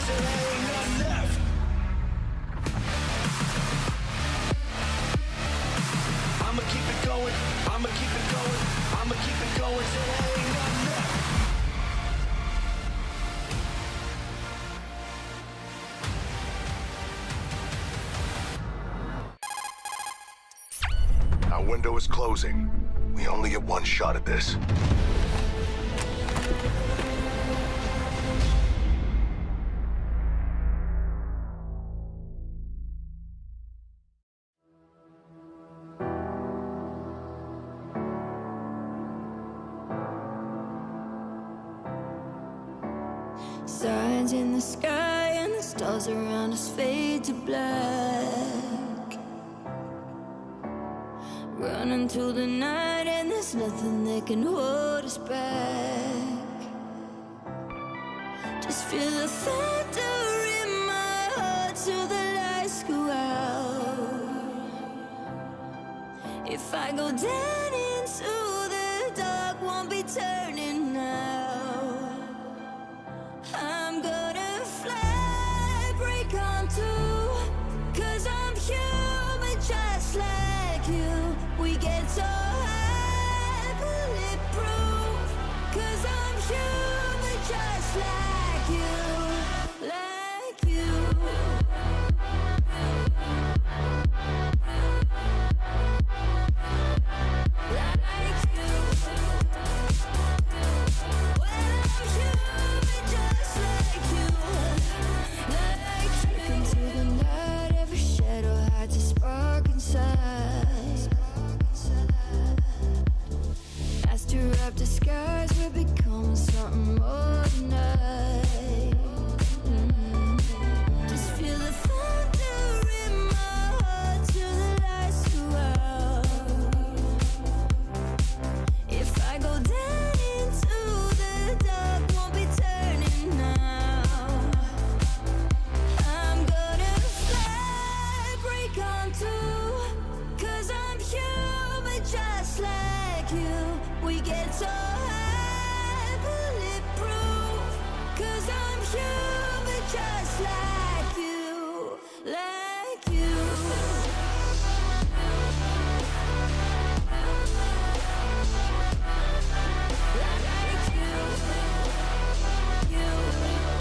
till there ain't nothing left. I'ma keep it going, I'ma keep it going, I'ma keep it going till there ain't nothing left. Our window is closing. We only get one shot at this. Signs in the sky and the stars around us fade to black. Running through the night and there's nothing that can hold us back. Just feel the thunder in my heart till the lights go out. If I go down into the dark, won't be turning now. I'm gonna fly, break on through, 'cause I'm human just like you. We get so high, bulletproof, 'cause I'm human just like you, like you. Like you. Well, I'm human just like you, like you. Into the night, every shadow hides a spark inside. Master of disguise, we're becoming something more tonight. Just feel the thunder in my heart till the lights go out. If I go down into the dark, won't be turning now. I'm gonna fly, break on through, 'cause I'm human just like you. We get so high, bulletproof, 'cause I'm human just like you, like you. Like you, you.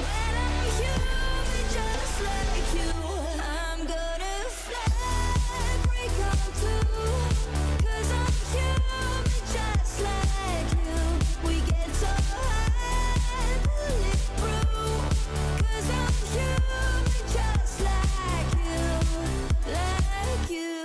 When I'm human just like you, I'm gonna fly, break on through, 'cause I'm human just like you. We get so high, bulletproof, 'cause I'm human just like you, like you.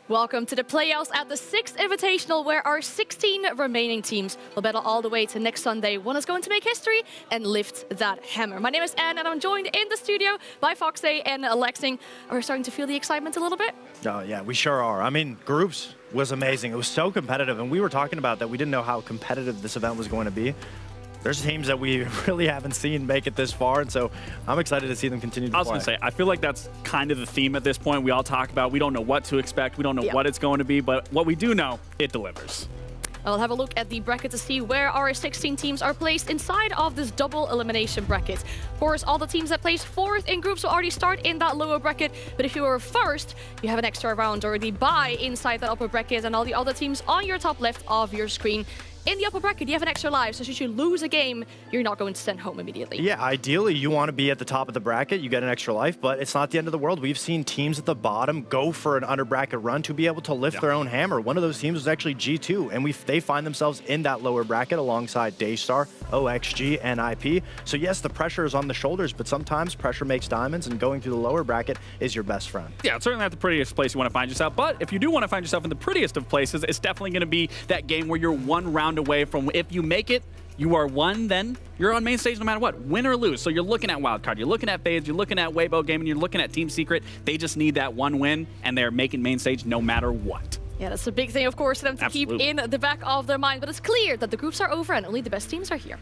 Welcome to the playoffs at the Six Invitational, where our 16 remaining teams will battle all the way to next Sunday. One is going to make history and lift that hammer. My name is Anne, and I'm joined in the studio by Foxay and Alexing. Are we starting to feel the excitement a little bit? Oh, yeah, we sure are. I mean, groups was amazing. It was so competitive, and we were talking about that we didn't know how competitive this event was going to be. There's teams that we really haven't seen make it this far, and so I'm excited to see them continue to play. I was going to say, I feel like that's kind of the theme at this point. We all talk about, we don't know what to expect, we don't know what it's going to be, but what we do know, it delivers. I'll have a look at the bracket to see where our 16 teams are placed inside of this double elimination bracket. Of course, all the teams that place fourth in groups will already start in that lower bracket, but if you were first, you have an extra round or the bye inside that upper bracket, and all the other teams on your top left of your screen. In the upper bracket, you have an extra life, so should you lose a game, you're not going to send home immediately. Yeah, ideally, you want to be at the top of the bracket. You get an extra life, but it's not the end of the world. We've seen teams at the bottom go for an under bracket run to be able to lift their own hammer. One of those teams was actually G2, and they find themselves in that lower bracket alongside Daystar, OXG, and IP. So yes, the pressure is on the shoulders, but sometimes pressure makes diamonds, and going through the lower bracket is your best friend. Yeah, it's certainly not the prettiest place you want to find yourself, but if you do want to find yourself in the prettiest of places, it's definitely going to be that game where you're one round round away from, if you make it, you are one, then you're on main stage no matter what, win or lose. So you're looking at Wildcard, you're looking at FaZe, you're looking at Weibo Gaming, you're looking at Team Secret. They just need that one win, and they're making main stage no matter what. Yeah, that's a big thing, of course, for them to Absolutely. keep in the back of their mind. But it's clear that the groups are over and only the best teams are here.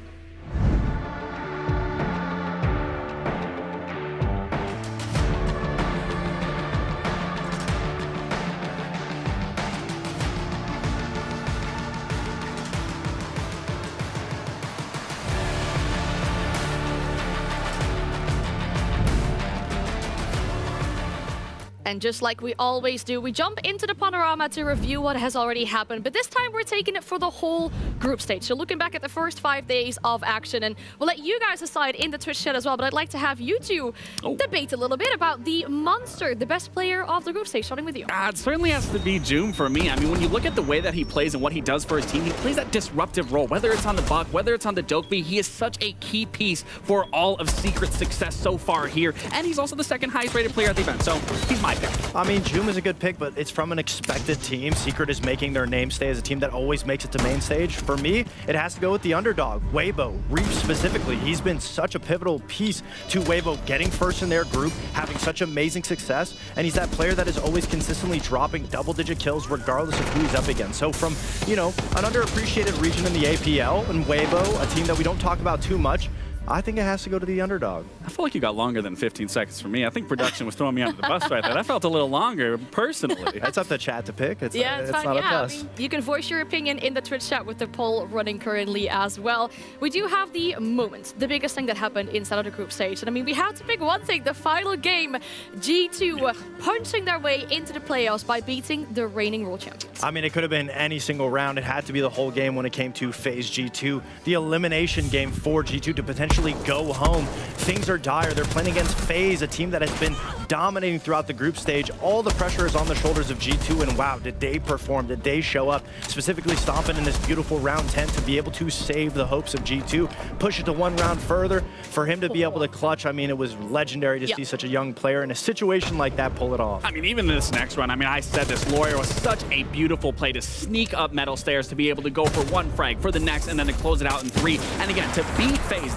And just like we always do, we jump into the panorama to review what has already happened. But this time we're taking it for the whole group stage. So looking back at the first 5 days of action, and we'll let you guys decide in the Twitch chat as well. But I'd like to have you two debate a little bit about the monster, the best player of the group stage, starting with you. It certainly has to be Joom for me. I mean, when you look at the way that he plays and what he does for his team, he plays that disruptive role. Whether it's on the Buck, whether it's on the Dokbi, he is such a key piece for all of Secret's success so far here. And he's also the second highest rated player at the event, so he's my pick. I mean, Joom is a good pick, but it's from an expected team. Secret is making their name stay as a team that always makes it to main stage. For me, it has to go with the underdog, Weibo. Reef specifically, he's been such a pivotal piece to Weibo getting first in their group, having such amazing success, and he's that player that is always consistently dropping double-digit kills regardless of who he's up against. So from, you know, an underappreciated region in the APL, and Weibo, a team that we don't talk about too much, I think it has to go to the underdog. I feel like you got longer than 15 seconds for me. I think production was throwing me under the bus right there. That felt a little longer, personally. That's up to chat to pick. It's Yeah, it's fine. not Yeah, up to I us. mean, you can voice your opinion in the Twitch chat with the poll running currently as well. We do have the moment, the biggest thing that happened inside of the group stage. And I mean, we had to pick one thing, the final game, G2 punching their way into the playoffs by beating the reigning world champions. I mean, it could have been any single round. It had to be the whole game when it came to FaZe G2. The elimination game for G2 to potentially go home. Things are dire. They're playing against FaZe, a team that has been dominating throughout the group stage. All the pressure is on the shoulders of G2, and wow, did they perform? Did they show up? Specifically stomping in this beautiful round 10 to be able to save the hopes of G2, push it to one round further. For him to be able to clutch, I mean, it was legendary to see such a young player in a situation like that pull it off. I mean, even in this next run, I mean, I said this, Lawyer was such a beautiful play to sneak up metal stairs, to be able to go for one frag, for the next, and then to close it out in 3. And again, to beat FaZe,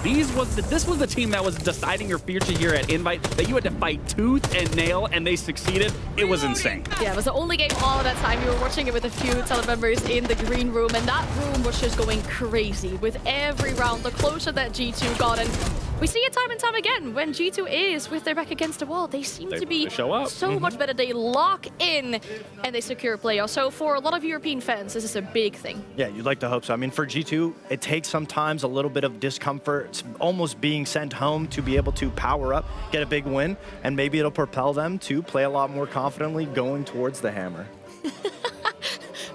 this was the team that was deciding your future here at Invite, that you had to fight tooth and nail, and they succeeded. It was insane. Yeah, it was the only game all of that time. We were watching it with a few tele members in the green room, and that room was just going crazy with every round. The closer that G2 got, and we see it time and time again when G2 is with their back against the wall. They seem to be show up. so much better. They lock in and they secure playoffs. So for a lot of European fans, this is a big thing. Yeah, you'd like to hope so. I mean, for G2, it takes sometimes a little bit of discomfort, it's almost being sent home to be able to power up, get a big win, and maybe it'll propel them to play a lot more confidently going towards the hammer.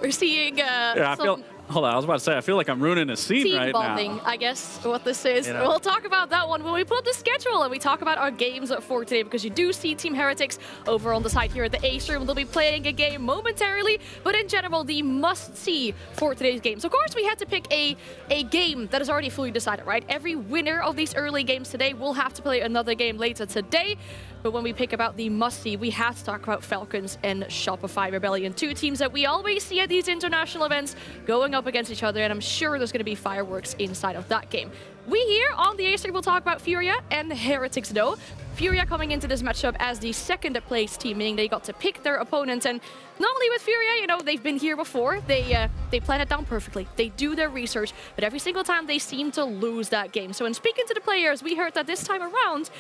We're seeing Yeah, hold on, I was about to say, I feel like I'm ruining a scene team right bonding, now. I guess, what this is. You know. We'll talk about that one when we pull up the schedule and we talk about our games for today, because you do see Team Heretics over on the side here at the Ace Room. They'll be playing a game momentarily, but in general, the must-see for today's games. Of course, we had to pick a game that is already fully decided, right? Every winner of these early games today will have to play another game later today. But when we pick about the must-see, we have to talk about Falcons and Shopify Rebellion, two teams that we always see at these international events going up against each other, and I'm sure there's going to be fireworks inside of that game. We here on the Acer will talk about Furia and Heretics, though. Furia coming into this matchup as the second place team, meaning they got to pick their opponents. And normally with Furia, you know, they've been here before. They plan it down perfectly. They do their research, but every single time they seem to lose that game. So in speaking to the players, we heard that this time around,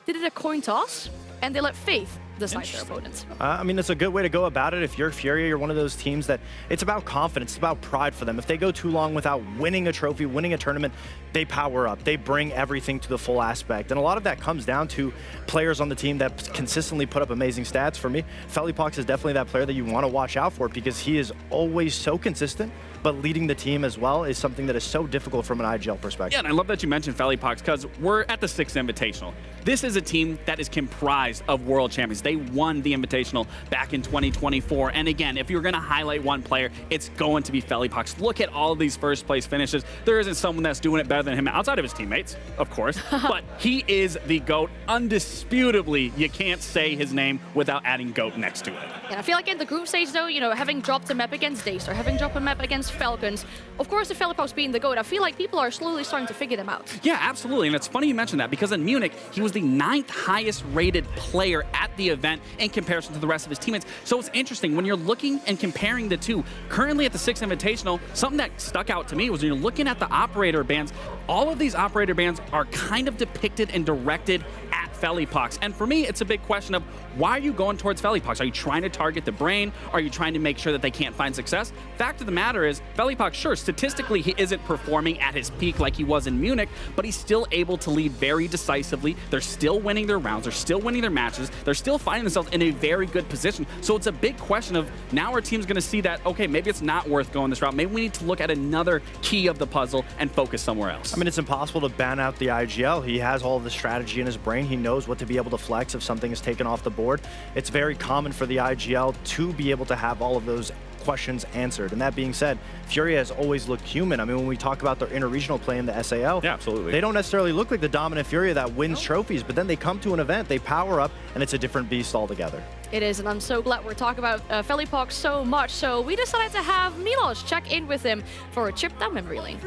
they did a coin toss, and they let Faith decide their opponents. I mean, it's a good way to go about it. If you're Furia, you're one of those teams that it's about confidence, it's about pride for them. If they go too long without winning a trophy, winning a tournament, they power up. They bring everything to the full aspect. And a lot of that comes down to players on the team that consistently put up amazing stats. For me, Felipox is definitely that player that you want to watch out for, because he is always so consistent, but leading the team as well is something that is so difficult from an IGL perspective. Yeah, and I love that you mentioned Felipox, because we're at the Six Invitational. This is a team that is comprised of world champions. They won the Invitational back in 2024. And again, if you're going to highlight one player, it's going to be Felipox. Look at all of these first place finishes. There isn't someone that's doing it better than him outside of his teammates, of course, but he is the GOAT. Undisputably, you can't say his name without adding GOAT next to it. And I feel like in the group stage, though, you know, having dropped a map against Dace or having dropped a map against Falcons. Of course, the Felipox being the GOAT, I feel like people are slowly starting to figure them out. Yeah, absolutely. And it's funny you mentioned that because in Munich, he was the 9th highest rated player at the event in comparison to the rest of his teammates. So it's interesting when you're looking and comparing the two. Currently at the Six Invitational, something that stuck out to me was when you're looking at the operator bands, all of these operator bands are kind of depicted and directed at Felipox. And for me, it's a big question of why are you going towards Felipox? Are you trying to target the brain? Are you trying to make sure that they can't find success? Fact of the matter is, Felipox, sure, statistically, he isn't performing at his peak like he was in Munich, but he's still able to lead very decisively. They're still winning their rounds. They're still winning their matches. They're still finding themselves in a very good position. So it's a big question of now our team's going to see that, okay, maybe it's not worth going this route. Maybe we need to look at another key of the puzzle and focus somewhere else. I mean, it's impossible to ban out the IGL. He has all of the strategy in his brain. He knows what to be able to flex if something is taken off the board. It's very common for the IGL to be able to have all of those questions answered. And that being said, Furia has always looked human. I mean, when we talk about their interregional play in the SAL, yeah, absolutely, they don't necessarily look like the dominant Furia that wins trophies, but then they come to an event, they power up, and it's a different beast altogether. It is, and I'm so glad we're talking about Felipox so much. So we decided to have Milos check in with him for a trip down memory lane.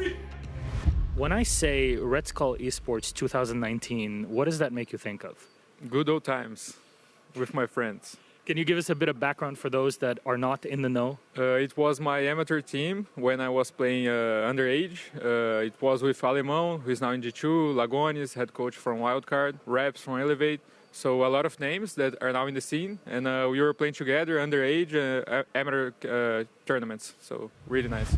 When I say Red Skull Esports 2019, what does that make you think of? Good old times with my friends. Can you give us a bit of background for those that are not in the know? It was my amateur team when I was playing underage. It was with Alemão, who is now in G2, Lagones, head coach from Wildcard, Raps from Elevate. So a lot of names that are now in the scene. And we were playing together underage amateur tournaments. So really nice.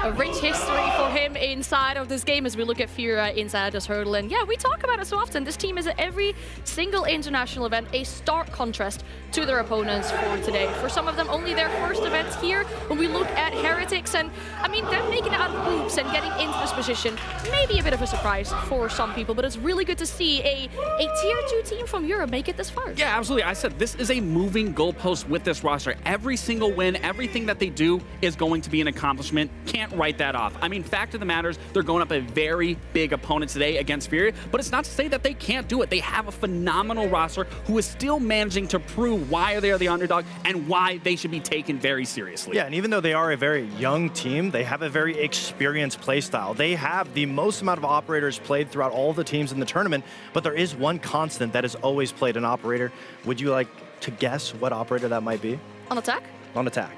A rich history for him inside of this game as we look at Furia inside this hurdle. And yeah, we talk about it so often. This team is at every single international event a stark contrast to their opponents for today. For some of them, only their first event here. When we look at Heretics, and I mean, them making it out of hoops and getting into this position, maybe a bit of a surprise for some people, but it's really good to see a tier 2 team from Europe make it this far. Yeah, absolutely. I said this is a moving goalpost with this roster. Every single win, everything that they do is going to be an accomplishment. Can't write that off. I mean, fact of the matter is they're going up a very big opponent today against Furia, but it's not to say that they can't do it. They have a phenomenal roster who is still managing to prove why they are the underdog and why they should be taken very seriously. Yeah, and even though they are a very young team, they have a very experienced playstyle. They have the most amount of operators played throughout all of the teams in the tournament, but there is one constant that has always played an operator. Would you like to guess what operator that might be? On attack? On attack.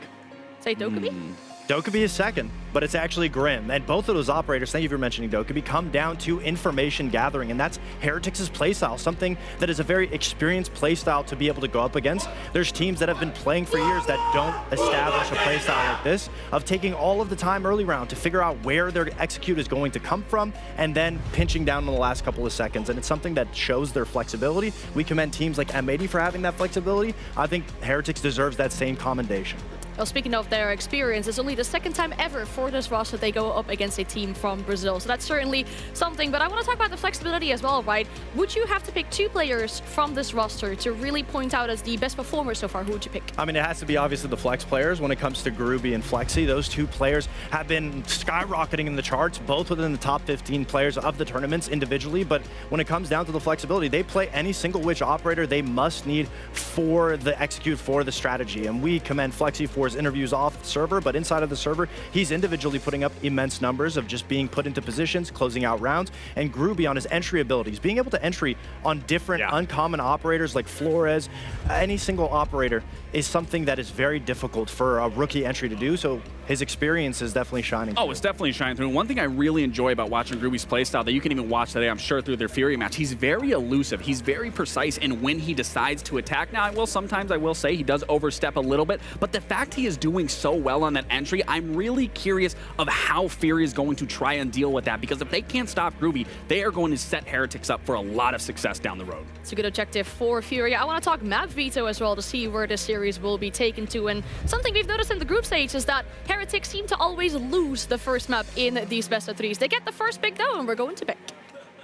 Say Dokkaebi? Dokkaebi is second, but it's actually Grim. And both of those operators, thank you for mentioning Dokkaebi, come down to information gathering, and that's Heretics' playstyle, something that is a very experienced playstyle to be able to go up against. There's teams that have been playing for years that don't establish a playstyle like this, of taking all of the time early round to figure out where their execute is going to come from, and then pinching down in the last couple of seconds. And it's something that shows their flexibility. We commend teams like M80 for having that flexibility. I think Heretics deserves that same commendation. Well, speaking of their experience, it's only the second time ever for this roster they go up against a team from Brazil. So that's certainly something. But I want to talk about the flexibility as well, right? Would you have to pick 2 players from this roster to really point out as the best performers so far? Who would you pick? I mean, it has to be obviously the flex players when it comes to Groovy and Flexi. Those 2 players have been skyrocketing in the charts, both within the top 15 players of the tournaments individually. But when it comes down to the flexibility, they play any single which operator they must need for the execute, for the strategy. And we commend Flexi for his interviews off the server, but inside of the server, he's individually putting up immense numbers of just being put into positions, closing out rounds, and Groovy on his entry abilities, being able to entry on different uncommon operators like Flores, any single operator is something that is very difficult for a rookie entry to do, so his experience is definitely shining through. Oh, it's definitely shining through. One thing I really enjoy about watching Groovy's playstyle that you can even watch today, I'm sure, through their Fury match, he's very elusive. He's very precise in when he decides to attack. Now, sometimes I will say he does overstep a little bit, but the fact he is doing so well on that entry, I'm really curious of how Fury is going to try and deal with that, because if they can't stop Groovy, they are going to set Heretics up for a lot of success down the road. It's a good objective for Fury. I want to talk map veto as well to see where this series will be taken to. And something we've noticed in the group stage is that Heretics seem to always lose the first map in these best of 3s. They get the first pick though, and we're going to pick.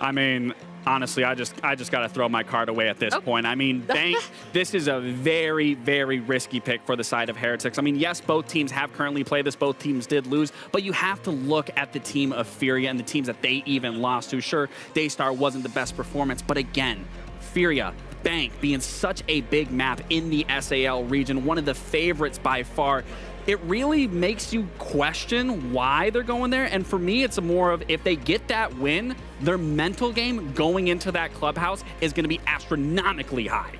I mean, honestly, I just got to throw my card away at this point. I mean, this is a very, very risky pick for the side of Heretics. I mean, yes, both teams have currently played this. Both teams did lose, but you have to look at the team of Furia and the teams that they even lost to. Sure, Daystar wasn't the best performance, but again, Furia, Bank being such a big map in the SAL region, one of the favorites by far. it really makes you question why they're going there. And for me, it's more of if they get that win, their mental game going into that clubhouse is going to be astronomically high.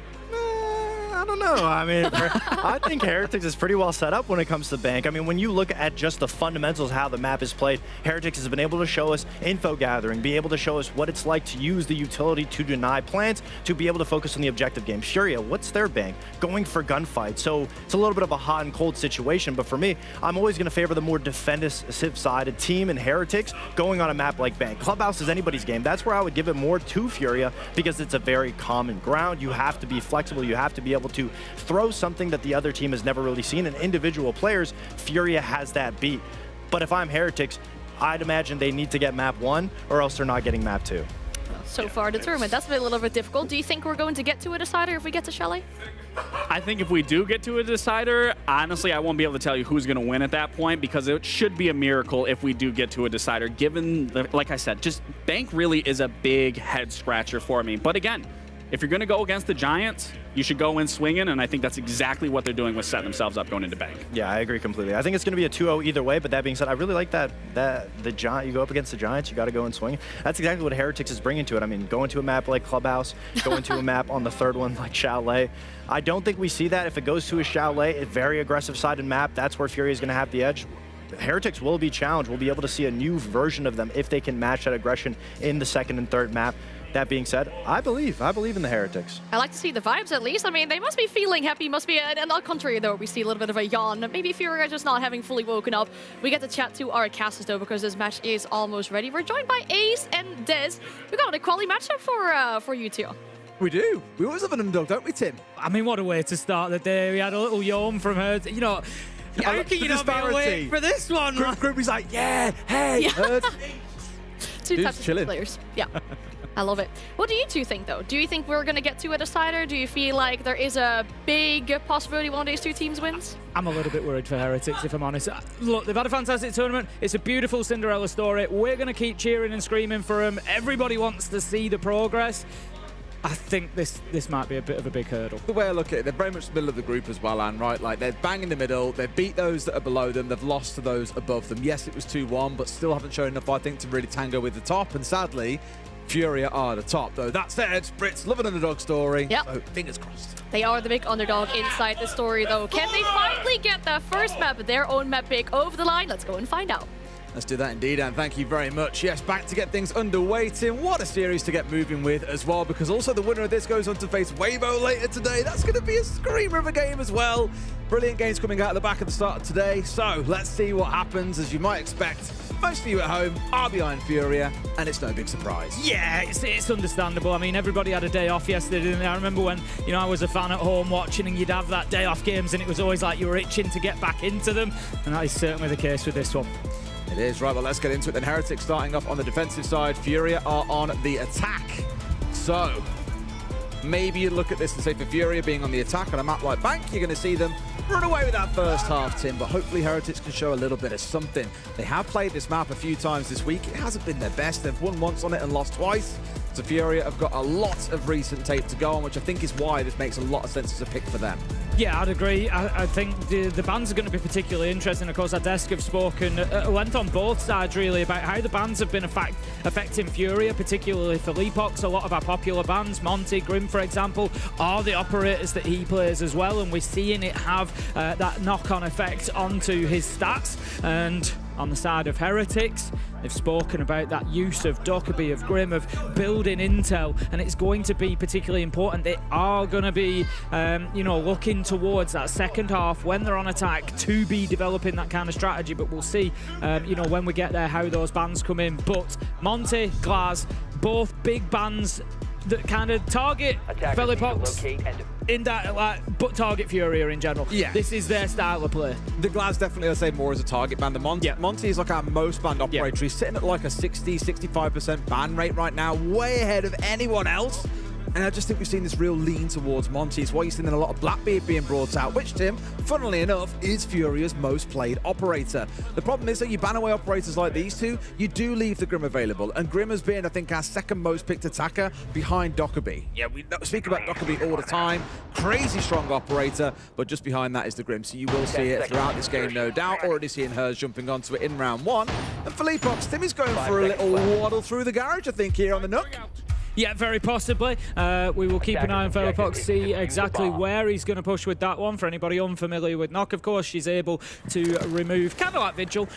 I don't know. I mean, I think Heretics is pretty well set up when it comes to Bank. I mean, when you look at just the fundamentals of how the map is played, Heretics has been able to show us info gathering, be able to show us what it's like to use the utility to deny plants, to be able to focus on the objective game. Furia, what's their Bank? Going for gunfight. So it's a little bit of a hot and cold situation, but for me, I'm always going to favor the more defensive-sided team in Heretics going on a map like Bank. Clubhouse is anybody's game. That's where I would give it more to Furia because it's a very common ground. You have to be flexible. You have to be able to throw something that the other team has never really seen. And individual players, Furia has that beat. But if I'm Heretics, I'd imagine they need to get map 1 or else they're not getting map 2. So far determined. That's been a little bit difficult. Do you think we're going to get to a decider if we get to Chalet? I think if we do get to a decider, honestly, I won't be able to tell you who's going to win at that point because it should be a miracle if we do get to a decider, given, like I said, just Bank really is a big head scratcher for me. But again, if you're going to go against the Giants, you should go in swinging, and I think that's exactly what they're doing with setting themselves up going into Bank. Yeah, I agree completely. I think it's going to be a 2-0 either way, but that being said, I really like that the Giant, you go up against the Giants, you got to go and swing. That's exactly what Heretics is bringing to it. I mean, going to a map like Clubhouse, going to a map on the third one like Chalet. I don't think we see that. If it goes to a Chalet, a very aggressive-sided map, that's where Fury is going to have the edge. Heretics will be challenged. We'll be able to see a new version of them if they can match that aggression in the second and third map. That being said, I believe in the Heretics. I like to see the vibes at least. I mean, they must be feeling happy. Must be, and on the contrary though, we see a little bit of a yawn. Maybe Fury are just not having fully woken up. We get to chat to our casters though because this match is almost ready. We're joined by Ace and Dez. We got a quality matchup for you two. We do. We always have an underdog, don't we, Tim? I mean, what a way to start the day. We had a little yawn from her. You know, how can you not be awake for this one? Groupie's like, yeah, hey, Yeah. Herd. Two Dude's types of chilling. players. Yeah. I love it. What do you two think, though? Do you think we're going to get to a decider? Do you feel like there is a big possibility one of these two teams wins? I'm a little bit worried for Heretics, if I'm honest. Look, they've had a fantastic tournament. It's a beautiful Cinderella story. We're going to keep cheering and screaming for them. Everybody wants to see the progress. I think this might be a bit of a big hurdle. The way I look at it, they're very much the middle of the group as well, Anne, right? Like, they're bang in the middle. They've beat those that are below them. They've lost to those above them. Yes, it was 2-1, but still haven't shown enough, I think, to really tango with the top. And sadly, Furia are the top, though. That said, Brits love an underdog story. Yep. So fingers crossed. They are the big underdog inside the story, though. Can they finally get the first map, their own map pick, over the line? Let's go and find out. Let's do that indeed, and thank you very much. Yes, back to get things underway, Tim. What a series to get moving with as well, because also the winner of this goes on to face Weibo later today. That's going to be a screamer of a game as well. Brilliant games coming out at the back of the start of today. So let's see what happens. As you might expect, most of you at home are behind Furia, and it's no big surprise. Yeah, it's understandable. I mean, everybody had a day off yesterday, didn't they? I remember when, you know, I was a fan at home watching and you'd have that day off games and it was always like you were itching to get back into them. And that is certainly the case with this one. It is. Right, well, let's get into it then. Heretics starting off on the defensive side. Furia are on the attack. So maybe you look at this and say for Furia being on the attack on a map like Bank, you're going to see them run away with that first half, Tim, but hopefully Heretics can show a little bit of something. They have played this map a few times this week. It hasn't been their best. They've won once on it and lost twice. So Furia have got a lot of recent tape to go on, which I think is why this makes a lot of sense as a pick for them. Yeah, I'd agree. I think the bans are going to be particularly interesting. Of course, our desk have spoken at length on both sides, really, about how the bans have been affecting Furia, particularly for Leapox. A lot of our popular bans, Monty, Grim, for example, are the operators that he plays as well, and we're seeing it have that knock-on effect onto his stats. And on the side of Heretics, they've spoken about that use of Dokkaebi, of Grim, of building intel, and it's going to be particularly important. They are going to be, looking towards that second half when they're on attack to be developing that kind of strategy, but we'll see, when we get there, how those bans come in. But Monty, Glaz, both big bans that kind of target Velipox in that, but target Furia in general. Yeah. This is their style of play. The Glaz definitely, I'd say, more as a target ban than Monty. Yeah. Monty is like our most banned operator. He's sitting at like a 60-65% ban rate right now, way ahead of anyone else. And I just think we've seen this real lean towards Monty. It's why you're seeing a lot of Blackbeard being brought out, which, Tim, funnily enough, is Furia's most played operator. The problem is that you ban away operators like these two, you do leave the Grim available. And Grim has been, I think, our second most picked attacker behind Dockerby. Yeah, we speak about Dockerby all the time. Crazy strong operator, but just behind that is the Grim. So you will see it throughout this game, no doubt. Already seeing hers jumping onto it in round 1. And Philippox, Tim is going for a little waddle through the garage, I think, here on the Nook. Yeah, very possibly. We will keep an eye on Philippox, see exactly where he's going to push with that one. For anybody unfamiliar with Knock, of course, she's able to remove, kind of like Vigil,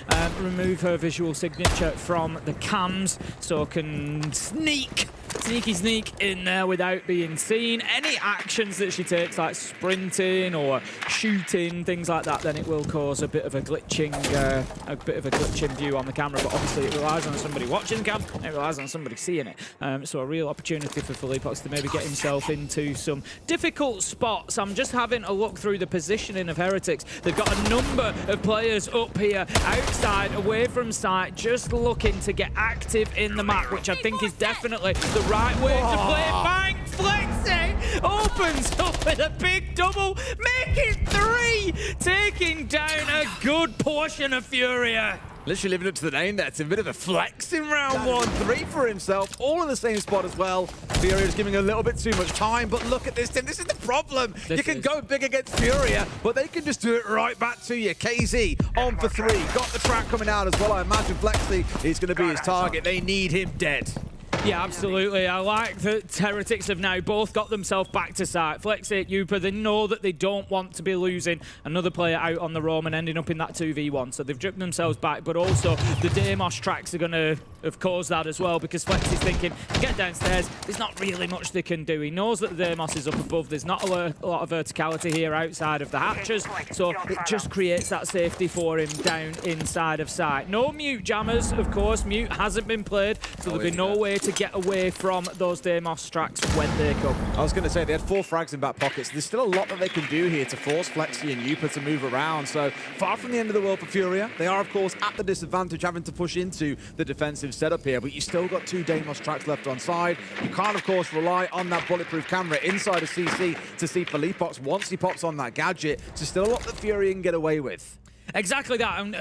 remove her visual signature from the cams, so can sneaky sneak in there without being seen. Any actions that she takes, like sprinting or shooting, things like that, then it will cause a bit of a glitching view on the camera. But obviously, it relies on somebody watching the cam. It relies on somebody seeing it. So a real opportunity for Philippox to maybe get himself into some difficult spots. I'm just having a look through the positioning of Heretics. They've got a number of players up here, outside, away from site, just looking to get active in the map, which I think is definitely the right way to play. Bang! Flexi opens up with a big double, make it 3, taking down a good portion of Furia. Literally living up to the name there. It's a bit of a flex in round 1. 3 for himself, all in the same spot as well. Furia is giving a little bit too much time, but look at this, Tim. This is the problem. You can go big against Furia, but they can just do it right back to you. KZ on for 3. Got the track coming out as well. I imagine Flexi is going to be his target. They need him dead. Yeah, absolutely. I like that Heretics have now both got themselves back to site. Flexi, Yupa, they know that they don't want to be losing another player out on the roam and ending up in that 2v1. So they've dripped themselves back, but also the Deimos tracks are going to have caused that as well, because Flexi's thinking, get downstairs, there's not really much they can do. He knows that the Deimos is up above. There's not a lot of verticality here outside of the hatches, so it just creates that safety for him down inside of site. No Mute jammers, of course. Mute hasn't been played, so there'll be no way to get away from those Deimos tracks when they come. I was going to say, they had 4 frags in back pockets. There's still a lot that they can do here to force Flexi and Yupa to move around. So far from the end of the world for Furia. They are, of course, at the disadvantage, having to push into the defensive setup here, but you still got 2 Deimos tracks left on side. You can't, of course, rely on that bulletproof camera inside of CC to see Philippox once he pops on that gadget. So still a lot that Furia can get away with. Exactly that. And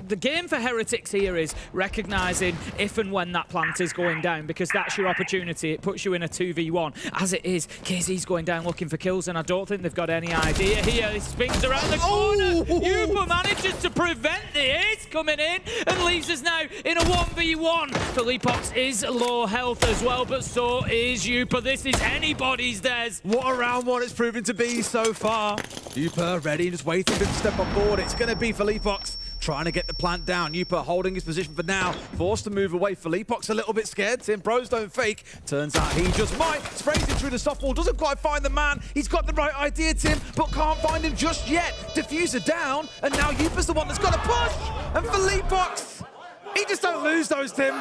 the game for Heretics here is recognising if and when that plant is going down, because that's your opportunity. It puts you in a 2v1. As it is, KZ's going down looking for kills, and I don't think they've got any idea here. He spins around the corner. Yupa manages to prevent the ace coming in and leaves us now in a 1v1. Philippox is low health as well, but so is Yupa. This is anybody's Des. What a round 1 it's proven to be so far. Yupa ready, just waiting for him to step on board. It's going to be Philippox trying to get the plant down. Yupa holding his position for now, forced to move away. Philippox a little bit scared. Tim, pros don't fake. Turns out he just might. Sprays it through the softball, doesn't quite find the man. He's got the right idea, Tim, but can't find him just yet. Diffuser down, and now Yupa's the one that's got to push. And Philippox, he just don't lose those, Tim.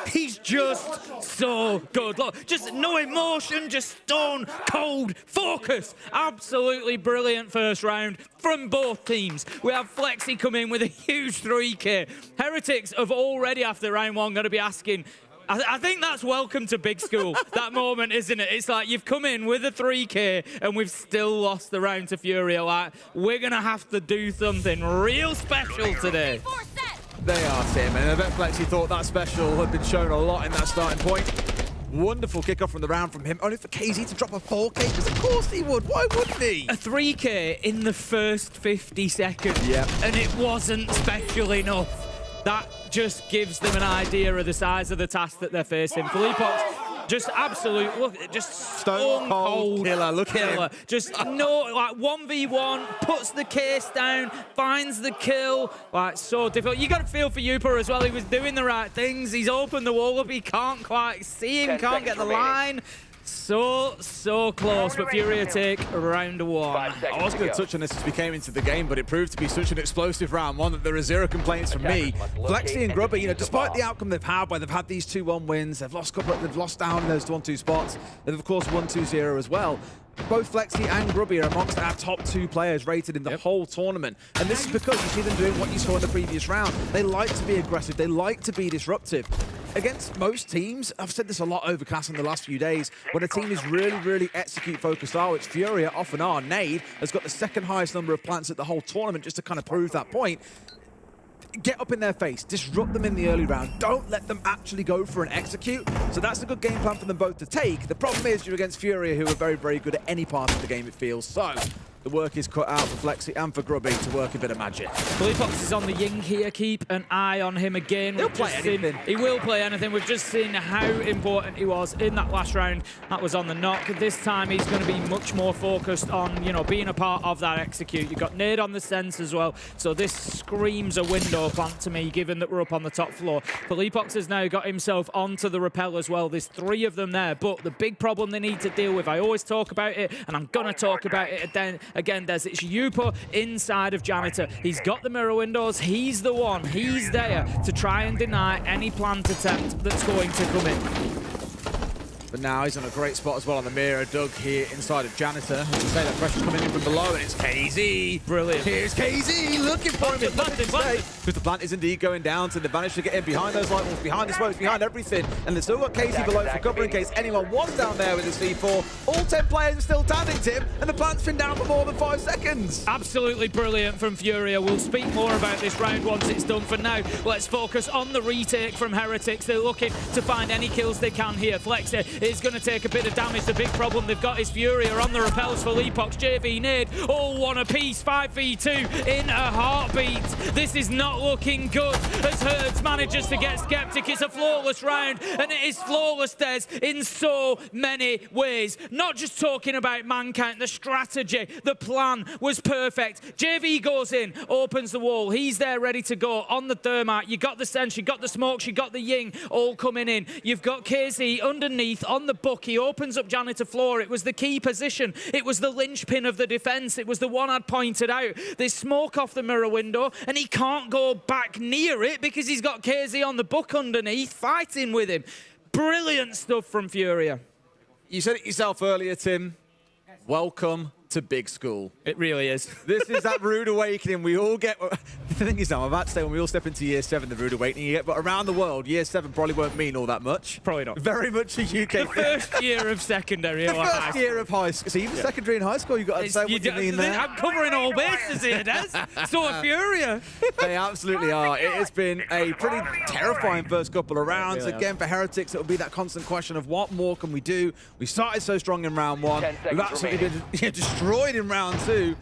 He's just so good. Look, just no emotion, just stone cold focus. Absolutely brilliant first round from both teams. We have Flexi come in with a huge 3K. Heretics have already, after round 1, going to be asking, I think that's welcome to big school, that moment, isn't it? It's like you've come in with a 3K and we've still lost the round to Furia. Like, we're going to have to do something real special today. They are, Tim, and I bet Flexi thought that special had been shown a lot in that starting point. Wonderful kickoff from the round from him, only for KZ to drop a 4K, because of course he would. Why wouldn't he? A 3K in the first 50 seconds, yeah, and it wasn't special enough. That just gives them an idea of the size of the task that they're facing. Philippox, just absolute, look, just stone cold killer. Look at him. Just no, like 1v1, puts the case down, finds the kill. Like, so difficult. You got to feel for Yupa as well. He was doing the right things. He's opened the wall up. He can't quite see him, can't get the line. So close, but Furia take round 1. I was going to touch on this as we came into the game, but it proved to be such an explosive round 1 that there are 0 complaints from me. Flexi and Grubby, you know, despite the outcome they've had, where they've had these 2-1 wins, they've lost down in those 1-2 spots, they've of course won 2-0 as well. Both Flexi and Grubby are amongst our top 2 players rated in the whole tournament. And this is because you see them doing what you saw in the previous round. They like to be aggressive. They like to be disruptive. against most teams, I've said this a lot overcast in the last few days, when a team is really execute focused are, which Furia often are. Nade has got the second highest number of plants at the whole tournament, just to kind of prove that point. Get up in their face, disrupt them in the early round. Don't let them actually go for an execute. So that's a good game plan for them both to take. The problem is you're against Furia, who are very good at any part of the game, it feels. So the work is cut out for Flexi and for Grubby to work a bit of magic. Felipox is on the Ying here. Keep an eye on him again. He'll play anything. He will play anything. We've just seen how important he was in that last round. That was on the knock. This time he's going to be much more focused on, you know, being a part of that execute. You've got Nade on the sense as well. So this screams a window plant to me, given that we're up on the top floor. Felipox has now got himself onto the rappel as well. There's 3 of them there. But the big problem they need to deal with, I always talk about it, and I'm going to talk about it again, Des, it's Yupo inside of Janitor. He's got the mirror windows. He's the one. He's there to try and deny any plant attempt that's going to come in. But now he's on a great spot as well on the mirror. Doug here inside of Janitor. As you say, that pressure's coming in from below, and it's KZ. Brilliant. Here's KZ looking for him. Because the plant is indeed going down, so they've managed to get in behind those light walls, behind the smokes, behind everything. And they've still got KZ below for cover in case anyone was down there with the C4. All 10 players are still standing, Tim, and the plant's been down for more than 5 seconds. Absolutely brilliant from Furia. We'll speak more about this round once it's done. For now, let's focus on the retake from Heretics. They're looking to find any kills they can here. Flexer is going to take a bit of damage. The big problem they've got is Furia on the repels for Leapox, JV, Nade, all one apiece, 5v2 in a heartbeat. This is not looking good as Herds manages to get Skeptic. It's a flawless round, and it is flawless, Des, in so many ways. Not just talking about man count, the strategy, the plan was perfect. JV goes in, opens the wall. He's there ready to go on the thermite. You got the sense, you got the smoke, you got the Ying all coming in. You've got KZ underneath on the book. He opens up Janitor floor. It was the key position. It was the linchpin of the defense. It was the one I'd pointed out. There's smoke off the mirror window, and he can't go back near it because he's got KZ on the book underneath, fighting with him. Brilliant stuff from Furia. You said it yourself earlier, Tim. Welcome to big school. It really is. This is that rude awakening we all get. The thing is now, I'm about to say when we all step into year 7, the rude awakening you get, but around the world, year 7 probably won't mean all that much. Probably not. Very much a UK The thing. first year of secondary. The first year of high school. So even secondary and high school, you've got to say what you mean there. I'm covering all bases here, Des. So are Furia. They absolutely are. It has been a pretty terrifying first couple of rounds. Really Again, for Heretics, it will be that constant question of what more can we do? We started so strong in round 1. We've absolutely been destroyed in round 2.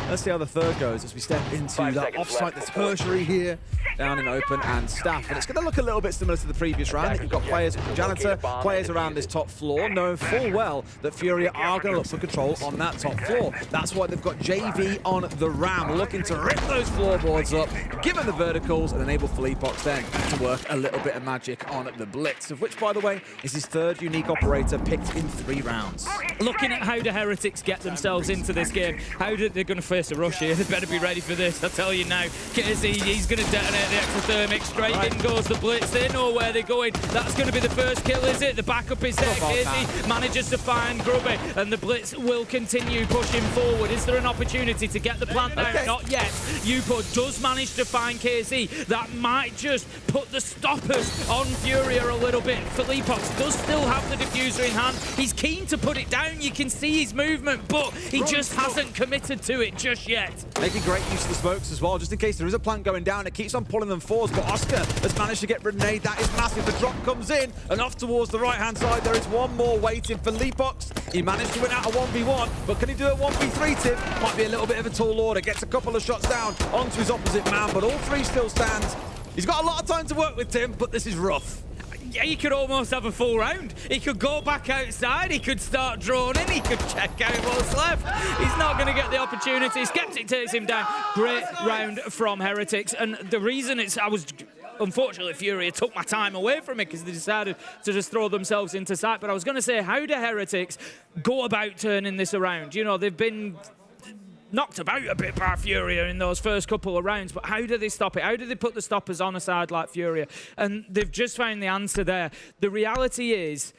Let's see how the third goes as we step into that offsite, the tertiary here, down in open and staff. And it's going to look a little bit similar to the previous round. You've got players from Janitor, players around this top floor, knowing full well that Furia are going to look for control on that top floor. That's why they've got JV on the ram, looking to rip those floorboards up, give them the verticals, and enable Felipox then to work a little bit of magic on the Blitz, of which, by the way, is his 3rd unique operator picked in 3 rounds. Looking at how the Heretics get themselves into this game, how did they going to face a rush here? They better be ready for this, I'll tell you now. KZ, he's going to detonate the exothermic. Straight in goes the Blitz. They know where they're going. That's going to be the first kill, is it? The backup is there. KZ manages to find Grubby, and the Blitz will continue pushing forward. Is there an opportunity to get the plant down? Not yet. Yupo does manage to find KZ. That might just put the stoppers on Furia a little bit. Felipox does still have the diffuser in hand. He's keen to put it down. You can see his movement, but he just hasn't committed to it just yet. Making great use of the smokes as well, just in case there is a plant going down. It keeps on pulling them forwards, but Oscar has managed to get Grenade. That is massive. The drop comes in, and off towards the right-hand side, there is one more waiting for Leapox. He managed to win out a 1v1, but can he do a 1v3, Tim? Might be a little bit of a tall order. Gets a couple of shots down onto his opposite man, but all 3 still stand. He's got a lot of time to work with, Tim, but this is rough. Yeah, he could almost have a full round. He could go back outside. He could start droning. He could check out what's left. He's not going to get the opportunity. Skeptic takes him down. Great round from Heretics. And the reason unfortunately, Furia took my time away from it because they decided to just throw themselves into sight. But I was going to say, how do Heretics go about turning this around? You know, they've been knocked about a bit by Furia in those first couple of rounds, but how do they stop it? How do they put the stoppers on a side like Furia? And they've just found the answer there. The reality is,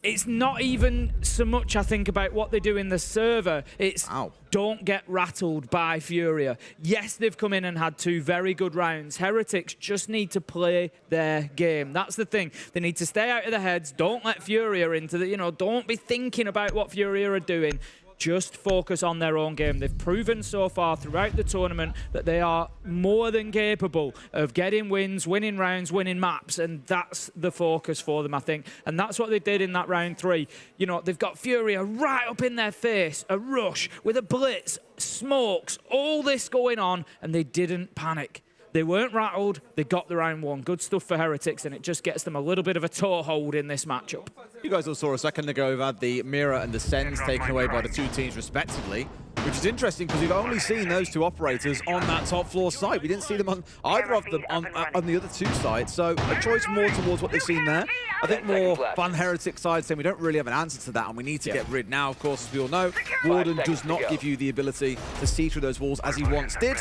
it's not even so much, I think, about what they do in the server. It's don't get rattled by Furia. Yes, they've come in and had 2 very good rounds. Heretics just need to play their game. That's the thing. They need to stay out of the heads. Don't let Furia into the, don't be thinking about what Furia are doing. Just focus on their own game. They've proven so far throughout the tournament that they are more than capable of getting wins, winning rounds, winning maps, and that's the focus for them, I think. And that's what they did in that round 3. They've got Furia right up in their face, a rush with a blitz, smokes, all this going on, and they didn't panic. They weren't rattled. They got the round 1. Good stuff for Heretics, and it just gets them a little bit of a toehold in this matchup. You guys all saw a second ago, we've had the Mira and the Sens taken away by the 2 teams respectively, which is interesting because we've only seen those 2 operators on that top floor site. We didn't see them on either of them on the other 2 sites, so a choice more towards what they've seen there. I think more Van Heretic side saying we don't really have an answer to that and we need to get rid now. Of course, as we all know, Warden does not give you the ability to see through those walls as he once did.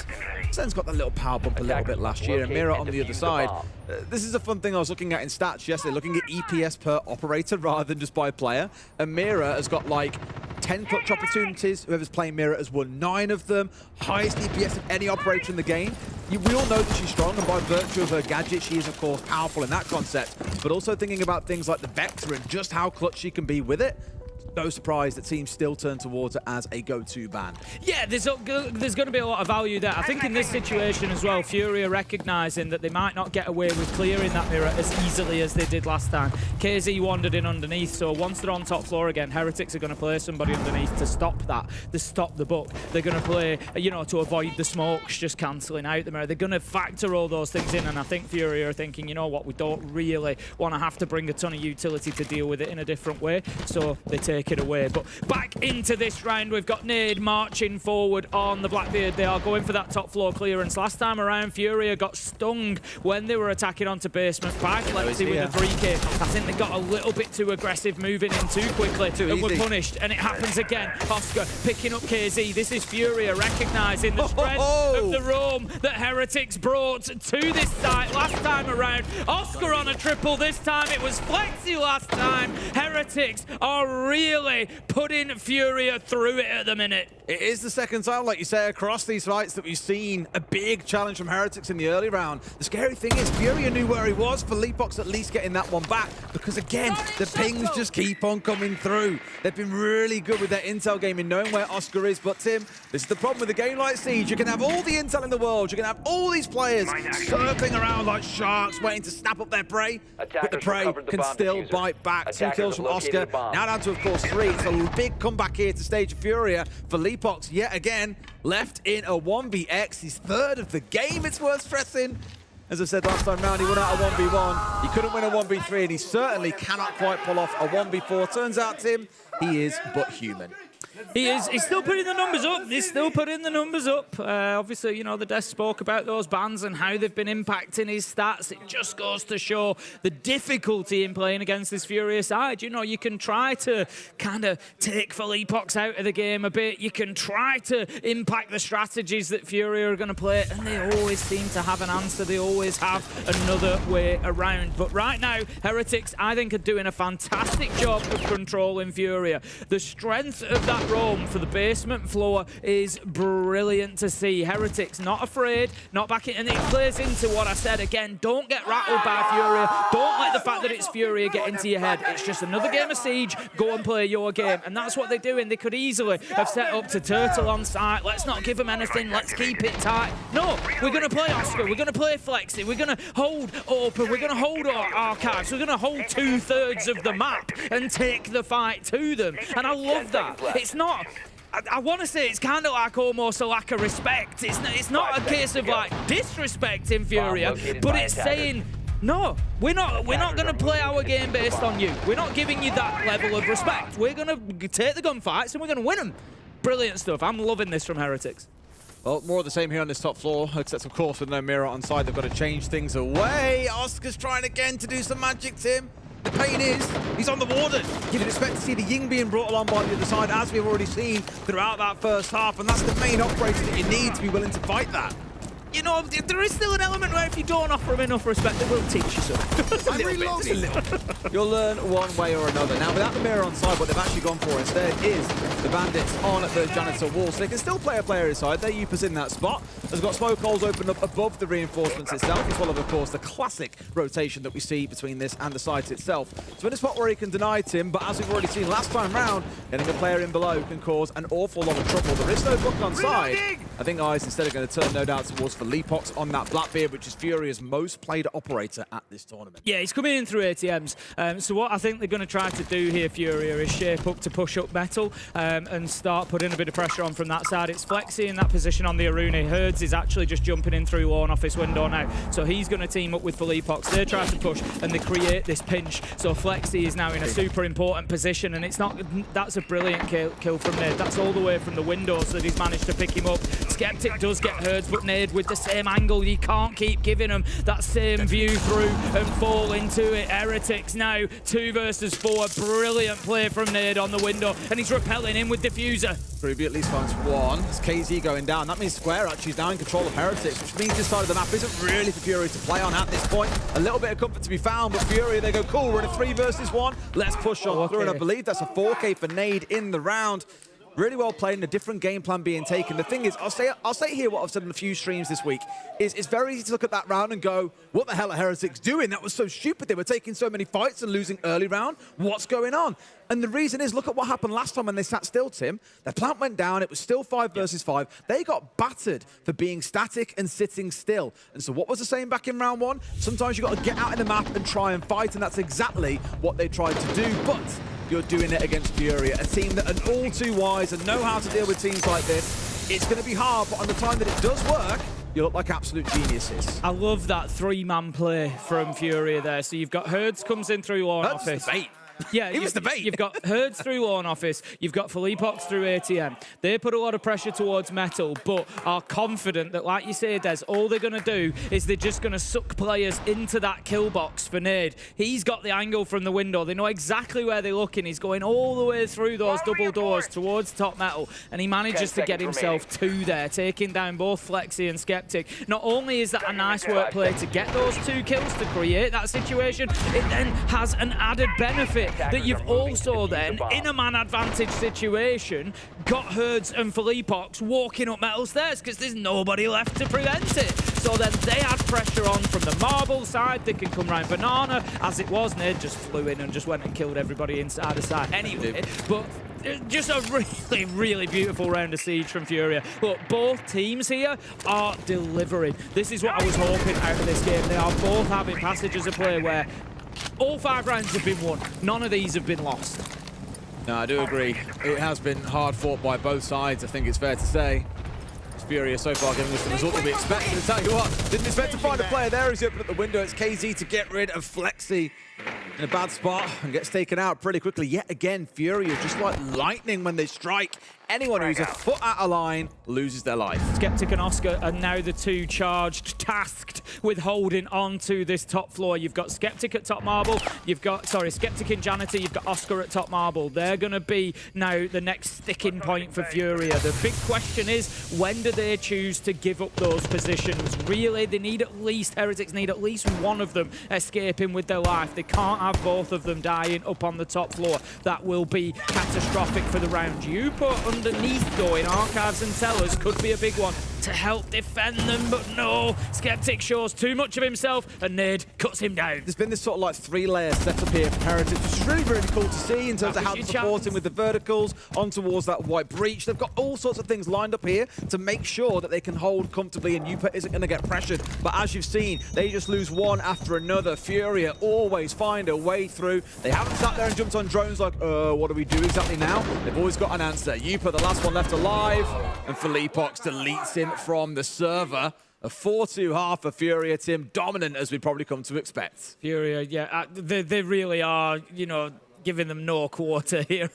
Sen's got that little power bump a little bit last year, and Mira on the other side. This is a fun thing I was looking at in stats yesterday, looking at EPS per operator rather than just by player. And Mira has got like 10 clutch opportunities. Whoever's playing Mira has won 9 of them. Highest EPS of any operator in the game. We all know that she's strong, and by virtue of her gadget, she is, of course, powerful in that concept. But also thinking about things like the Vector and just how clutch she can be with it. No surprise that teams still turn towards it as a go-to ban. Yeah, there's going to be a lot of value there. I think in this situation as well, Furia recognising that they might not get away with clearing that Mirror as easily as they did last time. KZ wandered in underneath, so once they're on top floor again, Heretics are going to play somebody underneath to stop that, to stop the buck. They're going to play, to avoid the smokes just cancelling out the Mirror. They're going to factor all those things in, and I think Furia are thinking, you know what, we don't really want to have to bring a ton of utility to deal with it in a different way, so they take it away. But back into this round, we've got Nade marching forward on the Blackbeard. They are going for that top floor clearance. Last time around, Furia got stung when they were attacking onto basement by Flexi with a 3K. I think they got a little bit too aggressive, moving in too quickly, and were punished. And it happens again. Oscar picking up KZ. This is Furia recognising the strength of the roam that Heretics brought to this site last time around. Oscar on a triple this time. It was Flexi last time. Heretics are really putting Furia through it at the minute. It is the second time, like you say, across these fights that we've seen a big challenge from Heretics in the early round. The scary thing is Furia knew where he was. For Leapbox at least getting that one back, because again, the pings just keep on coming through. They've been really good with their intel game in knowing where Oscar is. But Tim, this is the problem with a game like Siege. You can have all the intel in the world. You can have all these players circling around like sharks waiting to snap up their prey. But the prey can still bite back. 2 kills from Oscar. Now down to, of course, 3. It's a big comeback here to stage Furia for Leapbox yet again. Left in a 1vx. He's 3rd of the game, it's worth stressing. As I said last time round, he won out a 1v1. He couldn't win a 1v3, and he certainly cannot quite pull off a 1v4. Turns out, Tim, he is but human. He is. He's still putting the numbers up. He's still putting the numbers up. Obviously, the desk spoke about those bans and how they've been impacting his stats. It just goes to show the difficulty in playing against this Furia side. You can try to kind of take Philippox out of the game a bit. You can try to impact the strategies that Furia are going to play, and they always seem to have an answer. They always have another way around. But right now, Heretics, I think, are doing a fantastic job of controlling Furia. The strength of that roam for the basement floor is brilliant to see. Heretics not afraid, not backing, and it plays into what I said again. Don't get rattled by Furia. Don't let the fact that it's Furia get into your head. It's just another game of Siege. Go and play your game. And that's what they're doing. They could easily have set up to Turtle on site. Let's not give them anything. Let's keep it tight. No, we're going to play Oscar. We're going to play Flexi. We're going to hold Open. We're going to hold our Archives. We're going to hold 2/3 of the map and take the fight to them. And I love that. It's not, I want to say it's kind of like almost a lack of respect. It's not a case of like disrespecting Furia, but it's saying, no, we're not going to play our game based on you. We're not giving you that level of respect. We're going to take the gunfights and we're going to win them. Brilliant stuff. I'm loving this from Heretics. Well, more of the same here on this top floor, except of course with no Mirror on side, they've got to change things away. Oscar's trying again to do some magic, Tim. The pain is, he's on the Warden. You'd expect to see the Ying being brought along by the other side, as we've already seen throughout that first half, and that's the main operator that you need to be willing to fight that. you know, there is still an element where if you don't offer them enough respect, they will teach you something. You'll learn one way or another. Now, without the mirror on side, what they've actually gone for instead is the bandits on the janitor wall. So they can still play a player inside. Their Yupa's in that spot. Has got smoke holes opened up above the reinforcements itself, as well as, of course, the classic rotation that we see between this and the site itself. So in a spot where he can deny Tim, but as we've already seen last time round, getting a player in below can cause an awful lot of trouble. There is no book on side. I think Eyes instead are going to turn no doubt towards Felipox on that Blackbeard, which is Furia's most played operator at this tournament. Yeah, he's coming in through ATMs. So what I think they're going to try to do here, Furia, is shape up to push up Metal and start putting a bit of pressure on from that side. It's Flexi in that position on the Aruna. Herds is actually just jumping in through Lawn Office window now. So he's going to team up with Felipox. They try to push and they create this pinch. So Flexi is now in a super important position, and it's not. That's a brilliant kill from Nade. That's all the way from the windows that he's managed to pick him up. Skeptic does get Herds, but Nade with the same angle. You can't keep giving him that same view through and fall into it. Heretics now 2 versus 4. Brilliant play from Nade on the window, and he's repelling in with Diffuser. Ruby at least finds one. It's KZ going down. That means Square actually is now in control of Heretics, which means this side of the map isn't really for Fury to play on at this point. A little bit of comfort to be found, but Fury, they go, cool, we're in a 3 versus 1. Let's push on through, and I believe that's a 4K for Nade in the round. Really well played and a different game plan being taken. The thing is, I'll say here what I've said in a few streams this week, is it's very easy to look at that round and go, what the hell are Heretics doing? That was so stupid. They were taking so many fights and losing early round. What's going on? And the reason is, look at what happened last time when they sat still, Tim. Their plant went down. It was still 5 versus 5. They got battered for being static and sitting still. And so what was the saying back in round 1? Sometimes you've got to get out in the map and try and fight, and that's exactly what they tried to do. But you're doing it against Furia, a team that are all too wise and know how to deal with teams like this. It's going to be hard, but on the time that it does work, you look like absolute geniuses. I love that 3-man play from Furia there. So you've got Herds comes in through Lawn Office. The bait. Yeah, It was the bait. You've got Herds through Lawn Office, you've got Felipox through ATM. They put a lot of pressure towards Metal, but are confident that, like you say, Des, all they're going to do is they're just going to suck players into that kill box for Nade. He's got the angle from the window. They know exactly where they're looking. He's going all the way through those double doors towards top Metal, and he manages to get himself 2 there, taking down both Flexi and Skeptic. Not only is that a nice work play to get those 2 kills to create that situation, it then has an added benefit that you've also then, in a man advantage situation, got Herds and Felipox walking up Metal stairs because there's nobody left to prevent it. So then they add pressure on from the Marble side. They can come round Banana. As it was, Nade just flew in and just went and killed everybody inside the side anyway. But just a really, really beautiful round of Siege from Furia. Look, both teams here are delivering. This is what I was hoping out of this game. They are both having passages of play where all 5 rounds have been won. None of these have been lost. No, I do agree. It has been hard fought by both sides, I think it's fair to say. Furia so far giving us the result that we expected. To tell you what, didn't expect to find a player there as he opened up the window. It's KZ to get rid of Flexi in a bad spot and gets taken out pretty quickly. Yet again, Furia, just like lightning when they strike. Anyone who's a foot out of line loses their life. Skeptic and Oscar are now the 2 charged, tasked with holding on to this top floor. You've got Skeptic at top marble. You've got, Skeptic and Janitor. You've got Oscar at top marble. They're going to be now the next sticking point for Furia. The big question is, when do they choose to give up those positions? Really, they need at least, Heretics need at least one of them escaping with their life. They can't have both of them dying up on the top floor. That will be catastrophic for the round. You put underneath, though, in Archives and Tellers could be a big one to help defend them, but no. Skeptic shows too much of himself, and Nade cuts him down. There's been this sort of like 3-layer setup here for Heretics, which is really, really cool to see in terms of how they're supporting with the verticals on towards that white breach. They've got all sorts of things lined up here to make sure that they can hold comfortably, and Yupa isn't going to get pressured. But as you've seen, they just lose one after another. Furia always find a way through. They haven't sat there and jumped on drones like, what do we do exactly now? They've always got an answer. Yupa, the last one left alive, and Felipox deletes him from the server. A 4-2 half for Furia, Tim. Dominant as we probably come to expect. Furia, yeah, they really are, you know, giving them no quarter here.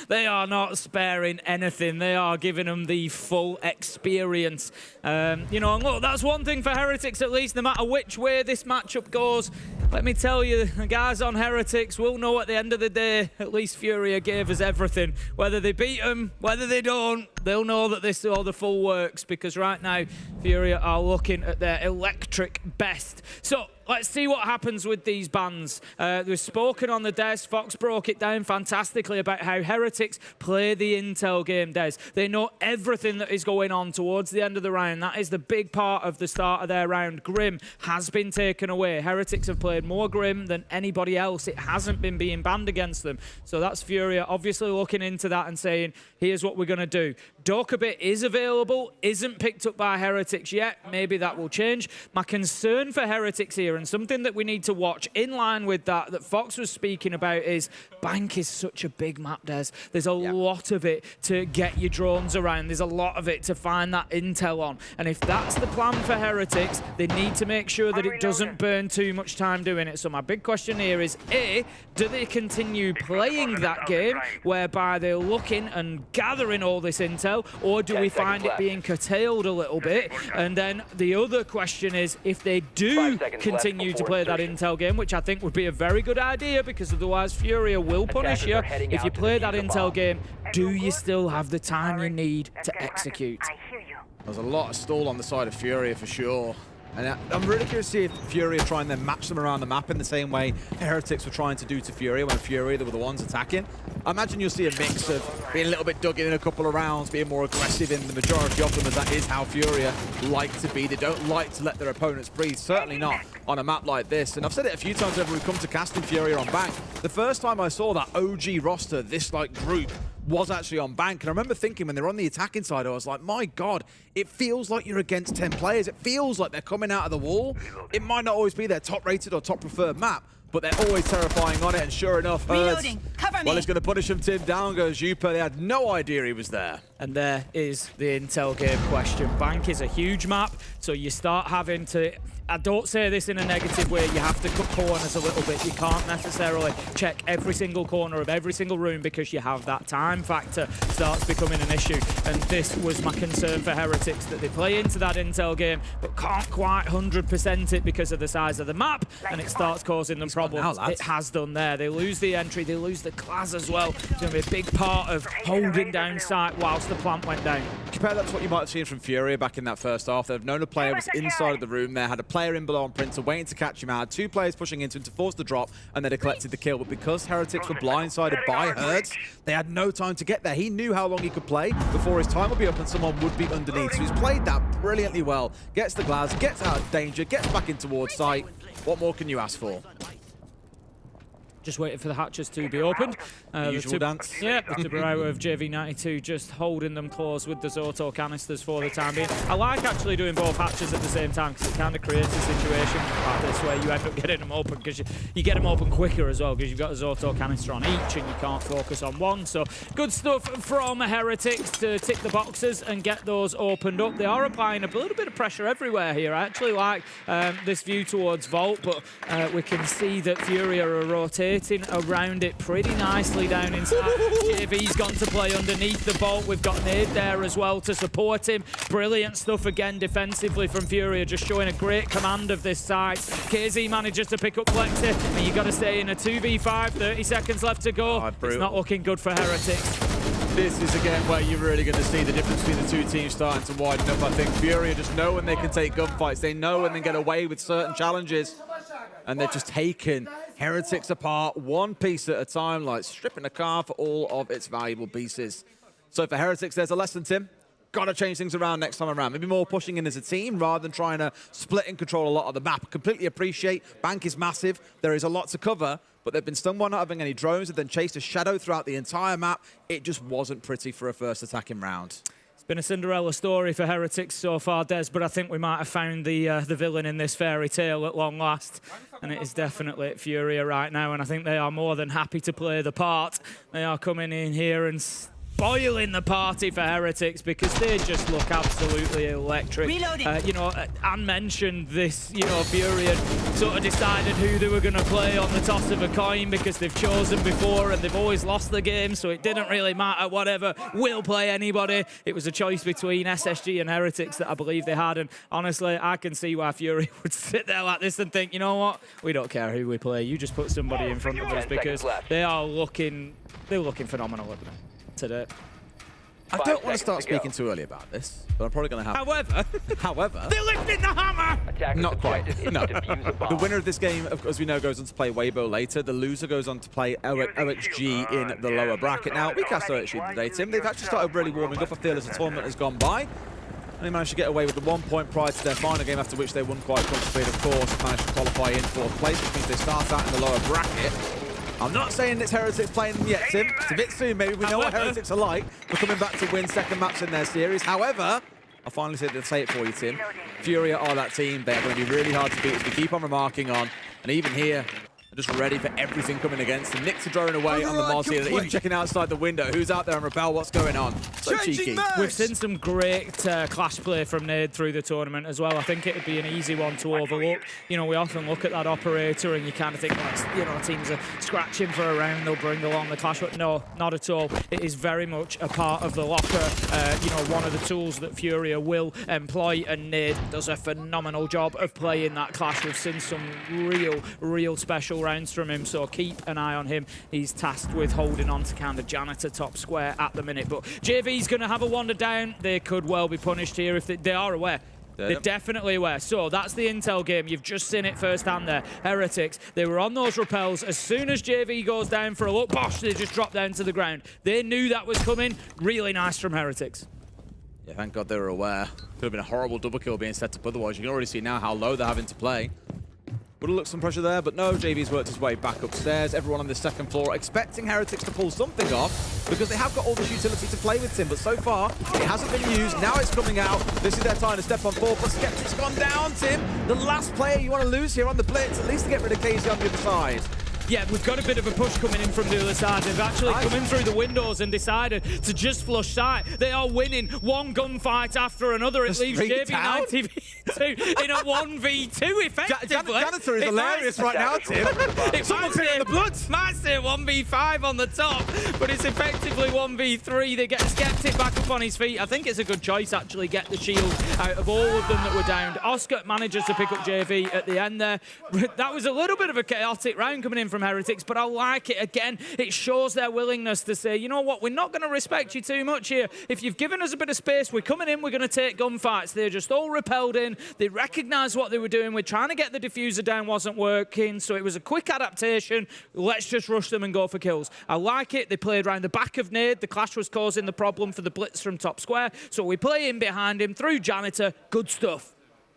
They are not sparing anything. They are giving them the full experience. You know, and look, that's one thing for Heretics at least, no matter which way this matchup goes. Let me tell you, the guys on Heretics will know at the end of the day, at least Furia gave us everything. Whether they beat them, whether they don't, they'll know that this is all the full works, because right now, Furia are looking at their electric best. So, let's see what happens with these bans. We've spoken on the Des. Fox broke it down fantastically about how Heretics play the intel game, Des. They know everything that is going on towards the end of the round. That is the big part of the start of their round. Grim has been taken away. Heretics have played more Grim than anybody else. It hasn't been being banned against them. So that's Furia obviously looking into that and saying, here's what we're going to do. Dokabit is available, isn't picked up by Heretics yet. Maybe that will change. My concern for Heretics here, and something that we need to watch in line with that Fox was speaking about, is Bank is such a big map, Des. There's a lot of it to get your drones around. There's a lot of it to find that intel on. And if that's the plan for Heretics, they need to make sure that it doesn't burn too much time doing it. So my big question here is, A, do they continue playing that game whereby they're looking and gathering all this intel, or do we find it being curtailed a little bit? And then the other question is, if they do continue to play that intel game, which I think would be a very good idea, because otherwise Furia will punish you. If you play that intel game, do you still have the time you need to execute? There's a lot of stall on the side of Furia for sure. And I'm really curious to see if Furia try and then match them around the map in the same way Heretics were trying to do to Furia when Furia were the ones attacking. I imagine you'll see a mix of being a little bit dug in a couple of rounds, being more aggressive in the majority of them, as that is how Furia like to be. They don't like to let their opponents breathe, certainly not on a map like this. And I've said it a few times whenever we've come to casting Furia on Bank. The first time I saw that OG roster, this like group, was actually on Bank. And I remember thinking when they were on the attacking side, I was like, my God, it feels like you're against 10 players. It feels like they're coming out of the wall. It might not always be their top rated or top preferred map, but they're always terrifying on it. And sure enough, Reloading. Cover me. Well, it's going to punish him, Tim. Down goes Yupa. They had no idea he was there. And there is the intel game question. Bank is a huge map, so you start having to... I don't say this in a negative way, you have to cut corners a little bit. You can't necessarily check every single corner of every single room because you have that time factor starts becoming an issue. And this was my concern for Heretics, that they play into that intel game but can't quite 100% it because of the size of the map, and it starts causing them problems. It has done there. They lose the entry, they lose the class as well. It's going to be a big part of holding down site whilst the plant went down. Compare that to what you might have seen from Furia back in that first half. They've known a player was inside of the room there, had a player in below on Printer waiting to catch him out, two players pushing into him to force the drop, and then they collected the kill. But because Heretics were blindsided by Hertz, they had no time to get there. He knew how long he could play before his time would be up and someone would be underneath. So he's played that brilliantly well. Gets the glass, gets out of danger, gets back in towards site. What more can you ask for? Just waiting for the hatches to be opened. Usual dance. Yeah, the Tubarao of JV92 just holding them close with the Zoto canisters for the time being. I like actually doing both hatches at the same time because it kind of creates a situation like this where you end up getting them open because you get them open quicker as well because you've got a Zoto canister on each and you can't focus on one. So good stuff from Heretics to tick the boxes and get those opened up. They are applying a little bit of pressure everywhere here. I actually like this view towards Vault, but we can see that Furia are rotating around it pretty nicely down inside. JV's gone to play underneath the Vault. We've got Nade there as well to support him. Brilliant stuff again defensively from Furia, just showing a great command of this side. KZ manages to pick up Flexi, and you got to stay in a 2v5, 30 seconds left to go. It's not looking good for Heretics. This is again where you're really going to see the difference between the two teams starting to widen up. I think Furia just know when they can take gunfights. They know when they get away with certain challenges. And they're just taking Heretics apart one piece at a time, like stripping a car for all of its valuable pieces. So for Heretics, there's a lesson, Tim. Got to change things around next time around. Maybe more pushing in as a team rather than trying to split and control a lot of the map. Completely appreciate Bank is massive. There is a lot to cover, but they've been stung by not having any drones and then chased a shadow throughout the entire map. It just wasn't pretty for a first attacking round. Been a Cinderella story for Heretics so far, Des, but I think we might have found the villain in this fairy tale at long last. And it is definitely Furia right now, and I think they are more than happy to play the part. They are coming in here and spoiling the party for Heretics because they just look absolutely electric. You know, Anne mentioned this, you know, Fury had sort of decided who they were going to play on the toss of a coin because they've chosen before and they've always lost the game, so it didn't really matter, whatever, we'll play anybody. It was a choice between SSG and Heretics that I believe they had, and honestly, I can see why Fury would sit there like this and think, you know what, we don't care who we play, you just put somebody in front of us because they're looking phenomenal at them today. I don't want to start speaking too early about this, but I'm probably going to have However, they're lifting the hammer! Not quite. No. The winner of this game, as we know, goes on to play Weibo later. The loser goes on to play OXG in the lower bracket. Now, we cast OXG today, Tim. They've actually started really warming up, I feel, as the tournament has gone by. And they managed to get away with the 1 point prior to their final game, after which they won quite comfortably, and of course, managed to qualify in 4th place, which means they start out in the lower bracket. I'm not saying it's Heretics playing them yet, Tim. It's a bit soon, maybe. We know what Heretics are like. We're coming back to win second maps in their series. However, I'll finally say it for you, Tim. Furia are that team. They're going to be really hard to beat, as we keep on remarking on. And even here, they're just ready for everything coming against them. Knicks are drone away on the Moz here. They're even checking outside the window. Who's out there on Rebel? What's going on? So cheeky. We've seen some great clash play from Nade through the tournament as well. I think it would be an easy one to overlook. You know, we often look at that operator and you kind of think, well, you know, teams are scratching for a round, they'll bring along the clash. But no, not at all. It is very much a part of the locker. You know, one of the tools that Furia will employ, and Nade does a phenomenal job of playing that clash. We've seen some real special rounds from him, so keep an eye on him. He's tasked with holding on to kind of janitor top square at the minute, but JV's going to have a wander down. They could well be punished here if they are aware. They're definitely aware. So that's the intel game. You've just seen it firsthand there. Heretics, they were on those rappels. As soon as JV goes down for a look, bosh, they just drop down to the ground. They knew that was coming. Really nice from Heretics. Yeah, thank God they were aware. Could have been a horrible double kill being set up otherwise. You can already see now how low they're having to play. Would have looked some pressure there, but no, JV's worked his way back upstairs. Everyone on the second floor expecting Heretics to pull something off because they have got all this utility to play with, Tim, but so far it hasn't been used. Now it's coming out. This is their time to step on forward, but Skeptic's gone down, Tim. The last player you want to lose here on the blitz, at least to get rid of KZ on the other side. Yeah, we've got a bit of a push coming in from the other side. They've actually come in through the windows and decided to just flush sight. They are winning one gunfight after another. It leaves JV92 in a 1v2 effectively. Janitor is hilarious right now, Tim. Someone's hitting the blood. Might say 1v5 on the top, but it's effectively 1v3. They get Skeptic back up on his feet. I think it's a good choice, actually, get the shield out of all of them that were downed. Oscar manages to pick up JV at the end there. That was a little bit of a chaotic round coming in from Heretics, but I like it. Again, it shows their willingness to say, you know what, we're not going to respect you too much here. If you've given us a bit of space, we're coming in, we're going to take gunfights. They're just all repelled in. They recognise what they were doing. We're trying to get the diffuser down, wasn't working, so it was a quick adaptation. Let's just rush them and go for kills. I like it. They played around the back of Nade. The clash was causing the problem for the blitz from top square, so we play in behind him through Janitor. Good stuff.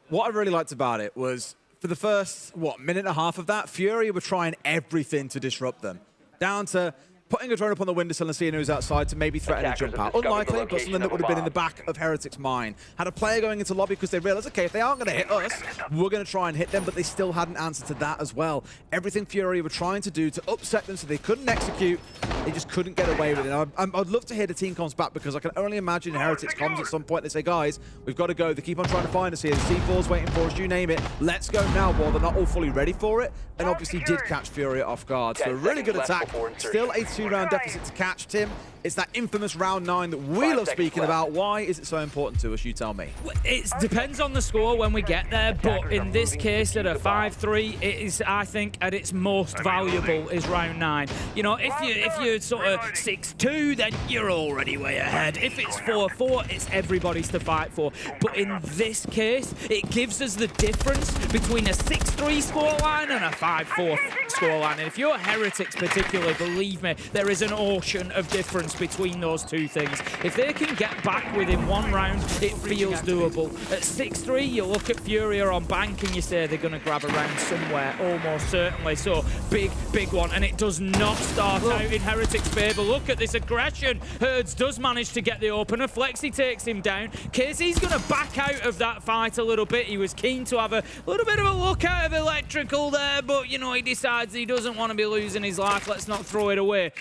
What I really liked about it was, for the first, minute and a half of that, Fury were trying everything to disrupt them. Down to putting a drone up on the windowsill and seeing who's outside to maybe threaten a jump out. Unlikely, but something that would have been in the back of Heretics' mind. Had a player going into lobby because they realized, okay, if they aren't going to hit us, we're going to try and hit them, but they still hadn't answered to that as well. Everything Fury were trying to do to upset them so they couldn't execute, they just couldn't get away with it. I'd love to hear the team comms back, because I can only imagine Heretics comms at some point. They say, guys, we've got to go. They keep on trying to find us here. The C4's waiting for us, you name it. Let's go now. Well, they're not all fully ready for it, and obviously did catch Fury off guard. So a really good attack. Still a 2-round deficit to catch, Tim. It's that infamous round 9 that we love speaking about. Why is it so important to us? You tell me. It depends on the score when we get there, but in this case, at a 5-3, it is, I think, at its most valuable is round 9. You know, if you're sort of 6-2, then you're already way ahead. If it's 4-4, it's everybody's to fight for. But in this case, it gives us the difference between a 6-3 scoreline and a 5-4 scoreline. And if you're Heretics particularly, believe me, there is an ocean of difference between those two things. If they can get back within one round, it feels doable. At 6-3, you look at Furia on bank and you say they're going to grab a round somewhere, almost certainly. So, big one. And it does not start out in Heretics' favour. Look at this aggression. Herds does manage to get the opener. Flexi takes him down. KZ's going to back out of that fight a little bit. He was keen to have a little bit of a look out of electrical there, but, you know, he decides he doesn't want to be losing his life. Let's not throw it away.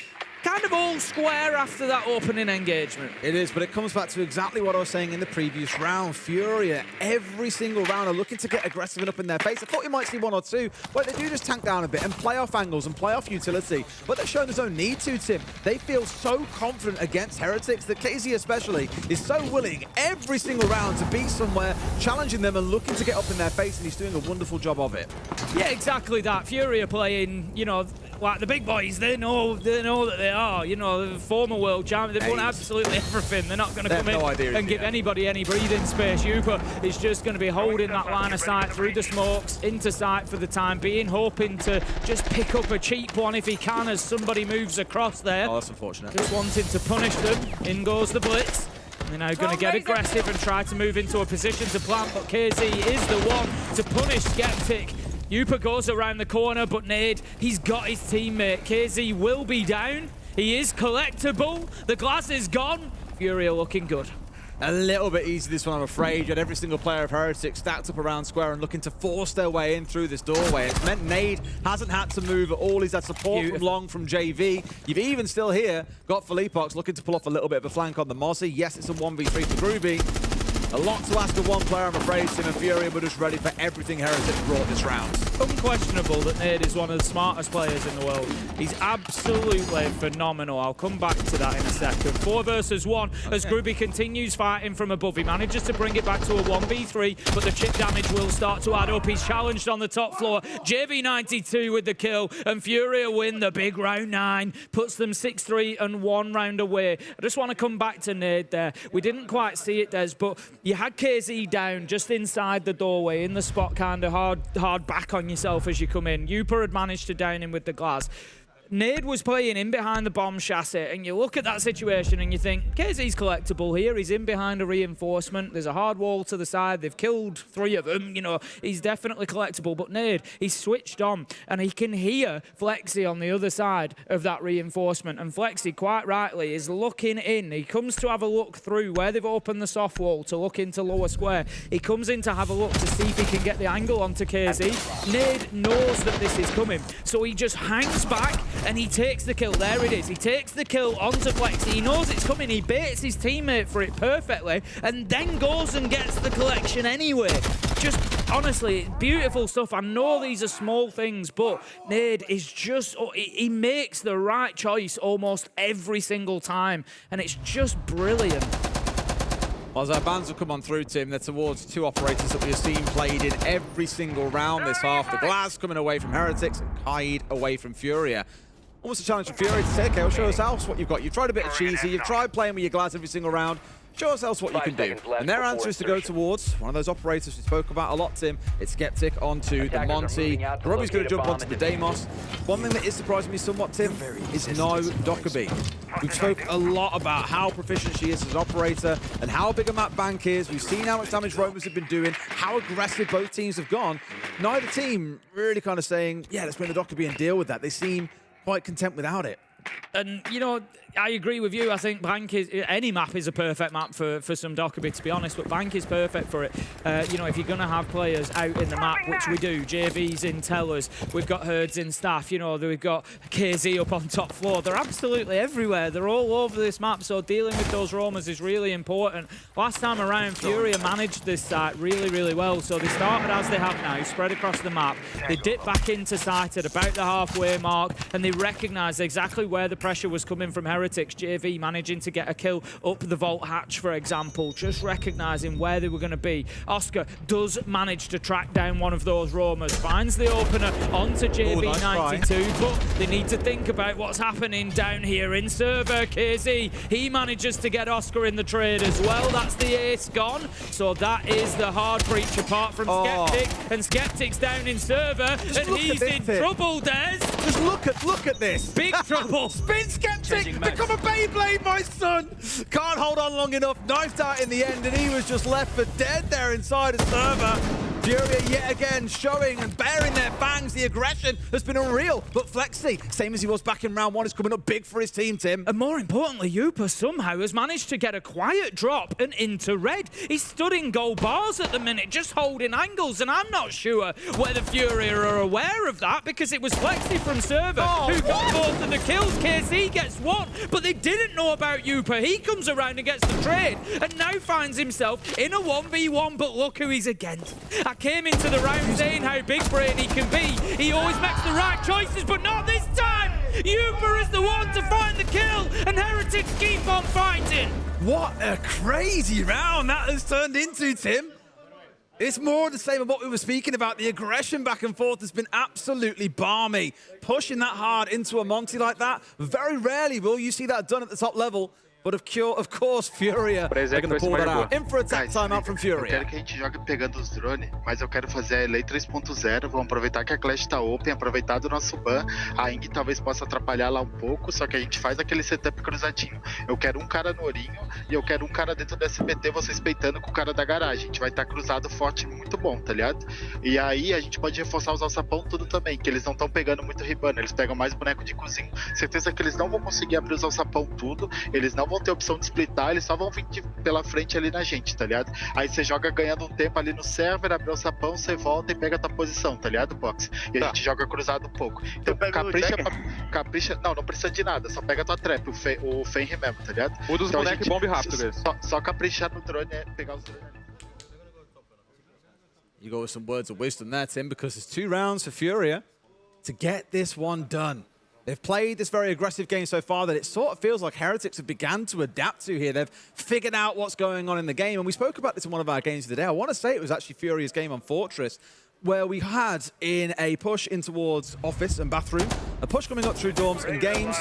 kind of all square after that opening engagement. It is, but it comes back to exactly what I was saying in the previous round. Furia, every single round, are looking to get aggressive and up in their face. I thought you might see one or two, but they do just tank down a bit and play off angles and play off utility. But they're showing there's no need to, Tim. They feel so confident against Heretics that KZ especially is so willing every single round to be somewhere, challenging them and looking to get up in their face, and he's doing a wonderful job of it. Yeah, exactly that. Fury are playing, you know, like the big boys. They know that they are, you know, the former world champion. They've won absolutely everything. They're not going to come in and give anybody any breathing space. Yupa is just going to be holding that line of sight through the smokes, into sight for the time being, hoping to just pick up a cheap one if he can as somebody moves across there. Oh, that's unfortunate. Just wanting to punish them. In goes the blitz. They're now going to get aggressive and try to move into a position to plant, but KZ is the one to punish Skeptic. Yupa goes around the corner, but Nade, he's got his teammate. KZ will be down. He is collectible. The glass is gone. Furia looking good. A little bit easy this one, I'm afraid. You had every single player of Heretics stacked up around square and looking to force their way in through this doorway. It's meant Nade hasn't had to move at all. He's had support from Long, from JV. You've even still here got Philippox looking to pull off a little bit of a flank on the Mozzie. Yes, it's a 1v3 for Groovy. A lot to ask of one player, I'm afraid. Tim and Furia were just ready for everything Heretics brought this round. Unquestionable that Nade is one of the smartest players in the world. He's absolutely phenomenal. I'll come back to that in a second. 4 versus 1 as Groovy continues fighting from above. He manages to bring it back to a 1v3, but the chip damage will start to add up. He's challenged on the top floor. JV92 with the kill, and Furia win the big round 9. Puts them 6-3 and 1 round away. I just want to come back to Nade there. We didn't quite see it, Des, but you had KZ down just inside the doorway, in the spot, kind of hard back on yourself as you come in. Yupa had managed to down him with the glass. Nade was playing in behind the bomb chassis, and you look at that situation and you think, KZ's collectible here. He's in behind a reinforcement. There's a hard wall to the side. They've killed 3 of them. You know, he's definitely collectible. But Nade, he's switched on, and he can hear Flexi on the other side of that reinforcement. And Flexi, quite rightly, is looking in. He comes to have a look through where they've opened the soft wall to look into lower square. He comes in to have a look to see if he can get the angle onto KZ. Nade knows that this is coming, so he just hangs back and he takes the kill. There it is. He takes the kill onto Flexi. He knows it's coming. He baits his teammate for it perfectly and then goes and gets the collection anyway. Just, honestly, beautiful stuff. I know these are small things, but Nade is just, he makes the right choice almost every single time, and it's just brilliant. Well, as our bans have come on through, Tim, they're towards 2 operators that we have seen played in every single round this half. The Glass coming away from Heretics and Kaid away from Furia. Almost a challenge for Furia to say, okay, well, show us else what you've got. You've tried a bit of cheesy, you've tried playing with your Glass every single round. Show us else what you can do. And their answer is to go towards one of those operators we spoke about a lot, Tim. It's Skeptic onto the Monty. Robbie's going to jump onto the Deimos. One thing that is surprising me somewhat, Tim, is no Dockerby. We've spoken a lot about how proficient she is as an operator and how big a map bank is. We've seen how much damage Rovers have been doing, how aggressive both teams have gone. Neither team really kind of saying, yeah, let's bring the Dockerby and deal with that. They seem quite content without it. And, you know, I agree with you. I think Bank is, any map is a perfect map for some Dockerby, to be honest, but Bank is perfect for it. You know, if you're going to have players out in the map, which we do, JV's in Tellers, we've got Herds in Staff, you know, we've got KZ up on top floor. They're absolutely everywhere. They're all over this map, so dealing with those roamers is really important. Last time around, Furia managed this site really, really well, so they started as they have now, spread across the map. They dipped back into sight at about the halfway mark, and they recognised exactly where the pressure was coming from Heretics. JV managing to get a kill up the vault hatch, for example, just recognising where they were going to be. Oscar does manage to track down one of those roamers, finds the opener onto JV92, but they need to think about what's happening down here in server. KZ, he manages to get Oscar in the trade as well. That's the ace gone, so that is the hard breach apart from Skeptic, and Skeptic's down in server, and he's in trouble, Des. Just look at this. Big trouble. Spin Skeptic, become a Beyblade, my son. Can't hold on long enough, knifed out in the end, and he was just left for dead there inside a server. Furia yet again showing and bearing their fangs. The aggression has been unreal. But Flexi, same as he was back in round one, is coming up big for his team, Tim. And more importantly, Yupa somehow has managed to get a quiet drop and into red. He's stood in gold bars at the minute, just holding angles, and I'm not sure whether Furia are aware of that, because it was Flexi from server who got both of the kills. KC gets one, but they didn't know about Yupa. He comes around and gets the trade, and now finds himself in a 1v1, but look who he's against. I came into the round saying how big brain he can be. He always makes the right choices, but not this time. Yupa is the one to find the kill, and Heretics keep on fighting. What a crazy round that has turned into, Tim. It's more the same of what we were speaking about. The aggression back and forth has been absolutely balmy. Pushing that hard into a Monty like that, very rarely will you see that done at the top level. But of course, Furia are going to pull that out. In for attack timeout from Furia. Eu quero que a gente jogue pegando os drones, mas eu quero fazer a LA 3.0. Vamos aproveitar que a Clash tá open, aproveitar do nosso ban. A Ing talvez possa atrapalhar lá um pouco, só que a gente faz aquele setup cruzadinho. Eu quero um cara no Ourinho e eu quero um cara dentro do SBT, vocês peitando com o cara da garagem. A gente vai estar cruzado forte, muito bom, tá ligado? E aí a gente pode reforçar os alçapão tudo também, que eles não estão pegando muito ribana, eles pegam mais boneco de cozinha. Certeza que eles não vão conseguir abrir os alçapão tudo, eles não vão ter opção de splitar, eles só vão vir pela frente ali na gente, tá ligado? Aí você joga ganhando um tempo ali no server, abre o sapão, você volta e pega a tua posição, tá ligado, Box? E a gente joga cruzado um pouco. Então capricha, não precisa de nada, só pega a tua trap, o Fen remember, tá ligado? O dos então bonecos bombe rápido desse. Só caprichar no drone é pegar os drones ali. You go with some words of wisdom there, Tim, because there's 2 rounds for Furia to get this one done. They've played this very aggressive game so far that it sort of feels like Heretics have begun to adapt to here. They've figured out what's going on in the game. And we spoke about this in one of our games of the day. I want to say it was actually Furia's game on Fortress, where we had in a push in towards office and bathroom, a push coming up through dorms and games,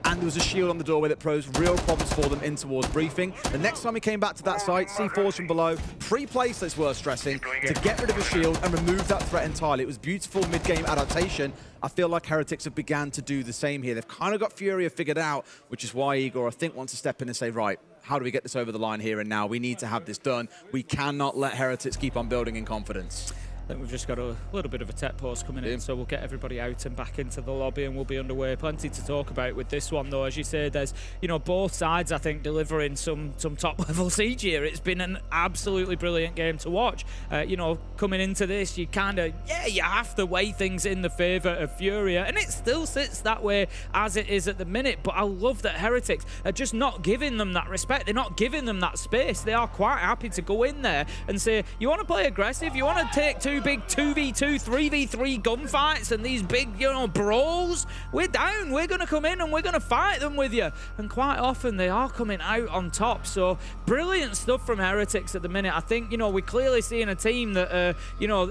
and there was a shield on the doorway that posed real problems for them in towards briefing. The next time we came back to that site, C4s from below, pre-placed, that's worth stressing, to get rid of the shield and remove that threat entirely. It was beautiful mid-game adaptation. I feel like Heretics have begun to do the same here. They've kind of got Furia figured out, which is why Igor, I think, wants to step in and say, right, how do we get this over the line here and now? We need to have this done. We cannot let Heretics keep on building in confidence. I think we've just got a little bit of a tech pause coming in, so we'll get everybody out and back into the lobby and we'll be underway. Plenty to talk about with this one, though. As you say, there's, you know, both sides, I think, delivering some top-level siege here. It's been an absolutely brilliant game to watch. You know, coming into this, you kind of, you have to weigh things in the favour of Furia, and it still sits that way as it is at the minute. But I love that Heretics are just not giving them that respect. They're not giving them that space. They are quite happy to go in there and say, you want to play aggressive? You want to take 2 big 2v2, 3v3 gunfights and these big, you know, brawls? We're down. We're going to come in and we're going to fight them with you. And quite often they are coming out on top. So brilliant stuff from Heretics at the minute. I think, you know, we're clearly seeing a team that, you know,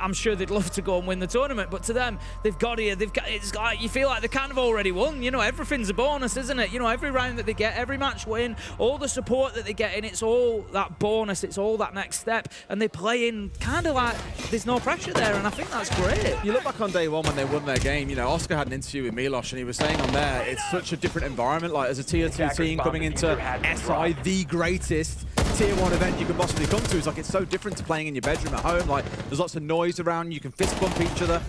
I'm sure they'd love to go and win the tournament, but to them, they've got here. It's like you feel like they kind of already won. You know, everything's a bonus, isn't it? You know, every round that they get, every match win, all the support that they get, and it's all that bonus. It's all that next step, and they play in kind of like there's no pressure there, and I think that's great. You look back on day one when they won their game, you know, Oscar had an interview with Milos and he was saying on there, it's such a different environment, like as a tier 2 team coming into SI, the greatest tier 1 event you can possibly come to. It's like it's so different to playing in your bedroom at home. Like there's lots of noise around, you can fist bump each other.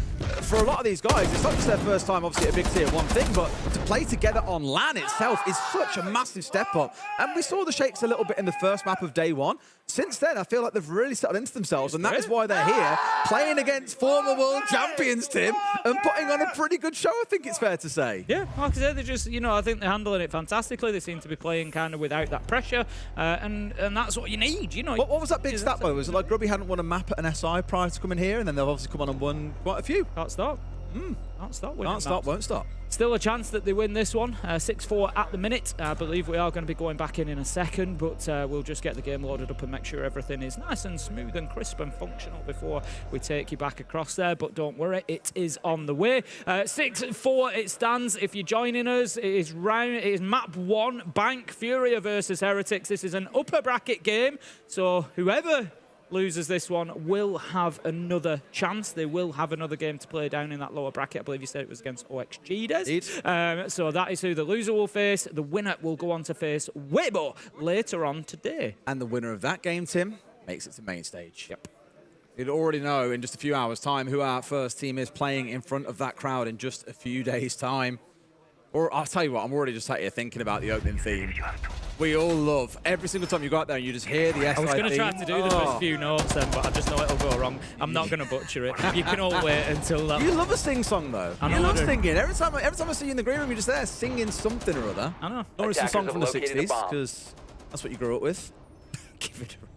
For a lot of these guys, it's not just their first time obviously at a big tier 1 thing, but to play together on LAN itself is such a massive step up. And we saw the shakes a little bit in the first map of day 1. Since then, I feel like they've really settled into themselves, and that is why they're here, playing against former world champions, Tim, and putting on a pretty good show, I think it's fair to say. Yeah, like I said, they're just, you know, I think they're handling it fantastically. They seem to be playing kind of without that pressure, and that's what you need, you know. What was that big stat, though? Was it like Grubby hadn't won a map at an SI prior to coming here, and then they've obviously come on and won quite a few? Can't stop. Can't stop winning. Can't stop, won't stop. Still a chance that they win this one. 6-4 at the minute. I believe we are going to be going back in a second, but we'll just get the game loaded up and make sure everything is nice and smooth and crisp and functional before we take you back across there. But don't worry, it is on the way. 6-4 it stands. If you're joining us, it is map 1, Bank Furia versus Heretics. This is an upper bracket game, so whoever loses this one will have another chance. They will have another game to play down in that lower bracket. I believe you said it was against OXG, Des. So that is who the loser will face. The winner will go on to face Weibo later on today. And the winner of that game, Tim, makes it to main stage. Yep. You'd already know in just a few hours' time who our first team is playing in front of that crowd in just a few days' time. Or I'll tell you what, I'm already just sat here thinking about the opening theme. We all love every single time you go out there and you just hear the SI I was going to try theme. to do the first few notes then, but I just know it'll go wrong. I'm not going to butcher it. You can all wait until that. You love a sing-song, though. I know You love I do. singing. Every time I see you in the green room, you're just there singing something or other. I know. Or it's a song from the Attackers have located 60s, a bomb. because that's what you grew up with. Give it a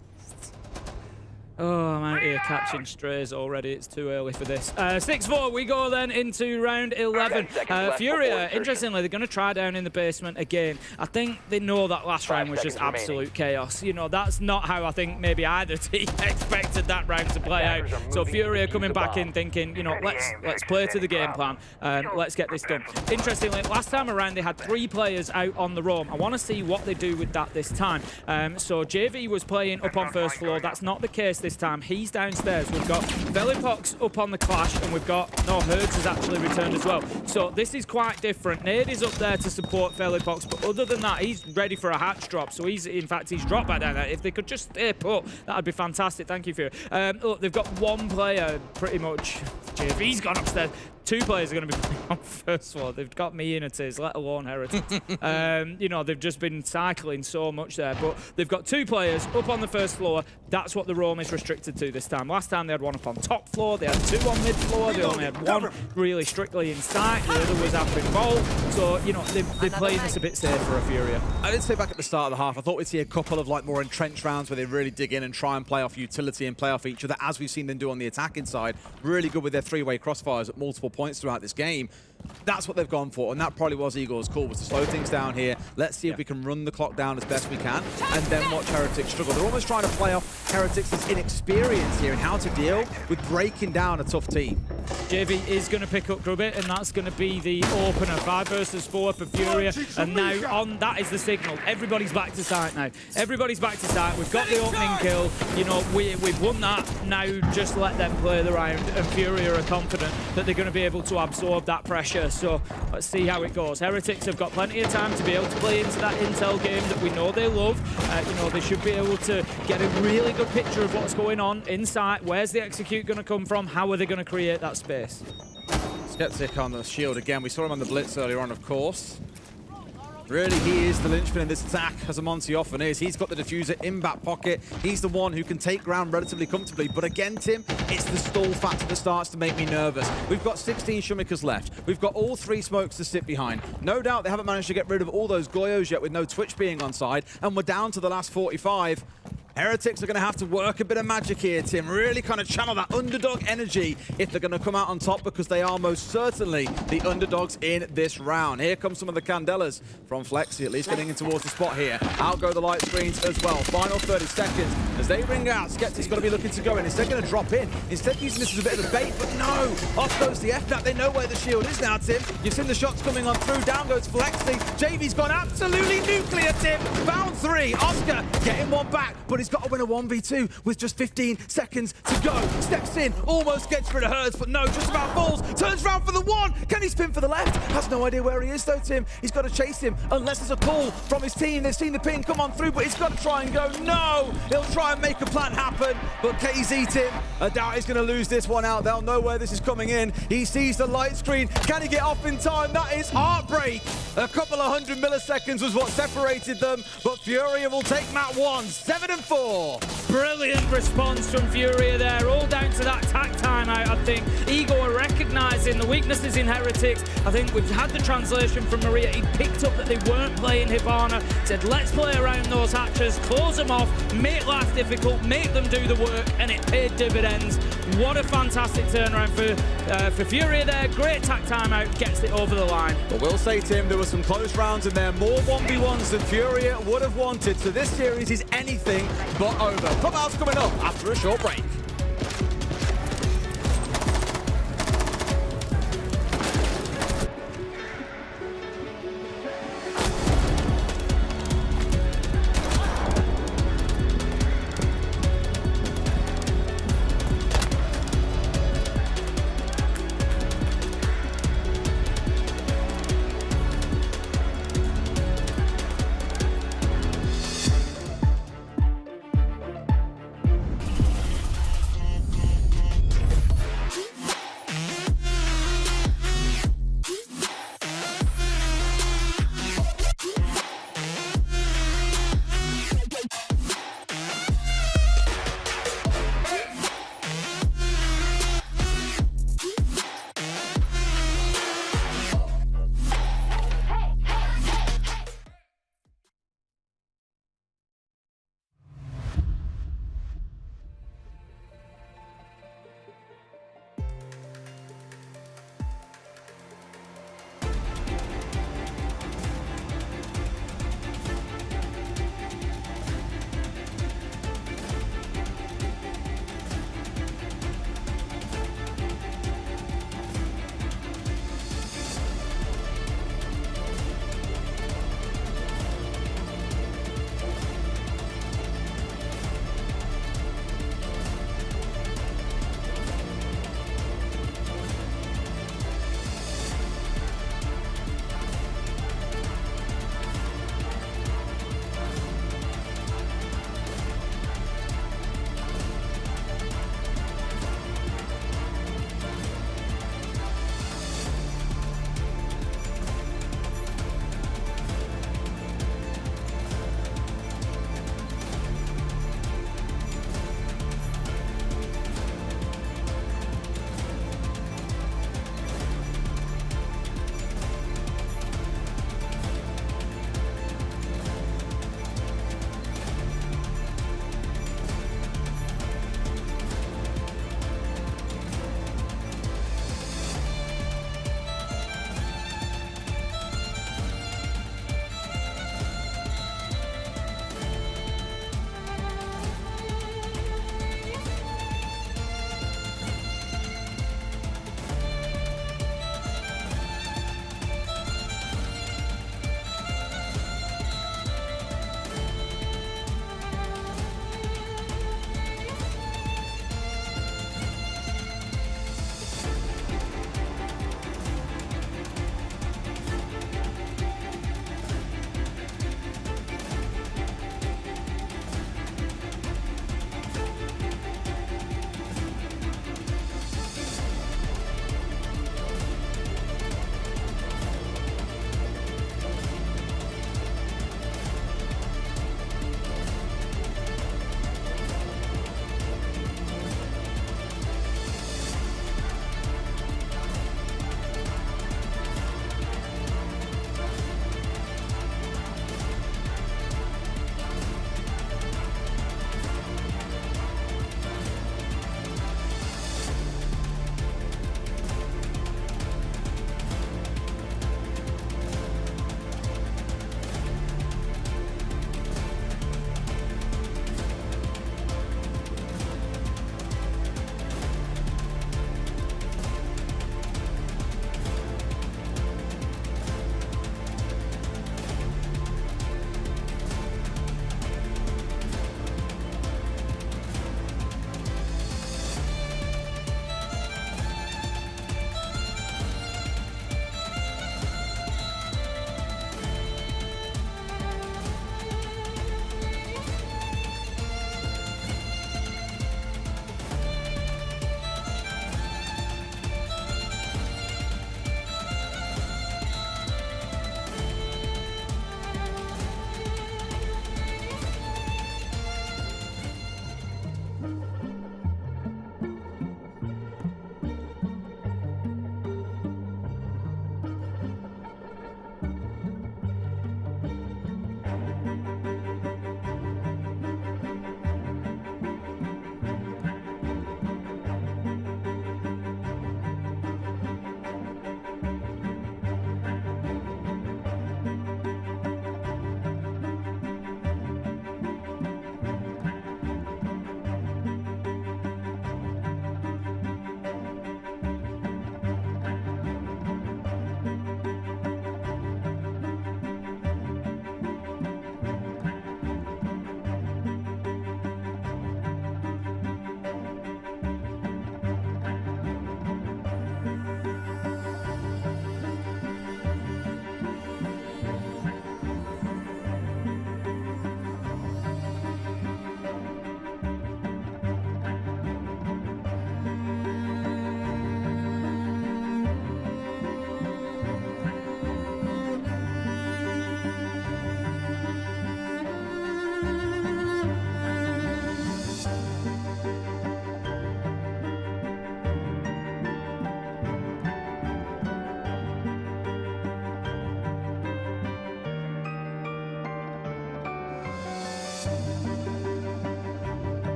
Oh, I'm out here catching strays already. It's too early for this. 6-4, we go then into round 11. 10 seconds left Furia, before insertion. interestingly, they're going to try down in the basement again. I think they know that last 5 round was just seconds absolute remaining. chaos. You know, that's not how I think maybe either team expected that round to play out. Attackers are So moving Furia to coming the back bomb. in thinking, you know, let's play to the game plan. Let's get this done. Interestingly, last time around, they had 3 players out on the roam. I want to see what they do with that this time. So JV was playing up on first floor. That's not the case this time. He's downstairs. We've got Velipox up on the clash, and we've got Herds has actually returned as well. So this is quite different. Nade is up there to support Velipox, but other than that, he's ready for a hatch drop. So he's dropped back down there. If they could just stay put, that'd be fantastic. Thank you, Fury. Look, they've got 1 player pretty much. JV's gone upstairs. 2 players are going to be playing on first floor. They've got me in it is, let alone Heretics. You know, they've just been cycling so much there. But they've got 2 players up on the first floor. That's what the roam is restricted to this time. Last time they had 1 up on top floor. They had 2 on mid floor. They only had 1 really strictly in sight. The other was up in goal. So, you know, they're playing this a bit safer for Furia. I did say back at the start of the half, I thought we'd see a couple of like more entrenched rounds where they really dig in and try and play off utility and play off each other, as we've seen them do on the attacking side. Really good with their 3-way crossfires at multiple points throughout this game. That's what they've gone for, and that probably was Eagle's call, was to slow things down here. Let's see if we can run the clock down as best we can, and then watch Heretics struggle. They're almost trying to play off Heretics' inexperience here and how to deal with breaking down a tough team. JV is going to pick up Grubbit, and that's going to be the opener. 5 versus 4 for Furia, and now on that is the signal. Everybody's back to site now. Everybody's back to site. We've got the opening kill. You know, we've won that. Now just let them play the round, and Furia are confident that they're going to be able to absorb that pressure. So let's see how it goes. Heretics have got plenty of time to be able to play into that intel game that we know they love. You know, they should be able to get a really good picture of what's going on inside. Where's the execute going to come from? How are they going to create that space? Skeptic on the shield again. We saw him on the blitz earlier on, of course. Really, he is the linchpin in this attack, as Amonte often is. He's got the diffuser in back pocket. He's the one who can take ground relatively comfortably. But again, Tim, it's the stall factor that starts to make me nervous. We've got 16 Shumikers left. We've got all 3 smokes to sit behind. No doubt they haven't managed to get rid of all those Goyos yet with no Twitch being on side. And we're down to the last 45. Heretics are going to have to work a bit of magic here, Tim. Really kind of channel that underdog energy if they're going to come out on top, because they are most certainly the underdogs in this round. Here come some of the Candelas from Flexi, at least getting in towards the spot here. Out go the light screens as well. Final 30 seconds as they ring out. Skeptic's got to be looking to go in. Instead going to drop in. Instead using this as a bit of a bait, but no. Off goes the F-Nat. They know where the shield is now, Tim. You've seen the shots coming on through. Down goes Flexi. JV's gone absolutely nuclear, Tim. Found 3. Oscar getting 1 back, but he's got to win a 1v2 with just 15 seconds to go. Steps in, almost gets rid of Herds, but no, just about falls. Turns around for the 1. Can he spin for the left? Has no idea where he is though, Tim. He's got to chase him unless there's a call from his team. They've seen the ping come on through, but he's got to try and go. No! He'll try and make a plan happen, but KZ, Tim, I doubt he's going to lose this one out. They'll know where this is coming in. He sees the light screen. Can he get off in time? That is heartbreak. A couple of 100 milliseconds was what separated them, but Furia will take map 1, 7-4. Brilliant response from Furia there, all down to that tack timeout, I think. Eagle are recognising the weaknesses in Heretics. I think we've had the translation from Maria. He picked up that they weren't playing Hibana, said let's play around those hatches, close them off, make life difficult, make them do the work, and it paid dividends. What a fantastic turnaround for Furia there. Great tack timeout, gets it over the line. But we'll say, Tim, there were some close rounds in there, more 1v1s than Furia would have wanted, so this series is anything but over. Clubhouse coming up after a short break.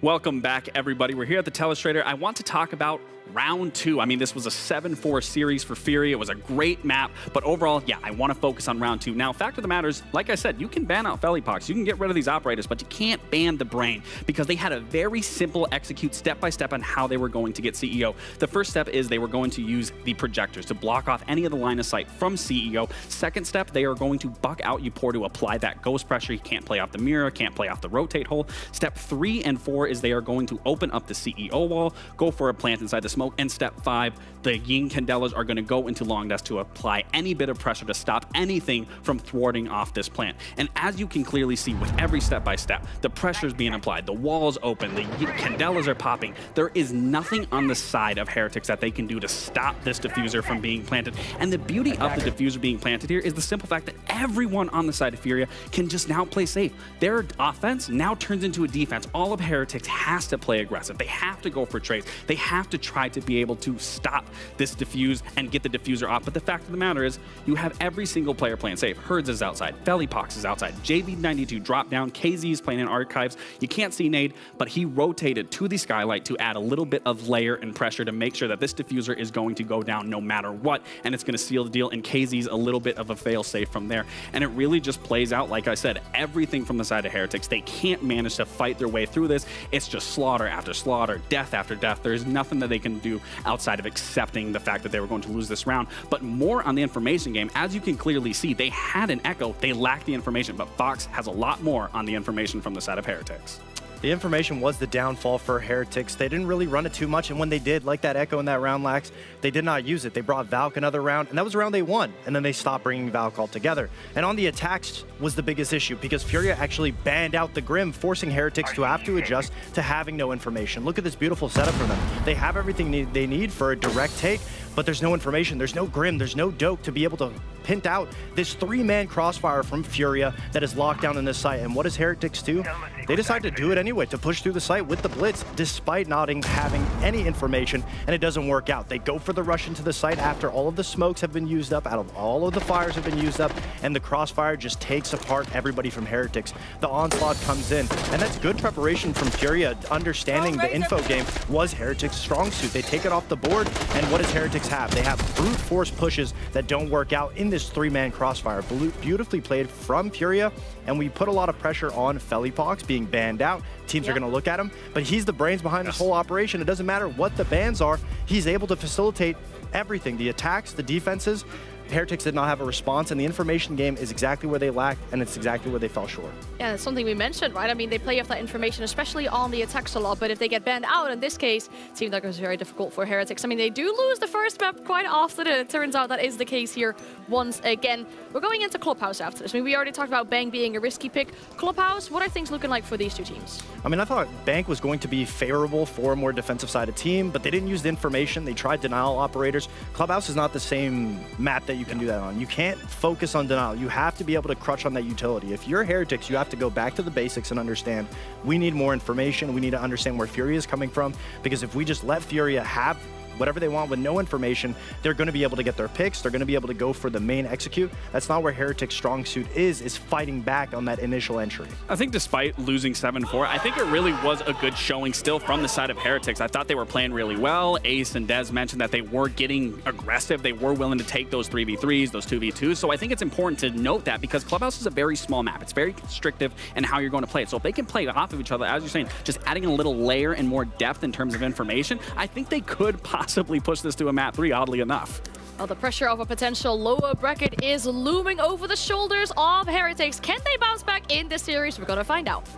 Welcome back, everybody. We're here at the Telestrator. I want to talk about round 2. I mean, this was a 7-4 series for Fury. It was a great map, but overall, yeah, I want to focus on round 2. Now, fact of the matter is, like I said, you can ban out Felipox, you can get rid of these operators, but you can't ban the brain because they had a very simple execute step-by-step on how they were going to get CEO. The first step is they were going to use the projectors to block off any of the line of sight from CEO. Second step, they are going to buck out Upor to apply that ghost pressure. He can't play off the mirror, can't play off the rotate hole. Step 3 and 4 is they are going to open up the CEO wall, go for a plant inside the smoke, and step 5, the Ying Candelas are going to go into long death to apply any bit of pressure to stop anything from thwarting off this plant. And as you can clearly see with every step-by-step, the pressure is being applied, the wall's open, the Candelas are popping. There is nothing on the side of Heretics that they can do to stop this diffuser from being planted. And the beauty of the diffuser being planted here is the simple fact that everyone on the side of Furia can just now play safe. Their offense now turns into a defense. All of Heretics has to play aggressive. They have to go for trades. They have to try to be able to stop this diffuse and get the diffuser off. But the fact of the matter is, you have every single player playing safe. Herds is outside, Felipox is outside, JV92 dropped down, KZ is playing in archives. You can't see Nade, but he rotated to the skylight to add a little bit of layer and pressure to make sure that this diffuser is going to go down no matter what, and it's going to seal the deal, and KZ's a little bit of a fail safe from there. And it really just plays out, like I said, everything from the side of Heretics. They can't manage to fight their way through this. It's just slaughter after slaughter, death after death. There's nothing that they can do outside of accepting the fact that they were going to lose this round. But more on the information game, as you can clearly see, they had an echo, they lacked the information, but Fox has a lot more on the information from the side of Heretics. The information was the downfall for Heretics. They didn't really run it too much, and when they did, like that Echo in that round, Lax, they did not use it. They brought Valk another round, and that was a round they won, and then they stopped bringing Valk altogether. And on the attacks was the biggest issue, because Furia actually banned out the Grim, forcing Heretics to have to adjust to having no information. Look at this beautiful setup for them. They have everything they need for a direct take, but there's no information, there's no Grim, there's no Doke to be able to pint out this 3-man crossfire from Furia that is locked down in this site. And what does Heretics do? They decide to do it anyway, to push through the site with the Blitz, despite not having any information, and it doesn't work out. They go for the rush into the site after all of the smokes have been used up, out of all of the fires have been used up, and the crossfire just takes apart everybody from Heretics. The onslaught comes in, and that's good preparation from Furia. Understanding the info game was Heretics' strong suit. They take it off the board, and what does Heretics have? They have brute force pushes that don't work out in this 3-man crossfire. Beautifully played from Furia, and we put a lot of pressure on Felipox being banned out. Teams are going to look at him, but he's the brains behind this whole operation. It doesn't matter what the bans are. He's able to facilitate everything, the attacks, the defenses. Heretics did not have a response, and the information game is exactly where they lacked, and it's exactly where they fell short. Yeah, that's something we mentioned, right? I mean, they play off that information, especially on the attacks a lot, but if they get banned out, in this case, it seemed like it was very difficult for Heretics. I mean, they do lose the first map quite often, and it turns out that is the case here once again. We're going into Clubhouse after this. I mean, we already talked about Bang being a risky pick. Clubhouse, what are things looking like for these two teams? I mean, I thought Bank was going to be favorable for a more defensive-sided team, but they didn't use the information. They tried denial operators. Clubhouse is not the same map that you can do that on. You can't focus on denial. You have to be able to crutch on that utility. If you're Heretics, you have to go back to the basics and understand we need more information. We need to understand where Furia is coming from, because if we just let Furia have whatever they want with no information, they're going to be able to get their picks. They're going to be able to go for the main execute. That's not where Heretic's strong suit is fighting back on that initial entry. I think despite losing 7-4, I think it really was a good showing still from the side of Heretics. I thought they were playing really well. Ace and Dez mentioned that they were getting aggressive. They were willing to take those 3v3s, those 2v2s. So I think it's important to note that, because Clubhouse is a very small map. It's very constrictive in how you're going to play it. So if they can play off of each other, as you're saying, just adding a little layer and more depth in terms of information, I think they could possibly push this to a map 3, oddly enough. Well, the pressure of a potential lower bracket is looming over the shoulders of Heretics. Can they bounce back in this series? We're going to find out.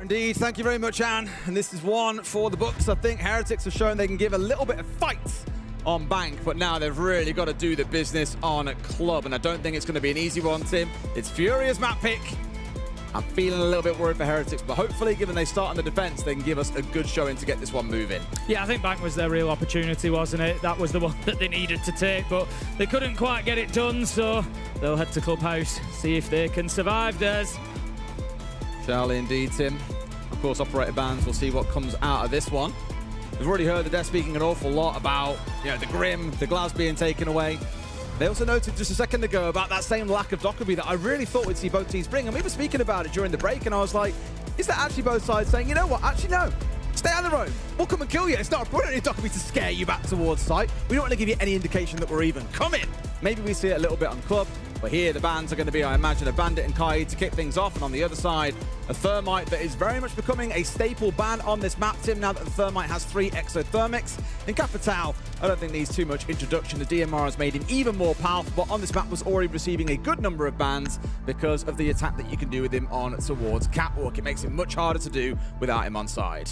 Indeed, thank you very much, Anne. And this is one for the books. I think Heretics have shown they can give a little bit of fight on Bank, but now they've really got to do the business on Club. And I don't think it's going to be an easy one, Tim. It's Furia's map pick. I'm feeling a little bit worried for Heretics, but hopefully, given they start on the defense, they can give us a good showing to get this one moving. Yeah, I think Bank was their real opportunity, wasn't it? That was the one that they needed to take, but they couldn't quite get it done, so they'll head to Clubhouse, see if they can survive, Des. Shall indeed, Tim. Of course, operator bans, we'll see what comes out of this one. We've already heard the Des speaking an awful lot about, the Grim, the Glass being taken away. They also noted just a second ago about that same lack of Dockerby that I really thought we'd see both teams bring. And we were speaking about it during the break, and I was like, Is that actually both sides saying, you know what, actually no, stay on the road. We'll come and kill you. It's not going to be to scare you back towards site. We don't want to give you any indication that we're even. Come in. Maybe we see it a little bit on Club. But here the bans are going to be, I imagine, a Bandit and Kai to kick things off. And on the other side, a Thermite that is very much becoming a staple ban on this map, Tim, now that the Thermite has 3 exothermics. And Capitao, I don't think needs too much introduction. The DMR has made him even more powerful, but on this map was already receiving a good number of bans because of the attack that you can do with him on towards Catwalk. It makes it much harder to do without him on side.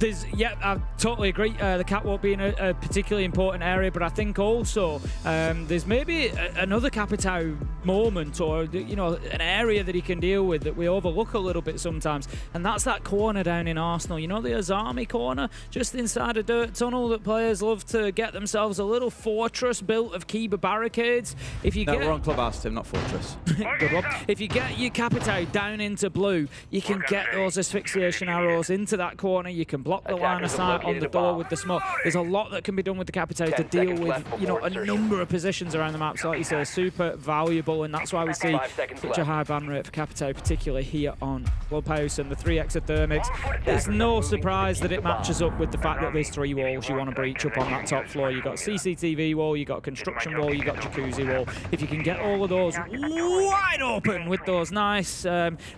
I totally agree. The catwalk being a particularly important area, but I think also there's maybe another Capitao moment, or an area that he can deal with that we overlook a little bit sometimes, and that's that corner down in Arsenal. You know, the Azami corner, just inside a dirt tunnel that players love to get themselves a little fortress built of Kiba barricades. If you we're on Clubhouse, Tim, not fortress. Good one. If you get your Capitao down into blue, you can get those asphyxiation arrows into that corner. You can block the line of sight on the door with the smoke. There's a lot that can be done with the Capitao to deal with, a number of positions around the map. So like you say, super valuable, and that's why we see such a high ban rate for Capitao, particularly here on Clubhouse. And the 3 exothermics, it's no surprise that it matches up with the fact that there's 3 walls you want to breach up on that top floor. You've got CCTV wall, you've got construction wall, you've got jacuzzi wall. If you can get all of those wide open with those nice,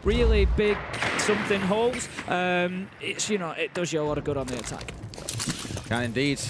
really big something holes, it does you a lot of good on the attack. Can indeed.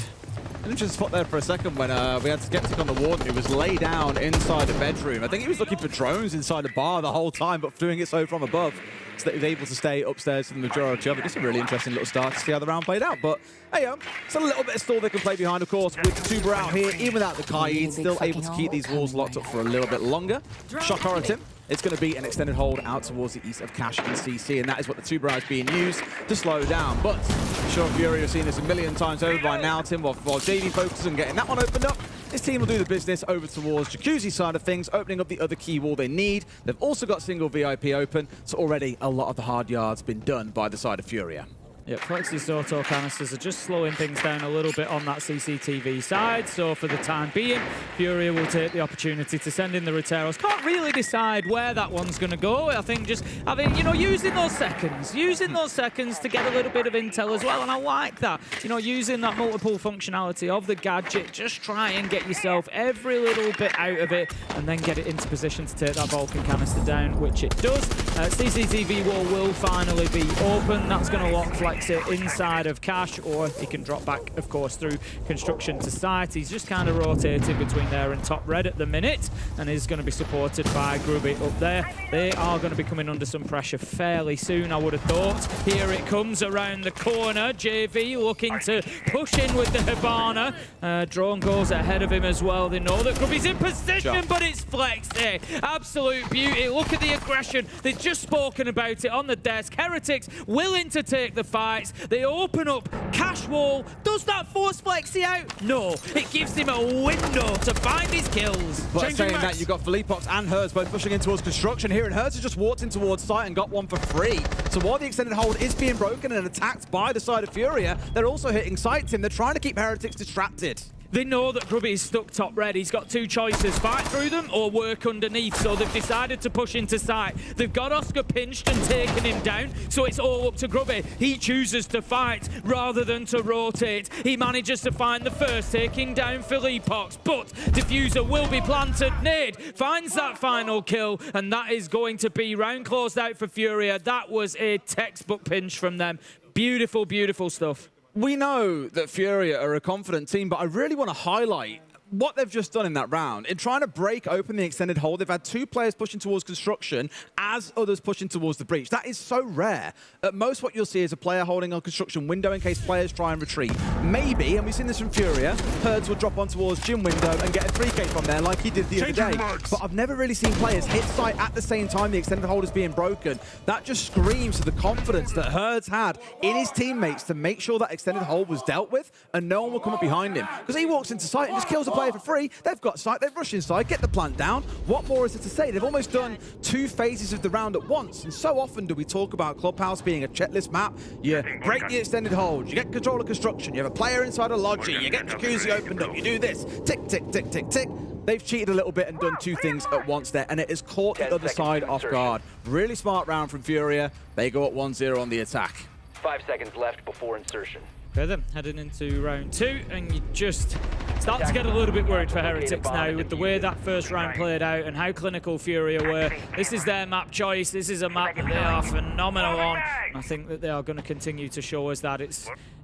An interesting spot there for a second when we had Skeptic on the Warden, who was laid down inside the bedroom. I think he was looking for drones inside the bar the whole time, but doing it so from above, so that he was able to stay upstairs for the majority of it. Just a really interesting little start to see how the round played out. But hey, it's a little bit of stall they can play behind, of course, with the Tuber out here, even without the Kaid, still able to keep these walls locked up for a little bit longer. Shock horror, Tim. It's going to be an extended hold out towards the east of Cash and CC, and that is what the Tuber is being used to slow down. But I'm sure Fury have seen this a million times over by now, Tim, while JV focuses on getting that one opened up. This team will do the business over towards Jacuzzi side of things, opening up the other key wall they need. They've also got single VIP open, so already a lot of the hard yards been done by the side of Furia. Yeah, Flex's auto canisters are just slowing things down a little bit on that CCTV side. So for the time being, Furia will take the opportunity to send in the Reteros. Can't really decide where that one's going to go. I think just having, using those seconds to get a little bit of intel as well. And I like that, using that multiple functionality of the gadget. Just try and get yourself every little bit out of it and then get it into position to take that Vulcan canister down, which it does. CCTV wall will finally be open. That's going to lock Flex it inside of Cash, or he can drop back, of course, through construction to site. He's just kind of rotating between there and top red at the minute, and is going to be supported by Grubby up there. They are going to be coming under some pressure fairly soon, I would have thought. Here it comes around the corner. JV looking to push in with the Hibana. Drone goes ahead of him as well. They know that Grubby's in position, but it's Flex here. Absolute beauty. Look at the aggression. They've just spoken about it on the desk. Heretics willing to take the fight. They open up Cash wall. Does that force Flexi out? No. It gives him a window to find his kills. But saying that, you've got Philippox and Herds both pushing in towards construction here, and Herds has just walked in towards site and got one for free. So while the extended hold is being broken and attacked by the side of Furia, they're also hitting site, Tim. They're trying to keep Heretics distracted. They know that Grubby is stuck top red. He's got 2 choices, fight through them or work underneath. So they've decided to push into sight. They've got Oscar pinched and taken him down, so it's all up to Grubby. He chooses to fight rather than to rotate. He manages to find the first, taking down Philippox, but Diffuser will be planted. Nade finds that final kill, and that is going to be round closed out for Furia. That was a textbook pinch from them. Beautiful, beautiful stuff. We know that Furia are a confident team, but I really want to highlight what they've just done in that round. In trying to break open the extended hold, they've had 2 players pushing towards construction as others pushing towards the breach. That is so rare. At most, what you'll see is a player holding a construction window in case players try and retreat. Maybe, and we've seen this from Furia, Herds will drop on towards gym window and get a 3K from there like he did the other day. But I've never really seen players hit site at the same time the extended hold is being broken. That just screams to the confidence that Herds had in his teammates to make sure that extended hold was dealt with and no one will come up behind him. Because he walks into site and just kills a player player for free. They've got sight. They've rushed inside, get the plant down. What more is there to say? They've almost done 2 phases of the round at once. And so often do we talk about Clubhouse being a checklist map. You break the extended hold. You get control of construction. You have a player inside a lodgy. You get Jacuzzi opened up. You do this. Tick, tick, tick, tick, tick. They've cheated a little bit and done 2 things at once there, and it has caught the other side off guard. Really smart round from Furia. They go up 1-0 on the attack. 5 seconds left before insertion. Okay then, heading into round 2, and you just start to get a little bit worried for Heretics now with the way that first round played out and how clinical Furia were. This is their map choice. This is a map that they are phenomenal on. I think that they are going to continue to show us that.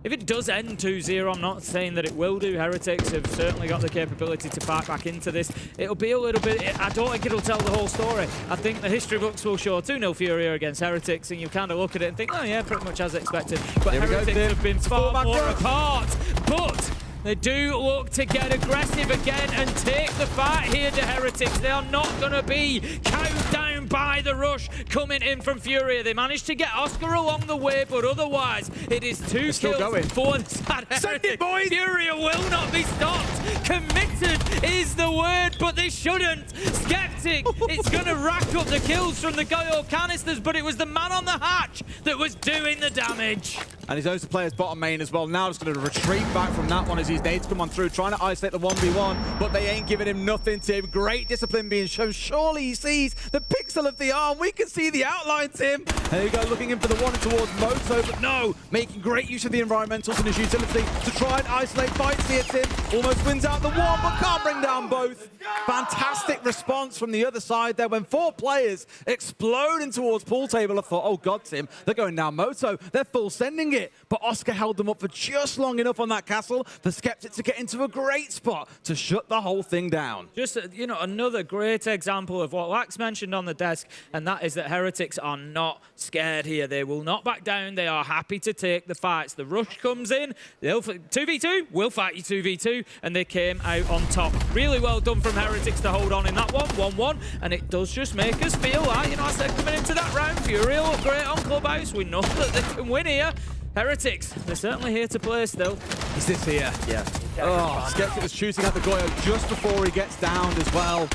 If it does end 2-0, I'm not saying that it will do. Heretics have certainly got the capability to fight back into this. It'll be a little bit, I don't think it'll tell the whole story. I think the history books will show 2-0 Furia against Heretics, and you kind of look at it and think, oh yeah, pretty much as expected. But Heretics have been far more apart. But they do look to get aggressive again and take the fight here to Heretics. They are not going to be cowed down by the rush coming in from Furia. They managed to get Oscar along the way, but otherwise it is 2 kills for the side Heretics. Furia will not be stopped. Committed is the word, but they shouldn't. Skeptic, it's going to rack up the kills from the Goyo canisters, but it was the man on the hatch that was doing the damage. And he owns the player's bottom main as well. Now just going to retreat back from that one as his nades come on through, trying to isolate the 1v1, but they ain't giving him nothing, Tim. Great discipline being shown. Surely he sees the pixel of the arm. We can see the outline, Tim. There you go, looking in for the one towards Moto, but no, making great use of the environmentals and his utility to try and isolate fights here, Tim. Almost wins out the one, but can't bring down both. Fantastic response from the other side there when 4 players exploding towards pool table. I thought, oh God, Tim, they're going down Moto. They're full sending it. But Oscar held them up for just long enough on that castle for Skeptic to get into a great spot to shut the whole thing down. Just, you know, another great example of what Lax mentioned on the desk, and that is that Heretics are not scared here. They will not back down. They are happy to take the fights. The rush comes in. They'll 2v2. We'll fight you 2v2. And they came out on top. Really well done from Heretics to hold on in that one. 1-1. And it does just make us feel like, you know, I said coming into that round, Fury look great on Clubhouse. We know that they can win here. Heretics, they're certainly here to play still. Is this here? Yeah. Oh, Skeptic was shooting at the Goyo just before he gets downed as well.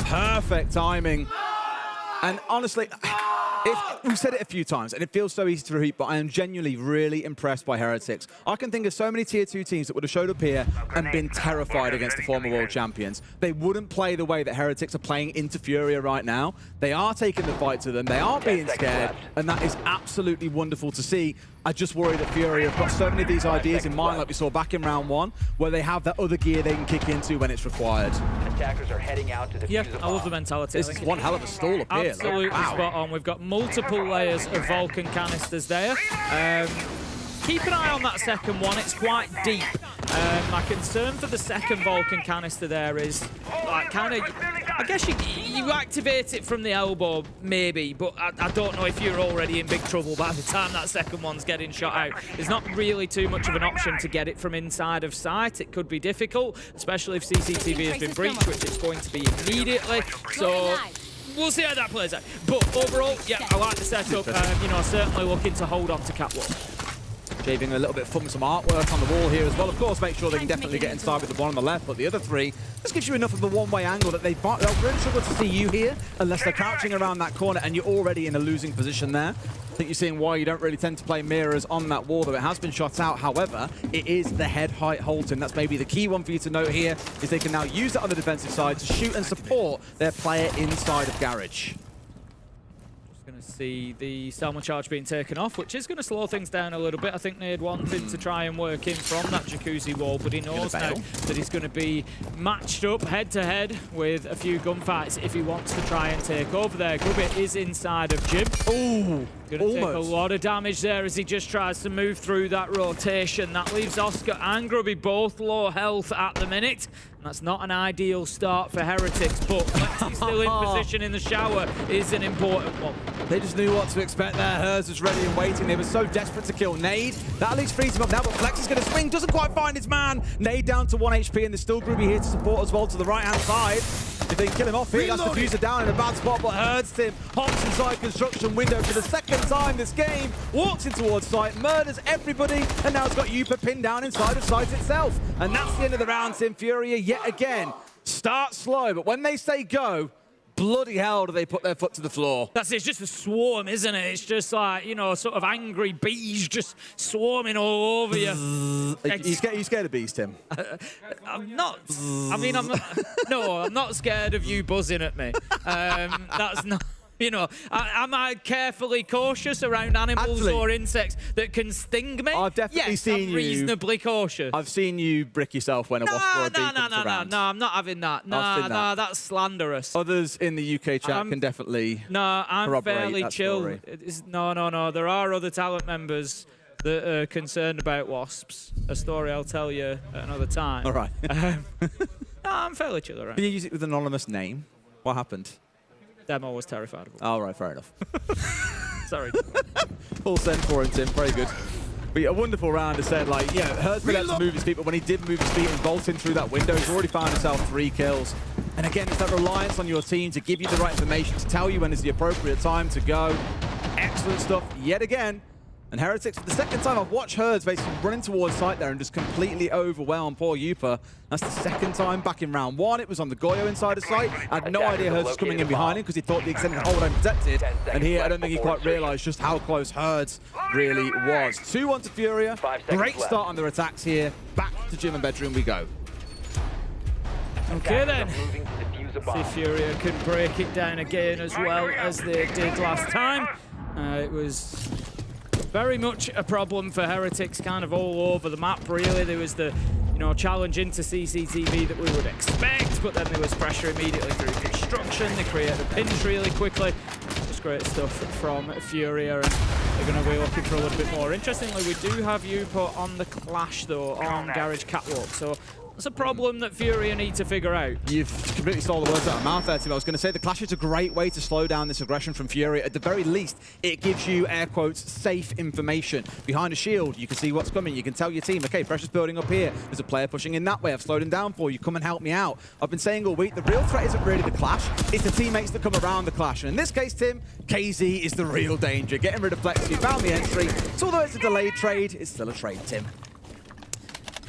Perfect timing. And honestly, we've said it a few times, and it feels so easy to repeat, but I am genuinely really impressed by Heretics. I can think of so many Tier 2 teams that would have showed up here and been terrified against the former world champions. They wouldn't play the way that Heretics are playing into Furia right now. They are taking the fight to them. They aren't being scared, and that is absolutely wonderful to see. I just worry that Furia have got so many of these ideas in mind, like we saw back in round 1, where they have that other gear they can kick into when it's required. Attackers are heading out to the I love the mentality. This is one hell of a stall up here. Absolutely spot on. We've got multiple layers of Vulcan canisters there. Keep an eye on that second one. It's quite deep. My concern for the second Vulcan canister there is, like, kind of, I guess you activate it from the elbow, maybe, but I don't know if you're already in big trouble by the time that second one's getting shot out. There's not really too much of an option to get it from inside of sight. It could be difficult, especially if CCTV has been breached, which it's going to be immediately. So we'll see how that plays out. But overall, yeah, I like the setup. You know, certainly looking to hold on to Catwalk. Shaving a little bit of fun with some artwork on the wall here as well. Of course, make sure they can definitely get inside with the one on the left, but the other 3, this gives you enough of a one-way angle that they'll really struggle to see you here unless they're crouching around that corner and you're already in a losing position there. I think you're seeing why you don't really tend to play mirrors on that wall, though it has been shot out. However, it is the head height Holton. That's maybe the key one for you to note here, is they can now use that on the defensive side to shoot and support their player inside of Garage. Going to see the Selma charge being taken off, which is going to slow things down a little bit. I think Nade wanted to try and work in from that Jacuzzi wall, but he knows now that he's going to be matched up head-to-head with a few gunfights if he wants to try and take over there. Gubbit is inside of Jib. Ooh! Going to take a lot of damage there as he just tries to move through that rotation. That leaves Oscar and Grubby both low health at the minute. And that's not an ideal start for Heretics, but Lexi's still in position in the shower is an important one. They just knew what to expect there. Herds was ready and waiting. They were so desperate to kill Nade. That at least frees him up now, but Flex is going to swing. Doesn't quite find his man. Nade down to 1 HP, and there's still Groovy here to support as well to the right-hand side. If they can kill him off here, that's the Fuser down in a bad spot, but Herds Tim hops inside construction window for the second time this game, walks in towards site, murders everybody, and now it's got Yupa pinned down inside of site itself. And that's the end of the round, Tim. Furia yet again start slow, but when they say go, bloody hell do they put their foot to the floor. It's just a swarm, isn't it? It's just like, you know, sort of angry bees just swarming all over you. You scared of bees, Tim? I'm not. I mean, I'm not. No, I'm not scared of you buzzing at me. That's not. You know, am I carefully cautious around animals or insects that can sting me? I've definitely seen you. Reasonably cautious. I've seen you brick yourself when a wasp or a bee comes around. No, I'm not having that. No, that's slanderous. Others in the UK chat can definitely I'm fairly chill. No. There are other talent members that are concerned about wasps. A story I'll tell you at another time. All right. No, I'm fairly chill around. Can you use it with an anonymous name? What happened? Demo was terrified of it. All right, fair enough. Sorry. Full send for him, Tim. Very good. But a wonderful round. As said, like, yeah, Hertz been able to move his feet, but when he did move his feet and bolt in through that window, he's already found himself 3 kills. And again, it's that reliance on your team to give you the right information, to tell you when is the appropriate time to go. Excellent stuff yet again. And Heretics, for the second time, I've watched Herds basically running towards site there and just completely overwhelm poor Yupa. That's the second time back in round 1. It was on the Goyo inside of site. I had no idea Herds was coming in behind him because he thought the extended hold had protected. And here, I don't think he quite realized just how close Herds really was. 2-1 to Furia. Great start on their attacks here. Back to gym and bedroom we go. Okay then. See if Furia can break it down again as well as they did last time. It was very much a problem for Heretics, kind of all over the map, really. There was the, challenge into CCTV that we would expect, but then there was pressure immediately through construction. They created a pinch really quickly. Just great stuff from Furia, and they're going to be looking for a little bit more. Interestingly, we do have Yupa on the Clash, though, on Garage Catwalk, so that's a problem that Furia need to figure out. You've completely stole the words out of my mouth there, Tim. I was going to say the Clash is a great way to slow down this aggression from Furia. At the very least, it gives you, air quotes, safe information. Behind a shield, you can see what's coming. You can tell your team, okay, pressure's building up here. There's a player pushing in that way. I've slowed him down for you. Come and help me out. I've been saying all week, the real threat isn't really the Clash. It's the teammates that come around the Clash. And in this case, Tim, KZ is the real danger. Getting rid of Flex, he found the entry. So although it's a delayed trade, it's still a trade, Tim.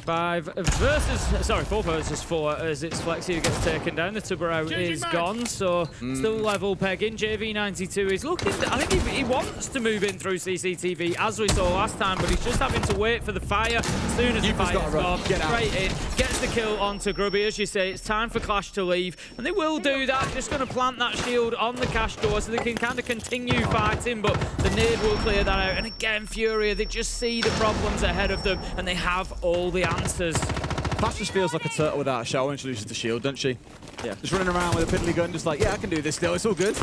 4 versus 4 as it's Flexi who gets taken down. The Tubarão is gone, so still level pegging. JV92 is looking, I think he wants to move in through CCTV as we saw last time, but he's just having to wait for the fire. As soon as the fire's gone, straight in, gets the kill onto Grubby. As you say, it's time for Clash to leave, and they will do that. Just going to plant that shield on the cash door so they can kind of continue fighting, but the nade will clear that out. And again, Furia, they just see the problems ahead of them, and they have all the answers. Clash just feels like a turtle without a shell when she loses the shield, doesn't she? Yeah. Just running around with a piddly gun, just like, yeah, I can do this still, it's all good.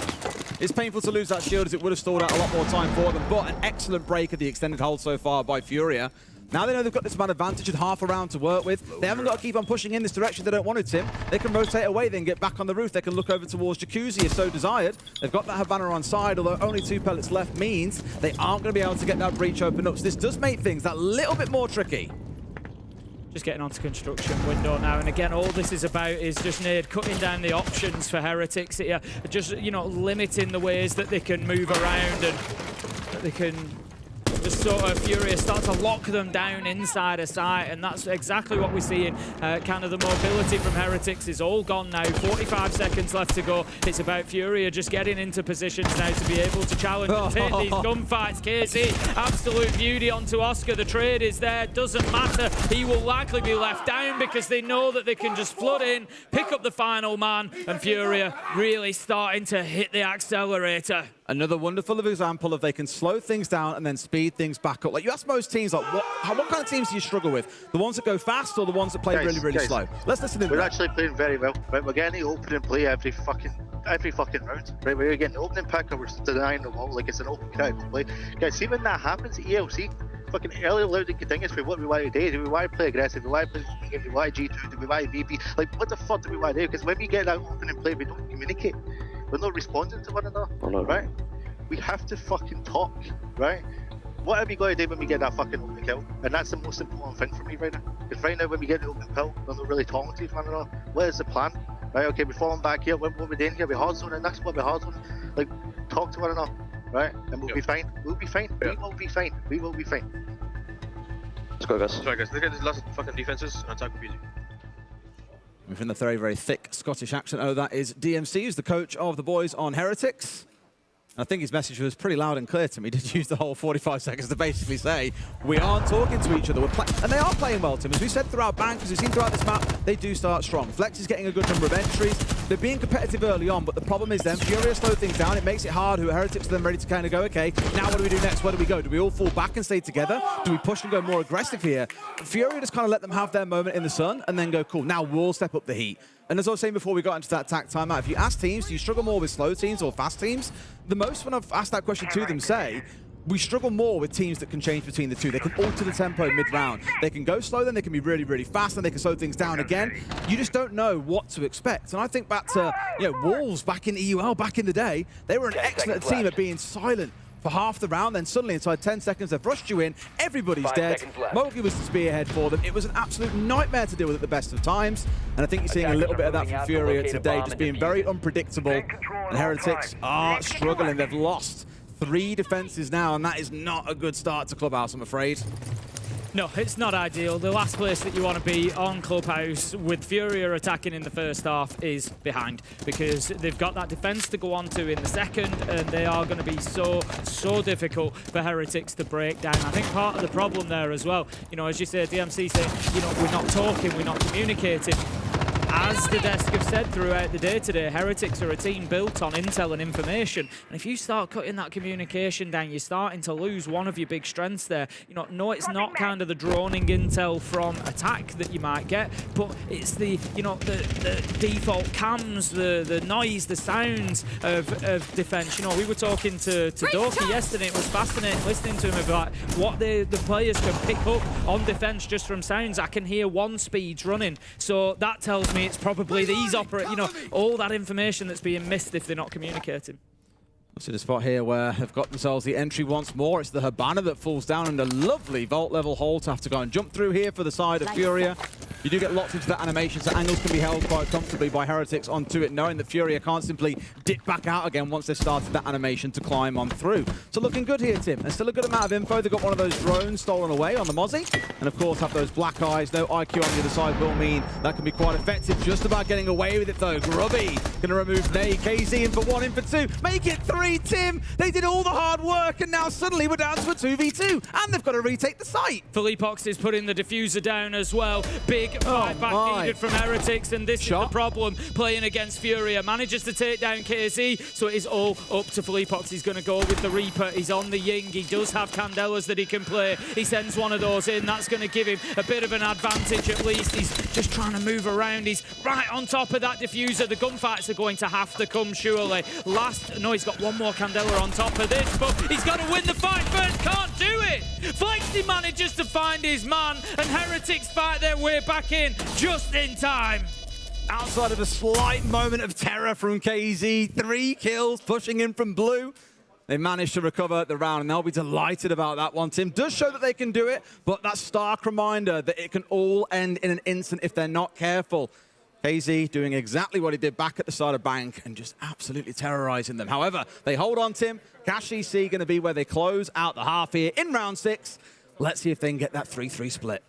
It's painful to lose that shield as it would have stalled out a lot more time for them, but an excellent break of the extended hold so far by Furia. Now they know they've got this man advantage and half a round to work with. They haven't got to keep on pushing in this direction they don't want to, Tim. They can rotate away, then get back on the roof. They can look over towards Jacuzzi if so desired. They've got that Havana on side, although only 2 pellets left means they aren't going to be able to get that breach opened up. So this does make things that little bit more tricky. Just getting onto construction window now, and again, all this is about is just Nade cutting down the options for Heretics here, just limiting the ways that they can move around and that they can just sort of Furia start to lock them down inside a site, and that's exactly what we see in kind of the mobility from Heretics is all gone now. 45 seconds left to go. It's about Furia just getting into positions now to be able to challenge and take these gunfights. KZ, absolute beauty onto Oscar. The trade is there, doesn't matter. He will likely be left down because they know that they can just flood in, pick up the final man, and Furia really starting to hit the accelerator. Another wonderful example of they can slow things down and then speed things back up. Like you ask most teams, like what kind of teams do you struggle with? The ones that go fast or the ones that play really slow? Let's listen in. We're actually playing very well. Right, we're getting the opening play every fucking round. Right, we're getting the opening pick and we're denying the wall like it's an open critical play. Guys, see when that happens at ELC, fucking early loud and continuous for what we want to do. Do we want to play aggressive? Do we want to play game? Do we want to G2? Do we want to VP? Like what the fuck do we want to do? Because when we get that opening play, we don't communicate. We're not responding to one another, right? we have to fucking talk, right? What are we going to do when we get that fucking open kill? And that's the most important thing for me right now. Because right now, when we get the open kill, we're not really talking to one another. What is the plan? Right, okay, we're falling back here. What we're doing here, we're hard zoning. That's what we're hard zoning. Like, talk to one another, right? And we'll be fine. We'll be fine. We will be fine. We will be fine. Let's go, guys. That's right, guys. Look at these last fucking defenses and attack with easy. Within the very, very thick Scottish accent. Oh, that is DMC, who's the coach of the boys on Heretics. I think his message was pretty loud and clear to me. He did use the whole 45 seconds to basically say, we aren't talking to each other. And they are playing well, Tim. As we said throughout Bank, as we've seen throughout this map, they do start strong. Flex is getting a good number of entries. They're being competitive early on, but the problem is then Furia slow things down. It makes it hard. Who Heretics are then ready to kind of go, okay, now what do we do next? Where do we go? Do we all fall back and stay together? Do we push and go more aggressive here? Furia just kind of let them have their moment in the sun and then go, cool, now we'll step up the heat. And as I was saying before we got into that attack timeout, if you ask teams, do you struggle more with slow teams or fast teams? The most, when I've asked that question to them, say, we struggle more with teams that can change between the two. They can alter the tempo mid-round. They can go slow, then they can be really, really fast, and they can slow things down again. You just don't know what to expect. And I think back to Wolves back in EUL, back in the day, they were an excellent team at being silent for half the round, then suddenly inside 10 seconds they've rushed you in, everybody's dead. Mogi was the spearhead for them. It was an absolute nightmare to deal with at the best of times, and I think you're seeing a little bit of that from Furia today, just being very unpredictable. And Heretics are struggling. They've lost 3 defenses now, and that is not a good start to Clubhouse, I'm afraid. No, it's not ideal. The last place that you want to be on Clubhouse with Furia attacking in the first half is behind, because they've got that defense to go on to in the second, and they are going to be so difficult for Heretics to break down. I think part of the problem there as well, as you say, DMC saying, we're not talking, we're not communicating. As the desk have said throughout the day today, Heretics are a team built on intel and information. And if you start cutting that communication down, you're starting to lose one of your big strengths there. No, it's not kind of the droning intel from attack that you might get, but it's the, the default cams, the noise, the sounds of defense. We were talking to Doki yesterday. It was fascinating listening to him about what the players can pick up on defense just from sounds. I can hear 1 speeds running. So that tells me it's probably these all that information that's being missed if they're not communicating. See the spot here where they've got themselves the entry once more. It's the Habana that falls down, and a lovely vault level hole to have to go and jump through here for the side of Furia. You do get locked into that animation, so angles can be held quite comfortably by Heretics onto it, knowing that Furia can't simply dip back out again once they've started that animation to climb on through. So looking good here, Tim. And still a good amount of info. They've got one of those drones stolen away on the Mozzie. And of course have those black eyes. No IQ on the other side will mean that can be quite effective. Just about getting away with it though. Grubby going to remove Nay. KZ in for 1, in for 2. Make it 3, Tim. They did all the hard work, and now suddenly we're down to a 2v2. And they've got to retake the site. Philippox is putting the diffuser down as well. Big fight back needed from Heretics, and this is the problem playing against Furia. Manages to take down KZ, so it is all up to Philippox. He's going to go with the Reaper. He's on the Ying. He does have Candelas that he can play. He sends one of those in. That's going to give him a bit of an advantage at least. He's just trying to move around. He's right on top of that diffuser. The gunfights are going to have to come surely. No, he's got one more Candela on top of this, but he's got to win the fight first. Can't do it. Flexi manages to find his man, and Heretics fight their way back in just in time. Outside of a slight moment of terror from KZ, 3 kills pushing in from blue. They managed to recover the round, and they'll be delighted about that one. Tim does show that they can do it, but that stark reminder that it can all end in an instant if they're not careful. KZ doing exactly what he did back at the side of Bank and just absolutely terrorizing them. However, they hold on, Tim. Cash EC going to be where they close out the half here in round 6. Let's see if they can get that 3-3 split.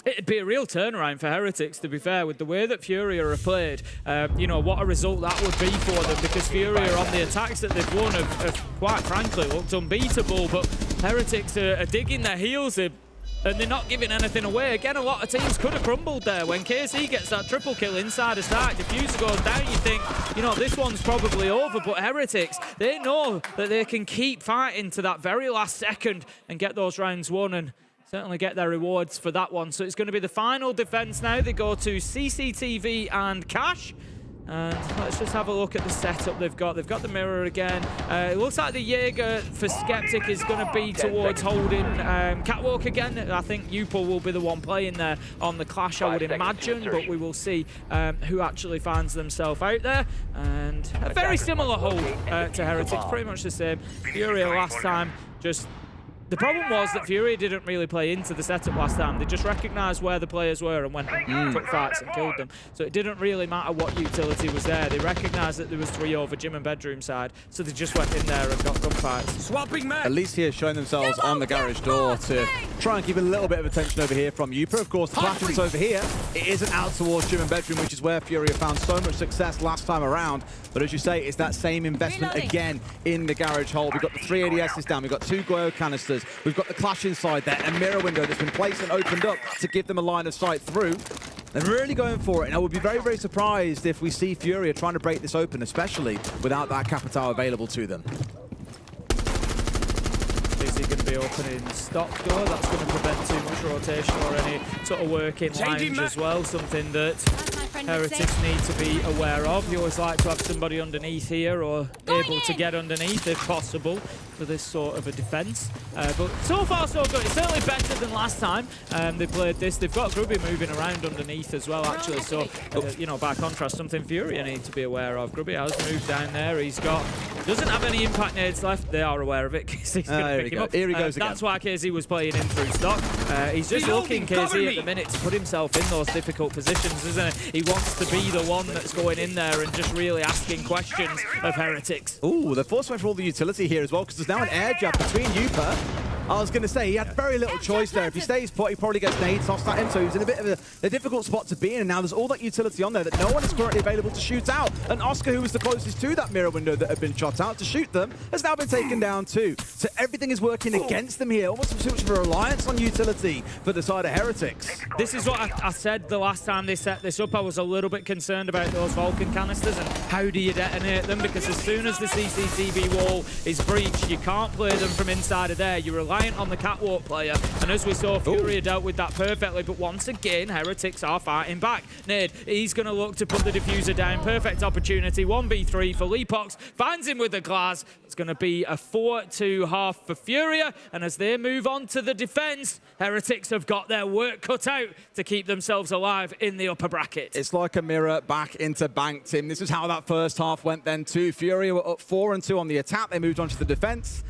It'd be a real turnaround for Heretics, to be fair, with the way that Furia are played. What a result that would be for them, because Furia on the attacks that they've won have quite frankly looked unbeatable, but Heretics are digging their heels in, and they're not giving anything away. Again, a lot of teams could have crumbled there. When KC gets that triple kill inside a start, diffuser goes down, you think, this one's probably over. But Heretics, they know that they can keep fighting to that very last second and get those rounds won, and certainly get their rewards for that one. So it's going to be the final defense now. They go to CCTV and Cash. And let's just have a look at the setup they've got. They've got the mirror again. It looks like the Jaeger for Skeptic is going to be towards holding Catwalk again. I think Upol will be the one playing there on the Clash, I would imagine, but we will see who actually finds themselves out there. And a very similar hold to Heretics, pretty much the same. Furia last time just... The problem was that Furia didn't really play into the setup last time. They just recognised where the players were and went took fights and killed them. So it didn't really matter what utility was there. They recognised that there was 3 over gym and bedroom side, so they just went in there and got gunfights. Swapping man. At least here showing themselves on the garage door to try and keep a little bit of attention over here from Yupa. Of course, the Platinum's over here. It isn't out towards gym and bedroom, which is where Furia found so much success last time around. But as you say, it's that same investment again in the garage hold. We've got the 3 ADSs down. We've got 2 Goyo canisters. We've got the Clash inside there, a mirror window that's been placed and opened up to give them a line of sight through. They're really going for it, and I would be very, very surprised if we see Furia trying to break this open, especially without that Capitao available to them. Is he going to be opening stock door? That's going to prevent too much rotation or any sort of working lounge as well, something that Heretics need to be aware of. You always like to have somebody underneath here or able to get underneath if possible for this sort of a defence. But so far so good. It's certainly better than last time they played this. They've got Grubby moving around underneath as well, actually. So, you know, by contrast, something Furia need to be aware of. Grubby has moved down there. Doesn't have any impact nades left. They are aware of it because he's going to pick him up. Here he goes again. That's why KZ was playing in through stock. He's just looking, KZ, at the minute to put himself in those difficult positions, isn't he? He wants to be the one that's going in there and just really asking questions of Heretics. Ooh, they're forced for all the utility here as well, because there's now an air jab between Yupa. I was going to say, he had very little choice there. If he stays put, he probably gets nades tossed at him, so he's in a bit of a difficult spot to be in. And now there's all that utility on there that no one is currently available to shoot out. And Oscar, who was the closest to that mirror window that had been shot out to shoot them, has now been taken down too. So everything is working against them here. Almost too much of a reliance on utility for the side of Heretics. This is what I said the last time they set this up. I was a little bit concerned about those Vulcan canisters and how do you detonate them, because as soon as the CCTV wall is breached, you can't play them from inside of there. You're reliant on the catwalk player, and as we saw, Furia dealt with that perfectly, but once again, Heretics are fighting back. Nade, he's going to look to put the diffuser down. Perfect opportunity, 1v3 for Leapox, finds him with the glass. It's going to be a 4-2 for Furia, and as they move on to the defense, Heretics have got their work cut out to keep themselves alive in the upper bracket. It's like a mirror back into bank, Tim. This is how that first half went then too. Furia were up 4-2 on the attack. They moved on to the defense.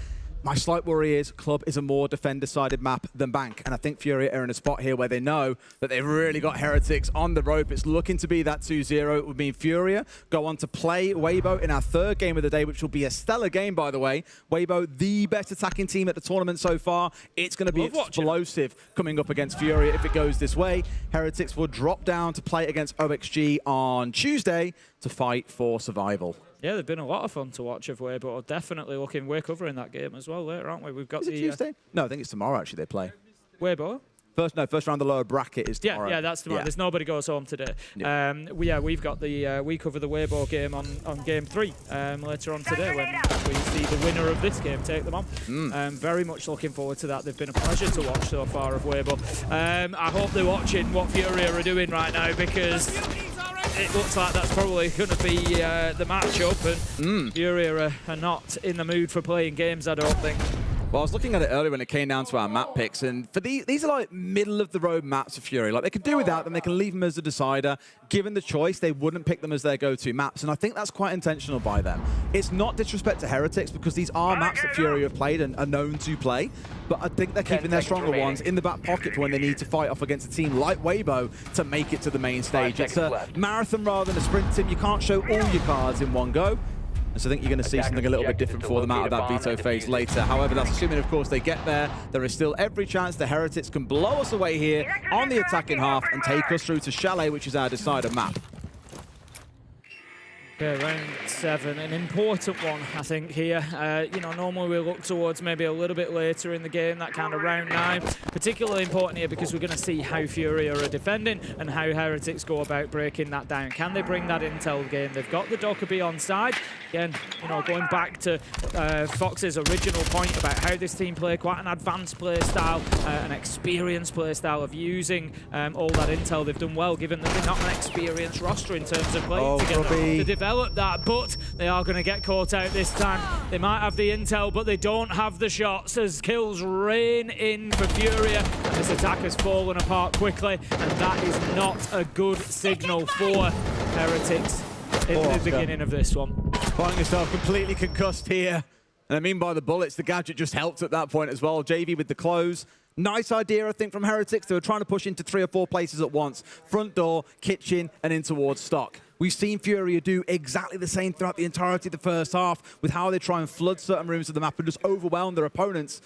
My slight worry is Club is a more defender-sided map than Bank, and I think Furia are in a spot here where they know that they've really got Heretics on the rope. It's looking to be that 2-0. It would mean Furia go on to play Weibo in our 3rd game of the day, which will be a stellar game, by the way. Weibo, the best attacking team at the tournament so far. It's going to be explosive coming up against Furia if it goes this way. Heretics will drop down to play against OXG on Tuesday to fight for survival. Yeah, they've been a lot of fun to watch of Weibo, but definitely looking, we're covering that game as well later, aren't we? We've got Is it Tuesday? No, I think it's tomorrow, actually, they play. Weibo? First round, the lower bracket is tomorrow. Yeah, that's tomorrow. Yeah. There's nobody goes home today. Yeah. We've got the we cover the Weibo game on game 3 later on today when we see the winner of this game take them on. Very much looking forward to that. They've been a pleasure to watch so far of Weibo. I hope they're watching what Furia are doing right now, because it looks like that's probably going to be the matchup, and Furia are not in the mood for playing games, I don't think. Well, I was looking at it earlier when it came down to our map picks, and for these are like middle-of-the-road maps for Fury. Like, they could do without them, they can leave them as a decider. Given the choice, they wouldn't pick them as their go-to maps, and I think that's quite intentional by them. It's not disrespect to Heretics, because these are maps that Fury have played and are known to play, but I think they're keeping their stronger ones in the back pocket for when they need to fight off against a team like Weibo to make it to the main stage. It's a marathon rather than a sprint, Tim. You can't show all your cards in one go. And so I think you're going to see something a little bit different for them out of that veto phase later. However, that's assuming, of course, they get there. There is still every chance the Heretics can blow us away here on the attacking half and take us through to Chalet, which is our decider map. Yeah, round 7, an important one, I think, here. Normally we look towards maybe a little bit later in the game, that kind of round 9. Particularly important here because we're going to see how Furia are defending and how Heretics go about breaking that down. Can they bring that intel game? They've got the Dokkaebi on side. Again, going back to Fox's original point about how this team play, quite an advanced play style, an experienced play style of using all that intel. They've done well, given that they're not an experienced roster in terms of playing together to develop that, but they are going to get caught out this time. They might have the intel, but they don't have the shots as kills rain in for Furia. And this attack has fallen apart quickly, and that is not a good signal for Heretics in the beginning of this one. Finding yourself completely concussed here. And I mean by the bullets, the gadget just helped at that point as well. JV with the close. Nice idea, I think, from Heretics. They were trying to push into 3 or 4 places at once. Front door, kitchen, and in towards stock. We've seen Furia do exactly the same throughout the entirety of the first half with how they try and flood certain rooms of the map and just overwhelm their opponents.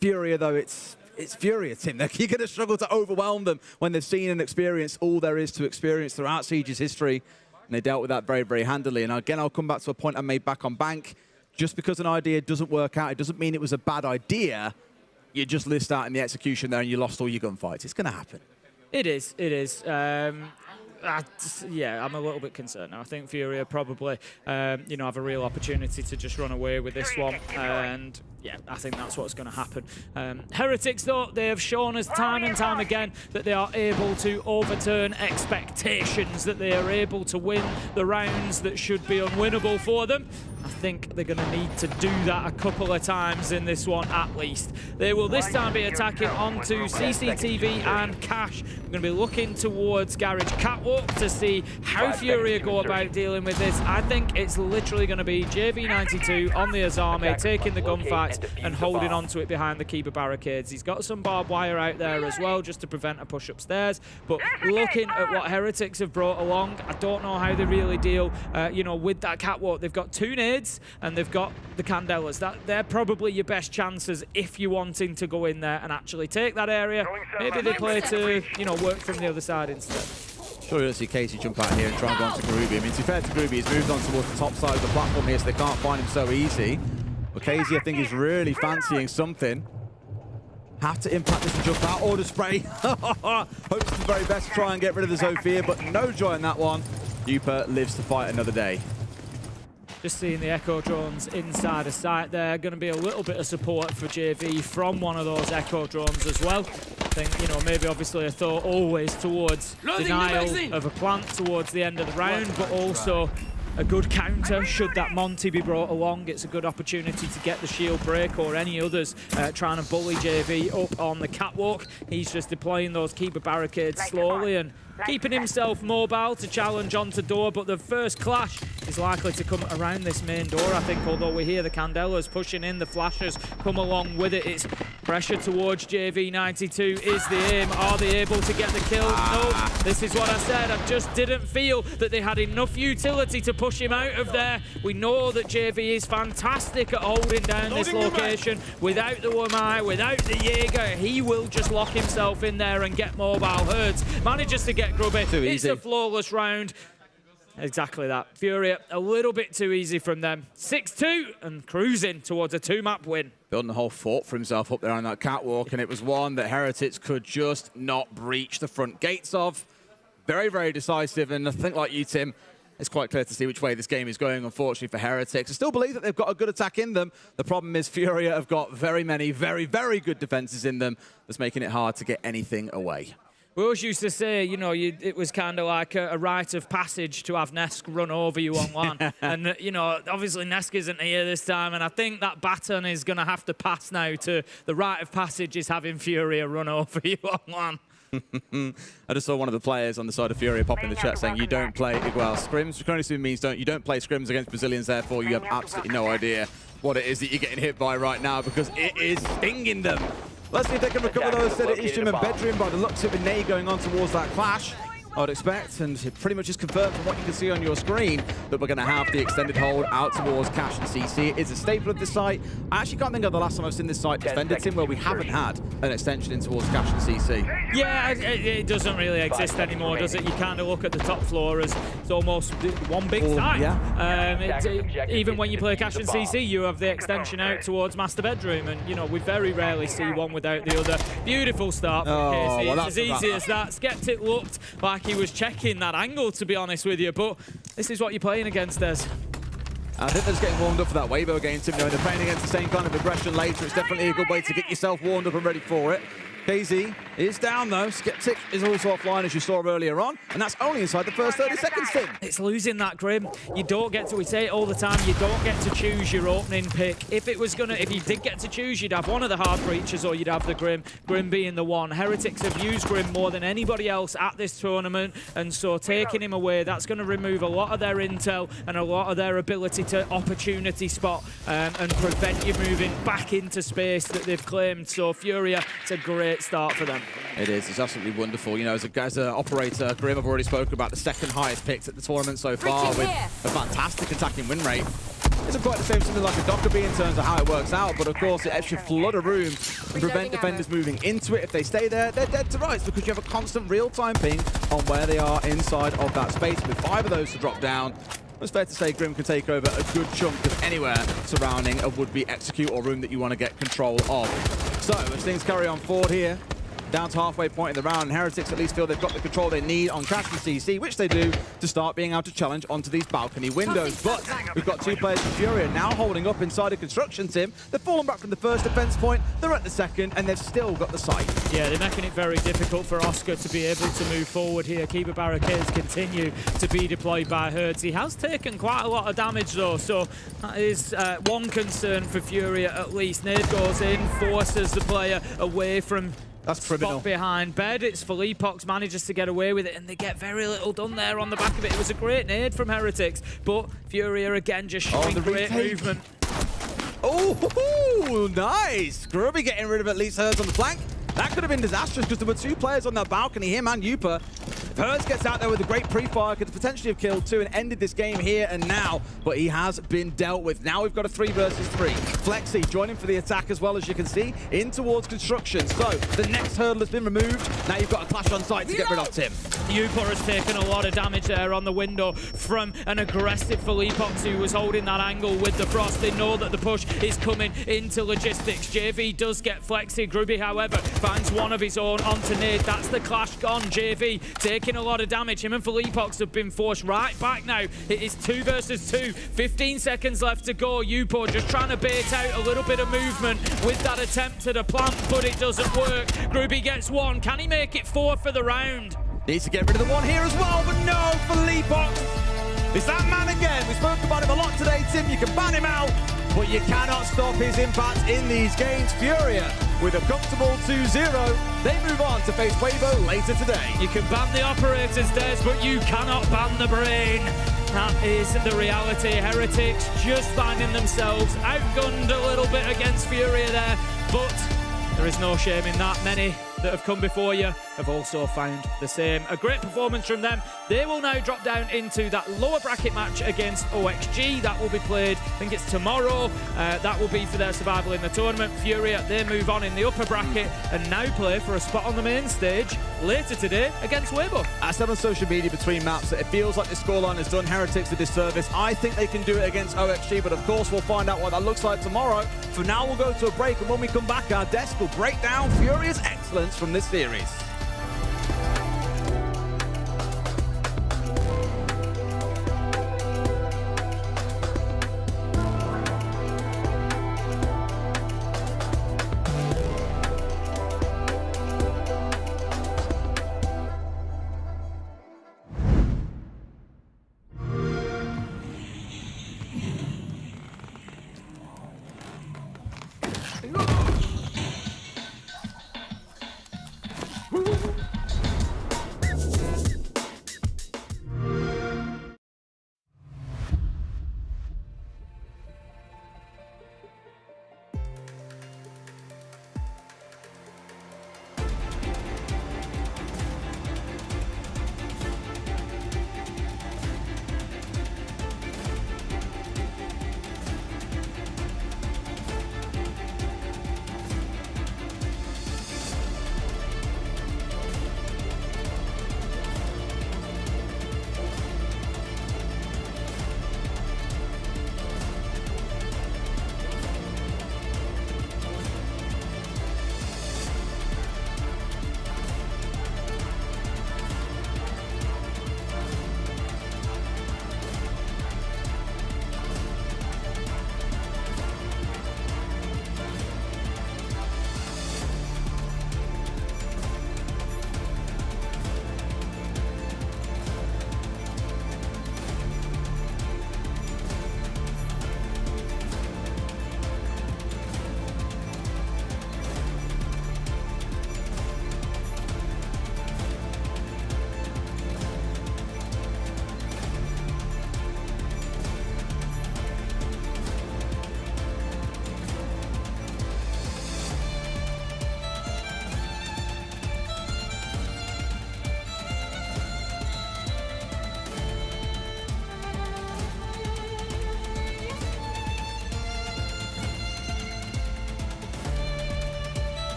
Furia, though, it's Furia, Tim. You're going to struggle to overwhelm them when they've seen and experienced all there is to experience throughout Siege's history. And they dealt with that very, very handily. And again, I'll come back to a point I made back on Bank. Just because an idea doesn't work out, it doesn't mean it was a bad idea. You just list out in the execution there and you lost all your gunfights. It's going to happen. It is. Yeah, I'm a little bit concerned now. I think Furia probably, have a real opportunity to just run away with this one. And yeah, I think that's what's going to happen. Heretics, though, they have shown us time and time again that they are able to overturn expectations, that they are able to win the rounds that should be unwinnable for them. I think they're going to need to do that a couple of times in this one at least. They will this time be attacking onto CCTV and Cash. We're going to be looking towards Garage Catwalk to see how Furia go about dealing with this. I think it's literally going to be JV92 on the Azami, taking the gunfights and holding on to it behind the keeper barricades. He's got some barbed wire out there as well, just to prevent a push upstairs. But looking at what Heretics have brought along, I don't know how they really deal, with that Catwalk. They've got 2 nades and they've got the Candelas. They're probably your best chances if you're wanting to go in there and actually take that area. Maybe they play to, work from the other side instead. Sure, you'll see Casey jump out here and try and go on to Garubi. I mean, to be fair to Garubi, he's moved on towards the top side of the platform here, so they can't find him so easy. But Casey, I think, is really fancying something. Have to impact this and jump out. Order spray. Hopes the very best to try and get rid of the Zofia, but no joy in that one. Uper lives to fight another day. Just seeing the Echo drones inside a site there. Going to be a little bit of support for JV from one of those Echo drones as well. I think, maybe obviously a thought always towards denial of a plant towards the end of the round, but also a good counter should that Monty be brought along. It's a good opportunity to get the shield break or any others trying to bully JV up on the catwalk. He's just deploying those keeper barricades slowly and keeping himself mobile to challenge onto door, but the first clash is likely to come around this main door, I think, although we hear the Candelas pushing in, the flashers come along with it. It's pressure towards JV92 is the aim. Are they able to get the kill? No, this is what I said. I just didn't feel that they had enough utility to push him out of there. We know that JV is fantastic at holding down this location. Without the Wamai, without the Jaeger, he will just lock himself in there and get mobile. Hurts manages to get Grubby. It's a flawless round. Exactly that. Furia, a little bit too easy from them. 6-2 and cruising towards a 2-map win. Building a whole fort for himself up there on that catwalk, and it was one that Heretics could just not breach the front gates of. Very, very decisive, and I think like you, Tim, it's quite clear to see which way this game is going, unfortunately, for Heretics. I still believe that they've got a good attack in them. The problem is Furia have got very many, very, very good defenses in them that's making it hard to get anything away. We always used to say, it was kind of like a rite of passage to have Nesk run over you on one. And, obviously Nesk isn't here this time, and I think that baton is going to have to pass now to the rite of passage is having Furia run over you on one. I just saw one of the players on the side of Furia pop in the chat saying you don't play, well, scrims, which only means you don't play scrims against Brazilians, therefore you have absolutely no idea what it is that you're getting hit by right now, because it is stinging them. Let's see if they can recover those. Said it Isham and Bedroom by the looks of it. Nay going on towards that clash. I'd expect, and it pretty much is confirmed from what you can see on your screen, that we're going to have the extended hold out towards Cash and CC. It is a staple of this site. I actually can't think of the last time I've seen this site defended, Tim, where we haven't had an extension in towards Cash and CC. Yeah, it doesn't really exist anymore, does it? You kind of look at the top floor as it's almost one big site. Yeah. Even when you play Cash and CC, you have the extension out towards Master Bedroom, and you know we very rarely see one without the other. Beautiful start from KC. Well, it's as easy as that. Skeptic looked like he was checking that angle, to be honest with you, but this is what you're playing against, Des. I think they're just getting warmed up for that Weibo game, Tim. They're playing against the same kind of aggression later. It's definitely a good way to get yourself warmed up and ready for it. KZ is down though. Skeptic is also offline, as you saw earlier on, and that's only inside the first 30 seconds, Tim. It's losing that Grim. You don't get to, we say it all the time, you don't get to choose your opening pick. If you did get to choose, you'd have one of the hard breaches or you'd have the Grim. Grim being the one. Heretics have used Grim more than anybody else at this tournament, and so taking him away, that's going to remove a lot of their intel and a lot of their ability to opportunity spot and prevent you moving back into space that they've claimed. So Furia, it's a great start for them. It is. It's absolutely wonderful. You know, as an operator, Grim have already spoken about the second highest picks at the tournament so far with a fantastic attacking win rate. Isn't quite the same something like a Dockerbee in terms of how it works out, but of course it extra flood of room and prevent defenders moving into it. If they stay there, they're dead to rights because you have a constant real-time ping on where they are inside of that space. With 5 of those to drop down, it's fair to say Grim can take over a good chunk of anywhere surrounding a would-be execute or room that you want to get control of. So, as things carry on forward here, down to halfway point in the round, and Heretics at least feel they've got the control they need on Cash and CC, which they do to start being able to challenge onto these balcony windows. But we've got 2 players from Furia now holding up inside of construction, Tim. They've fallen back from the first defense point, they're at the second, and they've still got the site. Yeah, they're making it very difficult for Oscar to be able to move forward here. Keeper barricades continue to be deployed by Hertz. He has taken quite a lot of damage though, so that is one concern for Furia at least. Nade goes in, forces the player away from that's criminal. Spot behind bed. It's Philippox manages to get away with it, and they get very little done there on the back of it. It was a great nade from Heretics, but Furia again just showing great movement. Oh, nice! Grubby getting rid of at least Hertz on the flank. That could have been disastrous because there were 2 players on that balcony, him and Yupa. If Hertz gets out there with a great pre-fire, could potentially have killed 2 and ended this game here and now, but he has been dealt with. Now we've got a 3 versus 3. Flexi joining for the attack as well, as you can see, in towards construction. So the next hurdle has been removed. Now you've got a clash on site to get rid of Tim. Yupa has taken a lot of damage there on the window from an aggressive Philippox who was holding that angle with the frost. They know that the push is coming into logistics. JV does get Flexi. Grubby, however, finds one of his own onto Nade. That's the clash gone. JV taking a lot of damage. Him and Philippox have been forced right back now. It is 2 versus 2. 15 seconds left to go. Yupo just trying to bait out a little bit of movement with that attempt at a plant, but it doesn't work. Grubby gets 1. Can he make it 4 for the round? Needs to get rid of the 1 here as well, but no, Philippox. It's that man again. We spoke about him a lot today, Tim. You can ban him out, but you cannot stop his impact in these games. Furia with a comfortable 2-0. They move on to face Weibo later today. You can ban the operators, Des, but you cannot ban the brain. That is the reality. Heretics just finding themselves outgunned a little bit against Furia there, but there is no shame in that. Many that have come before you have also found the same. A great performance from them. They will now drop down into that lower bracket match against OXG. That will be played, I think it's tomorrow. That will be for their survival in the tournament. Furia, they move on in the upper bracket and now play for a spot on the main stage later today against Weibo. I said on social media between maps that it feels like the scoreline has done Heretics a disservice. I think they can do it against OXG, but of course we'll find out what that looks like tomorrow. For now, we'll go to a break, and when we come back, our desk will break down Furia's excellence from this series.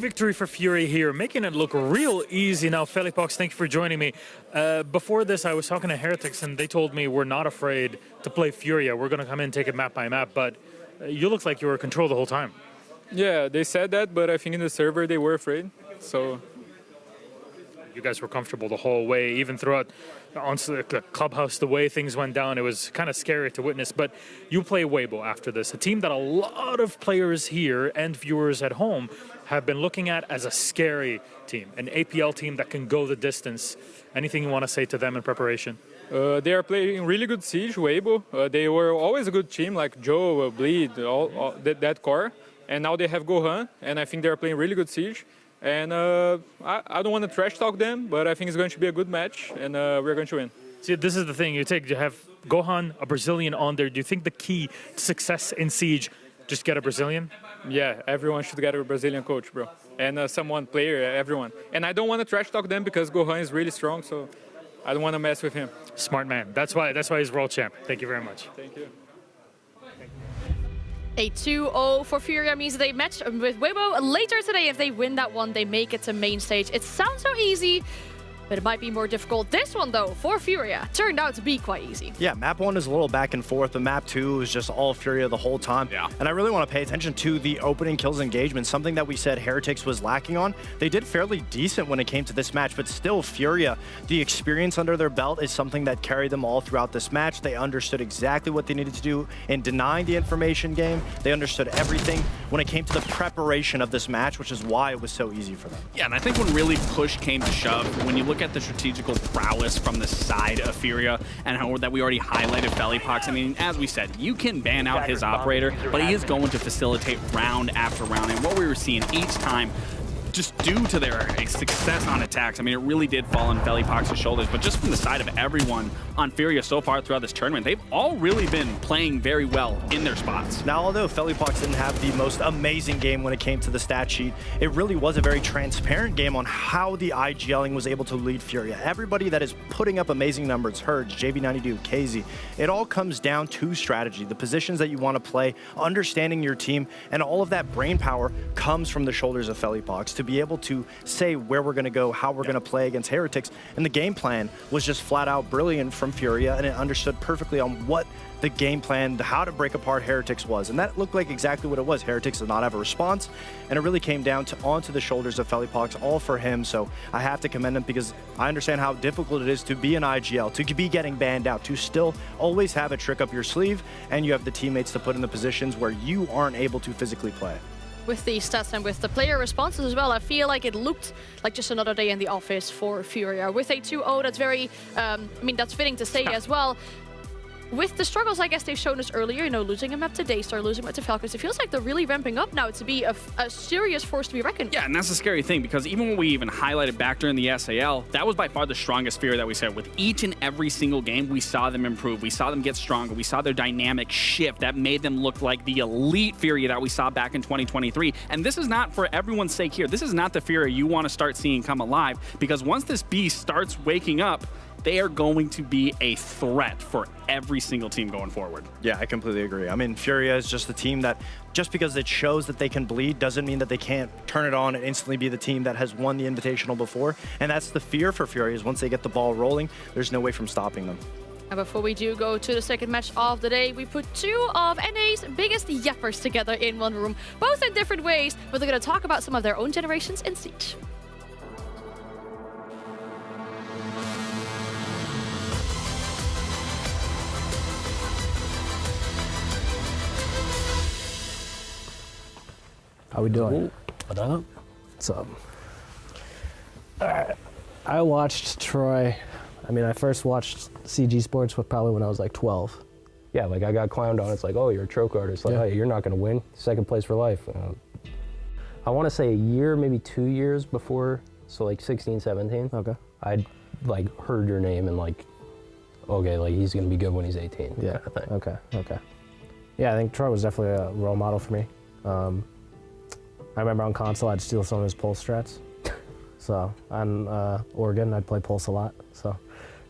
victory for Fury here, making it look real easy now. Felipox, thank you for joining me. Before this, I was talking to Heretics, and they told me we're not afraid to play Furia. We're going to come in and take it map by map, but you look like you were in control the whole time. Yeah, they said that, but I think in the server they were afraid. So you guys were comfortable the whole way, even throughout on the Clubhouse, the way things went down. It was kind of scary to witness. But you play Weibo after this, a team that a lot of players here and viewers at home have been looking at as a scary team, an APL team that can go the distance. Anything you want to say to them in preparation? They are playing really good Siege, Weibo. They were always a good team, like Joe, Bleed, all that core. And now they have Gohan, and I think they're playing really good Siege. And I don't want to trash talk them, but I think it's going to be a good match, and we're going to win. See, this is the thing. You have Gohan, a Brazilian on there. Do you think the key to success in Siege, just get a Brazilian? Yeah, everyone should get a Brazilian coach, bro. And player, everyone. And I don't want to trash talk them because Gohan is really strong, so I don't want to mess with him. Smart man. That's why he's world champ. Thank you very much. Thank you. A 2-0 for Furia means they match with Weibo later today. If they win that one, they make it to main stage. It sounds so easy, but it might be more difficult. This one, though, for Furia, turned out to be quite easy. Yeah, map 1 is a little back and forth, but map 2 is just all Furia the whole time. Yeah. And I really want to pay attention to the opening kills engagement, something that we said Heretics was lacking on. They did fairly decent when it came to this match, but still Furia, the experience under their belt is something that carried them all throughout this match. They understood exactly what they needed to do in denying the information game. They understood everything when it came to the preparation of this match, which is why it was so easy for them. Yeah, and I think when really push came to shove, when you look at the strategical prowess from the side of Furia and how that we already highlighted Felipox, I mean, as we said, you can ban out his operator, but he is going to facilitate round after round. And what we were seeing each time, just due to their success on attacks, I mean, it really did fall on Felipox's shoulders. But just from the side of everyone on Furia so far throughout this tournament, they've all really been playing very well in their spots. Now, although Felipox didn't have the most amazing game when it came to the stat sheet, it really was a very transparent game on how the IGLing was able to lead Furia. Everybody that is putting up amazing numbers, Herds, JB92, KZ, it all comes down to strategy, the positions that you want to play, understanding your team, and all of that brain power comes from the shoulders of Felipox to be able to say where we're going to go, how we're going to play against Heretics. And the game plan was just flat out brilliant from Furia, and it understood perfectly on what the game plan, how to break apart Heretics was. And that looked like exactly what it was. Heretics did not have a response, and it really came down to onto the shoulders of Felipox, all for him. So I have to commend him because I understand how difficult it is to be an IGL, to be getting banned out, to still always have a trick up your sleeve, and you have the teammates to put in the positions where you aren't able to physically play. With the stats and with the player responses as well, I feel like it looked like just another day in the office for Furia. With a 2-0, that's very, I mean, that's fitting to say as well. With the struggles, I guess they've shown us earlier, you know, losing a map to Daystar, losing a map to Falcons, it feels like they're really ramping up now to be a serious force to be reckoned with. Yeah, and that's the scary thing, because even when we even highlighted back during the SAL, that was by far the strongest Furia that we said. With each and every single game, we saw them improve. We saw them get stronger. We saw their dynamic shift that made them look like the elite Furia that we saw back in 2023. And this is not for everyone's sake here. This is not the Furia you want to start seeing come alive, because once this beast starts waking up, they are going to be a threat for every single team going forward. Yeah, I completely agree. I mean, Furia is just a team that, just because it shows that they can bleed, doesn't mean that they can't turn it on and instantly be the team that has won the Invitational before. And that's the fear for Furia, is once they get the ball rolling, there's no way from stopping them. And before we do go to the second match of the day, we put two of NA's biggest yappers together in one room, both in different ways, but they're going to talk about some of their own generations in Siege. How we doing? What up? What's up? Alright. I watched Troy. I mean, I first watched CG Sports probably when I was like 12. Yeah, like I got clowned on. It's like, oh, you're a Troke artist. Like, hey, you're not going to win. Second place for life. I want to say a year, maybe 2 years before, so like 16, 17. Okay. I'd like heard your name and like, okay, like he's going to be good when he's 18. Yeah. Kind of thing. Okay. Okay. Yeah, I think Troy was definitely a role model for me. I remember on console, I'd steal some of his pulse strats. So on Oregon, I'd play pulse a lot. So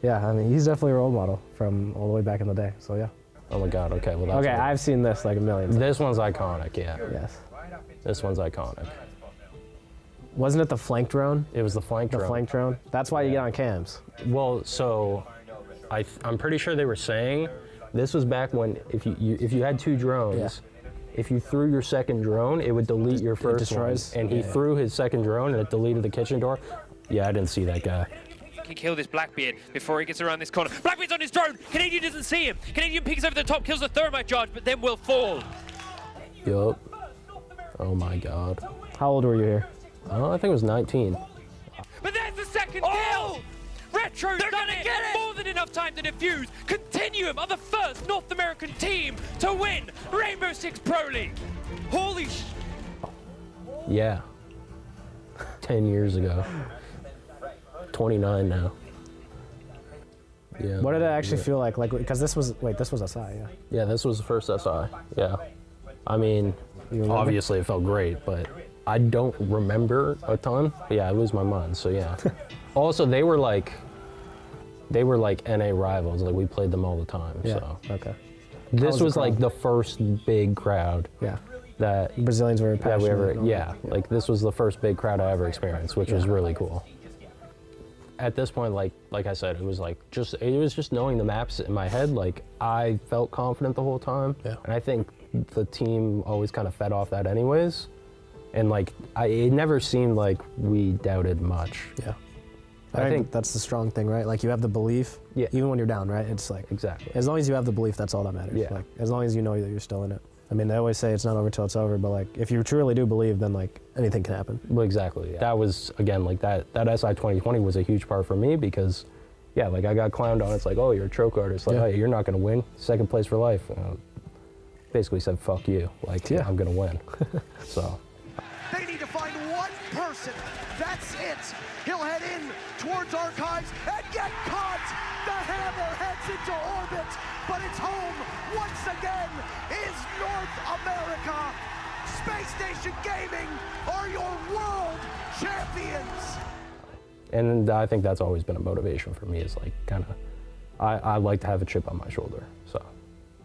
yeah, I mean, he's definitely a role model from all the way back in the day. So yeah. Oh my God. Okay. Well, that's okay. I've seen this like a million times. This one's iconic. Yeah. Yes. This one's iconic. Wasn't it the flank drone? It was the flank drone. The flank drone. That's why you get on cams. Well, so I'm pretty sure they were saying this was back when if you had 2 drones, if you threw your second drone, it would delete your first one. And he threw his second drone and it deleted the kitchen door. Yeah, I didn't see that guy. Can kill this Blackbeard before he gets around this corner. Blackbeard's on his drone. Canadian doesn't see him. Canadian peeks over the top, kills the thermite charge, but then will fall. Yup. Oh my God. How old were you here? I think it was 19. But there's the second kill! Retro's done it! More than enough time to defuse. Continuum are the first North American team to win Rainbow Six Pro League. Holy sh... Yeah. 10 years ago. 29 now. Yeah. What did it actually feel like? Like, because this was SI, yeah. Yeah, this was the first SI. Yeah. I mean, obviously it felt great, but I don't remember a ton. But yeah, I lose my mind. So yeah. Also, they were like NA rivals. Like we played them all the time. Yeah. So Okay. this was like the first big crowd. Yeah. That Brazilians were passionate. Like this was the first big crowd I ever experienced, which was really cool. At this point, like I said, it was just knowing the maps in my head. Like I felt confident the whole time, and I think the team always kind of fed off that, anyways. And like it never seemed like we doubted much. Yeah, I think that's the strong thing, right? Like you have the belief, even when you're down, right? It's like exactly. As long as you have the belief, that's all that matters. Yeah. Like as long as you know that you're still in it. I mean, they always say it's not over till it's over, but like if you truly do believe, then like anything can happen. Well, exactly. Yeah. That was again like that SI 2020 was a huge part for me because, yeah, like I got clowned on. It's like, oh, you're a choke artist. Like, hey, you're not gonna win. Second place for life. Basically said, fuck you. Like, I'm gonna win. So. They need to find one person. That's it. He'll head in towards Archives and get caught. The hammer heads into orbit, but it's home once again is North America. Space Station Gaming are your world champions. And I think that's always been a motivation for me is like kind of, I like to have a chip on my shoulder. So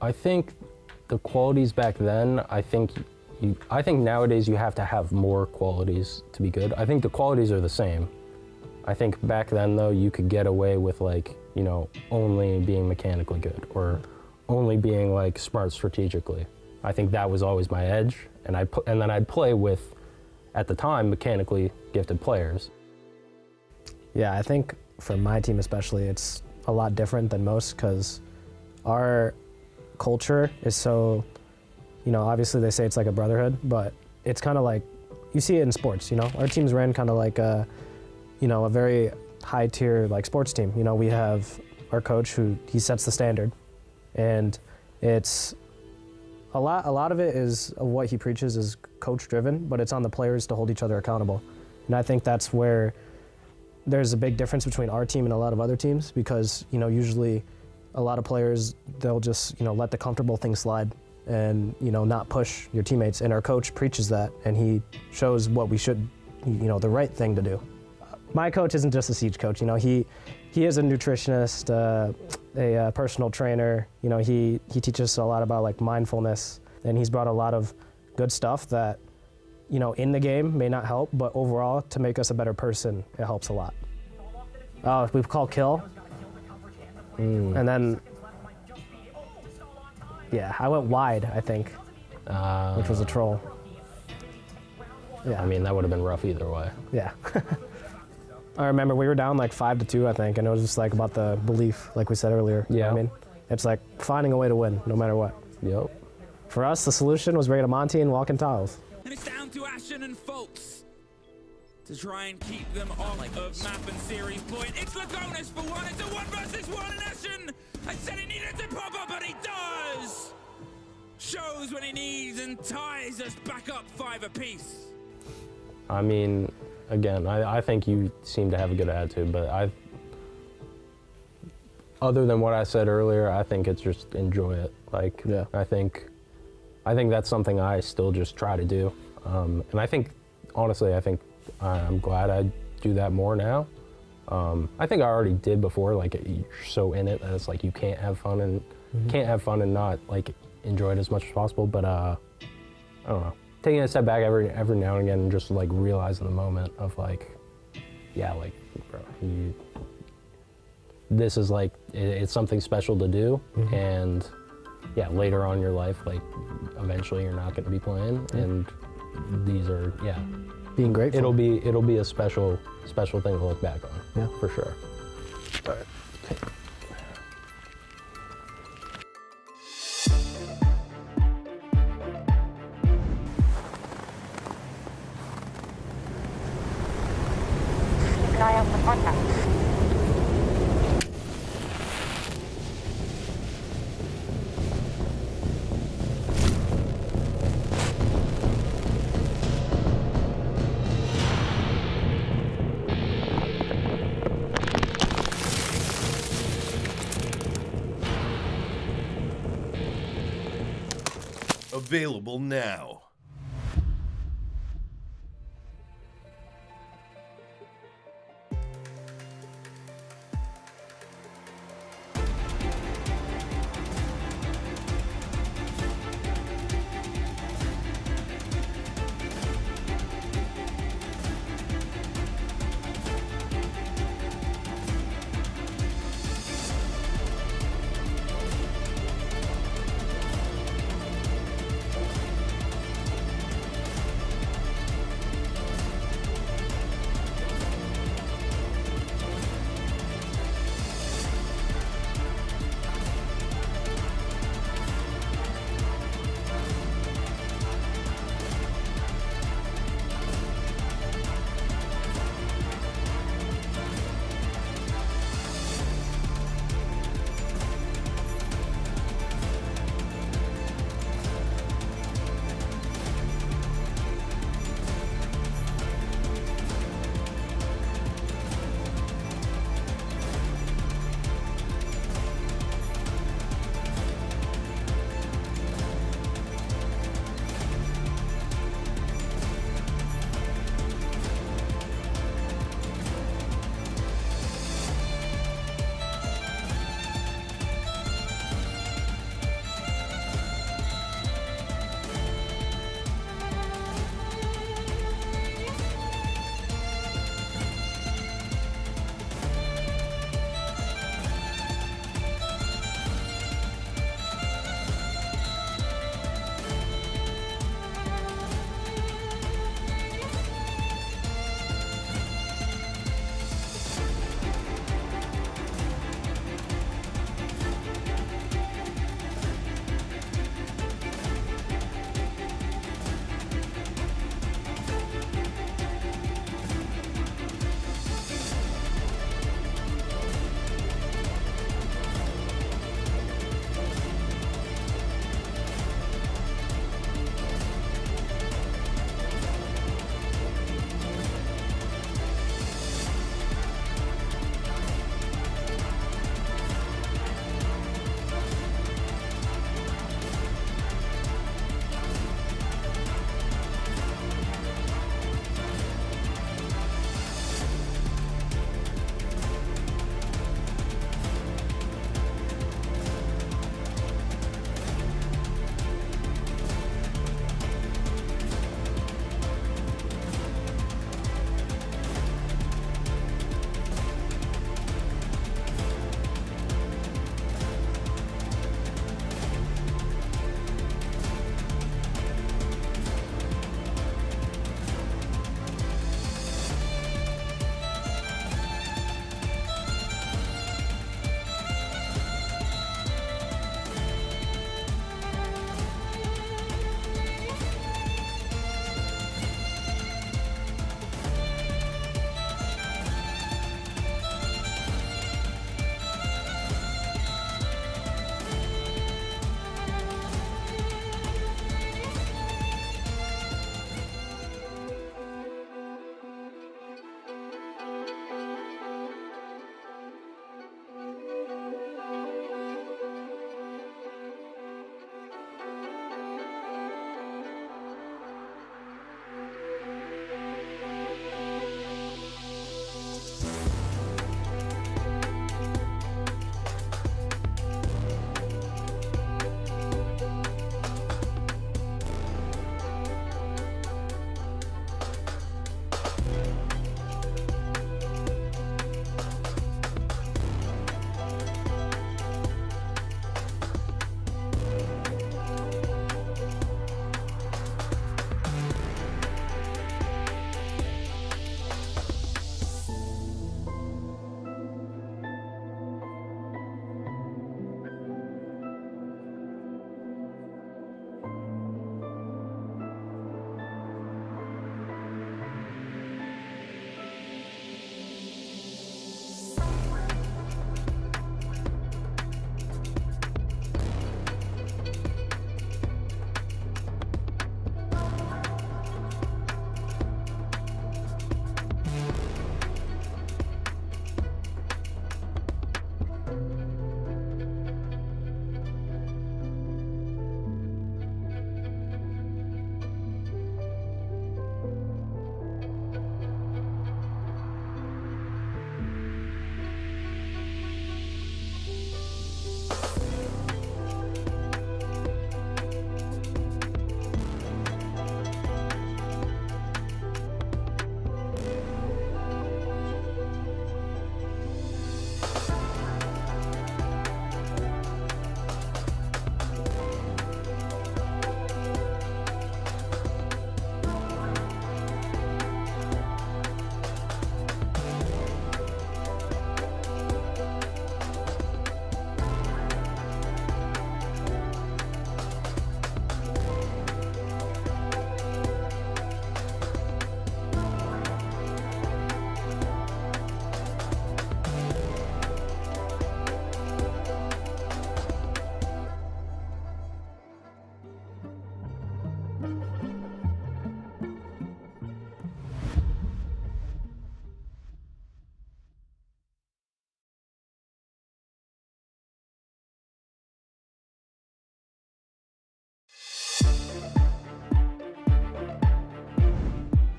I think the qualities back then, I think nowadays you have to have more qualities to be good. I think the qualities are the same. I think back then though, you could get away with like, you know, only being mechanically good or only being like smart strategically. I think that was always my edge. And then I'd play with, at the time, mechanically gifted players. Yeah, I think for my team especially, it's a lot different than most because our culture is so, you know, obviously they say it's like a brotherhood, but it's kind of like, you see it in sports, you know? Our teams ran kind of like a, you know, a very high tier like sports team. You know, we have our coach he sets the standard, and it's a lot of it is what he preaches is coach driven, but it's on the players to hold each other accountable. And I think that's where there's a big difference between our team and a lot of other teams because, you know, usually a lot of players, they'll just, you know, let the comfortable thing slide and, you know, not push your teammates. And our coach preaches that, and he shows what we should, you know, the right thing to do. My coach isn't just a Siege coach, you know, he is a nutritionist, a personal trainer. You know, he teaches us a lot about like mindfulness, and he's brought a lot of good stuff that, you know, in the game may not help, but overall to make us a better person, it helps a lot. Oh, we've called kill. And then, yeah, I went wide, I think, which was a troll. Yeah. I mean, that would have been rough either way. Yeah. I remember we were down like 5-2, I think, and it was just like about the belief, like we said earlier. Yeah. You know what I mean? It's like finding a way to win, no matter what. Yep. For us, the solution was bring it to Monty and walk in tiles. And it's down to Ashen and Folks to try and keep them off of map and series point. It's Lagonis for one. It's a 1 versus 1, and Ashen, I said he needed to pop up, and he does! Shows when he needs and ties us back up 5 apiece. I mean, again, I think you seem to have a good attitude, but other than what I said earlier, I think it's just enjoy it. Like, yeah. I think that's something I still just try to do. And I think, honestly, I'm glad I do that more now. I think I already did before, like you're so in it that it's like you can't have fun and not like enjoy it as much as possible, but I don't know. taking a step back every now and again and just like realizing the moment of like, yeah, like, bro, this is like, it's something special to do. And yeah, later on in your life, like eventually you're not going to be playing. And these are, yeah. Being grateful. It'll be a special thing to look back on. Yeah. For sure. All right. Okay. Keep an eye out for contact. Available now.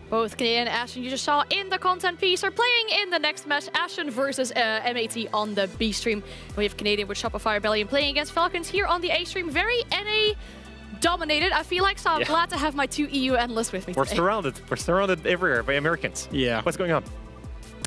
Both Canadian and Ashen, you just saw in the content piece, are playing in the next match, Ashen versus MAT on the B stream. We have Canadian with Shopify Rebellion playing against Falcons here on the A stream. Very NA dominated, I feel like, so I'm glad to have my 2 EU analysts with me We're today. surrounded. We're surrounded everywhere by Americans. Yeah. What's going on?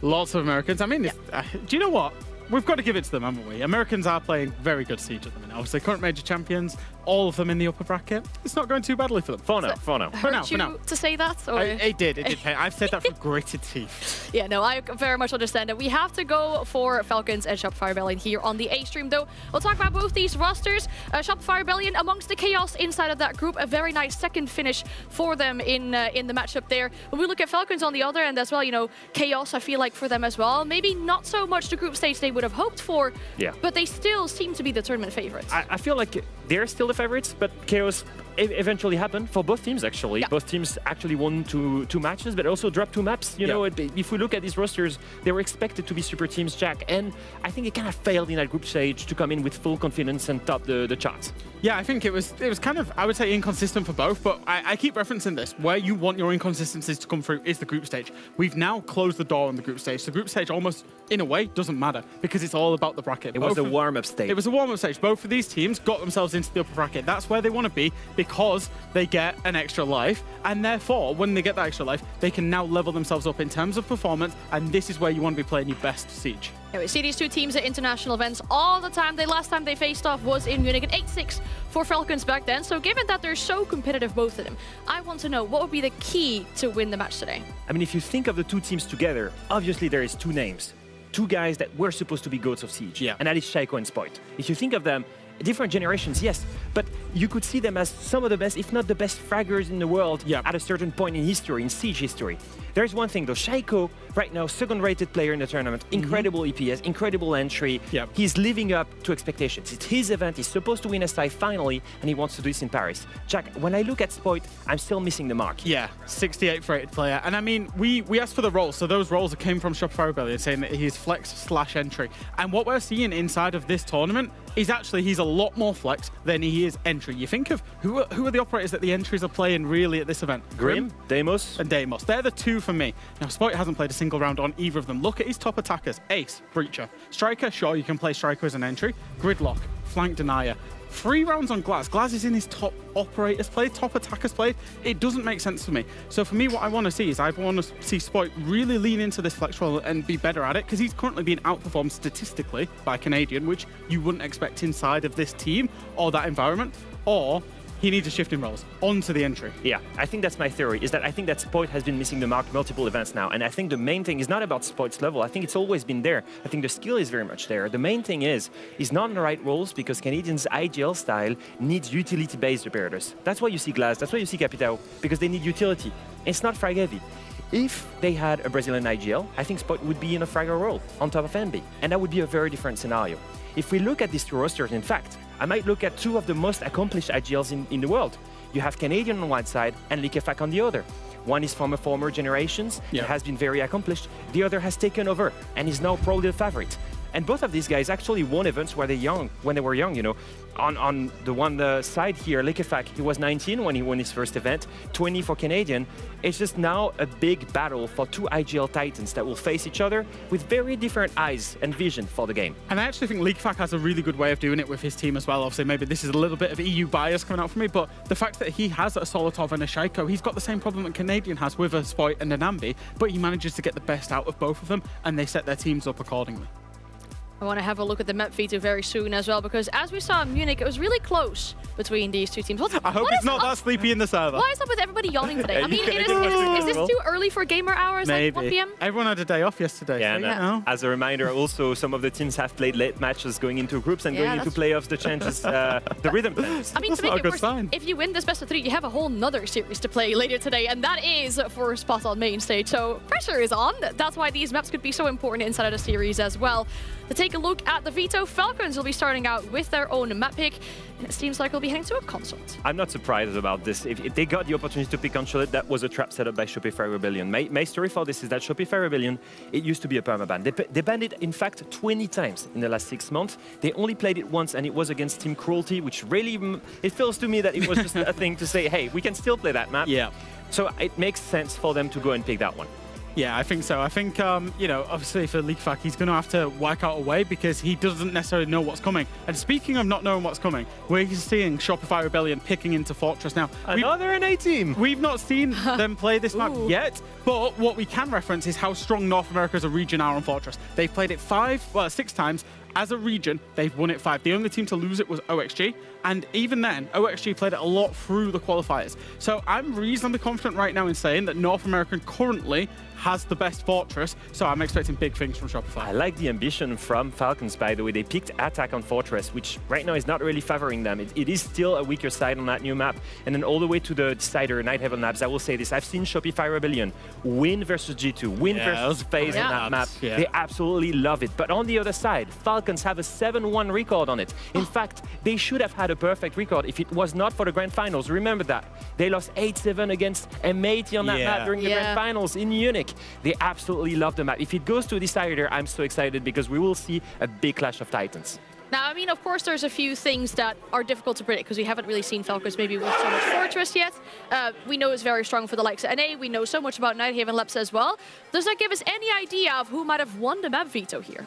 Lots of Americans. I mean, do you know what? We've got to give it to them, haven't we? Americans are playing very good Siege at the minute. Obviously, current major champions, all of them in the upper bracket. It's not going too badly for them. For now. For now. To say that? Or? It did. I've said that for gritted teeth. Yeah, no, I very much understand that. We have to go for Falcons and Shopify Rebellion here on the A stream, though. We'll talk about both these rosters. Shopify Rebellion amongst the chaos inside of that group. A very nice second finish for them in the matchup there. When we look at Falcons on the other end as well, you know, chaos, I feel like, for them as well. Maybe not so much the group stage they would have hoped for, but they still seem to be the tournament favorites. I feel like they're still the favorites, but chaos eventually happened for both teams, actually. Both teams actually won two matches, but also dropped 2 maps. You know, if we look at these rosters, they were expected to be super teams, Jack, and I think they kind of failed in that group stage to come in with full confidence and top the charts. Yeah, I think it was kind of, I would say, inconsistent for both, but I keep referencing this. Where you want your inconsistencies to come through is the group stage. We've now closed the door on the group stage. The group stage almost, in a way, doesn't matter because it's all about the bracket. It was a warm-up stage. It was a warm-up stage. Both of these teams got themselves into the upper bracket. That's where they want to be because they get an extra life, and therefore, when they get that extra life, they can now level themselves up in terms of performance, and this is where you want to be playing your best Siege. Yeah, we see these two teams at international events all the time. The last time they faced off was in Munich, at 8-6 for Falcons back then. So given that they're so competitive, both of them, I want to know what would be the key to win the match today? I mean, if you think of the two teams together, obviously there is 2 names. 2 guys that were supposed to be goats of Siege. And that is Shaiko and Spoit. If you think of them, different generations, yes, but you could see them as some of the best, if not the best fraggers in the world at a certain point in history, in Siege history. There's one thing though, Shaiko, right now, second-rated player in the tournament, incredible EPS, incredible entry. He's living up to expectations. It's his event, he's supposed to win SI finally, and he wants to do this in Paris. Jack, when I look at Spoit, I'm still missing the mark. Yeah, 68th rated player. And I mean, we asked for the roles, so those roles came from Shopify Rebellion, saying that he's flex/entry. And what we're seeing inside of this tournament is actually he's a lot more flex than he is entry. You think of who are the operators that the entries are playing really at this event? Grim, Deimos. And Deimos. They're the 2 for me. Now, Spoit hasn't played a single round on either of them. Look at his top attackers. Ace, Breacher. Striker, sure, you can play Striker as an entry. Gridlock, Flank Denier. 3 rounds on Glaz. Glaz is in his top operators played, top attackers played. It doesn't make sense for me. So for me, what I want to see is I want to see Spoit really lean into this flex role and be better at it, because he's currently being outperformed statistically by Canadian, which you wouldn't expect inside of this team or that environment, or he needs a shift in roles onto the entry. Yeah, I think that's my theory, is that I think that Spoit has been missing the mark multiple events now. And I think the main thing is not about Spoit's level. I think it's always been there. I think the skill is very much there. The main thing is he's not in the right roles because Canadians' IGL style needs utility-based operators. That's why you see Glass, that's why you see Capitao, because they need utility. It's not frag heavy. If they had a Brazilian IGL, I think Spoit would be in a fragger role on top of NB. And that would be a very different scenario. If we look at these 2 rosters, in fact, I might look at 2 of the most accomplished IGLs in the world. You have Canadian on one side and Likefak on the other. One is from a former generations and has been very accomplished. The other has taken over and is now probably the favorite. And both of these guys actually won events when they were young, you know. On the one side here, Likefak, he was 19 when he won his first event, 20 for Canadian. It's just now a big battle for 2 IGL titans that will face each other with very different eyes and vision for the game. And I actually think Likefak has a really good way of doing it with his team as well. Obviously, maybe this is a little bit of EU bias coming out for me, but the fact that he has a Solotov and a Shaiko, he's got the same problem that Canadian has with a Spoit and an Ambi, but he manages to get the best out of both of them, and they set their teams up accordingly. I want to have a look at the map feature very soon as well, because as we saw in Munich, it was really close between these 2 teams. I hope it's not that sleepy in the server. Why is up with everybody yawning today? I mean, is this too early for gamer hours, Maybe. like 1 p.m.? Everyone had a day off yesterday. Yeah, so, and as a reminder, also, some of the teams have played late matches going into groups and going into playoffs, the chances, the rhythm plays. I mean, to make it worse, if you win this best of 3, you have a whole nother series to play later today, and that is for spot on main stage. So pressure is on. That's why these maps could be so important inside of the series as well. To take a look at the Veto, Falcons will be starting out with their own map pick, and it seems like we'll be heading to a Consulate. I'm not surprised about this. If they got the opportunity to pick Consulate, that was a trap set up by Shopify Rebellion. My story for this is that Shopify Rebellion, it used to be a permaban. They banned it, in fact, 20 times in the last 6 months. They only played it once, and it was against Team Cruelty, which really, it feels to me that it was just a thing to say, hey, we can still play that map. Yeah. So it makes sense for them to go and pick that one. Yeah, I think so. I think, obviously for Leakfac, he's going to have to work out a way because he doesn't necessarily know what's coming. And speaking of not knowing what's coming, we're seeing Shopify Rebellion picking into Fortress now. Another NA team. We've not seen them play this map yet, but what we can reference is how strong North America as a region are on Fortress. They've played it 6 times. As a region, they've won it 5. The only team to lose it was OXG, and even then, OXG played it a lot through the qualifiers. So I'm reasonably confident right now in saying that North American currently has the best Fortress, so I'm expecting big things from Shopify. I like the ambition from Falcons, by the way. They picked attack on Fortress, which right now is not really favoring them. It is still a weaker side on that new map. And then all the way to the decider, Nighthaven Labs, I will say this. I've seen Shopify Rebellion win versus G2, win versus FaZe on that map. Yeah. They absolutely love it. But on the other side, Falcons have a 7-1 record on it. In fact, they should have had a perfect record if it was not for the Grand Finals. Remember that. They lost 8-7 against M80 on that map during the Grand Finals in Munich. They absolutely love the map. If it goes to a decider, I'm so excited because we will see a big clash of titans. Now, I mean, of course, there's a few things that are difficult to predict because we haven't really seen Falcons maybe with so much Fortress yet. We know it's very strong for the likes of NA. We know so much about Nighthaven Labs as well. Does that give us any idea of who might have won the map veto here?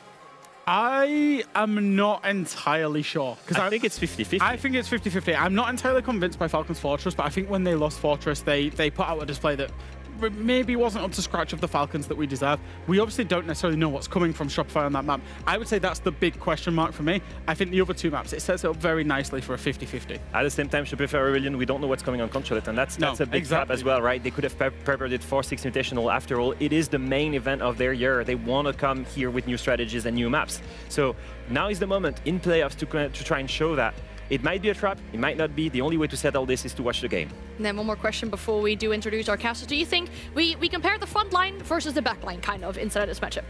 I am not entirely sure. Because I think it's 50-50. I think it's 50-50. I'm not entirely convinced by Falcons Fortress, but I think when they lost Fortress, they put out a display that maybe wasn't up to scratch of the Falcons that we deserve. We obviously don't necessarily know what's coming from Shopify on that map. I would say that's the big question mark for me. I think the other 2 maps, it sets it up very nicely for a 50-50. At the same time, Shopify Rebellion, we don't know what's coming on Consulate, and that's a big trap as well, right? They could have prepared it for Six Invitational. After all, it is the main event of their year. They want to come here with new strategies and new maps. So now is the moment in playoffs to try and show that. It might be a trap, it might not be. The only way to settle this is to watch the game. And then one more question before we do introduce our casters. Do you think we compare the front line versus the back line, kind of, inside of this matchup?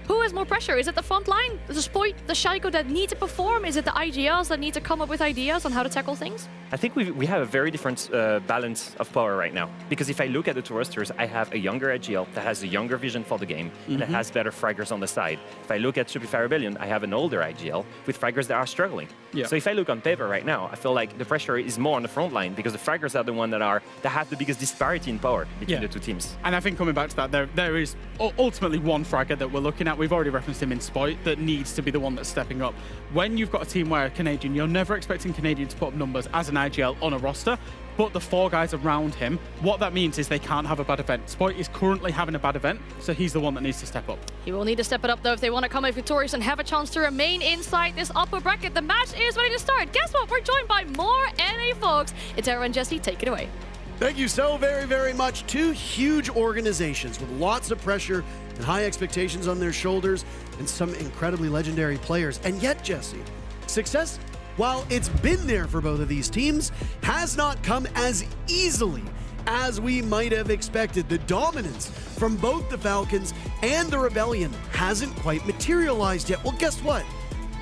Who has more pressure? Is it the front line, the Spoit, the Shaiko that need to perform? Is it the IGLs that need to come up with ideas on how to tackle things? I think we have a very different balance of power right now. Because if I look at the two rosters, I have a younger IGL that has a younger vision for the game and that has better fraggers on the side. If I look at Shopify Rebellion, I have an older IGL with fraggers that are struggling. Yeah. So if I look on paper right now, I feel like the pressure is more on the front line because the fraggers are the one that have the biggest disparity in power between the two teams. And I think coming back to that, there is ultimately one fragger that we're looking at. We've already referenced him in Spoit that needs to be the one that's stepping up. When you've got a team where Canadian, you're never expecting Canadian to put up numbers as an IGL on a roster, but the 4 guys around him, what that means is they can't have a bad event. Spoit is currently having a bad event, so he's the one that needs to step up. He will need to step it up, though, if they want to come out victorious and have a chance to remain inside this upper bracket. The match is ready to start. Guess what? We're joined by more NA folks. It's Era and Jesse. Take it away. Thank you so very, very much. 2 huge organizations with lots of pressure and high expectations on their shoulders and some incredibly legendary players. And yet, Jesse, success, while it's been there for both of these teams, has not come as easily as we might have expected. The dominance from both the Falcons and the Rebellion hasn't quite materialized yet. Well, guess what?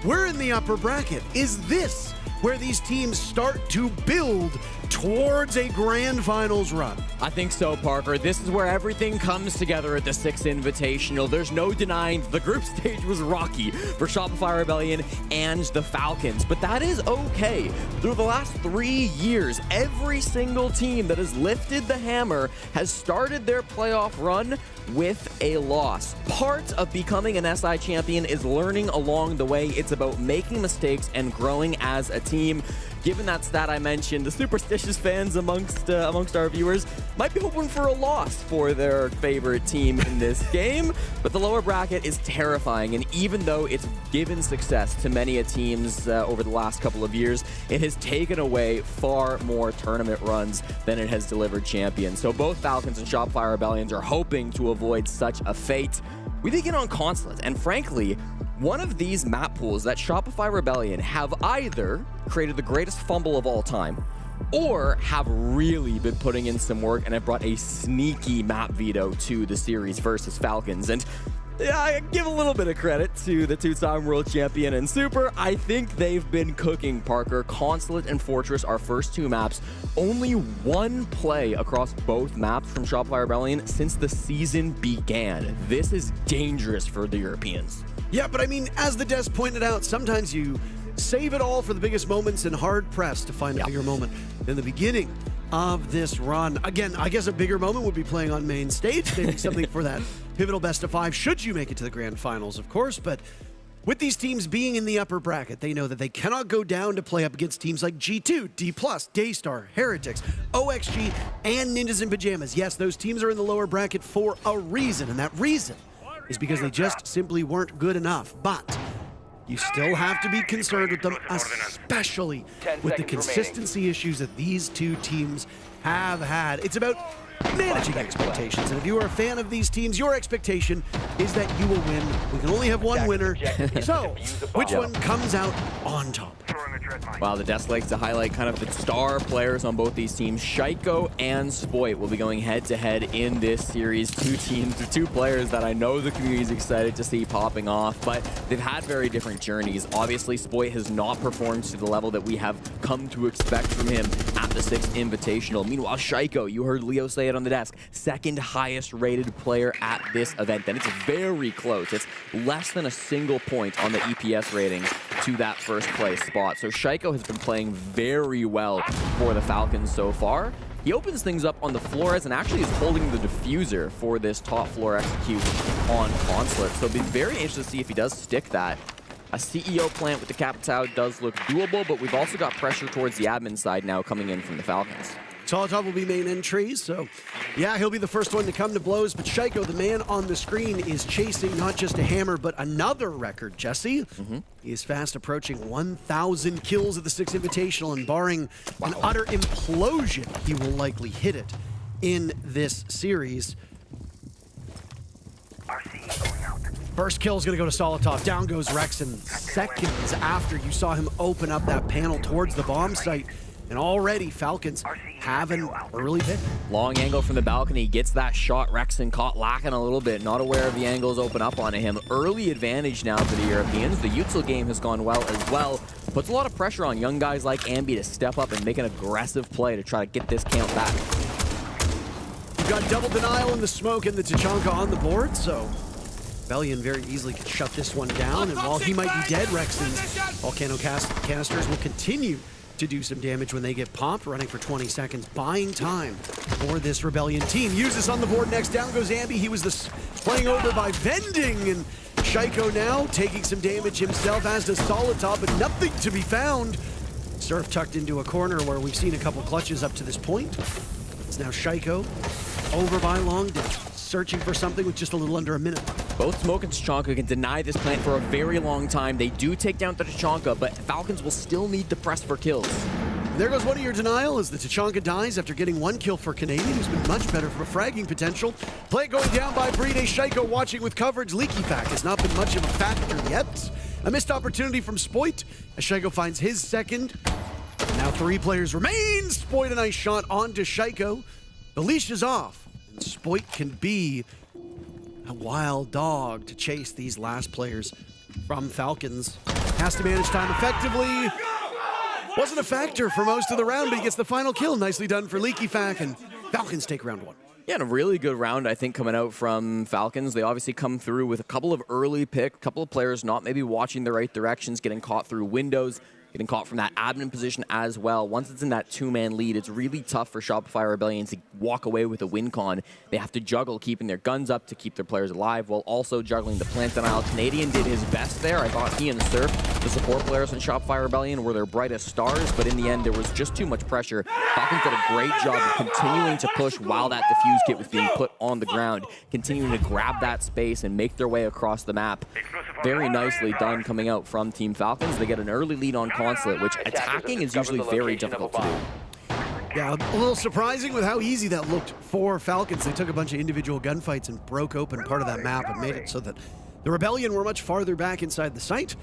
We're in the upper bracket. Is this where these teams start to build towards a grand finals run? I think so, Parker. This is where everything comes together at the Six Invitational. There's no denying the group stage was rocky for Shopify Rebellion and the Falcons, but that is okay. Through the last 3 years, every single team that has lifted the hammer has started their playoff run with a loss. Part of becoming an SI champion is learning along the way. It's about making mistakes and growing as a team. Given that stat I mentioned, the superstitious fans amongst our viewers might be hoping for a loss for their favorite team in this game, but the lower bracket is terrifying, and even though it's given success to many teams over the last couple of years, it has taken away far more tournament runs than it has delivered champions. So both Falcons and Shopify Rebellions are hoping to avoid such a fate. We begin on Consulate, and frankly, one of these map pools that Shopify Rebellion have either created the greatest fumble of all time or have really been putting in some work and have brought a sneaky map veto to the series versus Falcons. And yeah, I give a little bit of credit to the 2-time world champion and Super. I think they've been cooking, Parker. Consulate and Fortress, our first 2 maps. Only 1 play across both maps from Shopify Rebellion since the season began. This is dangerous for the Europeans. Yeah, but I mean, as the desk pointed out, sometimes you save it all for the biggest moments and hard pressed to find a bigger moment than the beginning of this run. Again, I guess a bigger moment would be playing on main stage, maybe something for that pivotal best of 5, should you make it to the grand finals, of course. But with these teams being in the upper bracket, they know that they cannot go down to play up against teams like G2, D+, Daystar, Heretics, OXG, and Ninjas in Pajamas. Yes, those teams are in the lower bracket for a reason, and that reason is because they just simply weren't good enough. But you still have to be concerned with them, especially with the consistency issues that these two teams have had. It's about managing expectations, and if you are a fan of these teams, your expectation is that you will win. We can only have one winner, so which one comes out on top? Wow, the desk likes to highlight kind of the star players on both these teams. Shaiko and Spoit will be going head-to-head in this series. Two teams, two players that I know the community is excited to see popping off, but they've had very different journeys. Obviously, Spoit has not performed to the level that we have come to expect from him at the Six Invitational. Meanwhile, Shaiko, you heard Leo say it on the desk, second highest rated player at this event, and it's very close. It's less than a single point on the EPS ratings to that first place spot. So Shaiko has been playing very well for the Falcons so far. He opens things up on the Flores and actually is holding the diffuser for this top floor execute on Consulate. So it'll be very interesting to see if he does stick that. A CEO plant with the Capitao does look doable, but we've also got pressure towards the admin side now coming in from the Falcons. Solotov will be main entries, so yeah, he'll be the first one to come to blows, but Shaiko, the man on the screen, is chasing not just a hammer, but another record, Jesse. He is fast approaching 1,000 kills at the Six Invitational, and barring an utter implosion, he will likely hit it in this series. First kill is going to go to Solotov. Down goes Rexen seconds after you saw him open up that panel towards the bomb site. And already Falcons have an early pick. Long angle from the balcony, gets that shot. Rexen caught lacking a little bit, not aware of the angles open up on him. Early advantage now for the Europeans. The Utsil game has gone well as well. Puts a lot of pressure on young guys like Ambi to step up and make an aggressive play to try to get this count back. You've got double denial in the smoke and the Tachanka on the board, so Rebellion very easily could shut this one down. And while he might be dead, Rexen's volcano canisters will continue to do some damage when they get popped, running for 20 seconds, buying time for this Rebellion team. Use this on the board next. Down goes Ambi. He was playing over by Vending, and Shaiko now taking some damage himself, as does Solotov, but nothing to be found. Surf tucked into a corner where we've seen a couple clutches up to this point. It's now Shaiko over by Longditch, searching for something with just a little under a minute. Both Smoke and Tachanka can deny this plant for a very long time. They do take down the Tachanka, but Falcons will still need to press for kills. There goes one of your denial as the Tachanka dies after getting one kill for Canadian, who's been much better from a fragging potential. Play going down by Bride. Shaiko watching with coverage. Leaky Fact has not been much of a factor yet. A missed opportunity from Spoit as Shaiko finds his second. Now 3 players remain. Spoit a nice shot onto Shaiko. The leash is off, and Spoit can be a wild dog to chase these last players from Falcons. Has to manage time effectively. Wasn't a factor for most of the round, but he gets the final kill. Nicely done for Leaky Fact, and Falcons take round 1. Yeah, and a really good round, I think, coming out from Falcons. They obviously come through with a couple of early picks, a couple of players not maybe watching the right directions, getting caught through windows, getting caught from that admin position as well. Once it's in that 2-man lead, it's really tough for Shopify Rebellion to walk away with a win con. They have to juggle keeping their guns up to keep their players alive while also juggling the plant denial. Canadian did his best there. I thought he and Surf, the support players in Shopify Rebellion, were their brightest stars, but in the end, there was just too much pressure. Falcons did a great job of continuing to push while that defuse kit was being put on the ground, continuing to grab that space and make their way across the map. Very nicely done coming out from Team Falcons. They get an early lead on Consulate, which attacking is usually very difficult to do. Yeah, a little surprising with how easy that looked for Falcons. They took a bunch of individual gunfights and broke open part of that map and made it so that the Rebellion were much farther back inside the site.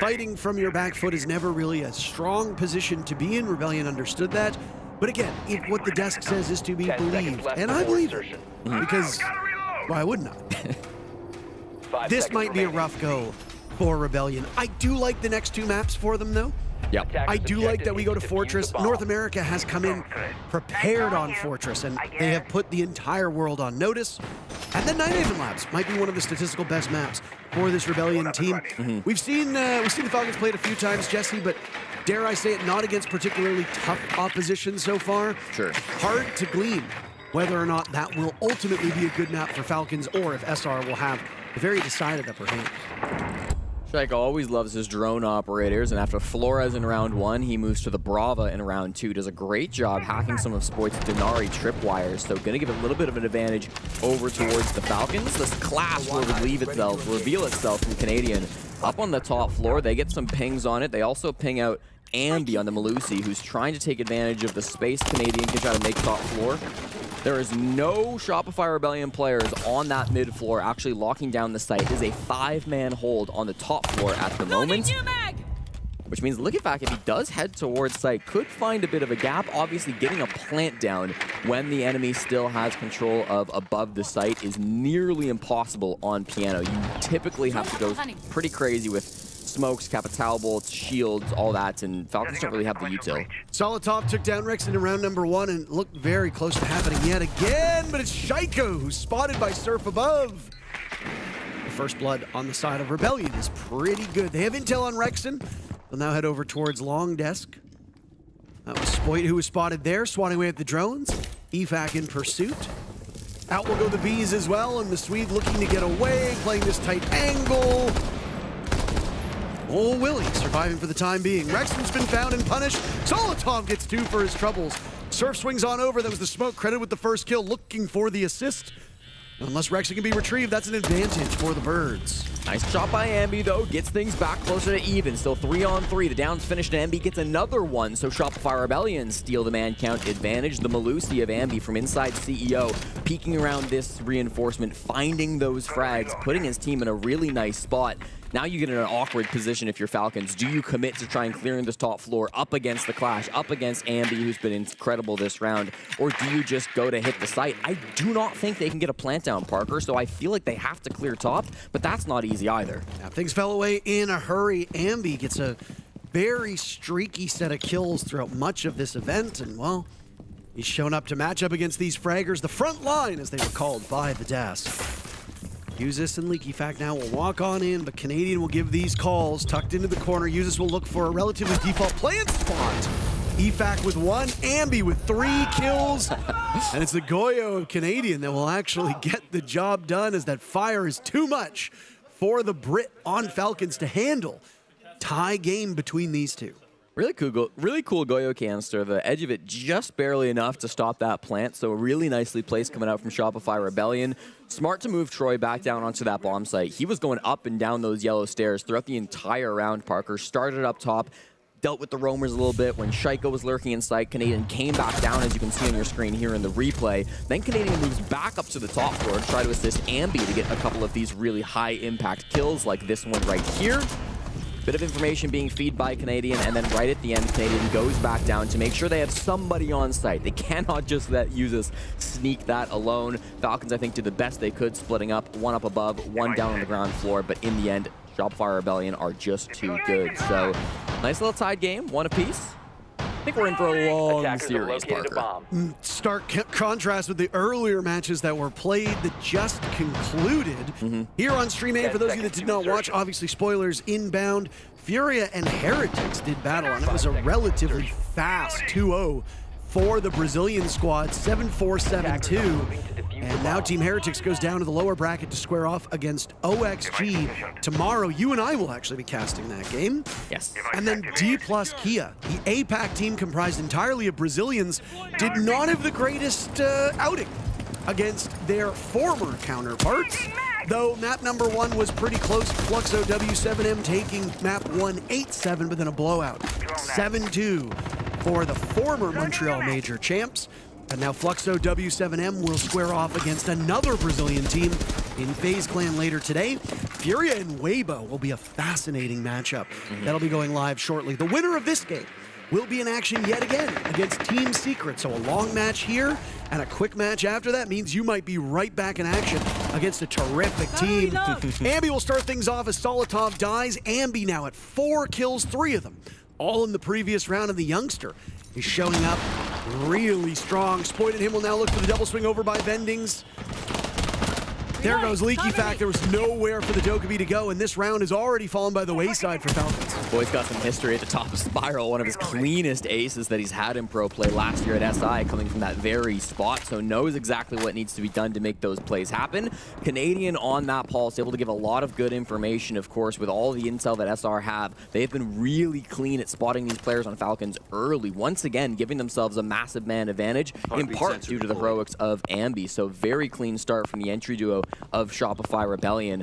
Fighting from your back foot is never really a strong position to be in. Rebellion understood that. But again, if what the desk says is to be believed, and I believe it, because why wouldn't I? This might be a rough go for Rebellion. I do like the next 2 maps for them, though. Yep. I do like that we go to Fortress. North America has come in prepared on Fortress, and they have put the entire world on notice. And then Nighthaven Labs might be one of the statistical best maps for this Rebellion team. We've seen the Falcons play it a few times, Jesse, but dare I say it, not against particularly tough opposition so far. Sure. Hard to glean whether or not that will ultimately be a good map for Falcons, or if SR will have a very decided upper hand. Shaiko always loves his drone operators, and after Flores in round 1, he moves to the Brava in round 2. Does a great job hacking some of Spoit's Denari tripwires, so gonna give a little bit of an advantage over towards the Falcons. This clash will reveal itself from Canadian. Up on the top floor, they get some pings on it. They also ping out Ambi on the Malusi, who's trying to take advantage of the space Canadian can try to make top floor. There is no Shopify Rebellion players on that mid floor actually locking down the site. It is a 5-man hold on the top floor at the moment. Which means Liquefact, if he does head towards site, could find a bit of a gap. Obviously, getting a plant down when the enemy still has control of above the site is nearly impossible on Piano. You typically have to go pretty crazy with smokes, Capital bolts, shields, all that, and Falcons don't really have the util. Solitov took down Rex in round number 1 and looked very close to happening yet again, but it's Shaiko who's spotted by Surf above. The first blood on the side of Rebellion is pretty good. They have intel on Rexon. They'll now head over towards Long Desk. That was Spoit who was spotted there, swatting away at the drones. EFAC in pursuit. Out will go the Bees as well, and the Swede looking to get away, playing this tight angle. Oh, Willie surviving for the time being. Rexon's been found and punished. Solitov gets 2 for his troubles. Surf swings on over. That was the smoke, credited with the first kill, looking for the assist. Unless Rexon can be retrieved, that's an advantage for the Birds. Nice shot by Ambi, though. Gets things back closer to even. Still 3-on-3. The down's finished, and Ambi gets another one. So Shopify Rebellion steal the man count advantage. The Malusi of Ambi from inside CEO, peeking around this reinforcement, finding those frags, putting his team in a really nice spot. Now you get in an awkward position if you're Falcons. Do you commit to try and clearing this top floor up against the Clash, up against Ambi, who's been incredible this round, or do you just go to hit the site? I do not think they can get a plant down, Parker, so I feel like they have to clear top, but that's not easy either. Now, things fell away in a hurry. Ambi gets a very streaky set of kills throughout much of this event, and, well, he's shown up to match up against these fraggers. The front line, as they were called by the desk. Usis and Leakyfact now will walk on in, but Canadian will give these calls. Tucked into the corner, Usis will look for a relatively default plant spot. EFAC with 1, Ambi with 3 kills. And it's the Goyo of Canadian that will actually get the job done, as that fire is too much for the Brit on Falcons to handle. Tie game between these two. Really cool Goyo canister. The edge of it just barely enough to stop that plant, so really nicely placed coming out from Shopify Rebellion. Smart to move Troy back down onto that bomb site. He was going up and down those yellow stairs throughout the entire round, Parker. Started up top, dealt with the roamers a little bit. When Shaiko was lurking inside, Canadian came back down, as you can see on your screen here in the replay. Then Canadian moves back up to the top floor to try to assist Ambi to get a couple of these really high-impact kills, like this one right here. Bit of information being fed by Canadian, and then right at the end, Canadian goes back down to make sure they have somebody on site. They cannot just let Usis sneak that alone. Falcons, I think, did the best they could, splitting up, 1 up above, 1 down on the ground floor, but in the end, Shopify Rebellion are just too good. So, nice little tied game, 1 apiece. I think we're in for a long series, Parker. Stark contrast with the earlier matches that were played that just concluded. Here on Stream 8, for those of you that did not watch, obviously spoilers inbound, Furia and Heretics did battle, and it was a relatively fast 2-0 for the Brazilian squad, 7-4, 7-2. And now Team Heretics goes down to the lower bracket to square off against OXG. Tomorrow, you and I will actually be casting that game. Yes. And then D plus Kia, the APAC team comprised entirely of Brazilians, did not have the greatest outing against their former counterparts. Though map number 1 was pretty close, Fluxo W7M taking map 1 8-7, but then a blowout, 7-2 for the former Montreal Major champs. And now Fluxo W7M will square off against another Brazilian team in FaZe Clan later today. Furia and Weibo will be a fascinating matchup. That'll be going live shortly. The winner of this game will be in action yet again against Team Secret. So a long match here and a quick match after that means you might be right back in action against a terrific team. Ambi will start things off as Solitov dies. Ambi now at 4 kills, 3 of them all in the previous round, and the youngster is showing up really strong. Spoit and him will now look for the double swing over by Vendings. There goes Leaky Fact. There was nowhere for the Dokkaebi to go, and this round has already fallen by the wayside for Falcons. Boy's got some history at the top of Spiral, one of his cleanest aces that he's had in pro play last year at SI, coming from that very spot, so knows exactly what needs to be done to make those plays happen. Canadian on that pulse, able to give a lot of good information, of course, with all the intel that SR have. They've been really clean at spotting these players on Falcons early, once again giving themselves a massive man advantage, in part due to the heroics of Ambi. So very clean start from the entry duo of Shopify Rebellion.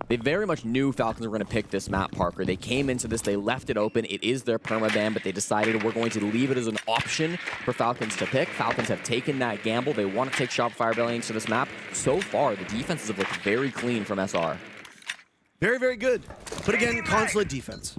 They very much knew Falcons were going to pick this map, Parker. They came into this, they left it open. It is their permaban, but they decided we're going to leave it as an option for Falcons to pick. Falcons have taken that gamble. They want to take Shopify Rebellion to this map. So far, the defenses have looked very clean from SR. Very, very good. But again, Consulate defense.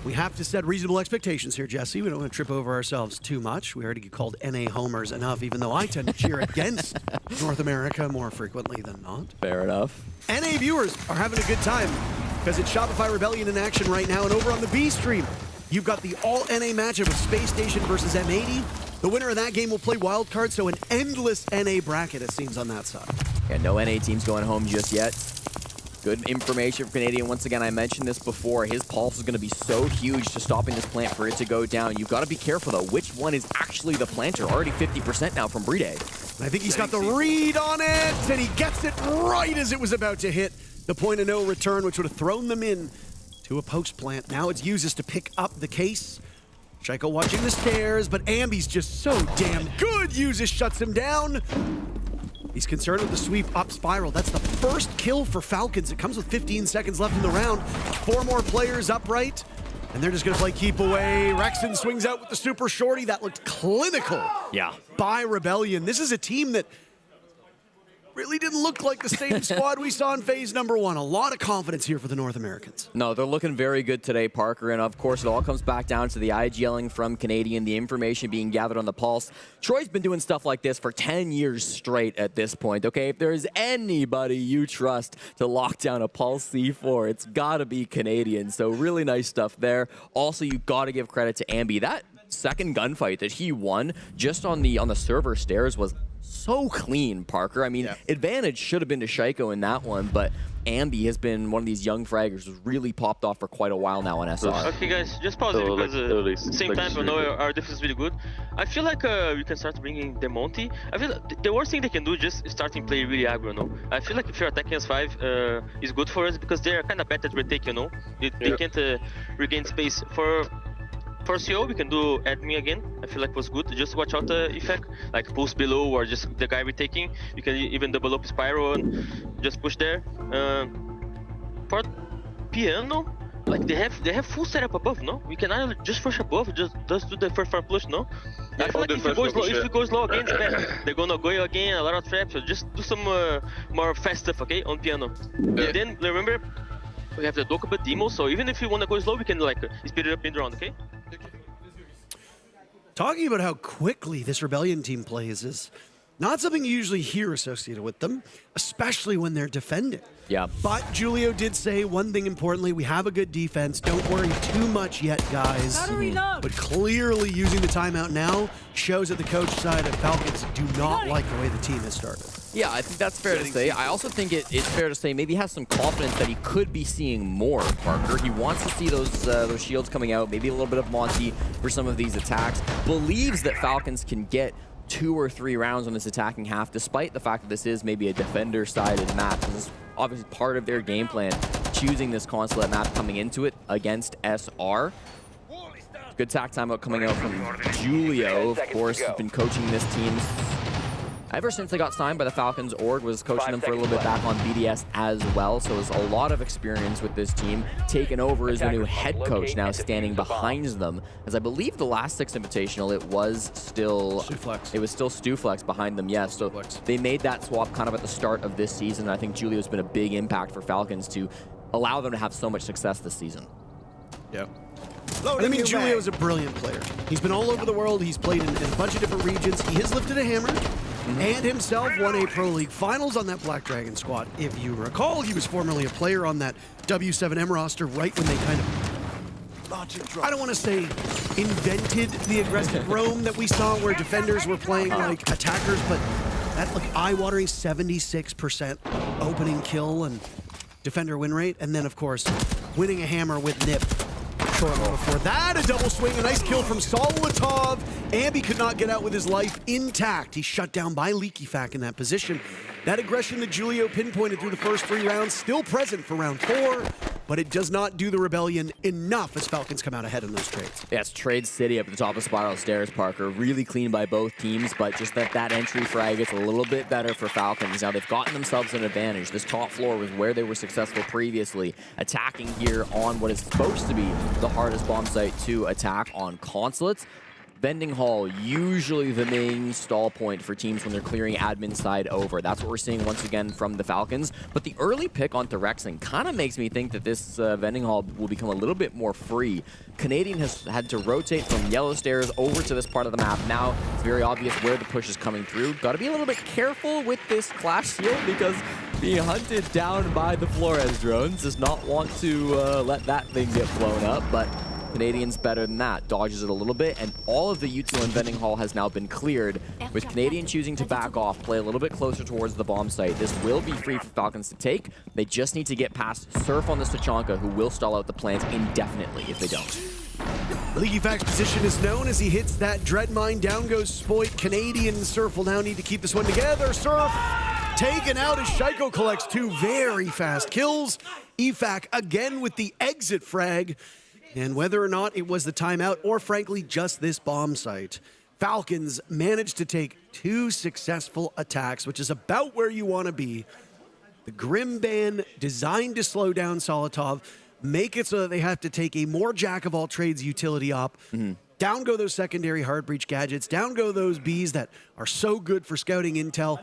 We have to set reasonable expectations here, Jesse. We don't want to trip over ourselves too much. We already get called NA homers enough, even though I tend to cheer against North America more frequently than not. Fair enough. NA viewers are having a good time because it's Shopify Rebellion in action right now, and over on the B stream, you've got the all-NA matchup of Space Station versus M80. The winner of that game will play wildcard, so an endless NA bracket, it seems, on that side. Yeah, no NA teams going home just yet. Good information for Canadian. Once again, I mentioned this before. His pulse is going to be so huge to stopping this plant for it to go down. You've got to be careful, though. Which one is actually the planter? Already 50% now from Bride. I think he's got the read on it, and he gets it right as it was about to hit the point of no return, which would have thrown them in to a post plant. Now it's uses to pick up the case. Shaiko watching the stairs, but Ambi's just so damn good. Uses shuts him down. He's concerned with the sweep up Spiral. That's the first kill for Falcons. It comes with 15 seconds left in the round. 4 more players upright, and they're just going to play keep away. Rexon swings out with the super shorty. That looked clinical by Rebellion. This is a team that really didn't look like the same squad we saw in phase number 1. A lot of confidence here for the North Americans. No, they're looking very good today, Parker, and of course it all comes back down to the IGLing from Canadian, the information being gathered on the pulse. Troy's been doing stuff like this for 10 years straight at this point, okay? If there's anybody you trust to lock down a pulse C4, it's gotta be Canadian, so really nice stuff there. Also, you gotta give credit to Ambi. That second gunfight that he won just on the server stairs was so clean, Parker. I mean, advantage should have been to Shaiko in that one, but Ambi has been one of these young fraggers who's really popped off for quite a while now on SR. Okay, guys, just pause it because same time, I know our defense is really good. I feel like we can start bringing the Monty. I feel like the worst thing they can do is just starting play really aggro, no? I feel like if you're attacking S5 is good for us because they're kind of bad at retake, you know? They can't regain space. For CO, we can do admin again. I feel like it was good. Just watch out the effect, like pulse below or just the guy retaking. You can even double up Spiral and just push there. For Piano, like they have full setup above, no? We can either just push above, just do the first push, no? I feel like if it goes low again, it's bad. They're gonna go again, a lot of traps. So just do some more fast stuff, okay, on Piano. And then remember, we have the Dokkaebi demo, so even if you wanna go slow, we can like speed it up in the round, okay? Talking about how quickly this Rebellion team plays is not something you usually hear associated with them, especially when they're defending. Yeah. But Julio did say one thing importantly, we have a good defense. Don't worry too much yet, guys. But clearly using the timeout now shows that the coach side of Falcons do not like the way the team has started. Yeah, I think that's fair to say. I also think it's fair to say maybe he has some confidence that he could be seeing more, Parker. He wants to see those shields coming out, maybe a little bit of Monty for some of these attacks. Believes that Falcons can get 2 or 3 rounds on this attacking half, despite the fact that this is maybe a defender-sided map. This is obviously part of their game plan, choosing this Consulate map coming into it against SR. Good tack timeout coming out from Julio, of course, has been coaching this team ever since they got signed by the Falcons. Org was coaching them for a little bit back on BDS as well, so there's a lot of experience with this team. Taken over as the new head coach, now standing behind them. As I believe the last Six Invitational, it was still Stuflex behind them, yes. So they made that swap kind of at the start of this season. I think Julio's been a big impact for Falcons to allow them to have so much success this season. Yeah. I mean, Julio is a brilliant player. He's been all over the world. He's played in a bunch of different regions. He has lifted a hammer and himself won a Pro League Finals on that Black Dragon squad. If you recall, he was formerly a player on that W7M roster right when they kind of I don't want to say invented the aggressive roam that we saw where defenders were playing like attackers, but that eye-watering 76% opening kill and defender win rate, and then of course winning a hammer with Nip shortly before that. A double swing, a nice kill from Solotov. Ambi could not get out with his life intact. He's shut down by legacies in that position. That aggression that Julio pinpointed through the first 3 rounds, still present for round 4, but it does not do the Rebellion enough as Falcons come out ahead in those trades. Yeah, it's Trade City up at the top of Spiral Stairs, Parker. Really clean by both teams, but just that entry frag gets a little bit better for Falcons. Now, they've gotten themselves an advantage. This top floor was where they were successful previously, attacking here on what is supposed to be the hardest bomb site to attack on Consulate. Vending Hall, usually the main stall point for teams when they're clearing admin side over. That's what we're seeing once again from the Falcons. But the early pick on Thorexing kind of makes me think that this Vending Hall will become a little bit more free. Canadian has had to rotate from Yellow Stairs over to this part of the map. Now it's very obvious where the push is coming through. Got to be a little bit careful with this Clash Shield because being hunted down by the Flores drones does not want to let that thing get blown up. But Canadian's better than that, dodges it a little bit, and all of the util and Vending Hall has now been cleared, with Canadian choosing to back off, play a little bit closer towards the bomb site. This will be free for Falcons to take. They just need to get past Surf on the Tachanka, who will stall out the plant indefinitely if they don't. legacies' position is known as he hits that Dread Mine. Down goes Spoit. Canadian Surf will now need to keep this one together. Surf taken out as Shaiko collects 2 very fast kills. EFAC again with the exit frag. And whether or not it was the timeout or frankly just this bomb site, Falcons managed to take 2 successful attacks, which is about where you want to be. The Grim Ban designed to slow down Solotov, make it so that they have to take a more jack-of-all-trades utility op. Down go those secondary hard breach gadgets, down go those Bs that are so good for scouting intel.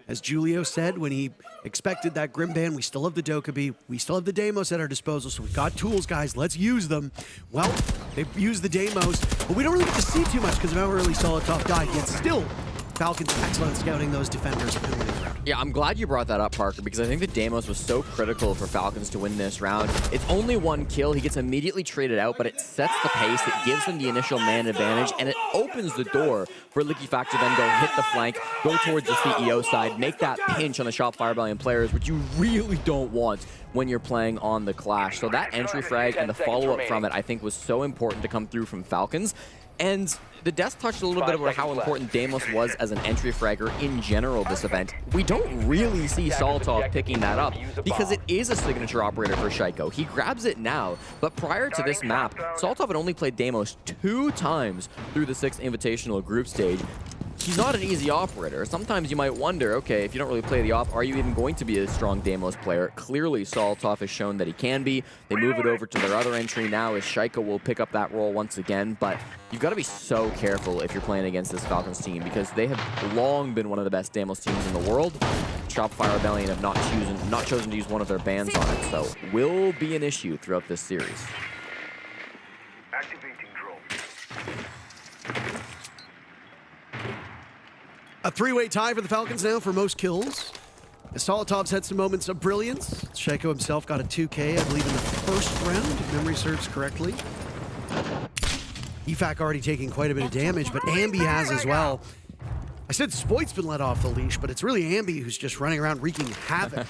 As Julio said when he expected that Grim Ban, we still have the Dokkaebi, we still have the Deimos at our disposal, so we've got tools, guys, let's use them. Well, they've used the Deimos, but we don't really get to see too much because of how early Solotov died, yet still, Falcons excellent scouting those defenders and winning the round. Yeah, I'm glad you brought that up, Parker, because I think the Deimos was so critical for Falcons to win this round. It's only 1 kill. He gets immediately traded out, but it sets the pace. It gives them the initial man advantage, and it opens the door for legacies to then go hit the flank, go towards the CEO side, make that pinch on the Shopify Rebellion players, which you really don't want when you're playing on the Clash. So that entry frag and the follow-up from it, I think, was so important to come through from Falcons. And the Death touched a little bit about how important Deimos was as an entry fragger in general this event. We don't really see Solotov picking that up because it is a signature operator for Shaiko. He grabs it now, but prior to this map, Solotov had only played Deimos 2 times through the 6th Invitational group stage. He's not an easy operator. Sometimes you might wonder, okay, if you don't really play the op, are you even going to be a strong Deimos player? Clearly, Solotov has shown that he can be. They move it over to their other entry now as Shaiko will pick up that role once again, but you've got to be so careful if you're playing against this Falcons team because they have long been one of the best Deimos teams in the world. Shopify Rebellion have not chosen to use one of their bans on it, so will be an issue throughout this series. Activating drone. A 3-way tie for the Falcons now for most kills. Solotov's had some moments of brilliance. Shaiko himself got a 2K, I believe, in the first round, if memory serves correctly. EFAC already taking quite a bit of damage, but Ambi has as well. I said Spoit's been let off the leash, but it's really Ambi who's just running around wreaking havoc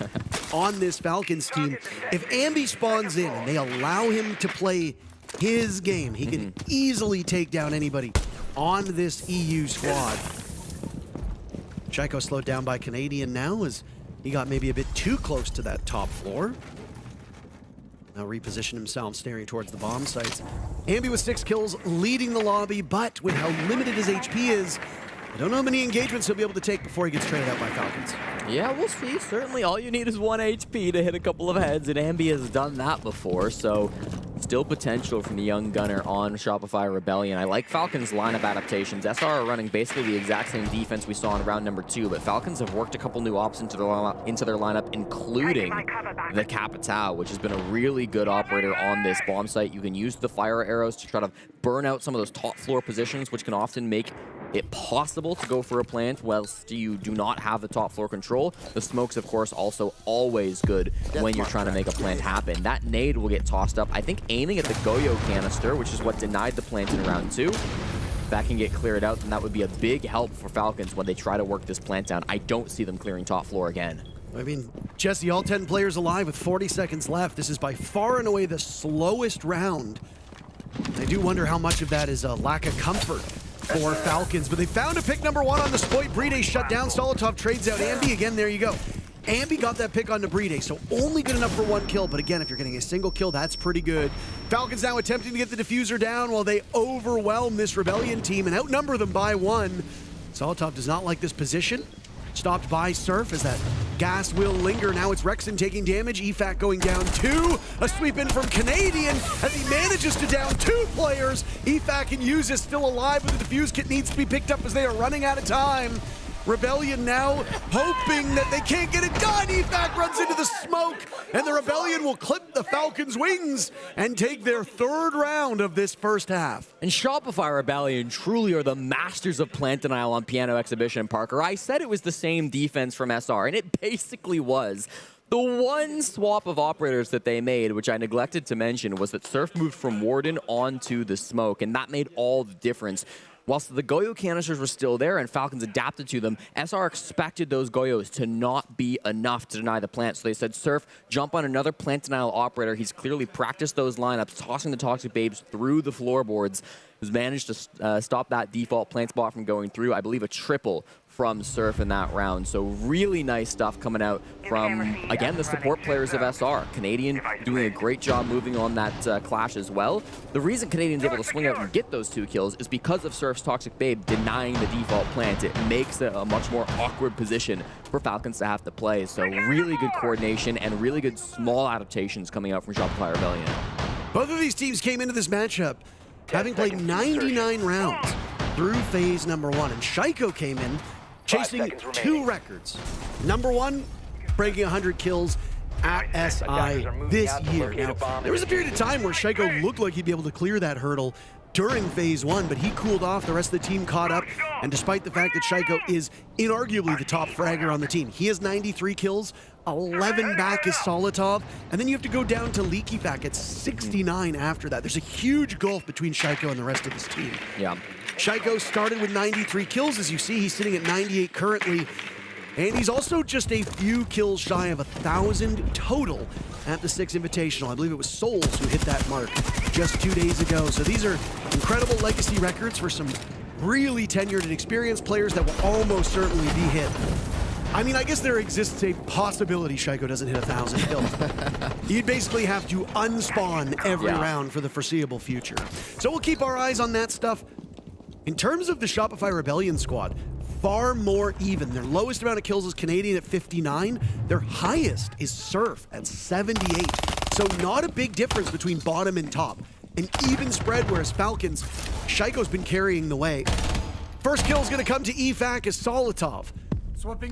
on this Falcons team. If Ambi spawns in and they allow him to play his game, he can easily take down anybody on this EU squad. Shaiko slowed down by Canadian now as he got maybe a bit too close to that top floor. Now reposition himself, staring towards the bomb sites. Ambi with 6 kills, leading the lobby, but with how limited his HP is, I don't know how many engagements he'll be able to take before he gets traded out by Falcons. Yeah, we'll see. Certainly all you need is 1 HP to hit a couple of heads, and Ambi has done that before, so still potential from the young gunner on Shopify Rebellion. I like Falcons' lineup adaptations. SR are running basically the exact same defense we saw in round number 2, but Falcons have worked a couple new ops into their lineup, including the Capitao, which has been a really good operator on this bomb site. You can use the fire arrows to try to burn out some of those top floor positions, which can often make it possible to go for a plant whilst you do not have the top floor control. The smokes, of course, also always good when you're trying to make a plant happen. That nade will get tossed up, I think, aiming at the Goyo canister, which is what denied the plant in round 2. If that can get cleared out, then that would be a big help for Falcons when they try to work this plant down. I don't see them clearing top floor again. I mean, Jesse, all 10 players alive with 40 seconds left. This is by far and away the slowest round. I do wonder how much of that is a lack of comfort for Falcons, but they found a pick number 1 on the Spoit. Bride shut down. Solotov trades out Ambi. Again, there you go. Ambi got that pick on Bride, so only good enough for 1 kill, but again, if you're getting a single kill, that's pretty good. Falcons now attempting to get the diffuser down while they overwhelm this Rebellion team and outnumber them by 1. Solotov does not like this position. Stopped by Surf as that gas will linger. Now it's Rexon taking damage. EFAC going down 2. A sweep in from Canadian as he manages to down 2 players. EFAC and Use is still alive, but the defuse kit needs to be picked up as they are running out of time. Rebellion now hoping that they can't get it done. EFAC runs into the smoke, and the Rebellion will clip the Falcons' wings and take their 3rd round of this first half. And Shopify Rebellion truly are the masters of plant denial on Piano Exhibition, Parker. I said it was the same defense from SR, and it basically was. The one swap of operators that they made, which I neglected to mention, was that Surf moved from Warden onto the smoke, and that made all the difference. Whilst the Goyo canisters were still there and Falcons adapted to them, SR expected those Goyos to not be enough to deny the plant. So they said, Surf, jump on another plant denial operator. He's clearly practiced those lineups, tossing the Toxic Babes through the floorboards. Has managed to stop that default plant spot from going through. I believe a triple from Surf in that round. So really nice stuff coming out from, again, the support players of SR. Canadian doing a great job moving on that clash as well. The reason Canadian's able to swing out and get those 2 kills is because of Surf's Toxic Babe denying the default plant. It makes it a much more awkward position for Falcons to have to play. So really good coordination and really good small adaptations coming out from Shopify Rebellion. Both of these teams came into this matchup having played 99 rounds through phase number 1, and Shaiko came in chasing 2 records. Number 1, breaking 100 kills at SI this year. Now, there was a period of time where Shaiko looked like he'd be able to clear that hurdle during phase 1, but he cooled off. The rest of the team caught up, and despite the fact that Shaiko is inarguably the top fragger on the team, he has 93 kills, 11 back is Solotov, and then you have to go down to Leaky Fac at 69 after that. There's a huge gulf between Shaiko and the rest of his team. Yeah. Shaiko started with 93 kills. As you see, he's sitting at 98 currently, and he's also just a few kills shy of 1,000 total at the Six Invitational. I believe it was Souls who hit that mark just 2 days ago. So these are incredible legacy records for some really tenured and experienced players that will almost certainly be hit. I mean, I guess there exists a possibility Shaiko doesn't hit 1,000 kills. You'd basically have to unspawn every round for the foreseeable future. So we'll keep our eyes on that stuff. In terms of the Shopify Rebellion squad, far more even. Their lowest amount of kills is Canadian at 59. Their highest is Surf at 78. So not a big difference between bottom and top. An even spread, whereas Falcons, Shaiko's been carrying the way. First kill is going to come to EFAC as Solotov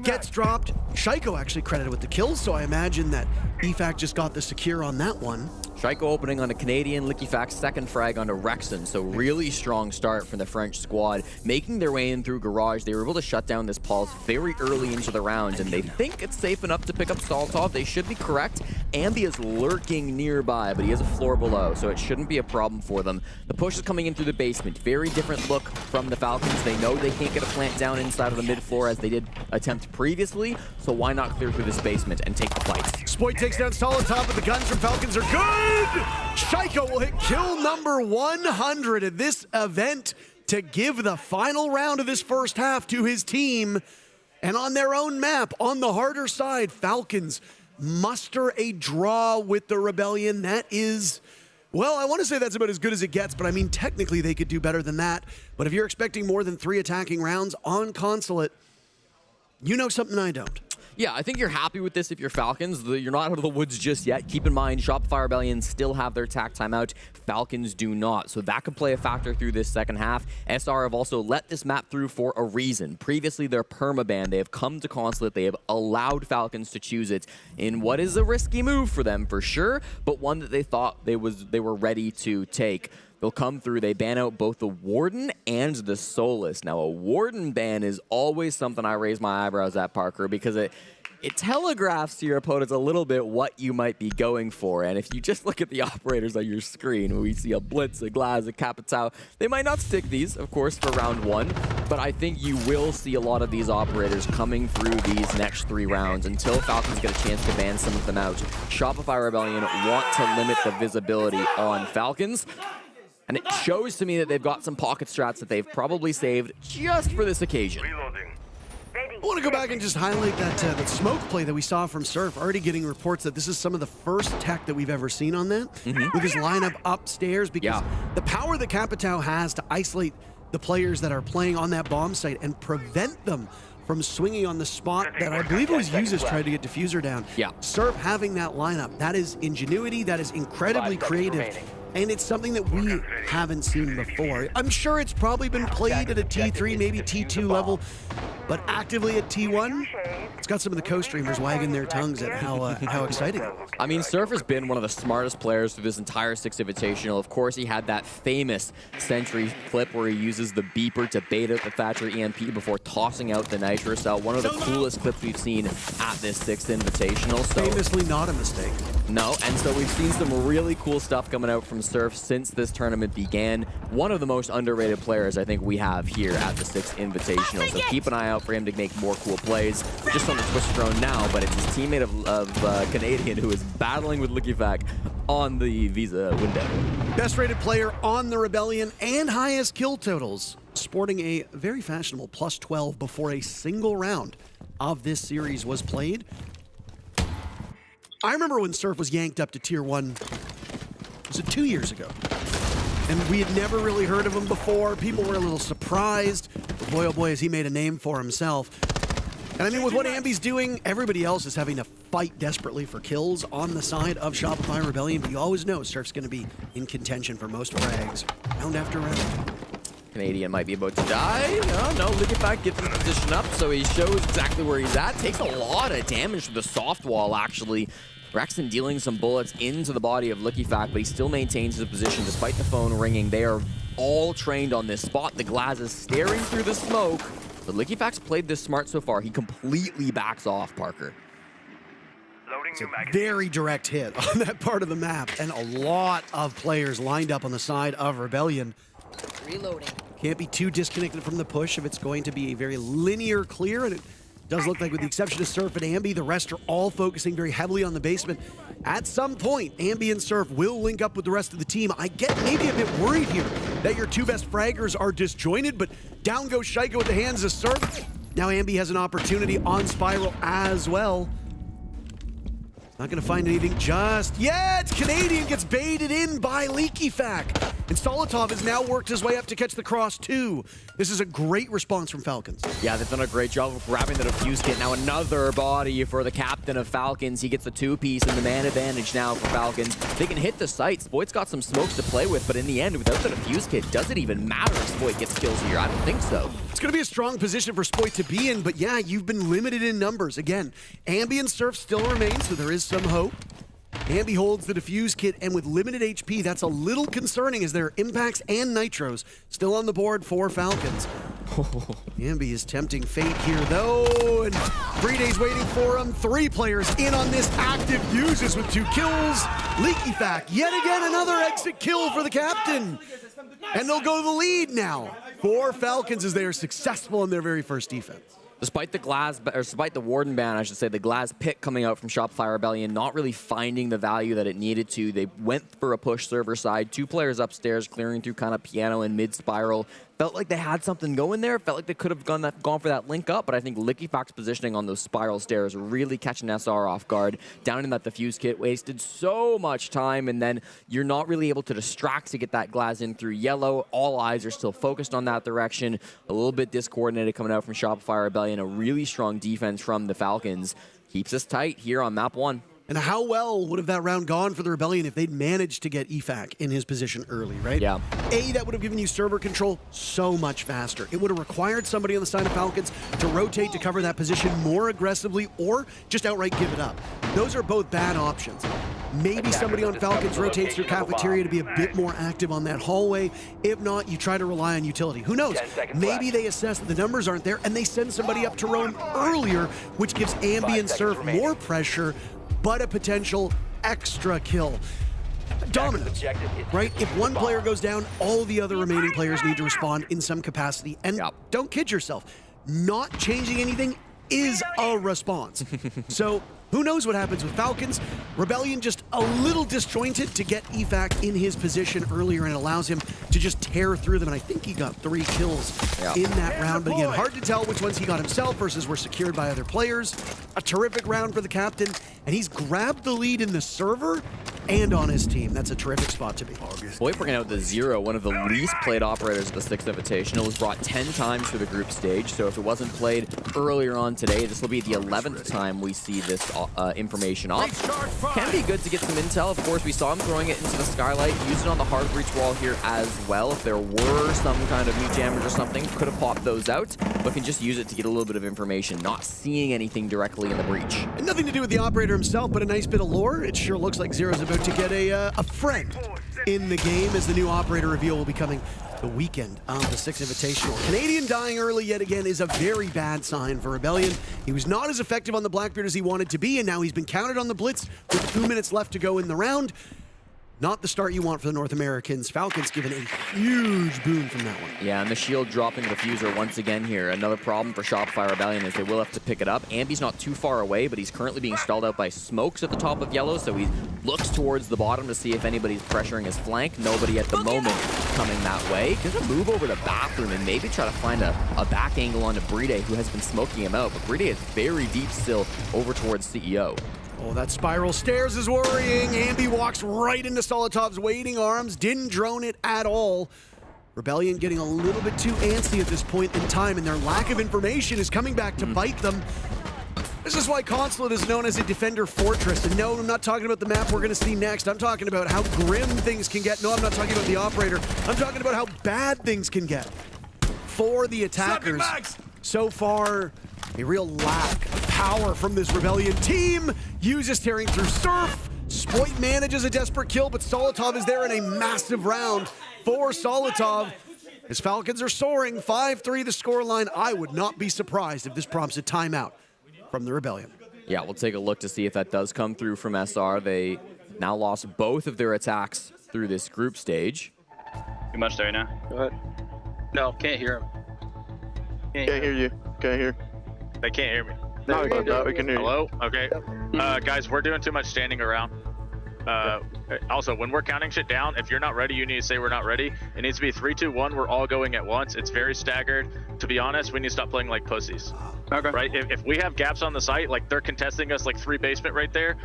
gets dropped. Shaiko actually credited with the kills, so I imagine that EFAC just got the secure on that one. Shaiko opening on a Canadian, Lickyfax second frag onto Rexon, so really strong start from the French squad. Making their way in through Garage, they were able to shut down this Pulse very early into the round, and they think it's safe enough to pick up Solotov. They should be correct. Ambi is lurking nearby, but he has a floor below, so it shouldn't be a problem for them. The push is coming in through the basement. Very different look from the Falcons. They know they can't get a plant down inside of the mid floor as they did attempt previously, so why not clear through this basement and take the fight? Spoit takes down Solotov, but the guns from Falcons are good! Shaiko will hit kill number 100 at this event to give the final round of this first half to his team. And on their own map, on the harder side, Falcons muster a draw with the Rebellion. That is, well, I want to say that's about as good as it gets, but I mean, technically they could do better than that. But if you're expecting more than 3 attacking rounds on Consulate, you know something I don't. Yeah, I think you're happy with this if you're Falcons. You're not out of the woods just yet. Keep in mind, Shopify Rebellion still have their attack timeout. Falcons do not. So that could play a factor through this second half. SR have also let this map through for a reason. Previously, they're permaban. They have come to Consulate. They have allowed Falcons to choose it in what is a risky move for them, for sure, but one that they thought they were ready to take. They'll come through. They ban out both the Warden and the Solus. Now, a Warden ban is always something I raise my eyebrows at, Parker, because it telegraphs to your opponents a little bit what you might be going for. And if you just look at the operators on your screen, where we see a Blitz, a Glaz, a Capitao, they might not stick these, of course, for round 1. But I think you will see a lot of these operators coming through these next 3 rounds until Falcons get a chance to ban some of them out. Shopify Rebellion want to limit the visibility on Falcons. And it shows to me that they've got some pocket strats that they've probably saved just for this occasion. I want to go back and just highlight that smoke play that we saw from Surf. Already getting reports that this is some of the first tech that we've ever seen on that. With his lineup upstairs, because the power that Capitao has to isolate the players that are playing on that bomb site and prevent them from swinging on the spot that I believe it was Uses tried to get Diffuser down. Surf having that lineup, that is ingenuity, that is incredibly creative. And it's something that we haven't seen before. I'm sure it's probably been played at a T3, maybe T2 level, but actively at T1, it's got some of the co-streamers wagging their tongues at how exciting it was. I mean, Surf has been one of the smartest players through this entire Six Invitational. Of course, he had that famous Sentry clip where he uses the beeper to bait out the Thatcher EMP before tossing out the Nitro Cell. One of the coolest clips we've seen at this Six Invitational. So, famously not a mistake. No, and so we've seen some really cool stuff coming out from Surf since this tournament began. One of the most underrated players I think we have here at the Six Invitational. So keep an eye out for him to make more cool plays. Just on the Twister drone now, but it's his teammate of Canadian who is battling with LickyFac on the Visa window. Best rated player on the Rebellion and highest kill totals, sporting a very fashionable +12 before a single round of this series was played. I remember when Surf was yanked up to Tier 1, was it 2 years ago? And we had never really heard of him before. People were a little surprised. But boy, oh boy, has he made a name for himself. And I mean, with what Ambi's doing, everybody else is having to fight desperately for kills on the side of Shopify Rebellion, but you always know Surf's going to be in contention for most frags, round after round. Canadian might be about to die. No, LickyFac gets his position up, so he shows exactly where he's at. Takes a lot of damage to the soft wall, actually. Rexon dealing some bullets into the body of LickyFac, but he still maintains his position despite the phone ringing. They are all trained on this spot. The Glaz is staring through the smoke. But LickyFac's played this smart so far. He completely backs off, Parker. It's a very direct hit on that part of the map, and a lot of players lined up on the side of Rebellion. Reloading. Can't be too disconnected from the push if it's going to be a very linear clear, and it does look like with the exception of Surf and Ambi, the rest are all focusing very heavily on the basement. At some point, Ambi and Surf will link up with the rest of the team. I get maybe a bit worried here that your two best fraggers are disjointed, but down goes Shaiko at the hands of Surf. Now Ambi has an opportunity on Spiral as well. Not gonna find anything just yet. Canadian gets baited in by LickyFac. And Solotov has now worked his way up to catch the cross too. This is a great response from Falcons. Yeah, they've done a great job of grabbing the defuse kit. Now another body for the captain of Falcons. He gets the 2-piece and the man advantage now for Falcons. They can hit the sites. Spoit's got some smokes to play with, but in the end, without the defuse kit, does it even matter if Spoit gets kills here? I don't think so. It's going to be a strong position for Spoit to be in, but yeah, you've been limited in numbers. Again, Ambi and Surf still remain, so there is some hope. Ambi holds the defuse kit, and with limited HP, that's a little concerning as there are impacts and nitros still on the board for Falcons. Ambi is tempting fate here, though, and 3 days waiting for him. 3 players in on this active Uses with 2 kills. LickyFac, yet again, another exit kill for the captain. And they'll go to the lead now for Falcons as they are successful in their very first defense. Despite the Warden ban, I should say, the Glaz pick coming out from Shopify Rebellion, not really finding the value that it needed to. They went for a push server side, 2 players upstairs, clearing through kind of piano and mid-spiral. Felt like they had something going there. Felt like they could have gone for that link up, but I think LickyFac's positioning on those spiral stairs really catching SR off guard. Down in that defuse kit, wasted so much time, and then you're not really able to distract to get that Glaz in through yellow. All eyes are still focused on that direction. A little bit discoordinated coming out from Shopify Rebellion. A really strong defense from the Falcons. Keeps us tight here on map 1. And how well would have that round gone for the Rebellion if they'd managed to get EFAC in his position early, right? Yeah. That would have given you server control so much faster. It would have required somebody on the side of Falcons to rotate to cover that position more aggressively or just outright give it up. Those are both bad options. Maybe somebody on Falcons rotates through cafeteria to be a bit more active on that hallway. If not, you try to rely on utility. Who knows? Maybe they assess that the numbers aren't there and they send somebody up to roam earlier, which gives Ambi and Surf more pressure, but a potential extra kill. Dominance, right? If one player goes down, all the other remaining players need to respond in some capacity. And don't kid yourself, not changing anything is a response. So who knows what happens with Falcons? Rebellion just a little disjointed to get EFAC in his position earlier, and it allows him to just tear through them. And I think he got 3 kills in that round. But again, hard to tell which ones he got himself versus were secured by other players. A terrific round for the captain, and he's grabbed the lead in the server and on his team. That's a terrific spot to be. Boy, bringing out the Zero, one of the least played operators of the Six Invitational, was brought 10 times for the group stage. So if it wasn't played earlier on today, this will be the 11th time we see this information up. Can be good to get some intel. Of course, we saw him throwing it into the skylight, use it on the hard breach wall here as well. If there were some kind of meat jammers or something, could have popped those out, but can just use it to get a little bit of information, not seeing anything directly in the breach. And nothing to do with the operator himself, but a nice bit of lore. It sure looks like Zero's about to get a friend in the game, as the new operator reveal will be coming the weekend of the Six Invitational. Canadian dying early yet again is a very bad sign for Rebellion. He was not as effective on the Blackbeard as he wanted to be, and now he's been counted on the Blitz with 2 minutes left to go in the round. Not the start you want for the North Americans. Falcons given a huge boon from that one. Yeah, and the shield dropping diffuser once again here. Another problem for Shopify Rebellion is they will have to pick it up. Ambi's not too far away, but he's currently being stalled out by smokes at the top of yellow, so he looks towards the bottom to see if anybody's pressuring his flank. Nobody at the moment coming that way. Gonna move over to bathroom and maybe try to find a back angle onto Bride, who has been smoking him out, but Bride is very deep still over towards CEO. Oh, that spiral stairs is worrying. Ambi walks right into Solotov's waiting arms. Didn't drone it at all. Rebellion getting a little bit too antsy at this point in time, and their lack of information is coming back to bite them. This is why Consulate is known as a defender fortress. And no, I'm not talking about the map we're going to see next. I'm talking about how grim things can get. No, I'm not talking about the operator. I'm talking about how bad things can get for the attackers. So far, a real lack of power from this Rebellion team. Uses tearing through Surf. Spoit manages a desperate kill, but Solotov is there in a massive round for Solotov. As Falcons are soaring, 5-3 the scoreline. I would not be surprised if this prompts a timeout from the Rebellion. Yeah, we'll take a look to see if that does come through from SR. They now lost both of their attacks through this group stage. Too much there now. Go ahead. No, can't hear him. Can't hear you. Can't hear. They can't hear me. No, we can hear you. Hello? Okay. Guys, we're doing too much standing around. Also, when we're counting shit down, if you're not ready, you need to say we're not ready. It needs to be 3, 2, 1. We're all going at once. It's very staggered. To be honest, we need to stop playing like pussies. Okay. Right? If we have gaps on the site, like they're contesting us like 3 basement right there.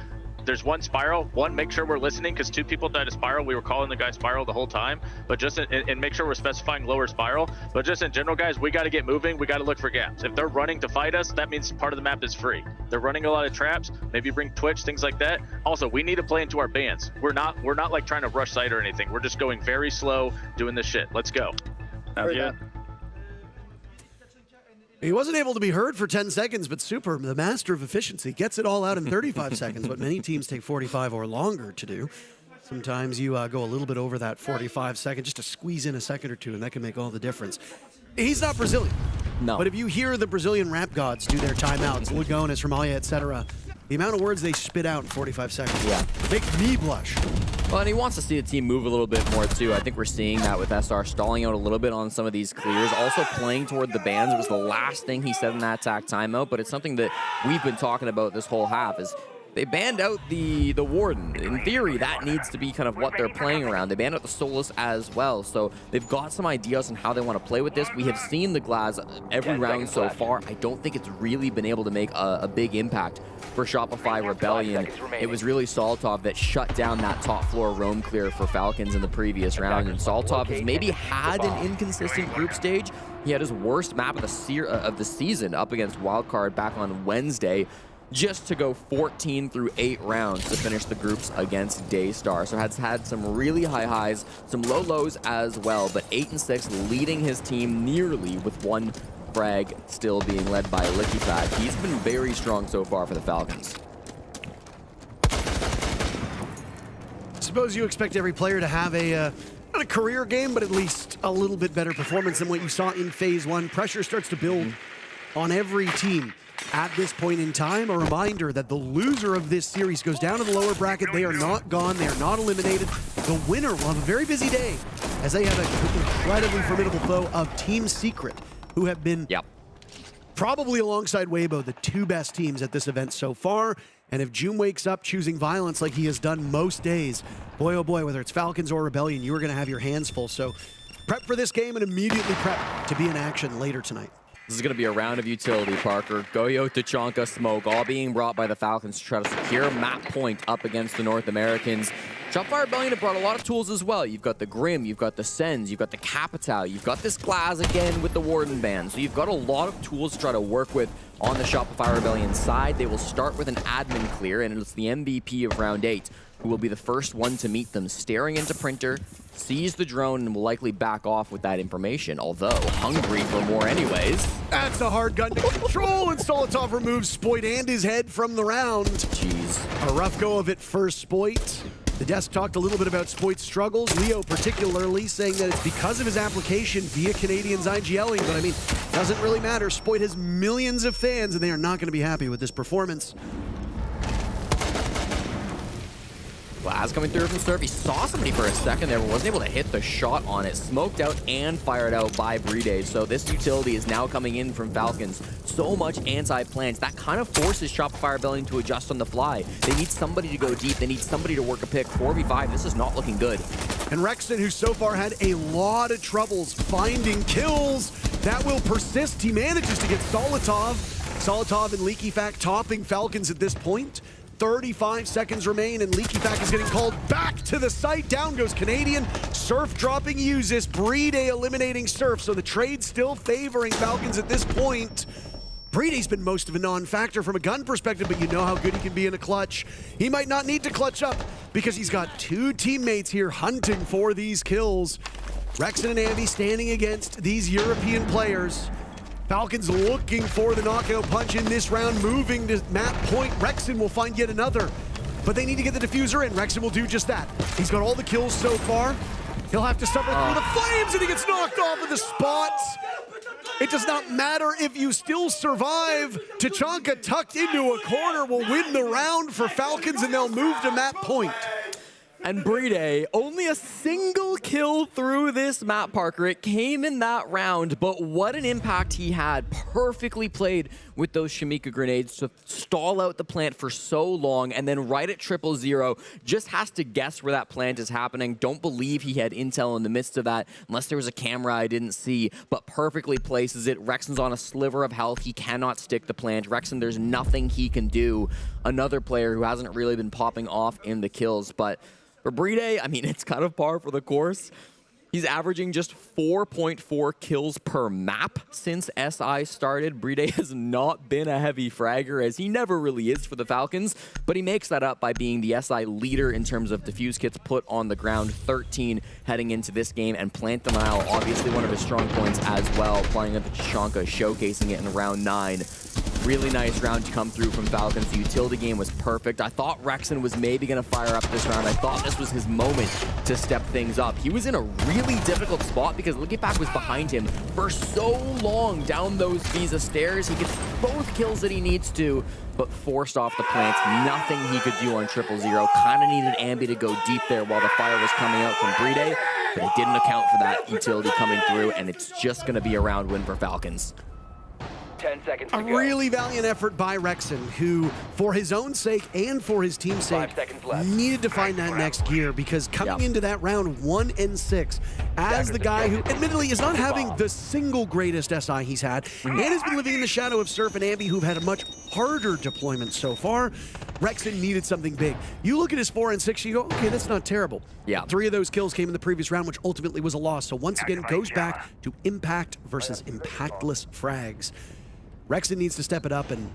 There's 1 spiral. 1, make sure we're listening, because 2 people died a spiral. We were calling the guy spiral the whole time, but just and make sure we're specifying lower spiral. But just in general, guys, we got to get moving. We got to look for gaps. If they're running to fight us, that means part of the map is free. They're running a lot of traps. Maybe bring Twitch, things like that. Also, we need to play into our bands. We're not like trying to rush site or anything. We're just going very slow, doing this shit. Let's go. Yeah. He wasn't able to be heard for 10 seconds, but Super, the master of efficiency, gets it all out in 35 seconds, what many teams take 45 or longer to do. Sometimes you go a little bit over that 45 seconds just to squeeze in a second or two, and that can make all the difference. He's not Brazilian. No. But if you hear the Brazilian rap gods do their timeouts, Lugones, Romalia, etc., the amount of words they spit out in 45 seconds make me blush. Well, and he wants to see the team move a little bit more, too. I think we're seeing that with SR stalling out a little bit on some of these clears. Also playing toward the bans. It was the last thing he said in that attack timeout, but it's something that we've been talking about this whole half is they banned out the Warden. In theory, that needs to be kind of what they're playing around. They banned out the Solus as well, so they've got some ideas on how they want to play with this. We have seen the Glaz every round so far. I don't think it's really been able to make a big impact for Shopify Rebellion. It was really Solotov that shut down that top floor roam clear for Falcons in the previous round, and Solotov has maybe had an inconsistent group stage. He had his worst map of the season up against Wildcard back on Wednesday. just to go 14 through 8 rounds to finish the groups against Daystar. So has had some really high highs, some low lows as well, but 8-6 leading his team nearly with 1 frag still being led by legacies. He's been very strong so far for the Falcons. I suppose you expect every player to have a not a career game, but at least a little bit better performance than what you saw in Phase 1. Pressure starts to build on every team at this point in time. A reminder that the loser of this series goes down to the lower bracket. They are not gone. They are not eliminated. The winner will have a very busy day as they have an incredibly formidable foe of Team Secret, who have been probably alongside Weibo the 2 best teams at this event so far. And if June wakes up choosing violence like he has done most days, boy, oh boy, whether it's Falcons or Rebellion, you are going to have your hands full. So prep for this game and immediately prep to be in action later tonight. This is going to be a round of utility, Parker. Goyo, Tachanka, Smoke, all being brought by the Falcons to try to secure map point up against the North Americans. Shopify Rebellion have brought a lot of tools as well. You've got the Grim, you've got the Sens, you've got the Capital, you've got this Glass again with the Warden Band. So you've got a lot of tools to try to work with on the Shopify Rebellion side. They will start with an admin clear, and it's the MVP of round 8 who will be the first one to meet them, staring into Printer, sees the drone, and will likely back off with that information, although hungry for more anyways. That's a hard gun to control, and Solotov removes Spoit and his head from the round. Jeez. A rough go of it for Spoit. The desk talked a little bit about Spoit's struggles, Leo particularly saying that it's because of his application via Canadians IGLing, but I mean, doesn't really matter. Spoit has millions of fans, and they are not going to be happy with this performance. Glass coming through from Surf. He saw somebody for a second there, but wasn't able to hit the shot on it. Smoked out and fired out by Brede. So this utility is now coming in from Falcons. So much anti-plants. That kind of forces Shopify Rebellion to adjust on the fly. They need somebody to go deep. They need somebody to work a pick. 4v5, this is not looking good. And Rexton, who so far had a lot of troubles finding kills, that will persist. He manages to get Solotov. Solotov and legacies topping Falcons at this point. 35 seconds remain, and legacies is getting called back to the site. Down goes Canadian. Surf dropping uses. Brede eliminating Surf, so the trade still favoring Falcons at this point. Brede's been most of a non-factor from a gun perspective, but you know how good he can be in a clutch. He might not need to clutch up because he's got 2 teammates here hunting for these kills. Rexon and Ambi standing against these European players. Falcons looking for the knockout punch in this round, moving to map point. Rexon will find yet another, but they need to get the diffuser in. Rexon will do just that. He's got all the kills so far. He'll have to suffer through the flames, and he gets knocked off of the spot. It does not matter if you still survive. Tachanka tucked into a corner will win the round for Falcons, and they'll move to map point. And Brede, only a single kill through this map, Parker. It came in that round, but what an impact he had. Perfectly played with those Shamika grenades to stall out the plant for so long, and then right at 000, just has to guess where that plant is happening. Don't believe he had intel in the midst of that, unless there was a camera I didn't see, but perfectly places it. Rexon's on a sliver of health. He cannot stick the plant. Rexon, there's nothing he can do. Another player who hasn't really been popping off in the kills, but for Brede, I mean, it's kind of par for the course. He's averaging just 4.4 kills per map since SI started. Brede has not been a heavy fragger, as he never really is for the Falcons, but he makes that up by being the SI leader in terms of defuse kits put on the ground. 13 heading into this game, and plant denial, obviously one of his strong points as well, playing at the Tachanka, showcasing it in round 9. Really nice round to come through from Falcons. The utility game was perfect. I thought Rexon was maybe going to fire up this round. I thought this was his moment to step things up. He was in a really difficult spot because legacies was behind him for so long down those Visa stairs. He gets both kills that he needs to, but forced off the plants. Nothing he could do on 000. Kind of needed Ambi to go deep there while the fire was coming out from Brede, but it didn't account for that utility coming through, and it's just going to be a round win for Falcons. 10 seconds to go. A really valiant effort by Rexon, who, for his own sake and for his team's sake, needed to find that next gear, because coming into that round 1-6, as the guy who admittedly is not having the single greatest SI he's had, and has been living in the shadow of Surf and Ambi, who've had a much harder deployment so far, Rexon needed something big. You look at his 4 and 6, you go, okay, that's not terrible. Yeah. 3 of those kills came in the previous round, which ultimately was a loss. So once again, goes back to impact versus impactless frags. Rexon needs to step it up, and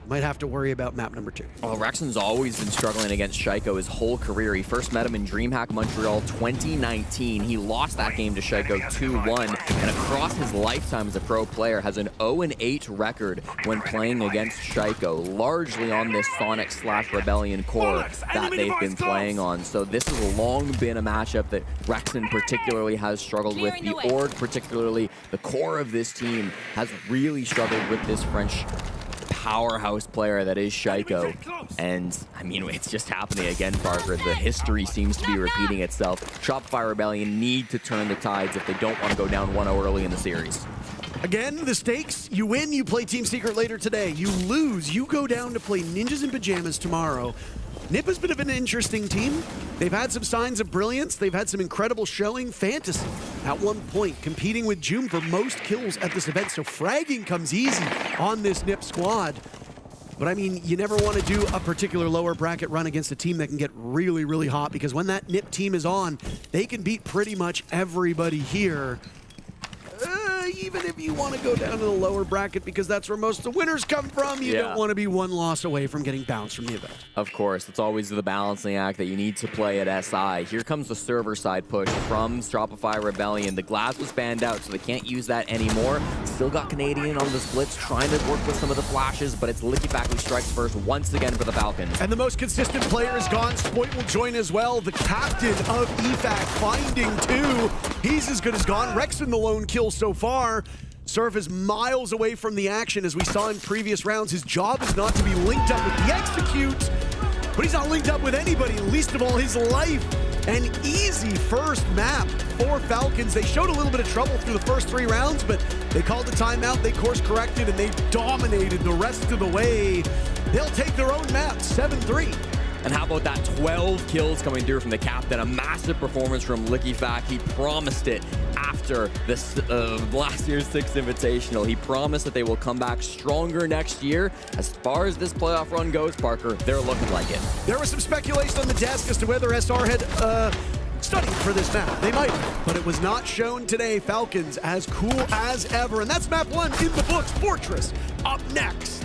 might have to worry about map number 2. Well, Rexon's always been struggling against Shaiko his whole career. He first met him in DreamHack Montreal 2019. He lost that game to Shaiko 2-1, and across his lifetime as a pro player has an 0-8 record when playing against Shaiko, largely on this Sonic/Rebellion core that they've been playing on. So this has long been a matchup that Rexon particularly has struggled with. The org, particularly the core of this team, has really struggled with this French powerhouse player that is Shaiko. And I mean, it's just happening again, Parker. The history seems to be repeating itself. Shopify Rebellion need to turn the tides if they don't want to go down 1-0 early in the series. Again, the stakes, you win, you play Team Secret later today. You lose, you go down to play Ninjas in Pajamas tomorrow. NIP has been an interesting team. They've had some signs of brilliance. They've had some incredible showing. Fantasy, at one point, competing with Joom for most kills at this event. So fragging comes easy on this NIP squad. But I mean, you never want to do a particular lower bracket run against a team that can get really, really hot, because when that NIP team is on, they can beat pretty much everybody here. Even if you want to go down to the lower bracket, because that's where most of the winners come from, you don't want to be one loss away from getting bounced from the event. Of course, it's always the balancing act that you need to play at SI. Here comes the server side push from Shopify Rebellion. The glass was banned out, so they can't use that anymore. Still got Canadian on the splits, trying to work with some of the flashes, but it's LickyFact who strikes first once again for the Falcons. And the most consistent player is gone. Spoit will join as well. The captain of EFAC finding 2. He's as good as gone. Rexon the lone kill so far. Surf is miles away from the action, as we saw in previous rounds. His job is not to be linked up with the execute, but he's not linked up with anybody, least of all his life. An easy first map for Falcons. They showed a little bit of trouble through the first 3 rounds, but they called a timeout, they course corrected, and they dominated the rest of the way. They'll take their own map, 7-3. And how about that 12 kills coming through from the captain? A massive performance from LickyFact. He promised it after this last year's Six Invitational. He promised that they will come back stronger next year. As far as this playoff run goes, Parker, they're looking like it. There was some speculation on the desk as to whether SR had studied for this map. They might, but it was not shown today. Falcons as cool as ever. And that's map 1 in the books. Fortress up next.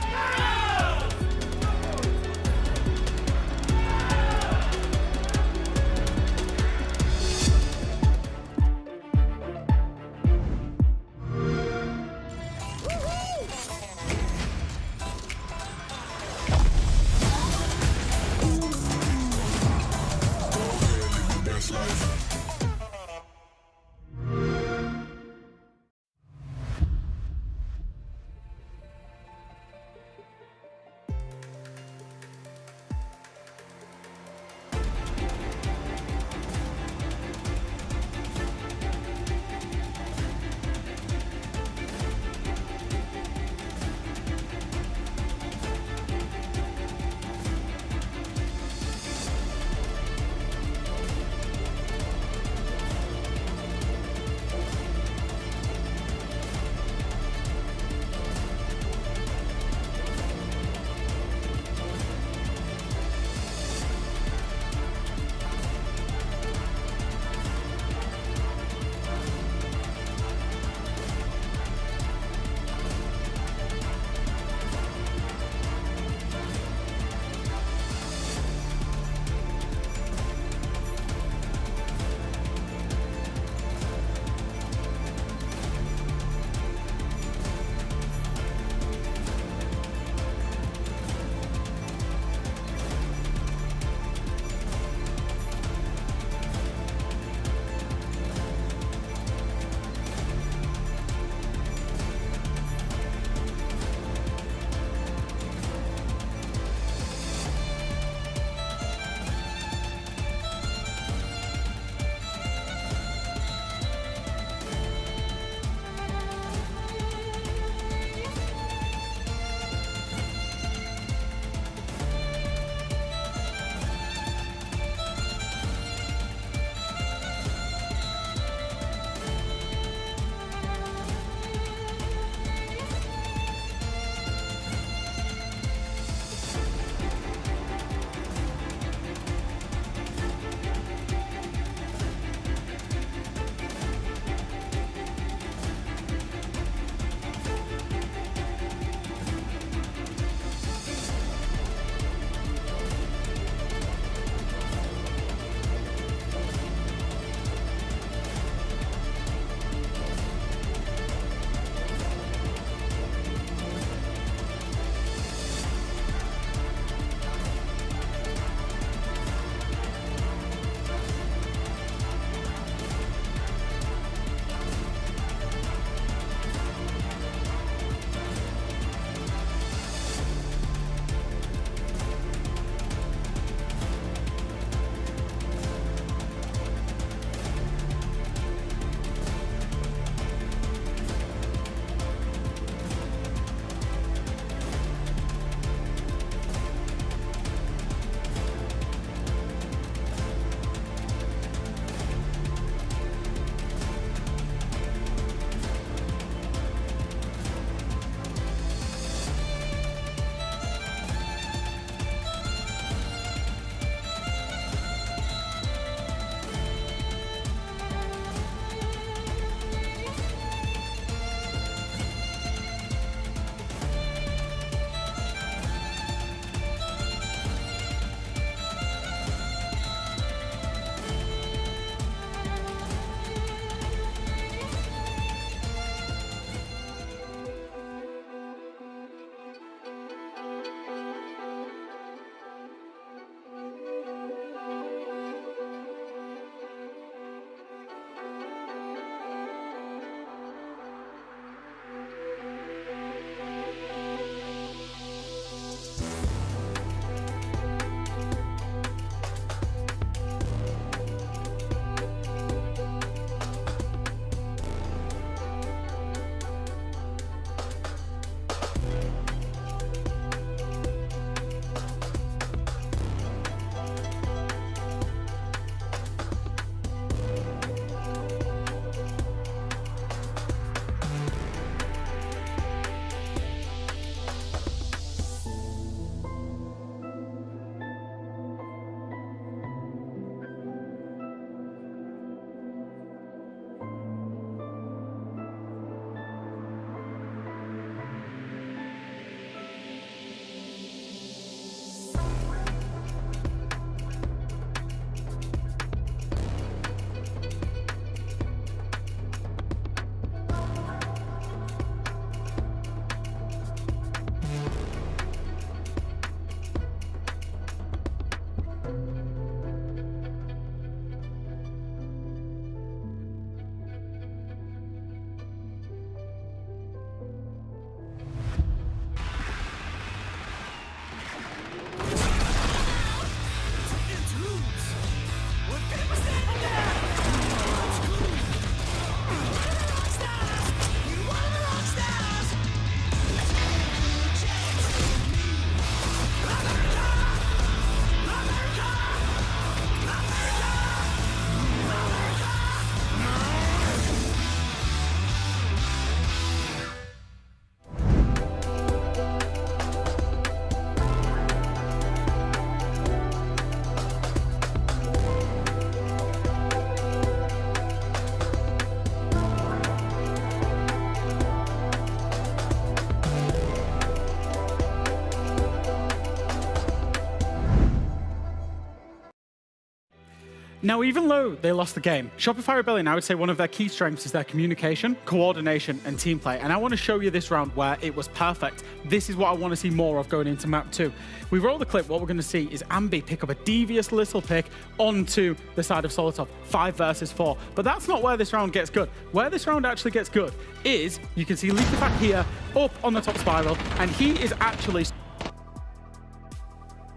Now, even though they lost the game, Shopify Rebellion, I would say one of their key strengths is their communication, coordination, and team play. And I want to show you this round where it was perfect. This is what I want to see more of going into map 2. We roll the clip, what we're going to see is Ambi pick up a devious little pick onto the side of Solotov, 5 versus 4. But that's not where this round gets good. Where this round actually gets good is, you can see Liquefact here, up on the top spiral, and he is actually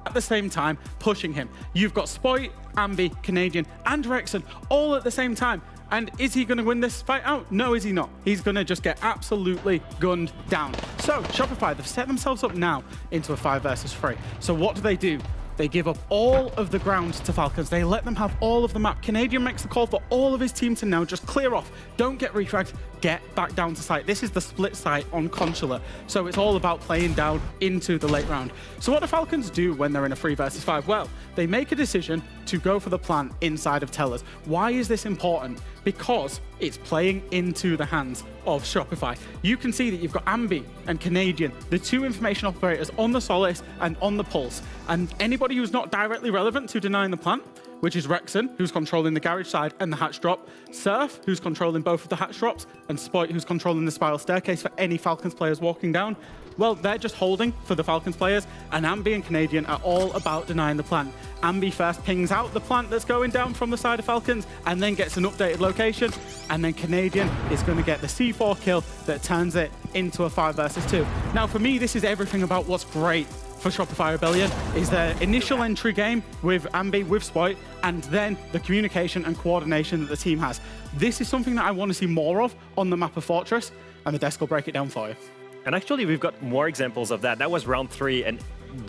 at the same time pushing him. You've got Spoit, Ambi, Canadian, and Rexon all at the same time. And is he going to win this fight out? No, is he not. He's going to just get absolutely gunned down. So Shopify, they've set themselves up now into a 5 versus 3. So what do? They give up all of the ground to Falcons. They let them have all of the map. Canadian makes the call for all of his team to now just clear off. Don't get refragged. Get back down to site. This is the split site on Consulate. So it's all about playing down into the late round. So what do Falcons do when they're in a 3 versus 5? Well, they make a decision to go for the plant inside of Tellers. Why is this important? Because it's playing into the hands of Shopify. You can see that you've got Ambi and Canadian, the 2 information operators on the Solace and on the Pulse. And anybody who's not directly relevant to denying the plant, which is Rexon, who's controlling the garage side and the hatch drop, Surf, who's controlling both of the hatch drops, and Spoit, who's controlling the spiral staircase for any Falcons players walking down. Well, they're just holding for the Falcons players, and Ambi and Canadian are all about denying the plant. Ambi first pings out the plant that's going down from the side of Falcons, and then gets an updated location, and then Canadian is going to get the C4 kill that turns it into a 5 versus 2. Now, for me, this is everything about what's great for Shopify Rebellion, is their initial entry game with Ambi, with Spoit, and then the communication and coordination that the team has. This is something that I want to see more of on the map of Fortress, and the desk will break it down for you. And actually, we've got more examples of that. That was round 3, and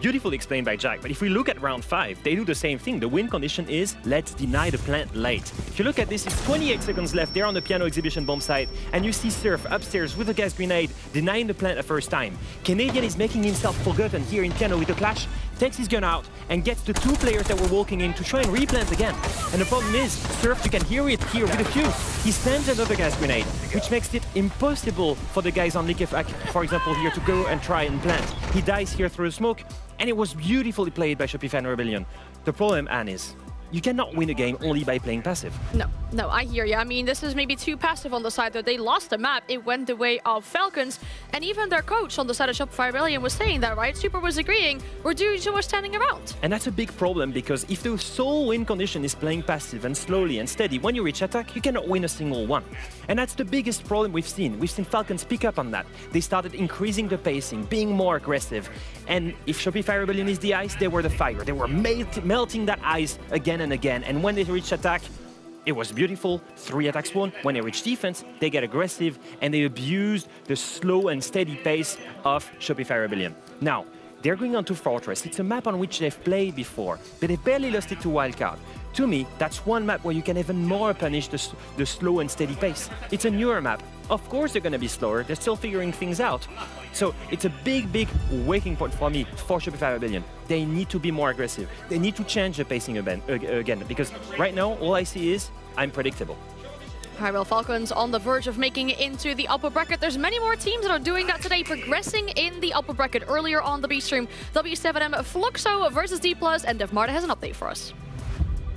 beautifully explained by Jack. But if we look at round 5, they do the same thing. The win condition is, let's deny the plant late. If you look at this, it's 28 seconds left. They're on the piano exhibition bomb site, and you see Surf upstairs with a gas grenade, denying the plant the first time. Canadian is making himself forgotten here in piano with the clash, takes his gun out, and gets the 2 players that were walking in to try and replant again. And the problem is, Surf, you can hear it here with a fuse. He slams another gas grenade, which makes it impossible for the guys on Liquefact, for example, here to go and try and plant. He dies here through the smoke, and it was beautifully played by Shopify Rebellion. The problem, Anne, is you cannot win a game only by playing passive. No, I hear you. I mean, this is maybe too passive on the side that they lost the map. It went the way of Falcons, and even their coach on the side of Shopify Rebellion was saying that, right? Super was agreeing, we're doing too much standing around. And that's a big problem, because if the sole win condition is playing passive and slowly and steady, when you reach attack, you cannot win a single one. And that's the biggest problem we've seen. We've seen Falcons pick up on that. They started increasing the pacing, being more aggressive. And if Shopify Rebellion is the ice, they were the fire. They were melting that ice again and again. And when they reached attack, it was beautiful. 3 attacks won. When they reach defense, they get aggressive, and they abused the slow and steady pace of Shopify Rebellion. Now, they're going on to Fortress. It's a map on which they've played before, but they've barely lost it to Wildcard. To me, that's one map where you can even more punish the slow and steady pace. It's a newer map. Of course they're going to be slower. They're still figuring things out. So it's a big, big waking point for me for Shopify Rebellion. They need to be more aggressive. They need to change the pacing again, because right now, all I see is I'm predictable. All right, well, Falcons on the verge of making it into the upper bracket. There's many more teams that are doing that today, progressing in the upper bracket. Earlier on the B stream, W7M Fluxo versus D+, and Dev Marta has an update for us.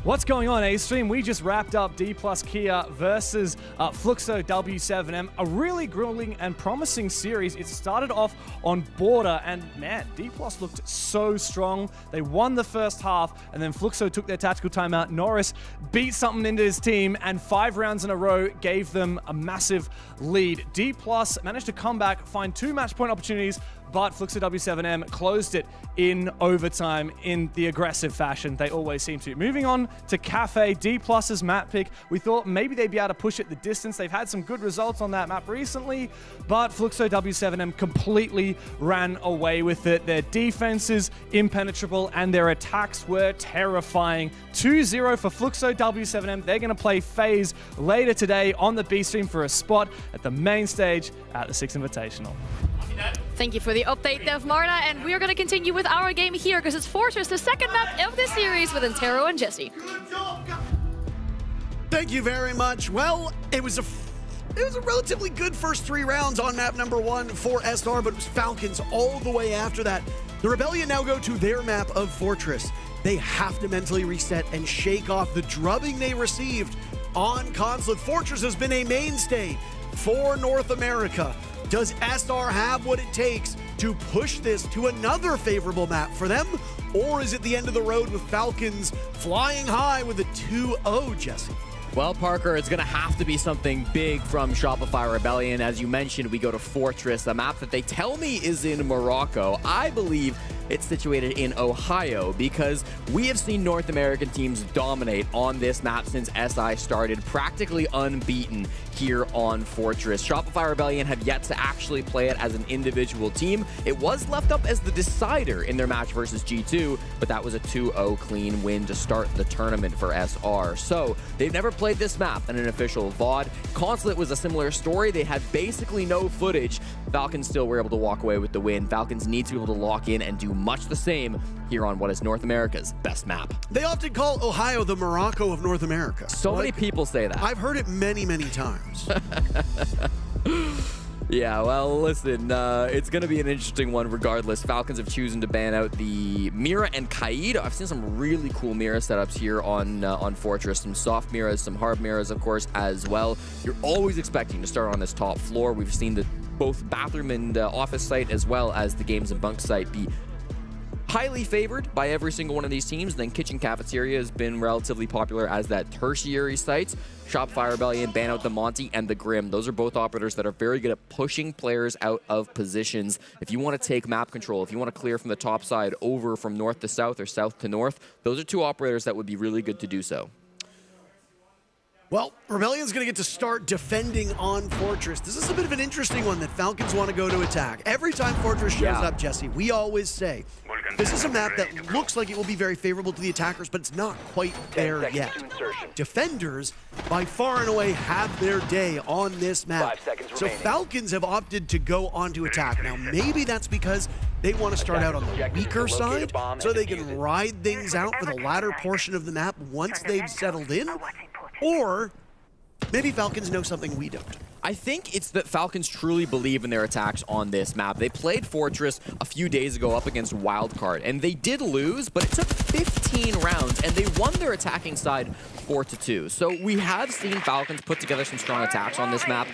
What's going on, A-Stream? We just wrapped up D+ Kia versus Fluxo W7M. A really grueling and promising series. It started off on Border, and man, D+ looked so strong. They won the first half, and then Fluxo took their tactical timeout. Norris beat something into his team, and 5 rounds in a row gave them a massive lead. D+ managed to come back, find 2 match point opportunities, but Fluxo W7M closed it in overtime in the aggressive fashion they always seem to. Moving on to Cafe, D+'s map pick. We thought maybe they'd be able to push it the distance. They've had some good results on that map recently, but Fluxo W7M completely ran away with it. Their defense is impenetrable, and their attacks were terrifying. 2-0 for Fluxo W7M. They're going to play FaZe later today on the B stream for a spot at the main stage at the Six Invitational. Thank you for the update, Dev Marta, and we are going to continue with our game here because it's Fortress, the second map of this series with Intero and Jesse. Thank you very much. Well, it was a it was a relatively good first 3 rounds on map number 1 for SR, but it was Falcons all the way after that. The Rebellion now go to their map of Fortress. They have to mentally reset and shake off the drubbing they received on Consulate. Fortress has been a mainstay for North America. Does SR have what it takes to push this to another favorable map for them? Or is it the end of the road with Falcons flying high with a 2-0, Jesse? Well, Parker, it's going to have to be something big from Shopify Rebellion. As you mentioned, we go to Fortress, a map that they tell me is in Morocco. I believe it's situated in Ohio because we have seen North American teams dominate on this map since SI started, practically unbeaten here on Fortress. Shopify Rebellion have yet to actually play it as an individual team. It was left up as the decider in their match versus G2, but that was a 2-0 clean win to start the tournament for SR. So they've never played this map in an official VOD. Consulate was a similar story. They had basically no footage. Falcons still were able to walk away with the win. Falcons need to be able to lock in and do much the same here on what is North America's best map. They often call Ohio the Morocco of North America. So many people say that. I've heard it many, many times. Yeah, well, listen, it's going to be an interesting one regardless. Falcons have chosen to ban out the Mira and Kaid. I've seen some really cool Mira setups here on Fortress. Some soft Miras, some hard Miras, of course, as well. You're always expecting to start on this top floor. We've seen the both bathroom and office site as well as the games and bunk site be highly favored by every single one of these teams. Then kitchen cafeteria has been relatively popular as that tertiary site. Shopify Rebellion ban out the Monty and the Grim. Those are both operators that are very good at pushing players out of positions. If you want to take map control, if you want to clear from the top side over from north to south or south to north, those are 2 operators that would be really good to do so. Well, Rebellion's going to get to start defending on Fortress. This is a bit of an interesting one that Falcons want to go to attack. Every time Fortress shows up, Jesse, we always say, this is a map that looks like it will be very favorable to the attackers, but it's not quite there yet. Defenders, by far and away, have their day on this map. So Falcons have opted to go on to attack. Now, maybe that's because they want to start out on the weaker side so they can ride things out for the latter portion of the map once they've settled in. Or maybe Falcons know something we don't. I think it's that Falcons truly believe in their attacks on this map. They played Fortress a few days ago up against Wildcard, and they did lose, but it took 15 rounds, and they won their attacking side 4-2. So we have seen Falcons put together some strong attacks on this map.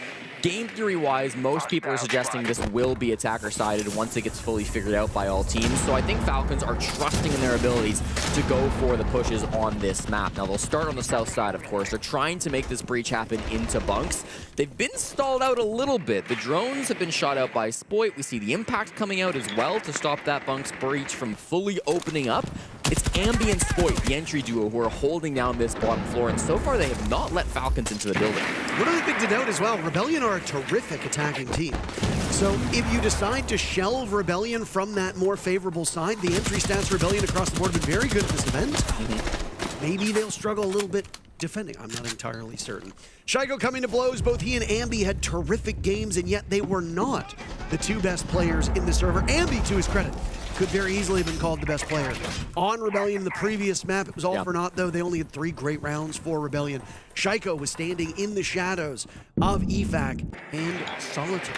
Game theory-wise, most people are suggesting this will be attacker-sided once it gets fully figured out by all teams. So I think Falcons are trusting in their abilities to go for the pushes on this map. Now, they'll start on the south side, of course. They're trying to make this breach happen into bunks. They've been stalled out a little bit. The drones have been shot out by Spoit. We see the impact coming out as well to stop that bunks breach from fully opening up. It's Ambi and Spoit, the entry duo, who are holding down this bottom floor, and so far they have not let Falcons into the building. One other thing to note as well, Rebellion are a terrific attacking team. So if you decide to shelve Rebellion from that more favorable side, the entry stats Rebellion across the board have been very good at this event. Maybe they'll struggle a little bit defending. I'm not entirely certain. Shaigo coming to blows. Both he and Ambi had terrific games, and yet they were not the 2 best players in the server. Ambi, to his credit, could very easily have been called the best player. On Rebellion, the previous map, it was all for naught, though. They only had 3 great rounds for Rebellion. Shaiko was standing in the shadows of EFAC and Solitaire.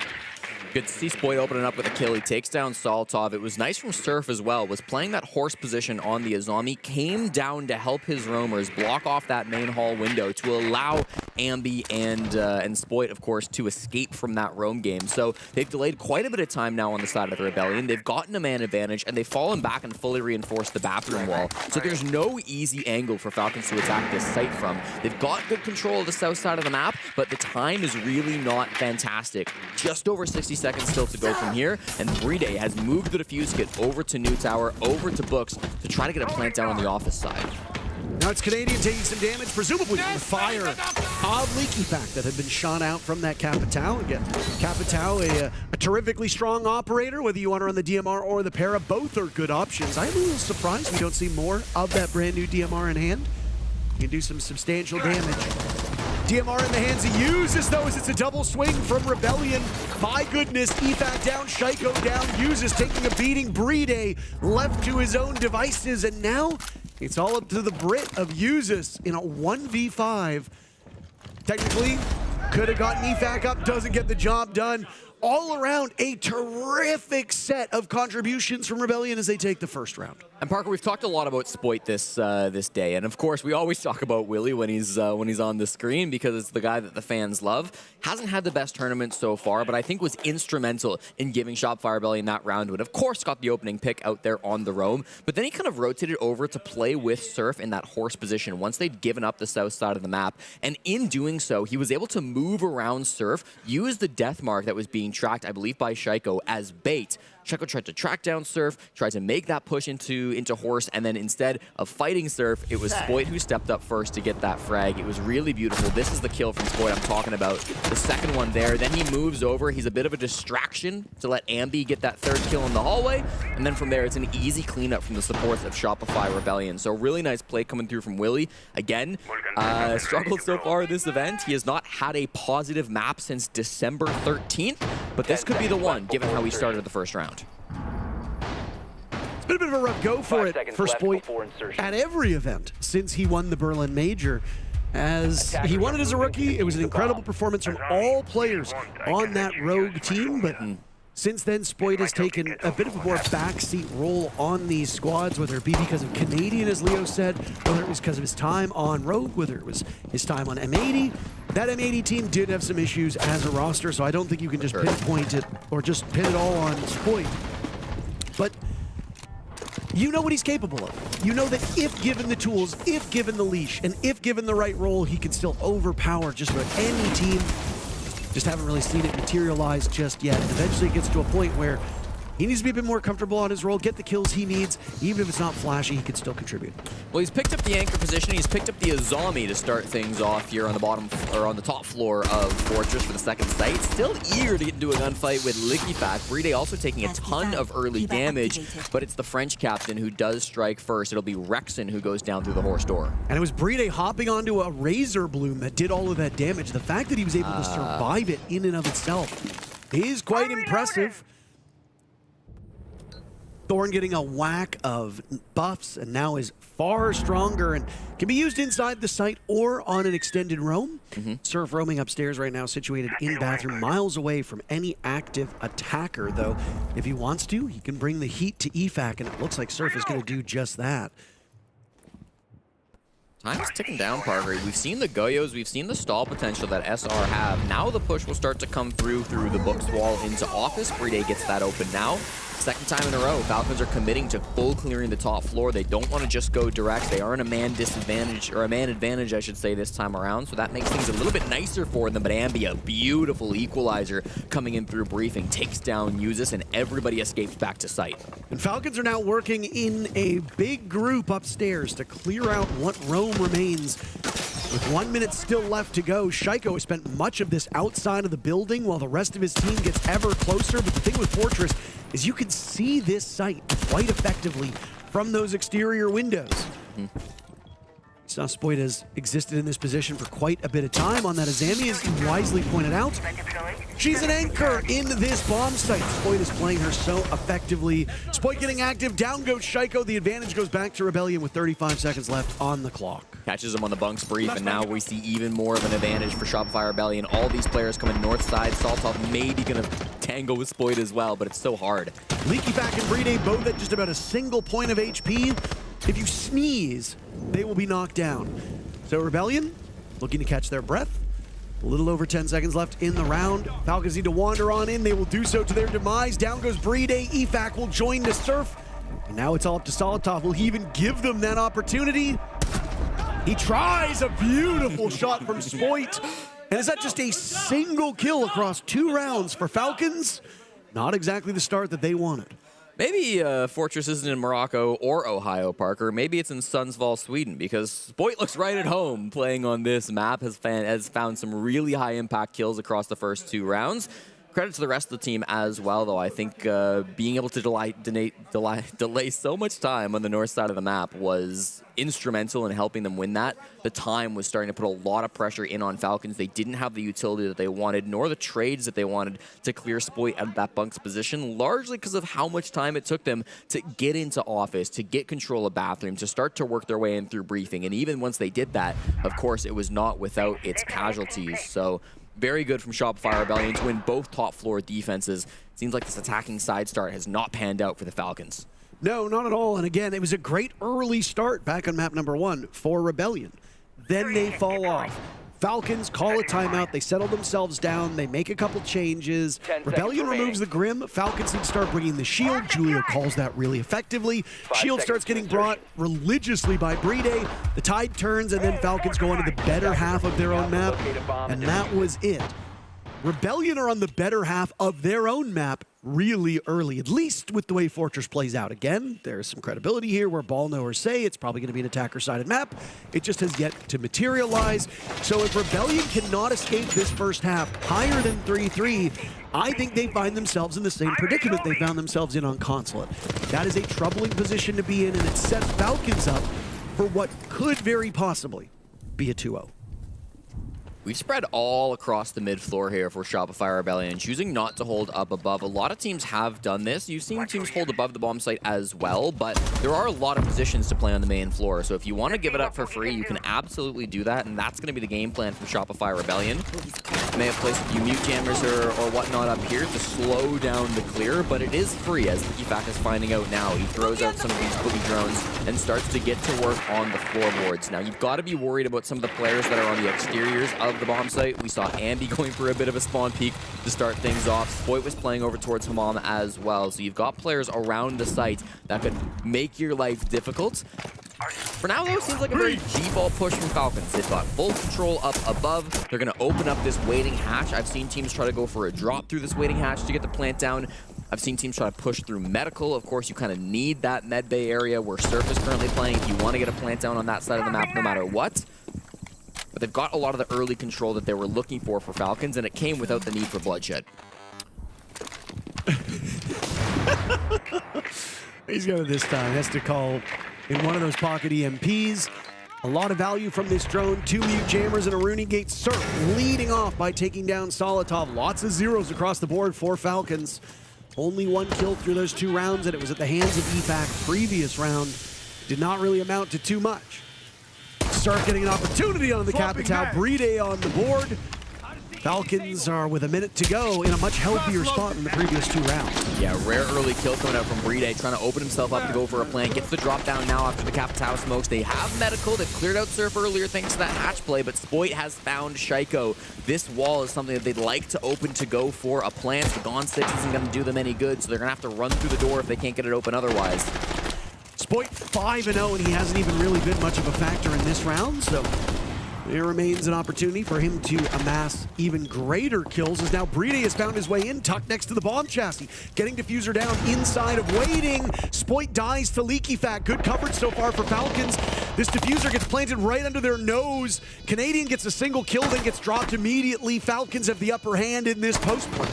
Good to see Spoit opening up with a kill. He takes down Soltov. It was nice from Surf as well. Was playing that horse position on the Azami. Came down to help his roamers block off that main hall window to allow Ambi and Spoit, of course, to escape from that roam game. So they've delayed quite a bit of time now on the side of the Rebellion. They've gotten a man advantage, and they've fallen back and fully reinforced the bathroom wall. So there's no easy angle for Falcons to attack this site from. They've got good control of the south side of the map, but the time is really not fantastic. Just over 60 seconds still to go from here, and Bride has moved the defuse kit over to New Tower, over to Books, to try to get a plant down on the office side. Now it's Canadian taking some damage, presumably from the fire of Leaky Pack that had been shot out from that Capitao. Again, Capitao, a terrifically strong operator, whether you want to run the DMR or the Para, both are good options. I'm a little surprised we don't see more of that brand new DMR in hand. You can do some substantial damage. DMR in the hands of Uses, though, as it's a double swing from Rebellion. My goodness, EFAC down, Shaiko down, Uses taking a beating, Bride left to his own devices, and now it's all up to the Brit of Uses in a 1v5. Technically, Could have gotten EFAC up, doesn't get the job done. All around, a terrific set of contributions from Rebellion as they take the first round. And Parker, we've talked a lot about Spoit this day, and of course we always talk about Willie when he's on the screen because it's the guy that the fans love. Hasn't had the best tournament so far, but I think was instrumental in giving Shopify Rebellion that round win. Of course, got the opening pick out there on the roam, but then he kind of rotated over to play with Surf in that horse position once they'd given up the south side of the map, and in doing so, he was able to move around Surf, use the death mark that was being tracked, I believe, by Shaiko as bait. Shaiko tried to track down Surf, tried to make that push into Horse, and then instead of fighting Surf, it was Spoit who stepped up first to get that frag. It was really beautiful. This is the kill from Spoit I'm talking about. The second one there. Then he moves over. He's a bit of a distraction to let Ambi get that third kill in the hallway. And then from there, it's an easy cleanup from the supports of Shopify Rebellion. So really nice play coming through from Willie. Again, struggled so far this event. He has not had a positive map since December 13th, but this could be the one, given how he started the first round. It's been a bit of a rough go for it for Spoit at every event since he won the Berlin Major. As he won it as a rookie, it was an incredible performance from all players on that Rogue team, but since then, Spoit has taken a bit of a more backseat role on these squads, whether it be because of Canadian, as Leo said, whether it was because of his time on Rogue, whether it was his time on M80. That M80 team did have some issues as a roster, so I don't think you can just pinpoint it or just pin it all on Spoit. But you know what he's capable of. You know that if given the tools, if given the leash, and if given the right role, he can still overpower just about any team. Just haven't really seen it materialize just yet. Eventually it gets to a point where he needs to be a bit more comfortable on his role, get the kills he needs. Even if it's not flashy, he can still contribute. Well, he's picked up the anchor position. He's picked up the Azami to start things off here on the bottom, or on the top floor of Fortress for the second site. Still eager to get into a gunfight with Likifac. Bride also taking a ton of early damage, but it's the French captain who does strike first. It'll be Rexon who goes down through the horse door. And it was Bride hopping onto a Razor Bloom that did all of that damage. The fact that he was able to survive it in and of itself is quite impressive. Thorn getting a whack of buffs and now is far stronger and can be used inside the site or on an extended roam. Surf roaming upstairs right now, situated in bathroom, miles away from any active attacker, though. If he wants to, he can bring the heat to EFAC, and it looks like Surf is going to do just that. Time is ticking down, Parker. We've seen the Goyos, we've seen the stall potential that SR have. Now the push will start to come through the books wall into office. Bride gets that open now. Second time in a row, Falcons are committing to full clearing the top floor. They don't want to just go direct. They are in a man disadvantage, or a man advantage, I should say, this time around. So that makes things a little bit nicer for them. But Ambi, a beautiful equalizer coming in through briefing, takes down Usus, and everybody escapes back to site. And Falcons are now working in a big group upstairs to clear out what roam remains. With 1 minute still left to go, Shaiko has spent much of this outside of the building while the rest of his team gets ever closer. But the thing with Fortress is you can see this site quite effectively from those exterior windows. Spoit has existed in this position for quite a bit of time on that Azami, as you wisely pointed out. She's an anchor in this bomb site. Spoit is playing her so effectively. Spoit getting active, down goes Shaiko. The advantage goes back to Rebellion with 35 seconds left on the clock. Catches him on the bunks brief, and now we see even more of an advantage for Shopify Rebellion. All these players coming north side. Saltov maybe gonna tangle with Spoit as well, but it's so hard. Likifac and Bride both at just about a single point of HP. If you sneeze, they will be knocked down. So Rebellion looking to catch their breath. A little over 10 seconds left in the round. Falcons need to wander on in. They will do so to their demise. Down goes Bride. EFAC will join the Surf. And now it's all up to Solitov. Will he even give them that opportunity? He tries a beautiful shot from Spoit. And is that just a single kill across 2 rounds for Falcons? Not exactly the start that they wanted. Maybe Fortress isn't in Morocco or Ohio, Parker. Maybe it's in Sundsvall, Sweden, because Spoit looks right at home playing on this map, has found some really high-impact kills across the first 2 rounds. Credit to the rest of the team as well, though. I think being able to delay so much time on the north side of the map was instrumental in helping them win that. The time was starting to put a lot of pressure in on Falcons. They didn't have the utility that they wanted, nor the trades that they wanted to clear Spoit out of that bunk's position, largely because of how much time it took them to get into office, to get control of bathroom, to start to work their way in through briefing. And even once they did that, of course, it was not without its casualties. So very good from Shopify Rebellion to win both top floor defenses. Seems like this attacking side start has not panned out for the Falcons. No, not at all. And again, it was a great early start back on map number 1 for Rebellion. Then they fall off. Falcons call a timeout. They settle themselves down. They make a couple changes. Rebellion removes the Grim. Falcons need to start bringing the shield. Julio calls that really effectively. Shield starts getting brought religiously by Brede. The tide turns, and then Falcons go onto the better half of their own map. And that was it. Rebellion are on the better half of their own map really early, at least with the way Fortress plays out. Again, there's some credibility here where ball knowers say it's probably going to be an attacker-sided map. It just has yet to materialize. So if Rebellion cannot escape this first half higher than 3-3, I think they find themselves in the same predicament they found themselves in on Consulate. That is a troubling position to be in, and it sets Falcons up for what could very possibly be a 2-0. We've spread all across the mid floor here for Shopify Rebellion, choosing not to hold up above. A lot of teams have done this. You've seen teams hold above the bomb site as well, but there are a lot of positions to play on the main floor. So if you want to give it up for free, you can absolutely do that, and that's going to be the game plan from Shopify Rebellion. May have placed a few mute jammers or whatnot up here to slow down the clear, but it is free, as Efak is finding out now. He throws out some of these boogie drones and starts to get to work on the floorboards. Now, you've got to be worried about some of the players that are on the exteriors of the bomb site. We saw Ambi going for a bit of a spawn peek to start things off. Spoit was playing over towards Hammam as well. So you've got players around the site that could make your life difficult. For now, though, it seems like a very G-ball push from Falcons. They've got full control up above. They're going to open up this waiting hatch. I've seen teams try to go for a drop through this waiting hatch to get the plant down. I've seen teams try to push through medical. Of course, you kind of need that med bay area where Surf is currently playing if you want to get a plant down on that side of the map no matter what. But they've got a lot of the early control that they were looking for Falcons, and it came without the need for bloodshed. He's got it this time. Has to call in one of those pocket EMPs. A lot of value from this drone. 2 mute jammers and a Rooney Gate. Surf leading off by taking down Solitov. Lots of zeros across the board for Falcons. Only 1 kill through those 2 rounds, and it was at the hands of Efak. Previous round did not really amount to too much. Surf getting an opportunity on the Capitao. Brede on the board. Falcons are with a minute to go in a much healthier spot than the previous 2 rounds. Yeah, rare early kill coming out from Brede, trying to open himself up to go for a plant. Gets the drop down now after the Capitao smokes. They have medical. They've cleared out Surf earlier thanks to that hatch play, but Spoit has found Shaiko. This wall is something that they'd like to open to go for a plant. The Gone 6 isn't going to do them any good, so they're going to have to run through the door if they can't get it open otherwise. Spoit 5-0, and he hasn't even really been much of a factor in this round, so there remains an opportunity for him to amass even greater kills, as now Brede has found his way in, tucked next to the bomb chassis, getting Diffuser down inside of waiting. Spoit dies to Leaky Fat. Good coverage so far for Falcons. This Diffuser gets planted right under their nose. Canadian gets a single kill, then gets dropped immediately. Falcons have the upper hand in this post play.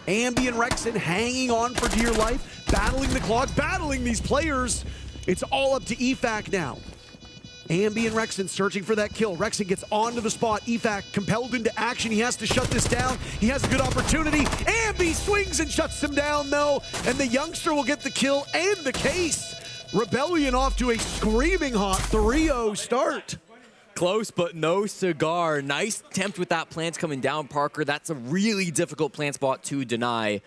Ambi and Rexon hanging on for dear life, battling the clock, battling these players. It's all up to Efak now. Ambi and Rexon searching for that kill. Rexon gets onto the spot. Efak compelled into action. He has to shut this down. He has a good opportunity. Ambi swings and shuts him down, though. And the youngster will get the kill and the case. Rebellion off to a screaming hot 3-0 start. Close, but no cigar. Nice attempt with that plant coming down, Parker. That's a really difficult plant spot to deny.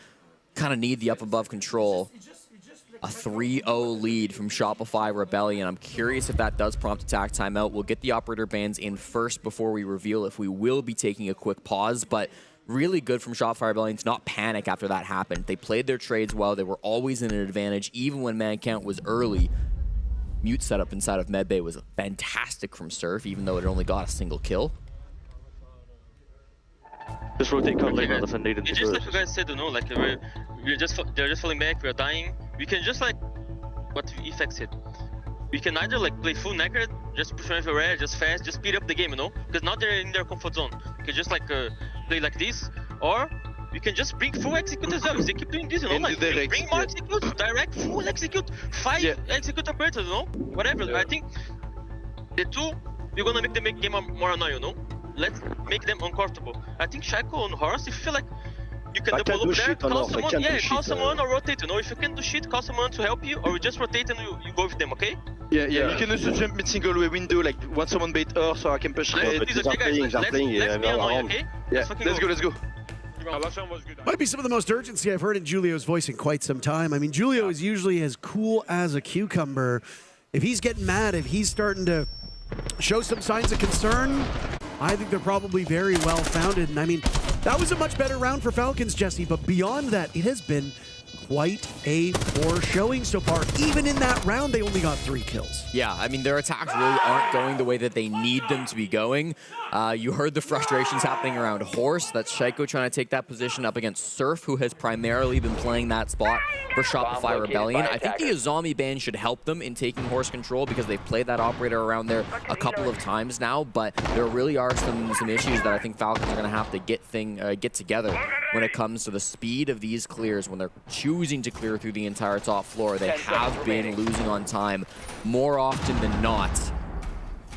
Kind of need the up above control. A 3-0 lead from Shopify Rebellion. I'm curious if that does prompt attack timeout. We'll get the operator bans in first before we reveal if we will be taking a quick pause, but really good from Shopify Rebellion to not panic after that happened. They played their trades well. They were always in an advantage, even when man count was early. Mute setup inside of Medbay was fantastic from Surf, even though it only got a single kill. Just rotate lane on the needed. It's just like you guys said, you know, like they're just falling back, we're dying. We can just like what Efak said. We can either like play full naked, just push everywhere, just fast, just speed up the game, you know, because now they're in their comfort zone. You can just like play like this, or you can just bring full execute as well. They keep doing this, you know, like bring more execute, direct full execute, 5 execute operators, you know, whatever. I think the 2 we're gonna make the game more annoying, you know. Let's make them uncomfortable. I think Shaiko on Horse, if you feel like you can double up there, call someone, call someone or rotate, you know. If you can do shit, call someone to help you, or you just rotate and you go with them, okay? Yeah, you can also jump mid-single way window, like when someone bait Earth, so I can push red. Let's be annoying, okay? Yeah, let's go. Might be some of the most urgency I've heard in Julio's voice in quite some time. I mean, Julio is usually as cool as a cucumber. If he's getting mad, if he's starting to show some signs of concern, I think they're probably very well founded. And I mean, that was a much better round for Falcons, Jesse, but beyond that, it has been quite a poor showing so far. Even in that round, they only got 3 kills. Yeah, I mean, their attacks really aren't going the way that they need them to be going. You heard the frustrations happening around Horse. That's Shaiko trying to take that position up against Surf, who has primarily been playing that spot for Shopify Rebellion. I think the Azami ban should help them in taking Horse control because they've played that operator around there a couple of times now, but there really are some issues that I think Falcons are going to have to get together when it comes to the speed of these clears. When they're choosing to clear through the entire top floor, they have been losing on time more often than not.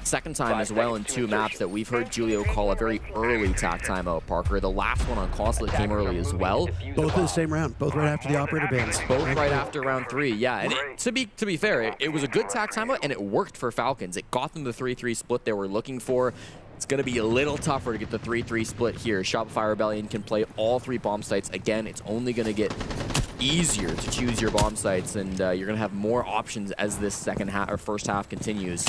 Second time as well in 2 maps that we've heard Julio call a very early tac timeout, Parker. The last one on Consulate came early as well. Both in the same round, both right after the operator bans. Both right after round 3, yeah. And to be fair, it was a good tac timeout and it worked for Falcons. It got them the 3-3 split they were looking for. It's going to be a little tougher to get the 3-3 split here. Shopify Rebellion can play all 3 bomb sites. Again, it's only going to get easier to choose your bomb sites, and you're going to have more options as this second half or first half continues.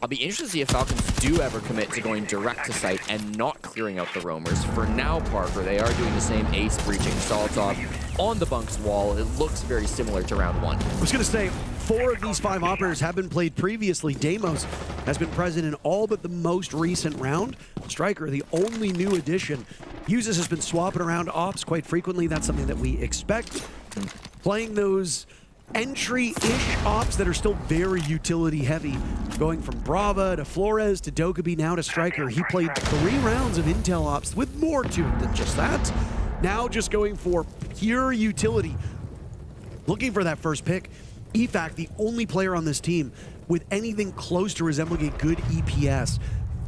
I'll be interested to see if Falcons do ever commit to going direct to site and not clearing out the roamers. For now, Parker, they are doing the same ace breaching Solitov on the bunks wall. It looks very similar to round 1. I was going to say, 4 of these 5 operators have been played previously. Deimos has been present in all but the most recent round. Striker, the only new addition. Uses has been swapping around ops quite frequently. That's something that we expect. Playing those entry-ish ops that are still very utility heavy. Going from Brava to Flores to Dokkaebi now to Striker. He played 3 rounds of intel ops with more to it than just that. Now just going for pure utility. Looking for that first pick. EFAC, the only player on this team with anything close to resembling a good EPS.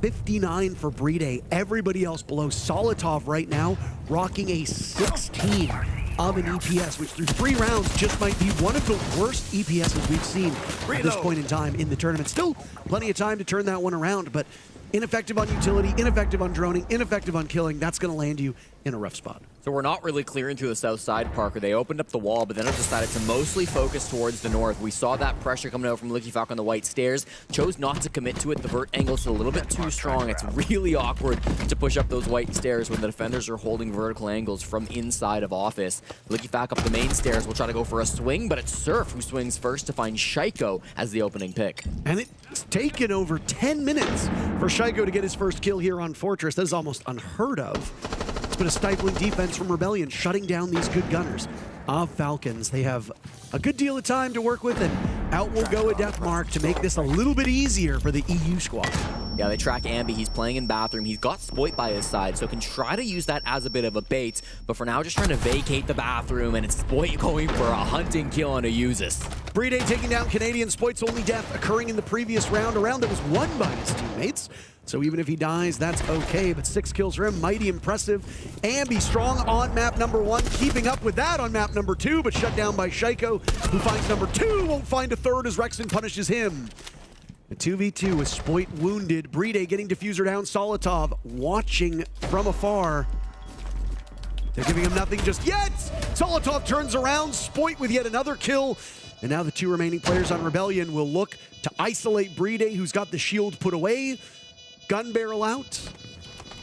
59 for Bride. Everybody else below. Solitov right now rocking a 16 of an EPS, which through 3 rounds just might be one of the worst EPSs we've seen at this point in time in the tournament. Still plenty of time to turn that one around, but ineffective on utility, ineffective on droning, ineffective on killing. That's going to land you in a rough spot. So we're not really clearing through the south side, Parker. They opened up the wall, but then have decided to mostly focus towards the north. We saw that pressure coming out from LegacyFalcon on the white stairs. Chose not to commit to it. The vert angle's a little bit too strong. It's really awkward to push up those white stairs when the defenders are holding vertical angles from inside of office. LegacyFalcon up the main stairs will try to go for a swing, but it's Surf who swings first to find Shaiko as the opening pick. And it's taken over 10 minutes for Shaiko to get his first kill here on Fortress. That is almost unheard of. It's been a stifling defense from Rebellion, shutting down these good gunners of Falcons. They have a good deal of time to work with, and out will go a death mark to make this a little bit easier for the EU squad. Yeah, they track Ambi. He's playing in bathroom. He's got Spoit by his side, so can try to use that as a bit of a bait. But for now, just trying to vacate the bathroom, and it's Spoit going for a hunting kill on a Usus. Bride taking down Canadian. Spoit's only death occurring in the previous round, a round that was won by his teammates. So even if he dies, that's okay, but 6 kills for him, mighty impressive. Ambi strong on map number 1, keeping up with that on map number 2, but shut down by Shaiko, who finds number 2, won't find a third as Rexon punishes him. A 2v2 with Spoit wounded. Bride getting diffuser down. Solitov watching from afar. They're giving him nothing just yet. Solitov turns around. Spoit with yet another kill. And now the 2 remaining players on Rebellion will look to isolate Bride, who's got the shield put away. Gun barrel out.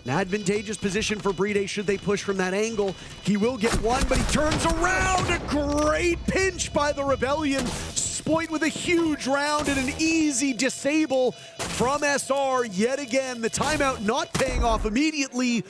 An advantageous position for Bride should they push from that angle. He will get one, but he turns around. A great pinch by the Rebellion. Spoit with a huge round and an easy disable from SR. Yet again, the timeout not paying off immediately.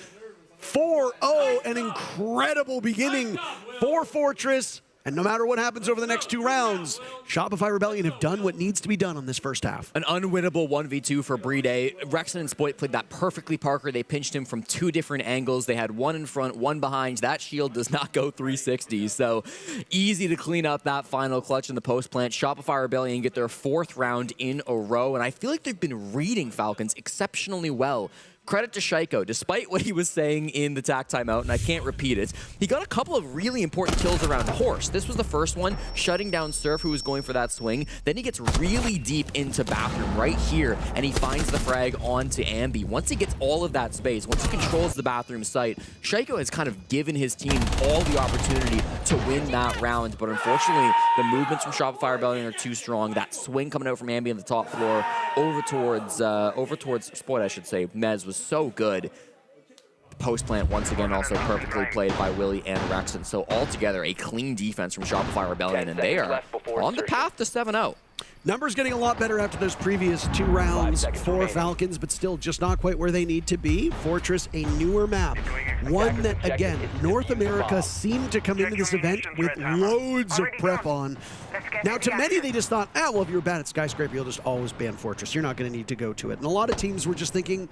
4-0, an incredible beginning for Fortress. And no matter what happens over the next 2 rounds, Shopify Rebellion have done what needs to be done on this first half. An unwinnable 1v2 for Bride. Rexon and Spoit played that perfectly, Parker. They pinched him from 2 different angles. They had 1 in front, 1 behind. That shield does not go 360, so easy to clean up that final clutch in the post plant. Shopify Rebellion get their 4th round in a row, and I feel like they've been reading Falcons exceptionally well credit to Shaiko, despite what he was saying in the TAC timeout, and I can't repeat it, he got a couple of really important kills around Horse. This was the first one, shutting down Surf, who was going for that swing. Then he gets really deep into Bathroom right here, and he finds the frag onto Ambi. Once he gets all of that space, once he controls the Bathroom site, Shaiko has kind of given his team all the opportunity to win that round, but unfortunately, the movements from Shopify Rebellion are too strong. That swing coming out from Ambi on the top floor over towards Spoit, I should say. Mez was so good. Post plant once again also perfectly played by Willie and Rexon. So altogether a clean defense from Shopify Rebellion, and they are on the path to 7-0. Numbers getting a lot better after those previous 2 rounds for Falcons, but still just not quite where they need to be. Fortress, a newer map. One that, again, North America seemed to come into this event with loads of prep on. Now, to many, they just thought, well, if you're bad at Skyscraper, you'll just always ban Fortress. You're not going to need to go to it. And a lot of teams were just thinking,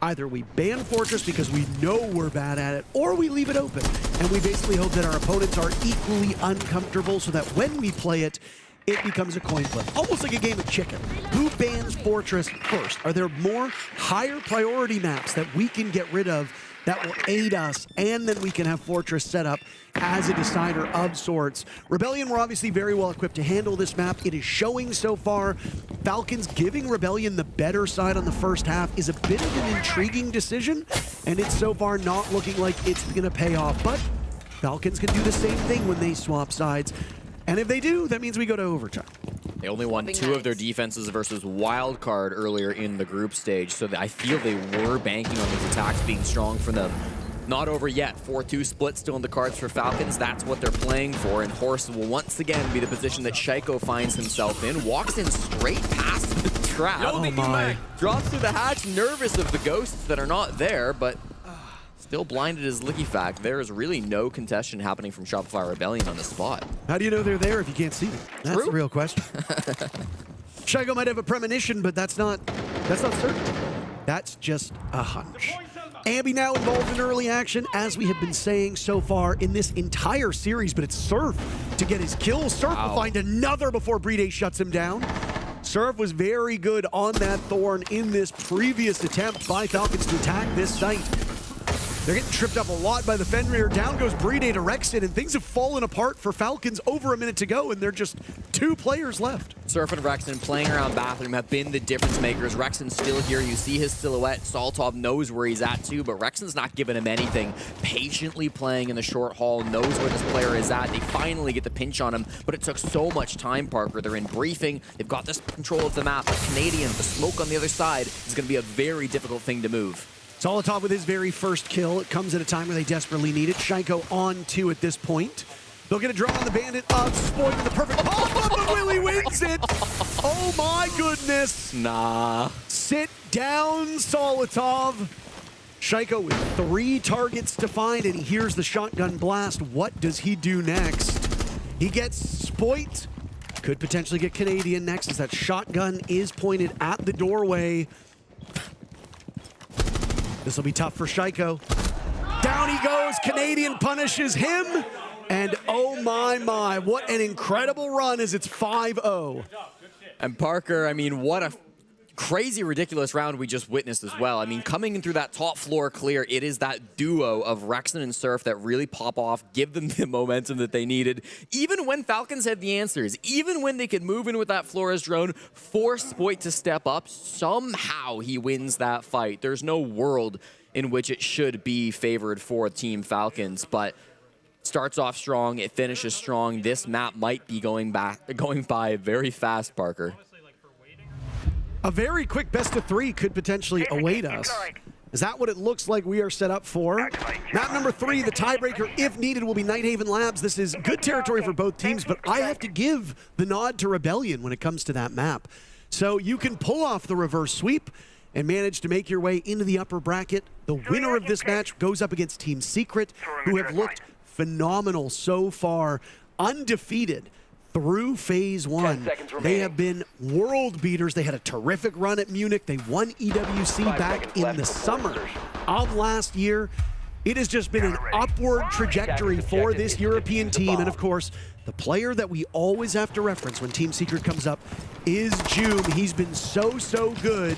either we ban Fortress because we know we're bad at it, or we leave it open. And we basically hope that our opponents are equally uncomfortable so that when we play it, it becomes a coin flip. Almost like a game of chicken. Who bans Fortress first? Are there more higher priority maps that we can get rid of that will aid us, and then we can have Fortress set up as a decider of sorts? Rebellion were obviously very well equipped to handle this map. It is showing so far. Falcons giving Rebellion the better side on the first half is a bit of an intriguing decision, and it's so far not looking like it's going to pay off. But Falcons can do the same thing when they swap sides. And if they do, that means we go to overtime. They only won 2 of their defenses versus Wildcard earlier in the group stage, so I feel they were banking on these attacks being strong for them. Not over yet. 4-2 split still in the cards for Falcons. That's what they're playing for, and Horse will once again be the position that Shaiko finds himself in. Walks in straight past the trap. Oh my. Drops through the hatch, nervous of the ghosts that are not there, but still blinded as Licky Fact. There is really no contestation happening from Shopify Rebellion on the spot. How do you know they're there if you can't see them? That's the real question. Shaiko might have a premonition, but that's not certain. That's just a hunch. Ambi now involved in early action, as we have been saying so far in this entire series, but it's Surf to get his kill. Surf will find another before Brede shuts him down. Surf was very good on that Thorn in this previous attempt by Falcons to attack this site. They're getting tripped up a lot by the Fenrir. Down goes Brede to Rexon, and things have fallen apart for Falcons. Over a minute to go, and they're just 2 players left. Surf and Rexon playing around Bathroom have been the difference makers. Rexon's still here. You see his silhouette. Saltov knows where he's at too, but Rexon's not giving him anything. Patiently playing in the short haul, knows where this player is at. They finally get the pinch on him, but it took so much time, Parker. They're in briefing. They've got this control of the map. But Canadian, the smoke on the other side is going to be a very difficult thing to move. Solitov with his very first kill. It comes at a time where they desperately need it. Shaiko on 2 at this point. They'll get a draw on the Bandit of Spoit with the perfect pop-up, but Willie wins it. Oh my goodness. Nah. Sit down, Solitov. Shaiko with 3 targets to find, and he hears the shotgun blast. What does he do next? He gets Spoit. Could potentially get Canadian next, as that shotgun is pointed at the doorway. This will be tough for Shaiko. Down he goes. Canadian punishes him. And oh my, what an incredible run as it's 5-0. And Parker, I mean, what a crazy, ridiculous round we just witnessed as well. I mean, coming in through that top floor clear, it is that duo of Rexon and Surf that really pop off, give them the momentum that they needed. Even when Falcons had the answers, even when they could move in with that Flores drone, force Spoit to step up, somehow he wins that fight. There's no world in which it should be favored for Team Falcons, but starts off strong, it finishes strong. This map might be going by very fast, Parker. A very quick best of 3 could potentially await us. Is that what it looks like we are set up for? Map number 3, the tiebreaker, if needed, will be Nighthaven Labs. This is good territory for both teams, but I have to give the nod to Rebellion when it comes to that map. So you can pull off the reverse sweep and manage to make your way into the upper bracket. The winner of this match goes up against Team Secret, who have looked phenomenal so far, undefeated through phase 1. They have been world beaters. They had a terrific run at Munich. They won EWC back in the summer of last year. It has just been an upward trajectory for this European team. And of course, the player that we always have to reference when Team Secret comes up is Jume. He's been so good.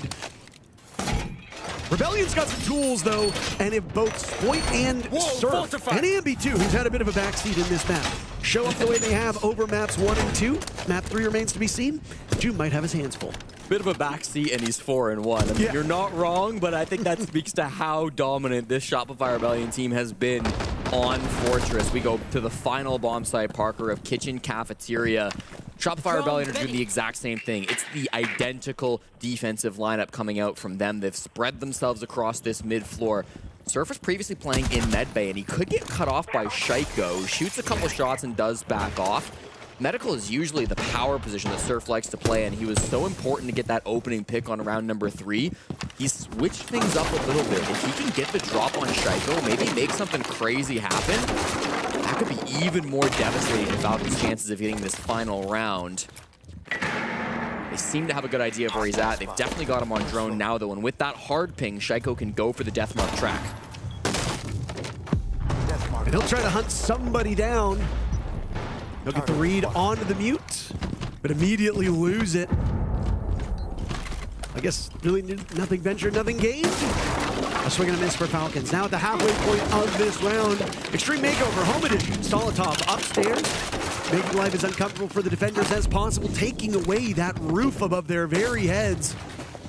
Rebellion's got some tools, though, and if both Spoit and Surf, and Ambi, too, who's had a bit of a backseat in this map, show up the way they have over maps 1 and 2, map 3 remains to be seen, June might have his hands full. Bit of a backseat, and he's 4-1. I mean, you're not wrong, but I think that speaks to how dominant this Shopify Rebellion team has been on Fortress. We go to the final bomb site, Parker, of Kitchen Cafeteria. Shopify Rebellion are doing the exact same thing. It's the identical defensive lineup coming out from them. They've spread themselves across this mid floor. Surf was previously playing in medbay, and he could get cut off by Shaiko. Shoots a couple shots and does back off. Medical is usually the power position that Surf likes to play, and he was so important to get that opening pick on round number 3. He switched things up a little bit. If he can get the drop on Shaiko, maybe make something crazy happen, that could be even more devastating to Falcon's chances of getting this final round. They seem to have a good idea of where he's at. They've definitely got him on drone now, though, and with that hard ping, Shaiko can go for the Deathmark track. And he'll try to hunt somebody down. He'll get the read onto the mute, but immediately lose it. I guess really nothing ventured, nothing gained. A swing and a miss for Falcons. Now at the halfway point of this round, Extreme Makeover, home edition, Solitov upstairs, making life as uncomfortable for the defenders as possible, taking away that roof above their very heads.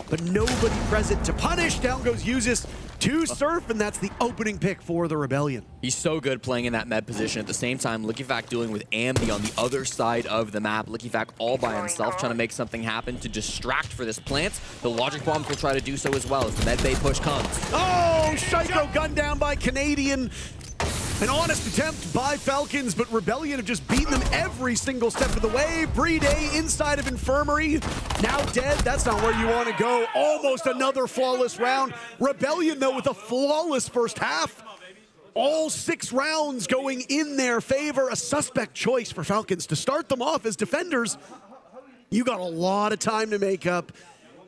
But nobody present to punish. Down goes Uzis to Surf, and that's the opening pick for the Rebellion. He's so good playing in that med position. At the same time, Liquifac dealing with Ambi on the other side of the map. Liquifac all by himself trying to make something happen to distract for this plant. The logic bombs will try to do so as well as the med bay push comes. Oh, Shaiko gunned down by Canadian. An honest attempt by Falcons, but Rebellion have just beaten them every single step of the way. Brede inside of Infirmary, now dead. That's not where you want to go. Almost another flawless round. Rebellion, though, with a flawless first half. All 6 rounds going in their favor. A suspect choice for Falcons to start them off as defenders. You got a lot of time to make up,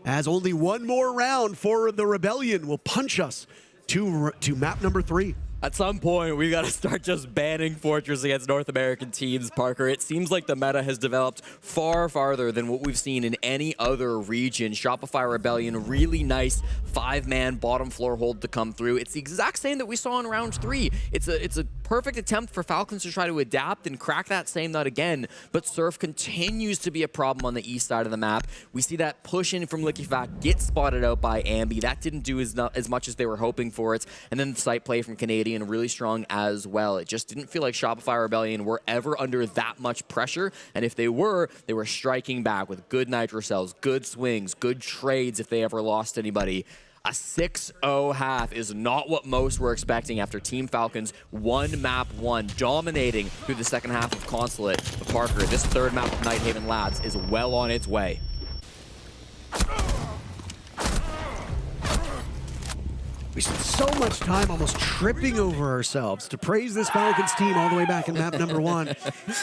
as only one more round for the Rebellion will punch us to map number 3. At some point, we got to start just banning Fortress against North American teams, Parker. It seems like the meta has developed far farther than what we've seen in any other region. Shopify Rebellion, really nice 5-man bottom floor hold to come through. It's the exact same that we saw in round 3. It's a perfect attempt for Falcons to try to adapt and crack that same nut again, but Surf continues to be a problem on the east side of the map. We see that push in from Liquifac get spotted out by Ambi. That didn't do as much as they were hoping for it. And then the site play from Canadian really strong as well. It just didn't feel like Shopify Rebellion were ever under that much pressure, and if they were striking back with good nitro cells, good swings, good trades if they ever lost anybody. A 6-0 half is not what most were expecting after Team Falcons won map 1, dominating through the second half of Consulate. But Parker, this third map of Nighthaven Labs is well on its way. We spent so much time almost tripping over ourselves to praise this Falcons team all the way back in map number 1.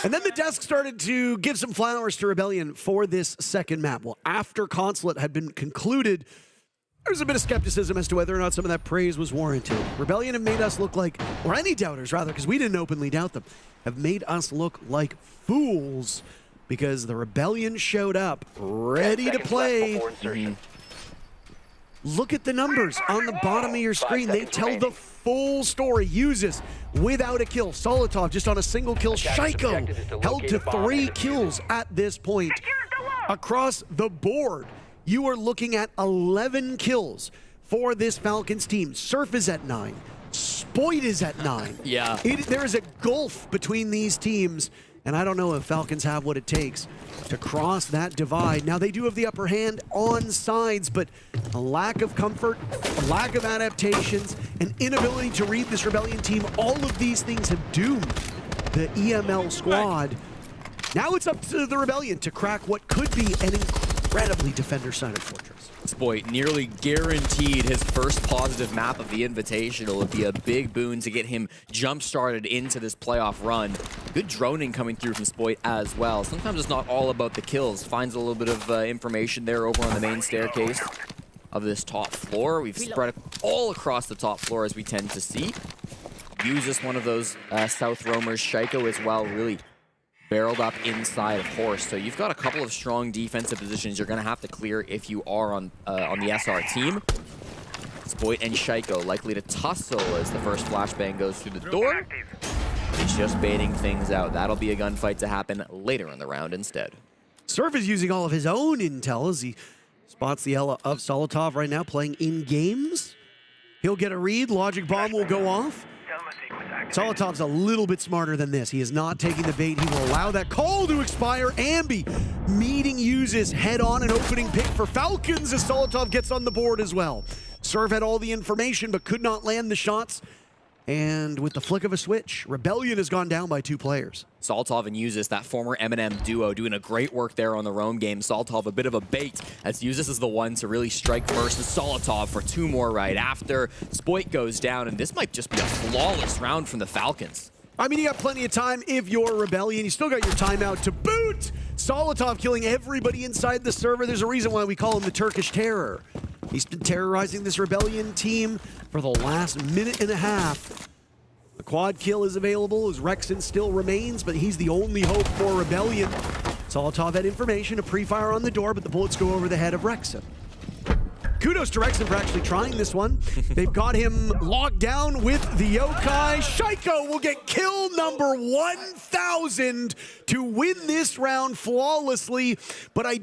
And then the desk started to give some flowers to Rebellion for this second map. Well, after Consulate had been concluded, there was a bit of skepticism as to whether or not some of that praise was warranted. Rebellion have made us look like, or any doubters rather, because we didn't openly doubt them, have made us look like fools because the Rebellion showed up ready to play. Look at the numbers on the bottom of your screen. They tell the full story. Uzis without a kill. Solitov just on a single kill. Shaiko held to 3 kills at this point. Across the board, you are looking at 11 kills for this Falcons team. Surf is at 9. Spoit is at 9. Yeah. There is a gulf between these teams, and I don't know if Falcons have what it takes to cross that divide. Now, they do have the upper hand on sides, but a lack of comfort, a lack of adaptations, an inability to read this Rebellion team, all of these things have doomed the EML squad. Now it's up to the Rebellion to crack what could be an incredibly defender-sided fortress. Spoit nearly guaranteed his first positive map of the Invitational. Would be a big boon to get him jump-started into this playoff run. Good droning coming through from Spoit as well. Sometimes it's not all about the kills. Finds a little bit of information there over on the main staircase of this top floor. We've spread it all across the top floor as we tend to see. Uses one of those South roamers. Shaiko as well, really barreled up inside of Horse. So you've got a couple of strong defensive positions you're going to have to clear if you are on the SR team. Spoit and Shaiko likely to tussle as the first flashbang goes through the door. He's just baiting things out. That'll be a gunfight to happen later in the round instead. Surf is using all of his own intel as he spots the Ela of Solotov right now playing in games. He'll get a read. Logic bomb will go off. Solotov's a little bit smarter than this. He is not taking the bait. He will allow that call to expire. Ambi meeting uses head-on an opening pick for Falcons as Solotov gets on the board as well. Serve had all the information but could not land the shots. And with the flick of a switch, Rebellion has gone down by 2 players. Saltov and Uzis, that former M&M duo, doing a great work there on the roam game. Saltov a bit of a bait, as Uzis is the one to really strike first, and Solotov for 2 more right after. Spoit goes down, and this might just be a flawless round from the Falcons. I mean, you got plenty of time if you're Rebellion. You still got your timeout to boot. Solotov killing everybody inside the server. There's a reason why we call him the Turkish Terror. He's been terrorizing this Rebellion team for the last minute and a half. The quad kill is available as Rexon still remains, but he's the only hope for Rebellion. Solotov had information, a pre-fire on the door, but the bullets go over the head of Rexon. Kudos to Rexon for actually trying this one. They've got him locked down with the Yokai. Shaiko will get kill number 1,000 to win this round flawlessly, but I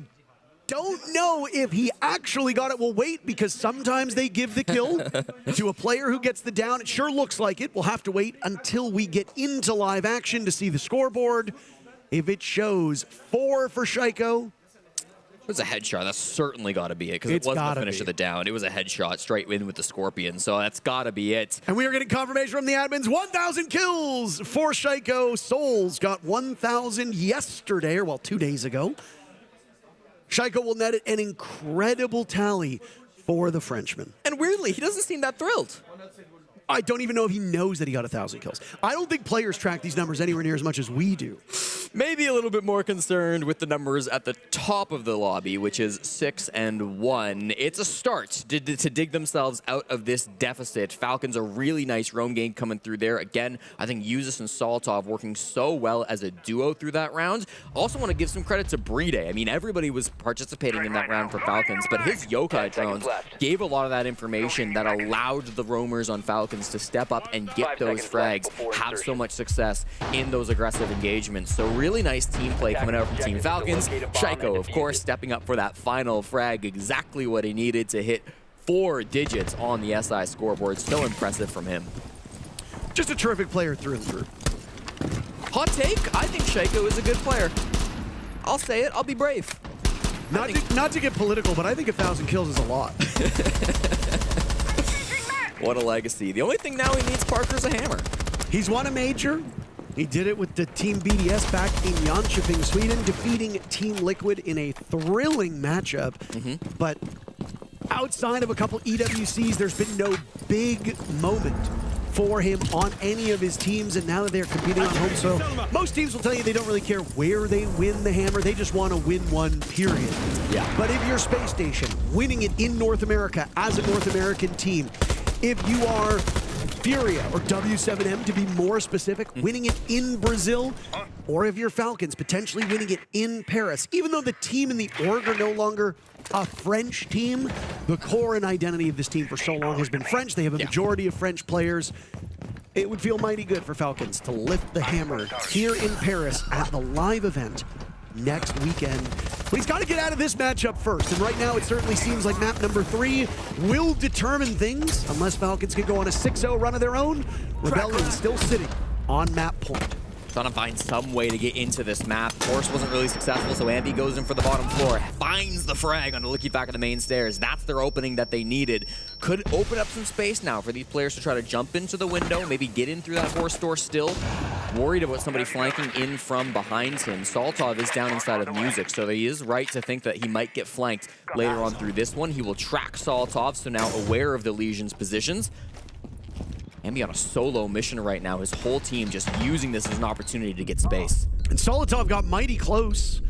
don't know if he actually got it. We'll wait because sometimes they give the kill to a player who gets the down. It sure looks like it. We'll have to wait until we get into live action to see the scoreboard. If it shows 4 for Shaiko. It was a headshot. That's certainly got to be it because it wasn't the finish of the down. It was a headshot straight in with the Scorpion, so that's got to be it. And we are getting confirmation from the admins. 1,000 kills for Shaiko. Souls got 1,000 yesterday, or well, 2 days ago. Shaiko will net it an incredible tally for the Frenchman. And weirdly, he doesn't seem that thrilled. I don't even know if he knows that he got 1,000 kills. I don't think players track these numbers anywhere near as much as we do. Maybe a little bit more concerned with the numbers at the top of the lobby, which is 6 and 1. It's a start to dig themselves out of this deficit. Falcons a really nice roam game coming through there. Again, I think Uzis and Solotov working so well as a duo through that round. Also want to give some credit to Brede. I mean, everybody was participating in that round for Falcons, but his Yokai drones gave a lot of that information that allowed the roamers on Falcons to step up and get those frags, have so much success in those aggressive engagements. So really nice team play coming out from Team Falcons. Shaiko, of course, stepping up for that final frag, exactly what he needed to hit 4 digits on the SI scoreboard. So impressive from him. Just a terrific player through and through. Hot take, I think Shaiko is a good player. I'll say it, I'll be brave. Not to get political, but I think 1,000 kills is a lot. What a legacy. The only thing now he needs, Parker, is a hammer. He's won a major. He did it with the Team BDS back in Jönköping, Sweden, defeating Team Liquid in a thrilling matchup. But outside of a couple EWCs, there's been no big moment for him on any of his teams, and now that they're competing on home soil, most teams will tell you they don't really care where they win the hammer, they just want to win one, period. Yeah. But if you're Space Station, winning it in North America as a North American team, if you are Furia, or W7M to be more specific, winning it in Brazil, or if you're Falcons, potentially winning it in Paris. Even though the team and the org are no longer a French team, the core and identity of this team for so long has been French. They have a majority of French players. It would feel mighty good for Falcons to lift the hammer here in Paris at the live event next weekend. But he's got to get out of this matchup first, and right now it certainly seems like map number 3 will determine things. Unless Falcons can go on a 6-0 run of their own, Rebellion is still sitting on map point. Trying to find some way to get into this map. Course wasn't really successful, so Ambi goes in for the bottom floor, finds the frag on the looky back at the main stairs. That's their opening that they needed. Could open up some space now for these players to try to jump into the window, maybe get in through that horse door still. Worried about somebody flanking in from behind him. Saltov is down inside of Music, so he is right to think that he might get flanked later on through this one. He will track Saltov, so now aware of the Legion's positions. Ambi on a solo mission right now. His whole team just using this as an opportunity to get space. And Solotov got mighty close.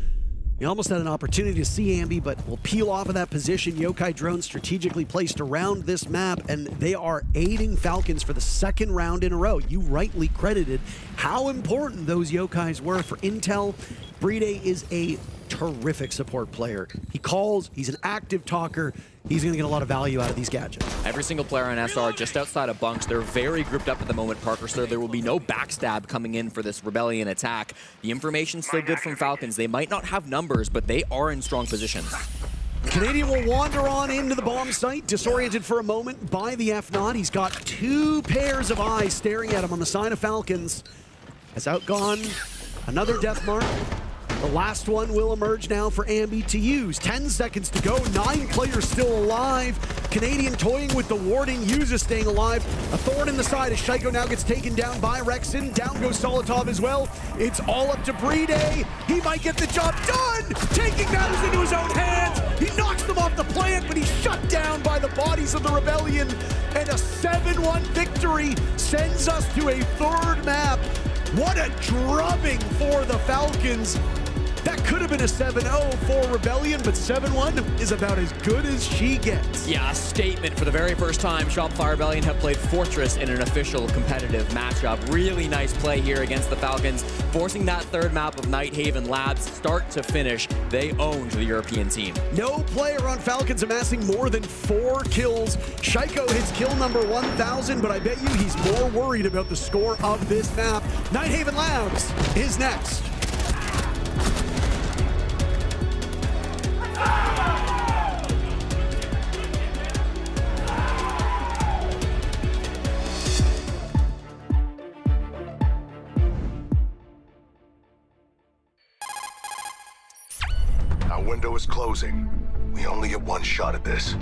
He almost had an opportunity to see Ambi, but will peel off of that position. Yokai drones strategically placed around this map, and they are aiding Falcons for the 2nd round in a row. You rightly credited how important those Yokais were for intel. Brede is a terrific support player. He calls, he's an active talker, he's going to get a lot of value out of these gadgets. Every single player on SR just outside of bunks. They're very grouped up at the moment, Parker, so there will be no backstab coming in for this Rebellion attack. The information's still good from Falcons. They might not have numbers, but they are in strong position. Canadian will wander on into the bomb site, disoriented for a moment by the F-Naught. He's got 2 pairs of eyes staring at him on the side of Falcons. Has outgone another death mark. The last one will emerge now for Ambi to use. 10 seconds to go, 9 players still alive. Canadian toying with the warding, Yuza staying alive. A thorn in the side as Shaiko now gets taken down by Rexon. Down goes Solotov as well. It's all up to Brede. He might get the job done! Taking matters into his own hands. He knocks them off the plant, but he's shut down by the bodies of the Rebellion. And a 7-1 victory sends us to a 3rd map. What a drubbing for the Falcons. That could have been a 7-0 for Rebellion, but 7-1 is about as good as she gets. Yeah, a statement for the very first time. Shopify Rebellion have played Fortress in an official competitive matchup. Really nice play here against the Falcons, forcing that 3rd map of Nighthaven Labs start to finish. They owned the European team. No player on Falcons amassing more than 4 kills. Shaiko hits kill number 1,000, but I bet you he's more worried about the score of this map. Nighthaven Labs is next. Our window is closing. We only get one shot at this.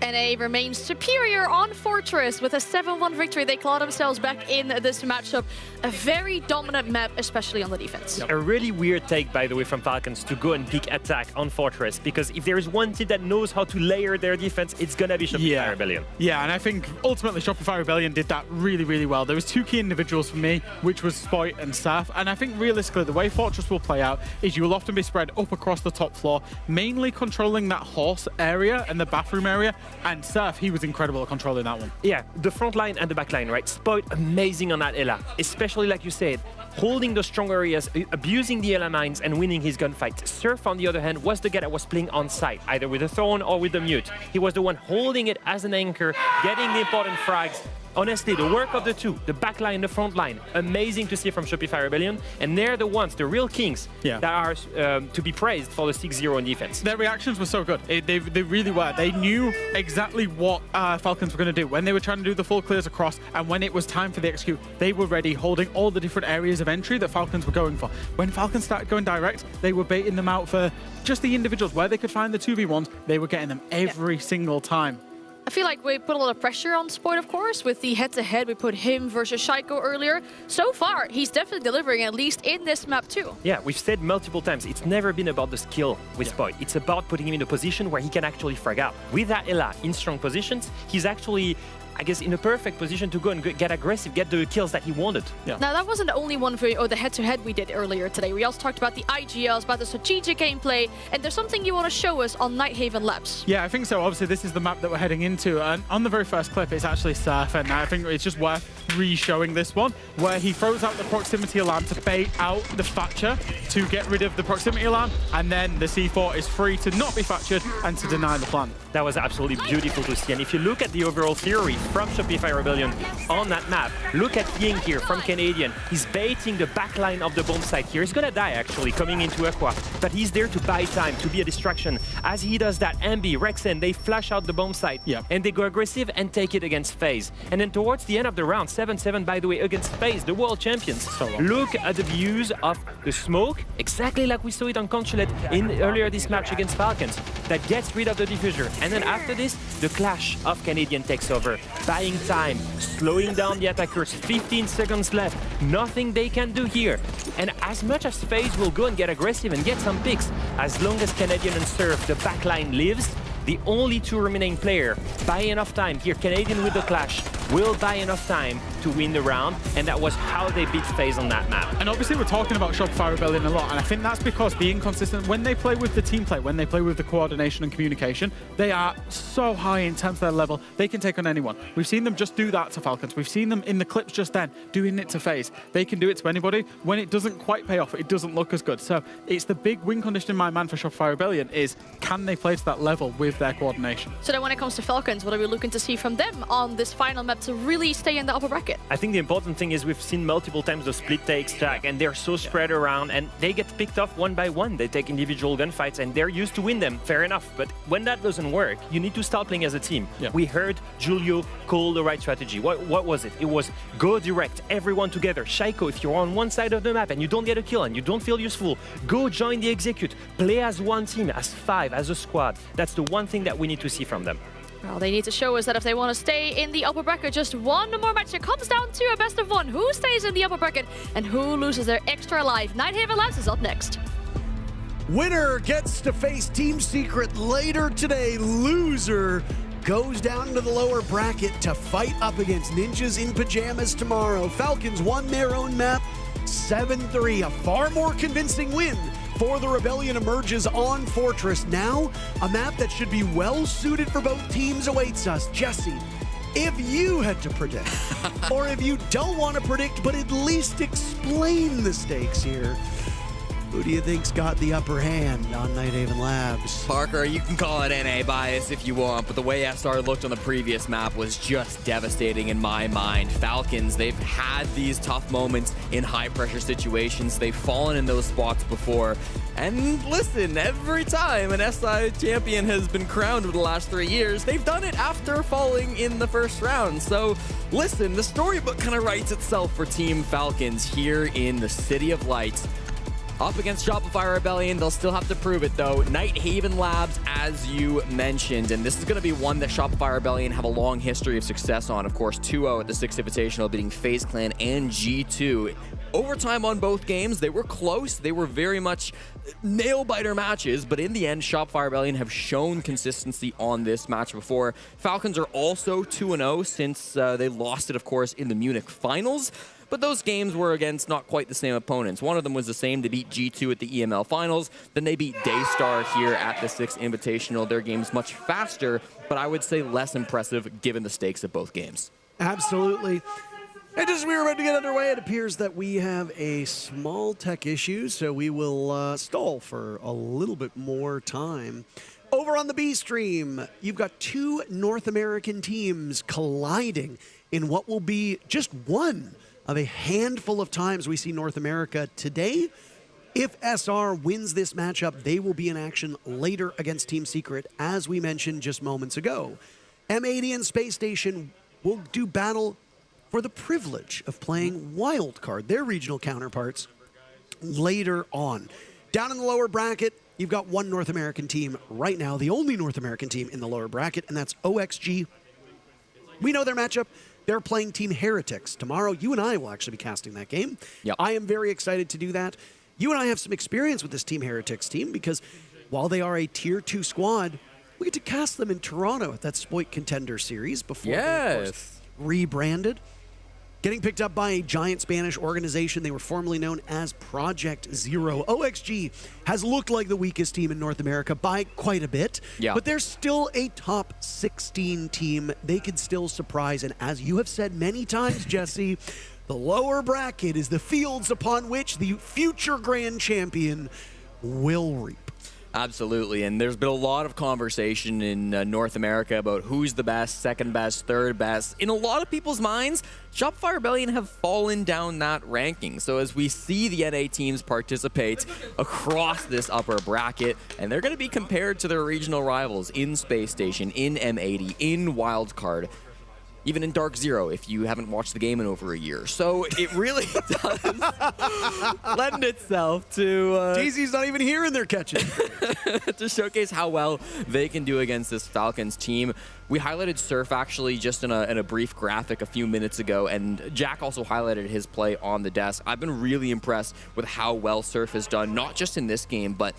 NA remains superior on Fortress with a 7-1 victory. They claw themselves back in this matchup. A very dominant map, especially on the defense. A really weird take, by the way, from Falcons to go and pick attack on Fortress, because if there is one team that knows how to layer their defense, it's gonna be Shopify Rebellion. Yeah, and I think ultimately Shopify Rebellion did that really, really well. There was two key individuals for me, which was Spoit and Saf, and I think realistically the way Fortress will play out is you will often be spread up across the top floor, mainly controlling that horse area and the bathroom area, and Surf, he was incredible at controlling that one. Yeah, the front line and the back line, right? Spoit, amazing on that Ela, especially like you said, holding the strong areas, abusing the Ela mines and winning his gunfight. Surf, on the other hand, was the guy that was playing on site, either with the Thorn or with the Mute. He was the one holding it as an anchor, getting the important frags. Honestly, the work of the two, the back line, the front line, amazing to see from Shopify Rebellion. And they're the ones, the real kings, that are to be praised for the 6-0 in defense. Their reactions were so good. They really were. They knew exactly what Falcons were going to do when they were trying to do the full clears across, and when it was time for the execute, they were ready, holding all the different areas of entry that Falcons were going for. When Falcons started going direct, they were baiting them out for just the individuals where they could find the 2v1s. They were getting them every single time. I feel like we put a lot of pressure on Spoit, of course, with the head-to-head. We put him versus Shaiko earlier. So far, he's definitely delivering, at least in this map too. Yeah, we've said multiple times, it's never been about the skill with Spoit. It's about putting him in a position where he can actually frag out. With that Ela in strong positions, he's actually, I guess, in a perfect position to go and get aggressive, get the kills that he wanted. Yeah. Now, that wasn't the only one or the head-to-head we did earlier today. We also talked about the IGLs, about the strategic gameplay, and there's something you want to show us on Nighthaven Labs. Yeah, I think so. Obviously, this is the map that we're heading into, and on the very first clip, it's actually Surf, and I think it's just worth re-showing this one, where he throws out the proximity alarm to bait out the Thatcher to get rid of the proximity alarm, and then the C4 is free to not be Thatchered and to deny the plant. That was absolutely beautiful to see. And if you look at the overall theory from Shopify Rebellion on that map, look at Ying here from Canadian. He's baiting the back line of the bomb site here. He's gonna die actually coming into Aqua, but he's there to buy time, to be a distraction. As he does that, Ambi, Rexen, they flash out the bomb site and they go aggressive and take it against FaZe. And then towards the end of the round, 7-7 by the way against FaZe, the world champions. Look at the views of the smoke, exactly like we saw it on Consulate in earlier this match against Falcons, that gets rid of the diffuser. And then after this, the clash of Canadian takes over, buying time, slowing down the attackers, 15 seconds left, nothing they can do here. And as much as FaZe will go and get aggressive and get some picks, as long as Canadian and Surf, the backline lives, the only two remaining player buy enough time here. Canadian with the clash will buy enough time to win the round, and that was how they beat FaZe on that map. And obviously we're talking about Shopify Rebellion a lot, and I think that's because being consistent, when they play with the team play, when they play with the coordination and communication, they are so high in terms of their level, they can take on anyone. We've seen them just do that to Falcons. We've seen them in the clips just then, doing it to FaZe. They can do it to anybody. When it doesn't quite pay off, it doesn't look as good. So it's the big win condition in my mind for Shopify Rebellion is, can they play to that level with their coordination? So then when it comes to Falcons, what are we looking to see from them on this final map to really stay in the upper bracket? I think the important thing is we've seen multiple times the split takes, Jack, and they're so spread around, and they get picked off one by one. They take individual gunfights, and they're used to win them, fair enough. But when that doesn't work, you need to start playing as a team. We heard Julio call the right strategy. What was it? It was go direct, everyone together. Shaiko, if you're on one side of the map and you don't get a kill and you don't feel useful, go join the execute. Play as one team, as five, as a squad. That's the one thing that we need to see from them. Well, they need to show us that if they want to stay in the upper bracket, just one more match. It comes down to a best of one. Who stays in the upper bracket and who loses their extra life? Nighthaven Labs is up next. Winner gets to face Team Secret later today. Loser goes down into the lower bracket to fight up against Ninjas in Pajamas tomorrow. Falcons won their own map 7-3, a far more convincing win for the Rebellion emerges on Fortress. Now, a map that should be well suited for both teams awaits us. Jesse, if you had to predict, or if you don't want to predict, but at least explain the stakes here, who do you think's got the upper hand on Nighthaven Labs? Parker, you can call it NA bias if you want, but the way SR looked on the previous map was just devastating in my mind. Falcons, they've had these tough moments in high-pressure situations. They've fallen in those spots before. And listen, every time an SI champion has been crowned over the last 3 years, they've done it after falling in the first round. So listen, the storybook kind of writes itself for Team Falcons here in the City of Lights. Up against Shopify Rebellion, they'll still have to prove it though. Nighthaven Labs, as you mentioned, and this is going to be one that Shopify Rebellion have a long history of success on. Of course, 2-0 at the Six Invitational, beating FaZe Clan and G2. Overtime on both games, they were close. They were very much nail-biter matches, but in the end, Shopify Rebellion have shown consistency on this match before. Falcons are also 2-0 since they lost it, of course, in the Munich finals. But those games were against not quite the same opponents. One of them was the same. They beat G2 at the EML finals. Then they beat Daystar here at the Six Invitational. Their game's much faster, but I would say less impressive given the stakes of both games. Absolutely. And just as we were about to get underway, it appears that we have a small tech issue, so we will stall for a little bit more time. Over on the B stream, you've got two North American teams colliding in what will be just one of a handful of times we see North America today. If SR wins this matchup, they will be in action later against Team Secret, as we mentioned just moments ago. M80 and Space Station will do battle for the privilege of playing Wildcard, their regional counterparts, later on. Down in the lower bracket, you've got one North American team right now, the only North American team in the lower bracket, and that's OXG. We know their matchup. They're playing Team Heretics. Tomorrow, you and I will actually be casting that game. Yep. I am very excited to do that. You and I have some experience with this Team Heretics team because while they are a Tier 2 squad, we get to cast them in Toronto at that Spoit Contender Series before they, of course, rebranded. Getting picked up by a giant Spanish organization. They were formerly known as Project Zero. OXG has looked like the weakest team in North America by quite a bit, but they're still a top 16 team. They can still surprise, and as you have said many times, Jesse, the lower bracket is the fields upon which the future grand champion will reap. Absolutely, and there's been a lot of conversation in North America about who's the best, second best, third best. In a lot of people's minds, Shopify Rebellion have fallen down that ranking. So as we see the NA teams participate across this upper bracket, and they're going to be compared to their regional rivals in Space Station, in M80, in Wildcard, even in Dark Zero, if you haven't watched the game in over a year. So it really does lend itself to... DZ's not even here and they're catching. to showcase how well they can do against this Falcons team. We highlighted Surf actually just in a brief graphic a few minutes ago, and Jack also highlighted his play on the desk. I've been really impressed with how well Surf has done, not just in this game, but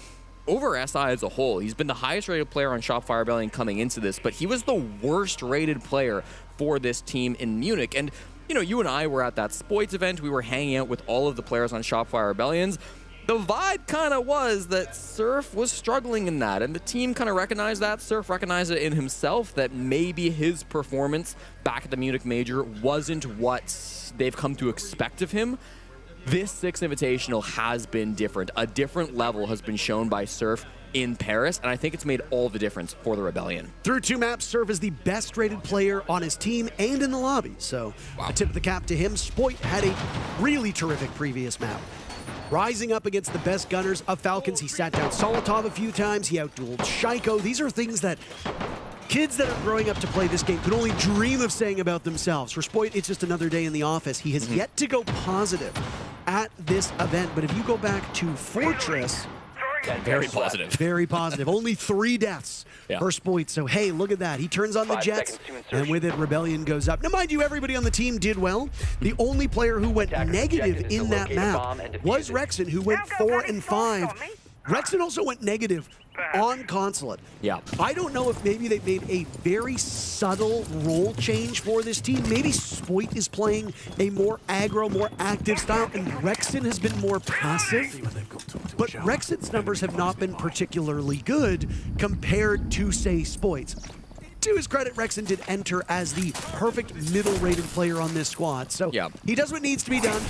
over SI as a whole. He's been the highest rated player on Shopify Rebellion coming into this, but he was the worst rated player for this team in Munich. And, you know, you and I were at that Spoits event. We were hanging out with all of the players on Shopify Rebellions. The vibe kind of was that Surf was struggling in that, and the team kind of recognized that. Surf recognized it in himself that maybe his performance back at the Munich Major wasn't what they've come to expect of him. This Six Invitational has been different. A different level has been shown by Surf in Paris, and I think it's made all the difference for the Rebellion. Through two maps, Surf is the best rated player on his team and in the lobby, so a tip of the cap to him. Spoit had a really terrific previous map. Rising up against the best gunners of Falcons, he sat down Solotov a few times, he outdueled Shaiko. These are things that kids that are growing up to play this game could only dream of saying about themselves. For Spoit, it's just another day in the office. He has yet to go positive at this event, but if you go back to Fortress, very positive. Very positive. Only 3 deaths for Spoit. So, hey, look at that. He turns on the jets, and with it, Rebellion goes up. Now, mind you, everybody on the team did well. The only player who went negative in that map was Rexon, who went 4 and 5. Rexon also went negative on Consulate. Yeah. I don't know if maybe they made a very subtle role change for this team. Maybe Spoit is playing a more aggro, more active style, and Rexon has been more passive. But Rexon's numbers have not been particularly good compared to, say, Spoit's. To his credit, Rexon did enter as the perfect middle-rated player on this squad. So he does what needs to be done,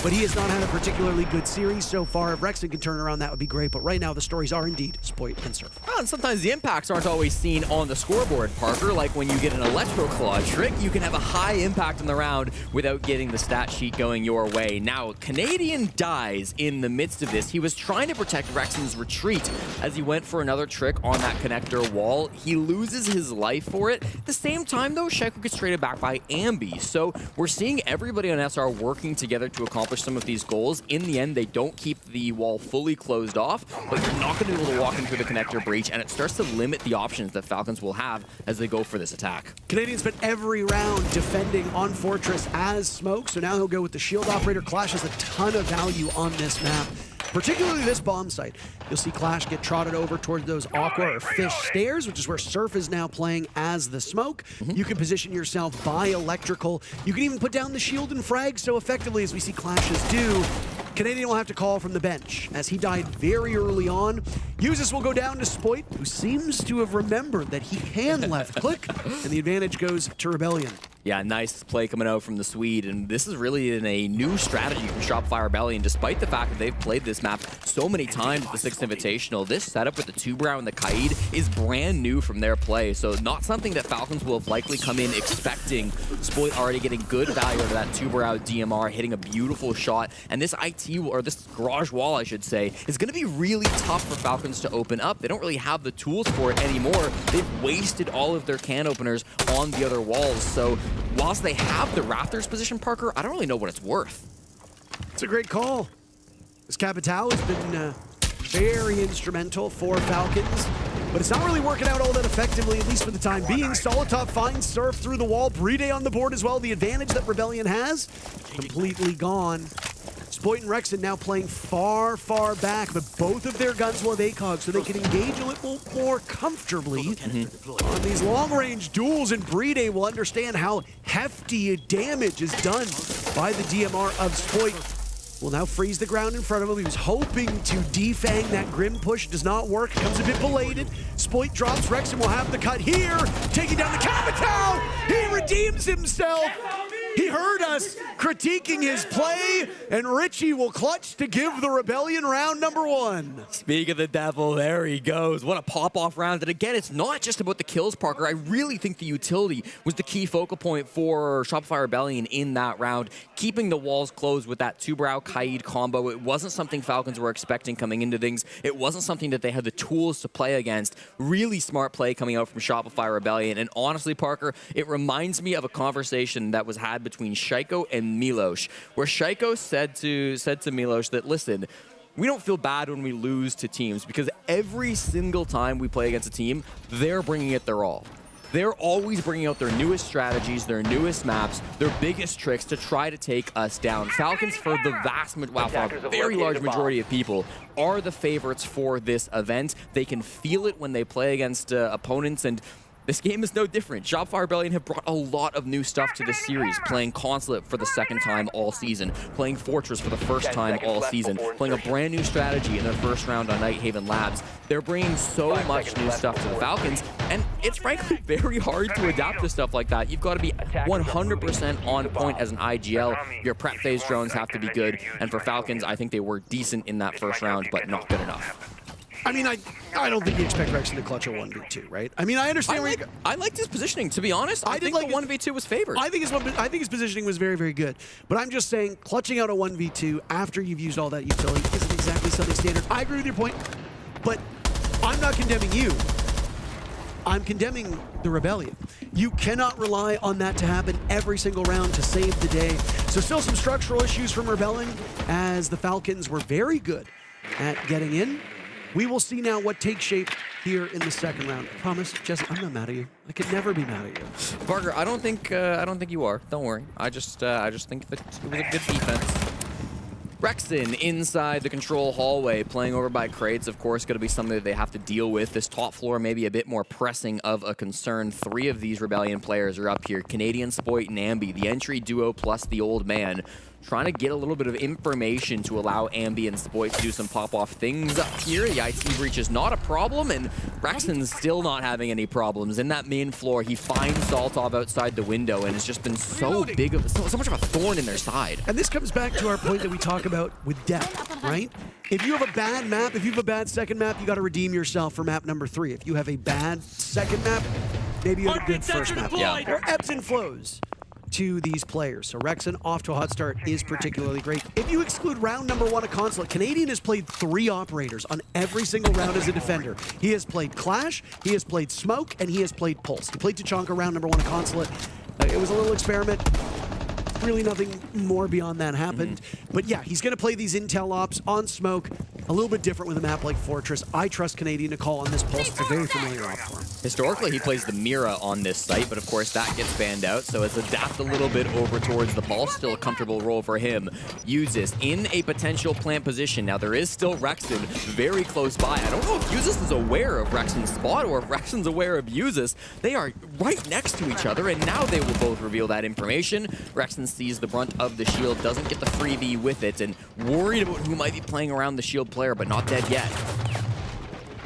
but he has not had a particularly good series so far. If Rexon can turn around, that would be great. But right now, the stories are indeed Spoit and Surf. Well, and sometimes the impacts aren't always seen on the scoreboard, Parker. Like when you get an Electro Claw trick, you can have a high impact on the round without getting the stat sheet going your way. Now, Canadian dies in the midst of this. He was trying to protect Rexon's retreat as he went for another trick on that connector wall. He loses his life for it. At the same time, though, Shaiko gets traded back by Ambi. So we're seeing everybody on SR working together to accomplish establish some of these goals. In the end, they don't keep the wall fully closed off, but you're not going to be able to walk in through the connector breach, and it starts to limit the options that Falcons will have as they go for this attack. Canadian spent every round defending on Fortress as Smoke, so now he'll go with the shield operator. Clash has a ton of value on this map, particularly this bomb site. You'll see Clash get trotted over towards those aqua or fish stairs, which is where Surf is now playing as the Smoke. You can position yourself by electrical. You can even put down the shield and frag so effectively as we see Clashes do. Canadian will have to call from the bench as he died very early on. Uses will go down to Spoit, who seems to have remembered that he can left click, and the advantage goes to Rebellion. Yeah, nice play coming out from the Swede, and this is really in a new strategy from Shopify Rebellion, despite the fact that they've played this map so many times at the Six Invitational. This setup with the Two-Brow and the Kaid is brand new from their play, so not something that Falcons will have likely come in expecting. Spoit already getting good value out of that Two-Brow DMR, hitting a beautiful shot, and this IT, or this garage wall, I should say, is going to be really tough for Falcons to open up. They don't really have the tools for it anymore. They've wasted all of their can openers on the other walls, so whilst they have the Raptors position, Parker, I don't really know what it's worth. It's a great call. This Capitao has been very instrumental for Falcons, but it's not really working out all that effectively, at least for the time being. Solitov finds Surf through the wall. Bride on the board as well. The advantage that Rebellion has, completely gone. Spoit and Rexon now playing far, far back, but both of their guns will have ACOG, so they can engage a little more comfortably on these long-range duels, and Bride will understand how hefty damage is done by the DMR of Spoit. Will now freeze the ground in front of him. He was hoping to defang that Grim push. Does not work. Comes a bit belated. Spoit drops. Rexon will have the cut here. Taking down the Capitao. He redeems himself. He heard us critiquing his play, and Richie will clutch to give the Rebellion round number 1. Speak of the devil, there he goes. What a pop-off round. And again, it's not just about the kills, Parker. I really think the utility was the key focal point for Shopify Rebellion in that round. Keeping the walls closed with that Two-Brow Kaid combo. It wasn't something Falcons were expecting coming into things. It wasn't something that they had the tools to play against. Really smart play coming out from Shopify Rebellion. And honestly, Parker, it reminds me of a conversation that was had between Shaiko and Milos, where Shaiko said to Milos that, listen, we don't feel bad when we lose to teams because every single time we play against a team, they're bringing it their all. They're always bringing out their newest strategies, their newest maps, their biggest tricks to try to take us down. Falcons, for the very large majority of people, are the favorites for this event. They can feel it when they play against opponents, and this game is no different. Shopify Rebellion have brought a lot of new stuff to this series, playing Consulate for the second time all season, playing Fortress for the first time all season, playing a brand new strategy in their first round on Nighthaven Labs. They're bringing so much new stuff to the Falcons, and it's frankly very hard to adapt to stuff like that. You've got to be 100% on point as an IGL. Your prep phase drones have to be good, and for Falcons, I think they were decent in that first round, but not good enough. I mean, I don't think you expect Rexon to clutch a 1v2, right? I mean, I understand. I liked his positioning, to be honest. I think the 1v2 was favored. I think his positioning was very, very good. But I'm just saying, clutching out a 1v2 after you've used all that utility isn't exactly something standard. I agree with your point, but I'm not condemning you. I'm condemning the Rebellion. You cannot rely on that to happen every single round to save the day. So still some structural issues from Rebellion, as the Falcons were very good at getting in. We will see now what takes shape here in the second round. Promise, Jesse, I'm not mad at you. I could never be mad at you. Parker, I don't think you are. Don't worry. I just think that it was a good defense. Rexon inside the control hallway, playing over by crates, of course, going to be something that they have to deal with. This top floor may be a bit more pressing of a concern. 3 of these Rebellion players are up here. Canadian, Spoit, and Ambi, the entry duo plus the old man, trying to get a little bit of information to allow Ambi and Spoit to do some pop-off things up here. The IT breach is not a problem, and Rexon's still not having any problems. In that main floor, he finds Saltov outside the window, and it's just been so big of so much of a thorn in their side. And this comes back to our point that we talk about with depth, right? If you have a bad map, if you have a bad second map, you got to redeem yourself for map number 3. If you have a bad second map, maybe you have a good first map. Yeah. There are ebbs and flows to these players. So Rexon off to a hot start is particularly great. If you exclude round number 1 of Consulate, Canadian has played 3 operators on every single round as a defender. He has played Clash, he has played Smoke, and he has played Pulse. He played Tachanka round number 1 of Consulate. It was a little experiment. really nothing more beyond that happened. But yeah, he's going to play these intel ops on smoke, a little bit different with a map like Fortress. I trust Canadian to call on this Pulse. It's a very familiar op for him. Historically, he plays the Mira on this site, but of course that gets banned out, so it's adapt a little bit over towards the Pulse. Still a comfortable role for him. Uses in a potential plant position. Now there is still Rexon very close by. I don't know if Usus is aware of Rexon's spot or if Rexon's aware of Usus. They are right next to each other, and now they will both reveal that information. Rexon sees the brunt of the shield, doesn't get the freebie with it, and worried about who might be playing around the shield player, but not dead yet.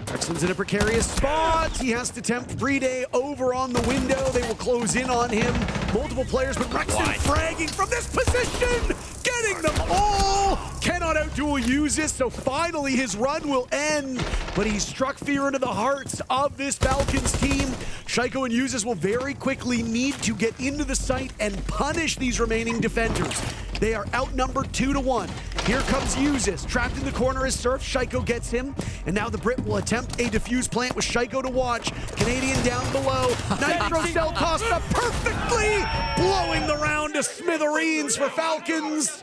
Rexon's in a precarious spot. He has to tempt Breeday over on the window. They will close in on him. Multiple players, but Rexon fragging from this position, getting them all. Cannot outduel Usus, so finally his run will end. But he struck fear into the hearts of this Falcons team. Shaiko and Usus will very quickly need to get into the site and punish these remaining defenders. They are outnumbered 2-1. Here comes Usus, trapped in the corner as Surf. Shaiko gets him, and now the Brit will attempt a defuse plant with Shaiko to watch. Canadian down below. Nitro Cell Costa perfectly blowing the round to smithereens for Falcons.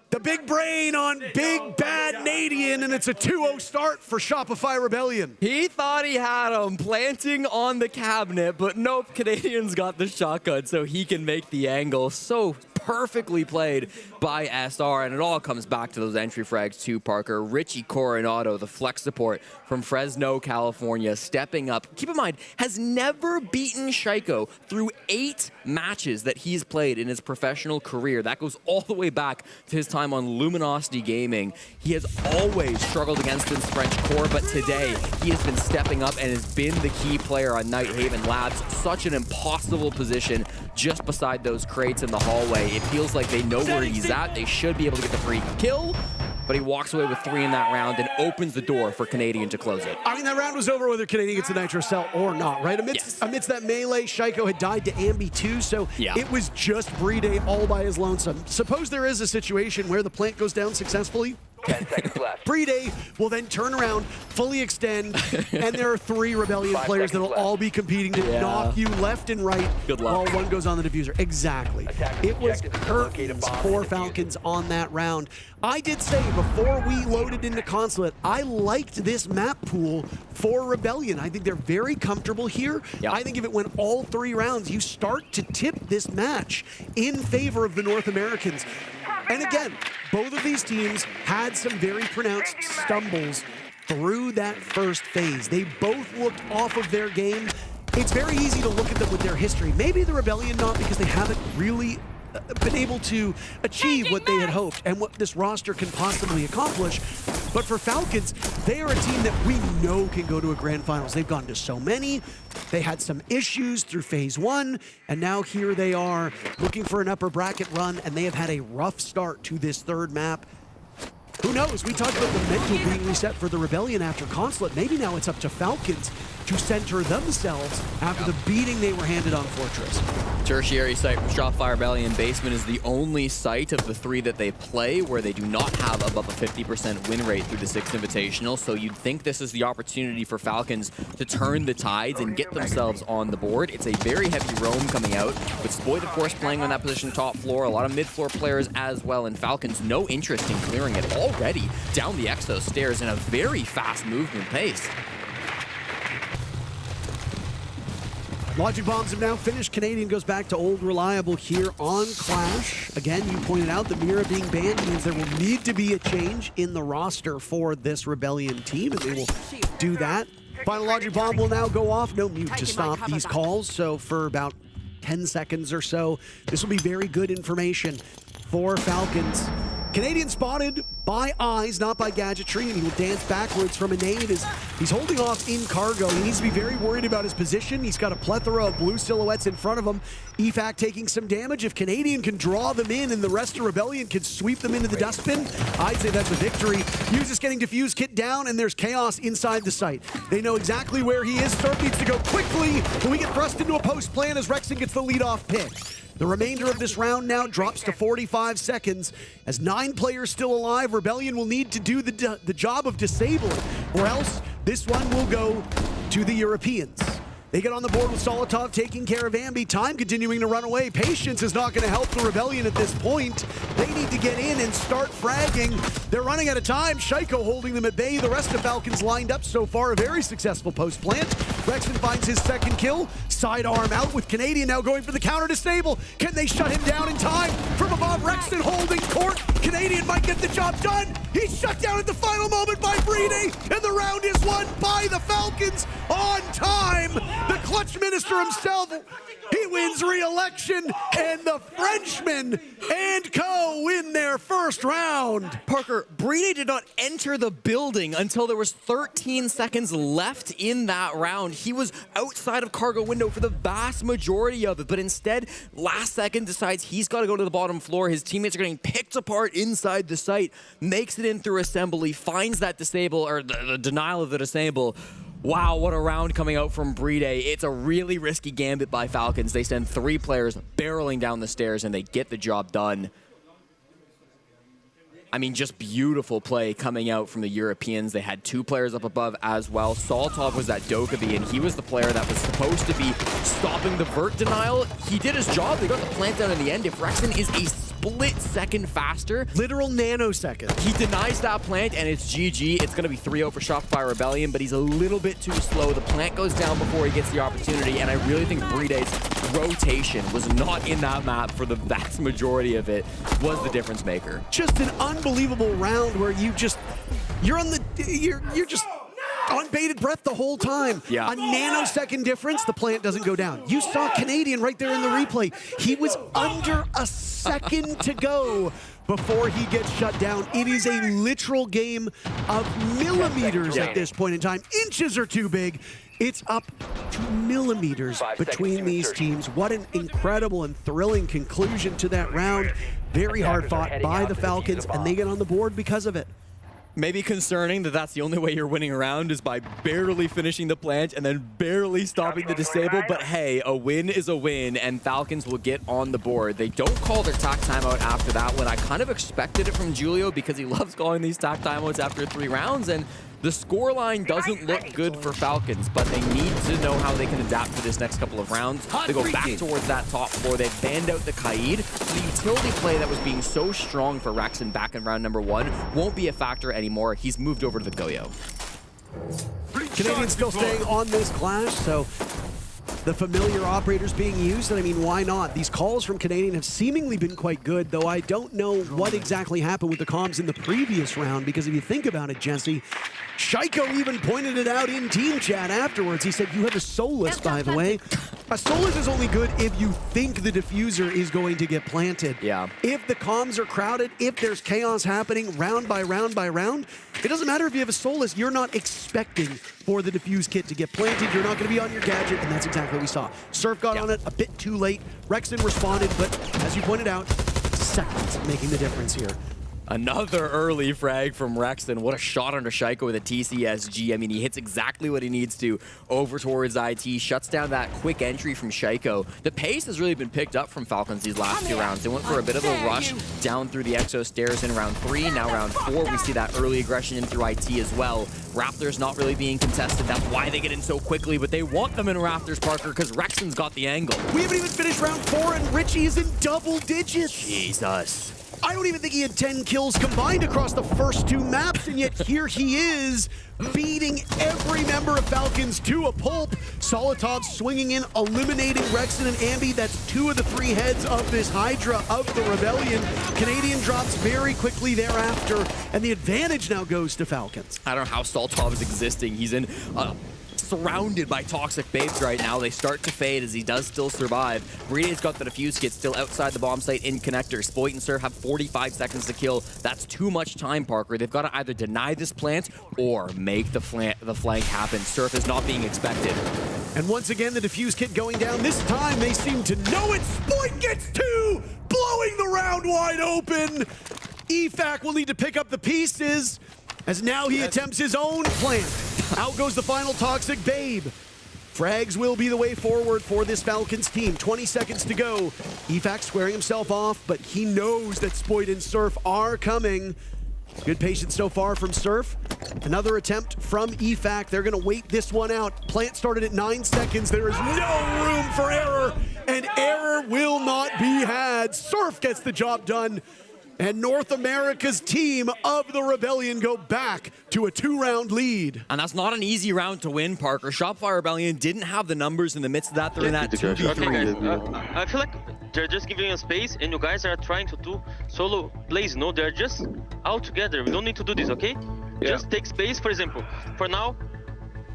The big brain on big bad Nadian, and it's a 2-0 start for Shopify Rebellion. He thought he had him planting on the cabinet, but nope, Canadian's got the shotgun so he can make the angle. So perfectly played by SR, and it all comes back to those entry frags too, Parker. Richie Coronado, the flex support from Fresno, California, stepping up. Keep in mind, has never beaten Shaiko through 8 matches that he's played in his professional career. That goes all the way back to his time on Luminosity Gaming. He has always struggled against his French core, but today he has been stepping up and has been the key player on Nighthaven Labs. Such an impossible position just beside those crates in the hallway. It feels like they know where he's at. They should be able to get the free kill, but he walks away with 3 in that round and opens the door for Canadian to close it. I mean, that round was over whether Canadian gets a Nitro Cell or not, right? Amidst that melee, Shaiko had died to Ambi too, so it was just Breeday all by his lonesome. Suppose there is a situation where the plant goes down successfully. 10 seconds left. Breeday will then turn around, fully extend, and there are 3 Rebellion players that will all be competing to knock you left and right while one goes on the diffuser. Exactly. It was curtains for Falcons on that round. I did say before we loaded into Consulate, I liked this map pool for Rebellion. I think they're very comfortable here. I think if it went all 3 rounds, you start to tip this match in favor of the North Americans. And again, both of these teams had some very pronounced stumbles through that first phase. They both looked off of their game. It's very easy to look at them with their history. Maybe the Rebellion not, because they haven't really been able to achieve what they had hoped and what this roster can possibly accomplish. But for Falcons, they are a team that we know can go to a grand finals. They've gone to so many. They had some issues through phase 1, and now here they are looking for an upper bracket run, and they have had a rough start to this 3rd map. Who knows? We talked about the mental being reset for the Rebellion after Consulate. Maybe now it's up to Falcons to center themselves after the beating they were handed on Fortress. Tertiary site from Shopify Rebellion Basement is the only site of the 3 that they play where they do not have above a 50% win rate through the Six Invitational, so you'd think this is the opportunity for Falcons to turn the tides and get themselves on the board. It's a very heavy roam coming out, with Spoit, of course, playing on that position top floor, a lot of mid-floor players as well, and Falcons no interest in clearing it already down the Exo stairs in a very fast movement pace. Logic bombs have now finished. Canadian goes back to old reliable here on Clash. Again, you pointed out the Mira being banned means there will need to be a change in the roster for this Rebellion team, and they will do that. Final Logic bomb will now go off. No mute to stop these calls, so for about 10 seconds or so, this will be very good information for Falcons. Canadian spotted by eyes, not by gadgetry, and he will dance backwards from a nade as he's holding off in cargo. He needs to be very worried about his position. He's got a plethora of blue silhouettes in front of him. EFAC taking some damage. If Canadian can draw them in and the rest of Rebellion can sweep them into the dustbin, I'd say that's a victory. Usus getting defused, kit down, and there's chaos inside the site. They know exactly where he is. Surf needs to go quickly, but we get thrust into a post plan as Rexon gets the lead-off pick. The remainder of this round now drops to 45 seconds. As 9 players still alive, Rebellion will need to do the job of disabling, or else this one will go to the Europeans. They get on the board with Solotov taking care of Ambi. Time continuing to run away. Patience is not going to help the Rebellion at this point. They need to get in and start fragging. They're running out of time. Shaiko holding them at bay. The rest of Falcons lined up so far. A very successful post plant. Rexton finds his second kill. Sidearm out with Canadian now going for the counter to Stable. Can they shut him down in time? From above, Rexton holding court. Canadian might get the job done. He's shut down at the final moment by Brede, and the round is won by the Falcons on time. The clutch minister himself, he wins re-election, and the Frenchmen and co win their first round. Parker, Brede did not enter the building until there was 13 seconds left in that round. He was outside of cargo window for the vast majority of it, but instead, last second decides he's got to go to the bottom floor. His teammates are getting picked apart inside the site, makes it in through assembly, finds that disable, or the denial of the disable. Wow, what a round coming out from Brede. It's a really risky gambit by Falcons. They send 3 players barreling down the stairs and they get the job done. I mean, just beautiful play coming out from the Europeans. They had 2 players up above as well. Solotov was that Dokkaebi, and he was the player that was supposed to be stopping the vert denial. He did his job. They got the plant down in the end. If Rexton is a split second faster, literal nanosecond, he denies that plant, and it's GG. It's going to be 3-0 for Shopify Rebellion, but he's a little bit too slow. The plant goes down before he gets the opportunity, and I really think Brede's rotation was not in that map for the vast majority of it, was the difference maker. Just an unbelievable round where you're just on bated breath the whole time. Yeah. A nanosecond difference, the plant doesn't go down. You saw Canadian right there in the replay. He was under a second to go before he gets shut down. It is a literal game of millimeters at this point in time. Inches are too big. It's up to millimeters between these teams. What an incredible and thrilling conclusion to that round. Very hard fought by the Falcons, and they get on the board because of it. Maybe concerning that that's the only way you're winning a round is by barely finishing the plant and then barely stopping the disable, but hey, a win is a win, and Falcons will get on the board. They don't call their tack timeout after that one. I kind of expected it from Julio because he loves calling these tack timeouts after 3 rounds, and the scoreline doesn't look good for Falcons, but they need to know how they can adapt for this next couple of rounds. They go back towards that top floor. They banned out the Kaid. The utility play that was being so strong for Rexton back in round number 1 won't be a factor anymore. He's moved over to the Goyo. Canadian still staying on this clash, so the familiar operators being used, and I mean, why not? These calls from Canadian have seemingly been quite good, though I don't know what exactly happened with the comms in the previous round, because if you think about it, Jesse, Shaiko even pointed it out in team chat afterwards. He said, you have a Solus, by the way. A Solus is only good if you think the diffuser is going to get planted. Yeah. If the comms are crowded, if there's chaos happening round by round by round, it doesn't matter if you have a Solus, you're not expecting for the diffuse kit to get planted. You're not going to be on your gadget, and that's exactly what we saw. Surf got on it a bit too late. Rexton responded, but as you pointed out, seconds making the difference here. Another early frag from Rexton. What a shot under Shaiko with a TCSG. I mean, he hits exactly what he needs to over towards IT, shuts down that quick entry from Shaiko. The pace has really been picked up from Falcons these last 2 rounds. They went for a bit of a rush down through the Exo stairs in round 3. Now round 4, we see that early aggression in through IT as well. Raptors not really being contested. That's why they get in so quickly, but they want them in Raptors, Parker, because Rexton's got the angle. We haven't even finished round 4, and Richie is in double digits. Jesus. I don't even think he had 10 kills combined across the first 2 maps, and yet here he is, beating every member of Falcons to a pulp. Solotov swinging in, eliminating Rexton and Ambi. That's 2 of the 3 heads of this Hydra of the Rebellion. Canadian drops very quickly thereafter, and the advantage now goes to Falcons. I don't know how Solotov is existing. He's in surrounded by toxic babes right now. They start to fade as he does still survive. Brede's got the defuse kit still outside the bomb site in connector. Spoit and Surf have 45 seconds to kill. That's too much time, Parker. They've got to either deny this plant or make the flank happen. Surf is not being expected. And once again, the defuse kit going down. This time they seem to know it. Spoit gets 2, blowing the round wide open. EFAC will need to pick up the pieces as now he attempts his own plant. Out goes the final toxic babe. Frags will be the way forward for this Falcons team. 20 seconds to go. EFAC squaring himself off, but he knows that Spoit and Surf are coming. Good patience so far from Surf. Another attempt from EFAC. They're going to wait this one out. Plant started at 9 seconds. There is no room for error, and error will not be had. Surf gets the job done, and North America's team of the Rebellion go back to a 2-round lead. And that's not an easy round to win, Parker. Shopify Rebellion didn't have the numbers in the midst of that. They're in that 2v3. Okay, guys, I feel like they're just giving you space, and you guys are trying to do solo plays. No, they're just all together. We don't need to do this, okay? Just take space, for example. For now,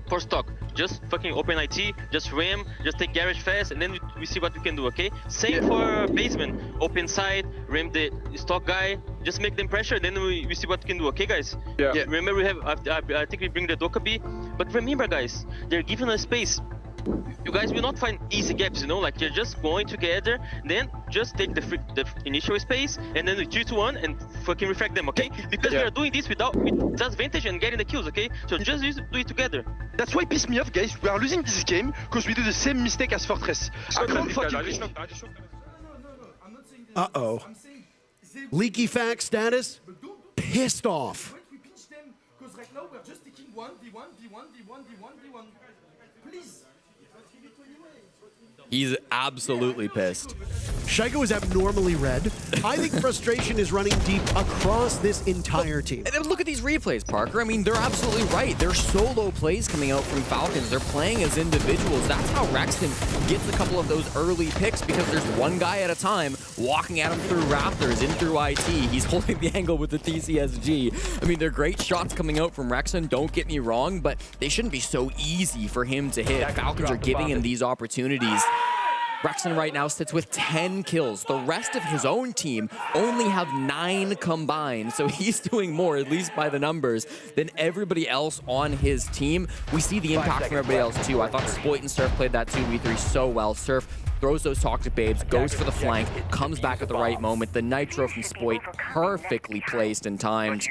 for stock, just fucking open IT, just ram, just take garage fast, and then we see what we can do, okay? Same for basement, open side, ram the stock guy, just make them pressure, then we see what we can do, okay, guys? Yeah. Remember, we have, I think we bring the Dokkaebi, but remember, guys, they're giving us space. You guys will not find easy gaps, you know, like you're just going together, then just take the initial space, and then we 2-1 and fucking refract them, okay? Because we are doing this with advantage and getting the kills, okay? So just do it together. That's why it pissed me off, guys. We are losing this game because we do the same mistake as Fortress. Uh-oh. Leaky fact status, pissed off. Because right now we're just taking 1v1. Please. He's absolutely pissed. Shaiko is abnormally red. I think frustration is running deep across this entire team. And look at these replays, Parker. I mean, they're absolutely right. They're solo plays coming out from Falcons. They're playing as individuals. That's how Rexton gets a couple of those early picks, because there's one guy at a time walking at him through Raptors, in through IT. He's holding the angle with the TCSG. I mean, they're great shots coming out from Rexton, don't get me wrong, but they shouldn't be so easy for him to hit. Falcons are giving him these opportunities. Rexton right now sits with 10 kills. The rest of his own team only have 9 combined, so he's doing more, at least by the numbers, than everybody else on his team. We see the impact from everybody else too. I thought Spoit and Surf played that 2v3 so well. Surf throws those toxic babes, goes for the flank, comes back at the right moment. The nitro from Spoit perfectly placed and timed.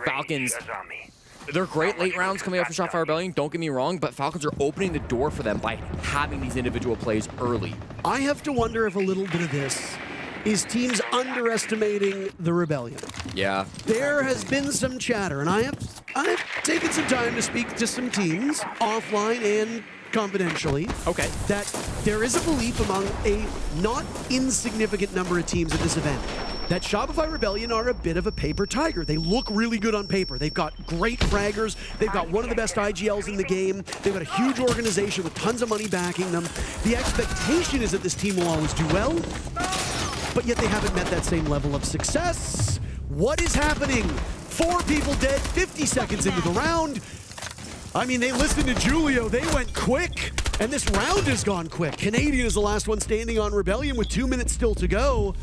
Falcons, they're great late rounds coming out from Shopify Rebellion, don't get me wrong, but Falcons are opening the door for them by having these individual plays early. I have to wonder if a little bit of this is teams underestimating the Rebellion. Yeah. There has been some chatter, and I have taken some time to speak to some teams, offline and confidentially, that there is a belief among a not insignificant number of teams at this event that Shopify Rebellion are a bit of a paper tiger. They look really good on paper. They've got great fraggers. They've got one of the best IGLs in the game. They've got a huge organization with tons of money backing them. The expectation is that this team will always do well, but yet they haven't met that same level of success. What is happening? 4 people dead, 50 seconds into the round. I mean, they listened to Julio. They went quick, and this round has gone quick. Canadian is the last one standing on Rebellion with 2 minutes still to go.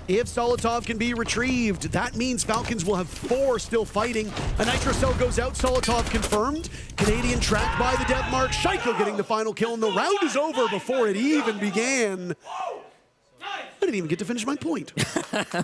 If Solotov can be retrieved, that means Falcons will have 4 still fighting. A Nitro Cell goes out, Solotov confirmed. Canadian tracked by the death mark. Shaiko getting the final kill, and the round is over before it even began. I didn't even get to finish my point.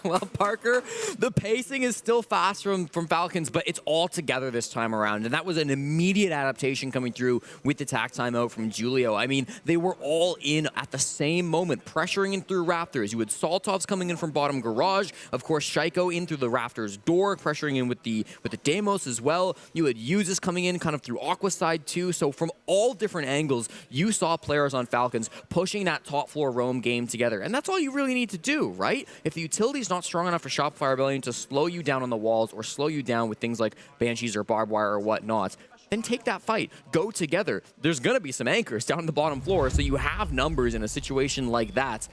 Well, Parker, the pacing is still fast from Falcons, but it's all together this time around. And that was an immediate adaptation coming through with the tack timeout from Julio. I mean, they were all in at the same moment, pressuring in through Raptors. You had Soltovs coming in from bottom garage. Of course, Shaiko in through the Raptors door, pressuring in with the Deimos as well. You had Uzis coming in kind of through Aqua side too. So from all different angles, you saw players on Falcons pushing that top floor roam game together. And that's all you really need to do, right? If the utility's not strong enough for Shopify Rebellion to slow you down on the walls or slow you down with things like Banshees or barbed wire or whatnot, then take that fight. Go together. There's going to be some anchors down on the bottom floor, so you have numbers in a situation like that.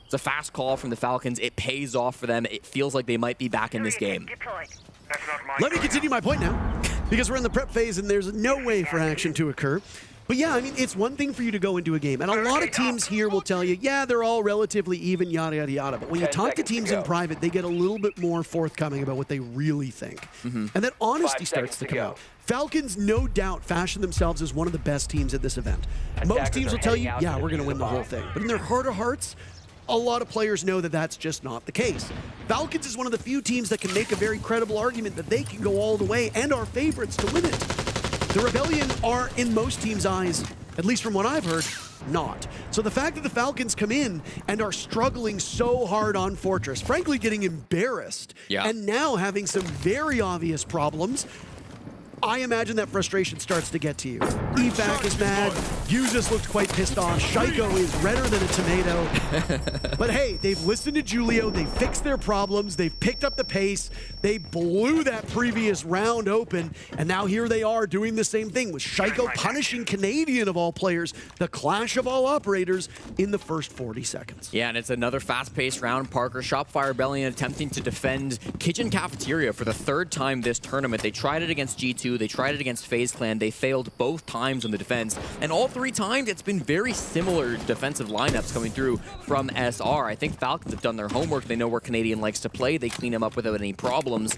It's a fast call from the Falcons. It pays off for them. It feels like they might be back in this game. Let me continue my point now, because we're in the prep phase and there's no way for action to occur. But yeah, I mean, it's one thing for you to go into a game, and a lot of teams here will tell you, yeah, they're all relatively even, yada, yada, yada. But when you talk to teams in private, they get a little bit more forthcoming about what they really think. And that honesty starts to come out. Falcons, no doubt, fashion themselves as one of the best teams at this event. Most teams will tell you, yeah, we're going to win the whole thing. But in their heart of hearts, a lot of players know that that's just not the case. Falcons is one of the few teams that can make a very credible argument that they can go all the way and are favorites to win it. The Rebellion are, in most teams' eyes, at least from what I've heard, not. So the fact that the Falcons come in and are struggling so hard on Fortress, frankly getting embarrassed, and now having some very obvious problems, I imagine that frustration starts to get to you. EFAC is mad. Yuzus looked quite pissed off. Shaiko is redder than a tomato. But hey, they've listened to Julio. They fixed their problems. They've picked up the pace. They blew that previous round open. And now here they are doing the same thing with Shaiko punishing Canadian of all players, the clash of all operators in the first 40 seconds. Yeah, and it's another fast-paced round, Parker. Shopify Rebellion attempting to defend Kitchen Cafeteria for the third time this tournament. They tried it against G2. They tried it against FaZe Clan. They failed both times on the defense. And all 3 times, it's been very similar defensive lineups coming through from SR. I think Falcons have done their homework. They know where Canadian likes to play. They clean him up without any problems.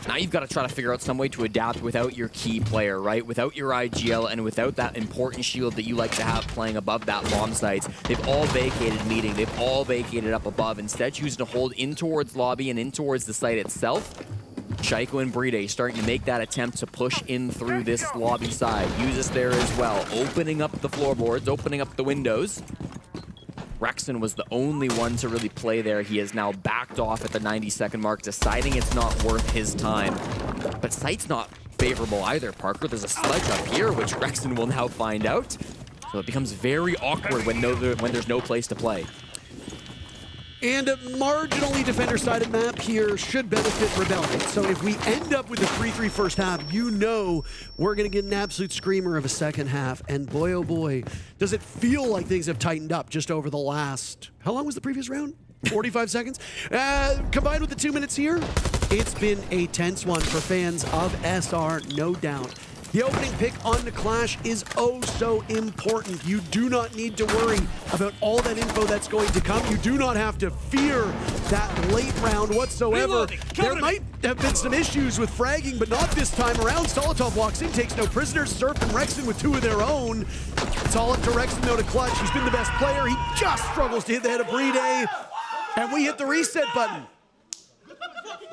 Now you've got to try to figure out some way to adapt without your key player, right? Without your IGL and without that important shield that you like to have playing above that bomb sites. They've all vacated meeting. They've all vacated up above. Instead, choosing to hold in towards lobby and in towards the site itself. Shaiko and Bride starting to make that attempt to push in through this lobby side. Yuzus there as well, opening up the floorboards, opening up the windows. Rexon was the only one to really play there. He has now backed off at the 90-second mark, deciding it's not worth his time. But site's not favorable either, Parker. There's a sledge up here, which Rexon will now find out. So it becomes very awkward when there's no place to play. And a marginally defender-sided map here should benefit Rebellion. So if we end up with a 3-3 first half, you know we're going to get an absolute screamer of a second half. And boy, oh boy, does it feel like things have tightened up just over the last... How long was the previous round? 45 seconds? Combined with the 2 minutes here, it's been a tense one for fans of SR, no doubt. The opening pick on the Clash is oh so important. You do not need to worry about all that info that's going to come. You do not have to fear that late round whatsoever. There might have been some issues with fragging, but not this time around. Solotov walks in, takes no prisoners. Surf and Rexon with 2 of their own. It's all up to Rexon though to clutch. He's been the best player. He just struggles to hit the head of Bride. And we hit the reset button.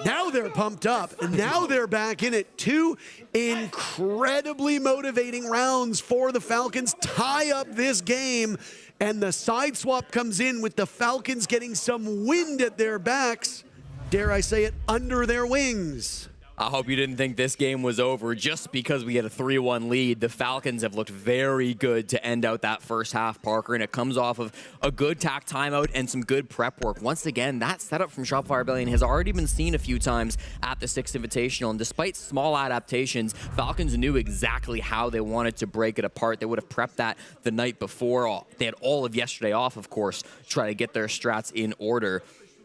Now they're pumped up, and now they're back in it. 2 incredibly motivating rounds for the Falcons. Tie up this game, and the side swap comes in with the Falcons getting some wind at their backs. Dare I say it, under their wings. I hope you didn't think this game was over just because we had a 3-1 lead. The Falcons have looked very good to end out that first half, Parker, and it comes off of a good tack timeout and some good prep work. Once again, that setup from Shopify Rebellion has already been seen a few times at the Six Invitational, and despite small adaptations, Falcons knew exactly how they wanted to break it apart. They would have prepped that the night before. They had all of yesterday off, of course, to try to get their strats in order.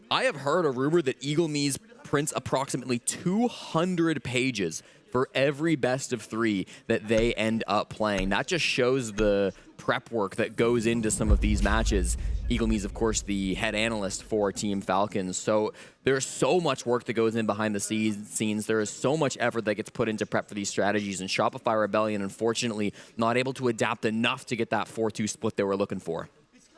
I have heard a rumor that Eagle Me's prints approximately 200 pages for every best of 3 that they end up playing. That just shows the prep work that goes into some of these matches. Eagle Me's, of course, the head analyst for Team Falcons. So there's so much work that goes in behind the scenes. There is so much effort that gets put into prep for these strategies. And Shopify Rebellion, unfortunately, not able to adapt enough to get that 4-2 split they were looking for.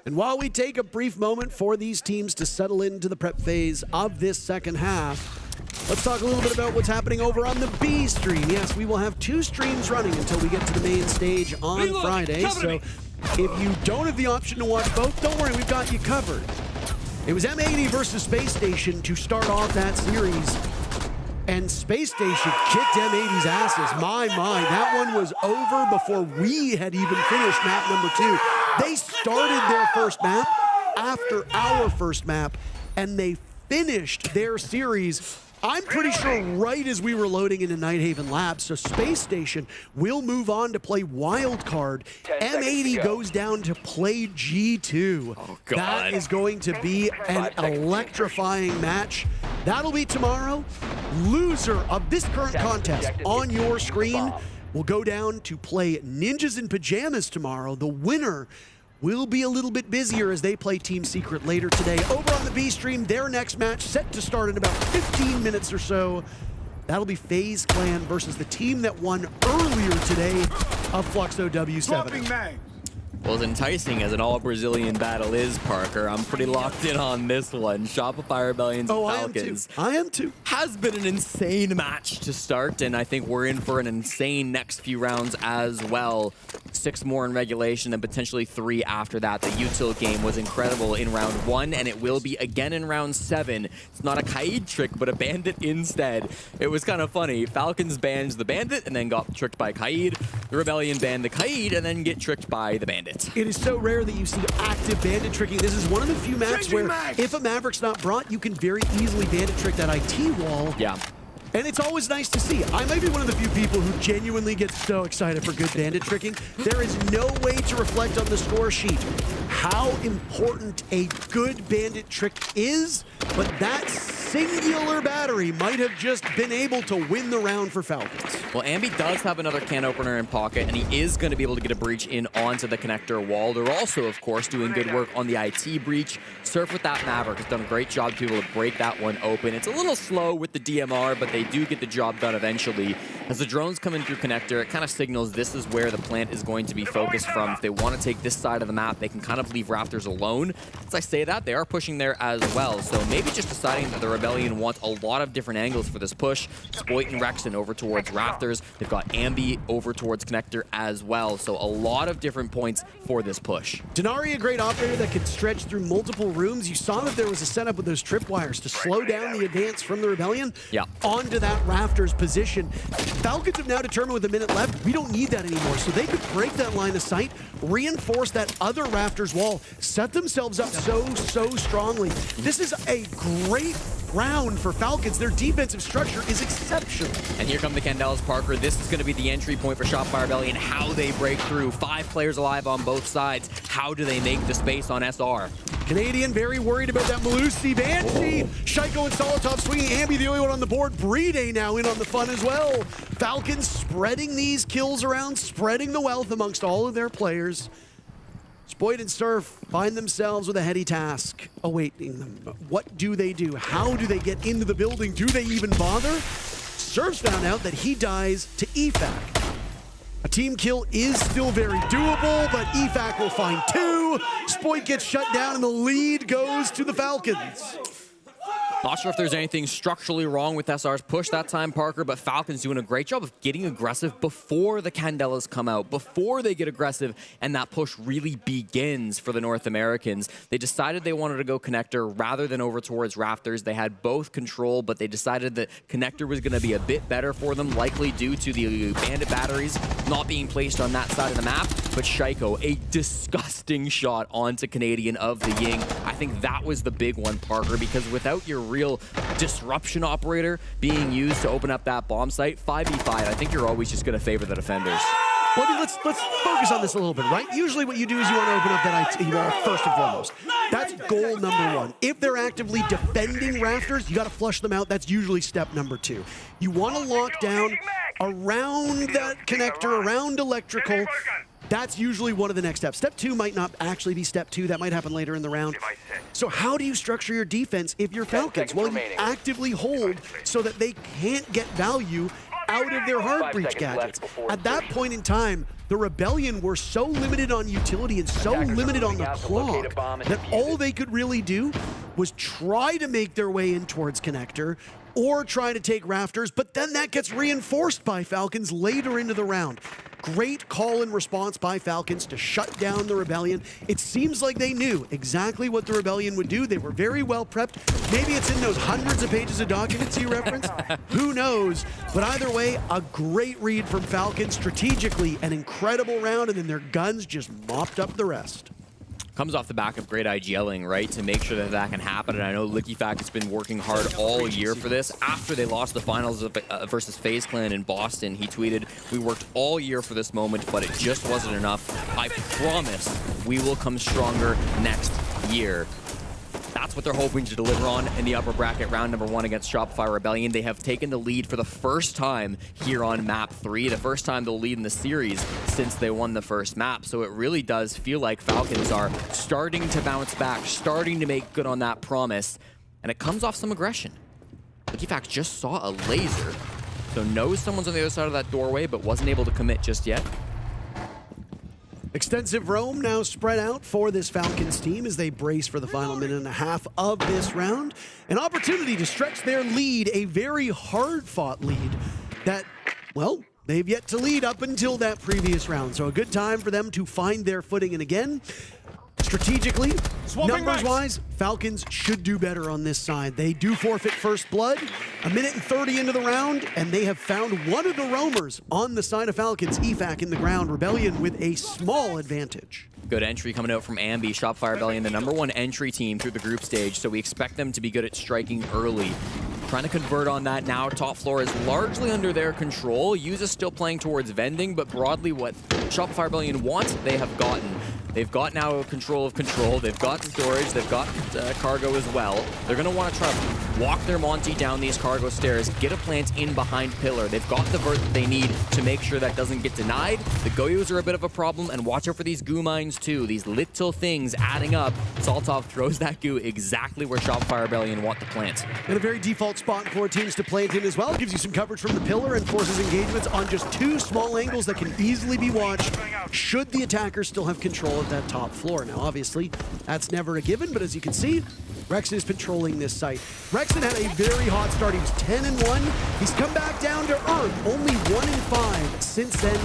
And while we take a brief moment for these teams to settle into the prep phase of this second half, let's talk a little bit about what's happening over on the B stream. Yes, we will have 2 streams running until we get to the main stage on Friday. So if you don't have the option to watch both, don't worry, we've got you covered. It was M80 versus Space Station to start off that series. And Space Station kicked M80's asses. My, that one was over before we had even finished map number 2. They started their first map after our first map, and they finished their series, I'm pretty sure, right as we were loading into Nighthaven Labs. So Space Station will move on to play Wildcard. M80 goes down to play G2. Oh, God. That is going to be an electrifying match. That'll be tomorrow. Loser of this current contest on your screen will go down to play Ninjas in Pajamas tomorrow. The winner will be a little bit busier as they play Team Secret later today. Over on the B stream, their next match set to start in about 15 minutes or so. That'll be FaZe Clan versus the team that won earlier today of Fluxo W7. Well, as enticing as an all-Brazilian battle is, Parker, I'm pretty locked in on this one. Shopify Rebellion's Falcons. I am too. Has been an insane match to start, and I think we're in for an insane next few rounds as well. 6 more in regulation and potentially 3 after that. The util game was incredible in round 1, and it will be again in round 7. It's not a Kaid trick, but a bandit instead. It was kind of funny. Falcons banned the bandit and then got tricked by Kaid. The Rebellion banned the Kaid and then get tricked by the bandit. It is so rare that you see active bandit tricking. This is one of the few maps where if a Maverick's not brought, you can very easily bandit trick that IT wall. Yeah. And it's always nice to see. I might be one of the few people who genuinely get so excited for good bandit tricking. There is no way to reflect on the score sheet how important a good bandit trick is, but that singular battery might have just been able to win the round for Falcons. Well, Ambi does have another can opener in pocket, and he is going to be able to get a breach in onto the connector wall. They're also, of course, doing good work on the IT breach. Surf with that Maverick has done a great job to be able to break that one open. It's a little slow with the DMR, but they do get the job done eventually. As the drones come in through connector, it kind of signals this is where the plant is going to be focused from. If they want to take this side of the map, they can kind of leave Raptors alone. As I say that, they are pushing there as well. So maybe just deciding that the Rebellion wants a lot of different angles for this push. Spoit and Rexon over towards Raptors. They've got Ambi over towards connector as well. So a lot of different points for this push. Denari, a great operator that can stretch through multiple rooms. You saw that there was a setup with those tripwires to slow down the advance from the Rebellion onto that Raptors position. Falcons have now determined with a minute left, we don't need that anymore. So they could break that line of sight, reinforce that other Raptors wall, set themselves up so strongly. This is a great round for Falcons. Their defensive structure is exceptional. And here come the Candelas, Parker. This is going to be the entry point for Shopify Rebellion. How they break through. 5 players alive on both sides. How do they make the space on SR? Canadian very worried about that Malusi. Banshee, Shaiko and Solotov swinging. Ambi the only one on the board. Brede now in on the fun as well. Falcons spreading these kills around, spreading the wealth amongst all of their players. Spoit and Surf find themselves with a heady task awaiting them. What do they do? How do they get into the building? Do they even bother? Surf's found out that he dies to EFAC. A team kill is still very doable, but EFAC will find 2. Spoit gets shut down and the lead goes to the Falcons. Not sure if there's anything structurally wrong with SR's push that time, Parker, but Falcons doing a great job of getting aggressive before the Candelas come out, before they get aggressive, and that push really begins for the North Americans. They decided they wanted to go connector rather than over towards Raptors. They had both control, but they decided that connector was going to be a bit better for them, likely due to the bandit batteries not being placed on that side of the map. But Shaiko, a disgusting shot onto Canadian of the Ying. I think that was the big one, Parker, because without your real disruption operator being used to open up that bomb site, 5v5, I think you're always just going to favor the defenders. Well, I mean, let's focus on this a little bit, right? Usually what you do is you want to open up that IT wall first and foremost. That's goal number 1. If they're actively defending Rafters, you got to flush them out. That's usually step number 2. You want to lock down around that connector, around electrical. That's usually one of the next steps. Step 2 might not actually be step 2. That might happen later in the round. So how do you structure your defense if you're Falcons? Well, you actively hold so that they can't get value out of their hard breach gadgets. At that point in time, the Rebellion were so limited on utility and so limited on the clock that all they could really do was try to make their way in towards connector or try to take Rafters, but then that gets reinforced by Falcons later into the round. Great call and response by Falcons to shut down the Rebellion. It seems like they knew exactly what the Rebellion would do. They were very well prepped. Maybe it's in those hundreds of pages of documents you referenced. Who knows? But either way, a great read from Falcons. Strategically, an incredible round, and then their guns just mopped up the rest. Comes off the back of great IGLing, right, to make sure that that can happen. And I know LickyFac has been working hard all year for this. After they lost the finals of, versus FaZe Clan in Boston, he tweeted, "We worked all year for this moment, but it just wasn't enough. I promise we will come stronger next year." That's what they're hoping to deliver on in the upper bracket, round number 1 against Shopify Rebellion. They have taken the lead for the first time here on map 3, the first time they'll lead in the series since they won the first map. So it really does feel like Falcons are starting to bounce back, starting to make good on that promise, and it comes off some aggression. LickyFac just saw a laser, so knows someone's on the other side of that doorway, but wasn't able to commit just yet. Extensive roam now spread out for this Falcons team as they brace for the final minute and a half of this round. An opportunity to stretch their lead, a very hard-fought lead that, well, they've yet to lead up until that previous round. So a good time for them to find their footing. And again, strategically, numbers-wise, Falcons should do better on this side. They do forfeit first blood, 1 minute and 30 into the round, and they have found one of the roamers on the side of Falcons, EFAC in the ground, Rebellion with a small advantage. Good entry coming out from Ambi. Shopify Rebellion, the #1 entry team through the group stage, so we expect them to be good at striking early. Trying to convert on that now. Top floor is largely under their control. Yuz is still playing towards vending, but broadly what Shopify Rebellion wants, they have gotten. They've got now control of control. They've got storage. They've got cargo as well. They're going to want to try to walk their Monty down these cargo stairs, get a plant in behind Pillar. They've got the vert that they need to make sure that doesn't get denied. The Goyos are a bit of a problem, and watch out for these goo mines too. These little things adding up. Saltov throws that goo exactly where Shopify Rebellion want the plant. And a very default spot for teams to plant in as well. Gives you some coverage from the Pillar and forces engagements on just 2 small angles that can easily be watched should the attackers still have control of that top floor. Now, obviously, that's never a given, but as you can see, Rexon is patrolling this site. Rexon had a very hot start. He was 10-1. He's come back down to earth, only 1-5 since then.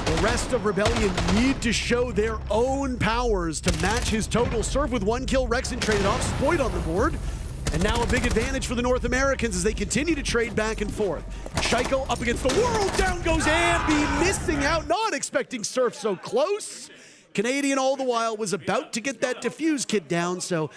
The rest of Rebellion need to show their own powers to match his total. Serve with 1 kill. Rexon traded off. Spoit on the board. And now a big advantage for the North Americans as they continue to trade back and forth. Shaiko up against the world. Down goes Ambi, missing out. Not expecting Surf so close. Canadian all the while was about to get that defuse kit down. So,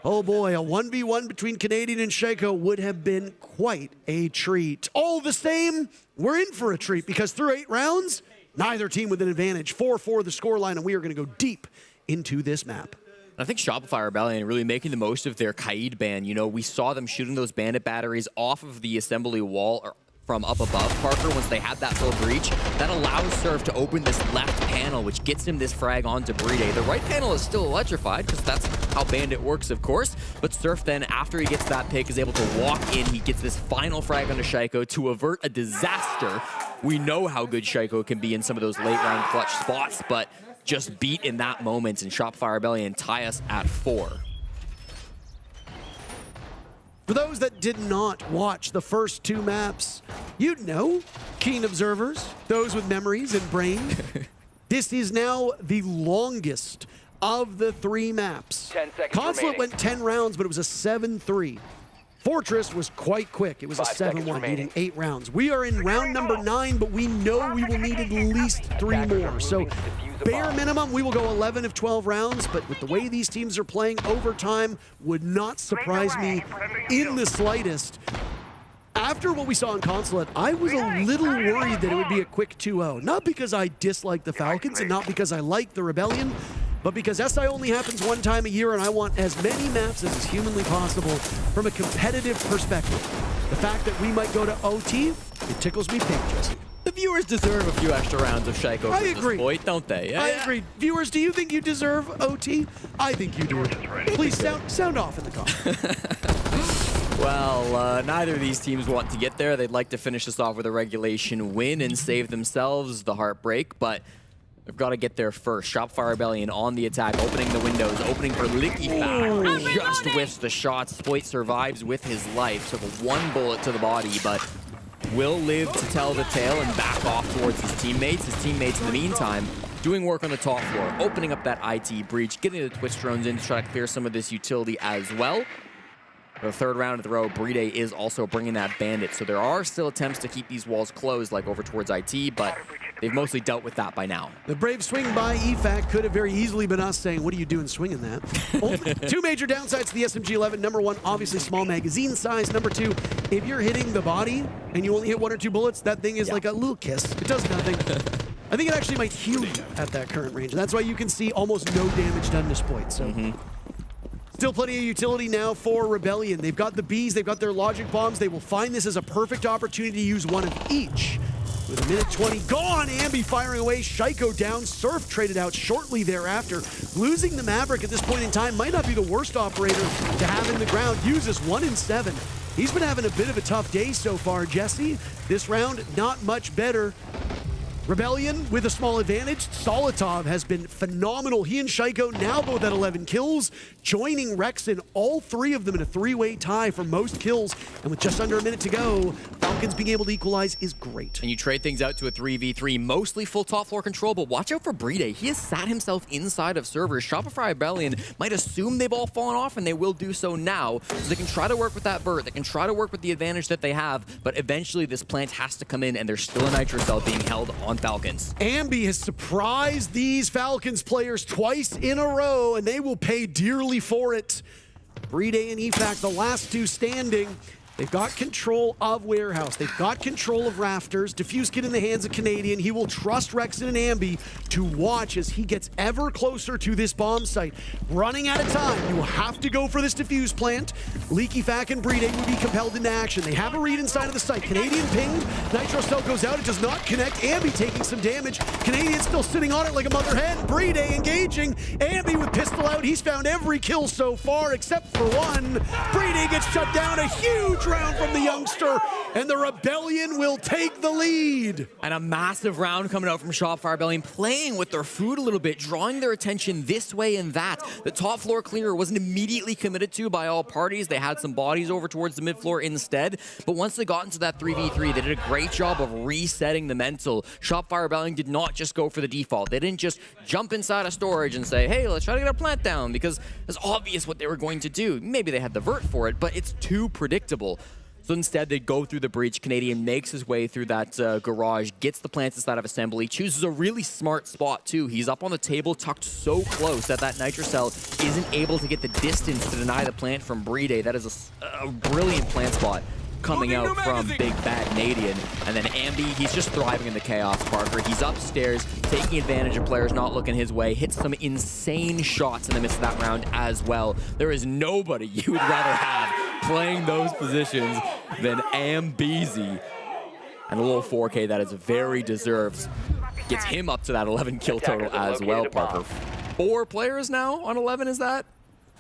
oh boy, a 1v1 between Canadian and Shaiko would have been quite a treat. All the same, we're in for a treat because through 8 rounds, neither team with an advantage. 4-4 the scoreline, and we are going to go deep into this map. I think Shopify Rebellion really making the most of their Kaid ban. You know, we saw them shooting those bandit batteries off of the assembly wall or from up above Parker once they had that full breach. That allows Surf to open this left panel, which gets him this frag onto Bride. The right panel is still electrified because that's how Bandit works, of course. But Surf then, after he gets that pick, is able to walk in. He gets this final frag onto Shaiko to avert a disaster. We know how good Shaiko can be in some of those late round clutch spots, but just beat in that moment, and Shopify Rebellion tie us at 4. For those that did not watch the first 2 maps, you'd know, keen observers, those with memories and brains, this is now the longest of the 3 maps. 10 seconds Consulate remaining. went 10 rounds, but it was a 7-3. Fortress was quite quick. It was a 7-1, beating 8 rounds. We are in round number 9, but we know we will need at least 3 more. So bare minimum, we will go 11 of 12 rounds, but with the way these teams are playing, overtime would not surprise me in the slightest. After what we saw in Consulate, I was a little worried that it would be a quick 2-0. Not because I dislike the Falcons and not because I like the Rebellion, but because SI only happens 1 time a year and I want as many maps as is humanly possible from a competitive perspective. The fact that we might go to OT, it tickles me pink, Jesse. The viewers deserve a few extra rounds of Shaiko I for agree. this point, don't they? I agree. Viewers, do you think you deserve OT? I think you do. Please sound off in the comments. Well, neither of these teams want to get there. They'd like to finish this off with a regulation win and save themselves the heartbreak, but they've got to get there first. Shopify Rebellion on the attack, opening the windows, opening for Licky. Just whiffs the shot. Spoit survives with his life. Took 1 bullet to the body, but will live to tell the tale and back off towards his teammates. His teammates, in the meantime, doing work on the top floor, opening up that IT breach, getting the Twitch drones in to try to clear some of this utility as well. For the 3rd round of the row, Bride is also bringing that bandit, so there are still attempts to keep these walls closed, like over towards IT, but they've mostly dealt with that by now. The brave swing by EFAC could have very easily been us saying, what are you doing swinging that? 2 major downsides to the SMG-11. Number 1, obviously small magazine size. Number 2, if you're hitting the body and you only hit 1 or 2 bullets, that thing is like a little kiss. It does nothing. I think it actually might heal you at that current range. And that's why you can see almost no damage done to Spoit. So. Still plenty of utility now for Rebellion. They've got the bees, they've got their logic bombs. They will find this as a perfect opportunity to use 1 of each. With 1 minute 20 gone, Ambi firing away, Shaiko down, Surf traded out shortly thereafter. Losing the Maverick at this point in time might not be the worst operator to have in the ground. Uses 1 in 7. He's been having a bit of a tough day so far, Jesse. This round, not much better. Rebellion with a small advantage. Solitov has been phenomenal. He and Shaiko now both at 11 kills, joining Rexon, all three of them in a three-way tie for most kills. And with just under a minute to go, Falcons being able to equalize is great. And you trade things out to a 3v3, mostly full top floor control, but watch out for Brede. He has sat himself inside of servers. Shopify Rebellion might assume they've all fallen off, and they will do so now. So they can try to work with that vert. They can try to work with the advantage that they have, but eventually this plant has to come in, and there's still a Nitro Cell being held on Falcons. Ambi has surprised these Falcons players twice in a row, and they will pay dearly for it. Brede and EFAC, the last two standing. They've got control of Warehouse. They've got control of Rafters. Diffuse Kit in the hands of Canadian. He will trust Rexon and Ambi to watch as he gets ever closer to this bomb site. Running out of time. You will have to go for this diffuse plant. Leaky Fack and Brede will be compelled into action. They have a read inside of the site. Canadian pinged. Nitro Cell goes out. It does not connect. Ambi taking some damage. Canadian still sitting on it like a mother hen. Brede engaging. Ambi with pistol out. He's found every kill so far except for one. Brede gets shut down. A huge round from the youngster, and the Rebellion will take the lead. And a massive round coming out from Shopify Rebellion, playing with their food a little bit, drawing their attention this way and that. The top floor clear wasn't immediately committed to by all parties. They had some bodies over towards the mid floor instead, but once they got into that 3v3, they did a great job of resetting the mental. Shopify Rebellion did not just go for the default. They didn't just jump inside a storage and say, hey, let's try to get our plant down, because it's obvious what they were going to do. Maybe they had the vert for it, but it's too predictable. So instead, they go through the breach. Canadian makes his way through that garage, gets the plants inside of assembly, chooses a really smart spot, too. He's up on the table, tucked so close that Nitro Cell isn't able to get the distance to deny the plant from Brede. That is a brilliant plant spot coming out from Big Bad Canadian. And then Ambi, he's just thriving in the chaos, Parker. He's upstairs, taking advantage of players not looking his way, hits some insane shots in the midst of that round as well. There is nobody you would rather have playing those positions than Ambizi. And a little 4K that is very deserved. Gets him up to that 11 kill total as well, Parker. 4 players now on 11, is that?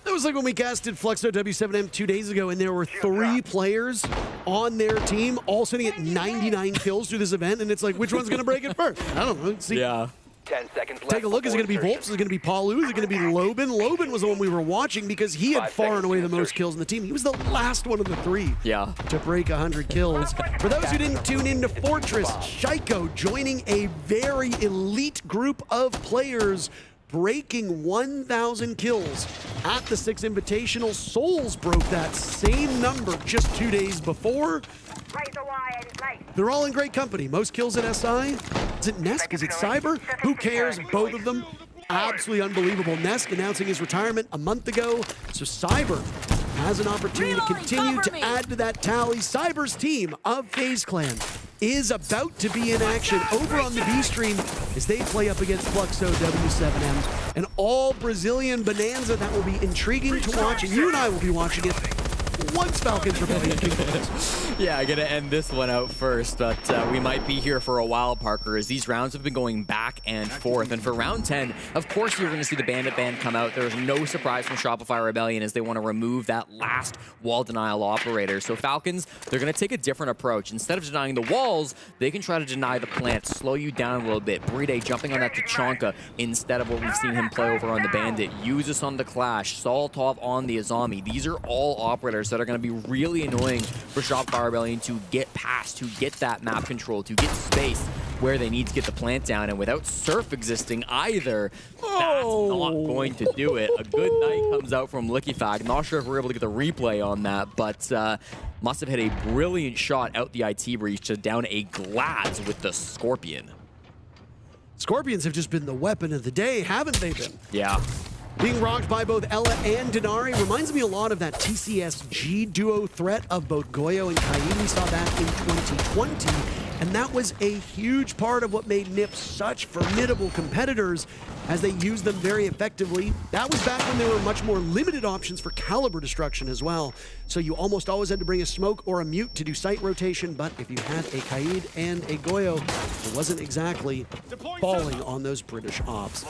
It was like when we casted Fluxo W7M 2 days ago, and there were 3 players on their team, all sitting at 99 kills through this event, and it's like, which one's going to break it first? I don't know. See. Yeah. 10 seconds left. Take a look. Is it going to be Volps? Is it going to be Paulu? Is it going to be Lobin? Lobin was the one we were watching because he had far and away the most kills in the team. He was the last one of the 3 to break 100 kills. For those who didn't tune into Fortress, Shaiko joining a very elite group of players, breaking 1,000 kills at the Six Invitational. Souls broke that same number just 2 days before. They're all in great company. Most kills at SI. Is it Nesk? Is it Cyber? Who cares? Both of them. Absolutely unbelievable. Nesk announcing his retirement a month ago. So Cyber has an opportunity to continue to add to that tally. Cyber's team of FaZe Clan is about to be in action over on the B stream as they play up against Fluxo W7M. An all Brazilian bonanza that will be intriguing to watch, and you and I will be watching it once Falcons Rebellion begins. Yeah, I'm gonna end this one out first, but we might be here for a while, Parker, as these rounds have been going back and forth. And for round 10, of course you're gonna see the Bandit Band come out. There's no surprise from Shopify Rebellion as they want to remove that last wall denial operator. So Falcons, they're gonna take a different approach. Instead of denying the walls, they can try to deny the plant, slow you down a little bit. Brede jumping on that Tachanka instead of what we've seen him play over on the Bandit. Use this on the Clash, Soltov on the Azami. These are all operators that are going to be really annoying for Shopify Rebellion to get past, to get that map control, to get space where they need to get the plant down. And without Surf existing either, that's not going to do it. A good night comes out from Lickifag. Not sure if we're able to get the replay on that, but must have hit a brilliant shot out the IT breach to down a Glads with the Scorpion. Scorpions have just been the weapon of the day, haven't they been? Yeah. Being rocked by both Ella and Denari reminds me a lot of that TCSG duo threat of both Goyo and Kaid. We saw that in 2020, and that was a huge part of what made NIP such formidable competitors as they used them very effectively. That was back when there were much more limited options for caliber destruction as well. So you almost always had to bring a smoke or a mute to do site rotation, but if you had a Kaid and a Goyo, it wasn't exactly falling on those British ops.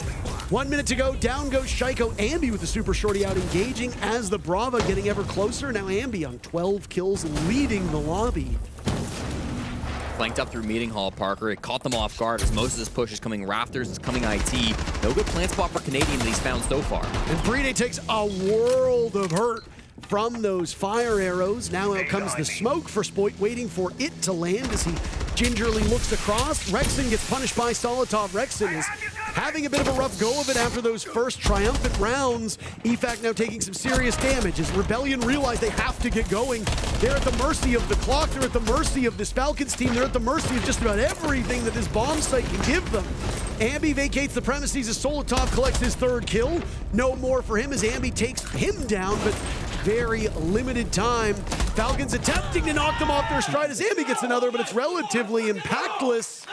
1 minute to go, down goes Shaiko. Ambi with the super shorty out engaging as the Brava getting ever closer. Now Ambi on 12 kills leading the lobby. flanked up through Meeting Hall, Parker. It caught them off guard as most of this push is coming Rafters, it's coming IT. No good plant spot for Canadian that he's found so far. And Bride takes a world of hurt from those fire arrows. Now out comes the smoke for Spoit, waiting for it to land as he gingerly looks across. Rexon gets punished by Solotov. Rexon is having a bit of a rough go of it after those first triumphant rounds. EFAC now taking some serious damage as Rebellion realize they have to get going. They're at the mercy of the clock. They're at the mercy of this Falcons team. They're at the mercy of just about everything that this bomb site can give them. Ambi vacates the premises as Solotov collects his third kill. No more for him as Ambi takes him down, but very limited time. Falcons attempting to knock them off their stride as Ambi gets another, but it's relatively impactless.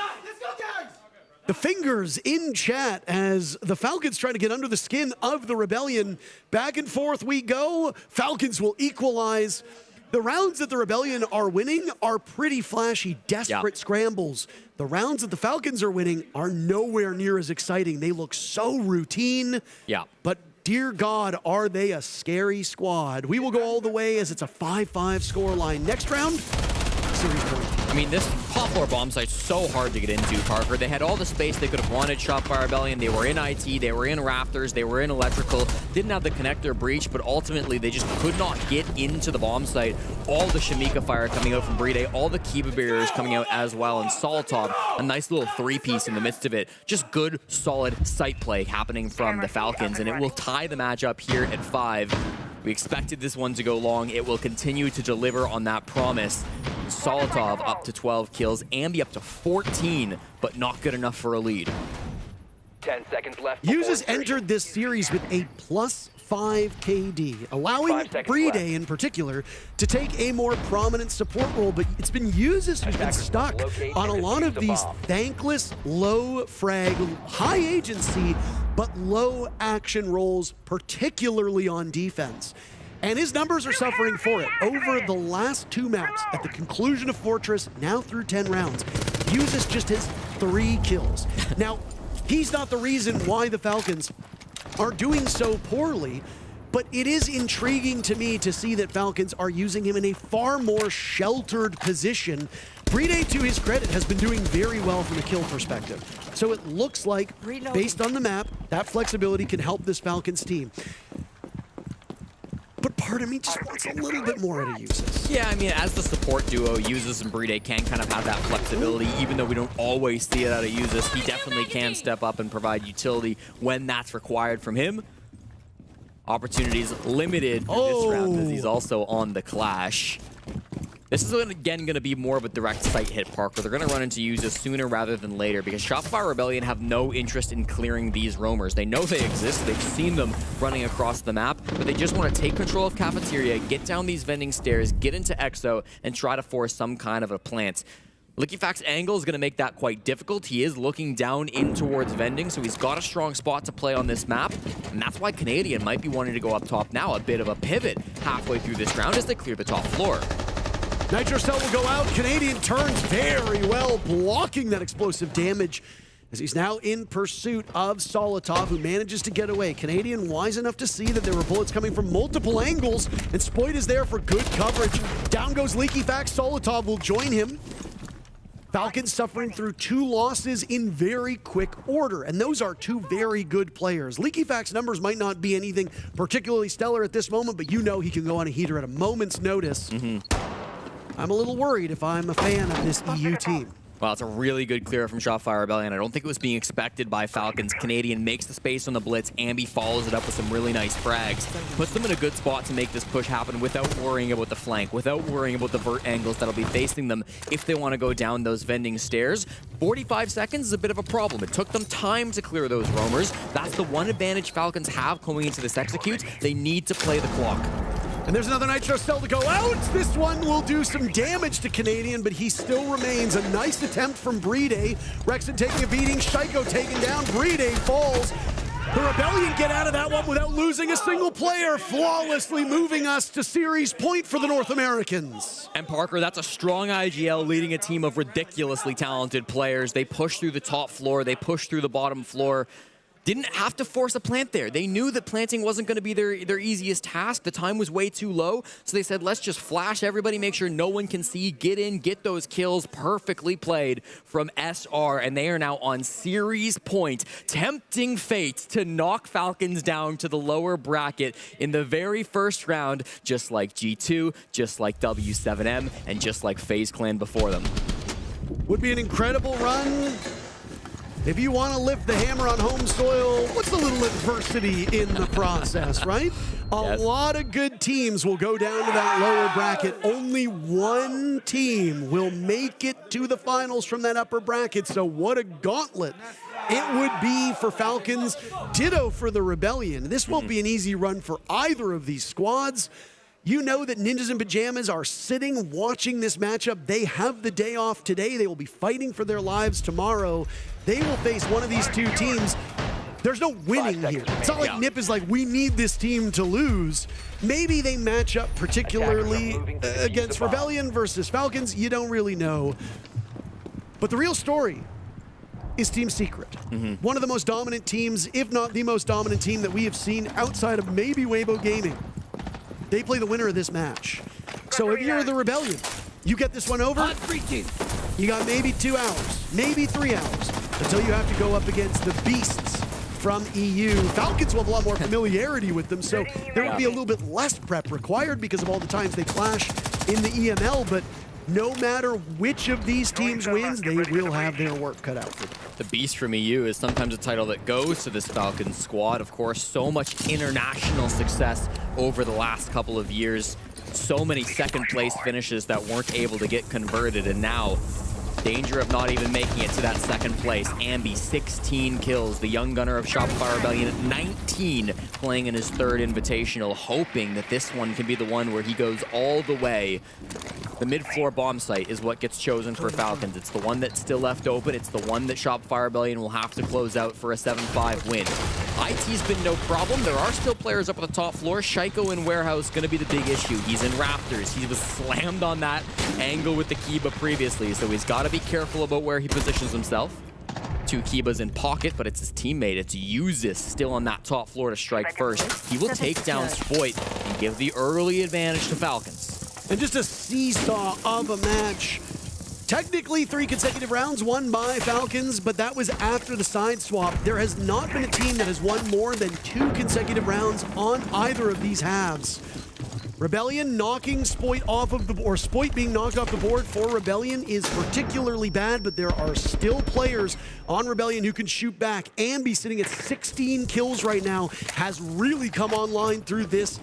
The fingers in chat as the Falcons try to get under the skin of the Rebellion. Back and forth we go. Falcons will equalize. The rounds that the Rebellion are winning are pretty flashy, desperate scrambles. The rounds that the Falcons are winning are nowhere near as exciting. They look so routine. Yeah. But dear God, are they a scary squad. We will go all the way as it's a 5-5 scoreline. Next round, series point. I mean, this top floor bomb site's so hard to get into, Parker. They had all the space they could have wanted, Shopfire Rebellion. They were in IT, they were in Rafters, they were in Electrical. Didn't have the connector breach, but ultimately they just could not get into the bomb site. All the Shamika fire coming out from Bride, all the Kiba barriers coming out as well, and Solotov, a nice little three-piece in the midst of it. Just good, solid site play happening from the Falcons, and it will tie the matchup here at 5. We expected this one to go long. It will continue to deliver on that promise. Solotov up to 12 kills, Ambi up to 14, but not good enough for a lead. 10 seconds left. Uses entered this series with a +5 KD, allowing Bride in particular to take a more prominent support role, but it's been Uses who's been stuck on a lot of these thankless, low frag, high agency, but low action roles, particularly on defense. And his numbers are suffering for it. Over the last 2 maps, at the conclusion of Fortress, now through 10 rounds, Uses just has 3 kills. Now, he's not the reason why the Falcons are doing so poorly, but it is intriguing to me to see that Falcons are using him in a far more sheltered position. Bride, to his credit, has been doing very well from a kill perspective. So it looks like, based on the map, that flexibility can help this Falcons team. But part of me just wants a little bit more out of Uses. Yeah, I mean, as the support duo, Uses and Bride can kind of have that flexibility, even though we don't always see it out of Uses. He definitely can step up and provide utility when that's required from him. Opportunities limited for this round as he's also on the Clash. This is, again, going to be more of a direct site hit, Parker. They're going to run into Uses sooner rather than later because Shopify Rebellion have no interest in clearing these roamers. They know they exist. They've seen them running across the map, but they just want to take control of Cafeteria, get down these vending stairs, get into Exo, and try to force some kind of a plant. LickyFac's angle is going to make that quite difficult. He is looking down in towards vending, so he's got a strong spot to play on this map, and that's why Canadian might be wanting to go up top now. A bit of a pivot halfway through this round as they clear the top floor. Nitro Cell will go out. Canadian turns very well, blocking that explosive damage as he's now in pursuit of Solotov, who manages to get away. Canadian wise enough to see that there were bullets coming from multiple angles, and Spoit is there for good coverage. Down goes LeakyFax. Solotov will join him. Falcons suffering through 2 losses in very quick order, and those are 2 very good players. LeakyFac's numbers might not be anything particularly stellar at this moment, but you know he can go on a heater at a moment's notice. I'm a little worried if I'm a fan of this EU team. Well, it's a really good clear from Shopfire Rebellion. I don't think it was being expected by Falcons. Canadian makes the space on the blitz. Ambi follows it up with some really nice frags. Puts them in a good spot to make this push happen without worrying about the flank, without worrying about the vert angles that'll be facing them if they want to go down those vending stairs. 45 seconds is a bit of a problem. It took them time to clear those roamers. That's the one advantage Falcons have going into this execute. They need to play the clock. And there's another Nitro Cell to go out. This one will do some damage to Canadian, but he still remains. A nice attempt from Bride. Rexon taking a beating. Shaiko taken down. Bride falls. The Rebellion get out of that one without losing a single player, flawlessly moving us to series point for the North Americans. And Parker, that's a strong IGL leading a team of ridiculously talented players. They push through the top floor. They push through the bottom floor. didn't have to force a plant there. They knew that planting wasn't going to be their easiest task. The time was way too low, so they said, let's just flash everybody, make sure no one can see, get in, get those kills. Perfectly played from SR, and they are now on series point, tempting fate to knock Falcons down to the lower bracket in the very first round, just like G2, just like W7M, and just like FaZe Clan before them. Would be an incredible run. If you want to lift the hammer on home soil, what's a little adversity in the process, right? A lot of good teams will go down to that lower bracket. Only one team will make it to the finals from that upper bracket. So what a gauntlet it would be for Falcons. Ditto for the Rebellion. This won't be an easy run for either of these squads. You know that Ninjas in Pajamas are sitting watching this matchup. They have the day off today. They will be fighting for their lives tomorrow. They will face one of these two teams. There's no winning here. It's not like NIP is like, we need this team to lose. Maybe they match up particularly against Rebellion versus Falcons. You don't really know. But the real story is Team Secret. One of the most dominant teams, if not the most dominant team that we have seen outside of maybe Weibo Gaming. They play the winner of this match. So if you're the Rebellion, you get this one over, you got maybe 2 hours, maybe 3 hours, until you have to go up against the beasts from EU. Falcons will have a lot more familiarity with them, so there will be a little bit less prep required because of all the times they clash in the EML, but no matter which of these teams wins, they will have their work cut out for them. The Beast from EU is sometimes a title that goes to this Falcons squad. Of course, so much international success over the last couple of years. So many second place finishes that weren't able to get converted, and now danger of not even making it to that second place. Ambi, 16 kills. The young gunner of Shopify Rebellion at 19, playing in his 3rd invitational, hoping that this one can be the one where he goes all the way. The mid-floor bomb site is what gets chosen for Falcons. It's the one that's still left open. It's the one that Shopify Rebellion will have to close out for a 7-5 win. IT's been no problem. There are still players up on the top floor. Shaiko in Warehouse going to be the big issue. He's in Raptors. He was slammed on that angle with the Kiba previously, so he's got to be careful about where he positions himself. 2 Kibas in pocket, but it's his teammate. It's Uzis still on that top floor to strike first. He will take down Spoit and give the early advantage to Falcons. And just a seesaw of a match. Technically 3 consecutive rounds won by Falcons, but that was after the side swap. There has not been a team that has won more than 2 consecutive rounds on either of these halves. Rebellion knocking Spoit off of the, or Spoit being knocked off the board for Rebellion is particularly bad, but there are still players on Rebellion who can shoot back. Ambi sitting at 16 kills right now has really come online through this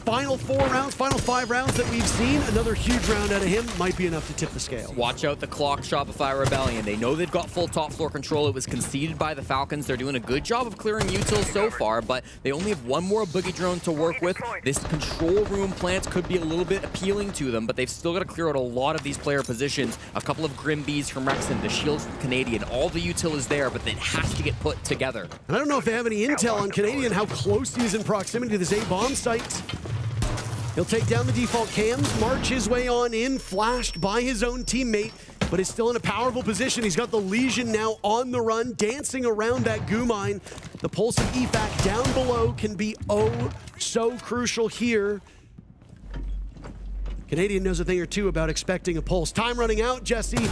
final 4 rounds, final 5 rounds that we've seen. Another huge round out of him might be enough to tip the scale. Watch out the clock, Shopify Rebellion. They know they've got full top floor control. It was conceded by the Falcons. They're doing a good job of clearing utils so far, but they only have 1 more boogie drone to work with. This control room plant could be a little bit appealing to them, but they've still got to clear out a lot of these player positions. A couple of Grim Bees from Rexon, the shields from Canadian. All the util is there, but it has to get put together. And I don't know if they have any intel on Canadian, how close he is in proximity to this A-bomb site. He'll take down the default cams, march his way on in, flashed by his own teammate, but is still in a powerful position. He's got the Legion now on the run, dancing around that goo mine. The pulse of EFAC down below can be oh so crucial here. Canadian knows a thing or two about expecting a pulse. Time running out, Jesse.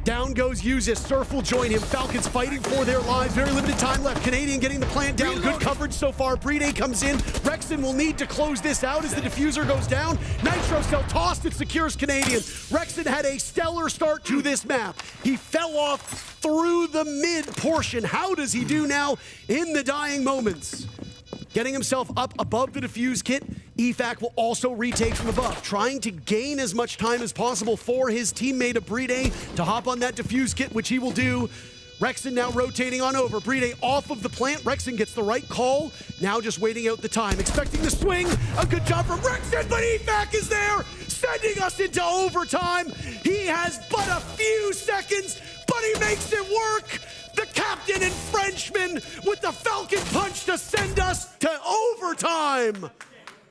Down goes Uzis. Surf will join him. Falcons fighting for their lives. Very limited time left. Canadian getting the plant down. Good coverage so far. Brede comes in. Rexon will need to close this out as the diffuser goes down. Nitro cell tossed. It secures Canadian. Rexon had a stellar start to this map. He fell off through the mid portion. How does he do now in the dying moments? Getting himself up above the defuse kit. EFAC will also retake from above, trying to gain as much time as possible for his teammate Brede to hop on that defuse kit, which he will do. Rexon now rotating on over. Brede off of the plant. Rexon gets the right call. Now just waiting out the time. Expecting the swing. A good job from Rexon, but EFAC is there, sending us into overtime. He has but a few seconds, but he makes it work. The captain and Frenchman with the Falcon punch to send us to overtime.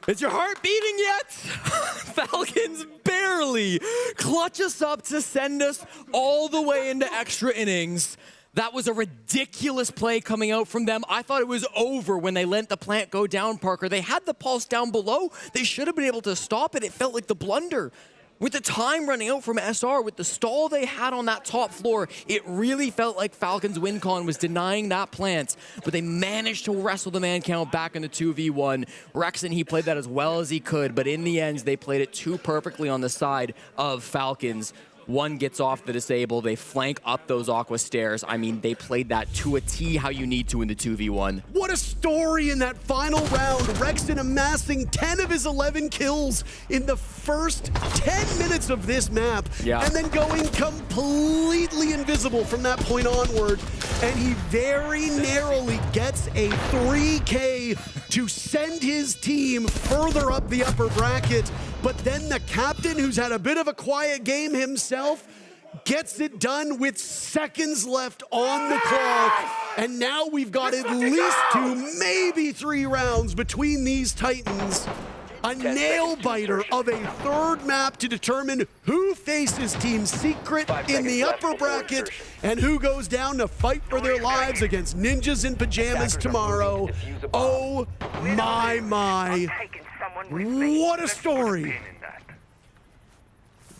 Is your heart beating yet? Falcons barely clutch us up to send us all the way into extra innings. That was a ridiculous play coming out from them. I thought it was over when they let the plant go down, Parker. They had the pulse down below. They should have been able to stop it. It felt like the blunder. With the time running out from SR, with the stall they had on that top floor, it really felt like Falcons WinCon was denying that plant, but they managed to wrestle the man count back in the 2v1. Rexon, he played that as well as he could, but in the end, they played it too perfectly on the side of Falcons. One gets off the disable, they flank up those Aqua stairs. I mean, they played that to a T how you need to in the 2v1. What a story in that final round. Rexon amassing 10 of his 11 kills in the first 10 minutes of this map. Yeah. And then going completely invisible from that point onward. And he very narrowly gets a 3K to send his team further up the upper bracket. But then the captain, who's had a bit of a quiet game himself, gets it done with seconds left on the clock. And now we've got at least 2, maybe 3 rounds between these Titans. A nail-biter of a third map to determine who faces Team Secret in the upper bracket and who goes down to fight for their lives against Ninjas in Pajamas tomorrow. Oh my. What a story.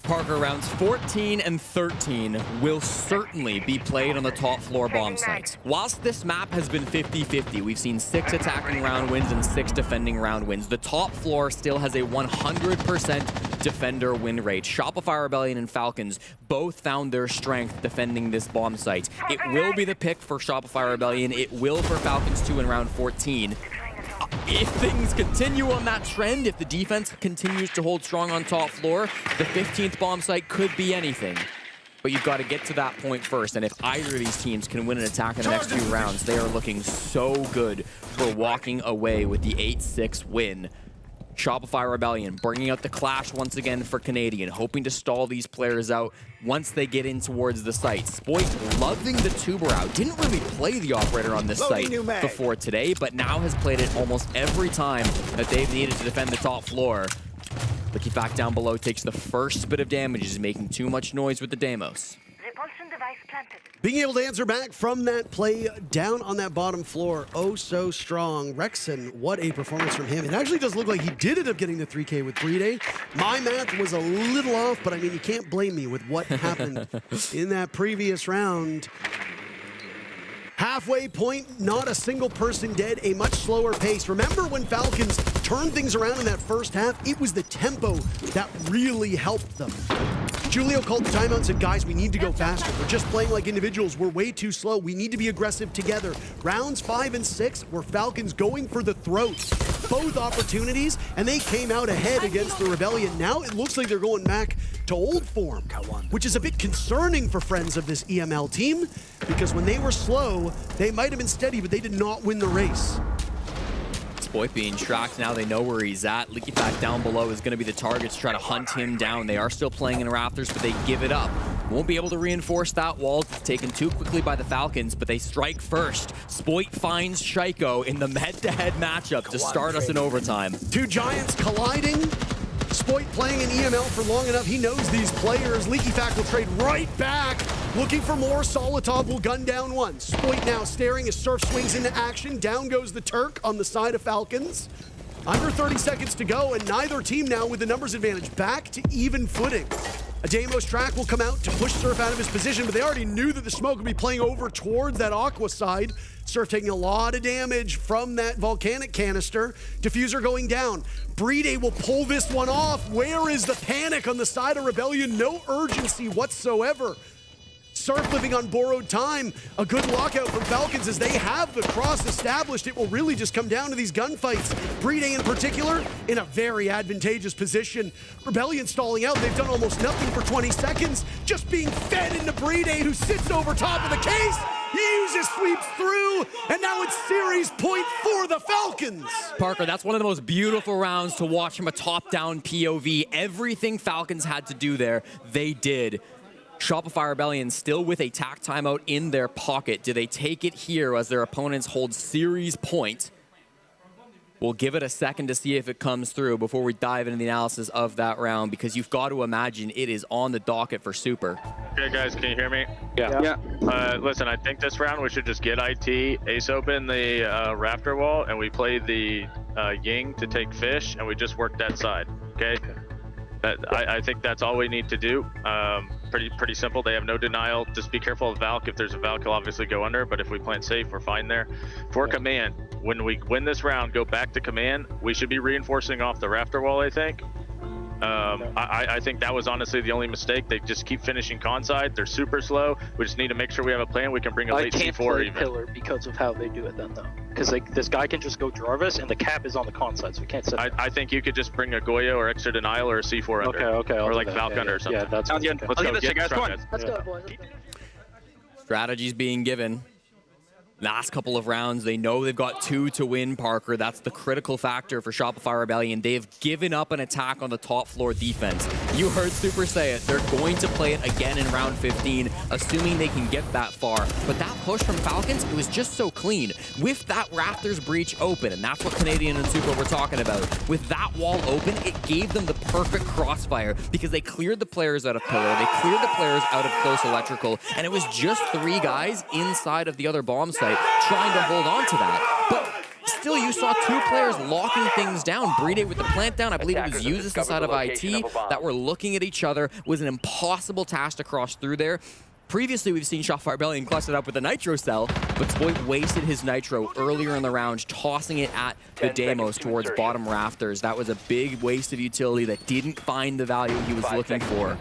Parker, rounds 14 and 13 will certainly be played on the top floor bomb sites. Whilst this map has been 50-50, we've seen 6 attacking round wins and 6 defending round wins. The top floor still has a 100% defender win rate. Shopify Rebellion and Falcons both found their strength defending this bomb site. It will be the pick for Shopify Rebellion. It will for Falcons 2 in round 14. If things continue on that trend, if the defense continues to hold strong on top floor, the 15th bomb site could be anything. But you've got to get to that point first, and if either of these teams can win an attack in the next 2 rounds, they are looking so good for walking away with the 8-6 win. Shopify Rebellion bringing out the Clash once again for Canadian, hoping to stall these players out once they get in towards the site. Spoit loving the tuber out. Didn't really play the operator on this site before today, but now has played it almost every time that they've needed to defend the top floor. Looking back down below, takes the first bit of damage, is making too much noise with the Deimos. Being able to answer back from that play down on that bottom floor, oh so strong. Rexon, what a performance from him. It actually does look like he did end up getting the 3K with Brede. My math was a little off, but I mean, you can't blame me with what happened in that previous round. Halfway point, not a single person dead, a much slower pace. Remember when Falcons turned things around in that first half? It was the tempo that really helped them. Julio called the timeout and said, guys, we need to go faster. We're just playing like individuals. We're way too slow. We need to be aggressive together. Rounds 5 and 6 were Falcons going for the throat. Both opportunities, and they came out ahead against the Rebellion. Now it looks like they're going back to old form, which is a bit concerning for friends of this EML team, because when they were slow, they might have been steady, but they did not win the race. Spoit being tracked, now they know where he's at. Leaky Pack down below is going to be the target to try to hunt him down. They are still playing in Rafters, but they give it up. Won't be able to reinforce that wall. It's taken too quickly by the Falcons, but they strike first. Spoit finds Shaiko in the head-to-head matchup to start us in overtime. 2 giants colliding. Spoit playing in EML for long enough. He knows these players. Leaky Fact will trade right back. Looking for more. Solitov will gun down one. Spoit now staring as Surf swings into action. Down goes the Turk on the side of Falcons. Under 30 seconds to go, and neither team now with the numbers advantage. Back to even footing. A Deimos track will come out to push Surf out of his position, but they already knew that the smoke would be playing over towards that Aqua side. Surf taking a lot of damage from that volcanic canister. Diffuser going down. Brede will pull this one off. Where is the panic on the side of Rebellion? No urgency whatsoever. Surf living on borrowed time. A good lockout from Falcons as they have the cross established. It will really just come down to these gunfights. Brede in particular in a very advantageous position. Rebellion stalling out. They've done almost nothing for 20 seconds. Just being fed into Brede, who sits over top of the case. He uses sweeps through, and now it's series point for the Falcons. Parker, that's one of the most beautiful rounds to watch from a top-down POV. Everything Falcons had to do there, they did. Shopify Rebellion still with a tack timeout in their pocket. Do they take it here as their opponents hold series point? We'll give it a second to see if it comes through before we dive into the analysis of that round, because you've got to imagine it is on the docket for Super. Okay, guys, can you hear me? Yeah. Listen, I think this round we should just get IT, ace open the rafter wall, and we play the Ying to take fish, and we just work that side, okay? I think that's all we need to do. Pretty simple. They have no denial. Just be careful of Valk. If there's a Valk, he'll obviously go under, but if we plant safe, we're fine there. For command, when we win this round, go back to command. We should be reinforcing off the rafter wall, I think. I think that was honestly the only mistake. They just keep finishing con side. They're super slow. We just need to make sure we have a plan. We can bring a late C4 I can't play even. pillar because of how they do it then, though. Because like this guy can just go Jarvis, and the cap is on the con side, so we can't set that. I think you could just bring a Goya or extra denial or a C4 under. Okay. Or like Valk under or something. Yeah, that's good. Let's go, guys. Come on. Let's go, boys. Strategies being given. Last couple of rounds, they know they've got 2 to win, Parker. That's the critical factor for Shopify Rebellion. They've given up an attack on the top floor defense. You heard Super say it. They're going to play it again in round 15, assuming they can get that far. But that push from Falcons, it was just so clean. With that Raptors breach open, and that's what Canadian and Super were talking about. With that wall open, it gave them the perfect crossfire because they cleared the players out of pillar, they cleared the players out of close electrical, and it was just 3 guys inside of the other bomb site trying to hold on to that. But still, you saw 2 players locking things down. Brede with the plant down. I believe it was Uzus inside of IT that were looking at each other. It was an impossible task to cross through there. Previously, we've seen Shopify Rebellion clutch it up with a Nitro cell, but Spoit wasted his Nitro earlier in the round, tossing it at the Deimos towards bottom rafters. That was a big waste of utility that didn't find the value he was looking for.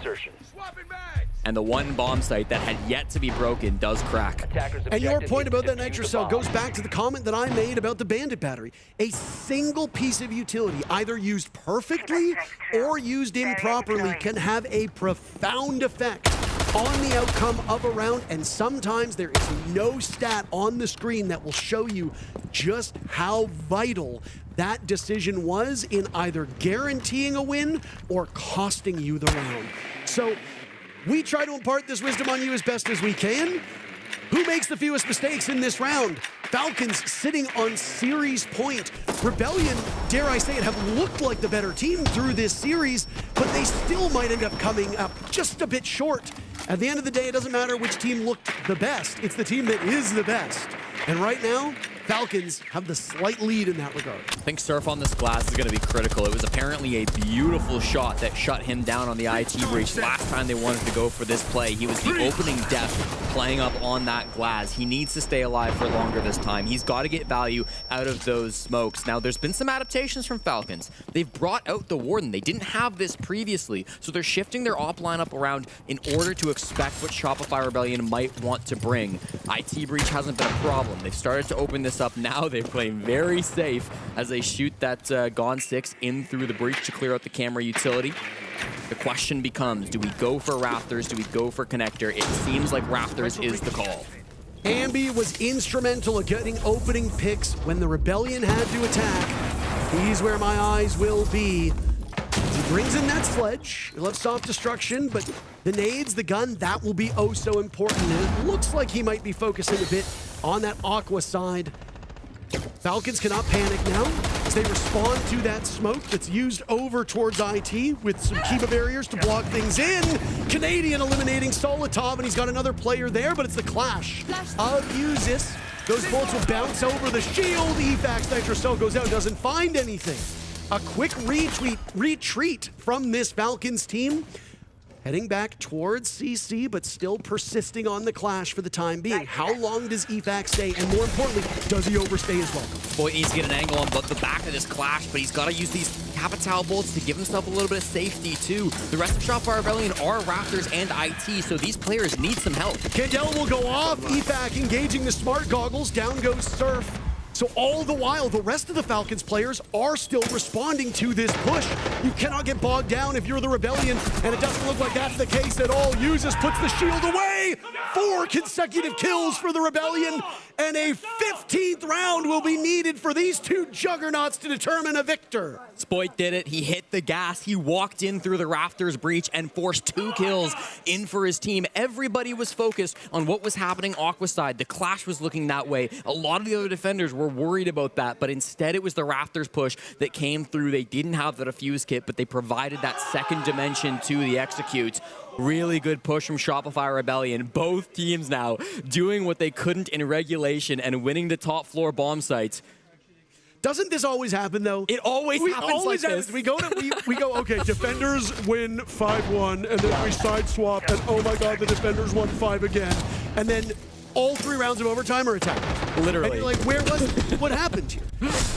And the one bomb site that had yet to be broken does crack. And your point about that Nitro cell goes back to the comment that I made about the Bandit battery. A single piece of utility, either used perfectly or used improperly, can have a profound effect on the outcome of a round, and sometimes there is no stat on the screen that will show you just how vital that decision was in either guaranteeing a win or costing you the round. So we try to impart this wisdom on you as best as we can. Who makes the fewest mistakes in this round? Falcons sitting on series point. Rebellion, dare I say it, have looked like the better team through this series, but they still might end up coming up just a bit short. At the end of the day, it doesn't matter which team looked the best. It's the team that is the best. And right now, Falcons have the slight lead in that regard. I think Surf on this glass is going to be critical. It was apparently a beautiful shot that shut him down on the IT breach last time they wanted to go for this play. He was the opening depth playing up on that glass. He needs to stay alive for longer this time. He's got to get value out of those smokes. Now, there's been some adaptations from Falcons. They've brought out the Warden. They didn't have this previously, so they're shifting their op lineup around in order to expect what Shopify Rebellion might want to bring. IT breach hasn't been a problem. They've started to open this up now. They're playing very safe as they shoot that Gone 6 in through the breach to clear out the camera utility. The question becomes, do we go for Raptors? Do we go for Connector? It seems like Raptors is the call. Ambi was instrumental at getting opening picks when the Rebellion had to attack. He's where my eyes will be. He brings in that sledge. He'll have soft destruction, but the nades, the gun, that will be oh so important. And it looks like he might be focusing a bit on that Aqua side. Falcons cannot panic now as they respond to that smoke that's used over towards IT with some Kiba barriers to block things in. Canadian eliminating Solitov, and he's got another player there, but it's the clash of Uzus. Those bolts will bounce over the shield. Efax Nitro Cell goes out, doesn't find anything. A quick retreat from this Falcons team. Heading back towards CC, but still persisting on the clash for the time being. How long does Efax stay? And more importantly, does he overstay as well? Boy needs to get an angle on the back of this clash, but he's got to use these Capital bolts to give himself a little bit of safety too. The rest of Shopify Rebellion are Raptors and IT, so these players need some help. Candela will go off. Efax engaging the smart goggles. Down goes Surf. So all the while, the rest of the Falcons players are still responding to this push. You cannot get bogged down if you're the Rebellion, and it doesn't look like that's the case at all. Uzus puts the shield away. 4 consecutive kills for the Rebellion, and a 15th round will be needed for these two juggernauts to determine a victor. Spoit did it. He hit the gas. He walked in through the rafters breach and forced 2 kills in for his team. Everybody was focused on what was happening Aqua side. The Clash was looking that way. A lot of the other defenders were worried about that, but instead it was the rafters push that came through. They didn't have the defuse kit, but they provided that second dimension to the executes. Really good push from Shopify Rebellion. Both teams now doing what they couldn't in regulation and winning the top floor bomb sites. Doesn't this always happen, though? It always happens like this. We go, okay, defenders win 5-1, and then we side swap, and oh my god, the defenders won 5 again. And then all 3 rounds of overtime are attacked. Literally. And you're like, where was it? What happened here?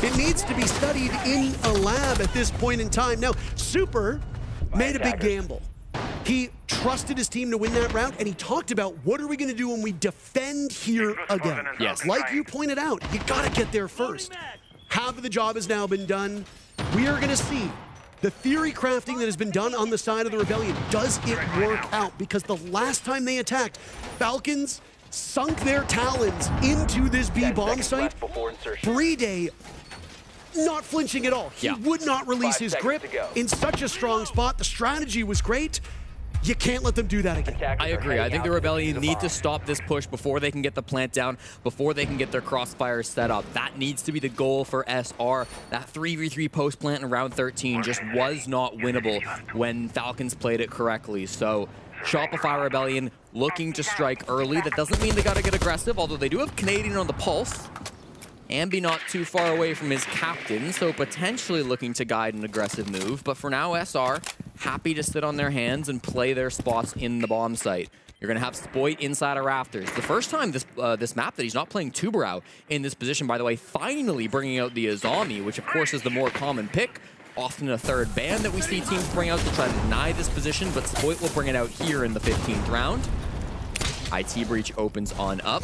It needs to be studied in a lab at this point in time. Now, Super made a big gamble. He trusted his team to win that round, and he talked about what are we going to do when we defend here again. Yes. Like you pointed out, you got to get there first. Half of the job has now been done. We are going to see the theory crafting that has been done on the side of the Rebellion. Does it work out? Because the last time they attacked, Falcons sunk their talons into this B bomb site. Brede not flinching at all. He would not release his grip in such a strong spot. The strategy was great. You can't let them do that again. I agree. I think the Rebellion need to stop this push before they can get the plant down, before they can get their crossfires set up. That needs to be the goal for SR. That 3v3 post plant in round 13 just was not winnable when Falcons played it correctly. So Shopify Rebellion looking to strike early. That doesn't mean they got to get aggressive, although they do have Canadian on the pulse. Ambi not too far away from his captain, so potentially looking to guide an aggressive move. But for now, SR happy to sit on their hands and play their spots in the bomb site. You're going to have Spoit inside of rafters. The first time this map that he's not playing Tubarão in this position, by the way, finally bringing out the Azami, which of course is the more common pick. Often a third ban that we see teams bring out to try to deny this position, but Spoit will bring it out here in the 15th round. IT Breach opens on up,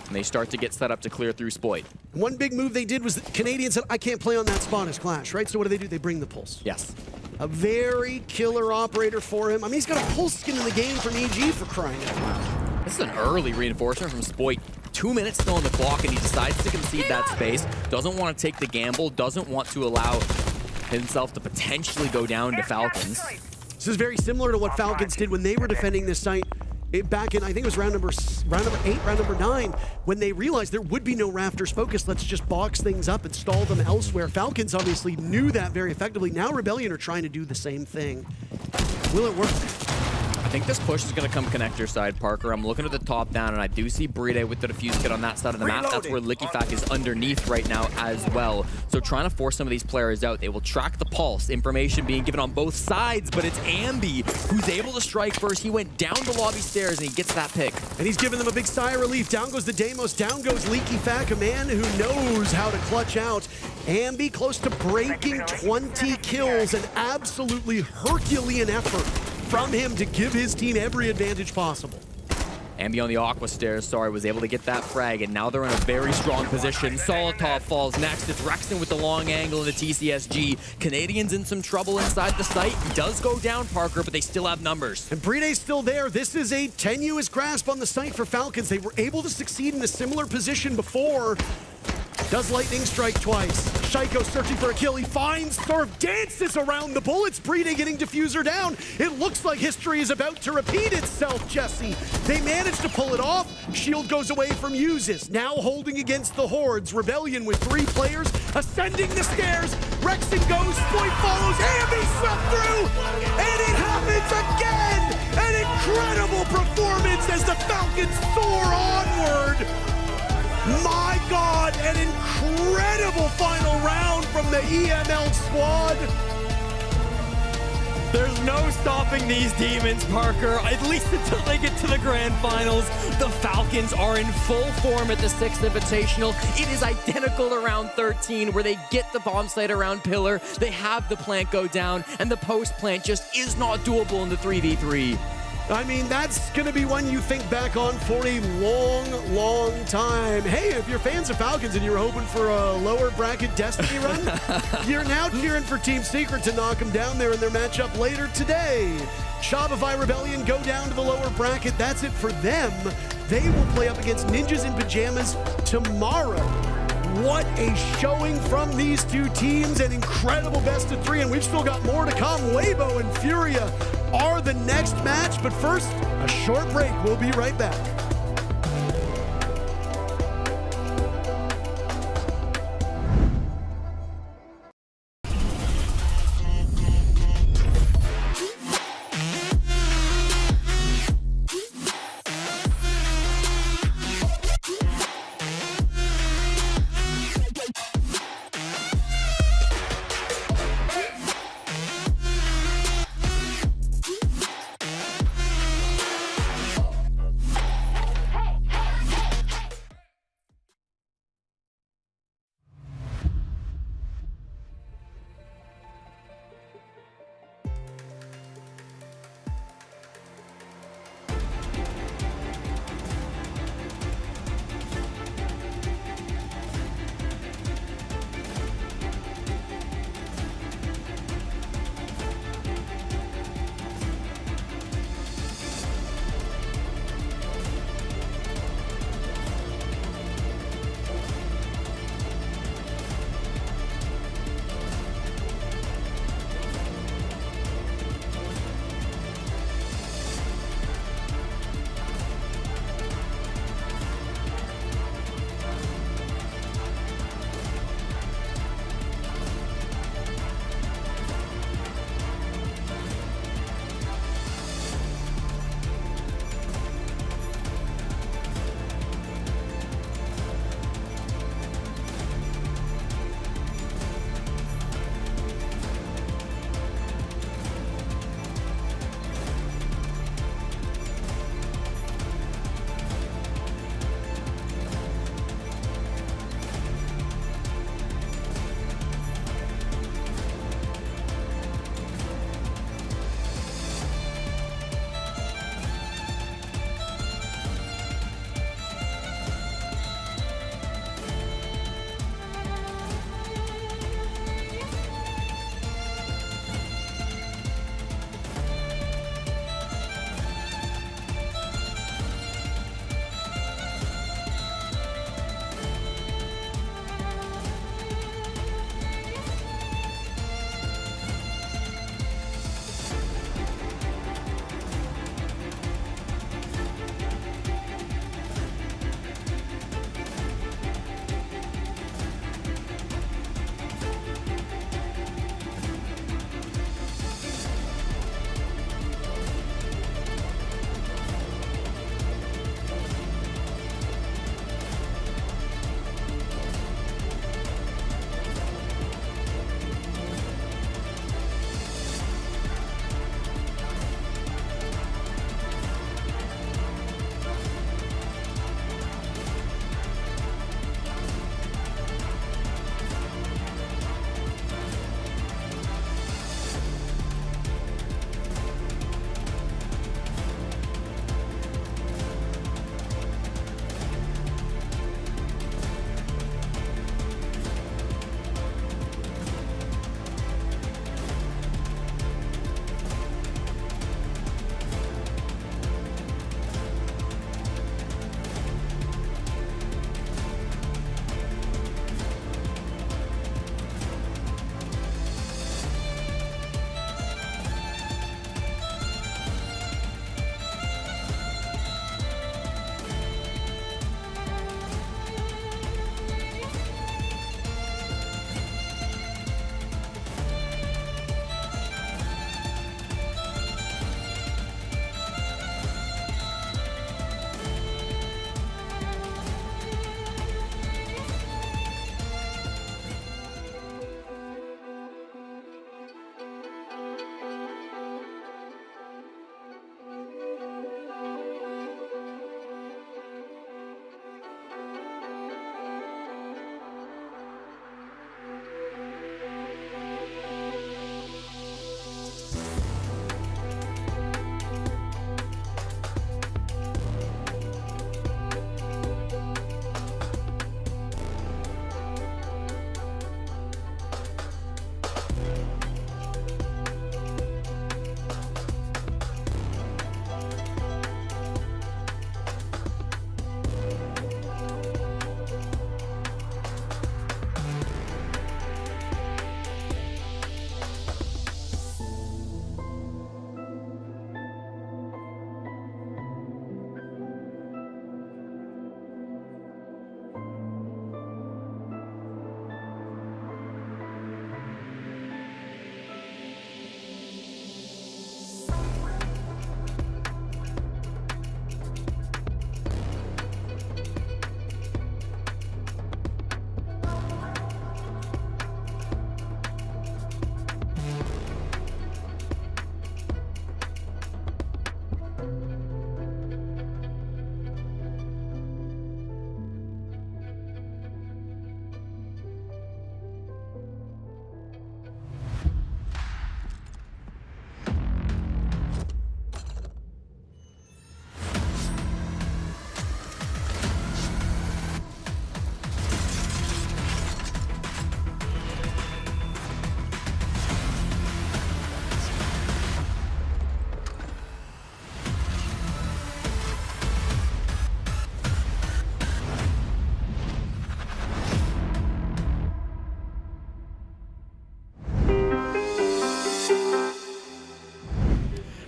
and they start to get set up to clear through Spoit. One big move they did was the Canadians said, I can't play on that spot as Clash, right? So what do? They bring the Pulse. Yes. A very killer operator for him. I mean, he's got a Pulse skin in the game from EG for crying out loud. This is an early reinforcement from Spoit. 2 minutes still on the clock, and he decides to concede that space. Doesn't want to take the gamble, doesn't want to allow himself to potentially go down to Falcons. This is very similar to what Falcons did when they were defending this site back in, I think it was round number 8, round number 9, when they realized there would be no Rafters focus. Let's just box things up and stall them elsewhere. Falcons obviously knew that very effectively. Now Rebellion are trying to do the same thing. Will it work? I think this push is going to come connector side, Parker. I'm looking at the top down, and I do see Brede with the defuse kit on that side of the map. That's where LickyFac is underneath right now as well. So trying to force some of these players out. They will track the pulse. Information being given on both sides, but it's Ambi who's able to strike first. He went down the lobby stairs, and he gets that pick. And he's giving them a big sigh of relief. Down goes the Deimos. Down goes LickyFac, a man who knows how to clutch out. Ambi close to breaking 20 kills. An absolutely Herculean effort from him to give his team every advantage possible. Ambi on the Aqua stairs, was able to get that frag, and now they're in a very strong position. Solitov falls next. It's Rexon with the long angle in the TCSG. Canadians in some trouble inside the site. He does go down, Parker, but they still have numbers. And Brede's still there. This is a tenuous grasp on the site for Falcons. They were able to succeed in a similar position before. Does lightning strike twice? Shaiko searching for a kill. He finds Surf, dances around the bullets. Brede getting diffuser down. It looks like history is about to repeat itself, Jesse. They managed to pull it off. Shield goes away from Uses. Now holding against the Hordes. Rebellion with 3 players ascending the stairs. Rexon goes, Spoit follows. Ambi swept through. And it happens again. An incredible performance as the Falcons soar onward. My God, an incredible final round from the EML squad. There's no stopping these demons, Parker, at least until they get to the grand finals. The Falcons are in full form at the Six Invitational. It is identical to round 13, where they get the bomb site around Pillar, they have the plant go down, and the post plant just is not doable in the 3v3. I mean, that's going to be one you think back on for a long, long time. Hey, if you're fans of Falcons and you're hoping for a lower bracket Destiny run, you're now cheering for Team Secret to knock them down there in their matchup later today. Shopify Rebellion go down to the lower bracket. That's it for them. They will play up against Ninjas in Pajamas tomorrow. what a showing from these two teams. An incredible best of 3, and we've still got more to come. Weibo and Furia are the next match, but first, a short break. We'll be right back.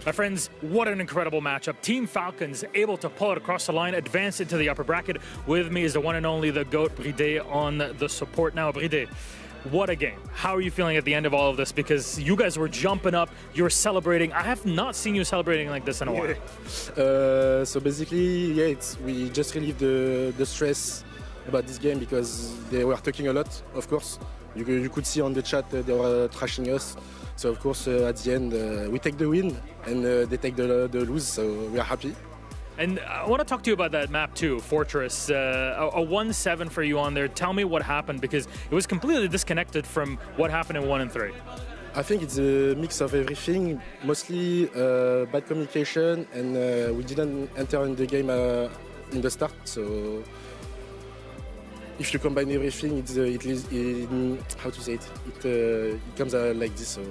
My friends, what an incredible matchup. Team Falcons able to pull it across the line, advance into the upper bracket. With me is the one and only the GOAT, Bride, on the support now. Bride, what a game. How are you feeling at the end of all of this? Because you guys were jumping up, you were celebrating. I have not seen you celebrating like this in a while. So basically, yeah, we just relieved the stress about this game because they were talking a lot, of course. You could see on the chat they were trashing us. So of course, at the end, we take the win and they take the lose, so we are happy. And I want to talk to you about that map too, Fortress. A 1-7 for you on there. Tell me what happened, because it was completely disconnected from what happened in 1 and 3. I think it's a mix of everything, mostly bad communication, and we didn't enter in the game in the start. So if you combine everything, how to say it? It comes like this. So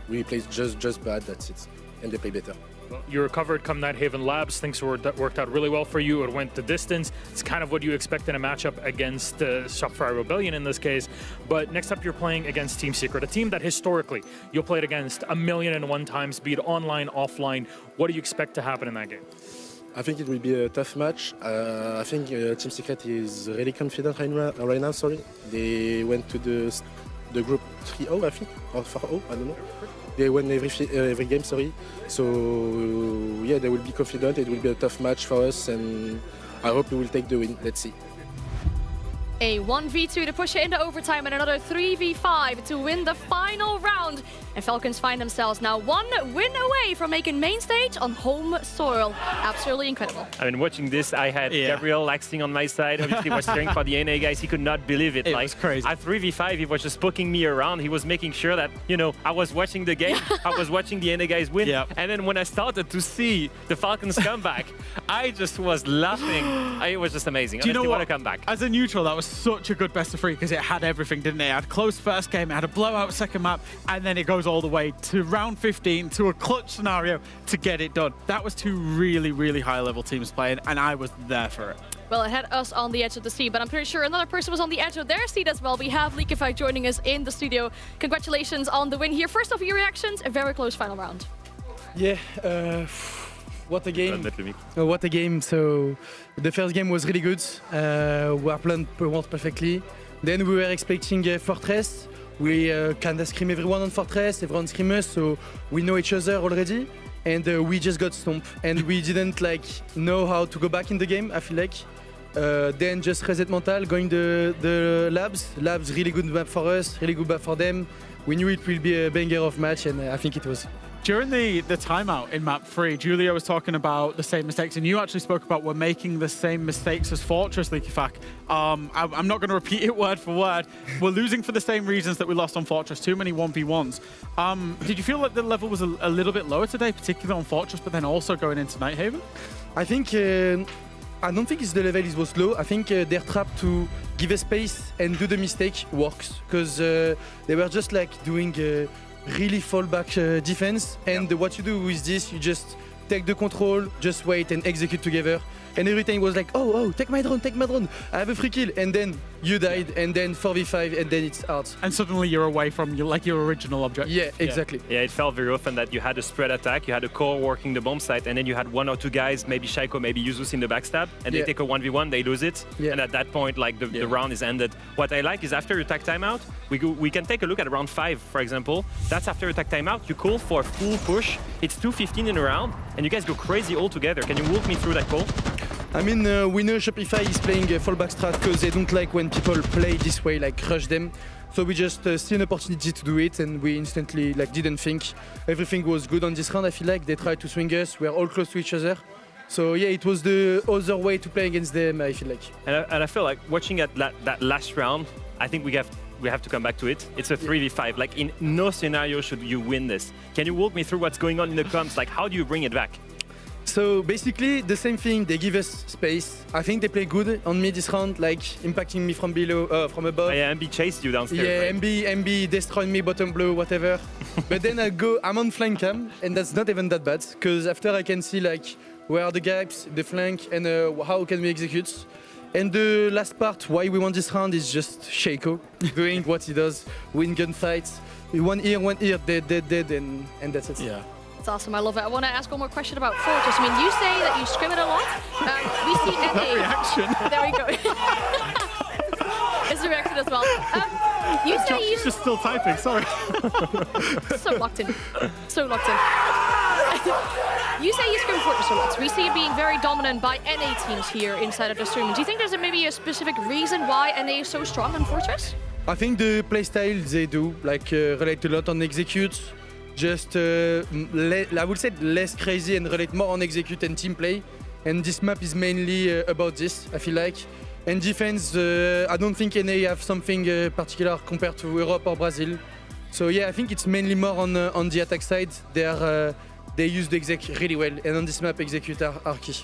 we play just bad. That's it, and they play better. Well, you recovered come Nighthaven Labs. Things worked out really well for you. It went the distance. It's kind of what you expect in a matchup against Shopify Rebellion in this case. But next up, you're playing against Team Secret, a team that historically you played against 1,000,001 times, be it online, offline. What do you expect to happen in that game? I think it will be a tough match. I think Team Secret is really confident right now. Sorry, they went to the group 3-0, I think, or 4-0. I don't know. They won every game. Sorry. So yeah, they will be confident. It will be a tough match for us, and I hope we will take the win. Let's see. A 1v2 to push it into overtime and another 3v5 to win the final round. And Falcons find themselves now 1 win away from making main stage on home soil. Absolutely incredible. I mean, watching this, I had Gabriel Laxing on my side. Obviously, was cheering for the NA guys. He could not believe it. It was crazy. At 3v5, he was just poking me around. He was making sure that, I was watching the game. I was watching the NA guys win. Yep. And then when I started to see the Falcons come back, I just was laughing. It was just amazing. Do you know what? To come back. As a neutral, that was such a good best of 3 because it had everything, didn't it? It had a close first game, it had a blowout second map, and then it goes all the way to round 15 to a clutch scenario to get it done. That was 2 really, really high-level teams playing, and I was there for it. Well, it had us on the edge of the seat, but I'm pretty sure another person was on the edge of their seat as well. We have Leakify joining us in the studio. Congratulations on the win here. First off, your reactions, a very close final round. Yeah, what a game. What a game. So the first game was really good. Our plan worked perfectly. Then we were expecting Fortress. We kind of scream everyone on Fortress, everyone scream us, so we know each other already. And we just got stomped. And we didn't know how to go back in the game, I feel like. Then just reset mental, going the labs. Labs, really good map for us, really good map for them. We knew it will be a banger of match, and I think it was. During the timeout in map 3, Julia was talking about the same mistakes, and you actually spoke about we're making the same mistakes as Fortress, Leakifak. I'm not going to repeat it word for word. We're losing for the same reasons that we lost on Fortress, too many 1v1s. Did you feel like the level was a little bit lower today, particularly on Fortress, but then also going into Nighthaven? I think I don't think it's the level was low. I think their trap to give a space and do the mistake works, because they were just doing really fallback defense, and what you do with this, you just take the control, just wait and execute together. And every time it was like, oh, take my drone, I have a free kill, and then you died, and then 4v5, and then it's out. And suddenly you're away from your original objective. Yeah, exactly. Yeah, it felt very often that you had a spread attack, you had a core working the bomb site, and then you had 1 or 2 guys, maybe Shaiko, maybe Yuzus in the backstab, and they take a 1v1, they lose it, and at that point, the round is ended. What I like is after you attack timeout, we can take a look at round 5, for example. That's after attack timeout, you call for a full push, it's 2:15 in a round, and you guys go crazy all together. Can you walk me through that call? I mean, we know Shopify is playing a fallback strat because they don't like when people play this way, rush them. So we just see an opportunity to do it, and we instantly didn't think. Everything was good on this round. I feel like they tried to swing us. We're all close to each other. So yeah, it was the other way to play against them, I feel like. And I feel like watching at that last round, I think we have to come back to it. It's a 3v5. In no scenario should you win this. Can you walk me through what's going on in the comps? How do you bring it back? So basically the same thing, they give us space. I think they play good on me this round, impacting me from below, from above. Yeah, MB chased you downstairs. Yeah, right? MB destroyed me, bottom blow, whatever. But then I'm on flank cam, and that's not even that bad, because after I can see where are the gaps, the flank, and how can we execute. And the last part, why we won this round, is just Shaiko doing what he does, win gunfights. One ear, dead, and that's it. Yeah. That's awesome. I love it. I want to ask one more question about Fortress. I mean, you say that you scrim it a lot. We see NA. Reaction. There we go. It's a reaction as well. You say you... just still typing, sorry. So locked in. So locked in. You say you scrim Fortress a lot. We see it being very dominant by NA teams here inside of the stream. Do you think there's maybe a specific reason why NA is so strong on Fortress? I think the playstyle they do, like relate a lot on execute, just I would say less crazy and relate more on execute and team play. And this map is mainly about this, I feel like. And defense, I don't think NA have something particular compared to Europe or Brazil. So yeah, I think it's mainly more on the attack side. They use the exec really well, and on this map, execute are key.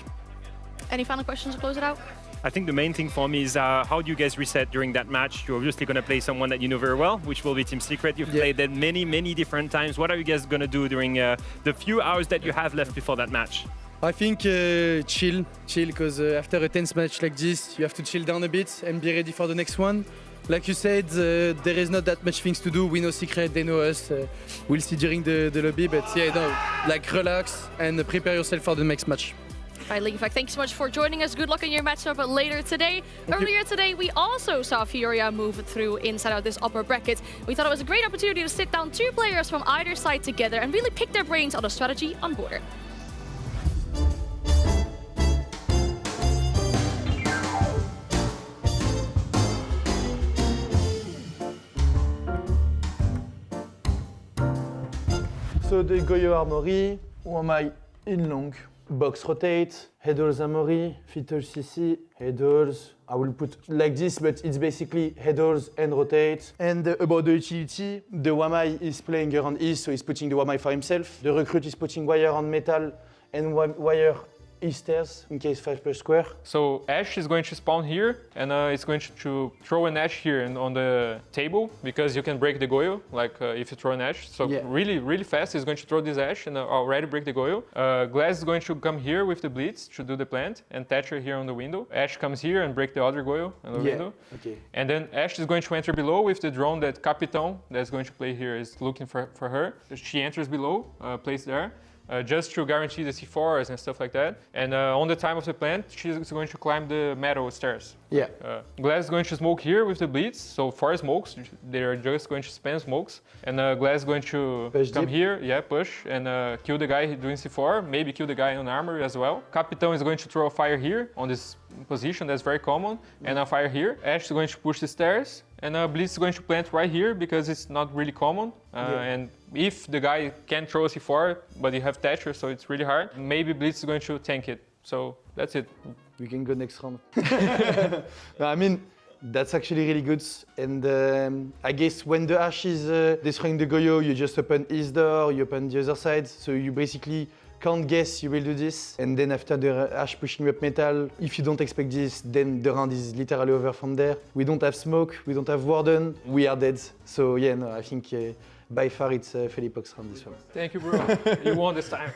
Any final questions to close it out? I think the main thing for me is how do you guys reset during that match? You're obviously going to play someone that you know very well, which will be Team Secret. You've played them many different times. What are you guys going to do during the few hours that you have left before that match? I think chill, because after a tense match like this, you have to chill down a bit and be ready for the next one. Like you said, there is not that much things to do. We know Secret, they know us. We'll see during the lobby, but yeah, no, like relax and prepare yourself for the next match. All right, League, thank you so much for joining us. Good luck in your matchup later today. Earlier today, we also saw Furia move through inside of this upper bracket. We thought it was a great opportunity to sit down two players from either side together and really pick their brains on the strategy on Border. So the Goyo Armory, Wamai in long, box rotate, headers Armory, fitter CC, headers. I will put like this, but it's basically headers and rotate. And about the utility, the Wamai is playing around east, so he's putting the Wamai for himself. The recruit is putting wire on metal and wire easters in case 5 square. So Ashe is going to spawn here, and it's going to throw an Ashe here on the table, because you can break the Goyo, like if you throw an Ashe. So really fast, he's going to throw this Ashe and already break the Goyo. Glass is going to come here with the Blitz to do the plant, and Thatcher here on the window. Ashe comes here and break the other Goyo on the window. Okay. And then Ashe is going to enter below with the drone that Capitan that's going to play here is looking for her. She enters below, plays there. Just to guarantee the C4s and stuff like that. And on the time of the plant, she's going to climb the metal stairs. Yeah. Glass is going to smoke here with the Blitz, so 4 smokes, they're just going to spam smokes. And Glass is going to come here, push, and kill the guy doing C4, maybe kill the guy on armor as well. Capitan is going to throw a fire here on this position, that's very common, and a fire here. Ashe is going to push the stairs, and Blitz is going to plant right here because it's not really common. And if the guy can throw a C4, but you have Thatcher, so it's really hard, maybe Blitz is going to tank it. So that's it. We can go next round. No, I mean, that's actually really good. And I guess when the Ashe is destroying the Goyo, you just open his door, you open the other side. So you basically can't guess you will do this. And then after the Ashe pushing up metal, if you don't expect this, then the round is literally over from there. We don't have smoke, we don't have warden, we are dead. So yeah, no, I think by far it's Felipox round this one. Thank you, bro. You won this time.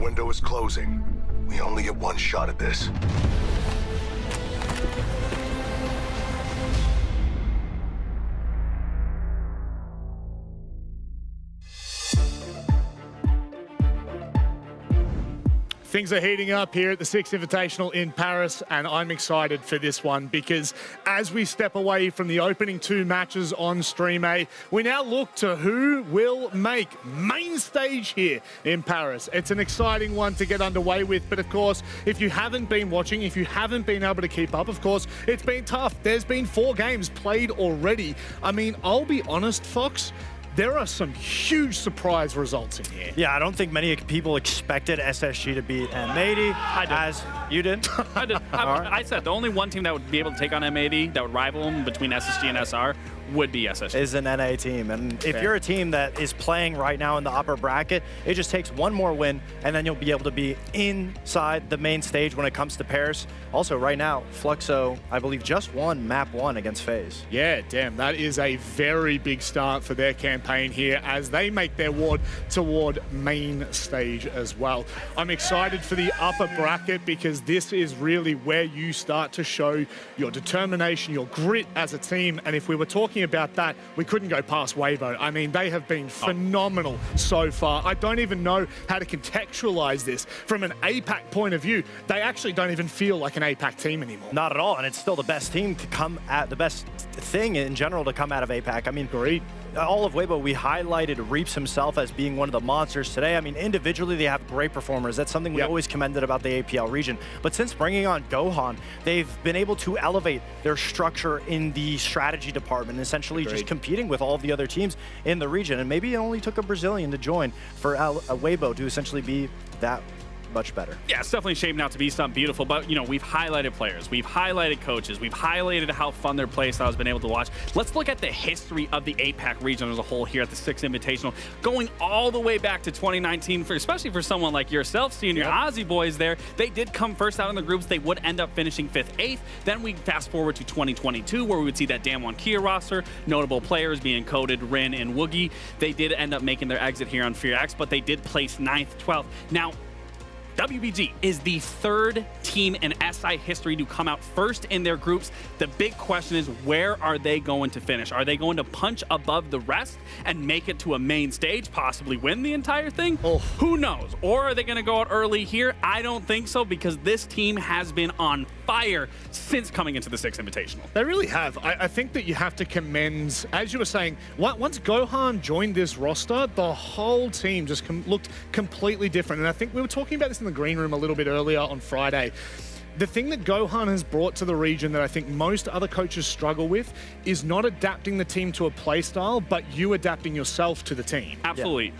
window is closing. We only get one shot at this. Things are heating up here at the Six Invitational in Paris, and I'm excited for this one because as we step away from the opening 2 matches on Stream A, we now look to who will make main stage here in Paris. It's an exciting one to get underway with, but of course, if you haven't been watching, if you haven't been able to keep up, of course, it's been tough. There's been 4 games played already. I mean, I'll be honest, Fox, there are some huge surprise results in here. Yeah, I don't think many people expected SSG to beat M80. I did. As you did? I did. I said the only one team that would be able to take on M80, that would rival them between SSG and SR, would be SSG. Is an NA team. And if you're a team that is playing right now in the upper bracket, it just takes one more win, and then you'll be able to be inside the main stage when it comes to Paris. Also, right now, Fluxo, I believe, just won Map 1 against FaZe. Yeah, damn, that is a very big start for their campaign here as they make their way toward main stage as well. I'm excited for the upper bracket because this is really where you start to show your determination, your grit as a team. And if we were talking about that, we couldn't go past Weibo. I mean, they have been phenomenal so far. I don't even know how to contextualize this. From an APAC point of view, they actually don't even feel like an APAC team anymore. Not at all, and it's still the best team to come at, the best thing in general to come out of APAC. I mean, great. All of Weibo, we highlighted Reaps himself as being one of the monsters today. I mean, individually, they have great performers. That's something we always commended about the APL region. But since bringing on Gohan, they've been able to elevate their structure in the strategy department, essentially just competing with all of the other teams in the region. And maybe it only took a Brazilian to join for Weibo to essentially be that much better. Yeah, it's definitely shaping out to be something beautiful, but, you know, we've highlighted players, we've highlighted coaches, we've highlighted how fun their play style has been able to watch. Let's look at the history of the APAC region as a whole here at the Six Invitational, going all the way back to 2019, especially for someone like yourself, seeing your Aussie boys there. They did come first out in the groups. They would end up finishing 5th, 8th. Then we fast forward to 2022, where we would see that Damwon Kia roster, notable players being Coded, Rin, and Woogie. They did end up making their exit here on FearX, but they did place 9th, 12th. Now, WBG is the 3rd team in SI history to come out first in their groups. The big question is, where are they going to finish? Are they going to punch above the rest and make it to a main stage, possibly win the entire thing? Who knows? Or are they going to go out early here? I don't think so, because this team has been on fire since coming into the Six Invitational. They really have. I think that you have to commend, as you were saying, once Gohan joined this roster, the whole team just looked completely different. And I think we were talking about this in the green room a little bit earlier on Friday. The thing that Gohan has brought to the region that I think most other coaches struggle with is not adapting the team to a play style, but you adapting yourself to the team. Absolutely.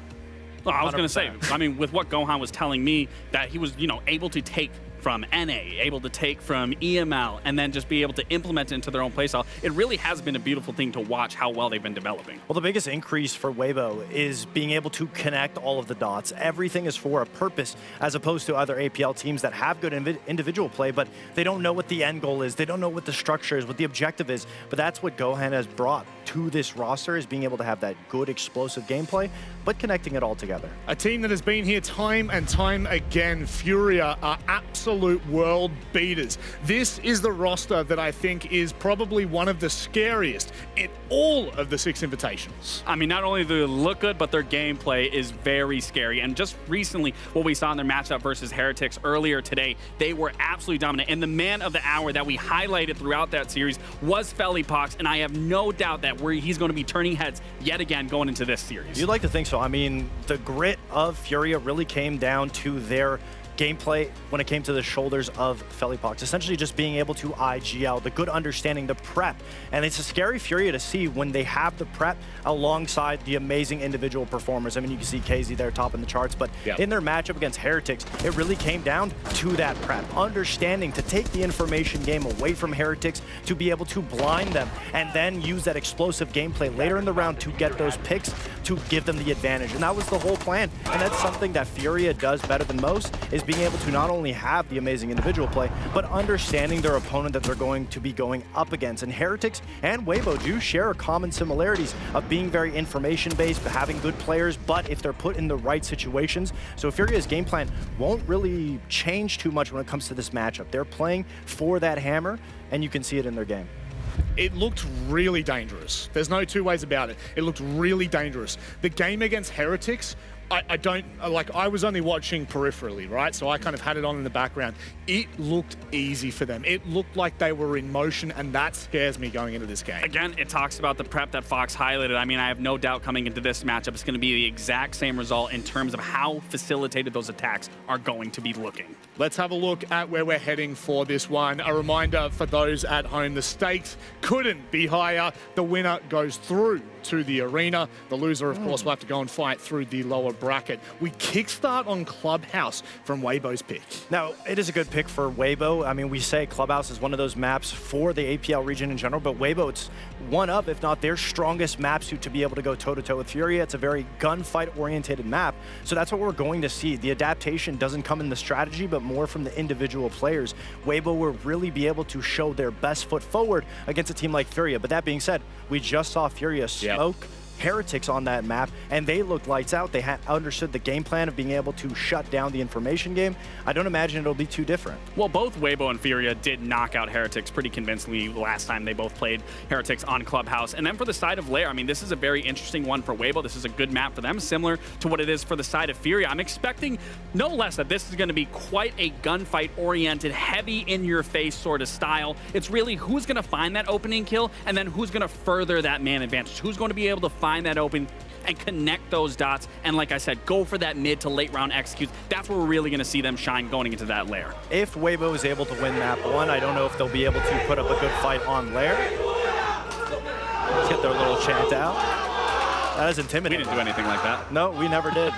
Well, I was going to say, I mean, with what Gohan was telling me, that he was, you know, able to take from NA, able to take from EML, and then just be able to implement it into their own playstyle. It really has been a beautiful thing to watch how well they've been developing. Well, the biggest increase for Weibo is being able to connect all of the dots. Everything is for a purpose, as opposed to other APL teams that have good individual play, but they don't know what the end goal is. They don't know what the structure is, what the objective is. But that's what Gohan has brought to this roster, is being able to have that good explosive gameplay, but connecting it all together. A team that has been here time and time again, Furia, are absolute world beaters. This is the roster that I think is probably one of the scariest in all of the Six Invitationals. I mean, not only do they look good, but their gameplay is very scary. And just recently, what we saw in their matchup versus Heretics earlier today, they were absolutely dominant. And the man of the hour that we highlighted throughout that series was Felipox, and I have no doubt that he's going to be turning heads yet again going into this series. You'd like to think so. I mean, the grit of Furia really came down to their gameplay when it came to the shoulders of Felipox, essentially just being able to IGL, the good understanding, the prep. And it's a scary Furia to see when they have the prep alongside the amazing individual performers. I mean, you can see KZ there topping the charts, but in their matchup against Heretics, it really came down to that prep, understanding to take the information game away from Heretics, to be able to blind them, and then use that explosive gameplay later in the round to get those picks to give them the advantage. And that was the whole plan. And that's something that Furia does better than most, is being able to not only have the amazing individual play, but understanding their opponent that they're going to be going up against. And Heretics and Weibo do share there are common similarities of being very information-based, having good players, but if they're put in the right situations. So Furia's game plan won't really change too much when it comes to this matchup. They're playing for that hammer, and you can see it in their game. It looked really dangerous. There's no two ways about it. It looked really dangerous. The game against Heretics, I was only watching peripherally, right? So I kind of had it on in the background. It looked easy for them. It looked like they were in motion, and that scares me going into this game. Again, it talks about the prep that Fox highlighted. I mean, I have no doubt coming into this matchup, it's going to be the exact same result in terms of how facilitated those attacks are going to be looking. Let's have a look at where we're heading for this one. A reminder for those at home, the stakes couldn't be higher. The winner goes through to the arena. The loser, of course, will have to go and fight through the lower bracket. We kickstart on Clubhouse from Weibo's pick. Now, it is a good pick for Weibo. I mean, we say Clubhouse is one of those maps for the APL region in general, but Weibo, it's one of, if not their strongest map suit to be able to go toe-to-toe with Furia. It's a very gunfight-oriented map, so that's what we're going to see. The adaptation doesn't come in the strategy, but more from the individual players. Weibo will really be able to show their best foot forward against a team like Furia. But that being said, we just saw Furia smoke Heretics on that map, and they looked lights out. They understood the game plan of being able to shut down the information game. I don't imagine it'll be too different. Well, both Weibo and Furia did knock out Heretics pretty convincingly last time they both played Heretics on Clubhouse. And then for the side of Lair, I mean, this is a very interesting one for Weibo. This is a good map for them, similar to what it is for the side of Furia. I'm expecting no less that this is going to be quite a gunfight-oriented, heavy-in-your-face sort of style. It's really who's going to find that opening kill, and then who's going to further that man advantage. Who's going to be able to find that open and connect those dots, and like I said, go for that mid to late round executes. That's where we're really going to see them shine going into that Lair. If Weibo is able to win map 1, I don't know if they'll be able to put up a good fight on Lair. Let's get their little chant out. That is intimidating. We didn't do anything like that. No, we never did.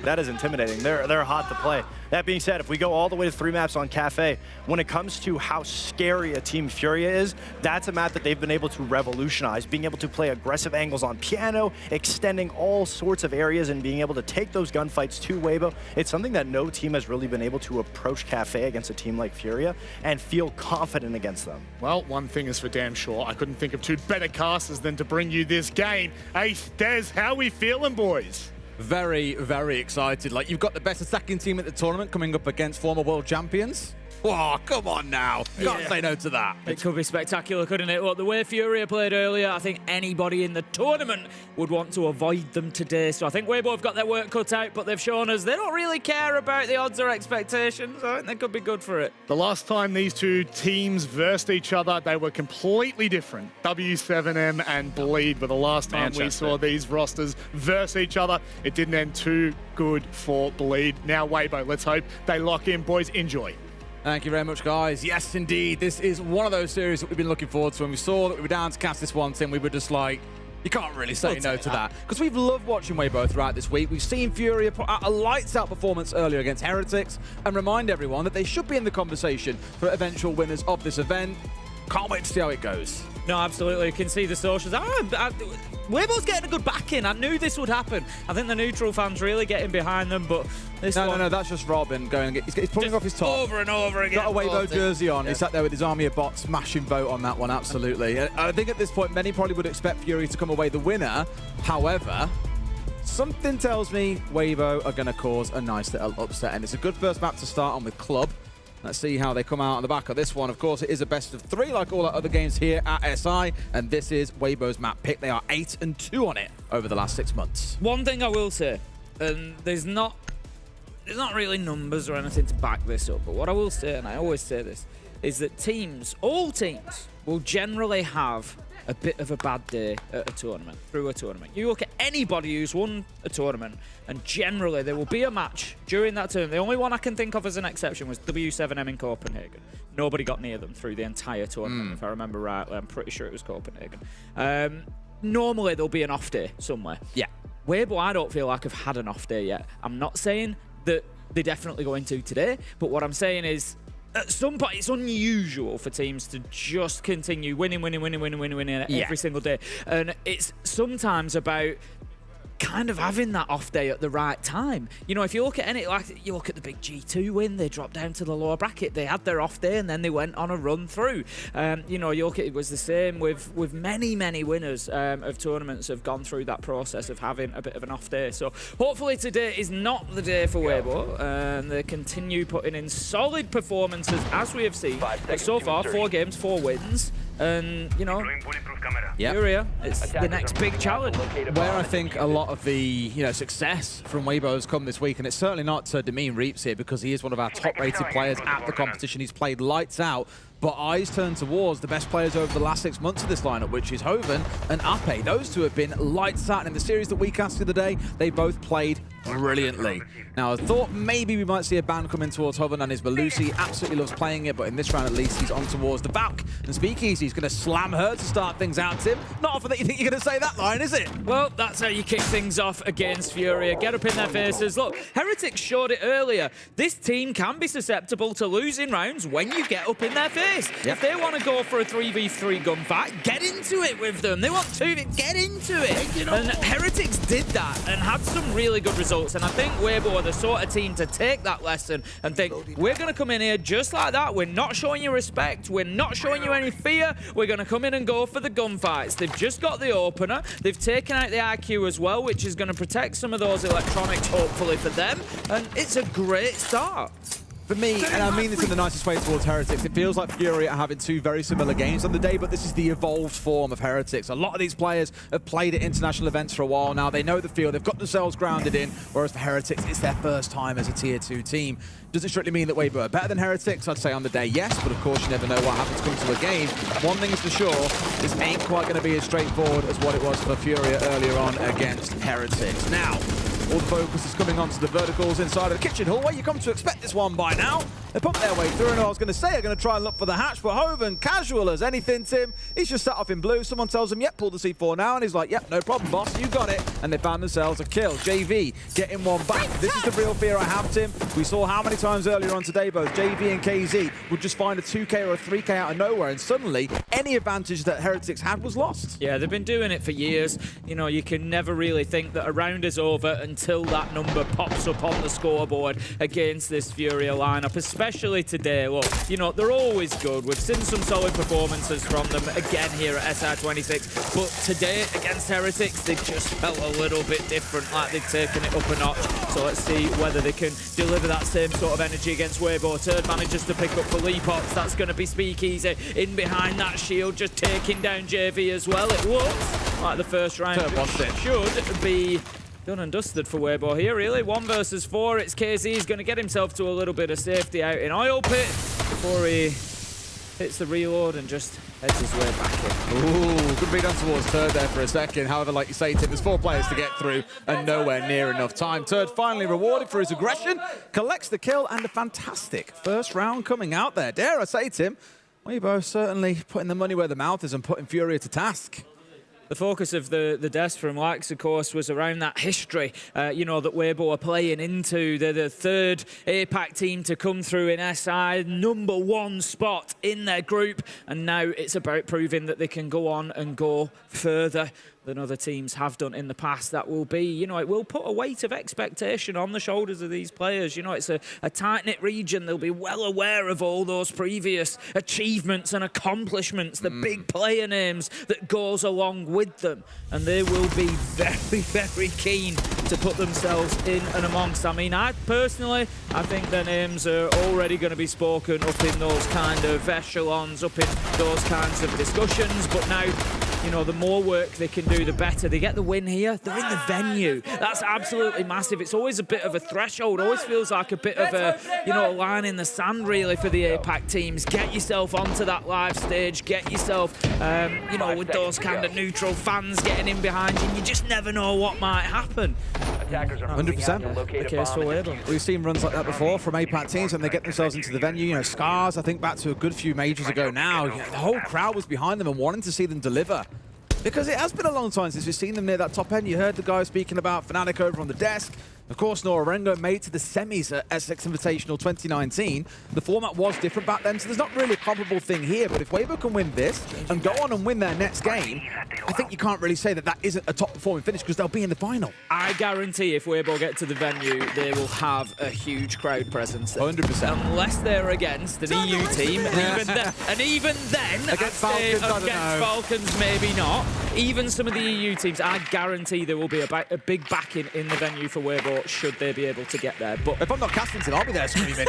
That is intimidating. They're hot to play. That being said, if we go all the way to 3 maps on Cafe, when it comes to how scary a Team Furia is, that's a map that they've been able to revolutionize, being able to play aggressive angles on piano, extending all sorts of areas, and being able to take those gunfights to Weibo. It's something that no team has really been able to approach Cafe against a team like Furia and feel confident against them. Well, one thing is for damn sure. I couldn't think of 2 better casters than to bring you this game. Ace, Des, how we feeling, boys? Very, very excited. Like, you've got the best attacking team at the tournament coming up against former world champions. Oh, come on now. Can't say no to that. It could be spectacular, couldn't it? Well, the way Furia played earlier, I think anybody in the tournament would want to avoid them today. So I think Weibo have got their work cut out, but they've shown us they don't really care about the odds or expectations. I think they could be good for it. The last time these 2 teams versed each other, they were completely different. W7M and Bleed were the last time we saw these rosters verse each other. It didn't end too good for Bleed. Now Weibo, let's hope they lock in. Boys, enjoy. Thank you very much, guys. Yes, indeed. This is one of those series that we've been looking forward to. When we saw that we were down to cast this one, Tim, we were just like, you can't really say no to that. Because we've loved watching Weibo throughout this week. We've seen Furia put out a lights-out performance earlier against Heretics and remind everyone that they should be in the conversation for eventual winners of this event. Can't wait to see how it goes. No, absolutely. You can see the socials. Weibo's getting a good backing. I knew this would happen. I think the neutral fans really getting behind them, but this one... No, that's just Robin going... He's pulling off his top. Over and over again. Got a Weibo jersey on. Yeah. He sat there with his army of bots, smashing vote on that one, absolutely. I think at this point, many probably would expect Fury to come away the winner. However, something tells me Weibo are going to cause a nice little upset, and it's a good first map to start on with Club. Let's see how they come out on the back of this one. Of course, it is a best of 3 like all our other games here at SI, and this is Weibo's map pick. They are 8-2 on it over the last 6 months. One thing I will say, and there's not really numbers or anything to back this up, but what I will say, and I always say this, is that teams, all teams, will generally have a bit of a bad day at a tournament, through a tournament. You look at anybody who's won a tournament, and generally there will be a match during that tournament. The only one I can think of as an exception was W7M in Copenhagen. Nobody got near them through the entire tournament, if I remember rightly. I'm pretty sure it was Copenhagen. Normally there'll be an off day somewhere. Yeah. Weibo, I don't feel like I've had an off day yet. I'm not saying that they're definitely going to today, but what I'm saying is, at some point, it's unusual for teams to just continue winning every single day. And it's sometimes about kind of having that off day at the right time. You know, if you look at any, like you look at the big G2 win, they dropped down to the lower bracket. They had their off day and then they went on a run through. You know, you look at it was the same with many winners of tournaments have gone through that process of having a bit of an off day. So hopefully today is not the day for Weibo, and they continue putting in solid performances as we have seen. But so far, 4 games, 4 wins. And, you know, Furia, it's the next big challenge. Where I think a lot of the success from Weibo has come this week, and it's certainly not to demean Reaps here because he is one of our top-rated players at the competition. He's played lights out, but eyes turn towards the best players over the last 6 months of this lineup, which is Hoven and Ape. Those two have been lights out, and in the series that we cast the other day, they both played brilliantly. Now, I thought maybe we might see a ban come in towards Hoven and his Malusi. Absolutely loves playing it, but in this round at least, he's on towards the Valk. And Speakeasy's going to slam her to start things out, Tim. Not often that you think you're going to say that line, is it? Well, that's how you kick things off against Furia. Get up in their faces. Look, Heretics showed it earlier. This team can be susceptible to losing rounds when you get up in their face. Yep. If they want to go for a 3v3 gunfight, get into it with them. They want to get into it. And Heretics did that and had some really good results. And I think Weibo are the sort of team to take that lesson and think, we're going to come in here just like that. We're not showing you respect. We're not showing you any fear. We're going to come in and go for the gunfights. They've just got the opener. They've taken out the IQ as well, which is going to protect some of those electronics, hopefully, for them. And it's a great start. For me, and I mean this in the nicest way towards Heretics, it feels like Fury are having 2 very similar games on the day, but this is the evolved form of Heretics. A lot of these players have played at international events for a while now. They know the field. They've got themselves grounded in, whereas for Heretics, it's their first time as a Tier 2 team. Does it strictly mean that Weibo are better than Heretics? I'd say on the day, yes, but of course you never know what happens coming to a game. One thing is for sure, this ain't quite going to be as straightforward as what it was for Furia earlier on against Heretics. Now, all the focus is coming onto the verticals inside of the kitchen hallway. You come to expect this one by now. They pump their way through, and I was going to say, I'm going to try and look for the hatch, but Hoven, casual as anything, Tim. He's just sat off in blue. Someone tells him, yep, pull the C4 now, and he's like, yep, no problem, boss, you got it. And they found themselves a kill. JV getting one back. This is the real fear I have, Tim. We saw how many times earlier on today, both JV and KZ would just find a 2K or a 3K out of nowhere, and suddenly any advantage that Heretics had was lost. Yeah, they've been doing it for years. You know, you can never really think that a round is over until that number pops up on the scoreboard against this Furia lineup, especially today. Look, you know, they're always good. We've seen some solid performances from them again here at SR26, but today against Heretics, they just felt a little bit different, like they've taken it up a notch. So let's see whether they can deliver that same sort of energy against Weibo. Turd manages to pick up for Leapots. That's going to be Speakeasy in behind that shield, just taking down JV as well. It looks like the first round should be done and dusted for Weibo here, really. 1 versus 4. It's KZ. He's going to get himself to a little bit of safety out in Oil Pit before he hits the reload and just heads his way back in. Ooh, good be done towards Turd there for a second. However, like you say, Tim, there's 4 players to get through and nowhere near enough time. Turd finally rewarded for his aggression, collects the kill, and a fantastic first round coming out there. Dare I say, Tim, Weibo certainly putting the money where the mouth is and putting Furia to task. The focus of the desk from Lax, of course, was around that history, you know, that Weibo are playing into. They're the 3rd APAC team to come through in SI, #1 spot in their group, and now it's about proving that they can go on and go further than other teams have done in the past. That will be, you know, it will put a weight of expectation on the shoulders of these players. You know, it's a tight-knit region. They'll be well aware of all those previous achievements and accomplishments, the big player names that goes along with them. And they will be very, very keen to put themselves in and amongst. I mean, I think their names are already going to be spoken up in those kind of echelons, up in those kinds of discussions. But now, you know, the more work they can do, the better. They get the win here. They're in the venue. That's absolutely massive. It's always a bit of a threshold. Always feels like a bit of a, you know, line in the sand, really, for the APAC teams. Get yourself onto that live stage. Get yourself, you know, with those kind of neutral fans getting in behind you. And you just never know what might happen. 100%. The case for Weibo. We've seen runs like that before from APAC teams when they get themselves into the venue. You know, Scars, I think back to a good few majors ago now. You know, the whole crowd was behind them and wanting to see them deliver. Because it has been a long time since we've seen them near that top end. You heard the guy speaking about Fnatic over on the desk. Of course, Norengo made to the semis at Six Invitational 2019. The format was different back then, so there's not really a comparable thing here. But if Weibo can win this and go on and win their next game, I think you can't really say that that isn't a top-performing finish because they'll be in the final. I guarantee if Weibo get to the venue, they will have a huge crowd presence. 100%. Unless they're against an EU team, and even then, against Falcons, maybe not. Even some of the EU teams, I guarantee there will be a big backing in the venue for Weibo should they be able to get there. But if I'm not Castington, I'll be there screaming.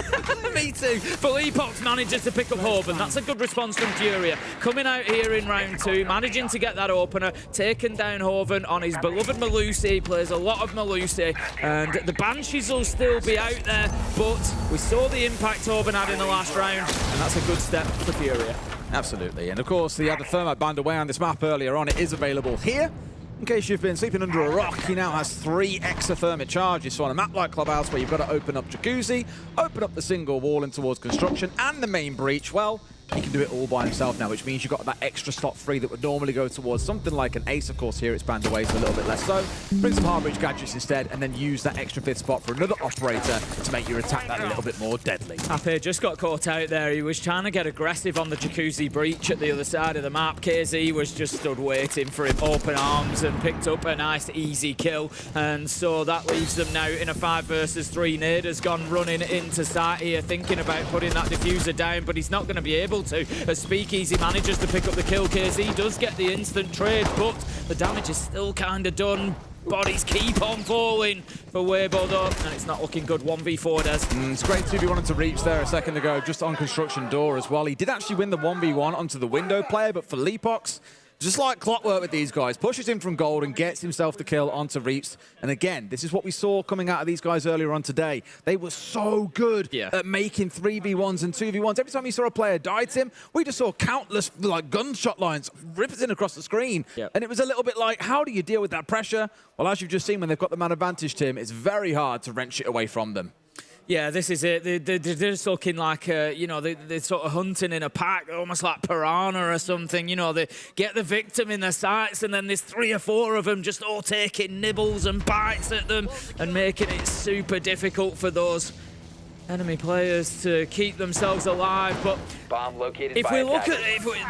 Me too. Philippox manages to pick up Hoven. That's a good response from Furia. Coming out here in round 2, managing to get that opener, taking down Hoven on his beloved Melusi. He plays a lot of Melusi, and the Banshees will still be out there, but we saw the impact Hoven had in the last round, and that's a good step for Furia. Absolutely, and of course the other Thermite banned away on this map earlier on. It is available here. In case you've been sleeping under a rock, he now has 3 exothermic charges. So on a map like Clubhouse, where you've got to open up Jacuzzi, open up the single wall in towards construction, and the main breach, well, he can do it all by himself now, which means you've got that extra slot free that would normally go towards something like an ace. Of course, here it's banned away, so a little bit less so. Bring some hard breach gadgets instead, and then use that extra 5th spot for another operator to make your attack that a little bit more deadly. Ape just got caught out there. He was trying to get aggressive on the Jacuzzi breach at the other side of the map. KZ was just stood waiting for him, open arms, and picked up a nice easy kill. And so that leaves them now in a 5 versus 3. Nader's gone running into sight here, thinking about putting that diffuser down, but he's not going to be able to. As Speakeasy manages to pick up the kill, KZ does get the instant trade, but the damage is still kind of done. Bodies keep on falling for Weibo though, and it's not looking good. 1v4 Des. It's great too. He wanted to reach there a second ago, just on construction door as well. He did actually win the 1v1 onto the window player, but for Philippox, just like clockwork with these guys, pushes him from gold and gets himself the kill onto Reaps. And again, this is what we saw coming out of these guys earlier on today. They were so good at making 3v1s and 2v1s. Every time you saw a player die to him, we just saw countless like gunshot lines ripping across the screen. And it was a little bit like, how do you deal with that pressure? Well, as you've just seen, when they've got the man advantage, Tim, it's very hard to wrench it away from them. Yeah, this is it. They're just looking like, you know, they're sort of hunting in a pack, almost like piranha or something. You know, they get the victim in their sights, and then there's 3 or 4 of them just all taking nibbles and bites at them and making it super difficult for those enemy players to keep themselves alive. But bomb located if we look at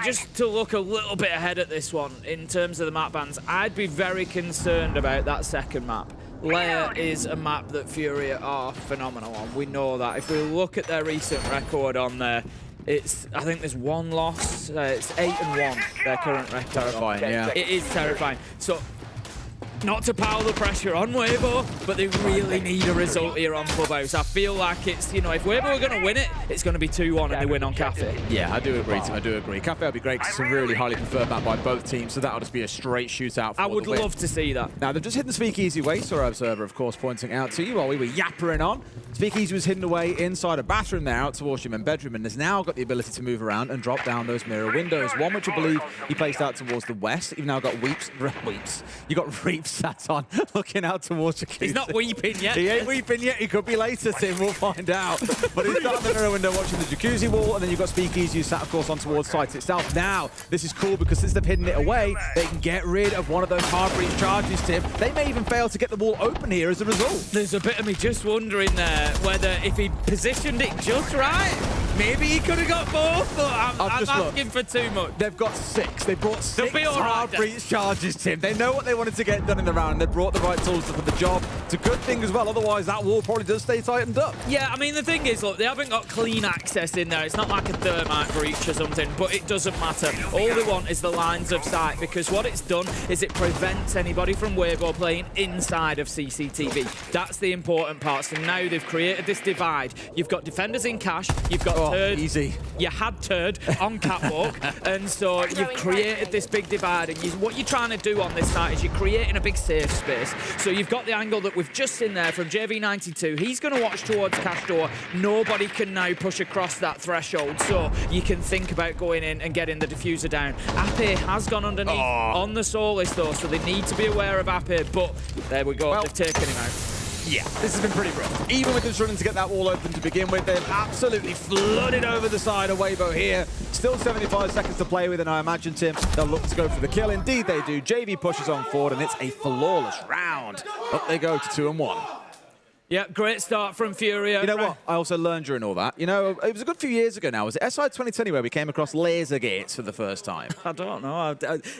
just to look a little bit ahead at this one in terms of the map bans, I'd be very concerned about that second map. Lair is a map that Furia are phenomenal on. We know that. If we look at their recent record on there, I think there's 1 loss. It's 8-1, their current record. Terrifying, yeah. It is terrifying. So, not to pile the pressure on Weibo, but they really need a result here on Clubhouse. I feel like it's, you know, if Weibo are going to win it, it's going to be 2-1 and they win on Cafe. Yeah, I do agree, Tim. I do agree. Cafe would be great because it's a really highly preferred map by both teams, so that'll just be a straight shootout for I would love to see that. Now, they've just hidden Speakeasy away, so our observer, of course, pointing out to you while we were yappering on. Speakeasy was hidden away inside a bathroom there out towards your main bedroom, and has now got the ability to move around and drop down those mirror windows. One which I believe he placed out towards the west. You've now got Weeps. You got Reaps sat on, looking out towards Jacuzzi. He's not weeping yet. He ain't weeping yet. He could be later, Tim. We'll find out. But he's sat on the mirror window watching the Jacuzzi wall, and then you've got Speakeasy who's sat, of course, on towards site itself. Now, this is cool because since they've hidden it away, they can get rid of one of those hard breach charges, Tim. They may even fail to get the wall open here as a result. There's a bit of me just wondering there whether if he positioned it just right, maybe he could have got both, but I'm asking for too much. They've got 6. They brought 6 hard breach charges, Tim. They know what they wanted to get done in the round, and they brought the right tools for the job. It's a good thing as well, otherwise that wall probably does stay tightened up. Yeah, I mean, the thing is, look, they haven't got clean access in there. It's not like a thermite breach or something, but it doesn't matter. All they want is the lines of sight, because what it's done is it prevents anybody from Weibo playing inside of CCTV. That's the important part. So now they've created this divide. You've got defenders in cash, you've got Turd. Easy. You had Turd on catwalk, and so you've created this big divide, and what you're trying to do on this site is you're creating a big safe space. So you've got the angle that we've just seen there from JV92. He's going to watch towards cash door. Nobody can now push across that threshold, so you can think about going in and getting the diffuser down. Ape has gone underneath on the Solis though, so they need to be aware of Ape, but there we go, they've taken him out. Yeah, this has been pretty rough. Even with them struggling to get that wall open to begin with, they've absolutely flooded over the side of Weibo here. Still 75 seconds to play with, and I imagine, Tim, they'll look to go for the kill. Indeed they do. JV pushes on forward, and it's a flawless round. Up they go to 2-1. Yeah, great start from Furia. You know what? I also learned during all that. You know, it was a good few years ago now. Was it SI 2020 where we came across laser gates for the first time? I don't know.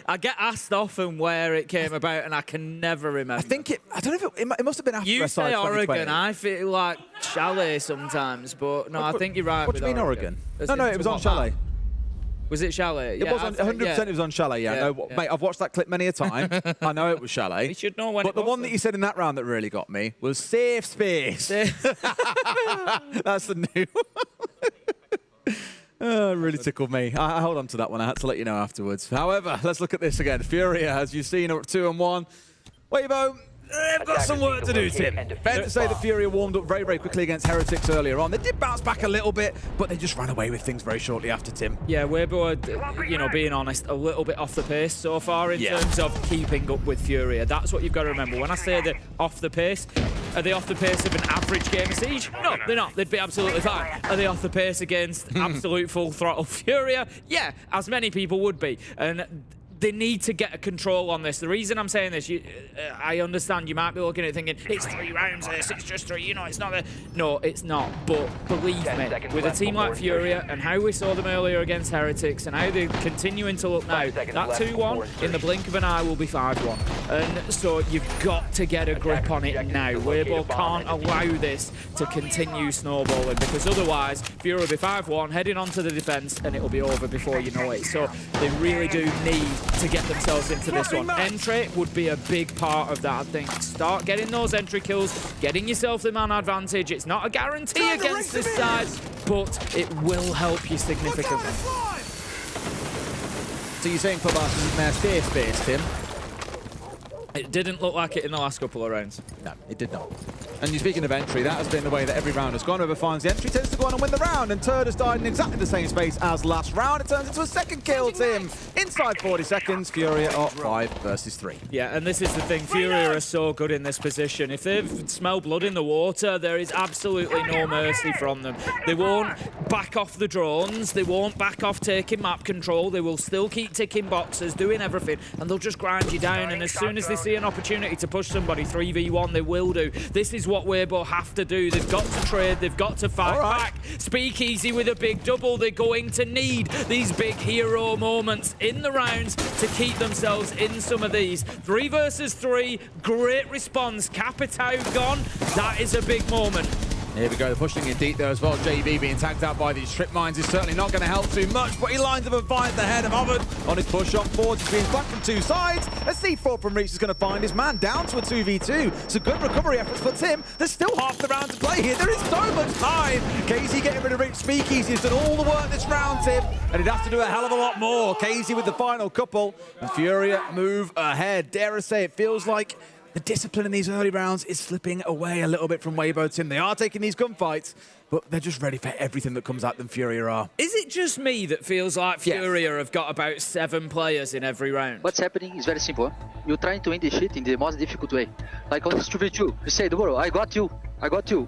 I get asked often where it came about, and I can never remember. I think I don't know if it must have been after you SI say 2020. Oregon. I feel like Chalet sometimes, but no, I think you're right. What do you mean Oregon? No, it was on Chalet. Was it Chalet? It was on 100%. It was on Chalet. Yeah, mate. I've watched that clip many a time. I know it was Chalet. You should know when. But the one that you said in that round that really got me was safe space. That's the new. Really tickled me. I hold on to that one. I had to let you know afterwards. However, let's look at this again. Furia, as you've seen, are at 2-1. Weibo, they've got some work to do, Tim. Fair to say that Furia warmed up very, very quickly against Heretics earlier on. They did bounce back a little bit, but they just ran away with things very shortly after, Tim. Yeah, Weibo, you know, being honest, a little bit off the pace so far in terms of keeping up with Furia. That's what you've got to remember. When I say they're off the pace, are they off the pace of an average game of Siege? No, they're not. They'd be absolutely fine. Are they off the pace against absolute full throttle Furia? Yeah, as many people would be. And they need to get a control on this. The reason I'm saying this, I understand you might be looking at it thinking, it's 3 rounds this, it's just 3, you know, it's not a... No, it's not. But believe me, with a team like Furia and how we saw them earlier against Heretics and how they're continuing to look now, that 2-1 in the blink of an eye will be 5-1. And so you've got to get a grip on it now. Weibo can't allow this to continue snowballing because otherwise Furia will be 5-1, heading onto the defense, and it'll be over before you know it. So they really do need to get themselves into this one. Entry would be a big part of that, I think. Start getting those entry kills, getting yourself the man advantage. It's not a guarantee against this side, but it will help you significantly. So you're saying Clubhouse isn't their safe space, Tim? It didn't look like it in the last couple of rounds. No, it did not. And you're speaking of entry, that has been the way that every round has gone. Whoever finds the entry tends to go on and win the round, and Turd has died in exactly the same space as last round. It turns into a second kill, Tim. Inside 40 seconds, Furia are 5 versus 3. Yeah, and this is the thing. Furia are so good in this position. If they've smelled blood in the water, there is absolutely no mercy from them. They won't back off the drones. They won't back off taking map control. They will still keep ticking boxes, doing everything, and they'll just grind you down. And as soon as they see an opportunity to push somebody 3v1, they will do. This is what Weibo have to do. They've got to trade, they've got to fight back. Speakeasy with a big double. They're going to need these big hero moments in the rounds to keep themselves in some of these. 3 versus 3, great response. Capitao gone, that is a big moment. Here we go, they're pushing in deep there as well. JB being tagged out by these trip mines is certainly not going to help too much, but he lines up and finds the head of Ovid on his push on forward. He's being flanked from 2 sides. A C4 from Reach is going to find his man down to a 2v2. It's a good recovery efforts for Tim. There's still half the round to play here. There is so much time. Casey getting rid of Reach. Speakeasy has done all the work this round, Tim, and he'd have to do a hell of a lot more. Casey with the final couple, and Furia move ahead. Dare I say, it feels like the discipline in these early rounds is slipping away a little bit from Weibo, Tim. They are taking these gunfights, but they're just ready for everything that comes at them, Furia are. Is it just me that feels like Furia have got about 7 players in every round? What's happening is very simple. You're trying to win this shit in the most difficult way. Like on this 2v2, you say, bro, I got you.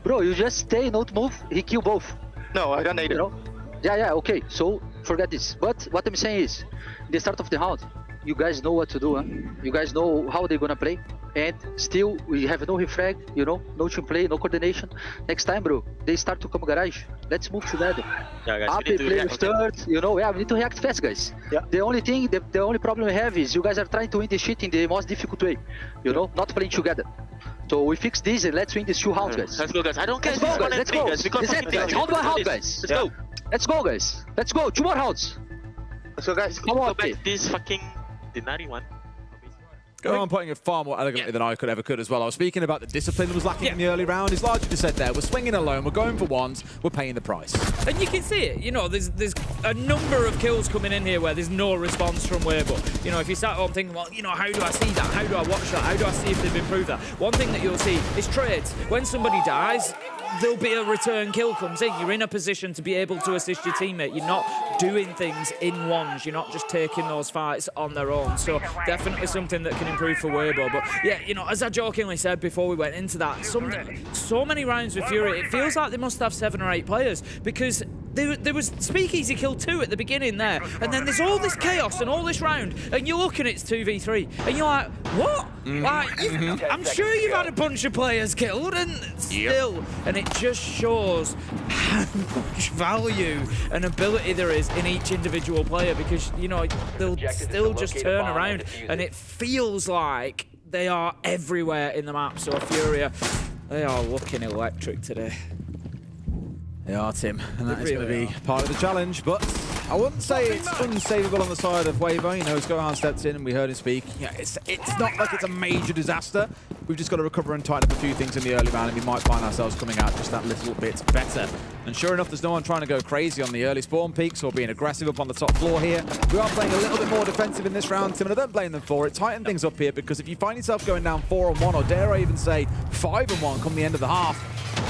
Bro, you just stay, not move, he kill both. No, I got neither. You know? Yeah, okay, so forget this. But what I'm saying is, in the start of the round, you guys know what to do, huh? You guys know how they're gonna play. And still, we have no refrag, you know, no team play, no coordination. Next time, bro, they start to come garage. Let's move together. Yeah, guys, Up, play with third, you know, we need to react fast, guys. Yeah. The only thing, the only problem we have is you guys are trying to win this shit in the most difficult way, you know, not playing together. So we fix this and let's win these 2 rounds, guys. Let's go, guys. I don't care. Let's go, guys. Round by round, guys. Let's go. Let's go, guys. Let's go. 2 more rounds. Let's go, guys. Come on, go back this fucking Denari one. Go on putting it far more elegantly than I ever could as well. I was speaking about the discipline that was lacking in the early round. It's largely just said there, we're swinging alone, we're going for ones, we're paying the price. And you can see it, you know, there's a number of kills coming in here where there's no response from Weibo. You know, if you start home thinking, well, you know, how do I see that? How do I watch that? How do I see if they've improved that? One thing that you'll see is trades. When somebody dies, there'll be a return kill comes in. You're in a position to be able to assist your teammate. You're not doing things in ones. You're not just taking those fights on their own. So definitely something that can improve for Weibo. But yeah, you know, as I jokingly said before we went into that, so many rounds with Fury, it feels like they must have 7 or 8 players because there was Speakeasy killed 2 at the beginning there, and then there's all this chaos and all this round, and you look and it's 2v3, and you're like, what? Like, I'm sure you've had a bunch of players killed, and still, and it just shows how much value and ability there is in each individual player, because, you know, they'll still just turn around, and it feels like they are everywhere in the map. So Furia, they are looking electric today. They are, Tim, and that is going to be part of the challenge, but I wouldn't say it's unsavable on the side of Wavo. You know, as Gohan stepped in and we heard him speak, yeah, it's not like it's a major disaster. We've just got to recover and tighten up a few things in the early round, and we might find ourselves coming out just that little bit better. And sure enough, there's no one trying to go crazy on the early spawn peaks or being aggressive up on the top floor here. We are playing a little bit more defensive in this round, Tim, and I don't blame them for it. Tighten things up here, because if you find yourself going down 4-on-1, or dare I even say 5-on-1 come the end of the half,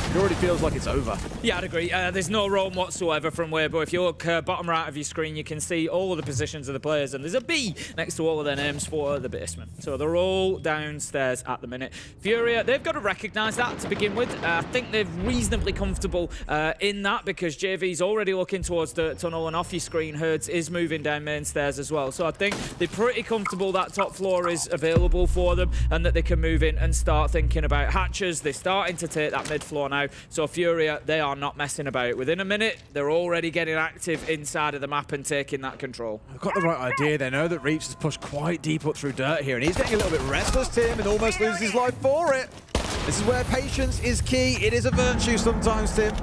it already feels like it's over. Yeah, I'd agree. There's no roam whatsoever from Weibo. If you look bottom right of your screen, you can see all of the positions of the players, and there's a B next to all of their names for the basement. So they're all downstairs at the minute. Furia, they've got to recognise that to begin with. I think they're reasonably comfortable in that, because JV's already looking towards the tunnel, and off your screen, Herds is moving down main stairs as well. So I think they're pretty comfortable that top floor is available for them, and that they can move in and start thinking about hatches. They're starting to take that mid floor now. So Furia, they are not messing about. Within a minute, they're already getting active inside of the map and taking that control. I've got the right idea. They know that Reach has pushed quite deep up through dirt here, and he's getting a little bit restless, Tim, and almost loses his life for it. This is where patience is key. It is a virtue sometimes, Tim.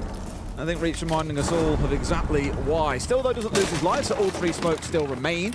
I think Reach reminding us all of exactly why. Still, though, doesn't lose his life, so all 3 smokes still remain.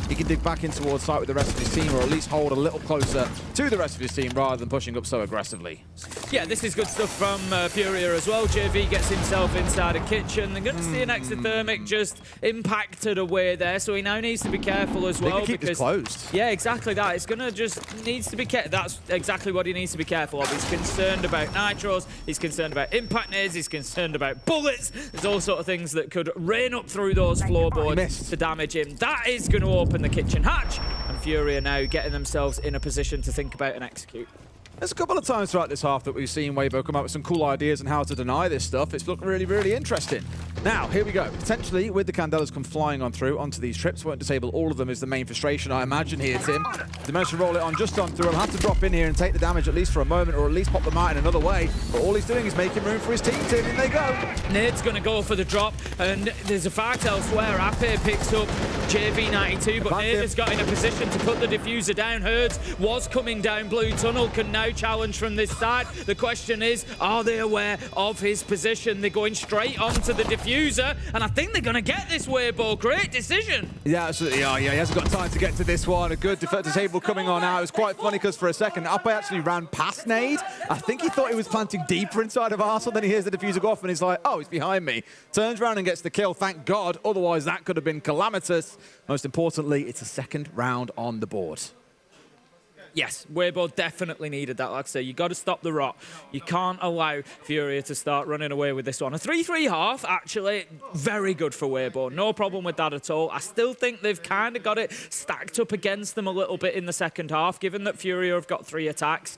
He can dig back in towards sight with the rest of his team, or at least hold a little closer to the rest of his team rather than pushing up so aggressively. Yeah, this is good stuff from Furia as well. JV gets himself inside a kitchen. They're going to see an exothermic just impacted away there, so he now needs to be careful as well. They can keep this closed. Yeah, exactly that. It's going to just needs to be careful. That's exactly what he needs to be careful of. He's concerned about nitros. He's concerned about impact nades. He's concerned about bullets. There's all sort of things that could rain up through those floorboards to damage him. That is going to open the kitchen hatch, and Furia now getting themselves in a position to think about and execute. There's a couple of times throughout this half that we've seen Weibo come up with some cool ideas on how to deny this stuff. It's looked really, really interesting. Now, here we go. Potentially, with the Candelas come flying on through onto these trips, won't disable all of them is the main frustration, I imagine, here, Tim. They managed to roll it on just on through. He'll have to drop in here and take the damage at least for a moment, or at least pop them out in another way. But all he's doing is making room for his team, Tim. In they go. Nade's going to go for the drop, and there's a fight elsewhere. Ape picks up JV92, but Nade has got in a position to put the diffuser down. Herds was coming down blue tunnel, can now challenge from this side. The question is, are they aware of his position? They're going straight onto the diffuser, and I think they're going to get this Weibo. Great decision. Yeah, absolutely are. Yeah, he hasn't got time to get to this one. A good disable coming on now. It was quite funny because for a second, Ape actually ran past Nade. I think he thought he was planting deeper inside of Arsenal. Then he hears the diffuser go off and he's like, oh, he's behind me. Turns around and gets the kill. Thank God. Otherwise, that could have been calamitous. Most importantly, it's a second round on the board. Yes, Weibo definitely needed that. Like I say, you got to stop the rot. You can't allow Furia to start running away with this one. A 3-3 half, actually, very good for Weibo. No problem with that at all. I still think they've kind of got it stacked up against them a little bit in the second half, given that Furia have got 3 attacks.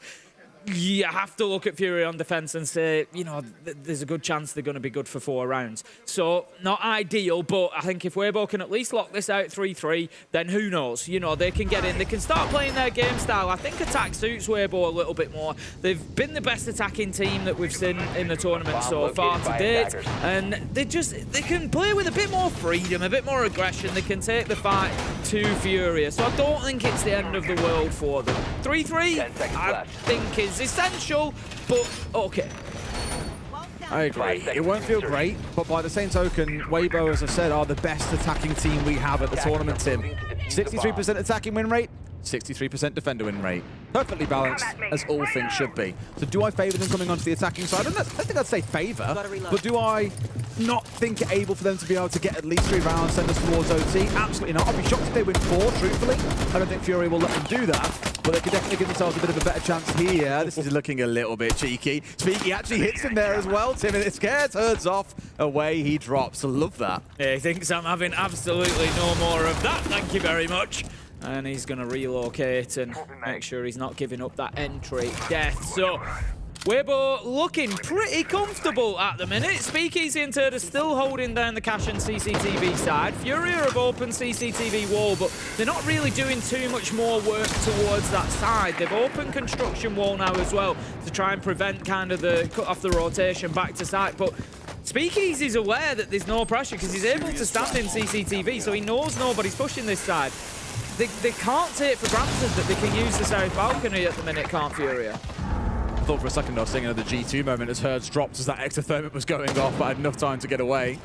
You have to look at Fury on defense and say, you know, there's a good chance they're going to be good for 4 rounds. So, not ideal, but I think if Weibo can at least lock this out 3-3, then who knows? You know, they can get in, they can start playing their game style. I think attack suits Weibo a little bit more. They've been the best attacking team that we've seen in the tournament so far to date, and they can play with a bit more freedom, a bit more aggression. They can take the fight to Furia. So I don't think it's the end of the world for them. 3-3, I think is essential, but okay. I agree. It won't feel great, but by the same token, Weibo, as I said, are the best attacking team we have at the tournament, Tim. 63% attacking win rate, 63% defender win rate. Perfectly balanced, as all things should be. So do I favour them coming onto the attacking side? I don't think I'd say favour, but do I not think it able for them to be able to get at least 3 rounds, send us towards OT? Absolutely not. I'd be shocked if they win 4, truthfully. I don't think Fury will let them do that, but they could definitely give themselves a bit of a better chance here. This is looking a little bit cheeky. Speaky actually hits him there as well, Tim, and it scares Herds off. Away he drops. I love that. He thinks I'm having absolutely no more of that. Thank you very much. And he's going to relocate and make sure he's not giving up that entry death. So Weibo looking pretty comfortable at the minute. Speakeasy and Turd are still holding down the cash and CCTV side. Furia have opened CCTV wall, but they're not really doing too much more work towards that side. They've opened construction wall now as well to try and prevent kind of the cut off the rotation back to site. But Speakeasy's aware that there's no pressure because he's able to stand in CCTV, so he knows nobody's pushing this side. They can't take for granted that they can use the South balcony at the minute, can't Furia? I thought for a second I was seeing another G2 moment as Herds dropped as that exothermic was going off, but had enough time to get away.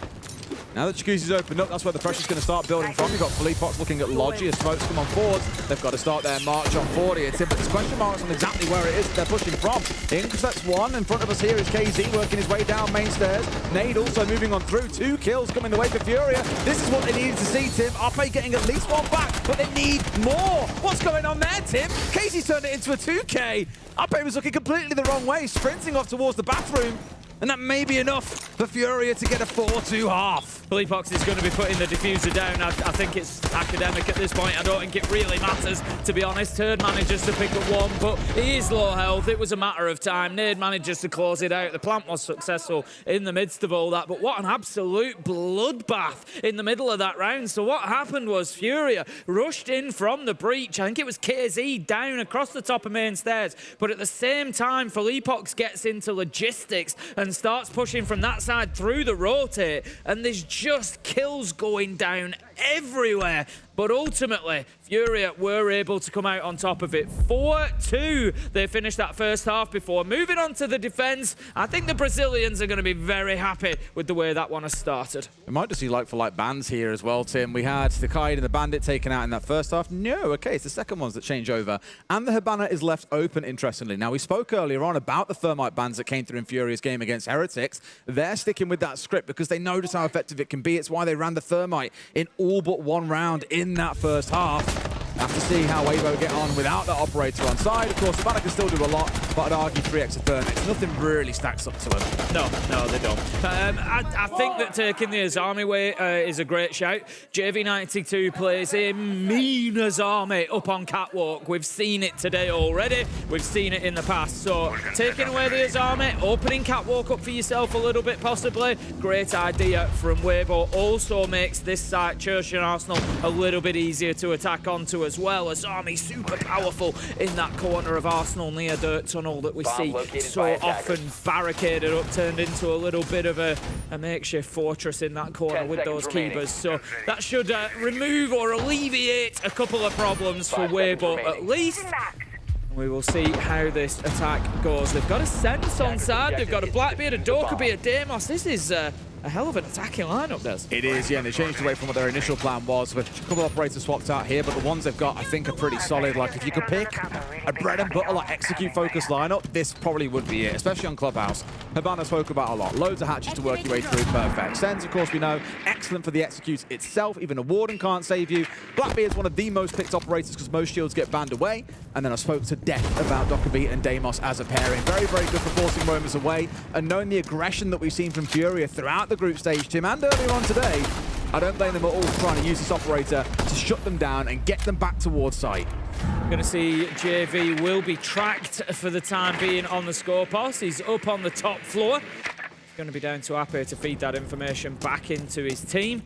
Now that Jacuzzi's opened up, that's where the pressure's going to start building from. You've got Fleetfox looking at Logi as smokes come on forward. They've got to start their march on 40. It's but there's question marks on exactly where it is that they're pushing from. Intercepts one. In front of us here is KZ working his way down main stairs. Nade also moving on through. 2 kills coming the way for Furia. This is what they needed to see, Tim. Ape getting at least one back, but they need more. What's going on there, Tim? KZ's turned it into a 2K. Ape was looking completely the wrong way, sprinting off towards the bathroom. And that may be enough for Furia to get a 4-2 half. Fleetfox is going to be putting the diffuser down. I think it's academic at this point. I don't think it really matters, to be honest. Turd manages to pick up one, but he is low health. It was a matter of time. Nade manages to close it out. The plant was successful in the midst of all that, but what an absolute bloodbath in the middle of that round. So what happened was Furia rushed in from the breach. I think it was KZ down across the top of main stairs, but at the same time, Fleetfox gets into logistics and starts pushing from that side through the rotate, and there's just kills going down everywhere. But ultimately, Furia were able to come out on top of it. 4-2, they finished that first half before moving on to the defense. I think the Brazilians are going to be very happy with the way that one has started. We might just see like-for-like bans here as well, Tim. We had the Kaid and the Bandit taken out in that first half. No, okay, it's the second ones that change over. And the Hibana is left open, interestingly. Now, we spoke earlier on about the Thermite bans that came through in Furia's game against Heretics. They're sticking with that script because they notice how effective it can be. It's why they ran the Thermite in all but one round in that first half. Have to see how Weibo get on without that operator on side. Of course, Savannah can still do a lot, but I'd argue 3 exothermics. Nothing really stacks up to them. No, they don't. I think that taking the Azami way is a great shout. JV92 plays a mean Azami up on Catwalk. We've seen it today already. We've seen it in the past. So taking away the Azami, opening Catwalk up for yourself a little bit possibly. Great idea from Weibo. Also makes this site, Church and Arsenal, a little bit easier to attack onto as well. Azami super powerful in that corner of Arsenal near Dirt Tunnel that we see so often barricaded up, turned into a little bit of a makeshift fortress in that corner with those keepers. So that should remove or alleviate a couple of problems for Weibo at least. We will see how this attack goes. They've got a Sense on side, they've got a Blackbeard, a Dokkaebi, a Deimos. This is a hell of an attacking lineup, Des. It is, yeah, and they changed away from what their initial plan was, with a couple of operators swapped out here, but the ones they've got, I think, are pretty solid. Like, if you could pick a bread and butter, like, execute-focused lineup, this probably would be it, especially on Clubhouse. Hibana spoke about a lot. Loads of hatches to work your way through, perfect. Sense, of course, we know, excellent for the execute itself. Even a Warden can't save you. Blackbeard's one of the most picked operators because most shields get banned away. And then I spoke to death about Dokkaebi and Deimos as a pairing. Very, very good for forcing roamers away. And knowing the aggression that we've seen from Furia throughout the group stage, Tim, and earlier on today, I don't blame them at all for trying to use this operator to shut them down and get them back towards site. Going to see JV will be tracked for the time being on the score post. He's up on the top floor. It's going to be down to Ape to feed that information back into his team.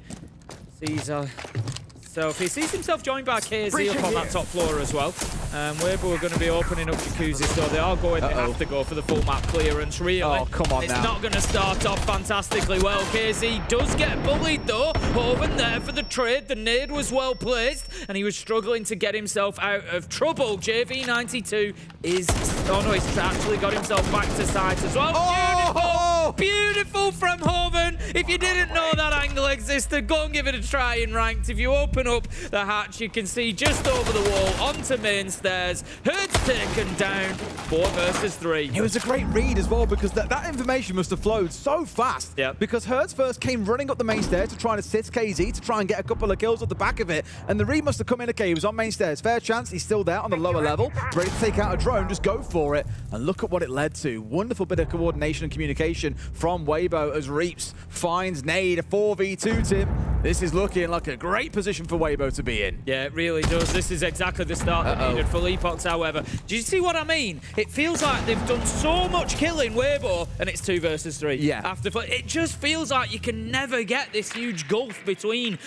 So he sees himself joined by KZ up on that top floor as well. Weibo are going to be opening up Jacuzzi, so they are going to have to go for the full map clearance, really. Oh, come on it's now. Not going to start off fantastically well. KZ does get bullied, though. Hoven there for the trade. The nade was well placed, and he was struggling to get himself out of trouble. JV92 is... Oh, no, he's actually got himself back to site as well. Oh! Beautiful from Hoven. If you didn't know that angle existed, go and give it a try in ranked. If you open up the hatch, you can see just over the wall onto main stairs. Herd's taken down. 4 versus 3. It was a great read as well, because that information must have flowed so fast. Yep. Because Hertz first came running up the main stairs to try and assist KZ to try and get a couple of kills off the back of it. And the read must have come in. Okay, he was on main stairs. Fair chance. He's still there on the lower level. Ready to take out a drone. Just go for it. And look at what it led to. Wonderful bit of coordination and communication from Weibo as Reaps finds Nade. A 4v2, Tim. This is looking like a great position for Weibo to be in. Yeah, it really does. This is exactly the start that needed for Leapox, however. Do you see what I mean? It feels like they've done so much killing Weibo, and it's 2 versus 3. Yeah. It just feels like you can never get this huge gulf between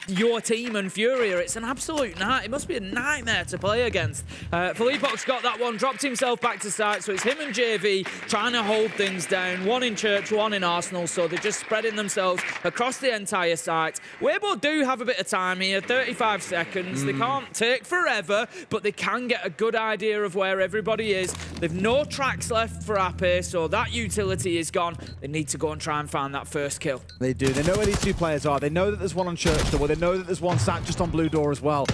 your team and Furia. It's an absolute night. It must be a nightmare to play against. Leapox got that one, dropped himself back to site, so it's him and JV trying to hold things down. One in Church, one in Arsenal, so they're just spreading themselves across the entire site. Weibo do have a bit of time here, 35 seconds. They can't take forever, but they can get a good idea of where everybody is. They've no tracks left for Ape, so that utility is gone. They need to go and try and find that first kill. They do. They know where these 2 players are. They know that there's one on Church, though. They know that there's one sat just on Blue Door as well.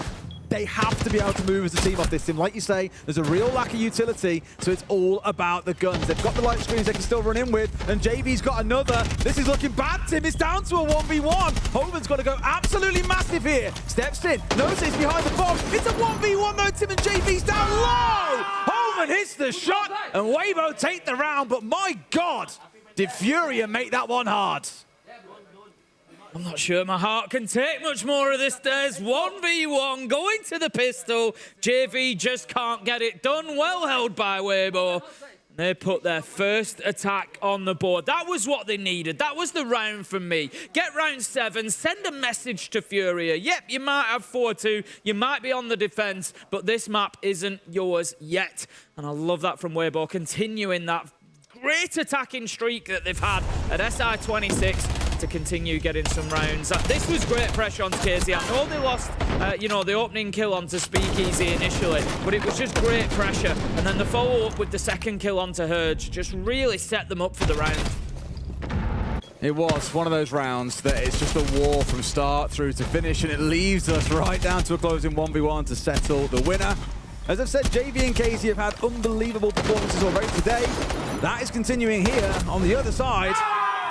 They have to be able to move as a team off this team. Like you say, there's a real lack of utility, so it's all about the guns. They've got the light screens they can still run in with, and JV's got another. This is looking bad, Tim. It's down to a 1v1. Hoven's got to go absolutely massive here. Steps in, knows it's behind the box. It's a 1v1 though, Tim, and JV's down low. Hoven hits the shot, and Weibo take the round, but my God, did Furia make that one hard? I'm not sure my heart can take much more of this. There's 1v1 going to the pistol. JV just can't get it done. Well held by Weibo. They put their first attack on the board. That was what they needed. That was the round for me. Get round 7, send a message to Furia. Yep, you might have 4-2, you might be on the defense, but this map isn't yours yet. And I love that from Weibo, continuing that great attacking streak that they've had at SI26 to continue getting some rounds. This was great pressure onto KZ. I know they lost, the opening kill onto Speakeasy initially, but it was just great pressure. And then the follow-up with the second kill onto Hurge just really set them up for the round. It was one of those rounds that it's just a war from start through to finish, and it leaves us right down to a closing 1v1 to settle the winner. As I've said, JV and KZ have had unbelievable performances already today. That is continuing here on the other side.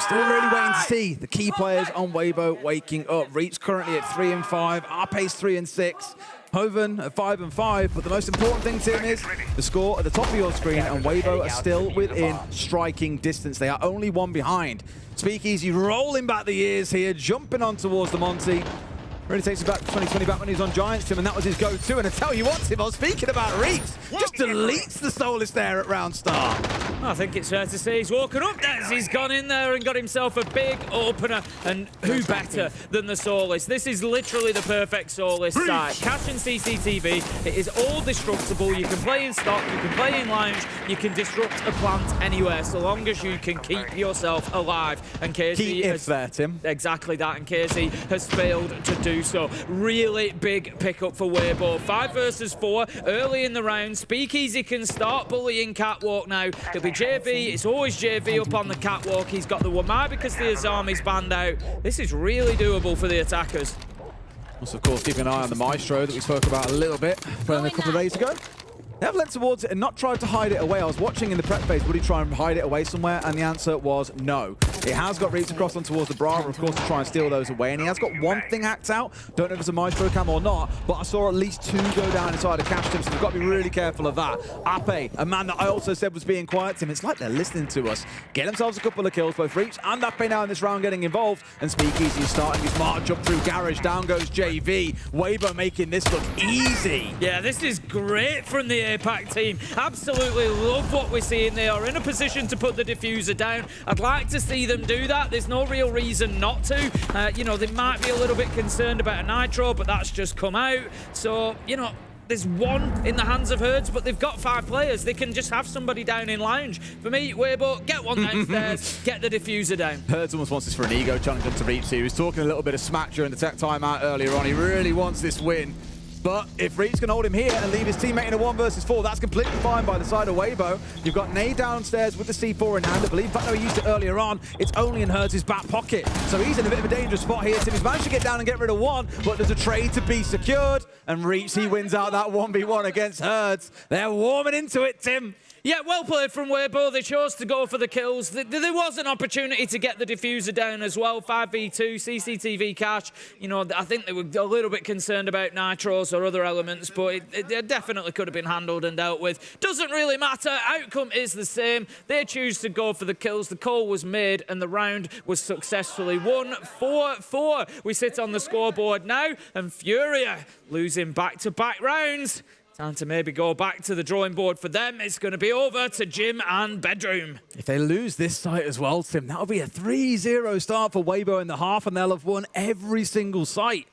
Still really waiting to see the key players on Weibo waking up. Reap's currently at 3-5, Arpe's 3-6, Hoven at 5-5, but the most important thing, Tim, is the score at the top of your screen, and Weibo are still within striking distance. They are only 1 behind. Speakeasy rolling back the years here, jumping on towards the Monty. Really takes about 2020 back when he was on Giants, Tim, and that was his go-to. And I tell you what, Tim, I was speaking about Reaps, just deletes the Soulless there at round start. I think it's fair to say he's walking up as he's gone in there and got himself a big opener. And who better than the Soulless? This is literally the perfect Soulless side. Cash and CCTV, it is all destructible. You can play in stock, you can play in lounge, you can disrupt a plant anywhere, so long as you can keep yourself alive. And KZ has there, Tim. Exactly that, and KZ has failed to do so. Really big pickup for Weibo. 5 versus 4 early in the round. Speakeasy can start bullying Catwalk now. It'll be JV. It's always JV up on the Catwalk. He's got the Wamai because the Azami's banned out. This is really doable for the attackers. Also, of course, keep an eye on the Maestro that we spoke about a little bit from a couple of days ago. They have led towards it and not tried to hide it away. I was watching in the prep phase, would he try and hide it away somewhere? And the answer was no. It has got Reaps across on towards the Brava, of course, to try and steal those away. And he has got one thing hacked out. Don't know if it's a Maestro cam or not, but I saw at least 2 go down inside of Cash Tim, so they've got to be really careful of that. Ape, a man that I also said was being quiet, Tim. It's like they're listening to us. Get themselves a couple of kills, both Reaps and Ape now in this round getting involved. And Speakeasy is starting his march up through Garage. Down goes JV. Weibo making this look easy. Yeah, this is great from the APAC team. Absolutely love what we're seeing. They are in a position to put the diffuser down. I'd like to see them do that. There's no real reason not to. They might be a little bit concerned about a Nitro, but that's just come out. So, there's 1 in the hands of Herds, but they've got 5 players. They can just have somebody down in lounge. For me, Weibo, get one downstairs, get the diffuser down. Herds almost wants this for an ego challenge onto Reaps here. He was talking a little bit of smack during the tech timeout earlier on. He really wants this win. But if Reaps can hold him here and leave his teammate in a 1 versus 4, that's completely fine by the side of Weibo. You've got Nay downstairs with the C4 in hand. I believe, in fact, no, he used it earlier on. It's only in Herds' back pocket. So he's in a bit of a dangerous spot here. Tim, he's managed to get down and get rid of 1, but there's a trade to be secured. And Reaps, he wins out that 1v1 against Herds. They're warming into it, Tim. Yeah, well played from Weibo. They chose to go for the kills. There was an opportunity to get the diffuser down as well. 5v2, CCTV cash. You know, I think they were a little bit concerned about nitros or other elements, but it definitely could have been handled and dealt with. Doesn't really matter. Outcome is the same. They choose to go for the kills. The call was made and the round was successfully won. 4-4. We sit on the scoreboard now, and Furia losing back-to-back rounds. Time to maybe go back to the drawing board for them. It's going to be over to Gym and Bedroom. If they lose this site as well, Tim, that'll be a 3-0 start for Weibo in the half, and they'll have won every single site.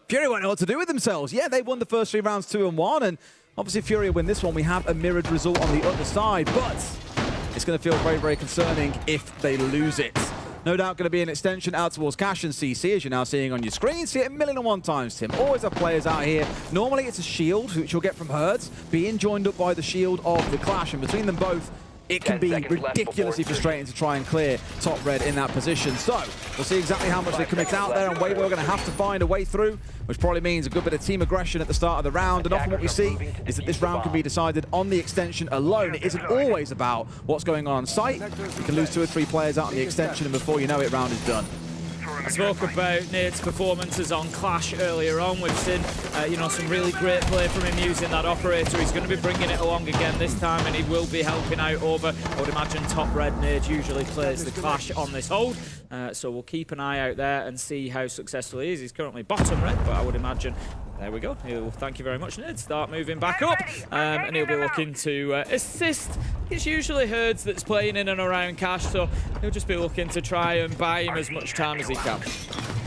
Fury won't know what to do with themselves. Yeah, they won the first 3 rounds 2-1, and obviously Fury win this one. We have a mirrored result on the other side, but it's going to feel very, very concerning if they lose it. No doubt going to be an extension out towards Cash and CC, as you're now seeing on your screen. See it 1,000,001 times, Tim. Always have players out here. Normally it's a shield, which you'll get from Herds, being joined up by the shield of the Clash. And between them both, it can be ridiculously frustrating to try and clear top red in that position. So we'll see exactly how much they commit out there, and Weibo are going to have to find a way through, which probably means a good bit of team aggression at the start of the round. And often what we see is that this round can be decided on the extension alone. It isn't always about what's going on site. You can lose 2 or 3 players out on the extension, and before you know it, round is done. I spoke about Nade's performances on Clash earlier on. We've seen, you know, some really great play from him using that operator. He's going to be bringing it along again this time, and he will be helping out over, I would imagine, top red. Nade usually plays the Clash on this hold, so we'll keep an eye out there and see how successful he is. He's currently bottom red, but I would imagine, there we go. Thank you very much, Nade. Start moving back up, and he'll be looking to assist. It's usually Herds that's playing in and around Cash, so he'll just be looking to try and buy him as much time as he can.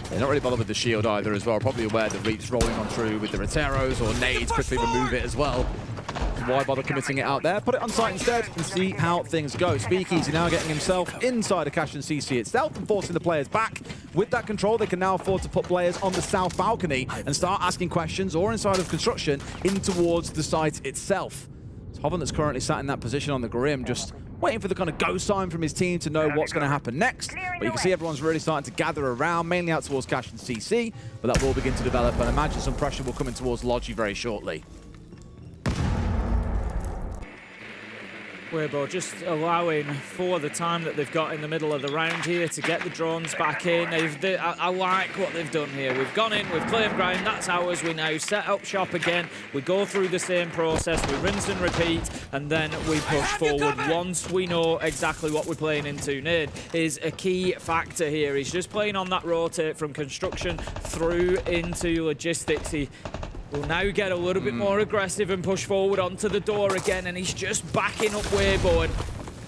They're not really bothered with the shield either as well. Probably aware that Reap's rolling on through with the Roteros, or Nades quickly remove it as well. Why bother committing it out there? Put it on site instead and see how things go. Speakeasy now getting himself inside of Cash and CC itself and forcing the players back. With that control, they can now afford to put players on the south balcony and start asking questions, or inside of construction, in towards the site itself. It's Hoven that's currently sat in that position on the Grim, just waiting for the kind of go sign from his team to know what's going to happen next. But you can see everyone's really starting to gather around, mainly out towards Cash and CC, but that will begin to develop, and I imagine some pressure will come in towards Logi very shortly. Weibo just allowing for the time that they've got in the middle of the round here to get the drones back in. I like what they've done here. We've gone in, we've claimed ground, that's ours. We now set up shop again. We go through the same process, we rinse and repeat, and then we push forward once we know exactly what we're playing into. Nade is a key factor here. He's just playing on that rotate from construction through into logistics. He will now get a little bit more aggressive and push forward onto the door again, and he's just backing up Weibo.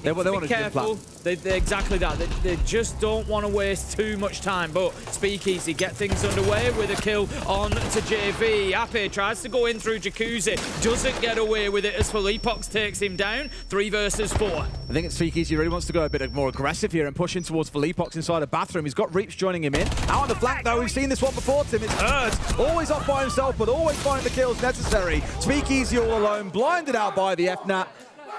They want be careful. Exactly that. They just don't want to waste too much time. But Speakeasy get things underway with a kill on to JV. Ape tries to go in through Jacuzzi. Doesn't get away with it as Felipox takes him down. 3 versus 4. I think it's Speakeasy really wants to go a bit more aggressive here and push in towards Felipox inside a bathroom. He's got Reaps joining him in. Out on the flank though, we've seen this one before, Tim. It's Herds. Always up by himself, but always finding the kills necessary. Speakeasy all alone, blinded out by the FNAT.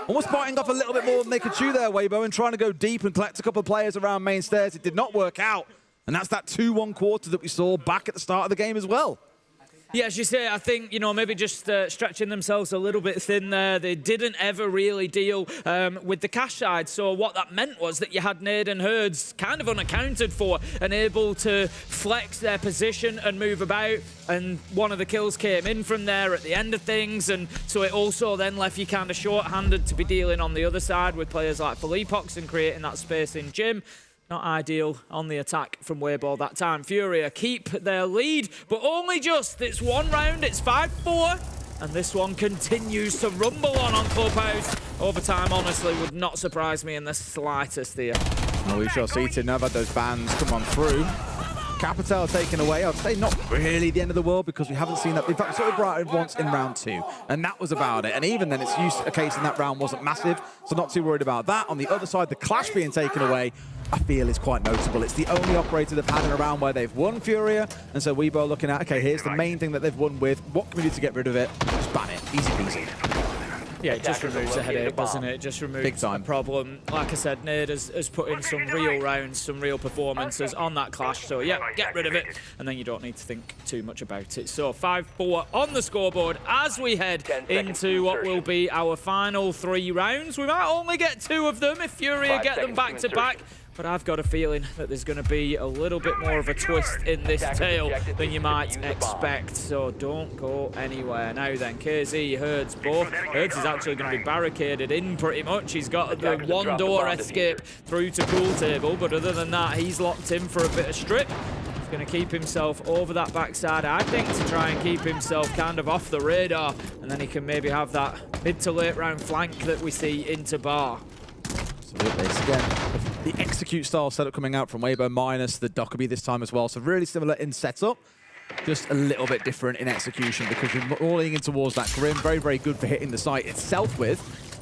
Almost biting off a little bit more than they could chew there, Weibo, and trying to go deep and collect a couple of players around main stairs. It did not work out. And that's that 2-1 quarter that we saw back at the start of the game as well. Yeah, as you say, I think, you know, maybe just stretching themselves a little bit thin there. They didn't ever really deal with the Cash side. So what that meant was that you had Nade and Herds kind of unaccounted for and able to flex their position and move about. And one of the kills came in from there at the end of things. And so it also then left you kind of short-handed to be dealing on the other side with players like Felipox and creating that space in Gym. Not ideal on the attack from Weibo that time. Furia keep their lead, but only just. It's 1 round, it's 5-4, and this one continues to rumble on Clubhouse. Overtime, honestly, would not surprise me in the slightest here. Well, we shall see, Tim. Now that those bans come on through. Capital taken away. I'd say not really the end of the world, because we haven't seen that. In fact, we saw it brightened once in round 2, and that was about it. And even then, it's used a case in that round wasn't massive, so not too worried about that. On the other side, the Clash being taken away, I feel is quite notable. It's the only operator they've had in a round where they've won Furia, and so Weibo looking at, okay, here's the main thing that they've won with. What can we do to get rid of it? Just ban it. Easy peasy. Yeah, it just removes a headache, doesn't it? It just removes a problem. Like I said, Nade has put in some real rounds, some real performances on that clash. So yeah, get rid of it, and then you don't need to think too much about it. So 5-4 on the scoreboard as we head into what will be our final 3 rounds. We might only get 2 of them if Furia get them back to back. But I've got a feeling that there's going to be a little bit more of a twist in this tale than you might expect. So don't go anywhere. Now then, KZ, Herds both. Herds is actually going to be barricaded in pretty much. He's got the one door escape through to pool table. But other than that, he's locked in for a bit of strip. He's going to keep himself over that backside, I think, to try and keep himself kind of off the radar. And then he can maybe have that mid to late round flank that we see into bar. Absolutely. It's again the execute style setup coming out from Weibo minus the Dockerby this time as well. So really similar in setup, just a little bit different in execution because you're rolling in towards that Grim. Very, very good for hitting the site itself with.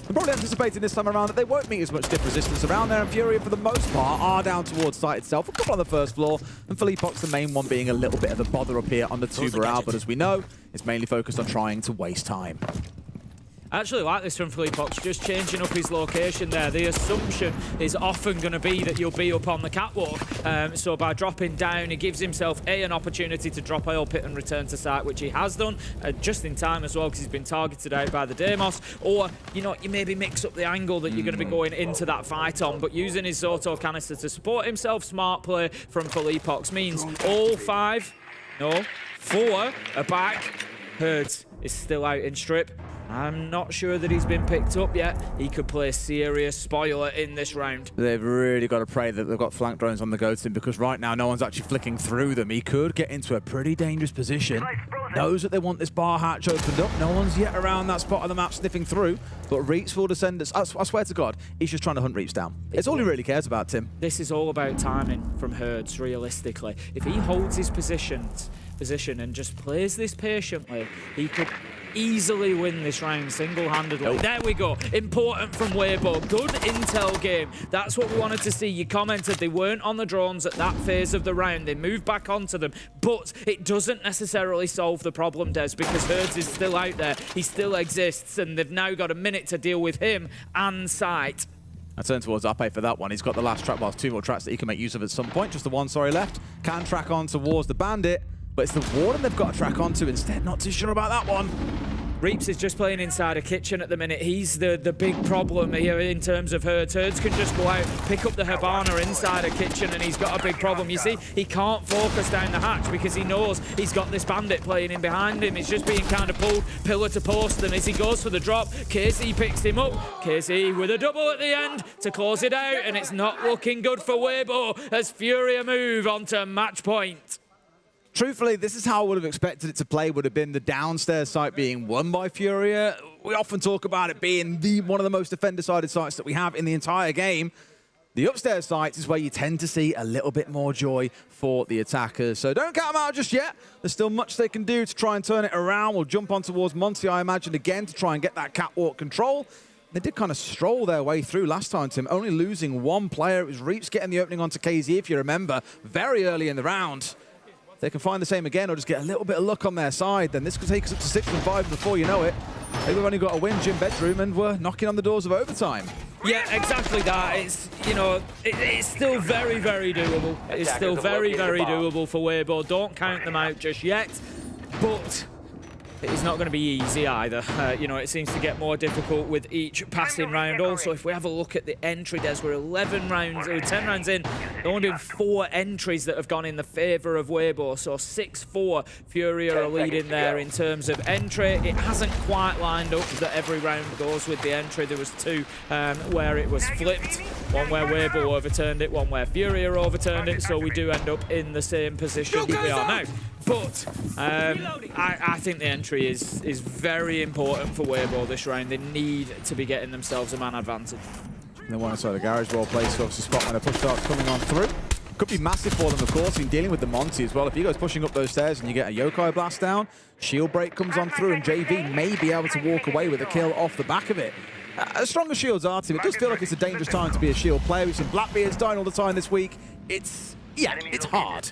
I'm probably anticipating this time around that they won't meet as much dip resistance around there, and Furia, for the most part, are down towards site itself. A couple on the first floor, and Philippok's the main one being a little bit of a bother up here on the Tuberal, but as we know, it's mainly focused on trying to waste time. I actually like this from Philippok, just changing up his location there. The assumption is often going to be that you'll be up on the catwalk. So by dropping down, he gives himself an opportunity to drop oil pit and return to site, which he has done just in time as well, because he's been targeted out by the Deimos. Or, you know, you maybe mix up the angle that you're going to be going into that fight on, but using his Zoto canister to support himself, smart play from Philippok means all 4 are back. Herds is still out in strip. I'm not sure that he's been picked up yet. He could play a serious spoiler in this round. They've really got to pray that they've got flank drones on the go to him, because right now no one's actually flicking through them. He could get into a pretty dangerous position. Knows that they want this bar hatch opened up. No one's yet around that spot on the map sniffing through. But Reaps will descend us. I swear to God, he's just trying to hunt Reaps down. It's all he really cares about, Tim. This is all about timing from Herds, realistically. If he holds his position and just plays this patiently, he could easily win this round single-handedly. There we go. Important from Weibo. Good intel game. That's what we wanted to see. You commented they weren't on the drones at that phase of the round. They moved back onto them. But it doesn't necessarily solve the problem, Des, because Herds is still out there. He still exists, and they've now got a minute to deal with him and Sight. I turn towards Ape for that one. He's got the last track, well, 2 more tracks that he can make use of at some point. Just the one, left. Can track on towards the Bandit. But it's the Warden they've got to track onto instead. Not too sure about that one. Reaps is just playing inside a kitchen at the minute. He's the big problem here in terms of Herds. Herds can just go out, pick up the Hibana inside a kitchen, and he's got a big problem. You see, he can't focus down the hatch because he knows he's got this Bandit playing in behind him. He's just being kind of pulled pillar to post, and as he goes for the drop, KZ picks him up. KZ with a double at the end to close it out, and it's not looking good for Weibo as Furia move on to match point. Truthfully, this is how I would have expected it to play, would have been the downstairs site being won by Furia. We often talk about it being one of the most defender-sided sites that we have in the entire game. The upstairs sites is where you tend to see a little bit more joy for the attackers. So don't count them out just yet. There's still much they can do to try and turn it around. We'll jump on towards Monty, I imagine, again to try and get that catwalk control. They did kind of stroll their way through last time, Tim, only losing 1 player. It was Reaps getting the opening onto KZ, if you remember, very early in the round. They can find the same again or just get a little bit of luck on their side, then this could take us up to 6 and 5 before you know it. Maybe we've only got a win, Gym Bedroom, and we're knocking on the doors of overtime. Yeah, exactly that. It's, you know, it's still very, very doable. It's still very, very doable for Weibo. Don't count them out just yet, but it's not going to be easy either. You know, it seems to get more difficult with each passing round. Also, if we have a look at the entry, Des, we're 10 rounds in. There only been 4 entries that have gone in the favour of Weibo. So 6-4, Furia are leading there in terms of entry. It hasn't quite lined up that every round goes with the entry. There was 2 where it was flipped. One where Weibo overturned it, one where Furia overturned it. So we do end up in the same position we are now. But I think the entry is very important for Weibo this round. They need to be getting themselves a man advantage. They want to start the garage wall place, so obviously spot when a push starts coming on through. Could be massive for them, of course, in dealing with the Monty as well. If he goes pushing up those stairs and you get a Yokai blast down, shield break comes on through, and JV may be able to walk away with a kill off the back of it. As strong as shields are, Tim, it does feel like it's a dangerous time to be a shield player. We've seen Blackbeards dying all the time this week. Yeah, it's hard.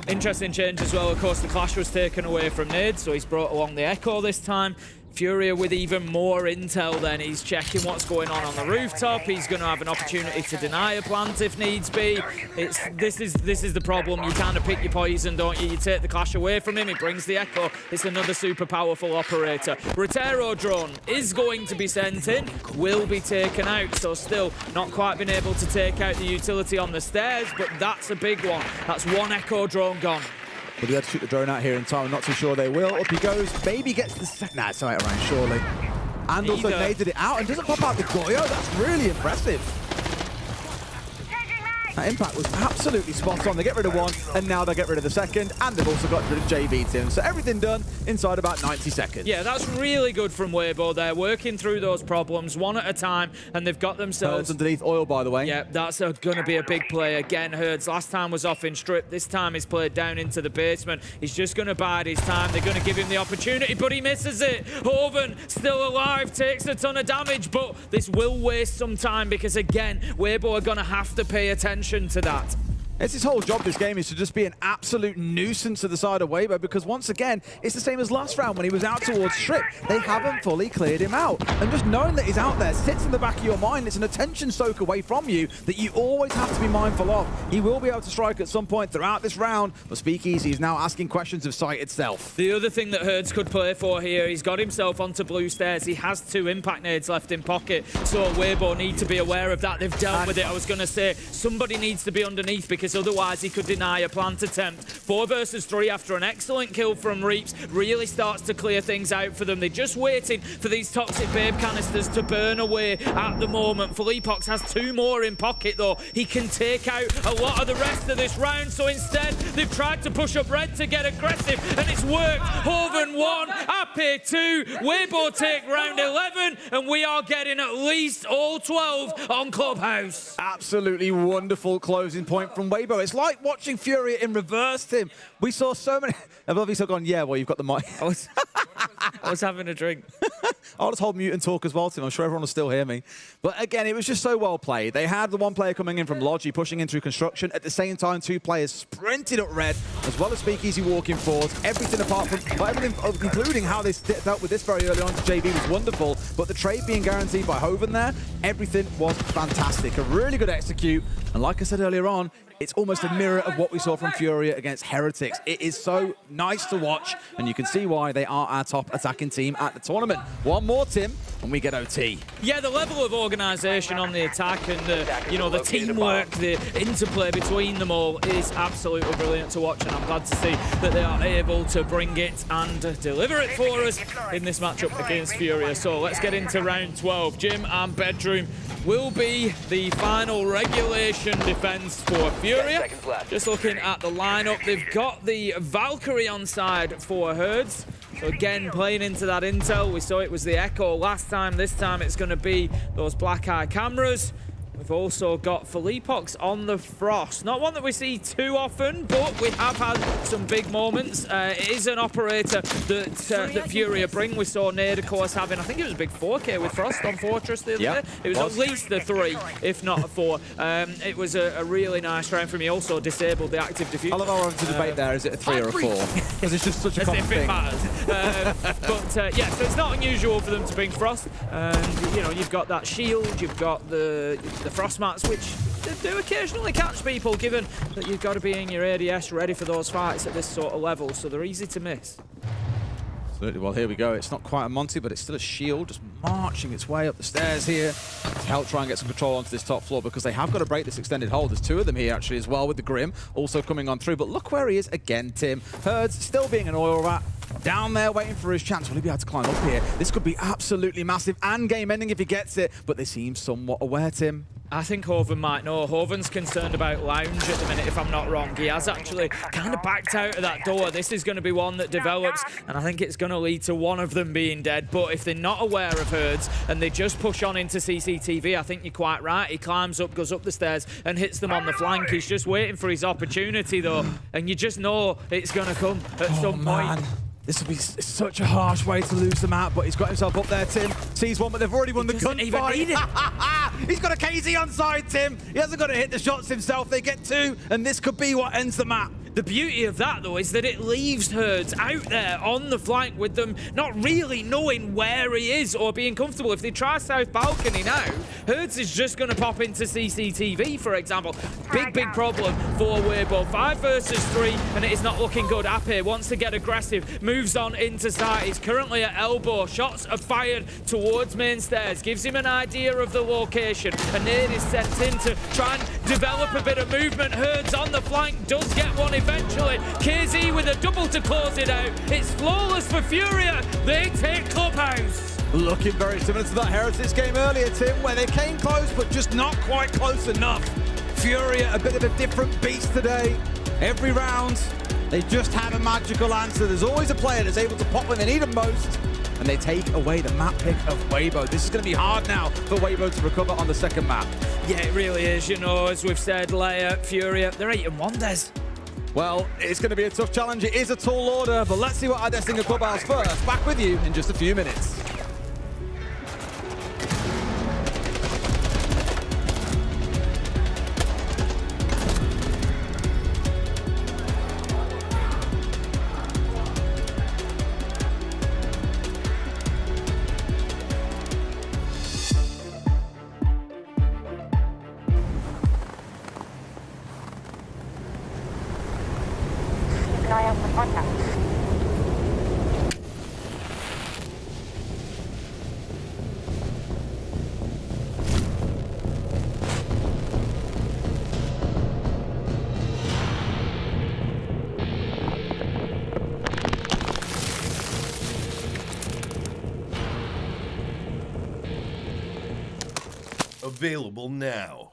Interesting change as well. Of course, the Clash was taken away from Nade, so he's brought along the Echo this time. Furia with even more intel then. He's checking what's going on the rooftop. He's going to have an opportunity to deny a plant if needs be. This is the problem. You kind of pick your poison, don't you? You take the clash away from him. He brings the echo. It's another super powerful operator. Rotero drone is going to be sent in. Will be taken out. So still not quite been able to take out the utility on the stairs, but that's a big one. That's one echo drone gone. Will they have to shoot the drone out here in time? I'm not too sure they will. Up he goes. Maybe gets the second. Nah, it's right around, surely. And also naded it out and doesn't pop out the Goyo. That's really impressive. That impact was absolutely spot on. They get rid of one, and now they get rid of the second, and they've also got rid of JV Tim. So everything done inside about 90 seconds. Yeah, that's really good from Weibo. They're working through those problems one at a time, and they've got themselves... Herds underneath oil, by the way. Yeah, that's going to be a big play. Again, Herds last time was off in strip. This time he's played down into the basement. He's just going to bide his time. They're going to give him the opportunity, but he misses it. Hoven still alive, takes a ton of damage, but this will waste some time because, again, Weibo are going to have to pay attention to that. It's his whole job this game is to just be an absolute nuisance to the side of Weibo, because once again, it's the same as last round when he was out towards strip. They haven't fully cleared him out. And just knowing that he's out there sits in the back of your mind. It's an attention soak away from you that you always have to be mindful of. He will be able to strike at some point throughout this round, but Speakeasy is now asking questions of Sight itself. The other thing that Herds could play for here, he's got himself onto blue stairs. He has 2 impact nades left in pocket, so Weibo need to be aware of that. They've dealt with it. I was going to say, somebody needs to be underneath because otherwise he could deny a plant attempt. 4 versus 3 after an excellent kill from Reaps really starts to clear things out for them. They're just waiting for these toxic babe canisters to burn away at the moment. Philippox has 2 more in pocket though. He can take out a lot of the rest of this round, so instead they've tried to push up red to get aggressive and it's worked. Hoven 1, Ape 2, Weibo take round 11 and we are getting at least all 12 on Clubhouse. Absolutely wonderful closing point from Weibo. It's like watching Furia in reverse, Tim. We saw so many... I've obviously gone, yeah, well, you've got the mic. I was having a drink. I'll just hold mute and talk as well, Tim. I'm sure everyone will still hear me. But again, it was just so well played. They had the one player coming in from Logi, pushing in through construction. At the same time, 2 players sprinted up red, as well as Speakeasy walking forwards. Everything apart from... everything, including how they dealt with this very early on to JV was wonderful. But the trade being guaranteed by Hoven there, everything was fantastic. A really good execute. And like I said earlier on, it's almost a mirror of what we saw from Furia against Heretics. It is so nice to watch, and you can see why they are our top attacking team at the tournament. One more, Tim, and we get OT. Yeah, the level of organisation on the attack and the teamwork, the interplay between them all is absolutely brilliant to watch, and I'm glad to see that they are able to bring it and deliver it for us in this matchup against Furia. So let's get into round 12. Gym and Bedroom will be the final regulation defense for Furia. Just looking at the lineup, they've got the Valkyrie on side for Herds. So again, playing into that intel, we saw it was the Echo last time. This time it's going to be those black eye cameras. We've also got Philippox on the Frost. Not one that we see too often, but we have had some big moments. It is an operator that Furia bring. We saw Nade, of course, having, I think it was a big 4K with Frost on Fortress the other day. It was at least a 3, if not a 4. It was a really nice round for me. Also disabled the active diffuser. I love how we're having to debate there. Is it a 3 or a 4? Because it's just such a common thing. As if it matters. Yeah, so it's not unusual for them to bring Frost. And, you know, you've got that shield, you've got the Frost mats, which do occasionally catch people, given that you've got to be in your ADS ready for those fights at this sort of level, so they're easy to miss. Absolutely. Well, here we go. It's not quite a Monty, but it's still a shield just marching its way up the stairs here to help try and get some control onto this top floor, because they have got to break this extended hold. There's 2 of them here, actually, as well, with the Grim also coming on through. But look where he is again, Tim. Herds still being an oil rat. Down there waiting for his chance. Will he be able to climb up here? This could be absolutely massive and game-ending if he gets it, but they seem somewhat aware, Tim. I think Hoven might know. Hoven's concerned about Lounge at the minute, if I'm not wrong. He has actually kind of backed out of that door. This is going to be one that develops, and I think it's going to lead to one of them being dead. But if they're not aware of Herds and they just push on into CCTV, I think you're quite right. He climbs up, goes up the stairs, and hits them on the flank. He's just waiting for his opportunity, though, and you just know it's going to come at some point. This will be such a harsh way to lose the map, but he's got himself up there, Tim. Sees one, but they've already won the gunfight. He's got a KZ on side, Tim. He hasn't got to hit the shots himself. They get 2, and this could be what ends the map. The beauty of that, though, is that it leaves Herds out there on the flank with them not really knowing where he is or being comfortable. If they try South Balcony now, Herds is just going to pop into CCTV, for example. Big problem for Weibo. 5 versus 3, and it is not looking good. Ape wants to get aggressive, moves on into site. He's currently at elbow. Shots are fired towards main stairs. Gives him an idea of the location. A nade is sent in to try and develop a bit of movement. Herds on the flank, does get one eventually. KZ with a double to close it out. It's flawless for Furia. They take Clubhouse. Looking very similar to that Heretics game earlier, Tim, where they came close, but just not quite close enough. Furia, a bit of a different beast today. Every round, they just have a magical answer. There's always a player that's able to pop when they need them most, and they take away the map pick of Weibo. This is going to be hard now for Weibo to recover on the second map. Yeah, it really is. You know, as we've said, Leia, Furia, they're 8-1, Des. Well, it's going to be a tough challenge. It is a tall order, but let's see what Adidas in the Clubhouse first. Back with you in just a few minutes. Available now.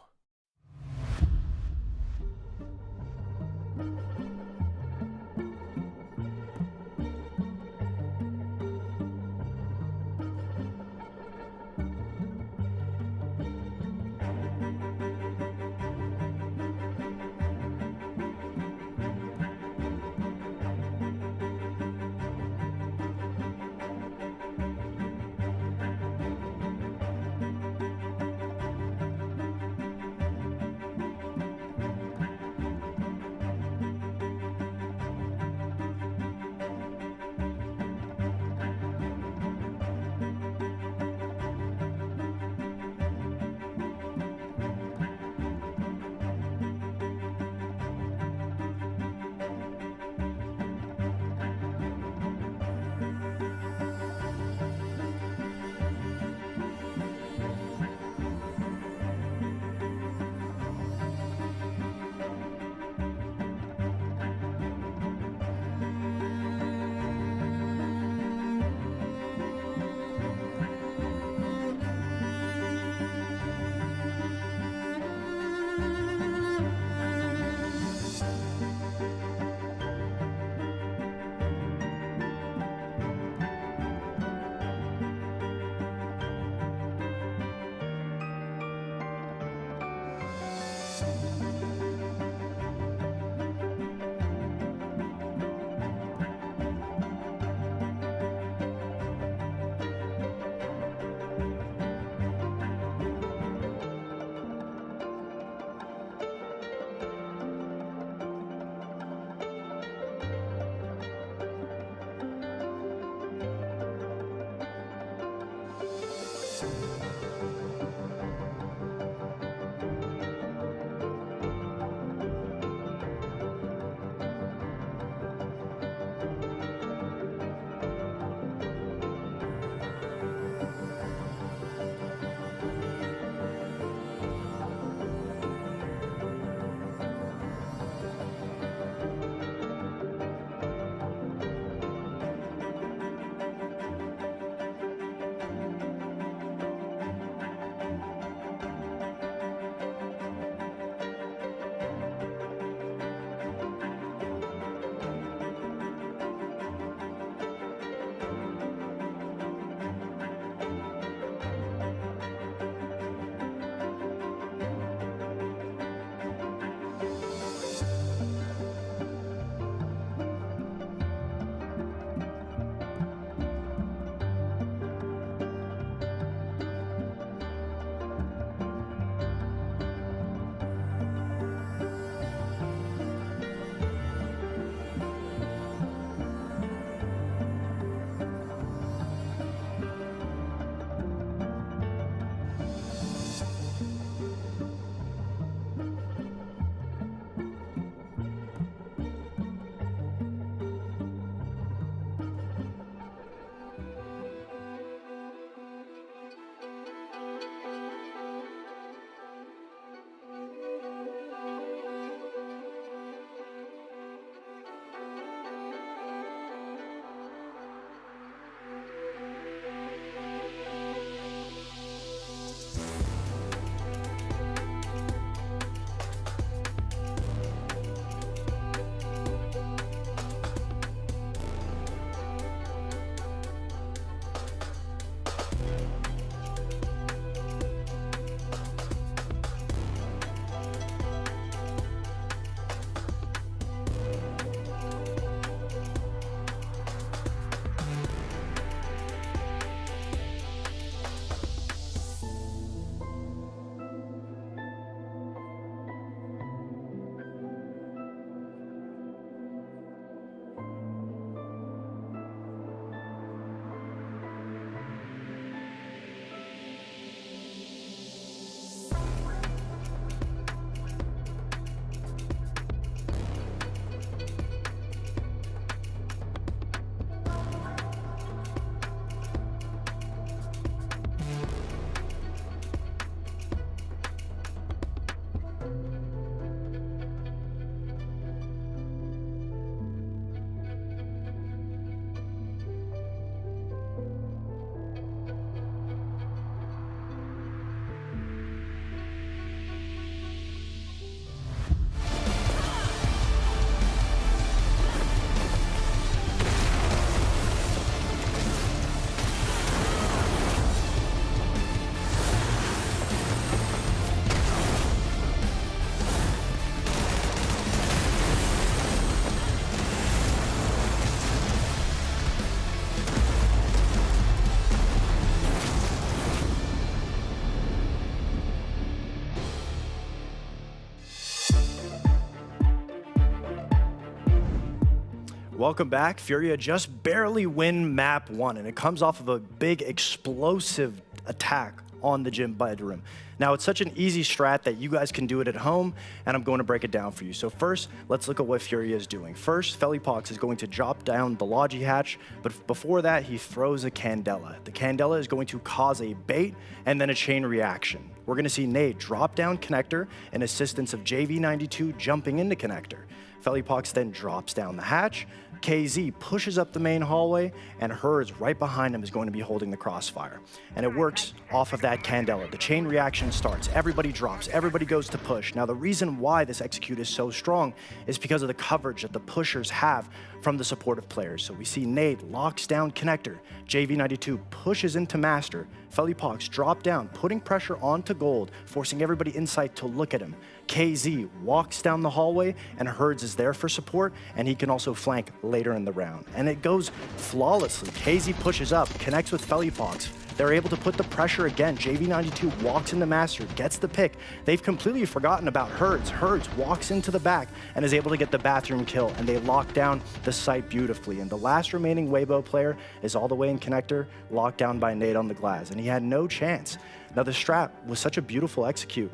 Welcome back. Furia just barely win map 1, and it comes off of a big explosive attack on the gym bedroom. Now, it's such an easy strat that you guys can do it at home, and I'm going to break it down for you. So first, let's look at what Furia is doing. First, Felipox is going to drop down the Logi hatch, but before that, he throws a Candela. The Candela is going to cause a bait and then a chain reaction. We're going to see Nade drop down connector in assistance of JV92 jumping into connector. Felipox then drops down the hatch, KZ pushes up the main hallway, and Herds right behind him is going to be holding the crossfire. And it works off of that Candela. The chain reaction starts, everybody drops, everybody goes to push. Now the reason why this execute is so strong is because of the coverage that the pushers have from the supportive players. So we see Nade locks down connector, JV92 pushes into master, Felipox drop down, putting pressure onto gold, forcing everybody inside to look at him. KZ walks down the hallway, and Herds is there for support, and he can also flank later in the round. And it goes flawlessly. KZ pushes up, connects with Felipox. They're able to put the pressure again. JV92 walks into master, gets the pick. They've completely forgotten about Herds. Herds walks into the back and is able to get the bathroom kill, and they lock down the site beautifully. And the last remaining Weibo player is all the way in connector, locked down by Nade on the glass, and he had no chance. Now the strat was such a beautiful execute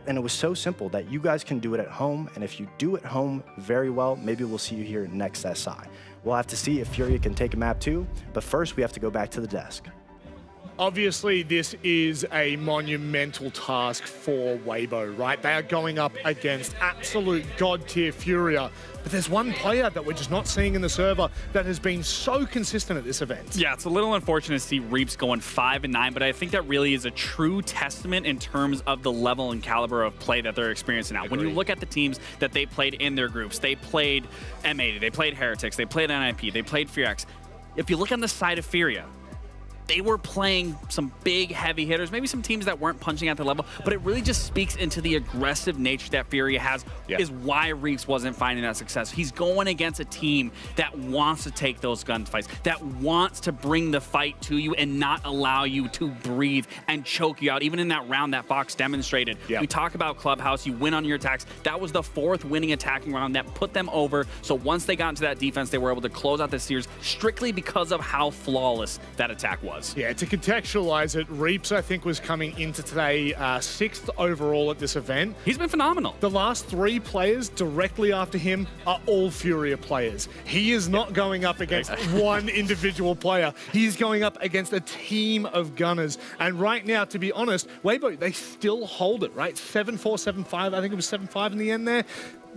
and it was so simple that you guys can do it at home, and if you do it home very well, maybe we'll see you here next SI. We'll have to see if Furia can take a map too, but first we have to go back to the desk. Obviously, this is a monumental task for Weibo, right? They are going up against absolute god-tier Furia, but there's one player that we're just not seeing in the server that has been so consistent at this event. Yeah, it's a little unfortunate to see Reaps going 5-9, but I think that really is a true testament in terms of the level and caliber of play that they're experiencing now. When you look at the teams that they played in their groups, they played M80, they played Heretics, they played NIP, they played Furiax. If you look on the side of Furia, they were playing some big, heavy hitters, maybe some teams that weren't punching at the level, but it really just speaks into the aggressive nature that Furia has, is why Reeves wasn't finding that success. He's going against a team that wants to take those gunfights, that wants to bring the fight to you and not allow you to breathe and choke you out. Even in that round that Fox demonstrated, we talk about Clubhouse, you win on your attacks. That was the 4th winning attacking round that put them over. So once they got into that defense, they were able to close out the series strictly because of how flawless that attack was. Yeah, to contextualize it, Reaps, I think, was coming into today 6th overall at this event. He's been phenomenal. The last 3 players directly after him are all Furia players. He is not going up against one individual player. He's going up against a team of gunners. And right now, to be honest, Weibo, they still hold it, right? 7-4, 7-5. I think it was 7-5 in the end there.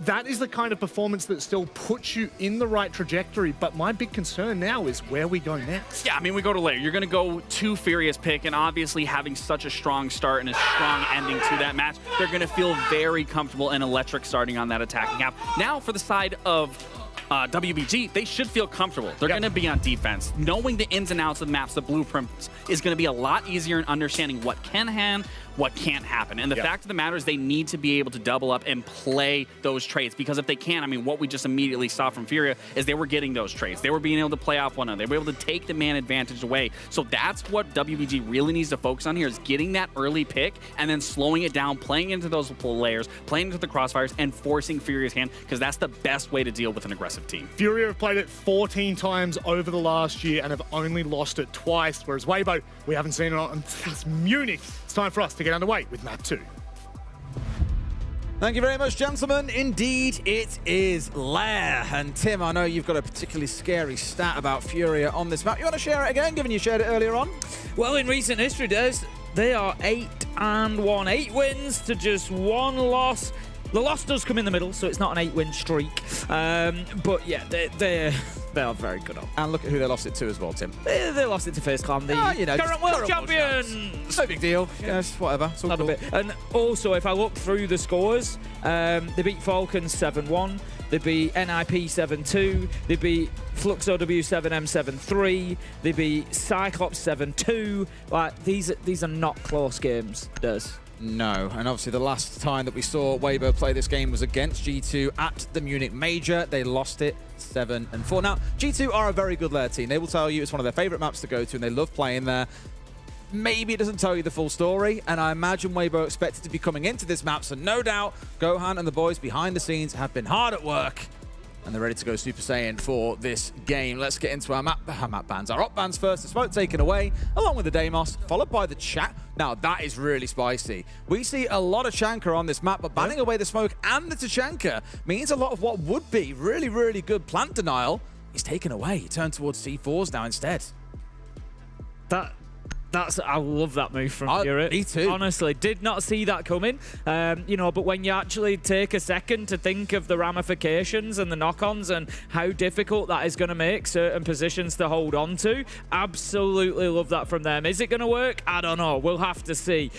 That is the kind of performance that still puts you in the right trajectory, but my big concern now is where we go next. Yeah, I mean, we go to later. You're going to go to Furious pick, and obviously having such a strong start and a strong ending to that match, they're going to feel very comfortable and electric starting on that attacking half. Now, for the side of WBG, they should feel comfortable. They're going to be on defense. Knowing the ins and outs of the maps, the blueprints, is going to be a lot easier in understanding what can hand, what can't happen. And the fact of the matter is they need to be able to double up and play those trades, because if they can, I mean, what we just immediately saw from Furia is they were getting those trades. They were being able to play off one another. They were able to take the man advantage away. So that's what WBG really needs to focus on here, is getting that early pick and then slowing it down, playing into those layers, playing into the crossfires, and forcing Furia's hand, because that's the best way to deal with an aggressive team. Furia have played it 14 times over the last year and have only lost it twice, whereas Weibo, we haven't seen it since Munich. It's time for us to get underway with map 2. Thank you very much, gentlemen. Indeed, it is Lair. And Tim, I know you've got a particularly scary stat about Furia on this map. You want to share it again, given you shared it earlier on? Well, in recent history, they are 8-1. 8 wins to just 1 loss. The loss does come in the middle, so it's not an 8-win streak. But yeah, they are very good on. And look at who they lost it to as well, Tim. They lost it to First Clan, the current world champions. No big deal. Yes, whatever. It's all cool. And also, if I look through the scores, they beat Falcons 7-1. They beat NIP 7-2. They beat Flux OW 7M 7-3. They beat Cyclops 7-2. Like, these are not close games, Des. No, and obviously the last time that we saw Weibo play this game was against G2 at the Munich Major. They lost it 7-4. Now, G2 are a very good Lair team. They will tell you it's one of their favorite maps to go to, and they love playing there. Maybe it doesn't tell you the full story, and I imagine Weibo expected to be coming into this map, so no doubt Gohan and the boys behind the scenes have been hard at work And they're ready to go Super Saiyan for this game. Let's get into our map bans. Our op bans first, the smoke taken away, along with the Deimos, followed by the chat. Now, that is really spicy. We see a lot of Chanka on this map, but banning away the smoke and the Tachanka means a lot of what would be really, really good plant denial is taken away. Turn towards C4s now instead. I love that move from Fury. Me too. Honestly, did not see that coming. But when you actually take a second to think of the ramifications and the knock-ons and how difficult that is going to make certain positions to hold on to, absolutely love that from them. Is it going to work? I don't know. We'll have to see.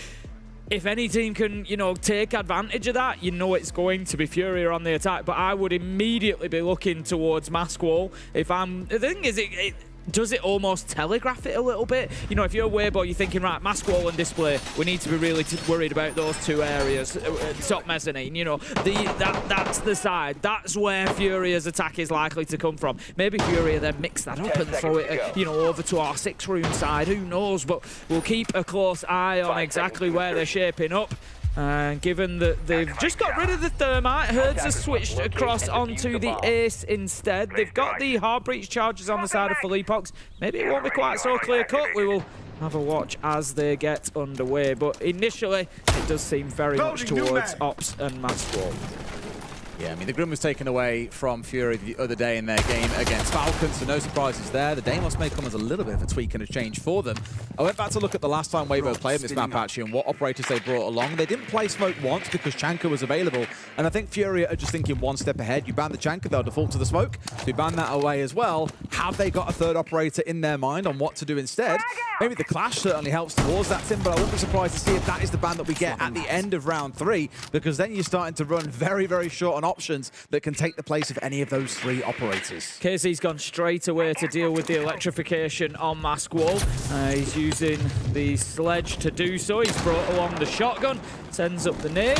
If any team can, take advantage of that, it's going to be Fury on the attack. But I would immediately be looking towards Mask Wall. The thing is, does it almost telegraph it a little bit? If you're Weibo, you're thinking, right, Mask Wall and Display, we need to be really worried about those two areas. Top mezzanine, that's the side. That's where Furia's attack is likely to come from. Maybe Furia then mix that up and throw it, over to our 6-room side. Who knows? But we'll keep a close eye on exactly where they're shaping up. Given that they've just got rid of the Thermite, Herds have switched across onto the Ace instead. They've got the Hard Breach charges on the side of Philippox. Maybe it won't be quite so clear-cut. We will have a watch as they get underway. But initially, it does seem very much towards Ops and Mask Wall. Yeah, the Grim was taken away from Fury the other day in their game against Falcons, so no surprises there. The Deimos may come as a little bit of a tweak and a change for them. I went back to look at the last time Weibo played this map actually and what operators they brought along. They didn't play Smoke once because Chanka was available, and I think Fury are just thinking one step ahead. You ban the Chanka, they'll default to the Smoke. So you ban that away as well. Have they got a third operator in their mind on what to do instead? Maybe the Clash certainly helps towards that, Tim, but I wouldn't be surprised to see if that is the ban that we get at the end of round 3, because then you're starting to run very, very short on options that can take the place of any of those 3 operators. KZ's gone straight away to deal with the electrification on Mask Wall. He's using the sledge to do so. He's brought along the shotgun, sends up the nade,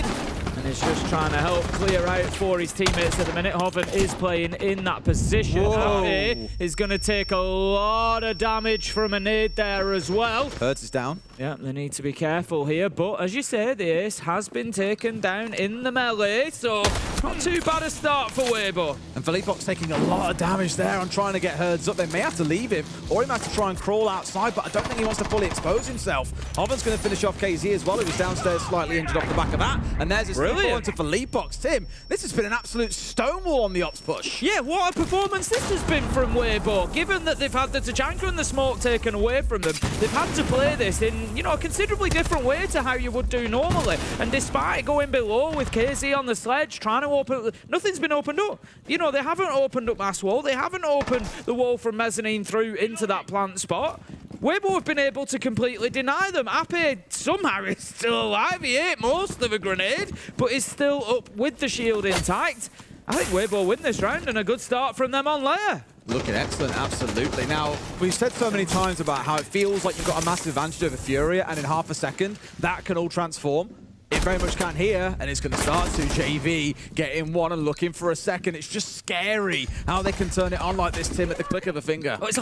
and is just trying to help clear out for his teammates at the minute. Hoven is playing in that position. Ape is going to take a lot of damage from a nade there as well. Hertz is down. Yeah, they need to be careful here, but as you say, the Ace has been taken down in the melee, so not too bad a start for Weibo. And Philippox taking a lot of damage there on trying to get Herds up. They may have to leave him, or he might have to try and crawl outside, but I don't think he wants to fully expose himself. Hoven's going to finish off KZ as well. He was downstairs slightly injured off the back of that, and there's his brilliant to Philippox. Tim, this has been an absolute stonewall on the ops push. Yeah, what a performance this has been from Weibo. Given that they've had the Tachanka and the smoke taken away from them, they've had to play this in, a considerably different way to how you would do normally. And despite going below with KZ on the sledge, trying to open, nothing's been opened up. They haven't opened up Mass Wall. They haven't opened the wall from mezzanine through into that plant spot. Weibo have been able to completely deny them. Ape somehow is still alive. He ate most of a grenade, but is still up with the shield intact. I think Weibo win this round, and a good start from them on layer. Looking excellent, absolutely. Now, we've said so many times about how it feels like you've got a massive advantage over Furia, and in half a second, that can all transform. It very much can here, and it's going to start to. JV getting one and looking for a second. It's just scary how they can turn it on like this, Tim, at the click of a finger. Well, it's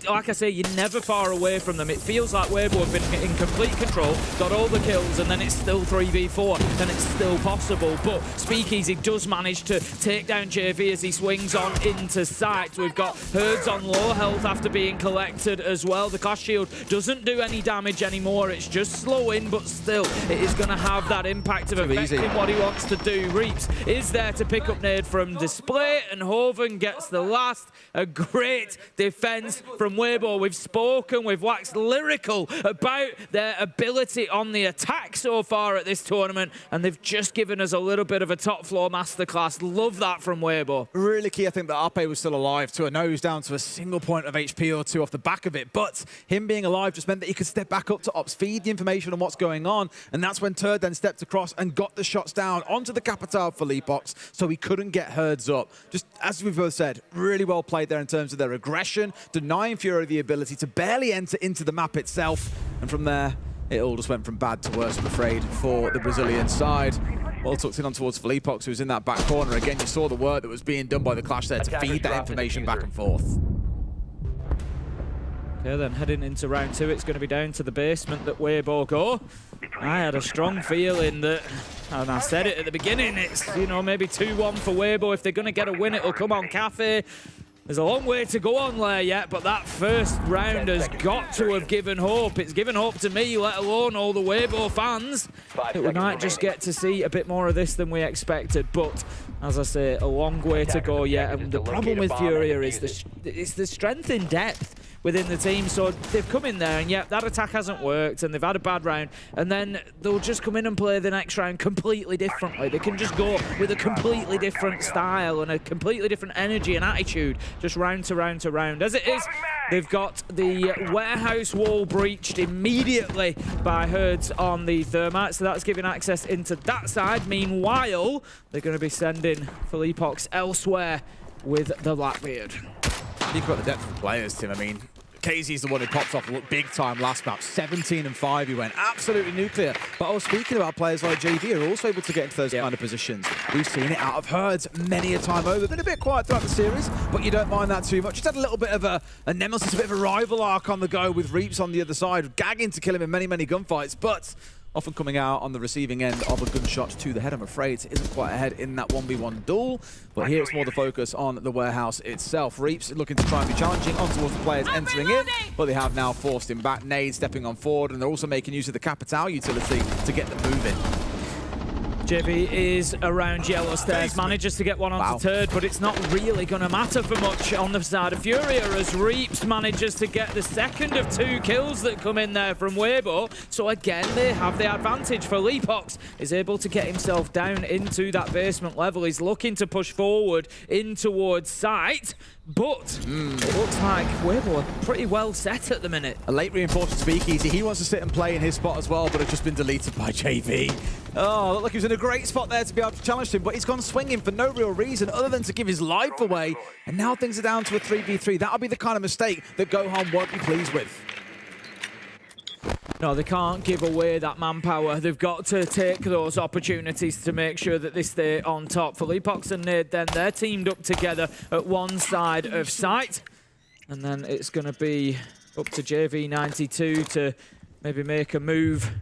like I say, you're never far away from them. It feels like Weibo have been in complete control, got all the kills, and then it's still 3v4, and it's still possible. But Speakeasy does manage to take down JV as he swings on into sight. We've got Herds on low health after being collected as well. The Clash Shield doesn't do any damage anymore. It's just slowing, but still, it is going to have that impact of affecting what he wants to do. Reaps is there to pick up nade from Display, and Hoven gets the last. A great defense from Weibo. We've spoken, we've waxed lyrical about their ability on the attack so far at this tournament, and they've just given us a little bit of a top floor masterclass. Love that from Weibo. Really key, I think, that Ape was still alive to a nose down to a single point of HP or 2 off the back of it, but him being alive just meant that he could step back up to Ops, feed the information on what's going on, and that's when Turd then stepped across and got the shots down onto the Capital for Philippox, so he couldn't get Herds up. Just as we've both said, really well played there in terms of their aggression, denying Fury the ability to barely enter into the map itself, and from there, it all just went from bad to worse, I'm afraid, for the Brazilian side. Well tucked in on towards Philippox, who's in that back corner. Again, you saw the work that was being done by the Clash there to feed that information back and forth. Okay, then heading into round 2, it's going to be down to the basement that Weibo go. I had a strong feeling that, and I said it at the beginning, it's, you know, maybe 2-1 for Weibo. If they're going to get a win, it'll come on Cafe. There's a long way to go on there yet, but that first round has got to have given hope. It's given hope to me, let alone all the Weibo fans, that we might just get to see a bit more of this than we expected. But, as I say, a long way to go yet. And the problem with Furia is the strength in depth within the team. So they've come in there and yet that attack hasn't worked and they've had a bad round, and then they'll just come in and play the next round completely differently. They can just go with a completely different style and a completely different energy and attitude, just round to round to round. As it is, they've got the warehouse wall breached immediately by Herds on the Thermite, so that's giving access into that side. Meanwhile, they're going to be sending Philippox elsewhere with the Blackbeard. Think about the depth of players, Tim. I mean, KZ's the one who popped off big time last map. 17-5 he went. Absolutely nuclear. But I was speaking about players like JV who are also able to get into those kind of positions. We've seen it out of Herds many a time over. Been a bit quiet throughout the series, but you don't mind that too much. Just had a little bit of a nemesis, a bit of a rival arc on the go with Reaps on the other side, gagging to kill him in many, many gunfights, but often coming out on the receiving end of a gunshot to the head. I'm afraid it isn't quite ahead in that 1v1 duel, but here it's more the focus on the warehouse itself. Reaps looking to try and be challenging on towards the players entering in, but they have now forced him back. Nade stepping on forward, and they're also making use of the Capital utility to get them moving. JV is around yellow stairs, manages to get one onto third, but it's not really going to matter for much on the side of Furia as Reaps manages to get the second of 2 kills that come in there from Weibo. So again, they have the advantage. Philippox is able to get himself down into that basement level. He's looking to push forward in towards site, but it looks like Weibo are pretty well set at the minute. A late reinforced speakeasy. He wants to sit and play in his spot as well, but it's just been deleted by JV. Oh, looked like he was in a great spot there to be able to challenge him, but he's gone swinging for no real reason other than to give his life away. And now things are down to a 3v3. That'll be the kind of mistake that Gohan won't be pleased with. No, they can't give away that manpower. They've got to take those opportunities to make sure that they stay on top. Philippox and Nade, then they're teamed up together at one side of site. And then it's going to be up to JV92 to maybe make a move.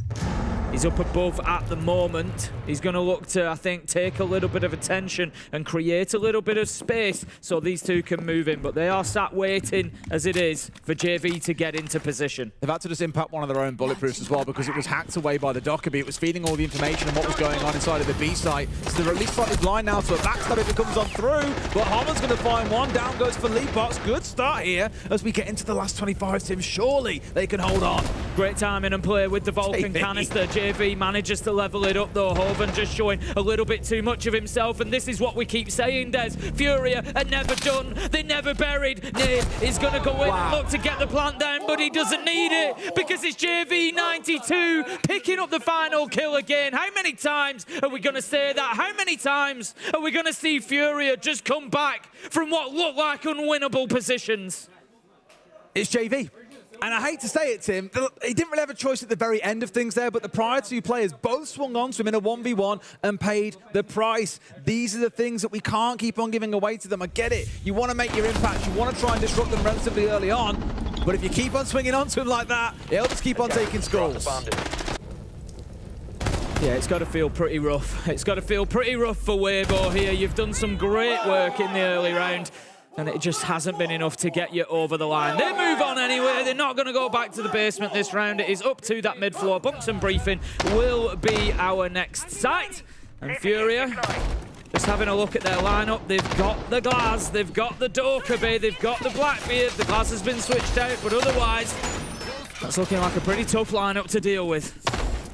He's up above at the moment. He's going to look to, I think, take a little bit of attention and create a little bit of space so these two can move in. But they are sat waiting, as it is, for JV to get into position. They've had to just impact one of their own bulletproofs as well because it was hacked away by the Dockerby. It was feeding all the information on what was going on inside of the B site. So they're at least slightly blind now, so a backstab if it comes on through. But Harmon's going to find one. Down goes Philippox. Good start here as we get into the last 25, Tim. Surely they can hold on. Great timing and play with the Vulcan canister. JV manages to level it up though. Hoven just showing a little bit too much of himself, and this is what we keep saying, Des. Furia are never done. They're never buried. Nade is going to go in and look to get the plant down, but he doesn't need it because it's JV92 picking up the final kill again. How many times are we going to say that? How many times are we going to see Furia just come back from what looked like unwinnable positions? It's JV. And I hate to say it, Tim, he didn't really have a choice at the very end of things there, but the prior two players both swung on to him in a 1v1 and paid the price. These are the things that we can't keep on giving away to them. I get it. You want to make your impact. You want to try and disrupt them relatively early on. But if you keep on swinging onto him like that, he'll just keep on taking scores. Yeah, it's got to feel pretty rough. It's got to feel pretty rough for Weibo here. You've done some great work in the early round, and it just hasn't been enough to get you over the line. They move on anyway. They're not going to go back to the basement this round. It is up to that mid-floor. Bunks and Briefing will be our next site. And Furia, just having a look at their lineup, they've got the Glass, they've got the Dorkaby, they've got the Blackbeard. The Glass has been switched out, but otherwise, that's looking like a pretty tough lineup to deal with.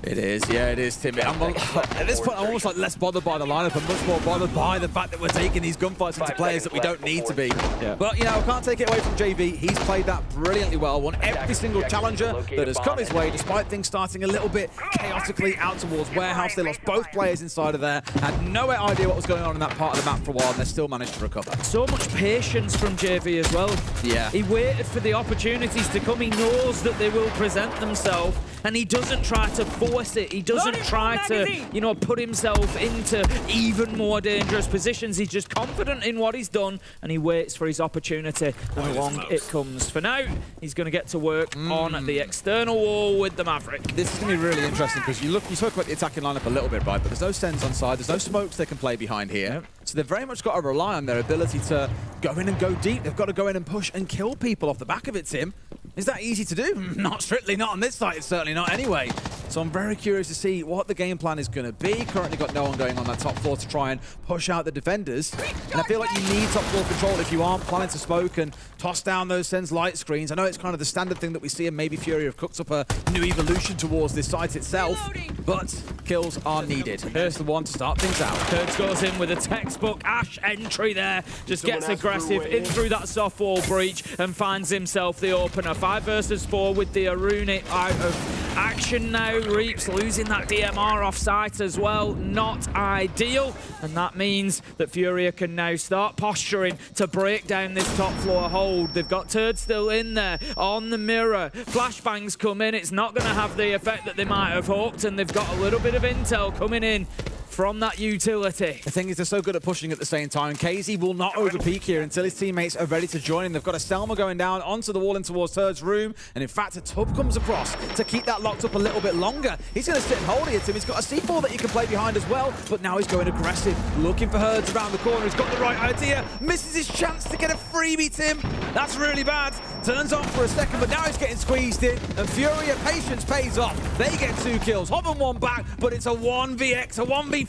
It is, yeah, it is, Tim. At this point, I'm almost like less bothered by the lineup and much more bothered by the fact that we're taking these gunfights into players that we don't need to be. Yeah. But, you know, I can't take it away from JV. He's played that brilliantly well. Won every single challenger that has come his way, despite things starting a little bit chaotically out towards Warehouse. They lost both players inside of there. Had no idea what was going on in that part of the map for a while, and they still managed to recover. So much patience from JV as well. Yeah. He waited for the opportunities to come. He knows that they will present themselves. and he doesn't try to force it. He doesn't try to, you know, put himself into even more dangerous positions. He's just confident in what he's done, and he waits for his opportunity, and along it comes. For now, he's going to get to work on the external wall with the Maverick. This is going to be really interesting because you spoke about the attacking lineup a little bit, right? But there's no Sens on side, there's no smokes they can play behind here. So they've very much got to rely on their ability to go in and go deep. They've got to go in and push and kill people off the back of it, Tim. Is that easy to do? Not strictly, not on this side, it's certainly not anyway. So I'm very curious to see what the game plan is going to be. Currently got no one going on that top floor to try and push out the defenders. And I feel like you need top floor control if you aren't planning to smoke and toss down those Sens light screens. I know it's kind of the standard thing that we see, and maybe Fury have cooked up a new evolution towards this site itself, but kills are needed. Here's the one to start things out. Kurtz goes in with a textbook Ash entry there, just gets aggressive in through that soft wall breach and finds himself the opener. 5 versus 4 with the Aruna out of action now. Reaps losing that DMR off site as well. Not ideal, and that means that Furia can now start posturing to break down this top floor hold. They've got Turd still in there on the mirror. Flashbangs come in. It's not going to have the effect that they might have hoped, and they've got a little bit of intel coming in from that utility. The thing is, they're so good at pushing at the same time. KZ will not overpeak here until his teammates are ready to join him. They've got a Selma going down onto the wall and towards Turd's room, and in fact, a Tub comes across to keep that locked up a little bit longer. He's going to sit and hold it. He's got a C4 that he can play behind as well, but now he's going aggressive, looking for Herds around the corner. He's got the right idea, misses his chance to get a freebie, Tim. That's really bad. Turns on for a second, but now he's getting squeezed in, and Furia patience pays off. They get 2 kills. Hoven 1 back, but it's a 1vx, a 1v4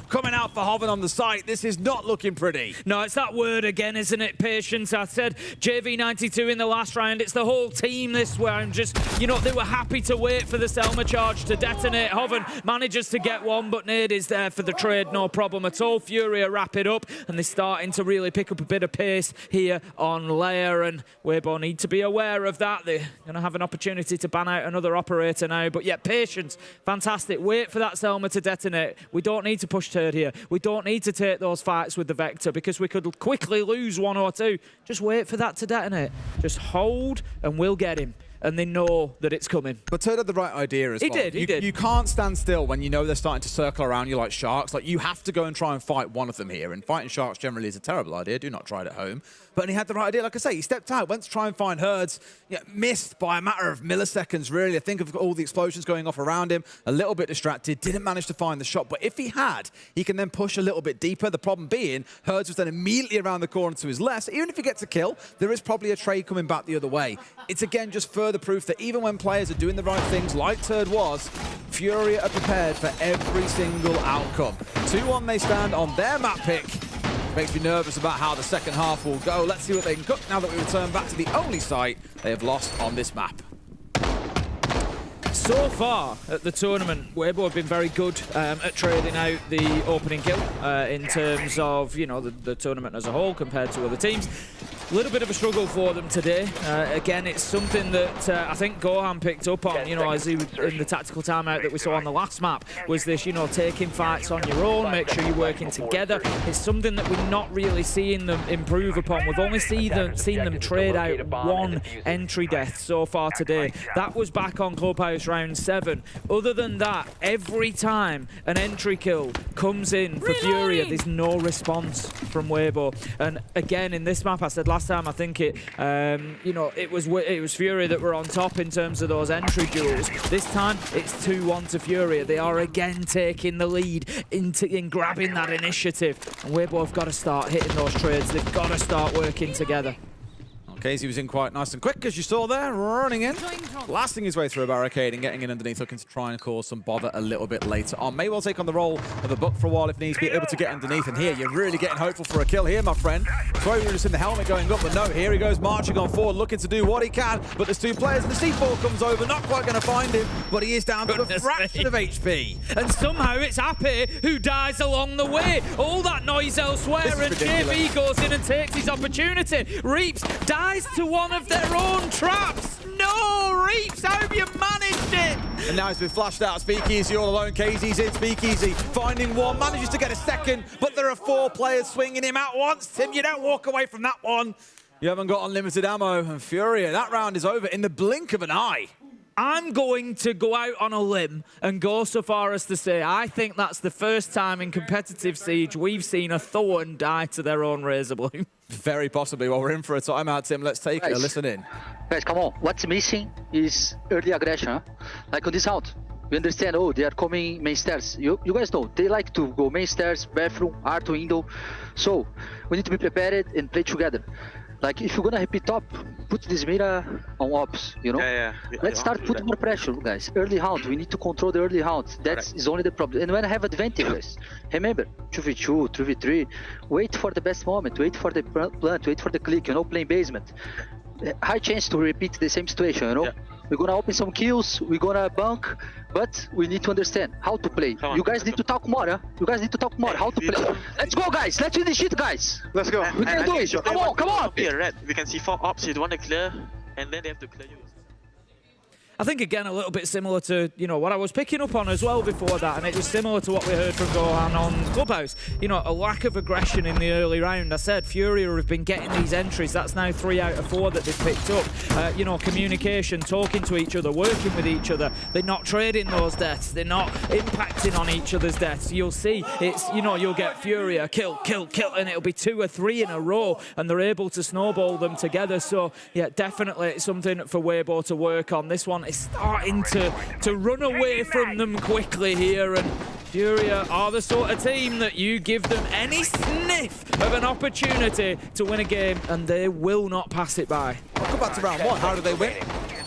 coming out for Hoven on the site. This is not looking pretty. No, it's that word again, isn't it? Patience. I said JV92 in the last round. It's the whole team this way. I'm just, you know, they were happy to wait for the Selma charge to detonate. Hoven manages to get one, but Nade is there for the trade. No problem at all. Furia wrap it up, and they're starting to really pick up a bit of pace here on Lair, and Weibo need to be aware of that. They're going to have an opportunity to ban out another operator now, but yeah, patience. Fantastic. Wait for that Selma to detonate. We don't need to push Turd here. We don't need to take those fights with the Vector because we could quickly lose 1 or 2. Just wait for that to detonate. Just hold and we'll get him. And they know that it's coming. But Turd had the right idea as well. He did. You can't stand still when you know they're starting to circle around you like sharks. Like, you have to go and try and fight one of them here. And fighting sharks generally is a terrible idea. Do not try it at home. But he had the right idea. Like I say, he stepped out, went to try and find Herds. Yeah, missed by a matter of milliseconds, really. I think of all the explosions going off around him. A little bit distracted. Didn't manage to find the shot. But if he had, he can then push a little bit deeper. The problem being, Herds was then immediately around the corner to his left. So even if he gets a kill, there is probably a trade coming back the other way. It's, again, just further proof that even when players are doing the right things, like Turd was, Furia are prepared for every single outcome. 2-1 they stand on their map pick. Makes me nervous about how the second half will go. Let's see what they can cook now that we return back to the only site they have lost on this map. So far at the tournament, Weibo have been very good at trading out the opening kill in terms of, you know, the tournament as a whole compared to other teams. A little bit of a struggle for them today. Again, it's something that I think Gohan picked up on, you know, as he was in the tactical timeout that we saw on the last map, was this, you know, taking fights on your own, make sure you're working together. It's something that we're not really seeing them improve upon. We've only seen them trade out 1 entry death so far today. That was back on Clubhouse round 7. Other than that, every time an entry kill comes in for Furia, there's no response from Weibo. And again, in this map, I said last time, I think it, you know, it was Furia that were on top in terms of those entry duels. This time, it's 2-1 to Furia. They are again taking the lead in grabbing that initiative. And Weibo have got to start hitting those trades. They've got to start working together. Casey was in quite nice and quick, as you saw there, running in, blasting his way through a barricade and getting in underneath, looking to try and cause some bother a little bit later on. May well take on the role of a buck for a while if needs be, able to get underneath. And here, you're really getting hopeful for a kill here, my friend. Sorry, we were just in the helmet going up, but no, here he goes marching on forward, looking to do what he can. But there's 2 players, and the C4 comes over, not quite going to find him, but he is down to a fraction of HP. And somehow it's Happy who dies along the way. All that noise elsewhere, and JV goes in and takes his opportunity. Reaps dies to one of their own traps. No, Reaps, how have you managed it? And now he's been flashed out. Speakeasy all alone. KZ's in Speakeasy, finding one, manages to get a second, but there are 4 players swinging him out once. Tim, you don't walk away from that one. You haven't got unlimited ammo. And Furia, that round is over in the blink of an eye. I'm going to go out on a limb and go so far as to say I think that's the first time in competitive Siege we've seen a Thorn die to their own Razor Bloom. Very possibly. Well, we're in for a timeout, Tim. Let's take a listen in. Guys, come on. What's missing is early aggression. Huh? Like on this round, we understand, oh, they are coming main stairs. You guys know, they like to go main stairs, bathroom, art window. So, we need to be prepared and play together. Like, if you're gonna repeat top, put this mira on ops, you know? Let's start put more pressure, guys. Early round, we need to control the early round. That is only the problem. And when I have advantages, remember, 2v2, 3v3, wait for the best moment, wait for the plant, wait for the click, you know, playing basement. High chance to repeat the same situation, you know? We're gonna open some kills, we're gonna bunk, but we need to understand how to play. You guys need to talk more, huh? You guys need to talk more, how to play. Let's go, guys! Let's win this shit, guys! Let's go! We can do it! Come on, come on! Clear red. We can see 4 ops, you want to clear, and then they have to clear you. I think, again, a little bit similar to, you know, what I was picking up on as well before that, and it was similar to what we heard from Gohan on Clubhouse. You know, a lack of aggression in the early round. I said Furia have been getting these entries. That's now 3 out of 4 that they've picked up. You know, communication, talking to each other, working with each other. They're not trading those deaths. They're not impacting on each other's deaths. You'll see, it's, you know, you'll get Furia, kill, kill, kill, and it'll be 2 or 3 in a row, and they're able to snowball them together. So, yeah, definitely it's something for Weibo to work on. This one is starting to run away from them quickly here, and Furia are the sort of team that you give them any sniff of an opportunity to win a game and they will not pass it by. I'll go back to round 1. How did they win?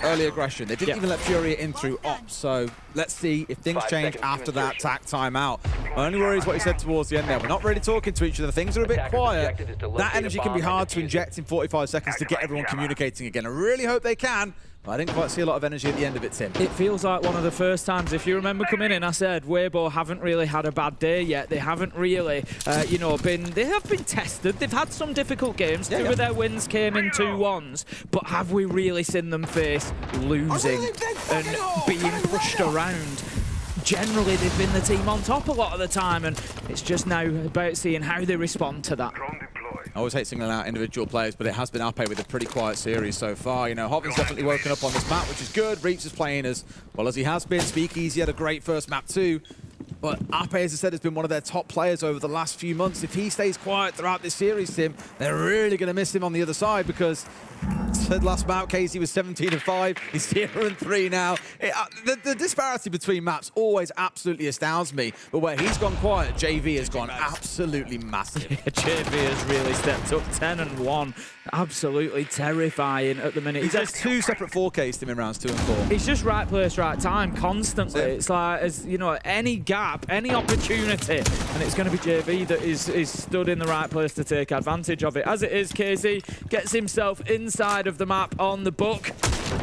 Early aggression. They didn't even let Furia in through ops, so let's see if things change after that tack timeout. My only worry is what he said towards the end there. We're not really talking to each other. Things are a bit quiet. That energy can be hard to inject in 45 seconds to get everyone communicating again. I really hope they can. I didn't quite see a lot of energy at the end of it, Tim. It feels like one of the first times. If you remember coming in, I said Weibo haven't really had a bad day yet. They haven't really, you know, they have been tested. They've had some difficult games. 2 of their wins came in 2-1s. But have we really seen them face losing and being pushed around? Generally, they've been the team on top a lot of the time, and it's just now about seeing how they respond to that. I always hate singling out individual players, but it has been Ape with a pretty quiet series so far. You know, Hovin's definitely woken up on this map, which is good. Reaps is playing as well as he has been. Speakeasy had a great first map too. But Ape, as I said, has been one of their top players over the last few months. If he stays quiet throughout this series, Tim, they're really going to miss him on the other side, because said last map, Casey was 17-5. He's 0-3 now. The disparity between maps always absolutely astounds me. But where he's gone quiet, JV has gone absolutely massive. Yeah, JV has really stepped up. 10-1. Absolutely terrifying at the minute. He's had 2 separate 4Ks him in rounds 2 and 4. He's just right place, right time, constantly. It's like, as you know, any gap, any opportunity, and it's going to be JV that is stood in the right place to take advantage of it. As it is, Casey gets himself inside of the map on the book.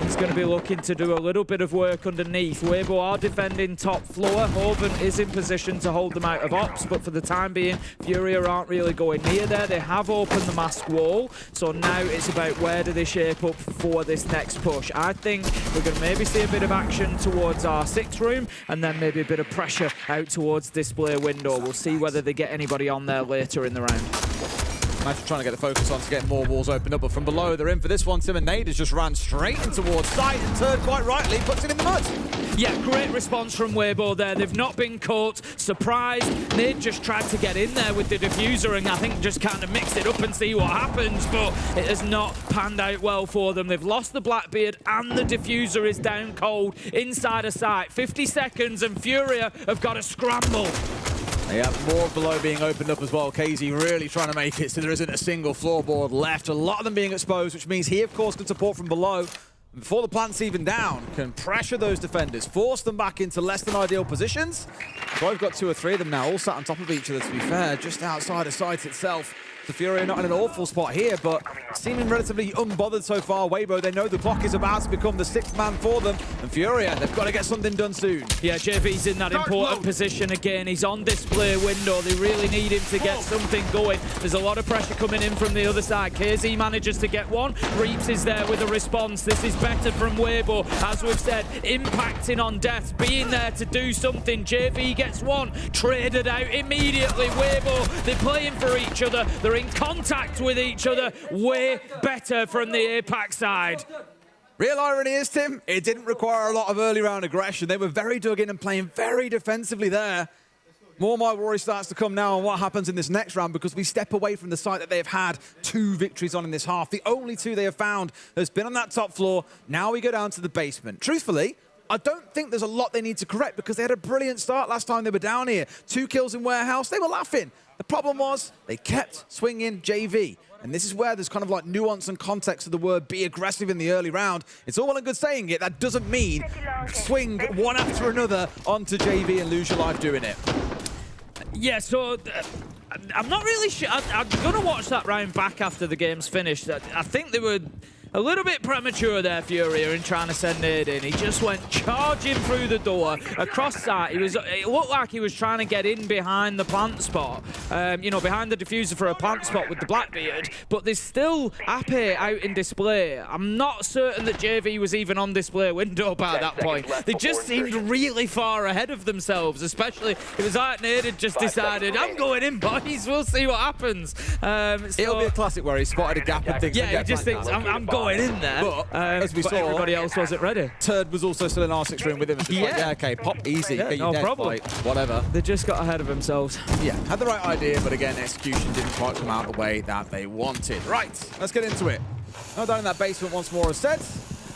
He's going to be looking to do a little bit of work underneath. Weibo are defending top floor. Hoven is in position to hold them out of ops, but for the time being, Furia aren't really going near there. They have opened the mask wall, so now it's about where do they shape up for this next push. I think we're going to maybe see a bit of action towards our 6 room, and then maybe a bit of pressure out towards display window. We'll see whether they get anybody on there later in the round. Imagine trying to get the focus on to get more walls opened up, but from below they're in for this one. Tim and Nate has just ran straight in towards sight and turned quite rightly, puts it in the mud. Yeah, great response from Weibo there. They've not been caught. Surprised. Nate just tried to get in there with the diffuser and I think just kind of mix it up and see what happens, but it has not panned out well for them. They've lost the Blackbeard and the diffuser is down cold inside of sight. 50 seconds and Furia have got to scramble. They have more below being opened up as well. KZ really trying to make it so there isn't a single floorboard left. A lot of them being exposed, which means he, of course, can support from below. And before the plant's even down, can pressure those defenders, force them back into less than ideal positions. So I've got 2 or 3 of them now, all sat on top of each other, to be fair, just outside of sight itself. The Fury are not in an awful spot here, but seeming relatively unbothered so far. Weibo, they know the clock is about to become the 6th man for them. And Furia, they've got to get something done soon. Yeah, JV's in that important position again. He's on display window. They really need him to get something going. There's a lot of pressure coming in from the other side. KZ manages to get one. Reaps is there with a response. This is better from Weibo. As we've said, impacting on death, being there to do something. JV gets one, traded out immediately. Weibo, they're playing for each other. They're in contact with each other. Way better from the APAC side. Real irony is, Tim, it didn't require a lot of early round aggression. They were very dug in and playing very defensively there. More my worry starts to come now on what happens in this next round, because we step away from the site that they've had 2 victories on in this half. The only 2 they have found has been on that top floor. Now we go down to the basement. Truthfully, I don't think there's a lot they need to correct, because they had a brilliant start last time they were down here. 2 kills in Warehouse, they were laughing. The problem was they kept swinging JV. And this is where there's kind of like nuance and context of the word be aggressive in the early round. It's all well and good saying it. That doesn't mean swing one after another onto JV and lose your life doing it. Yeah, so I'm not really sure. I'm going to watch that round back after the game's finished. I think they were a little bit premature there, Furia, in trying to send Nade in. He just went charging through the door across that. It looked like he was trying to get in behind the plant spot, you know, behind the diffuser for a plant spot with the Blackbeard. But there's still Ape out in display. I'm not certain that JV was even on display window by that point. They just seemed really far ahead of themselves, especially it was like Nade had just decided, I'm going in, boys. We'll see what happens. It'll be a classic where he spotted a gap and thinks, yeah, he just thinks, I'm going in there. But as we saw, everybody else wasn't ready. Turd was also still in R6 room with him. It's like, yeah, okay, pop easy. Yeah, get no your problem. fight, whatever. They just got ahead of themselves. Yeah, had the right idea, but again, execution didn't quite come out the way that they wanted. Right, let's get into it. Now down in that basement once more, as said.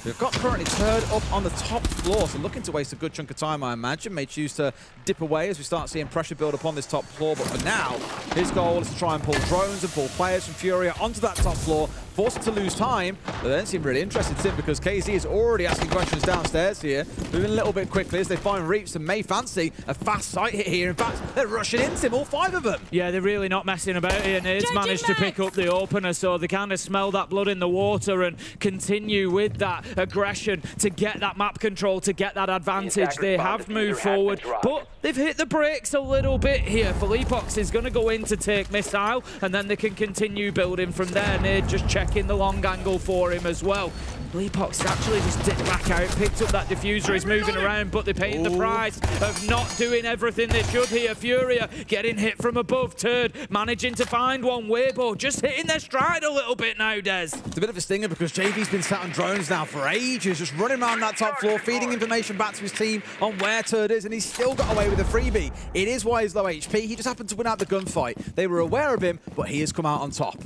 We've got currently Turd up on the top floor, so looking to waste a good chunk of time, I imagine. May choose to dip away as we start seeing pressure build upon this top floor, but for now, his goal is to try and pull drones and pull players from Furia onto that top floor, force it to lose time, but they don't seem really interested, Tim, because KZ is already asking questions downstairs here, moving a little bit quickly as they find Reaps and may fancy a fast sight hit here. In fact, they're rushing in, Tim, all 5 of them. Yeah, they're really not messing about here. Nade's managed to pick up the opener, so they kind of smell that blood in the water and continue with that aggression to get that map control, to get that advantage. They have moved forward, but they've hit the brakes a little bit here. Philippox is going to go in to take missile, and then they can continue building from there. Nade just checking the long angle for him as well. Philippox actually just dipped back out, picked up that diffuser, he's moving around, but they're paying the price of not doing everything they should here. Furia getting hit from above. Turd managing to find one. Weibo just hitting their stride a little bit now, Des. It's a bit of a stinger because JV's been sat on drones now for ages, just running around that top floor, feeding information back to his team on where Turd is, and he's still got away with a freebie. It is why he's low HP. He just happened to win out the gunfight. They were aware of him, but he has come out on top.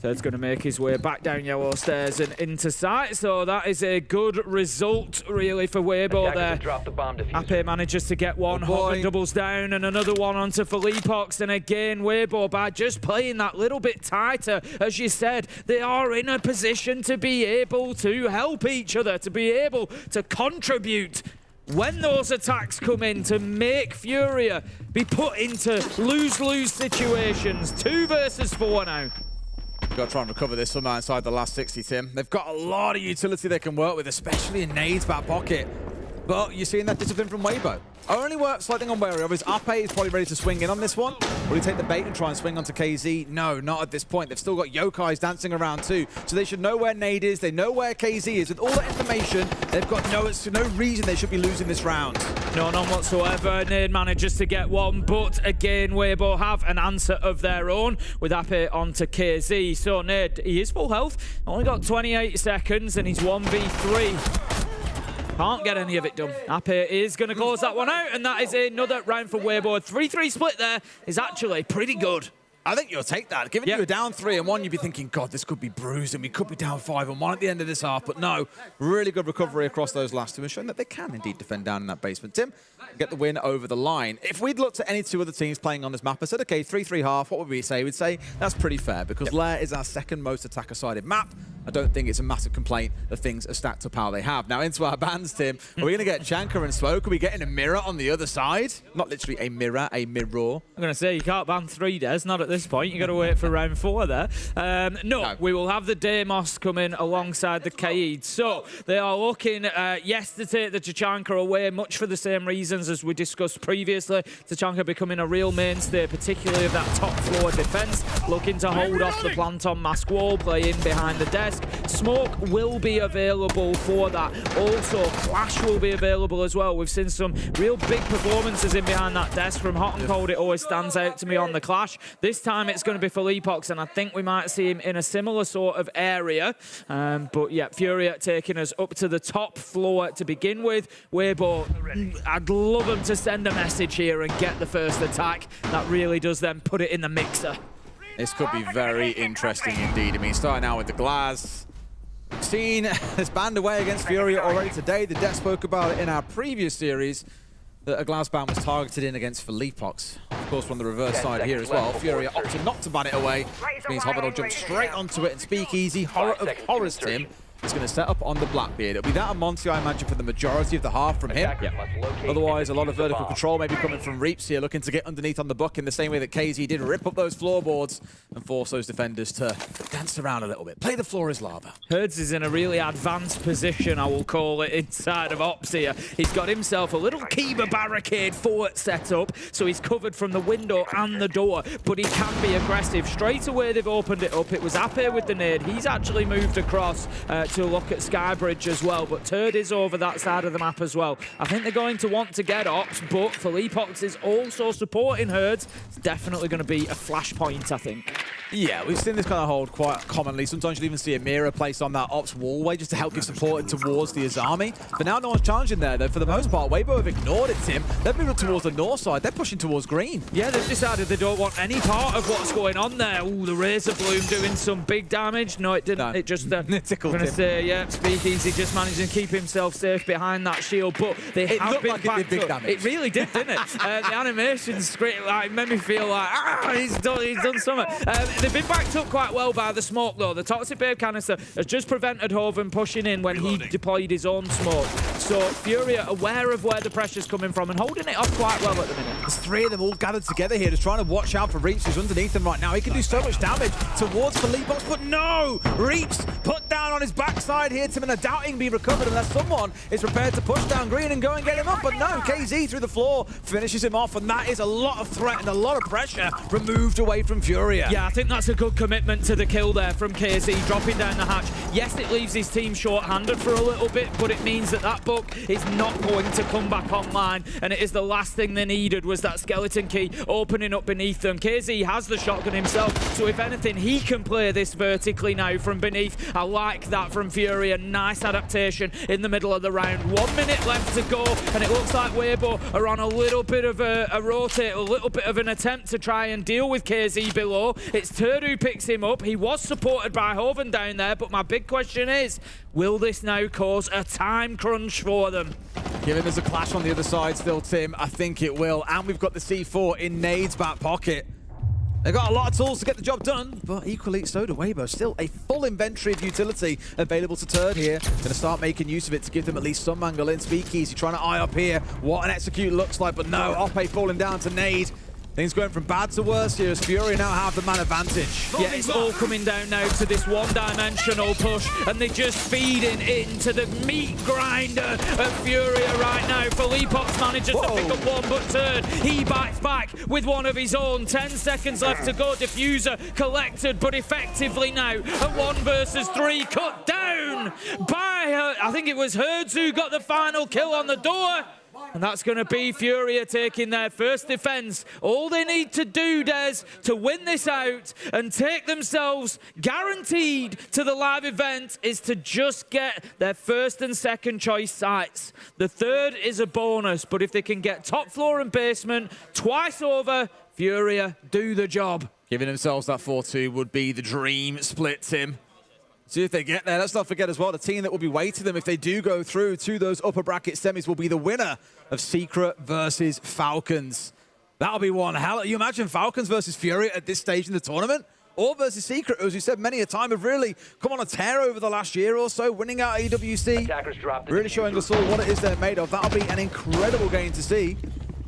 Turd's going to make his way back down yellow stairs and into sight, so that is a good result, really, for Weibo there. Ape manages to get one, Hogan doubles down, and another one onto Philippox, and again, Weibo by just playing that little bit tighter. As you said, they are in a position to be able to help each other, to be able to contribute when those attacks come in, to make Furia be put into lose-lose situations. 2 versus 4 now. Got to try and recover this somehow inside the last 60, Tim. They've got a lot of utility they can work with, especially in Nade's back pocket. But you're seeing that discipline from Weibo. Only slight thing I'm wary of is Ape is probably ready to swing in on this one. Will he take the bait and try and swing onto KZ? No, not at this point. They've still got Yokais dancing around too, so they should know where Nade is. They know where KZ is. With all that information, they've got no reason they should be losing this round. No, none whatsoever. Nade manages to get one, but again, Weibo have an answer of their own with Ape onto KZ. So Nade, he is full health. Only got 28 seconds, and he's 1v3. Can't get any of it done. Ape is going to close that one out, and that is another round for Weibo. A 3-3 split there is actually pretty good. I think you'll take that. Given you were down 3-1, you'd be thinking, God, this could be bruised, and we could be down 5-1 at the end of this half. But no, really good recovery across those last 2, and showing that they can indeed defend down in that basement. Tim, get the win over the line. If we'd looked at any 2 other teams playing on this map and said, okay, 3-3 half, what would we say? We'd say that's pretty fair, because Lair is our second most attacker-sided map. I don't think it's a massive complaint that things are stacked up how they have. Now, into our bands, Tim. Are we going to get Chanka and Smoke? Are we getting a mirror on the other side? Not literally a mirror, a mirror. I'm going to say, you can't ban 3, Des. Not at this point. you got to wait for round 4 there. No, we will have the Deimos come in alongside the Kaid. So, they are looking, yes, to take the Tachanka away, much for the same reasons as we discussed previously. Tachanka becoming a real mainstay, particularly of that top floor defence. Looking to hold off the plant on mask wall, play in behind the desk. desk. Smoke will be available for that. Also, Flash will be available as well. We've seen some real big performances in behind that desk from Hot and Cold. It always stands out to me on the Clash. This time it's going to be Felipox, and I think we might see him in a similar sort of area. But yeah, Furia taking us up to the top floor to begin with. Weibo, I'd love them to send a message here and get the first attack. That really does then put it in the mixer. This could be very interesting indeed. I mean, starting out with the Glass. We've seen this band away against Furia already today. The Death spoke about it in our previous series, that a Glass band was targeted in against Felipox. Of course, from the reverse side here as well. Furia opted not to ban it away, which means Hobbit will jump straight onto it and Speakeasy, Horror of Horrors Tim, is going to set up on the Blackbeard. It'll be that and Monty, I imagine, for the majority of the half from him. Otherwise, a lot of vertical control maybe coming from Reaps here, looking to get underneath on the buck in the same way that KZ did, rip up those floorboards and force those defenders to dance around a little bit. Play the floor as lava. Herds is in a really advanced position, I will call it, inside of Ops here. He's got himself a little Kiba barricade fort set up, so he's covered from the window and the door, but he can be aggressive. Straight away, they've opened it up. It was Ape with the nade. He's actually moved across to look at Skybridge as well, but Turd is over that side of the map as well. I think they're going to want to get Ops, but Felipox is also supporting Herds. It's definitely going to be a flashpoint, I think. Yeah, we've seen this kind of hold quite commonly. Sometimes you'll even see a mirror placed on that Ops wallway just to help give support towards the Azami. But now no one's challenging there, though. For the most part, Weibo have ignored it, Tim. They've moved towards the north side. They're pushing towards green. Yeah, they've decided they don't want any part of what's going on there. Ooh, the Razor Bloom doing some big damage. No, it didn't. No. It just... tickled him. Yeah, Speakeasy just managing to keep himself safe behind that shield, but they have been like it did big damage. It really did, didn't it? The animation's great, like, made me feel like, he's done something. They've been backed up quite well by the smoke, though. The Toxic Babe canister has just prevented Hoven pushing in when he deployed his own smoke. So Furia aware of where the pressure's coming from and holding it off quite well at the minute. There's three of them all gathered together here, just trying to watch out for Reaps, who's underneath them right now. He can do so much damage towards Felipox, but no! Reaps put down on his backside here, Tim, and I doubt he can be recovered unless someone is prepared to push down green and go and get him up. But no, KZ through the floor finishes him off, and that is a lot of threat and a lot of pressure removed away from Furia. Yeah, I think that's a good commitment to the kill there from KZ, dropping down the hatch. Yes, it leaves his team short-handed for a little bit, but it means that that book is not going to come back online, and it is the last thing they needed was that skeleton key opening up beneath them. KZ has the shotgun himself, so if anything, he can play this vertically now from beneath. I like that from Furia. Nice adaptation in the middle of the round. 1 minute left to go, and it looks like Weibo are on a little bit of a rotate, a little bit of an attempt to try and deal with KZ below. It's Turd who picks him up. He was supported by Hoven down there, but my big question is, will this now cause a time crunch for them? Given there's a clash on the other side still, Tim, I think it will. And we've got the C4 in Nade's back pocket. They've got a lot of tools to get the job done, but equally so do Weibo. Still a full inventory of utility available to Turd here. Gonna start making use of it to give them at least some angle in. Speakeasy trying to eye up here what an execute looks like, but no, Ope falling down to Nade. Things going from bad to worse here as Furia now have the man advantage. Yeah, it's all coming down now to this one-dimensional push, and they're just feeding into the meat grinder of Furia right now. Felipox manages to pick up one, but Turd, he bites back with one of his own. 10 seconds left to go. Diffuser collected, but effectively now, a 1 versus 3 cut down by, I think it was Herds who got the final kill on the door. And that's going to be Furia taking their first defense. All they need to do, Des, to win this out and take themselves guaranteed to the live event is to just get their first and second choice sites. The third is a bonus, but if they can get top floor and basement twice over, Furia do the job. Giving themselves that 4-2 would be the dream split, Tim. See if they get there. Let's not forget as well, the team that will be waiting them if they do go through to those upper bracket semis will be the winner of Secret versus Falcons. That'll be one hell. You imagine Falcons versus Fury at this stage in the tournament? Or versus Secret, as we said many a time, have really come on a tear over the last year or so, winning out AWC, really showing us all what it is they're made of. That'll be an incredible game to see.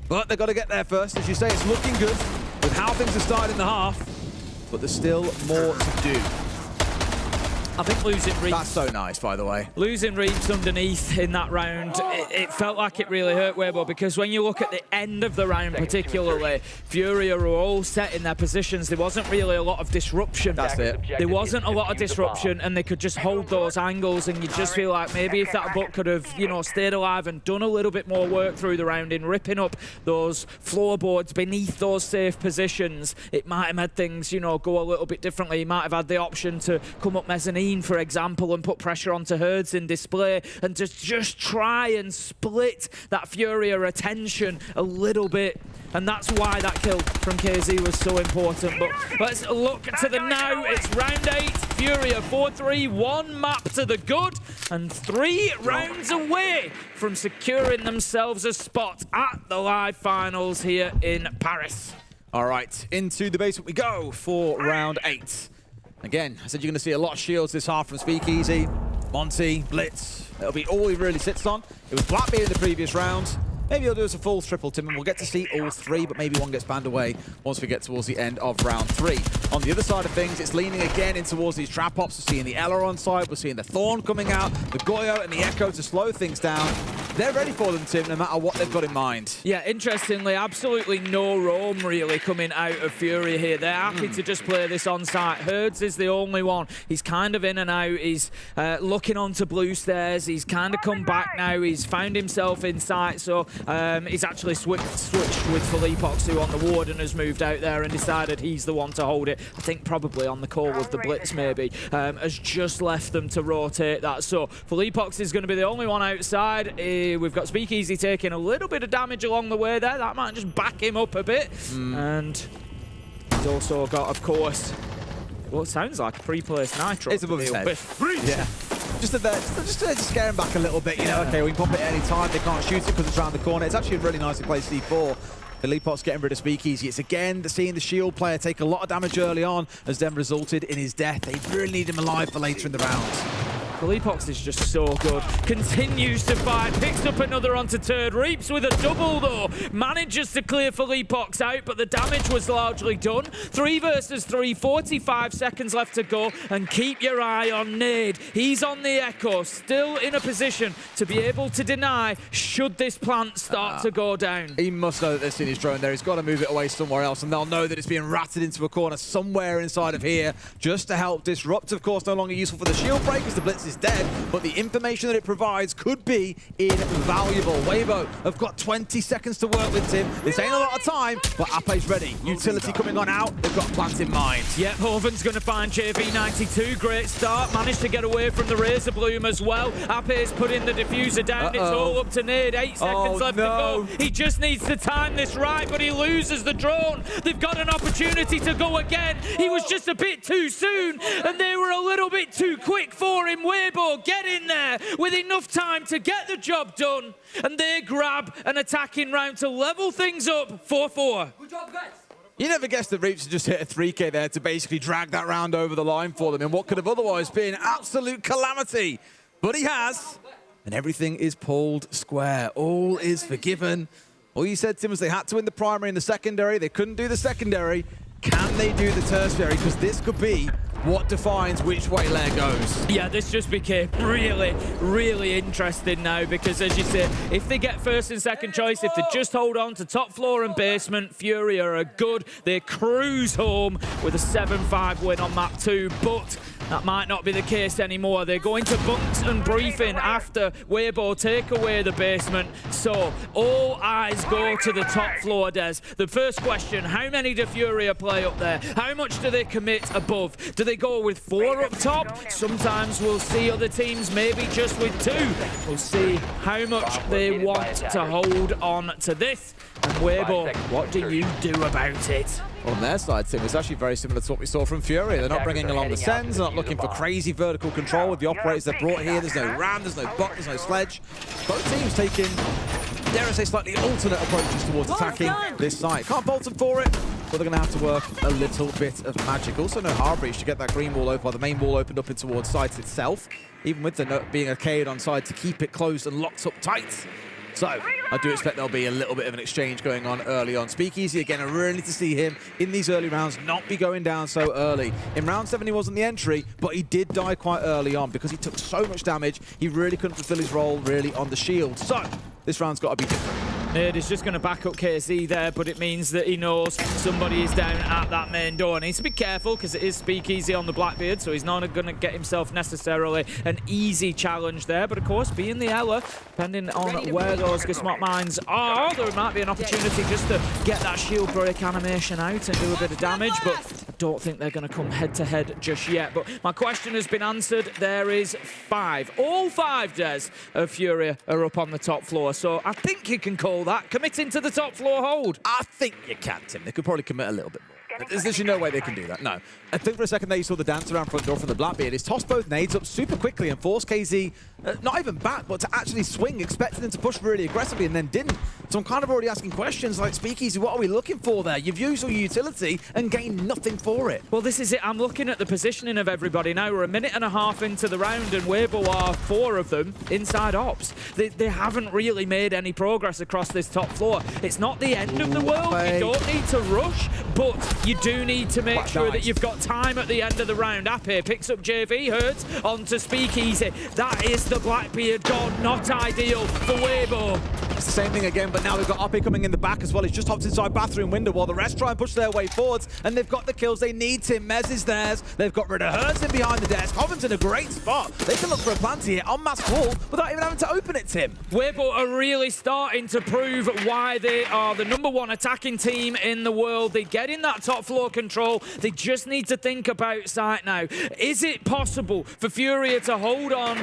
But they've got to get there first. As you say, it's looking good with how things have started in the half, but there's still more to do. I think losing Reeves... That's so nice, by the way. Losing Reeves underneath in that round, it felt like it really hurt Weibo, because when you look at the end of the round particularly, Furia were all set in their positions. There wasn't really a lot of disruption. That's it. There wasn't a lot of disruption, and they could just hold those angles, and you just feel like maybe if that butt could have, you know, stayed alive and done a little bit more work through the round in ripping up those floorboards beneath those safe positions, it might have made things, you know, go a little bit differently. He might have had the option to come up mezzanine, for example, and put pressure onto Herds in display and just try and split that Furia attention a little bit. And that's why that kill from KZ was so important. But let's look to the now. It's round 8. Furia 4-3, 1 map to the good, and 3 rounds away from securing themselves a spot at the live finals here in Paris. All right, into the basement we go for round 8. Again, I said you're going to see a lot of shields this half from Speakeasy, Monty, Blitz. That'll be all he really sits on. It was Blackbeard in the previous round. Maybe he'll do us a full triple, Tim, and we'll get to see all 3, but maybe one gets banned away once we get towards the end of round 3. On the other side of things, it's leaning again in towards these trap ops. We're seeing the Ella on side, we're seeing the Thorn coming out, the Goyo and the Echo to slow things down. They're ready for them, Tim, no matter what they've got in mind. Yeah, interestingly, absolutely no roam really coming out of Fury here. They're happy to just play this on site. Herds is the only one. He's kind of in and out. He's looking onto blue stairs. He's kind of come back now. He's found himself in sight. So he's actually switched with Philippox, who on the Warden has moved out there and decided he's the one to hold it. I think probably on the call with the Blitz maybe. Has just left them to rotate that. So Philippox is going to be the only one outside. We've got Speakeasy taking a little bit of damage along the way there. That might just back him up a bit. And he's also got, of course, what sounds like a pre-placed Nitro. It's above his head. Yeah. Just to scare him back a little bit, you know, okay, we can pop it at any time. They can't shoot it because it's around the corner. It's actually a really nicely placed C4. Philippox getting rid of Speakeasy. It's again seeing the shield player take a lot of damage early on has then resulted in his death. They really need him alive for later in the round. Philippox is just so good. Continues to fight. Picks up another onto Turd. Reaps with a double, though. Manages to clear Philippox out, but the damage was largely done. 3 versus 3. 45 seconds left to go. And keep your eye on Nade. He's on the Echo. Still in a position to be able to deny should this plant start to go down. He must know that they're seeing his drone there. He's got to move it away somewhere else, and they'll know that it's being ratted into a corner somewhere inside of here just to help disrupt. Of course, no longer useful for the shield break as the Blitz is dead, but the information that it provides could be invaluable. Weibo have got 20 seconds to work with, Tim. This ain't a lot of time, but Ape's ready. Utility coming on out. They've got a plant in mind. Yep, Hoven's going to find JV92. Great start. Managed to get away from the Razor Bloom as well. Ape's putting the diffuser down. It's all up to Nade. 8 seconds left to go. He just needs to time this right, but he loses the drone. They've got an opportunity to go again. He was just a bit too soon, and they were a little bit too quick for him. Weibo get in there with enough time to get the job done, and they grab an attacking round to level things up. 4-4. Good job, guys. You never guessed that Reaps just hit a 3K there to basically drag that round over the line for them in what could have otherwise been absolute calamity. But he has, and everything is pulled square. All is forgiven. All you said, Tim, was they had to win the primary and the secondary. They couldn't do the secondary. Can they do the tertiary? Because this could be what defines which way Lair goes. Yeah, this just became really, really interesting now because, as you say, if they get first and second choice, if they just hold on to top floor and basement, Fury are good. They cruise home with a 7-5 win on map 2, but that might not be the case anymore. They're going to bunks and briefing after Weibo take away the basement. So all eyes go to the top floor, Des. The first question, how many do Furia play up there? How much do they commit above? Do they go with 4 up top? Sometimes we'll see other teams maybe just with 2. We'll see how much they want to hold on to this. And Weibo, what do you do about it? On their side, Tim, it's actually very similar to what we saw from Fury. They're not bringing along the Sens, they're not looking for crazy vertical control with the operators they've brought here. There's no ram, there's no bot, there's no sledge. Both teams taking, dare I say, slightly alternate approaches towards attacking this site. Can't bolt them for it, but they're going to have to work a little bit of magic. Also no hard breach to get that green wall open, while the main wall opened up in towards site itself. Even with the being a Cade on side to keep it closed and locked up tight. So I do expect there'll be a little bit of an exchange going on early on. Speakeasy, again, I really need to see him in these early rounds not be going down so early. In round 7, he wasn't the entry, but he did die quite early on because he took so much damage. He really couldn't fulfill his role really on the shield. So this round's got to be different. Nerd is just going to back up KZ there, but it means that he knows somebody is down at that main door. And he needs to be careful because it is Speakeasy on the Blackbeard, so he's not going to get himself necessarily an easy challenge there. But of course, being the Ella, depending on where those Gizmot mines are, there might be an opportunity just to get that shield break animation out and do a bit of damage. But I don't think they're going to come head-to-head just yet. But my question has been answered. There is 5. All 5, Des, of Furia are up on the top floor. So I think you can call that committing to the top floor hold. I think you can, Tim. They could probably commit a little bit more. There's literally no way they can do that, no. I think for a second there you saw the dance around front door from the Blackbeard. He's tossed both nades up super quickly and forced KZ, not even back, but to actually swing, expected him to push really aggressively and then didn't. So I'm kind of already asking questions like, Speakeasy, what are we looking for there? You've used all your utility and gained nothing for it. Well, this is it. I'm looking at the positioning of everybody now. We're a minute and a half into the round and Weibo are 4 of them inside ops. They haven't really made any progress across this top floor. It's not the end of the world. You don't need to rush, but you do need to make sure that you've got time at the end of the round. Ape picks up JV, Hurts onto Speakeasy. That is the Blackbeard gone. Not ideal for Weibo. It's the same thing again, but now we've got Ape coming in the back as well. He's just hopped inside bathroom window while the rest try and push their way forwards, and they've got the kills they need. Tim Mez is theirs. They've got rid of Hurts in behind the desk. Hoven's in a great spot. They can look for a plant here on mass wall without even having to open it, Tim. Weibo are really starting to prove why they are the #1 attacking team in the world. They get in that top floor control. They just need to think about sight now. Is it possible for Furia to hold on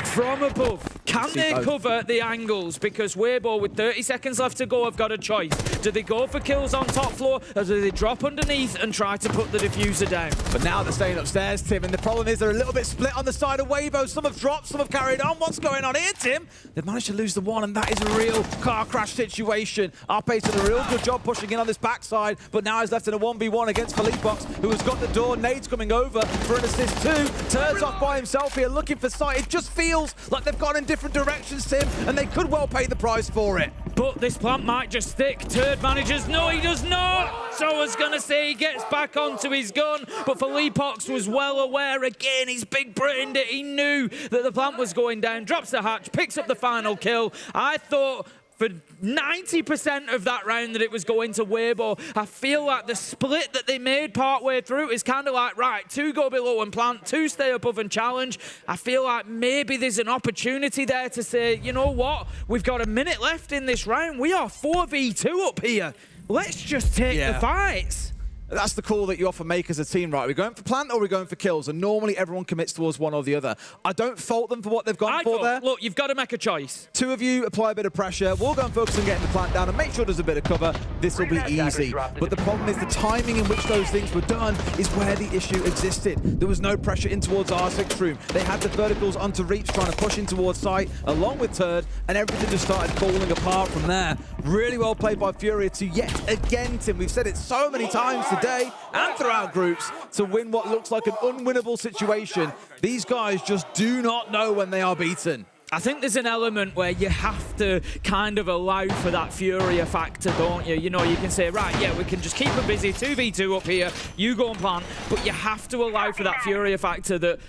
from above? Can they cover the angles? Because Weibo, with 30 seconds left to go, have got a choice. Do they go for kills on top floor, or do they drop underneath and try to put the diffuser down? But now they're staying upstairs, Tim, and the problem is they're a little bit split on the side of Weibo. Some have dropped, some have carried on. What's going on here, Tim? They've managed to lose the one, and that is a real car crash situation. Arpe's done a real good job pushing in on this backside, but now he's left in a 1v1 against Philippox, who has got the door. Nade's coming over for an assist too. Turd's off by himself here, looking for sight. It just feels like they've gone in different directions, Tim, and they could well pay the price for it. But this plant might just stick. Turd manages. No, he does not. So I was going to say he gets back onto his gun, but Philippox was well aware again. He's big-brained it. He knew that the plant was going down. Drops the hatch, picks up the final kill. I thought for 90% of that round that it was going to Weibo. I feel like the split that they made partway through is kind of like, right, 2 go below and plant, 2 stay above and challenge. I feel like maybe there's an opportunity there to say, you know what, we've got a minute left in this round. We are 4v2 up here. Let's just take the fights. That's the call that you often make as a team, right? Are we going for plant or are we going for kills? And normally everyone commits towards one or the other. I don't fault them for what they've gone for there. Look, you've got to make a choice. 2 of you apply a bit of pressure. We'll go and focus on getting the plant down and make sure there's a bit of cover. This will be easy. But the problem is the timing in which those things were done is where the issue existed. There was no pressure in towards R6 room. They had the verticals onto Reach trying to push in towards sight along with Turd, and everything just started falling apart from there. Really well played by Furia to yet again, Tim. We've said it so many times today and throughout groups to win what looks like an unwinnable situation. These guys just do not know when they are beaten. I think there's an element where you have to kind of allow for that Furia factor, don't you? You know, you can say, right, yeah, we can just keep it busy, 2v2 up here, you go and plant, but you have to allow for that Furia factor that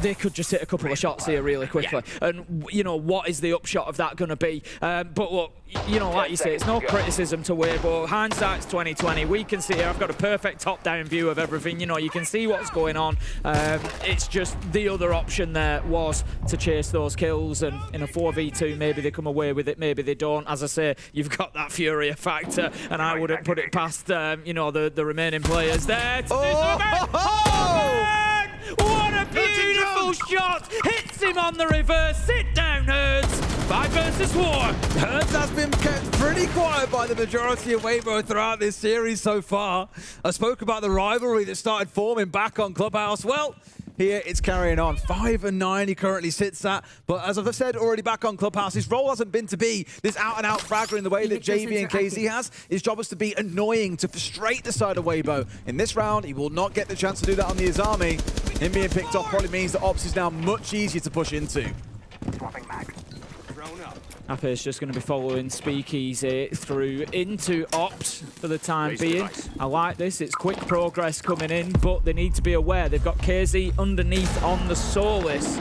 they could just hit a couple of shots here really quickly. And, you know, what is the upshot of that going to be? But look, you know, like you say, it's no criticism to Weibo. Hindsight's 2020. We can see here, I've got a perfect top-down view of everything. You know, you can see what's going on. It's just the other option there was to chase those kills. And in a 4v2, maybe they come away with it, maybe they don't. As I say, you've got that Furia factor, and I wouldn't put it past, you know, the remaining players there to do something. What a beautiful shot! Hits him on the reverse. Sit down, Herds. 5 versus 4. Herds has been kept pretty quiet by the majority of Weibo throughout this series so far. I spoke about the rivalry that started forming back on Clubhouse. Well, here it's carrying on. 5-9 he currently sits at. But as I've said already back on Clubhouse, his role hasn't been to be this out-and-out fragger in the way that JV and KZ has. His job is to be annoying, to frustrate the side of Weibo. In this round, he will not get the chance to do that on the Azami. Him being picked off probably means that Ops is now much easier to push into. Ape is just going to be following Speakeasy through into Ops for the time being. I like this. It's quick progress coming in, but they need to be aware. They've got KZ underneath on the Solace.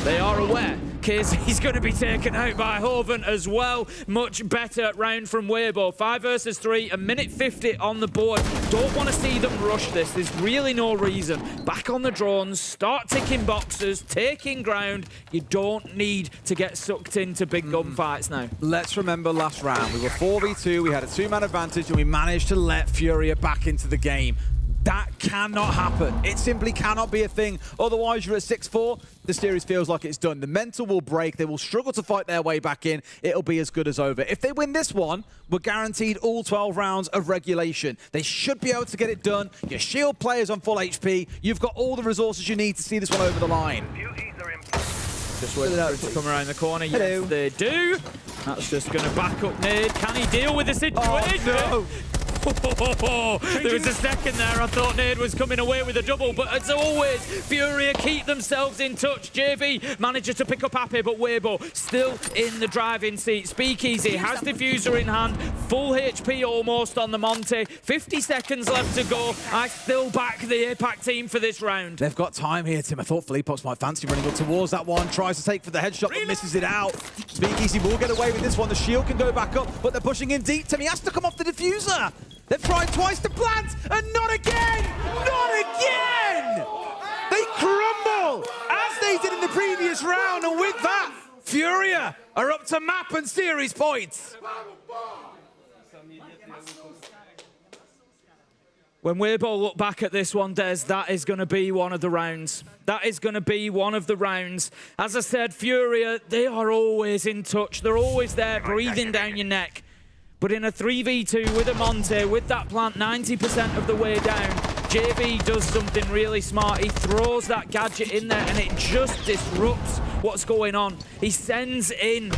They are aware. KZ's going to be taken out by Hoven as well. Much better round from Weibo. 5 versus 3, 1:50 on the board. Don't want to see them rush this. There's really no reason. Back on the drones, start ticking boxes, taking ground. You don't need to get sucked into big gunfights now. Let's remember last round. We were 4v2, we had a 2-man advantage, and we managed to let Furia back into the game. That cannot happen. It simply cannot be a thing. Otherwise, you're at 6-4. The series feels like it's done. The mental will break. They will struggle to fight their way back in. It'll be as good as over. If they win this one, we're guaranteed all 12 rounds of regulation. They should be able to get it done. Your shield player's on full HP. You've got all the resources you need to see this one over the line. Just waiting for it to come around the corner. Hello. Yes, they do. That's just going to back up Nade. Can he deal with the situation? Oh, no. There was a second there. I thought Nade was coming away with a double, but as always, Furia keep themselves in touch. JV manages to pick up Ape, but Weibo still in the driving seat. Speakeasy has diffuser in hand, full HP almost on the Monte. 50 seconds left to go. I still back the APAC team for this round. They've got time here, Tim. I thought Philippox might fancy running up towards that one. Tries to take for the headshot, but misses it out. Speakeasy will get away with this one. The shield can go back up, but they're pushing in deep. Tim, he has to come off the diffuser. They've tried twice to plant, and not again! Not again! They crumble, as they did in the previous round, and with that, Furia are up to map and series points. When Weibo look back at this one, Des, that is going to be one of the rounds. That is going to be one of the rounds. As I said, Furia, they are always in touch. They're always there, breathing down your neck. But in a 3v2 with a Monte, with that plant 90% of the way down, JV does something really smart. He throws that gadget in there and it just disrupts what's going on. He sends in...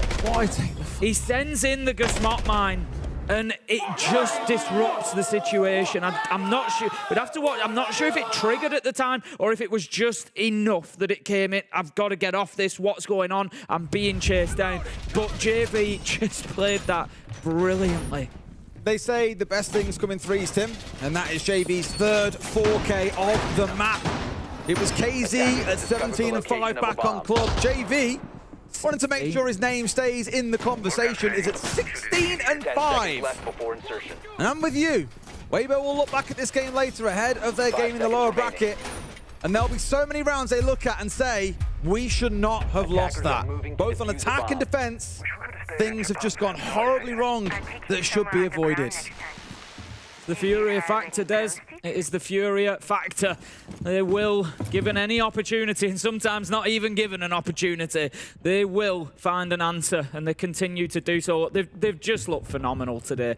He sends in the Gusmot mine and it just disrupts the situation. I'm not sure. We'd have to watch. I'm not sure if it triggered at the time or if it was just enough that it came in. I've got to get off this. What's going on? I'm being chased down. But JV just played that brilliantly. They say the best things come in threes, Tim, and that is JV's third 4K of the map. It was KZ at 17 and 5 back on club. JV, wanting to make sure his name stays in the conversation, is at 16 and 5. And I'm with you. Weibo will look back at this game later ahead of their game in the lower bracket, and there'll be so many rounds they look at and say, we should not have lost that. Both on attack and defense, things have just gone horribly wrong that should be avoided. The Furia factor, Des. It is the Furia factor. They will, given any opportunity, and sometimes not even given an opportunity, they will find an answer, and they continue to do so. They've just looked phenomenal today.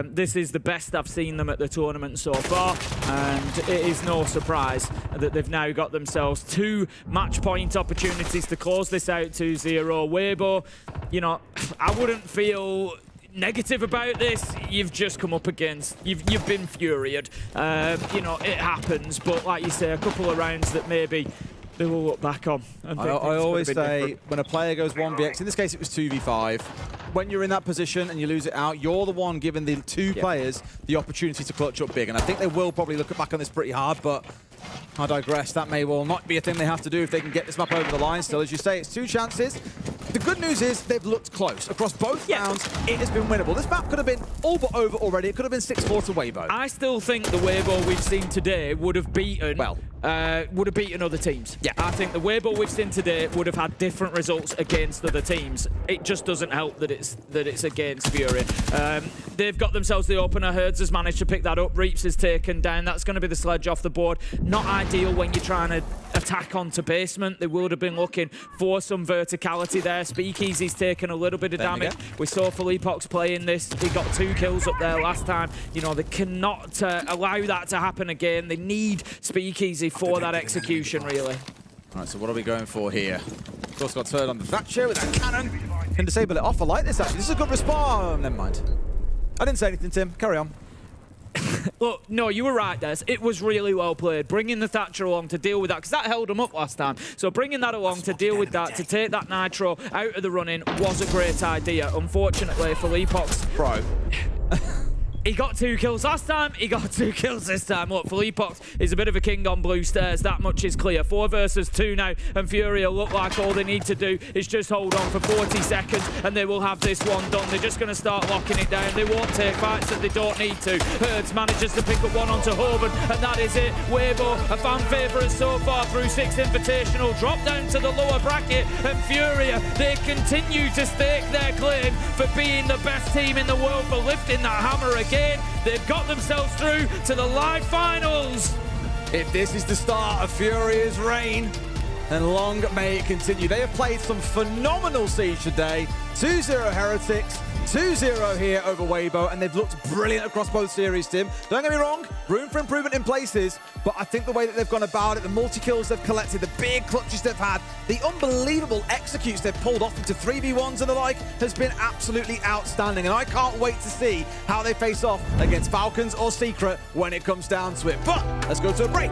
This is the best I've seen them at the tournament so far, and it is no surprise that they've now got themselves 2 match point opportunities to close this out 2-0. Weibo, you know, I wouldn't feel negative about this. You've just come up against, you've been furiated. You know, it happens, but like you say, a couple of rounds that maybe they will look back on. And I always say, when a player goes 1vx, in this case it was 2v5, when you're in that position and you lose it out, you're the one giving the 2 players the opportunity to clutch up big. And I think they will probably look back on this pretty hard, but I digress. That may well not be a thing they have to do if they can get this map over the line still. As you say, it's 2 chances. The good news is they've looked close. Across both rounds, it has been winnable. This map could have been all but over already. It could have been 6-4 to Weibo. I still think the Weibo we've seen today would have beaten other teams. Yeah. I think the Weibo we've seen today would have had different results against other teams. It just doesn't help that it's against Fury. They've got themselves the opener. Herds has managed to pick that up. Reaps is taken down. That's going to be the sledge off the board. Not ideal when you're trying to attack onto basement. They would have been looking for some verticality there. Speakeasy's taken a little bit of damage. We saw Philippox playing this. He got 2 kills up there last time. You know, they cannot allow that to happen again. They need Speakeasy for that execution, really. All right, so what are we going for here? Of course, got turned on the Thatcher with that cannon. Can disable it off. I like this, actually. This is a good respawn. Never mind. I didn't say anything, Tim. Carry on. Look, no, you were right, Des. It was really well played. Bringing the Thatcher along to deal with that, because that held them up last time. So bringing that along to deal with that, to take that Nitro out of the running, was a great idea. Unfortunately, for Leapox... Bro. He got 2 kills last time, he got 2 kills this time. Look, Felipox is a bit of a king on blue stairs, that much is clear. 4 versus 2 now, and Furia look like all they need to do is just hold on for 40 seconds, and they will have this one done. They're just going to start locking it down. They won't take fights that they don't need to. Herds manages to pick up one onto Hoban, and that is it. Weibo, a fan favourite so far through Six Invitational, drop down to the lower bracket, and Furia, they continue to stake their claim for being the best team in the world, for lifting that hammer again. They've got themselves through to the live finals. If this is the start of Furia's reign, then long may it continue. They have played some phenomenal Siege today. 2-0 Heretics, 2-0 here over Weibo, and they've looked brilliant across both series, Tim. Don't get me wrong, room for improvement in places, but I think the way that they've gone about it, the multi-kills they've collected, the big clutches they've had, the unbelievable executes they've pulled off into 3v1s and the like has been absolutely outstanding, and I can't wait to see how they face off against Falcons or Secret when it comes down to it. But let's go to a break.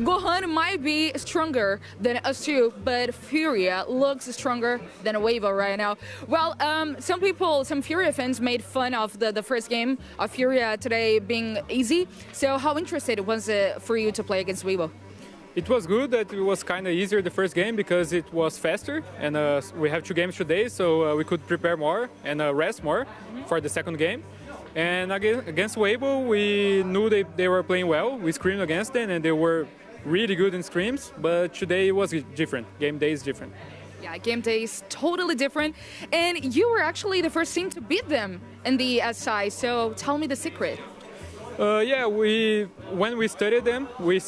Wuhan might be stronger than us two, but Furia looks stronger than Weibo right now. Well, some Furia fans made fun of the first game of Furia today being easy. So how interested was it for you to play against Weibo? It was good that it was kind of easier the first game because it was faster, and we have 2 games today, so we could prepare more and rest more for the second game. And against Weibo, we knew they were playing well. We screamed against them, and they were really good in scrims, but today it was different. Game day is different. Yeah, game day is totally different. And you were actually the first team to beat them in the SI, so tell me the secret. Yeah, when we studied them, we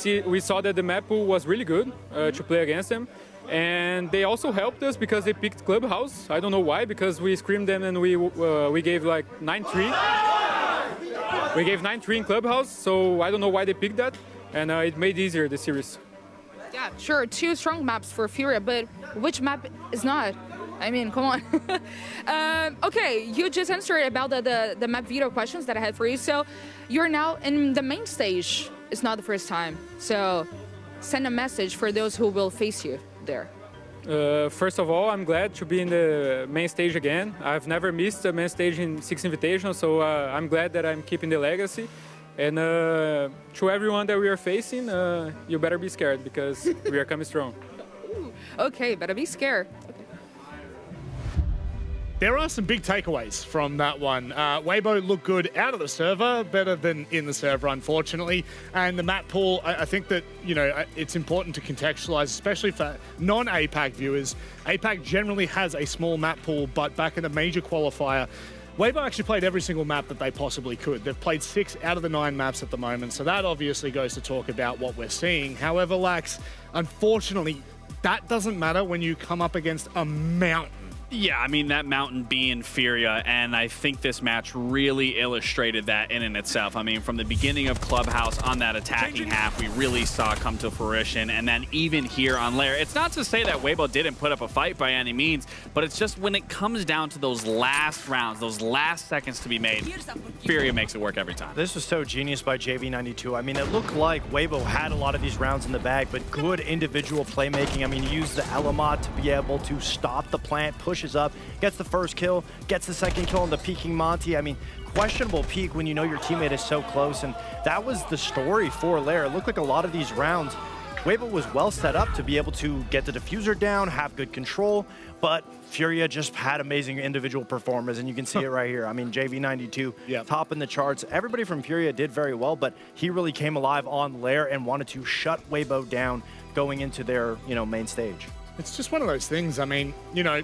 saw that the map pool was really good to play against them. And they also helped us because they picked Clubhouse. I don't know why, because we screamed them and we gave like 9-3. We gave 9-3 in Clubhouse, so I don't know why they picked that. And it made easier the series. Yeah, sure, 2 strong maps for Furia, but which map is not? I mean, come on. Okay, you just answered about the map veto questions that I had for you. So you're now in the main stage. It's not the first time. So send a message for those who will face you there. First of all, I'm glad to be in the main stage again. I've never missed the main stage in Six Invitational, so I'm glad that I'm keeping the legacy. And to everyone that we are facing, you better be scared because we are coming strong. Okay, better be scared. There are some big takeaways from that one. Weibo looked good out of the server, better than in the server, unfortunately. And the map pool, I think that, you know, it's important to contextualize, especially for non-APAC viewers. APAC generally has a small map pool, but back in the major qualifier, Weibo actually played every single map that they possibly could. They've played 6 out of the 9 maps at the moment, so that obviously goes to talk about what we're seeing. However, Lax, unfortunately, that doesn't matter when you come up against a mountain. Yeah, I mean, that mountain being Furia, and I think this match really illustrated that in and itself. I mean, from the beginning of Clubhouse on that attacking half, we really saw come to fruition, and then even here on Lair. It's not to say that Weibo didn't put up a fight by any means, but it's just when it comes down to those last rounds, those last seconds to be made, Furia makes it work every time. This was so genius by JV92. I mean, it looked like Weibo had a lot of these rounds in the bag, but good individual playmaking. I mean, he used the Elamat to be able to stop the plant, pushes up, gets the first kill, gets the second kill on the peeking Monty. I mean, questionable peek when you know your teammate is so close, and that was the story for Lair. It looked like a lot of these rounds, Weibo was well set up to be able to get the diffuser down, have good control, but Furia just had amazing individual performers, and you can see it right here. I mean, JV92, top in the charts. Everybody from Furia did very well, but he really came alive on Lair and wanted to shut Weibo down going into their, you know, main stage. It's just one of those things. I mean, you know,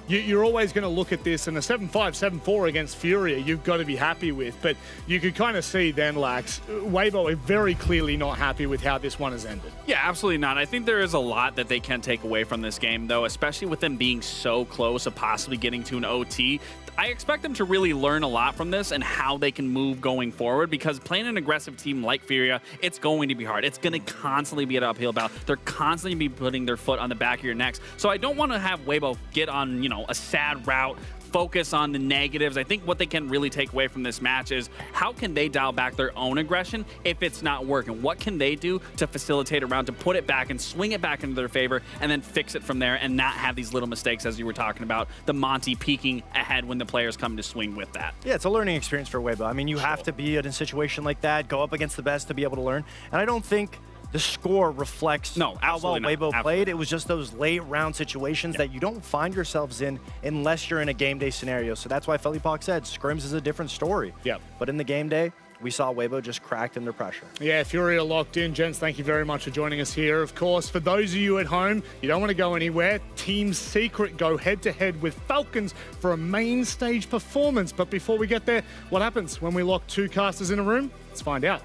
you're always going to look at this, and a 7-5, 7-4 against Furia, you've got to be happy with. But you could kind of see then, Lax, Weibo are very clearly not happy with how this one has ended. Yeah, absolutely not. I think there is a lot that they can take away from this game, though, especially with them being so close of possibly getting to an OT. I expect them to really learn a lot from this and how they can move going forward, because playing an aggressive team like Furia, it's going to be hard. It's going to constantly be an uphill battle. They're constantly be putting their foot on the back of your necks. So I don't want to have Weibo get on, you know, a sad route, focus on the negatives. I think what they can really take away from this match is how can they dial back their own aggression if it's not working? What can they do to facilitate a round, to put it back and swing it back into their favor and then fix it from there and not have these little mistakes, as you were talking about, the Monty peeking ahead when the players come to swing with that. Yeah, it's a learning experience for Weibo. I mean, you have to be in a situation like that, go up against the best to be able to learn. And I don't think the score reflects how well Weibo played. It was just those late round situations that you don't find yourselves in unless you're in a game day scenario. So that's why Felipak said scrims is a different story. Yeah. But in the game day, we saw Weibo just cracked under pressure. Yeah, Furia locked in. Gents, thank you very much for joining us here. Of course, for those of you at home, you don't want to go anywhere. Team Secret go head-to-head with Falcons for a main stage performance. But before we get there, what happens when we lock 2 casters in a room? Let's find out.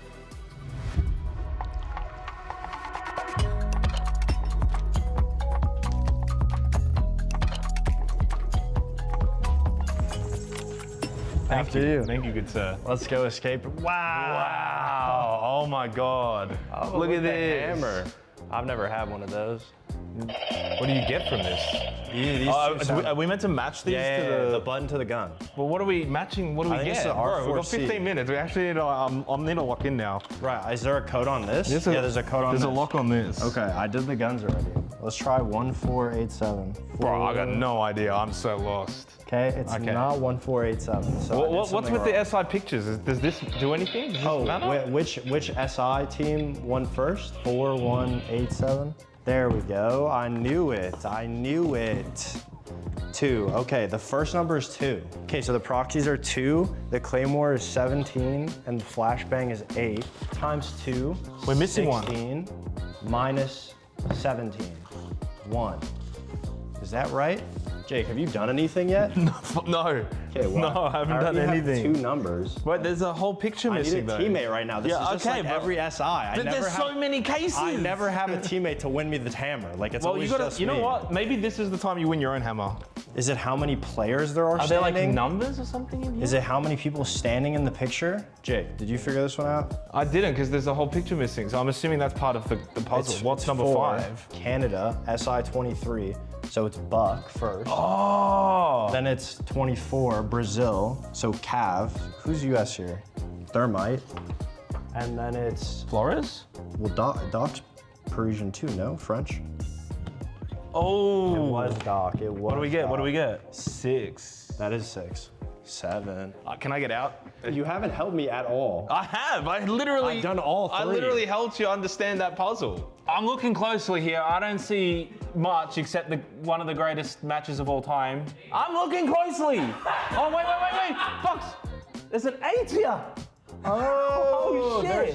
Thank you. Thank you, good sir. Let's go escape. Wow. Oh my God. Oh, look at this. Hammer. I've never had one of those. What do you get from this? Are we meant to match these to the button to the gun. Well, what are we matching? What do we I think get? it's the Bro, we've got R4C. 15 minutes. We actually need to, I'm need to lock in now. Right, is there a code on this? Yeah, there's a code on this. There's a lock on this. Okay, I did the guns already. Let's try 1487. Bro, I got no idea. I'm so lost. Okay, it's not 1487. So what's with the SI pictures? Does this do anything? Does this matter? which SI team won first? 4187. There we go. I knew it. I knew it. 2. Okay, the first number is 2. Okay, so the proxies are 2, the Claymore is 17, and the Flashbang is 8. Times 2. We're missing 16 minus 17. 1. Is that right? Jake, have you done anything yet? No. Okay, well, No, I haven't done already have anything. 2 numbers. But there's a whole picture missing though. I need a teammate right now. This is just like every SI. There's so many cases. I never have a teammate to win me the hammer. Like it's always just you know me. what? Maybe this is the time you win your own hammer. Is it how many players there are Are there standing? like numbers or something in here? Is it how many people standing in the picture? Jake, did you figure this one out? I didn't because there's a whole picture missing. So I'm assuming that's part of the puzzle. What's number 5? Canada, SI23. So it's Buck first. Oh. Then it's 24, Brazil. So Cav. Who's US here? Thermite. And then it's Flores? Well, Doc's Parisian too, no? French? Oh. It was Doc. It was. What do we get? Doc. What do we get? 6. That is 6. 7. Can I get out? You haven't helped me at all. I have. I've done all 3. I literally helped you understand that puzzle. I'm looking closely here. I don't see much except one of the greatest matches of all time. I'm looking closely. Oh, wait. Fox, there's an 8 here. Oh, shit. There's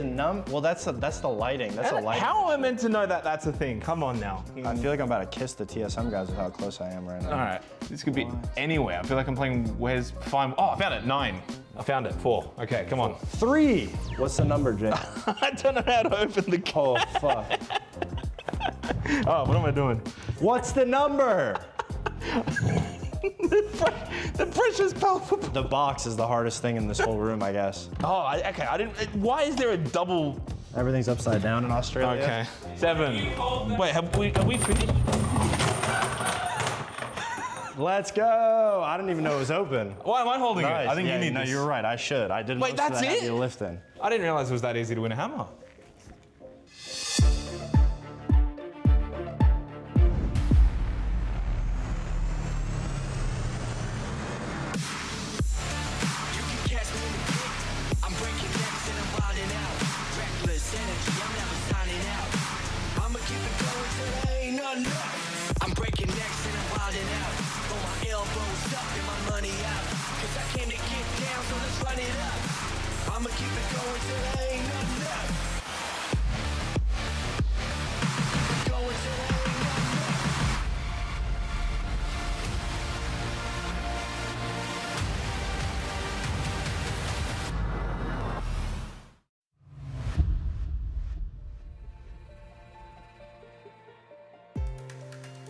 well, that's the lighting. That's a lighting. How am I meant to know that that's a thing? Come on now. I feel like I'm about to kiss the TSM guys with how close I am right now. All right, this could be anywhere. I feel like I'm playing Where's Fine. Oh, I found it. 9. I found it. 4. Okay, come on. 3. What's the number, Jay? I don't know how to open the key. Oh, fuck. Oh, what am I doing? What's the number? The pressure's palpable. The box is the hardest thing in this whole room, I guess. Oh, okay. I didn't. Why is there a double? Everything's upside down in Australia. Okay. 7. Wait, have we finished? Let's go. I didn't even know it was open. Why am I holding it? I think you need No, this. you're right. I should. I did Wait, most of that's the heavy it? lifting. I didn't realize it was that easy to win a hammer. I'm breaking necks and I'm wilding out. Throw my elbows up and my money out. Cause I came to get down, so let's run it up. I'ma keep it going till there ain't nothing left. Keep it going till there ain't nothing left.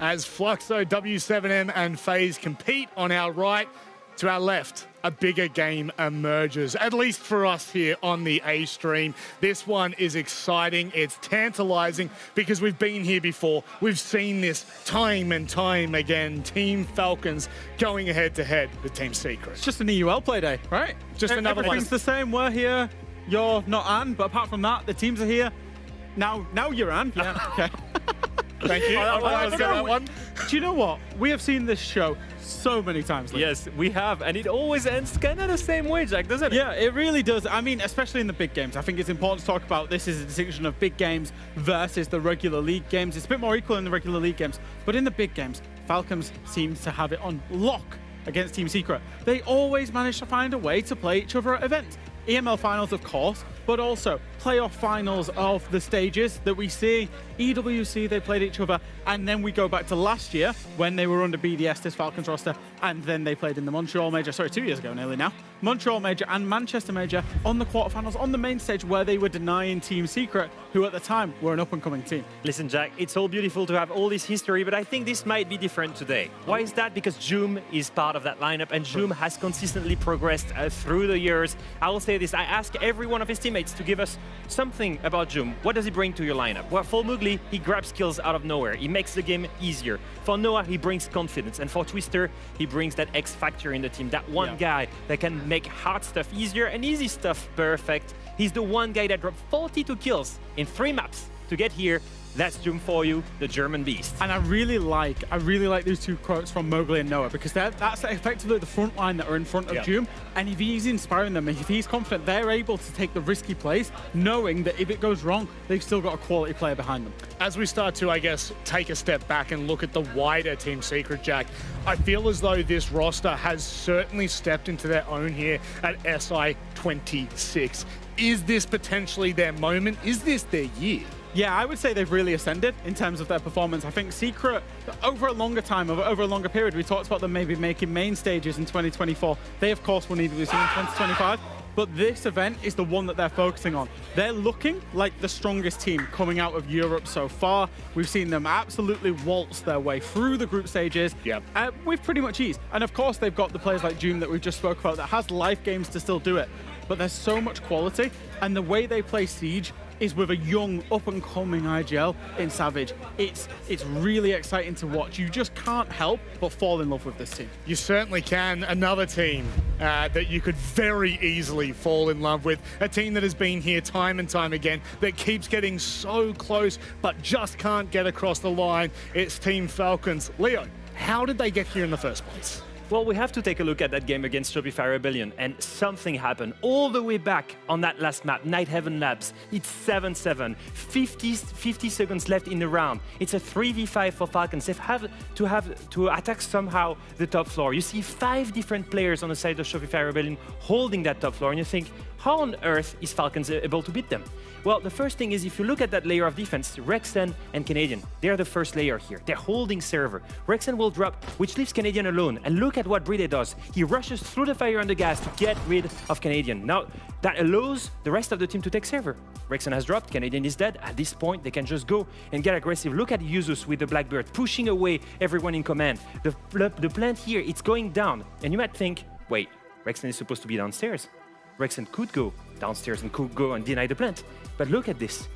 as Fluxo, W7M, and FaZe compete on our right. To our left, a bigger game emerges, at least for us here on the A stream. This one is exciting, it's tantalizing, because we've been here before. We've seen this time and time again. Team Falcons going head-to-head with Team Secret. It's just an EUL play day, right? Just another one. Everything's the same. We're here, you're not Anne, but apart from that, the teams are here. Now you're Anne. Yeah, okay. Thank you. That one. Do you know what? We have seen this show so many times. Yes, we have, and it always ends kind of the same way, Jack, doesn't it? Yeah, it really does. I mean, especially in the big games. I think it's important to talk about this is a distinction of big games versus the regular league games. It's a bit more equal in the regular league games, but in the big games, Falcons seems to have it on lock against Team Secret. They always manage to find a way to play each other at events. EML finals, of course, but also playoff finals of the stages that we see. EWC, they played each other, and then we go back to last year when they were under BDS, this Falcons roster, and then they played in the Montreal Major, sorry, 2 years ago nearly now, Montreal Major and Manchester Major on the quarterfinals on the main stage where they were denying Team Secret, who at the time were an up-and-coming team. Listen, Jack, it's all beautiful to have all this history, but I think this might be different today. Why is that? Because Joom is part of that lineup, and Joom has consistently progressed through the years. I will say this, I ask every one of his teammates to give us something about Joom. What does he bring to your lineup? Well, for Mugli, he grabs kills out of nowhere. He makes the game easier. For Noah, he brings confidence. And for Twister, he brings that X factor in the team. That one guy that can make hard stuff easier and easy stuff perfect. He's the one guy that dropped 42 kills in 3 maps to get here. That's Joom for you, the German beast. And I really like these 2 quotes from Mowgli and Noah, because that's effectively the front line that are in front of Joom. And if he's inspiring them, if he's confident, they're able to take the risky plays, knowing that if it goes wrong, they've still got a quality player behind them. As we start to, I guess, take a step back and look at the wider Team Secret, Jack, I feel as though this roster has certainly stepped into their own here at SI 26. Is this potentially their moment? Is this their year? Yeah, I would say they've really ascended in terms of their performance. I think Secret, over a longer time, over a longer period, we talked about them maybe making main stages in 2024. They, of course, will need to do so in 2025. But this event is the one that they're focusing on. They're looking like the strongest team coming out of Europe so far. We've seen them absolutely waltz their way through the group stages with pretty much ease. And of course, they've got the players like Joom that we've just spoke about that has life games to still do it. But there's so much quality, and the way they play Siege is with a young, up-and-coming IGL in Savage. It's really exciting to watch. You just can't help but fall in love with this team. You certainly can. Another team that you could very easily fall in love with. A team that has been here time and time again, that keeps getting so close, but just can't get across the line. It's Team Falcons. Leo, how did they get here in the first place? Well, we have to take a look at that game against Shopify Rebellion, and something happened all the way back on that last map, Nighthaven Labs. It's 7-7, 50 seconds left in the round. It's a 3v5 for Falcons. They have to attack somehow the top floor. You see 5 different players on the side of Shopify Rebellion holding that top floor, and you think, how on earth is Falcons able to beat them? Well, the first thing is, if you look at that layer of defense, Rexen and Canadian, they're the first layer here. They're holding server. Rexen will drop, which leaves Canadian alone. And look at what Bride does. He rushes through the fire and the gas to get rid of Canadian. Now, that allows the rest of the team to take server. Rexen has dropped, Canadian is dead. At this point, they can just go and get aggressive. Look at Yuzus with the Blackbird, pushing away everyone in command. The plant here, it's going down. And you might think, wait, Rexen is supposed to be downstairs. Rexen could go downstairs and could go and deny the plant. But look at this.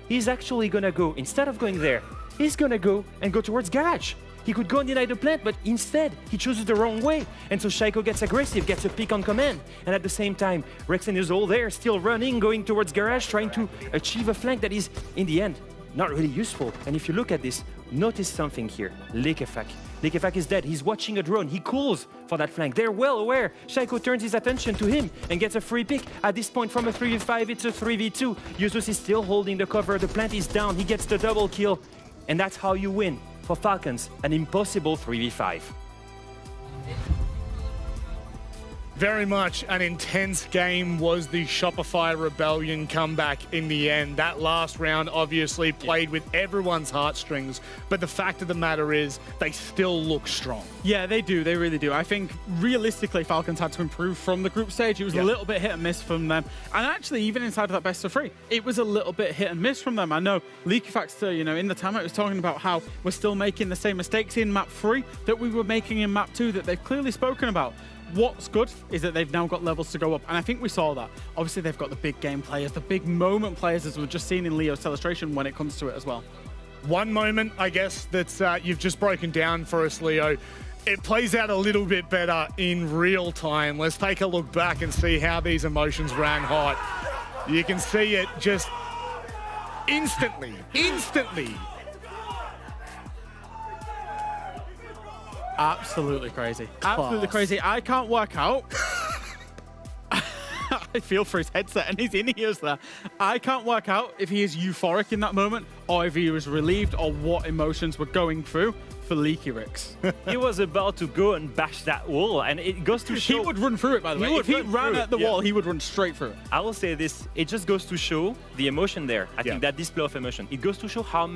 He's actually gonna go, instead of going there, he's gonna go and go towards garage. He could go and deny the plant, but instead, he chooses the wrong way. And so Shaiko gets aggressive, gets a pick on command. And at the same time, Rexen is all there, still running, going towards garage, trying to achieve a flank that is, in the end, not really useful. And if you look at this, notice something here. Lekefak. Lekefak is dead. He's watching a drone. He calls for that flank. They're well aware. Shaiko turns his attention to him and gets a free pick. At this point, from a 3v5, it's a 3v2. Yuzus is still holding the cover. The plant is down. He gets the double kill. And that's how you win. For Falcons, an impossible 3v5. Very much an intense game was the Shopify Rebellion comeback in the end. That last round obviously played with everyone's heartstrings, but the fact of the matter is they still look strong. Yeah, they do. They really do. I think realistically, Falcons had to improve from the group stage. It was a little bit hit and miss from them. And actually, even inside of that best of 3, it was a little bit hit and miss from them. I know Leakyfax, in the timeout was talking about how we're still making the same mistakes in map 3 that we were making in map 2 that they've clearly spoken about. What's good is that they've now got levels to go up, and I think we saw that. Obviously, they've got the big game players, the big moment players, as we've just seen in Leo's illustration when it comes to it as well. One moment, I guess, that you've just broken down for us, Leo. It plays out a little bit better in real time. Let's take a look back and see how these emotions ran hot. You can see it just instantly. Absolutely crazy. Absolutely crazy. I can't work out. I feel for his headset and his in-ears there. I can't work out if he is euphoric in that moment or if he was relieved or what emotions were going through for Leaky Ricks. He was about to go and bash that wall, and it goes to show... He would run through it, by the way. If he ran at the wall, he would run straight through it. I will say this, it just goes to show the emotion there. I think that display of emotion, it goes to show how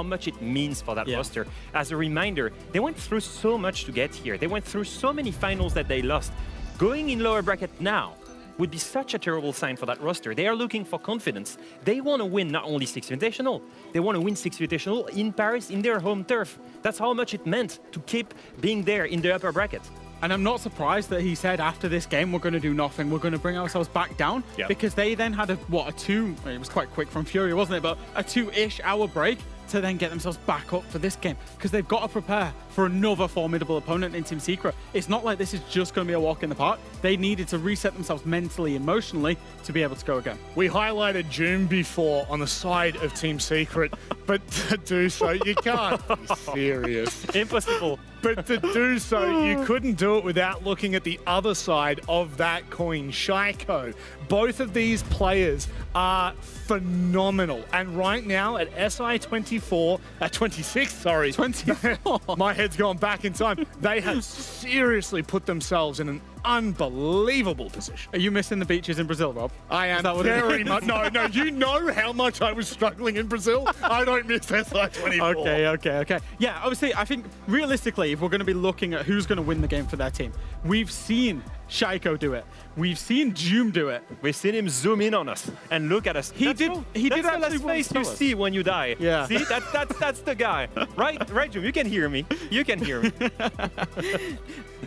much it means for that roster. As a reminder, they went through so much to get here. They went through so many finals that they lost. Going in lower bracket now would be such a terrible sign for that roster. They are looking for confidence. They want to win not only Six Invitational, they want to win Six Invitational in Paris, in their home turf. That's how much it meant to keep being there in the upper bracket. And I'm not surprised that he said after this game, we're going to do nothing. We're going to bring ourselves back down because they then had it was quite quick from Fury, wasn't it? But a 2-ish hour break to then get themselves back up for this game because they've got to prepare for another formidable opponent in Team Secret. It's not like this is just going to be a walk in the park. They needed to reset themselves mentally, emotionally to be able to go again. We highlighted June before on the side of Team Secret, but to do so, you can't be serious. Impossible. But to do so, you couldn't do it without looking at the other side of that coin, Shaiko. Both of these players are phenomenal. And right now at SI 26, sorry. 24. My head's gone back in time. They have seriously put themselves in an unbelievable position. Are you missing the beaches in Brazil, Rob? I am very much. No, you know how much I was struggling in Brazil. I don't miss SI24. Okay. Yeah, obviously, I think realistically, if we're going to be looking at who's going to win the game for their team, we've seen Shaiko do it. We've seen Joom do it. We've seen him zoom in on us and look at us. He did actually face you see when you die. Yeah. See, that's the guy. Right, Joom, you can hear me.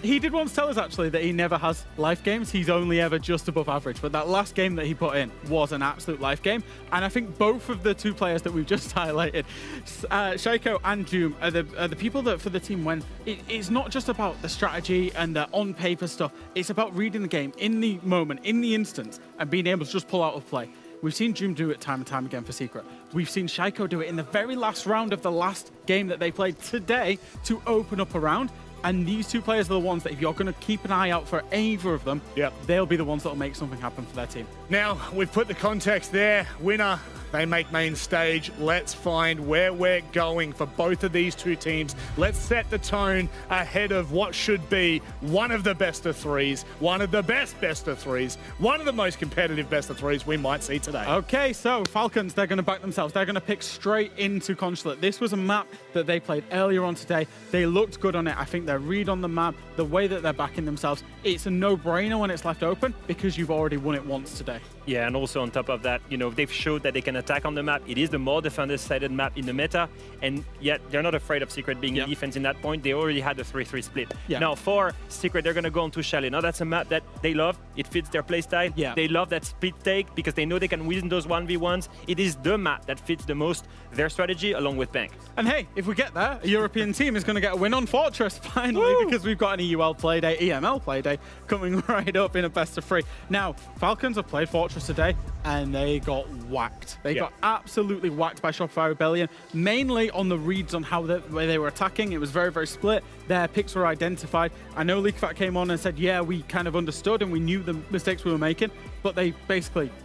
He did once tell us actually that he never has life games. He's only ever just above average. But that last game that he put in was an absolute life game. And I think both of the two players that we've just highlighted, Shaiko and Joom, are the people that for the team when it's not just about the strategy and the on-paper stuff. It's about reading the game in the moment, in the instant, and being able to just pull out of play. We've seen Joom do it time and time again for Secret. We've seen Shaiko do it in the very last round of the last game that they played today to open up a round. And these two players are the ones that if you're going to keep an eye out for either of them, they'll be the ones that will make something happen for their team. Now, we've put the context there. Winner, they make main stage. Let's find where we're going for both of these two teams. Let's set the tone ahead of what should be one of the best of threes, one of the best of threes, one of the most competitive best of threes we might see today. Okay, so Falcons, they're going to back themselves. They're going to pick straight into Consulate. This was a map that they played earlier on today. They looked good on it. I think their read on the map, the way that they're backing themselves, it's a no-brainer when it's left open because you've already won it once today. Yeah, and also on top of that, they've showed that they can attack on the map. It is the more defender-sided map in the meta, and yet they're not afraid of Secret being in defense in that point. They already had the 3-3 split. Now for Secret, they're going to go on to Chalet. Now that's a map that they love. It fits their playstyle. They love that split take because they know they can win those 1v1s. It is the map that fits the most their strategy along with Bank. And hey, if we get there, a European team is going to get a win on Fortress finally because we've got an EUL playday, EML playday coming right up in a best of 3. Now, Falcons have played Fortress today and they got whacked. They got absolutely whacked by Shopify Rebellion, mainly on the reads on how they were attacking. It was very, very split. Their picks were identified. I know Leakfat came on and said, yeah, we kind of understood and we knew the mistakes we were making, but they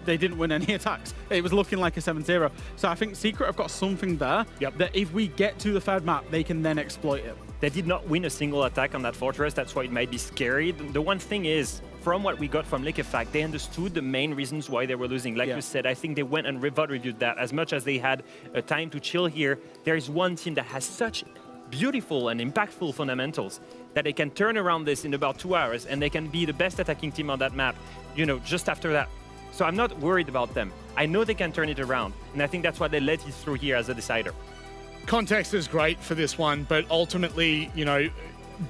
didn't win any attacks. It was looking like a 7-0. So I think Secret have got something there that if we get to the third map, they can then exploit it. They did not win a single attack on that fortress. That's why it might be scary. The one thing is, from what we got from Liquefact, they understood the main reasons why they were losing. Like you said, I think they went and reviewed that. As much as they had a time to chill here, there is one team that has such beautiful and impactful fundamentals that they can turn around this in about 2 hours, and they can be the best attacking team on that map, you know, just after that. So I'm not worried about them. I know they can turn it around, and I think that's why they let it through here as a decider. Context is great for this one, but ultimately, you know,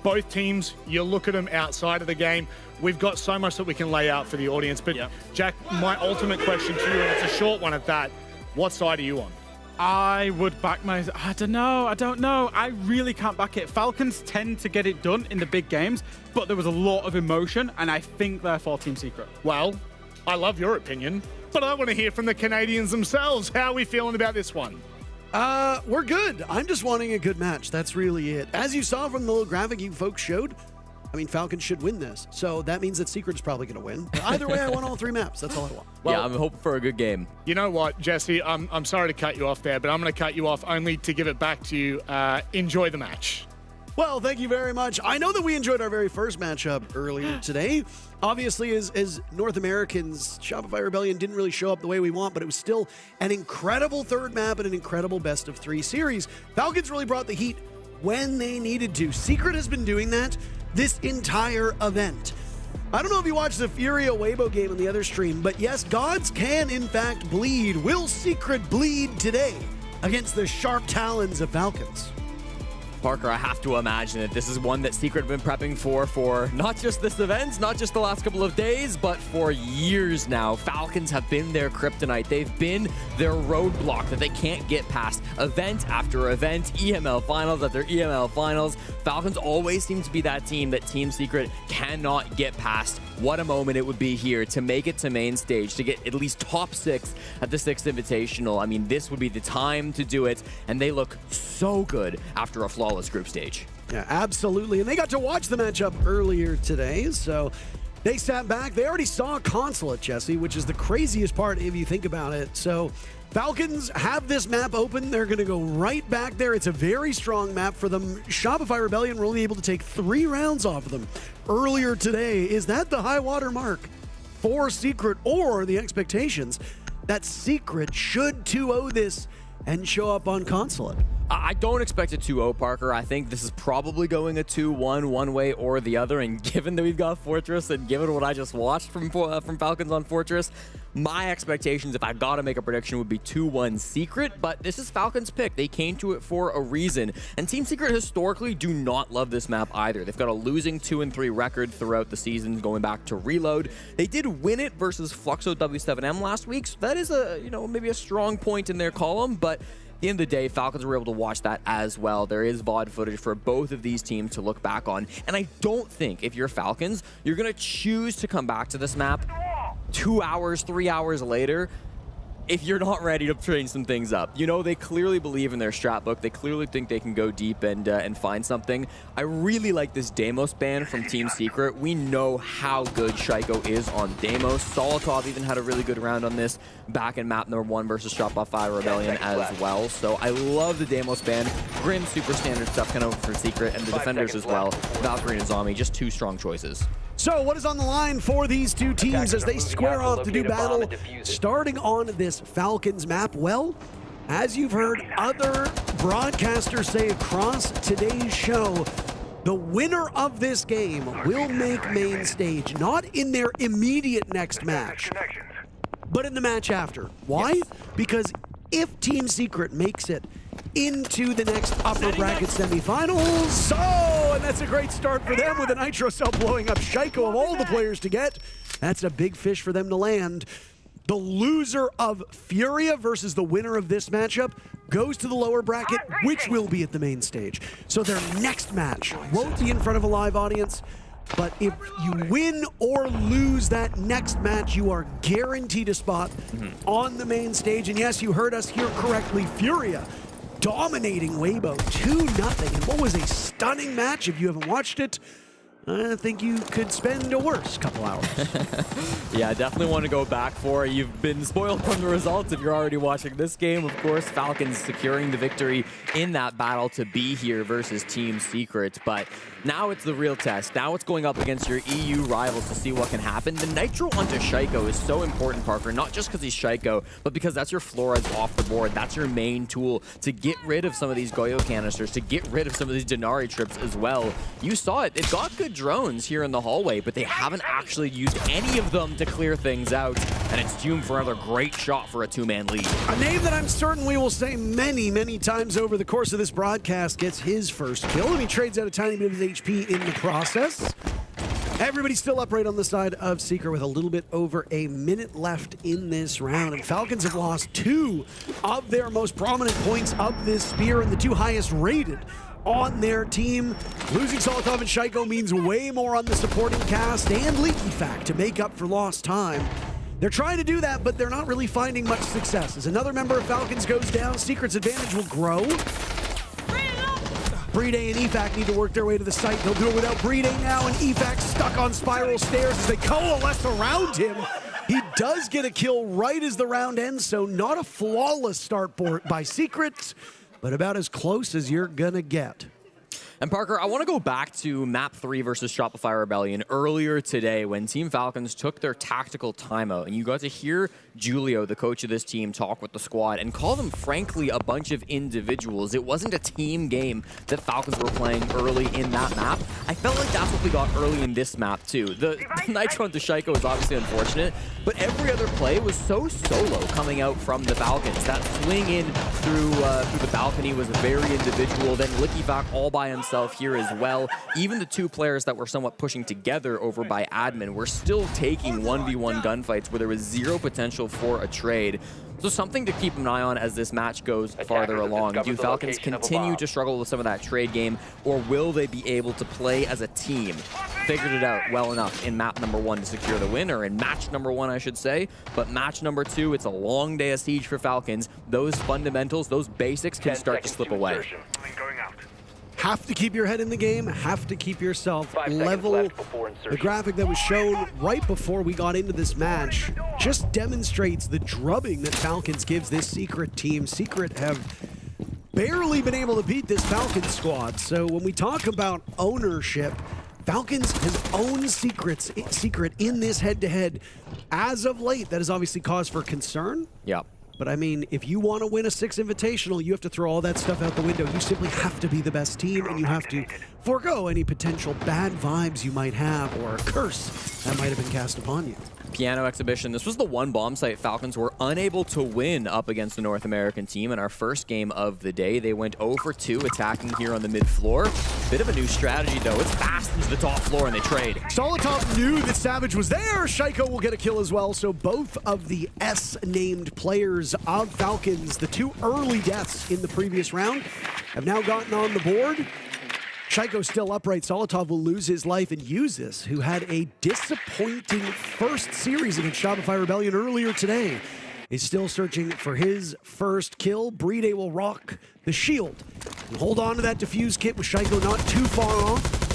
both teams, you look at them outside of the game. We've got so much that we can lay out for the audience. But Jack, my ultimate question to you, and it's a short one at that, what side are you on? I would back I don't know. I really can't back it. Falcons tend to get it done in the big games, but there was a lot of emotion, and I think therefore Team Secret. Well, I love your opinion, but I want to hear from the Canadians themselves. How are we feeling about this one? We're good. I'm just wanting a good match. That's really it. As you saw from the little graphic you folks showed, I mean, Falcons should win this. So that means that Secret's probably going to win. But either way, I want all 3 maps. That's all I want. Well, yeah, I'm hoping for a good game. You know what, Jesse? I'm sorry to cut you off there, but I'm going to cut you off only to give it back to you. Enjoy the match. Well, thank you very much. I know that we enjoyed our very first matchup earlier today. Obviously, as North Americans, Shopify Rebellion didn't really show up the way we want, but it was still an incredible third map and an incredible best-of-3 series. Falcons really brought the heat when they needed to. Secret has been doing that this entire event. I don't know if you watched the Furia Weibo game on the other stream, but yes, gods can in fact bleed. Will Secret bleed today against the sharp talons of Falcons? Parker, I have to imagine that this is one that Secret have been prepping for not just this event, not just the last couple of days, but for years now. Falcons have been their kryptonite. They've been their roadblock that they can't get past. Event after event, EML finals after EML finals. Falcons always seem to be that team that Team Secret cannot get past. What a moment it would be here to make it to main stage, to get at least top 6 at the Six Invitational. I mean, this would be the time to do it, and they look so good after a flawless group stage. Yeah, absolutely. And they got to watch the matchup earlier today, so they sat back. They already saw Consulate, Jesse, which is the craziest part if you think about it. So Falcons have this map open. They're going to go right back there. It's a very strong map for them. Shopify Rebellion were only able to take 3 rounds off of them earlier today. Is that the high water mark for Secret, or the expectations that Secret should 2-0 this and show up on Consulate? I don't expect a 2-0, Parker. I think this is probably going a 2-1 one way or the other, and given that we've got Fortress and given what I just watched from Falcons on Fortress, my expectations, if I got to make a prediction, would be 2-1 Secret, but this is Falcons' pick. They came to it for a reason, and Team Secret historically do not love this map either. They've got a losing 2-3 record throughout the season, going back to Reload. They did win it versus Fluxo W7M last week, so that is maybe a strong point in their column, but at the end of the day, Falcons were able to watch that as well. There is VOD footage for both of these teams to look back on. And I don't think if you're Falcons, you're going to choose to come back to this map 2 hours, 3 hours later if you're not ready to change some things up. You know, they clearly believe in their strat book. They clearly think they can go deep and find something. I really like this Deimos ban from Team Secret. We know how good Shaiko is on Deimos. Solotov even had a really good round on this back in map number 1 versus Shopify Rebellion as well. So I love the Deimos ban. Grim, super standard stuff kind of for Secret, and the defenders as well. Valkyrie and Zami, just 2 strong choices. So what is on the line for these 2 teams as they square off to do battle starting on this Falcons map? Well, as you've heard other broadcasters say across today's show, the winner of this game will make main stage, not in their immediate next match, but in the match after. Why? Because if Team Secret makes it into the next upper bracket semifinals. And that's a great start for them with a Nitro Cell blowing up Shaiko of all the players to get. That's a big fish for them to land. The loser of Furia versus the winner of this matchup goes to the lower bracket, which will be at the main stage. So their next match won't be in front of a live audience, but if you win or lose that next match, you are guaranteed a spot on the main stage. And yes, you heard us here correctly. Furia dominating Weibo 2-0. And what was a stunning match if you haven't watched it. I think you could spend a worse couple hours. Yeah, definitely want to go back for it. You've been spoiled from the results if you're already watching this game. Of course, Falcons securing the victory in that battle to be here versus Team Secret. But now it's the real test. Now it's going up against your EU rivals to see what can happen. The Nitro onto Shaiko is so important, Parker, not just because he's Shaiko, but because that's your Flores off the board. That's your main tool to get rid of some of these Goyo canisters, to get rid of some of these Denari trips as well. You saw it. They've got good drones here in the hallway, but they haven't actually used any of them to clear things out, and it's doomed for another great shot for a two-man lead. A name that I'm certain we will say many, many times over the course of this broadcast gets his first kill, and he trades out a tiny bit of his HP in the process. Everybody's still upright on the side of Secret with a little bit over a minute left in this round, and Falcons have lost 2 of their most prominent points of this spear and the 2 highest rated on their team. Losing Solotov and Shaiko means way more on the supporting cast and Leaky Fact to make up for lost time. They're trying to do that, but they're not really finding much success. As another member of Falcons goes down, Secret's advantage will grow. Brede and EFAC need to work their way to the site. They'll do it without Brede now, and EFAC stuck on spiral stairs as they coalesce around him. He does get a kill right as the round ends, so not a flawless start by Secret, but about as close as you're gonna get. And Parker, I want to go back to map 3 versus Shopify Rebellion earlier today when Team Falcons took their tactical timeout, and you got to hear Julio, the coach of this team, talk with the squad and call them, frankly, a bunch of individuals. It wasn't a team game that Falcons were playing early in that map. I felt like that's what we got early in this map, too. The Nitro into Shaiko is obviously unfortunate, but every other play was so solo coming out from the Falcons. That swing in through the balcony was very individual. Then Licky back all by himself here as well. Even the 2 players that were somewhat pushing together over by admin were still taking 1v1 gunfights where there was zero potential for a trade. So something to keep an eye on as this match goes farther along. Do Falcons continue to struggle with some of that trade game, or will they be able to play as a team? Figured it out well enough in map number 1 to secure the win, or in match number 1, I should say. But match number 2, it's a long day of siege for Falcons. Those fundamentals, those basics can start to slip away. Have to keep your head in the game, have to keep yourself level. The graphic that was shown right before we got into this match just demonstrates the drubbing that Falcons gives this Secret team. Secret have barely been able to beat this Falcons squad. So when we talk about ownership, Falcons has owned Secret in this head-to-head. As of late, that is obviously cause for concern. Yeah. But I mean, if you want to win a Six Invitational, you have to throw all that stuff out the window. You simply have to be the best team, and you have to forego any potential bad vibes you might have or a curse that might have been cast upon you. Piano Exhibition. This was the one bomb site Falcons were unable to win up against the North American team in our first game of the day. They went 0 for 2 attacking here on the mid floor. Bit of a new strategy though. It's fast into the top floor and they trade. Solotov knew that Savage was there. Shaiko will get a kill as well. So both of the S-named players of Falcons, the 2 early deaths in the previous round, have now gotten on the board. Shaiko's still upright. Solotov will lose his life, and Usis, who had a disappointing first series against Shopify Rebellion earlier today, is still searching for his first kill. Brede will rock the shield and hold on to that defuse kit with Shaiko not too far off.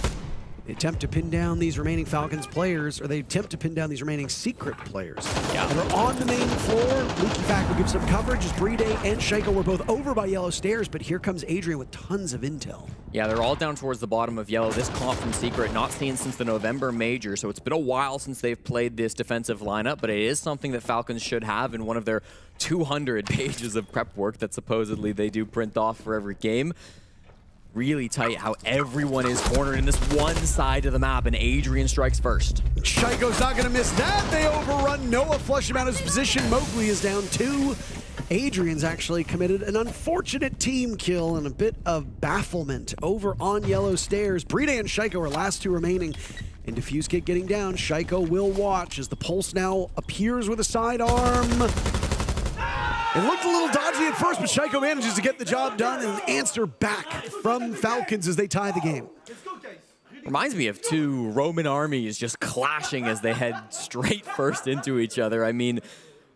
They attempt to pin down these remaining Falcons players, or they attempt to pin down these remaining Secret players. Yeah. And they're on the main floor. Leaky Fact will give some coverage as Brede and Shaiko were both over by yellow stairs, but here comes Adrian with tons of intel. Yeah, they're all down towards the bottom of yellow. This comp from Secret, not seen since the November Major, so it's been a while since they've played this defensive lineup, but it is something that Falcons should have in one of their 200 pages of prep work that supposedly they do print off for every game. Really tight how everyone is cornered in this one side of the map, and Adrian strikes first. Shaiko's not going to miss that. They overrun Noah, flush him out of his position. Mowgli is down 2. Adrian's actually committed an unfortunate team kill and a bit of bafflement over on yellow stairs. Brede and Shaiko are last 2 remaining. And Diffuse Kit getting down. Shaiko will watch as the Pulse now appears with a sidearm. It looked a little dodgy at first, but Shaiko manages to get the job done and an answer back from Falcons as they tie the game. Reminds me of 2 Roman armies just clashing as they head straight first into each other. I mean,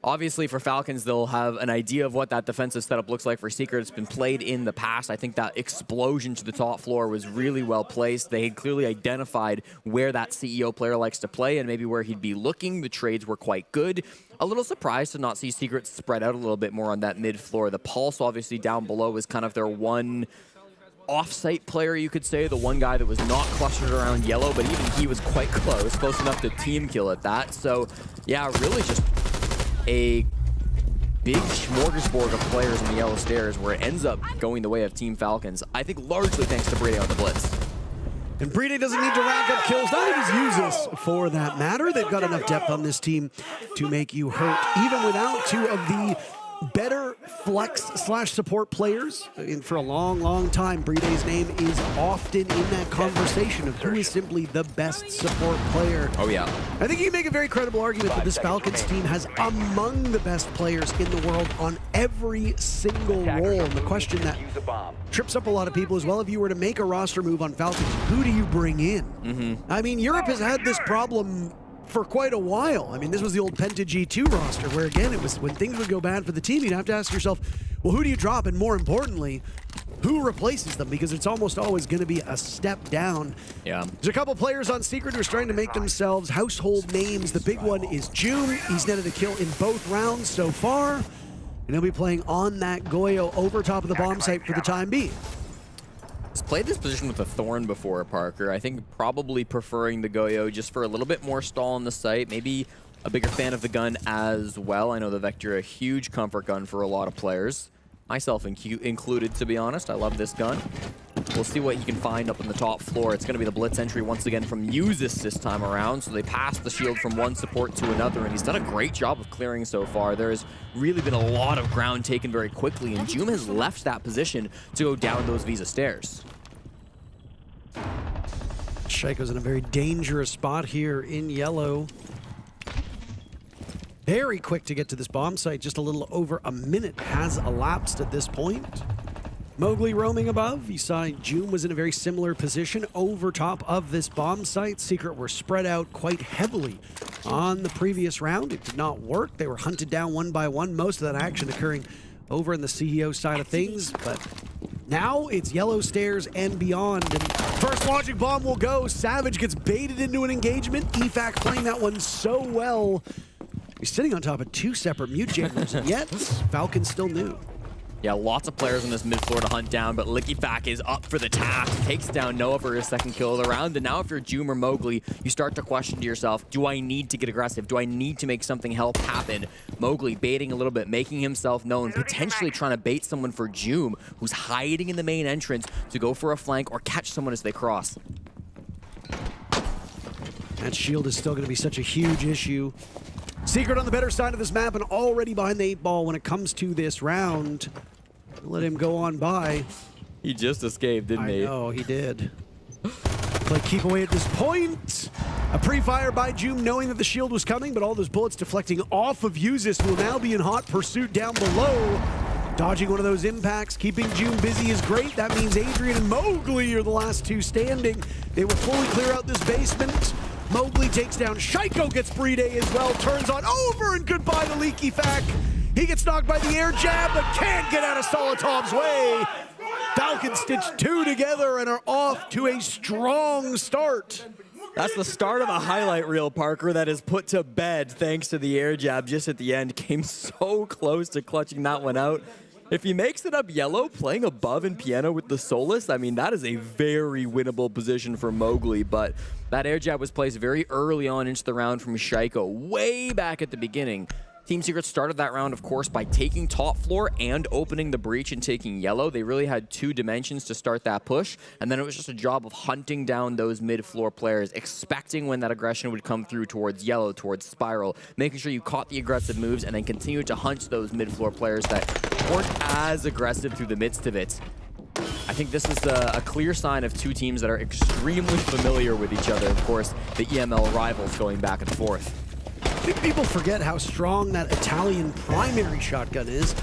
Obviously, for Falcons, they'll have an idea of what that defensive setup looks like for Secret. It's been played in the past. I think that explosion to the top floor was really well placed. They had clearly identified where that CEO player likes to play and maybe where he'd be looking. The trades were quite good. A little surprised to not see Secret spread out a little bit more on that mid floor. The Pulse, obviously, down below was kind of their one off-site player, you could say, the one guy that was not clustered around yellow, but even he was quite close enough to team kill at that. So, yeah, really just a big smorgasbord of players in the yellow stairs where it ends up going the way of Team Falcons. I think largely thanks to Brede on the blitz. And Brede doesn't need to rack up kills, not even uses for that matter. They've got enough depth on this team to make you hurt, even without two of the better flex/support players. And for a long time, Brede's name is often in that conversation of who is simply the best support player. Oh, yeah. I think you can make a very credible argument that this Falcons team has among the best players in the world on every single role. And the question that trips up a lot of people is, well, if you were to make a roster move on Falcons, who do you bring in? I mean, Europe has had this problem for quite a while. I mean, this was the old Penta G2 roster, where again, it was when things would go bad for the team, you'd have to ask yourself, well, who do you drop? And more importantly, who replaces them? Because it's almost always going to be a step down. Yeah. There's a couple players on Secret who are starting to make themselves household names. The big one is Joom. He's netted a kill in both rounds so far. And he'll be playing on that Goyo over top of the bomb site for the time being. He's played this position with a Thorn before, Parker. I think probably preferring the Goyo just for a little bit more stall on the site. Maybe a bigger fan of the gun as well. I know the Vector, a huge comfort gun for a lot of players. Myself included, to be honest. I love this gun. We'll see what he can find up on the top floor. It's going to be the blitz entry once again from Usis this time around. So they pass the shield from one support to another, and he's done a great job of clearing so far. There has really been a lot of ground taken very quickly, and Joom has left that position to go down those Visa stairs. Shaiko's in a very dangerous spot here in yellow. Very quick to get to this bomb site. Just a little over a minute has elapsed at this point. Mowgli roaming above. You saw Joom was in a very similar position over top of this bomb site. Secret were spread out quite heavily on the previous round. It did not work. They were hunted down one by one. Most of that action occurring over in the CEO side of things. But now it's yellow stairs and beyond. And first launching bomb will go. Savage gets baited into an engagement. EFAC playing that one so well. He's sitting on top of two separate mute jammers, and yet Falcons still new. Yeah, lots of players on this mid floor to hunt down, but LickyFac is up for the task. Takes down Noah for his second kill of the round, and now if you're Joom or Mowgli, you start to question to yourself, do I need to get aggressive? Do I need to make something help happen? Mowgli baiting a little bit, making himself known, potentially trying to bait someone for Joom, who's hiding in the main entrance to go for a flank or catch someone as they cross. That shield is still going to be such a huge issue. Secret on the better side of this map and already behind the 8-ball when it comes to this round. Let him go on by. He just escaped, didn't he? I know, he did. Play keep away at this point. A pre-fire by Joom knowing that the shield was coming, but all those bullets deflecting off of Usis will now be in hot pursuit down below. Dodging one of those impacts, keeping Joom busy is great. That means Adrian and Mowgli are the last two standing. They will fully clear out this basement. Mowgli takes down Shaiko, gets Brede as well, turns on over, and goodbye to LickyFac. He gets knocked by the air jab, but can't get out of Solotov's way. Falcons stitch two together and are off to a strong start. That's the start of a highlight reel, Parker, that is put to bed thanks to the air jab just at the end. Came so close to clutching that one out. If he makes it up yellow, playing above in piano with the Solus, I mean, that is a very winnable position for Mowgli, but that air jab was placed very early on into the round from Shaiko, way back at the beginning. Team Secret started that round, of course, by taking top floor and opening the breach and taking yellow. They really had two dimensions to start that push, and then it was just a job of hunting down those mid-floor players, expecting when that aggression would come through towards yellow, towards Spiral, making sure you caught the aggressive moves and then continue to hunt those mid-floor players that weren't as aggressive through the midst of it. I think this is a clear sign of two teams that are extremely familiar with each other. Of course, the EML rivals going back and forth. I think people forget how strong that Italian primary shotgun is.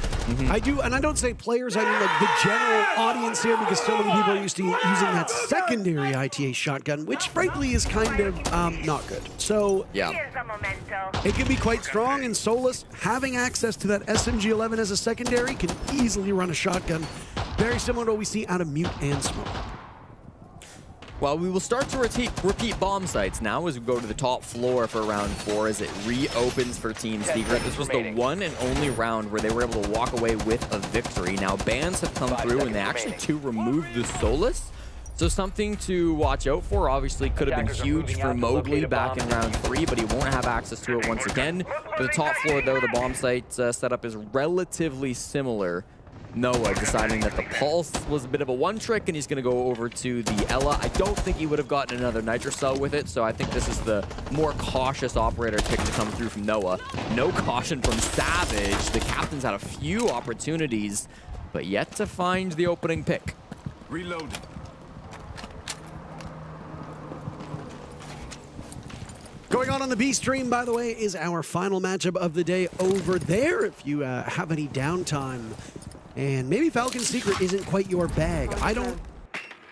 I do, and I don't say players, I mean like the general audience here, because so many people are used to using that secondary ITA shotgun, which frankly is kind of not good. So yeah, it can be quite strong, and Solus having access to that SMG-11 as a secondary can easily run a shotgun, very similar to what we see out of Mute and Smoke. Well, we will start to repeat bomb sites now as we go to the top floor for round 4 as it reopens for Team Secret. This was the one and only round where they were able to walk away with a victory. Now, bans have come through, and they actually remove the Solus. So something to watch out for. Obviously, could have been huge for Mowgli back in round 3, but he won't have access to it once again. For the top floor, though, the bomb site setup is relatively similar. Noah deciding that the Pulse was a bit of a one-trick, and he's going to go over to the Ella. I don't think he would have gotten another Nitrocell with it, so I think this is the more cautious operator pick to come through from Noah. No caution from Savage. The captain's had a few opportunities, but yet to find the opening pick. Reloading. Going on the B stream, by the way, is our final matchup of the day over there. If you have any downtime, and maybe Falcon Secret isn't quite your bag. I don't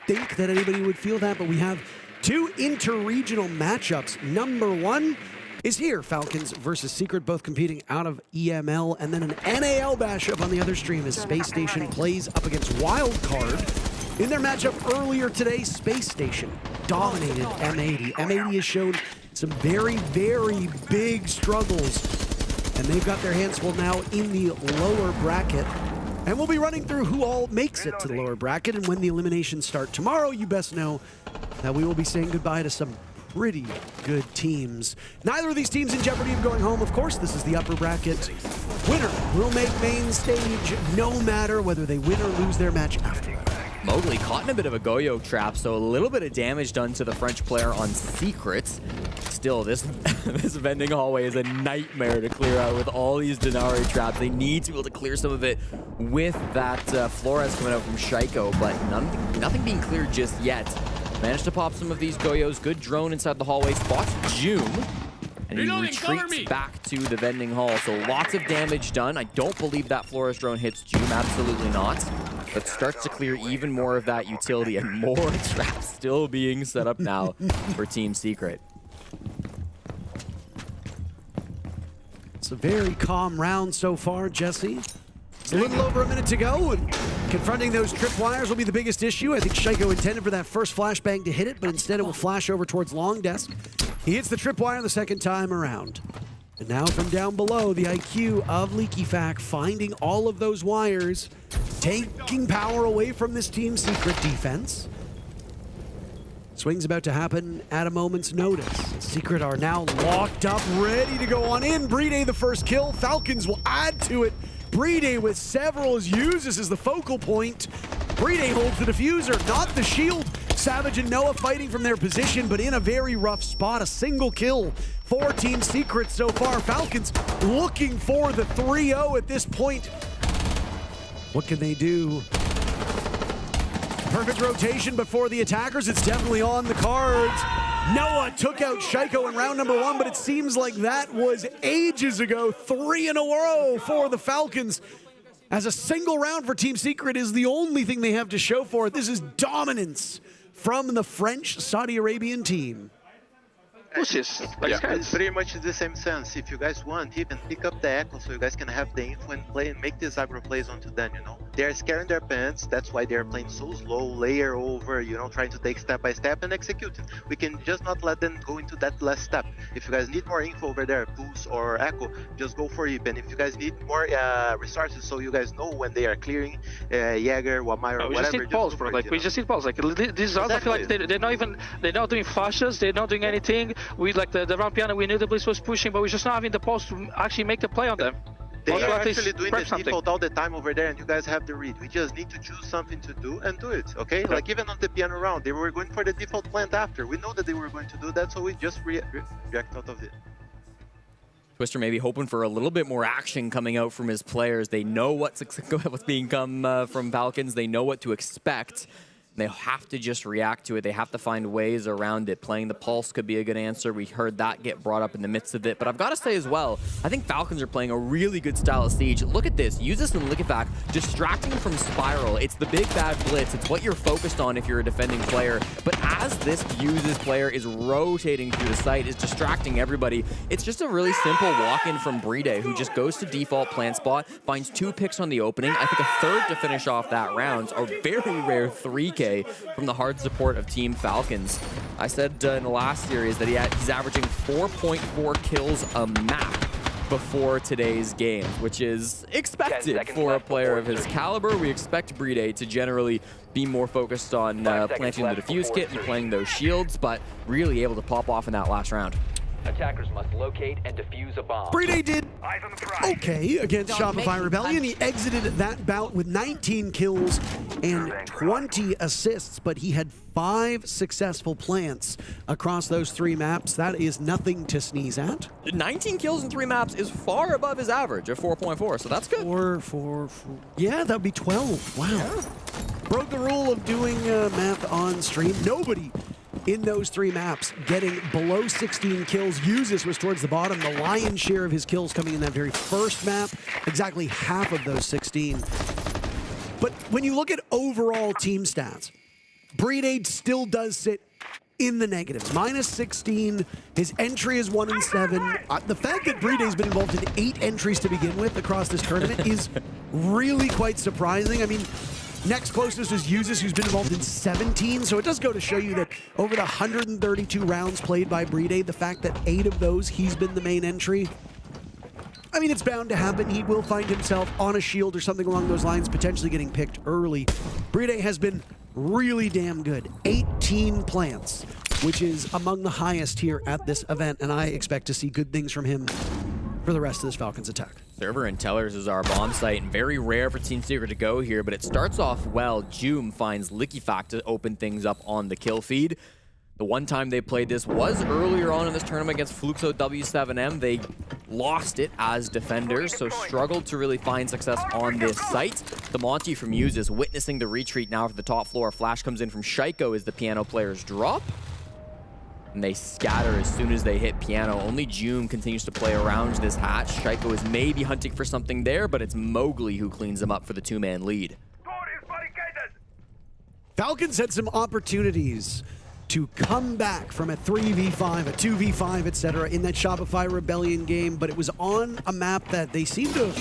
think that anybody would feel that, but we have 2 inter-regional matchups. Number 1 is here, Falcons versus Secret, both competing out of EML, and then an NAL mashup on the other stream as Space Station plays up against Wildcard. In their matchup earlier today, Space Station dominated M80. M80 has shown some very, very big struggles, and they've got their hands full now in the lower bracket. And we'll be running through who all makes it to the lower bracket, and when the eliminations start tomorrow, you best know that we will be saying goodbye to some pretty good teams. Neither of these teams in jeopardy of going home, of course. This is the upper bracket. Winner will make main stage no matter whether they win or lose their match after that. Mowgli caught in a bit of a Goyo trap, so a little bit of damage done to the French player on Secrets. Still, this this vending hallway is a nightmare to clear out with all these Denari traps. They need to be able to clear some of it with that Flores coming out from Shaiko, but nothing being cleared just yet. Managed to pop some of these Goyos. Good drone inside the hallway. Spots June, and he retreats back to the vending hall. So lots of damage done. I don't believe that Flores drone hits June. Absolutely not. But starts to clear even more of that utility, and more traps still being set up now for Team Secret. It's a very calm round so far, Jesse. It's a little over a minute to go, and confronting those tripwires will be the biggest issue. I think Shaiko intended for that first flashbang to hit it, but instead it will flash over towards Long Desk. He hits the tripwire the second time around. And now from down below, the IQ of LeakyFac finding all of those wires, taking power away from this Team Secret defense. Swing's about to happen at a moment's notice. Secret are now locked up, ready to go on in. Brede the first kill. Falcons will add to it. Brede with several is used. This is the focal point. Brede holds the diffuser, not the shield. Savage and Noah fighting from their position, but in a very rough spot. A single kill for Team Secret so far. Falcons looking for the 3-0 at this point. What can they do? Perfect rotation before the attackers. It's definitely on the cards. Noah took out Shaiko in round number 1, but it seems like that was ages ago. 3 in a row for the Falcons, as a single round for Team Secret is the only thing they have to show for it. This is dominance from the French Saudi Arabian team. Pushes. It's pretty much the same sense. If you guys want, even pick up the echo so you guys can have the info and play and make these aggro plays onto them, you know. They're scaring their pants, that's why they're playing so slow, layer over, you know, trying to take step by step and execute it. We can just not let them go into that last step. If you guys need more info over there, Pulse or Echo, just go for Ip. And if you guys need more resources so you guys know when they are clearing, Jäger, Wamire, or we whatever. just need pulse, bro. Like, we just need pulse. Like, these rounds, I feel like they're not doing flashes, they're not doing anything. We like the round piano, we knew the Blitz was pushing, but we're just not having the pulse to actually make the play on them. They are actually doing the default all the time over there, and you guys have the read. We just need to choose something to do and do it, okay? Yeah. Like even on the piano round, they were going for the default plant after. We know that they were going to do that, so we just react out of it. Twister maybe hoping for a little bit more action coming out from his players. They know what's being come from Falcons. They know what to expect. They have to just react to it. They have to find ways around it. Playing the Pulse could be a good answer. We heard that get brought up in the midst of it. But I've got to say as well, I think Falcons are playing a really good style of Siege. Look at this. Yuzus and Liquefact distracting from Spiral. It's the big bad blitz. It's what you're focused on if you're a defending player. But as this Yuzus player is rotating through the site, is distracting everybody, it's just a really simple walk-in from Bride, who just goes to default plant spot, finds 2 picks on the opening. I think a 3rd to finish off that round. A very rare 3K from the hard support of Team Falcons. I said in the last series that he's averaging 4.4 kills a map before today's games, which is expected for a player of his caliber. We expect Bride to generally be more focused on planting the defuse kit and playing those shields, but really able to pop off in that last round. Attackers must locate and defuse a bomb. Bride did okay against Shopify Rebellion. He exited that bout with 19 kills and 20 assists, but he had 5 successful plants across those 3 maps. That is nothing to sneeze at. 19 kills in 3 maps is far above his average of 4.4, so that's good. 4. Yeah, that would be 12. Wow. Yeah. Broke the rule of doing math on stream. Nobody in those 3 maps getting below 16 kills. Yuzus was towards the bottom. The lion's share of his kills coming in that very first map. Exactly half of those 16. But when you look at overall team stats, Bride still does sit in the negatives. -16. His entry is 1-7. The fact that Bride's been involved in 8 entries to begin with across this tournament is really quite surprising. I mean, next closest is Yuzus, who's been involved in 17, so it does go to show you that over the 132 rounds played by Bride, the fact that 8 of those he's been the main entry, I mean, it's bound to happen. He will find himself on a shield or something along those lines, potentially getting picked early. Bride has been really damn good. 18 plants, which is among the highest here at this event, and I expect to see good things from him for the rest of this Falcons attack. Server and Tellers is our bomb site, and very rare for Team Secret to go here, but it starts off well. Joom finds Liquefact to open things up on the kill feed. The one time they played this was earlier on in this tournament against Fluxo W7M. They lost it as defenders, so struggled to really find success on this site. The Monty from Yuzus witnessing the retreat now for the top floor. Flash comes in from Shaiko as the piano players drop. And they scatter as soon as they hit piano. Only Joom continues to play around this hatch. Shaiko is maybe hunting for something there, but it's Mowgli who cleans them up for the 2-man lead. Falcons had some opportunities to come back from a 3v5, a 2v5, etc. in that Shopify Rebellion game, but it was on a map that they seemed to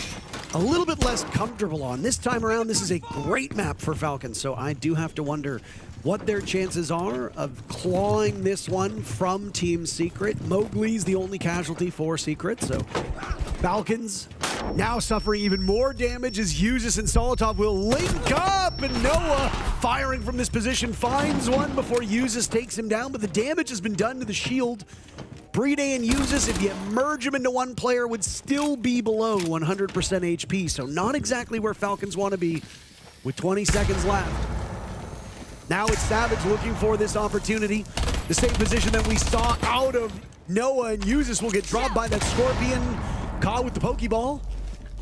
a little bit less comfortable on. This time around, this is a great map for Falcons, so I do have to wonder what their chances are of clawing this one from Team Secret. Mowgli's the only casualty for Secret, so Falcons now suffering even more damage as Yuzus and Solotov will link up, and Noah firing from this position finds one before Yuzus takes him down, but the damage has been done to the shield. Bride and Yuzus, if you merge them into one player, would still be below 100% HP, so not exactly where Falcons want to be with 20 seconds left. Now it's Savage looking for this opportunity. The same position that we saw out of Noah, and Yuzus will get dropped by that Scorpion. Caught with the Pokeball.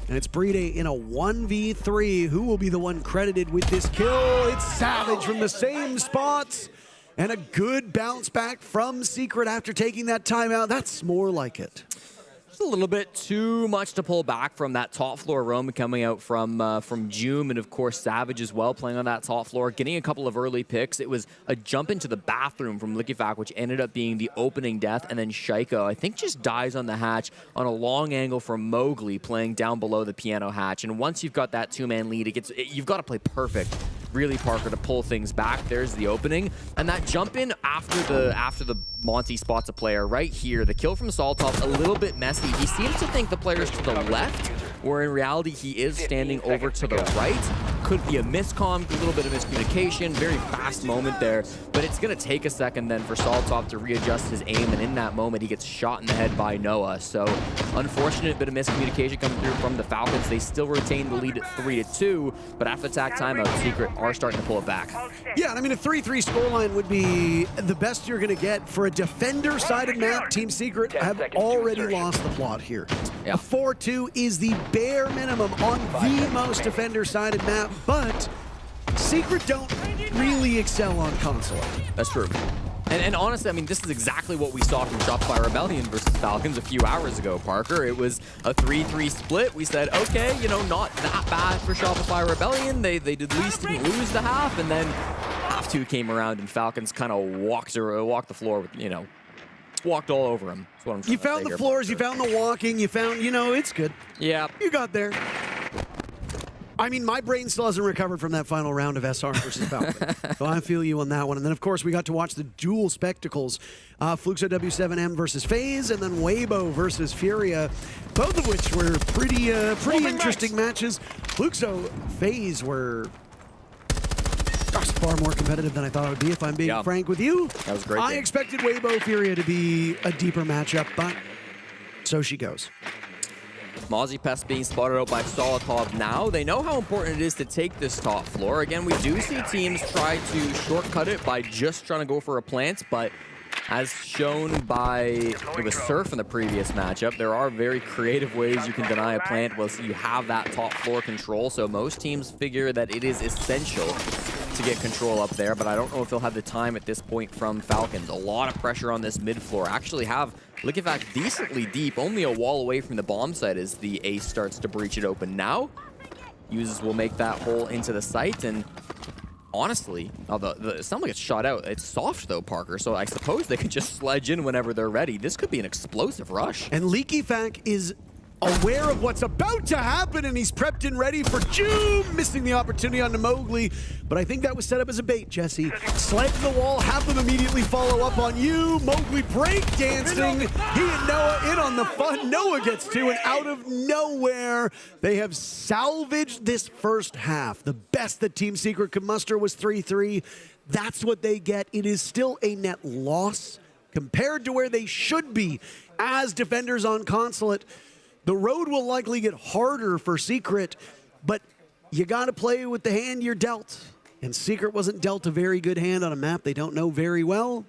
And it's Bride in a 1v3. Who will be the one credited with this kill? It's Savage from the same spots. And a good bounce back from Secret after taking that timeout. That's more like it. Just a little bit too much to pull back from that top floor roam coming out from Joom, and of course Savage as well playing on that top floor, getting a couple of early picks. It was a jump into the bathroom from Liquefact, which ended up being the opening death, and then Shaiko, I think, just dies on the hatch on a long angle from Mowgli playing down below the piano hatch. And once you've got that 2-man lead, you've got to play perfect, really, Parker, to pull things back. There's the opening, and that jump in after the Monty spots a player right here. The kill from Solotov, a little bit messy. He seems to think the player's to the left, where in reality he is standing over to the right. Could be a miscomm, a little bit of miscommunication, very fast moment there, but it's going to take a second then for Solotov to readjust his aim, and in that moment he gets shot in the head by Noah. So unfortunate bit of miscommunication coming through from the Falcons. They still retain the lead at 3-2, but after attack timeout, Secret are starting to pull it back. Yeah, I mean, a 3-3 scoreline would be the best you're going to get for a defender-sided map. Team Secret have already lost the plot here. Yeah. A 4-2 is the bare minimum on the most defender-sided map, but Secret don't really excel on Consulate. That's true. And honestly, I mean, this is exactly what we saw from Shopify Rebellion versus Falcons a few hours ago, Parker. It was a 3-3 split. We said, okay, you know, not that bad for Shopify Rebellion. They at least didn't lose the half, and then half 2 came around, and Falcons kind of walked the floor with, you know, walked all over him. That's what I'm trying You to say found the here, floors, you Parker. found the walking, you found, you know, it's good. Yeah. You got there. I mean, my brain still hasn't recovered from that final round of SR versus Falcon. So I feel you on that one. And then, of course, we got to watch the dual spectacles. Fluxo W7M versus FaZe, and then Weibo versus Furia, both of which were pretty interesting matches. Fluxo, FaZe were far more competitive than I thought it would be, if I'm being frank with you. That was great. I expected Weibo Furia to be a deeper matchup, but so she goes. Mozzie Pest being spotted out by Solotov now. They know how important it is to take this top floor. Again, we do see teams try to shortcut it by just trying to go for a plant, but as shown by the Surf in the previous matchup, there are very creative ways you can deny a plant while you have that top floor control. So most teams figure that it is essential to get control up there, but I don't know if they'll have the time at this point from Falcons. A lot of pressure on this mid floor. Actually have Liquifact decently deep, only a wall away from the bomb site as the ace starts to breach it open. Now, users will make that hole into the site, and honestly, it sounds like it's shot out. It's soft though, Parker, so I suppose they could just sledge in whenever they're ready. This could be an explosive rush. And Liquifact is aware of what's about to happen, and he's prepped and ready for Joom, missing the opportunity on the Mowgli. But I think that was set up as a bait, Jesse. Sledge the wall, have them immediately follow up on you. Mowgli break dancing. He and Noah in on the fun. Noah gets 2, and out of nowhere, they have salvaged this first half. The best that Team Secret could muster was 3-3. That's what they get. It is still a net loss compared to where they should be as defenders on Consulate. The road will likely get harder for Secret, but you got to play with the hand you're dealt. And Secret wasn't dealt a very good hand on a map they don't know very well.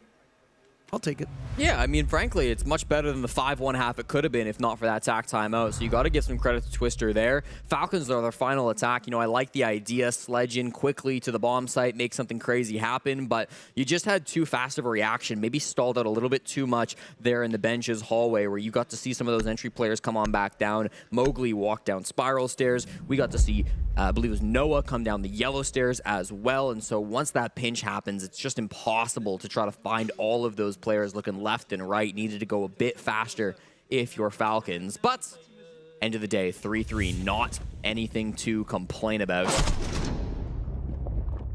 I'll take it. Yeah, I mean, frankly, it's much better than the 5-1 half it could have been if not for that attack timeout. So you got to give some credit to Twister there. Falcons are their final attack. You know, I like the idea, sledge in quickly to the bomb site, make something crazy happen, but you just had too fast of a reaction. Maybe stalled out a little bit too much there in the benches hallway where you got to see some of those entry players come on back down. Mowgli walk down spiral stairs. We got to see, I believe it was Noah, come down the yellow stairs as well. And so once that pinch happens, it's just impossible to try to find all of those players looking left and right. Needed to go a bit faster if you're Falcons. But end of the day, 3-3, not anything to complain about.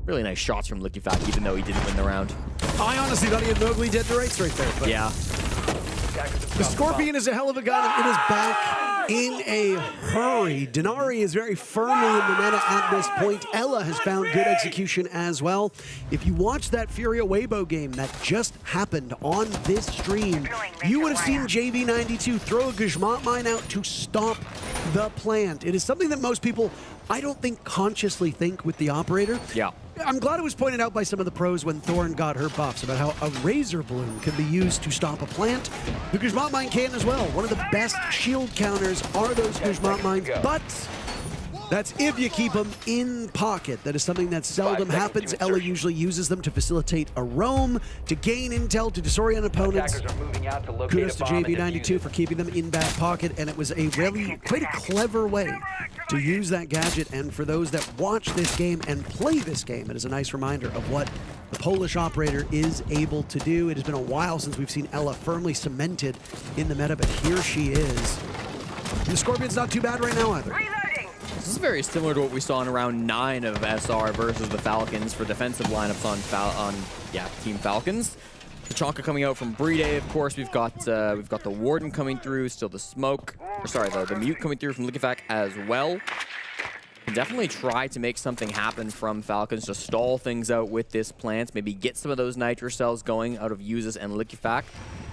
Really nice shots from Liquifact, even though he didn't win the round. I honestly thought he had Mowgli dead to rights right there. But yeah. The Scorpion is a hell of a gun, and it is back in a hurry. Denari is very firmly in the meta at this point. Ella has found good execution as well. If you watch that Furia Weibo game that just happened on this stream, you would have seen JV92 throw a Guzman mine out to stop the plant. It is something that most people, I don't think, consciously think with the operator. Yeah. I'm glad it was pointed out by some of the pros when Thorn got her buffs about how a Razor Bloom can be used to stop a plant. The Guzman Mine can as well. One of the best shield counters are those Guzman Mines, but that's if you keep them in pocket. That is something that seldom happens. Ella usually uses them to facilitate a roam, to gain intel, to disorient opponents. Kudos to JV92 for keeping them in back pocket, and it was a really quite a clever way to use that gadget. And for those that watch this game and play this game, it is a nice reminder of what the Polish operator is able to do. It has been a while since we've seen Ella firmly cemented in the meta, but here she is. And the Scorpion's not too bad right now either. This is very similar to what we saw in round 9 of SR versus the Falcons for defensive lineups on Team Falcons. Tachanka coming out from Brede, of course. We've got the Warden coming through, still the smoke. Or sorry, the Mute coming through from Liquifact as well. Can definitely try to make something happen from Falcons to stall things out with this plant. Maybe get some of those Nitro cells going out of Uzis and Liquifact.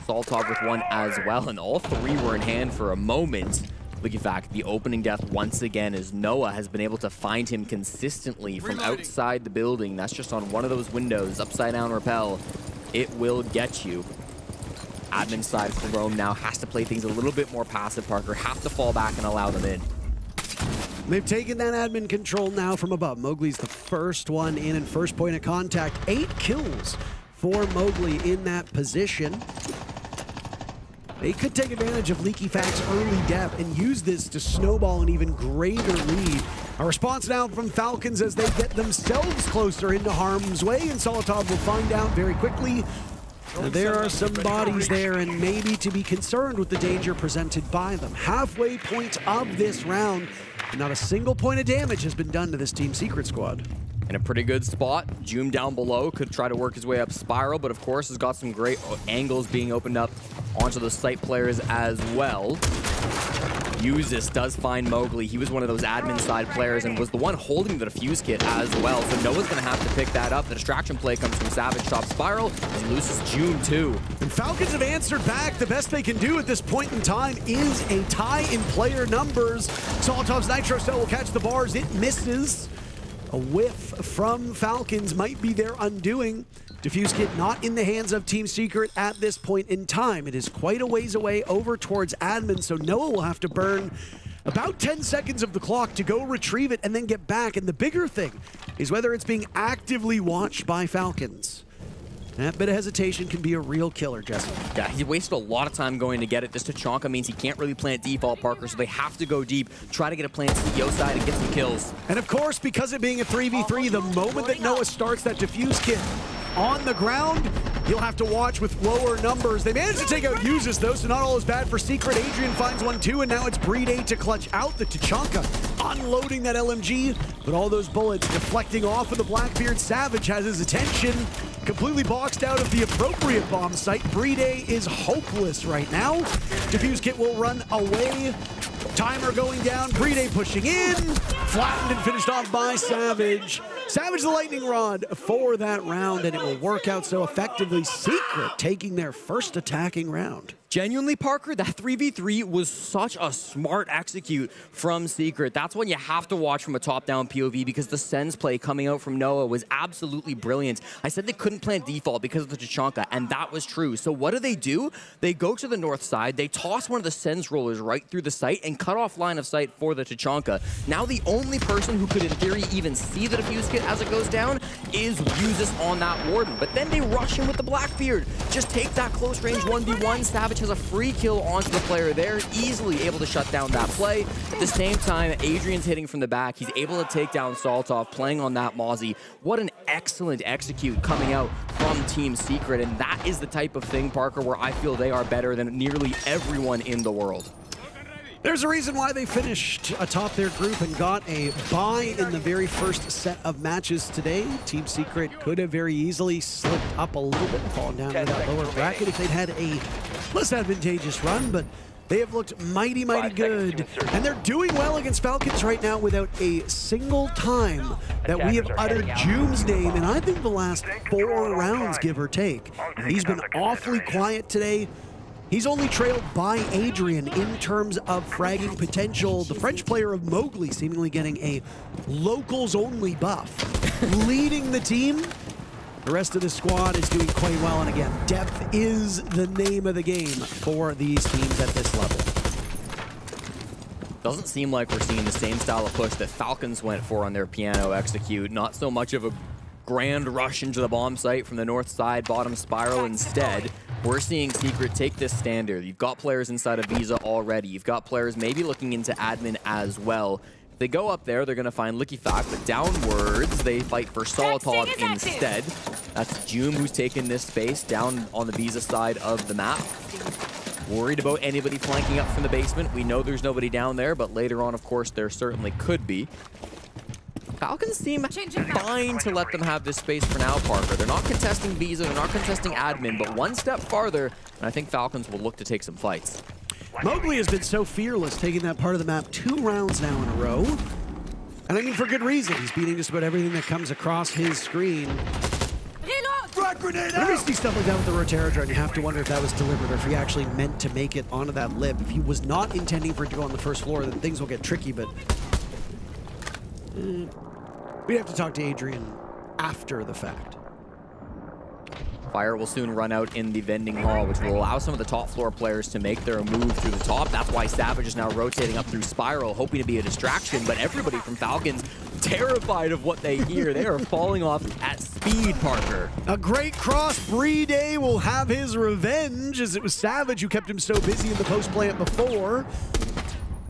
Soltov with one as well, and all three were in hand for a moment. Liquifact, the opening death once again as Noah has been able to find him consistently from outside the building. That's just on one of those windows, upside down rappel. It will get you. Admin side for Rome now has to play things a little bit more passive, Parker. Have to fall back and allow them in. They've taken that admin control now from above. Mowgli's the first one in and first point of contact. 8 kills for Mowgli in that position. They could take advantage of Leaky Fact's early depth and use this to snowball an even greater lead. A response now from Falcons as they get themselves closer into harm's way, and Solotov will find out very quickly. There are some bodies there, and maybe to be concerned with the danger presented by them. Halfway point of this round, and not a single point of damage has been done to this Team Secret squad. In a pretty good spot. Joom down below could try to work his way up Spiral, but of course has got some great angles being opened up onto the site players as well. Uzis does find Mowgli. He was one of those admin side players and was the one holding the defuse kit as well. So Noah's going to have to pick that up. The distraction play comes from Savage top Spiral and loses Joom too. And Falcons have answered back. The best they can do at this point in time is a tie in player numbers. Solotov's Nitro Cell will catch the bars. It misses. A whiff from Falcons might be their undoing. Diffuse kit not in the hands of Team Secret at this point in time. It is quite a ways away over towards admin, so Noah will have to burn about 10 seconds of the clock to go retrieve it and then get back. And the bigger thing is whether it's being actively watched by Falcons. That bit of hesitation can be a real killer, Jesse. Yeah, he wasted a lot of time going to get it. This Tachanka means he can't really plant default, Parker, so they have to go deep, try to get a plant CEO side and get some kills. And of course, because it being a 3v3, the moment that Noah starts that diffuse kit on the ground, you'll have to watch with lower numbers. They managed to take out Uzis though, so not all is bad for Secret. Adrian finds one too, and now it's Breed to clutch out the Tachanka, unloading that LMG, but all those bullets deflecting off of the Blackbeard. Savage has his attention completely boxed out of the appropriate bomb site. Breed is hopeless right now. Diffuse kit will run away. Timer going down, Breed pushing in, flattened and finished off by Savage. Savage the lightning rod for that round, and it will work out so effectively. Secret taking their first attacking round. Genuinely, Parker, that 3v3 was such a smart execute from Secret. That's when you have to watch from a top-down POV because the Sens play coming out from Noah was absolutely brilliant. I said they couldn't plant default because of the Tachanka, and that was true. So what do? They go to the north side, they toss one of the Sens rollers right through the site and cut off line of sight for the Tachanka. Now the only person who could, in theory, even see the defuse kit as it goes down is Uzis on that Warden. But then they rush in with the Blackbeard. Just take that close range 1v1. Savage has a free kill onto the player there, easily able to shut down that play. At the same time, Adrian's hitting from the back. He's able to take down Saltov, playing on that Mozzie. What an excellent execute coming out from Team Secret, and that is the type of thing, Parker, where I feel they are better than nearly everyone in the world. There's a reason why they finished atop their group and got a bye in the very first set of matches today. Team Secret could have very easily slipped up a little bit and fallen down to that lower bracket if they'd had a less advantageous run, but they have looked mighty good, and they're doing well against Falcons right now without a single time that we have uttered Joom's name, and I think the last 4 rounds, give or take. He's been awfully quiet today. He's only trailed by Adrian in terms of fragging potential. The French player of Mowgli seemingly getting a locals-only buff. Leading the team, the rest of the squad is doing quite well, and again, depth is the name of the game for these teams at this level. Doesn't seem like we're seeing the same style of push that Falcons went for on their piano execute. Not so much of a grand rush into the bomb site from the north side, bottom Spiral instead. We're seeing Secret take this standard. You've got players inside of Visa already. You've got players maybe looking into admin as well. If they go up there, they're going to find Licky Fact, but downwards, they fight for Solotov instead. That's Joom who's taken this space down on the Visa side of the map. Worried about anybody flanking up from the basement. We know there's nobody down there, but later on, of course, there certainly could be. Falcons seem fine to let them have this space for now, Parker. They're not contesting Visa, they're not contesting admin, but one step farther, and I think Falcons will look to take some fights. Mowgli has been so fearless, taking that part of the map 2 rounds now in a row. And I mean, for good reason. He's beating just about everything that comes across his screen. Whenever you see stuff like that with the Rotera drone, you have to wonder if that was deliberate or if he actually meant to make it onto that lip. If he was not intending for it to go on the first floor, then things will get tricky, but we'd have to talk to Adrian after the fact. Fire will soon run out in the vending hall, which will allow some of the top floor players to make their move through the top. That's why Savage is now rotating up through Spiral, hoping to be a distraction, but everybody from Falcons terrified of what they hear. They are falling off at speed, Parker. A great cross. Brede will have his revenge, as it was Savage who kept him so busy in the post plant before.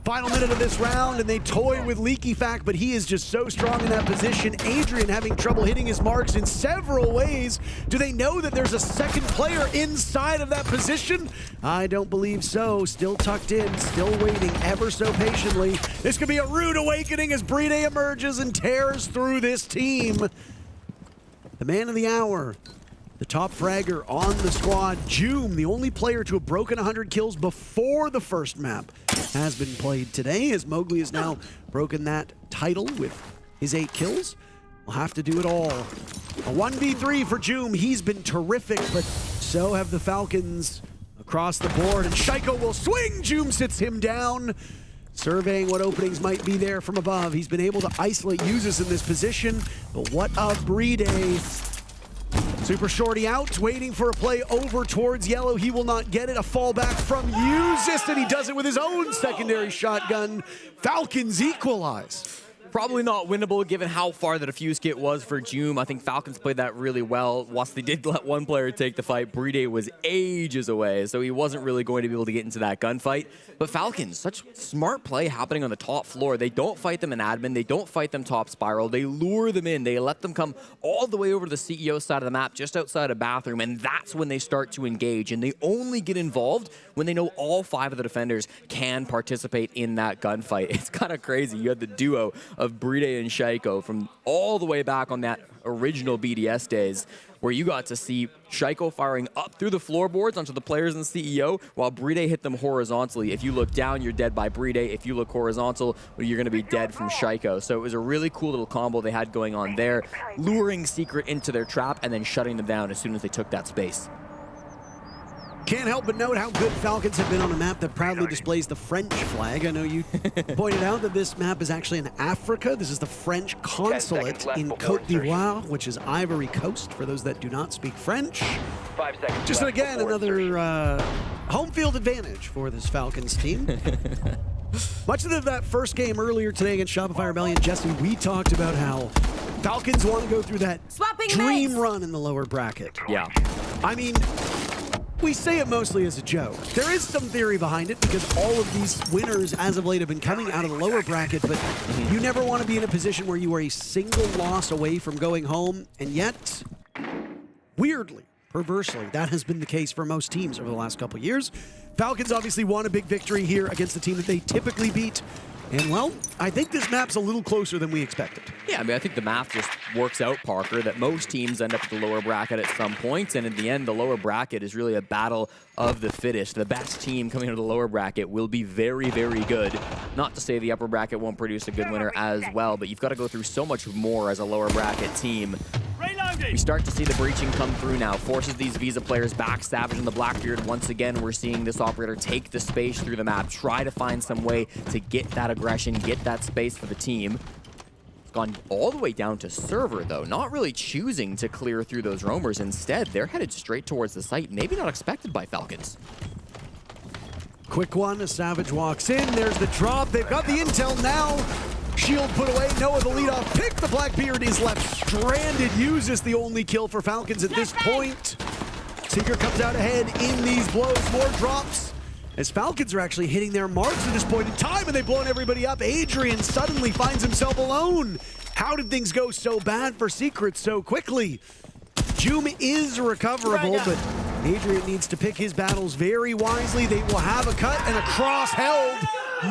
Final minute of this round, and they toy with Leaky Fact, but he is just so strong in that position. Adrian having trouble hitting his marks in several ways. Do they know that there's a second player inside of that position? I don't believe so. Still tucked in, still waiting ever so patiently. This could be a rude awakening as Brede emerges and tears through this team. The man of the hour, the top fragger on the squad, Joom, the only player to have broken 100 kills before the first map, has been played today, as Mowgli has now broken that title with his 8 kills. We'll have to do it all. A 1v3 for Joom. He's been terrific, but so have the Falcons across the board, and Shaiko will swing. Joom sits him down. Surveying what openings might be there from above. He's been able to isolate Uzus in this position, but what of Brede? Super Shorty out, waiting for a play over towards Yellow. He will not get it. A fallback from Uzus, and he does it with his own secondary shotgun. Falcons equalize. Probably not winnable given how far the defuse kit was for Joom. I think Falcons played that really well. Whilst they did let one player take the fight, Brede was ages away, so he wasn't really going to be able to get into that gunfight. But Falcons, such smart play happening on the top floor. They don't fight them in admin. They don't fight them top spiral. They lure them in. They let them come all the way over to the CEO side of the map, just outside of bathroom, and that's when they start to engage. And they only get involved when they know all 5 of the defenders can participate in that gunfight. It's kind of crazy. You had the duo of Brede and Shaiko from all the way back on that original BDS days, where you got to see Shaiko firing up through the floorboards onto the players in the CEO, while Brede hit them horizontally. If you look down, you're dead by Brede. If you look horizontal, you're going to be dead from Shaiko. So it was a really cool little combo they had going on there, luring Secret into their trap and then shutting them down as soon as they took that space. Can't help but note how good Falcons have been on a map that proudly displays the French flag. I know you pointed out that this map is actually in Africa. This is the French Consulate in Côte d'Ivoire, which is Ivory Coast, for those that do not speak French. 5 seconds Just again, another home field advantage for this Falcons team. Much of that first game earlier today against Shopify Rebellion, Jesse, we talked about how Falcons want to go through that dream run in the lower bracket. Yeah. I mean, we say it mostly as a joke. There is some theory behind it because all of these winners as of late have been coming out of the lower bracket, but you never want to be in a position where you are a single loss away from going home, and yet, weirdly, perversely, that has been the case for most teams over the last couple of years. Falcons obviously won a big victory here against the team that they typically beat. And, well, I think this map's a little closer than we expected. Yeah, I mean, I think the math just works out, Parker, that most teams end up at the lower bracket at some points, and in the end, the lower bracket is really a battle of the fittest. The best team coming out of the lower bracket will be very, very good. Not to say the upper bracket won't produce a good winner as well, but you've got to go through so much more as a lower bracket team. We start to see the breaching come through now, forces these Visa players back. Savage and the Blackbeard, once again, we're seeing this operator take the space through the map, try to find some way to get that aggression, get that space for the team. It's gone all the way down to server, though, not really choosing to clear through those roamers. Instead, they're headed straight towards the site, maybe not expected by Falcons. Quick one, as Savage walks in, there's the drop. They've got the intel now. Shield put away, Noah the leadoff pick. The Blackbeard is left stranded. Uses the only kill for Falcons at this point. Secret comes out ahead in these blows. More drops as Falcons are actually hitting their marks at this point in time, and they've blown everybody up. Adrian suddenly finds himself alone. How did things go so bad for Secret so quickly? Joom is recoverable, but Adrian needs to pick his battles very wisely. They will have a cut and a cross held.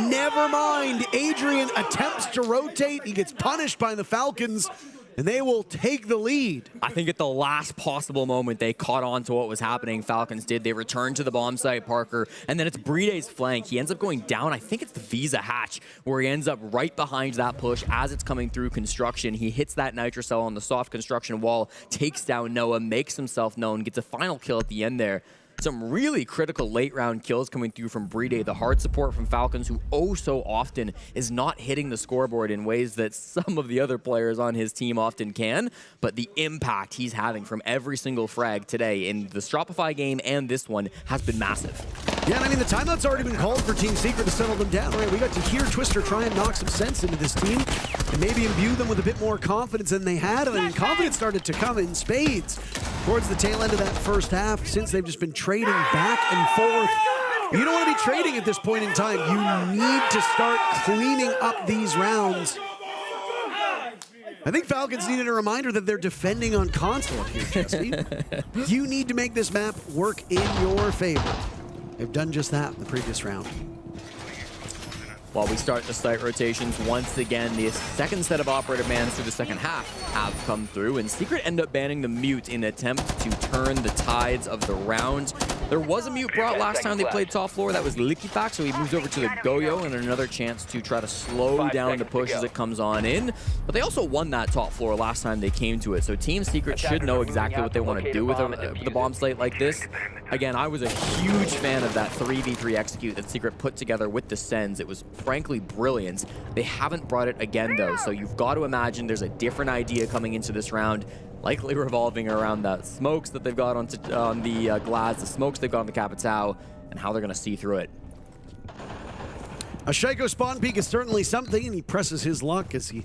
Never mind. Adrian attempts to rotate. He gets punished by the Falcons, and they will take the lead. I think at the last possible moment, they caught on to what was happening. Falcons did. They returned to the bomb site, Parker, and then it's Brede's flank. He ends up going down. I think it's the Visa hatch, where he ends up right behind that push as it's coming through construction. He hits that nitrocell on the soft construction wall, takes down Noah, makes himself known, gets a final kill at the end there. Some really critical late round kills coming through from Brede, the hard support from Falcons, who oh so often is not hitting the scoreboard in ways that some of the other players on his team often can, but the impact he's having from every single frag today in the Shopify game and this one has been massive. Yeah, and I mean, the timeout's already been called for Team Secret to settle them down, right? We got to hear Twister try and knock some sense into this team and maybe imbue them with a bit more confidence than they had. And I mean, confidence started to come in spades towards the tail end of that first half, since they've just been trading back and forth. You don't want to be trading at this point in time. You need to start cleaning up these rounds. I think Falcons needed a reminder that they're defending on Consulate here, Jesse. You need to make this map work in your favor. They've done just that in the previous round. While we start the site rotations, once again, the second set of operative bans through the second half have come through, and Secret end up banning the mute in an attempt to turn the tides of the round. There was a mute brought last time they played top floor. That was Likifax, so he moves over to the Goyo, and another chance to try to slow down the push as it comes on in. But they also won that top floor last time they came to it, so Team Secret should know exactly what they want to do with a bomb slate like this. Again, I was a huge fan of that 3v3 execute that Secret put together with the Sens. It was frankly brilliant. They haven't brought it again, though, so you've got to imagine there's a different idea coming into this round, likely revolving around the smokes that they've got on the Glads, the smokes they've got on the Capitao, and how they're going to see through it. A Shaiko spawn peek is certainly something, and he presses his luck as he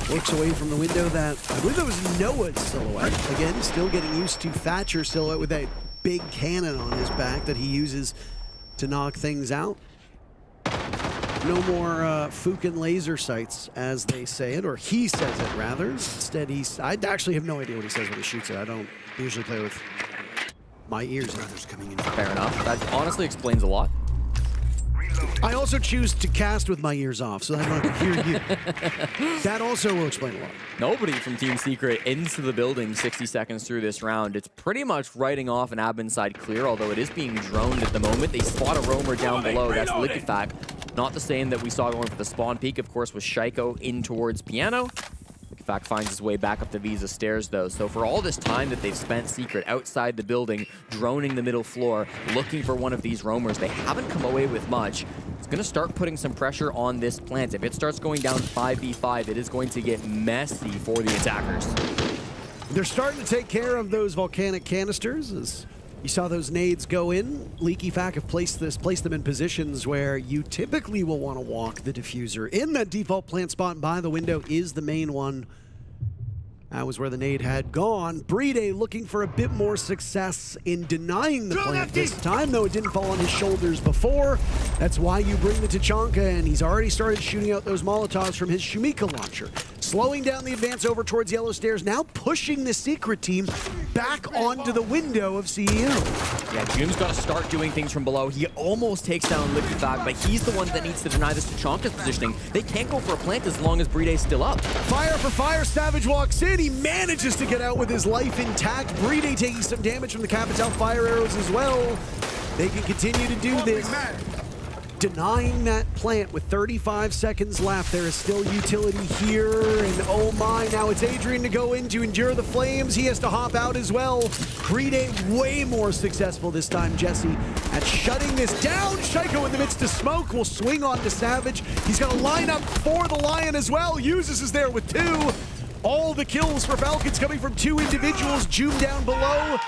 works away from the window that, I believe that was Noah's silhouette. Again, still getting used to Thatcher's silhouette with that big cannon on his back that he uses to knock things out. No more Fukin laser sights, as they say it, or he says it rather. Instead, I actually have no idea what he says when he shoots it. I don't usually play with my ears. Others coming in. Fair enough. That honestly explains a lot. I also choose to cast with my ears off, so that I can hear you. That also will explain a lot. Nobody from Team Secret into the building 60 seconds through this round. It's pretty much writing off an admin side clear, although it is being droned at the moment. They spot a roamer down below. That's Likifac. Not the same that we saw going for the spawn peak, of course, was Shaiko in towards Piano. Likifac finds his way back up the Visa stairs, though. So for all this time that they've spent Secret outside the building, droning the middle floor, looking for one of these roamers, they haven't come away with much. It's going to start putting some pressure on this plant. If it starts going down 5v5, it is going to get messy for the attackers. They're starting to take care of those volcanic canisters. As you saw those nades go in, Likifac have placed them in positions where you typically will want to walk the diffuser. In that default plant spot by the window is the main one. That was where the nade had gone. Brede looking for a bit more success in denying the plant this time, though it didn't fall on his shoulders before. That's why you bring the Tachanka, and he's already started shooting out those Molotovs from his Shumika launcher. Slowing down the advance over towards Yellow Stairs, now pushing the Secret team back onto the window of CEO. Yeah, Jim's got to start doing things from below. He almost takes down Likifac, but he's the one that needs to deny this Tachanka's positioning. They can't go for a plant as long as Brede's still up. Fire for fire, Savage walks in. He manages to get out with his life intact. Brede taking some damage from the Capitao fire arrows as well. They can continue to do this. Denying that plant with 35 seconds left. There is still utility here, and oh my, now it's Adrian to go in to endure the flames. He has to hop out as well. Brede way more successful this time, Jesse, at shutting this down. Shaiko in the midst of smoke will swing on to Savage. He's got a lineup for the Lion as well. Uses is there with two. All the kills for Falcons coming from two individuals. Joom down below.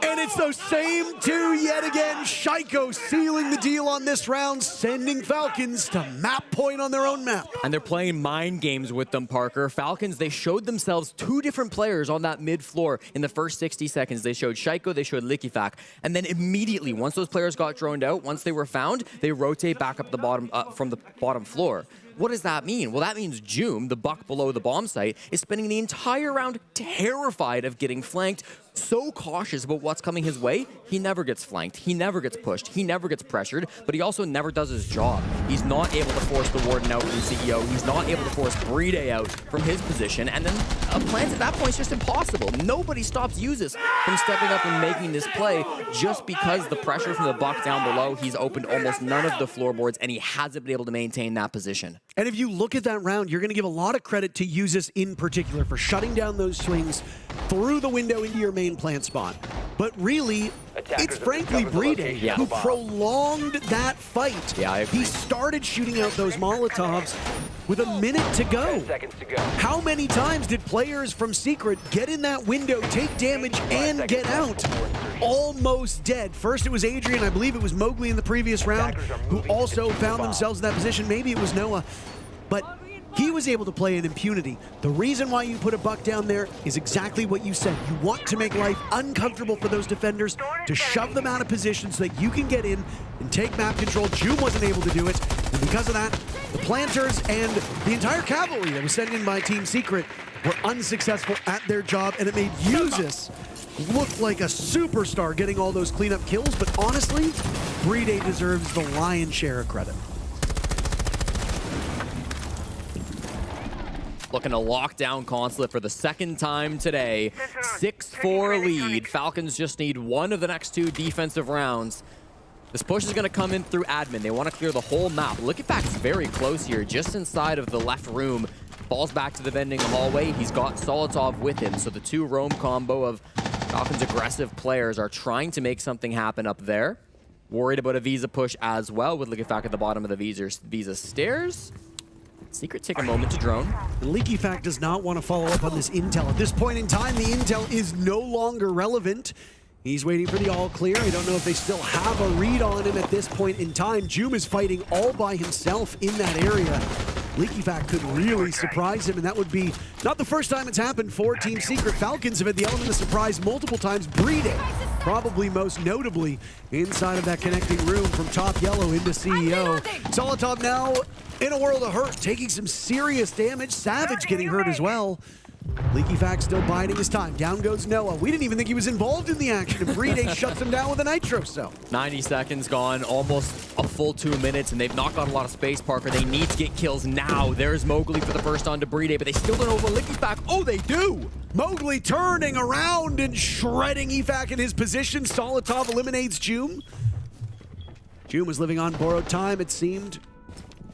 And it's those same two yet again. Shaiko sealing the deal on this round, sending Falcons to map point on their own map. And they're playing mind games with them, Parker. Falcons, they showed themselves two different players on that mid floor in the first 60 seconds. They showed Shaiko, they showed Likifac. And then immediately, once those players got droned out, once they were found, they rotate back up the bottom from the bottom floor. What does that mean? Well, that means Joom, the buck below the bomb site, is spending the entire round terrified of getting flanked, so cautious about what's coming his way. He never gets flanked, he never gets pushed, he never gets pressured, but he also never does his job. He's not able to force the Warden out from CEO, he's not able to force Brede out from his position, and then a plant at that point is just impossible. Nobody stops Uzis from stepping up and making this play just because the pressure from the buck down below, he's opened almost none of the floorboards, and he hasn't been able to maintain that position. And if you look at that round, you're going to give a lot of credit to Uzis in particular for shutting down those swings through the window into your main plant spot. But really, it's frankly Breede who prolonged that fight. Yeah, I agree. He started shooting out those Molotovs with a minute to go. How many times did players from Secret get in that window, take damage, and get out? Almost dead. First it was Adrian, I believe it was Mowgli in the previous round, who also found themselves in that position. Maybe it was Noah. But he was able to play in impunity. The reason why you put a buck down there is exactly what you said. You want to make life uncomfortable for those defenders, to shove them out of position so that you can get in and take map control. Jume wasn't able to do it, and because of that, the planters and the entire cavalry that was sent in by Team Secret were unsuccessful at their job, and it made Usis look like a superstar getting all those cleanup kills, but honestly, Breede deserves the lion's share of credit. Looking to lock down Consulate for the second time today. 6-4 lead. Falcons just need one of the next two defensive rounds. This push is going to come in through admin. They want to clear the whole map. Liquidback's very close here, just inside of the left room. Falls back to the vending hallway. He's got Solotov with him, so the two roam combo of Falcons' aggressive players are trying to make something happen up there. Worried about a Visa push as well with Liquidback at the bottom of the Visa stairs. Secret take a moment to drone. Leaky Fact does not want to follow up on this intel. At this point in time, the intel is no longer relevant. He's waiting for the all clear. I don't know if they still have a read on him at this point in time. Jume is fighting all by himself in that area. Leaky Fact could really surprise him, and that would be not the first time it's happened for Team Secret. Falcons have had the element of surprise multiple times. Breede, probably most notably, inside of that connecting room from top yellow into CEO. Solotov now in a world of hurt, taking some serious damage. Savage getting hurt as well. Leaky Fact still biding his time. Down goes Noah. We didn't even think he was involved in the action, and Breede shuts him down with a nitro cell. 90 seconds gone, almost a full 2 minutes, and they've not got a lot of space, Parker. They need to get kills now. There's Mowgli for the first on to Breede, but they still don't know Leaky Fact. Oh, they do! Mowgli turning around and shredding Efak in his position. Solotov eliminates Jume. Jume was living on borrowed time, it seemed.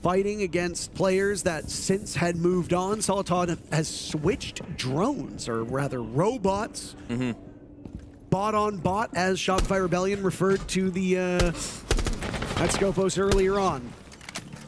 Fighting against players that since had moved on. Solotov has switched drones, or rather robots. Bot on bot, as Shopify Rebellion referred to the at Scopos earlier on.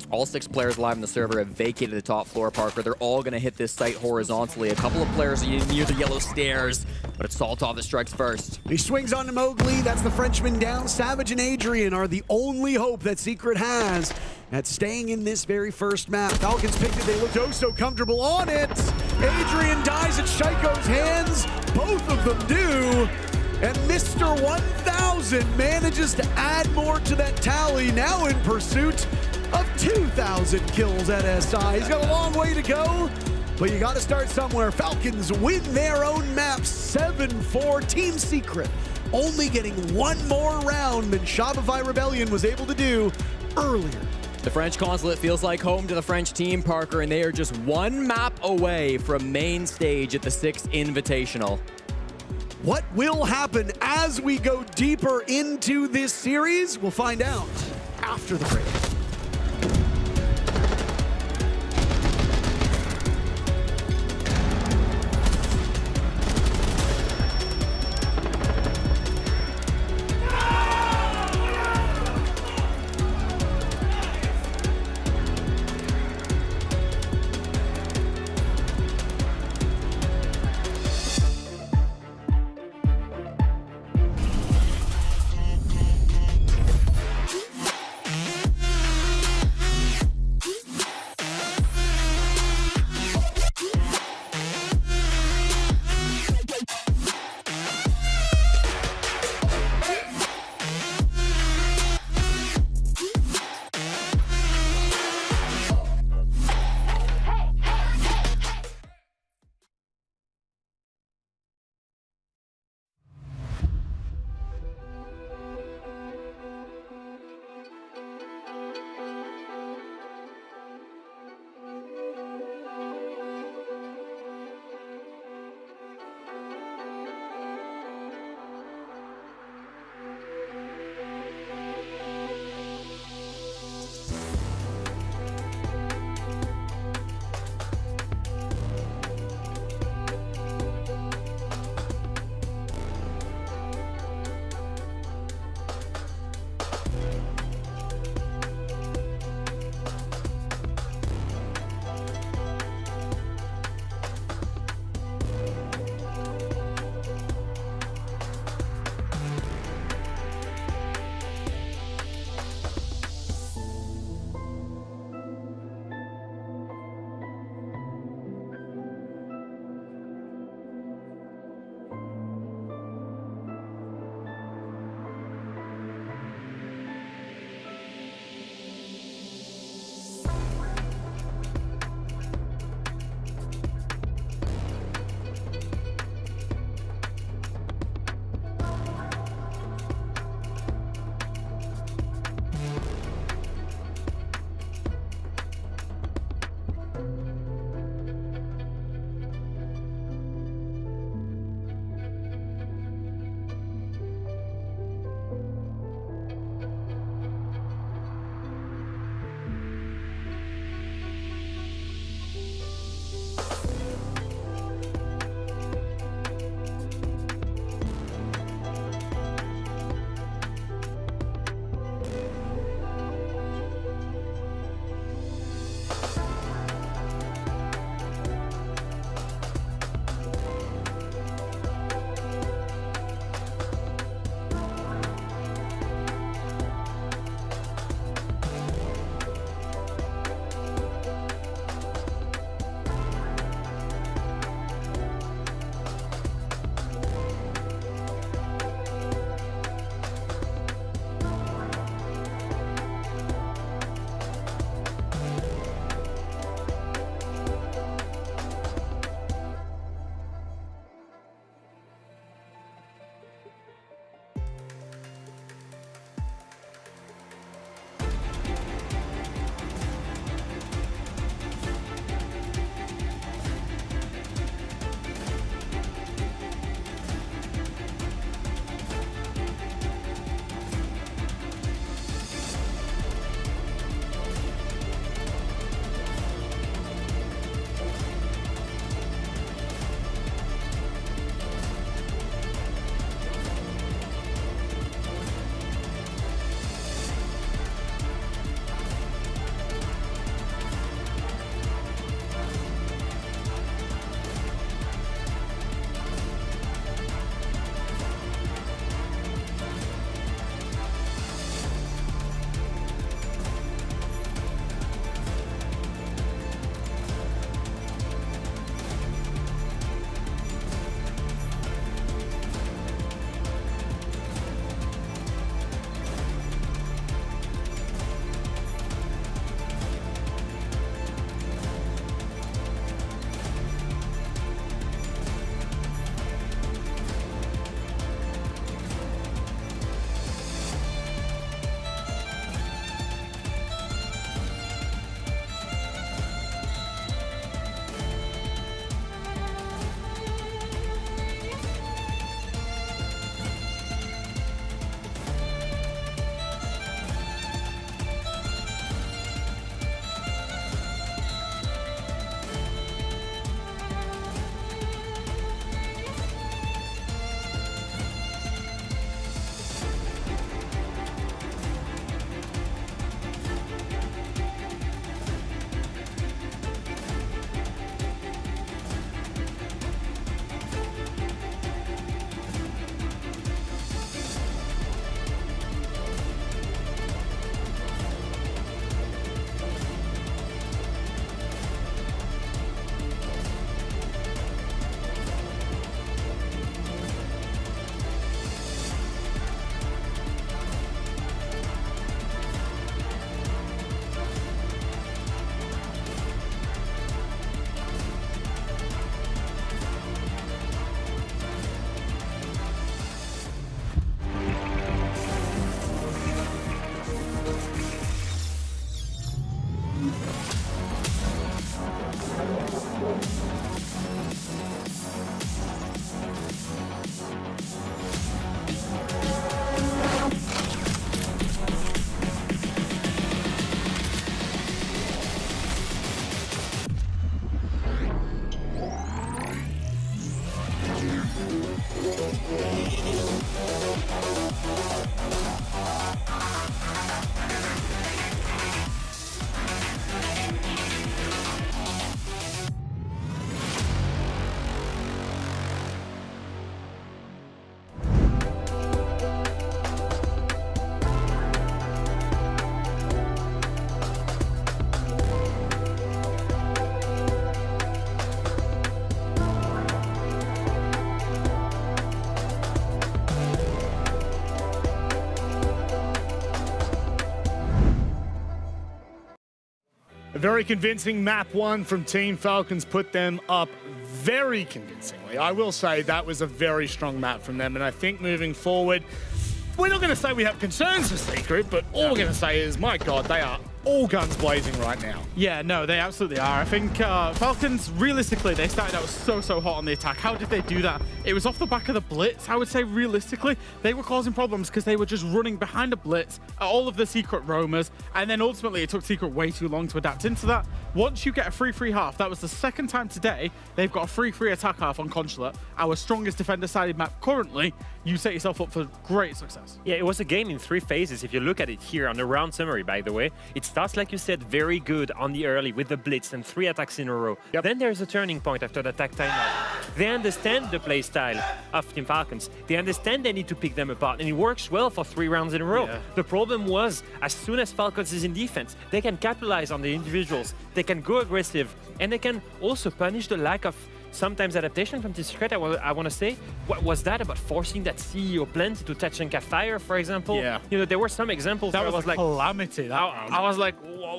All 6 players live on the server have vacated the top floor, Parker. They're all going to hit this site horizontally. A couple of players are near the yellow stairs, but it's Solotov that strikes first. He swings onto Mowgli. That's the Frenchman down. Savage and Adrian are the only hope that Secret has at staying in this very first map. Falcons picked it. They looked oh so comfortable on it. Adrian dies at Shaiko's hands. Both of them do. And Mr. 1000 manages to add more to that tally, now in pursuit of 2,000 kills at SI. He's got a long way to go, but you got to start somewhere. Falcons win their own map, 7-4. Team Secret only getting one more round than Shopify Rebellion was able to do earlier. The French Consulate feels like home to the French team, Parker, and they are just one map away from main stage at the Six Invitational. What will happen as we go deeper into this series? We'll find out after the break. very convincing map 1 from Team Falcons put them up very convincingly. I will say that was a very strong map from them, and I think moving forward, we're not going to say we have concerns for Secret, but all we're going to say is, my God, they are all guns blazing right now. Yeah, no, they absolutely are. I think Falcons, realistically, they started out so hot on the attack. How did they do that? It was off the back of the blitz. I would say realistically, they were causing problems because they were just running behind a blitz at all of the Secret roamers, and then ultimately it took Secret way too long to adapt into that. Once you get a free half, that was the second time today they've got a free attack half on Consulate, our strongest defender-sided map currently. You set yourself up for great success. Yeah, it was a game in 3 phases. If you look at it here on the round summary, by the way, it starts, like you said, very good on the early with the blitz and 3 attacks in a row. Then there's a turning point after the attack timeout. They understand the play style of Team Falcons. They understand they need to pick them apart, and it works well for 3 rounds in a row. The problem was, as soon as Falcons is in defense, they can capitalize on the individuals, they can go aggressive, and they can also punish the lack of sometimes adaptation from Team Secret. I want to say, what was that about forcing that CEO plant to touch and fire, for example? Yeah. You know, there were some examples that where was I was like, calamity. I was like,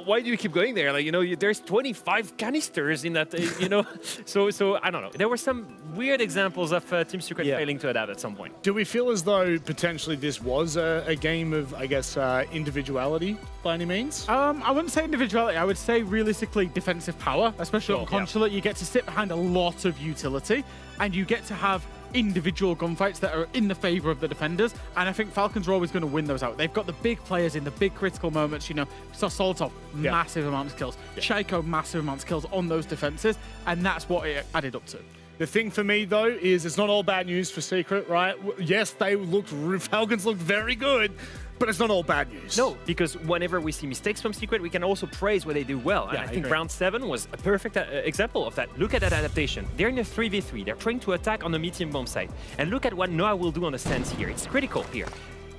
why do you keep going there? Like, you know, there's 25 canisters in that, you know. So I don't know. There were some weird examples of Team Secret failing to adapt at some point. Do we feel as though potentially this was a game of, I guess, individuality by any means? I wouldn't say individuality. I would say realistically defensive power, especially on Consulate. You get to sit behind a lot of utility, and you get to have individual gunfights that are in the favor of the defenders, and I think Falcons are always going to win those out. They've got the big players in the big critical moments. You know, so Soltov, massive amount of kills. Chaiko, massive amounts of kills on those defenses, and that's what it added up to. The thing for me, though, is it's not all bad news for Secret, right? Yes, Falcons looked very good, but it's not all bad news. No, because whenever we see mistakes from Secret, we can also praise what they do well. And I think round 7 was a perfect example of that. Look at that adaptation. They're in a 3v3. They're trying to attack on the medium bomb side. And look at what Noah will do on the stands here. It's critical here.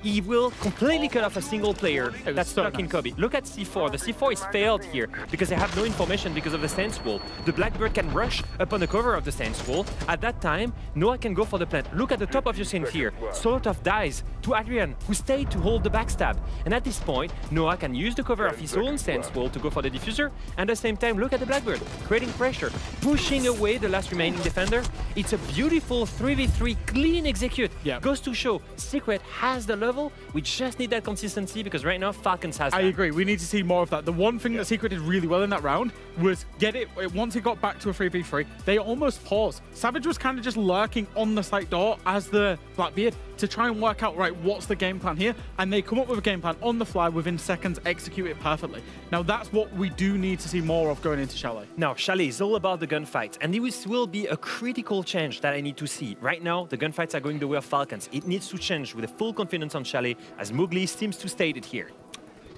He will completely cut off a single player that's stuck in Kobe. Look at C4. The C4 is failed here because they have no information because of the stance wall. The Blackbird can rush upon the cover of the stance wall. At that time, Noah can go for the plant. Look at the top of your screen here. Solotov dies to Adrian, who stayed to hold the backstab. And at this point, Noah can use the cover of his own stance wall to go for the diffuser. And at the same time, look at the Blackbird, creating pressure, pushing away the last remaining defender. It's a beautiful 3v3 clean execute. Goes to show Secret has the level. We just need that consistency because right now Falcons has that. I agree. We need to see more of that. The one thing that Secret did really well in that round was get it. Once it got back to a 3v3, they almost paused. Savage was kind of just lurking on the site door as the Blackbeard to try and work out, right, what's the game plan here? And they come up with a game plan on the fly within seconds, execute it perfectly. Now that's what we do need to see more of going into Chalet. Now, Chalet is all about the gunfight, and this will be a critical change that I need to see. Right now, the gunfights are going the way of Falcons. It needs to change with a full confidence on Chalet, as Mowgli seems to state it here.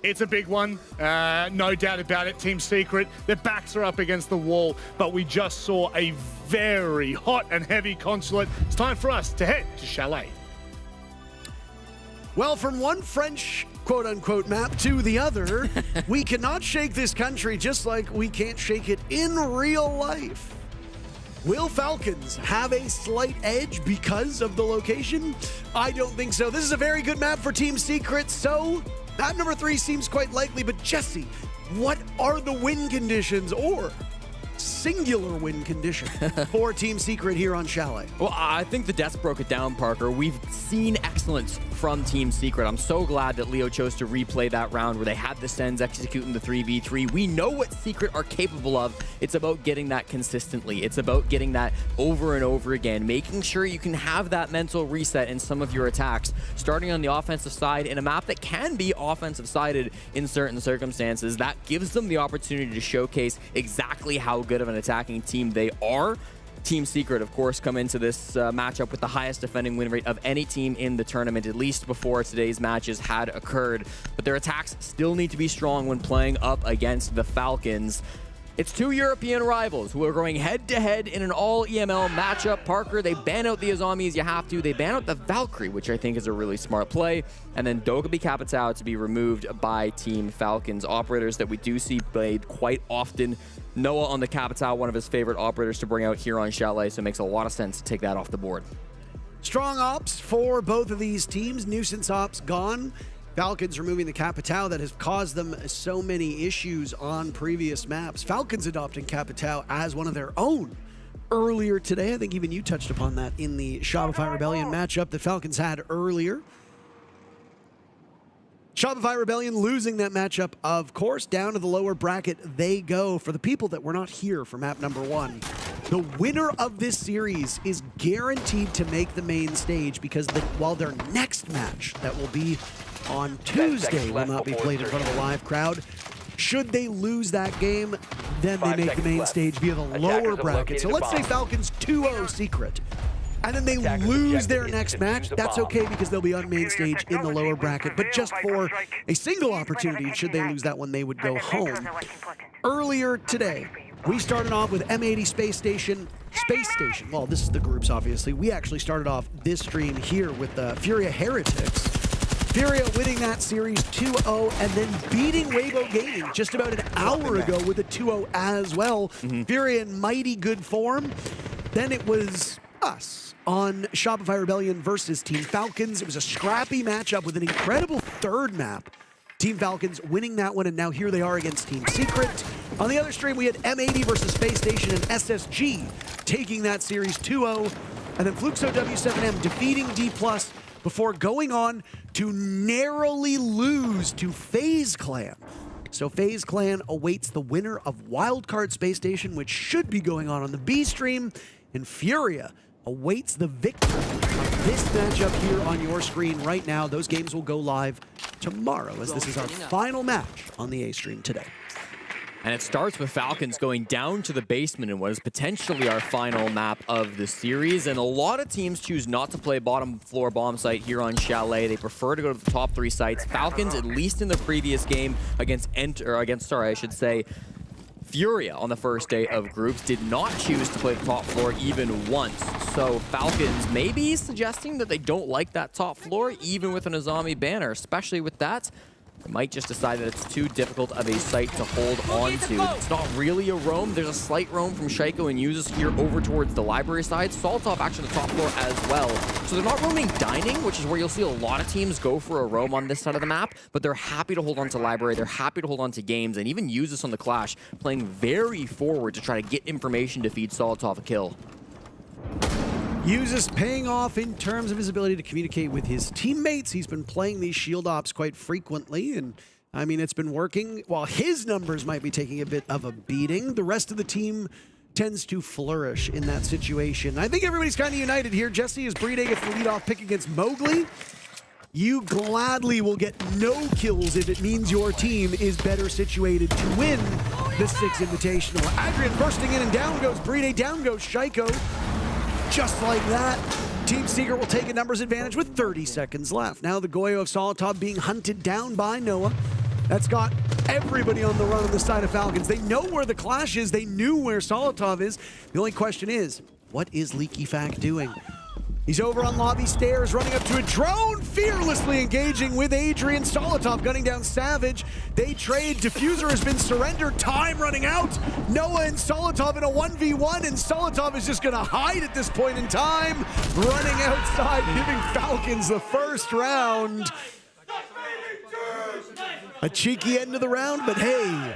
It's a big one, no doubt about it. Team Secret, their backs are up against the wall, but we just saw a very hot and heavy Consulate. It's time for us to head to Chalet. Well, from one French quote-unquote map to the other, we cannot shake this country just like we can't shake it in real life. Will Falcons have a slight edge because of the location? I don't think so. This is a very good map for Team Secret, so map number 3 seems quite likely. But Jesse, what are the win conditions, or singular win condition for Team Secret here on Chalet? Well, I think the desk broke it down, Parker. We've seen excellence from Team Secret. I'm so glad that Leo chose to replay that round where they had the Sens executing the 3v3. We know what Secret are capable of. It's about getting that consistently. It's about getting that over and over again, making sure you can have that mental reset in some of your attacks, starting on the offensive side in a map that can be offensive-sided in certain circumstances. That gives them the opportunity to showcase exactly how good of an attacking team they are. Team Secret, of course, come into this matchup with the highest defending win rate of any team in the tournament, at least before today's matches had occurred. But their attacks still need to be strong when playing up against the Falcons. It's 2 European rivals who are going head-to-head in an all-EML matchup. Parker, they ban out the Azami as you have to. They ban out the Valkyrie, which I think is a really smart play. And then Dogabi Kapitao to be removed by Team Falcons. Operators that we do see played quite often. Noah on the Kapitao, one of his favorite operators to bring out here on Chalet, so it makes a lot of sense to take that off the board. Strong ops for both of these teams. Nuisance ops gone. Falcons removing the Capitao that has caused them so many issues on previous maps. Falcons adopting Capitao as one of their own earlier today. I think even you touched upon that in the Shopify Rebellion matchup that Falcons had earlier. Shopify Rebellion losing that matchup, of course. Down to the lower bracket they go. For the people that were not here for map number 1, the winner of this series is guaranteed to make the main stage because while their next match that will be on Tuesday will not be played in front of a live crowd, should they lose that game, then they make the main stage via the lower bracket. So let's say Falcons 2-0 secret, and then they lose their next match. That's okay because they'll be on main stage in the lower bracket. But just for a single opportunity, should they lose that one, they would go home. Earlier today, we started off with M80 Space Station. Well, this is the groups, obviously. We actually started off this stream here with the Furia Heretics. Furia winning that series 2-0 and then beating Weibo Gaming just about an hour ago with a 2-0 as well. Furia in mighty good form. Then it was us on Shopify Rebellion versus Team Falcons. It was a scrappy matchup with an incredible third map. Team Falcons winning that one, and now here they are against Team Secret. On the other stream, we had M80 versus Space Station and SSG taking that series 2-0, and then Fluxo W7M defeating D+, before going on to narrowly lose to FaZe Clan. So FaZe Clan awaits the winner of Wildcard Space Station, which should be going on the B stream, and Furia awaits the victor of this matchup here on your screen right now. Those games will go live tomorrow, as this is our final match on the A stream today. And it starts with Falcons going down to the basement in what is potentially our final map of the series. And a lot of teams choose not to play bottom floor bomb site here on Chalet. They prefer to go to the top 3 sites. Falcons, at least in the previous game against Furia on the first day of groups, did not choose to play the top floor even once. So Falcons may be suggesting that they don't like that top floor, even with an Azami banner, especially with that. They might just decide that it's too difficult of a site to hold on to. It's not really a roam. There's a slight roam from Shaiko and uses here over towards the library side. Saltov actually on the top floor as well. So they're not roaming dining, which is where you'll see a lot of teams go for a roam on this side of the map, but they're happy to hold on to library. They're happy to hold on to games and even use this on the Clash, playing very forward to try to get information to feed Saltov a kill. Uses paying off in terms of his ability to communicate with his teammates. He's been playing these shield ops quite frequently, and I mean, it's been working. While his numbers might be taking a bit of a beating, the rest of the team tends to flourish in that situation. I think everybody's kind of united here. Jesse, as Brede gets the leadoff pick against Mowgli, you gladly will get no kills if it means your team is better situated to win the Six Invitational. Adrian bursting in, and down goes Brede, down goes Shaiko. Just like that, Team Secret will take a numbers advantage with 30 seconds left. Now the Goyo of Solotov being hunted down by Noah. That's got everybody on the run on the side of Falcons. They know where the Clash is. They knew where Solotov is. The only question is, what is Leaky Fact doing? He's over on lobby stairs, running up to a drone, fearlessly engaging with Adrian. Solotov gunning down Savage. They trade. Diffuser has been surrendered. Time running out. Noah and Solotov in a 1v1, and Solotov is just going to hide at this point in time. Running outside, giving Falcons the first round. A cheeky end of the round, but hey,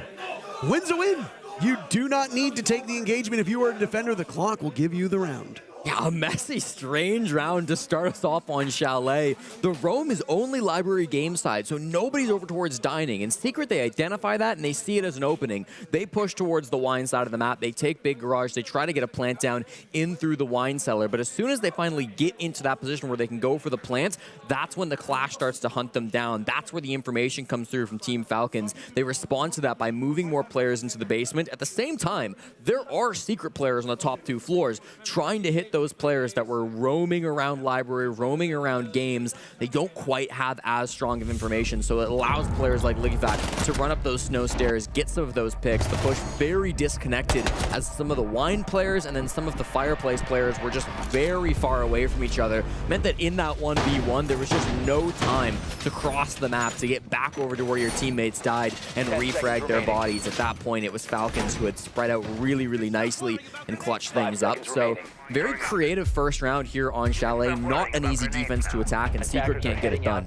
win's a win. You do not need to take the engagement. If you are a defender, the clock will give you the round. Yeah, a messy, strange round to start us off on Chalet. The roam is only library game side, so nobody's over towards dining. In Secret, they identify that and they see it as an opening. They push towards the wine side of the map. They take Big Garage. They try to get a plant down in through the wine cellar. But as soon as they finally get into that position where they can go for the plant, that's when the Clash starts to hunt them down. That's where the information comes through from Team Falcons. They respond to that by moving more players into the basement. At the same time, there are Secret players on the top 2 floors trying to hit those players that were roaming around library, roaming around games. They don't quite have as strong of information, so it allows players like Ligifat to run up those snow stairs, get some of those picks. The push very disconnected as some of the wine players and then some of the fireplace players were just very far away from each other. Meant that in that 1v1, there was just no time to cross the map to get back over to where your teammates died and refrag their bodies. At that point, it was Falcons who had spread out really, really nicely and clutched things up. So very creative first round here on Chalet. Not an easy defense to attack, and Secret can't get it done.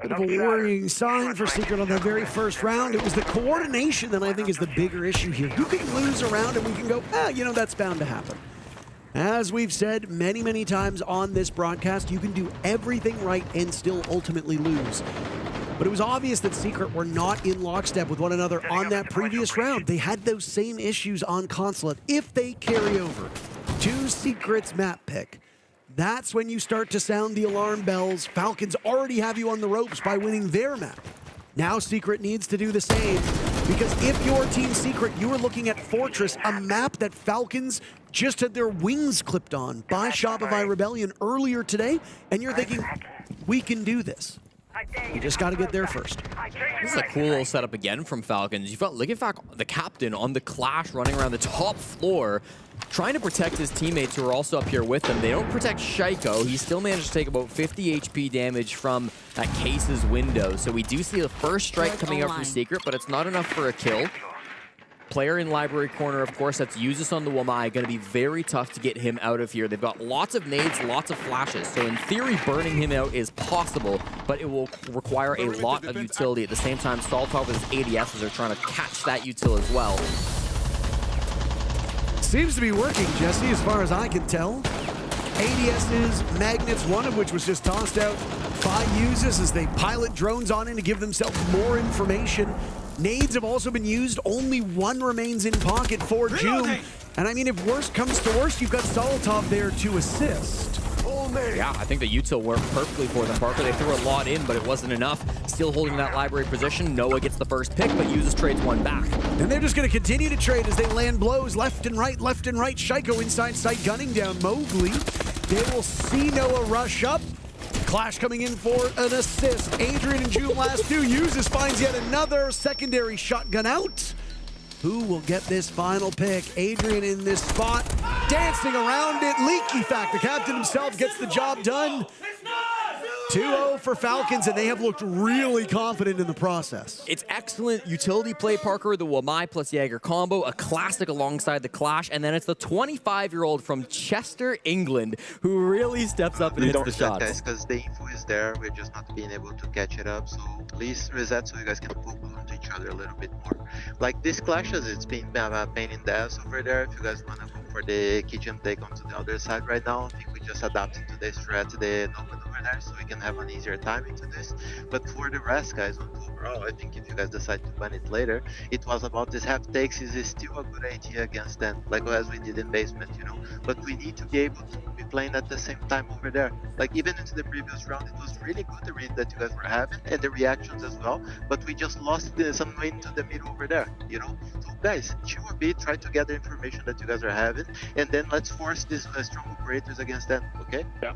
Bit of a worrying sign for Secret on the very first round. It was the coordination that I think is the bigger issue here. You can lose a round and we can go, you know, that's bound to happen. As we've said many, many times on this broadcast, you can do everything right and still ultimately lose. But it was obvious that Secret were not in lockstep with one another on that previous round. They had those same issues on Consulate. If they carry over to Secret's map pick, that's when you start to sound the alarm bells. Falcons already have you on the ropes by winning their map. Now Secret needs to do the same, because if you're Team Secret, you are looking at Fortress, a map that Falcons just had their wings clipped on by Shopify Rebellion earlier today, and you're thinking, we can do this. You just got to get there first. This is a cool little setup again from Falcons. You've got Ligafac, the captain, on the Clash running around the top floor, trying to protect his teammates who are also up here with him. They don't protect Shaiko. He still managed to take about 50 HP damage from that Case's window. So we do see the first strike coming out from Secret, but it's not enough for a kill. Player in library corner, of course, that's Uzus on the Wamai. Going to be very tough to get him out of here. They've got lots of nades, lots of flashes. So in theory, burning him out is possible, but it will require a lot of utility. At the same time, Saltov with his ADSs are trying to catch that util as well. Seems to be working, Jesse, as far as I can tell. ADSs, magnets, one of which was just tossed out by Uzus as they pilot drones on in to give themselves more information. Nades have also been used. Only one remains in pocket for June. And I mean, if worst comes to worst, you've got Solotov there to assist. Yeah, I think the util worked perfectly for them, Parker. They threw a lot in, but it wasn't enough. Still holding that library position. Noah gets the first pick, but Uzus trades one back. And they're just going to continue to trade as they land blows left and right, left and right. Shaiko inside sight gunning down Mowgli. They will see Noah rush up. Clash coming in for an assist. Adrian and June last two. Uzus finds yet another secondary shotgun out. Who will get this final pick? Adrian in this spot, dancing around it. Leaky Fact, the captain himself, gets the job done. 2-0 for Falcons, and they have looked really confident in the process. It's excellent utility play, Parker. The Wamai plus Jaeger combo, a classic alongside the Clash, and then it's the 25-year-old from Chester, England, who really steps up and hits the shots. Guys, because the info is there, we're just not being able to catch it up. So please reset so you guys can focus on each other a little bit more. Like these clashes, it's been a pain in the ass over there. If you guys want to go for the kitchen take onto the other side right now, I think we just adapted to the strat, the no over there, so we can have an easier time into this. But for the rest, guys, overall, I think if you guys decide to ban it later, it was about this half takes is still a good idea against them, like as we did in basement, you know. But we need to be able to be playing at the same time over there. Like even into the previous round, it was really good the read that you guys were having and the reactions as well. But we just lost some way into the middle over there, you know. So guys, chill a bit, try to gather information that you guys are having, and then let's force these strong operators against them. Okay? Yeah.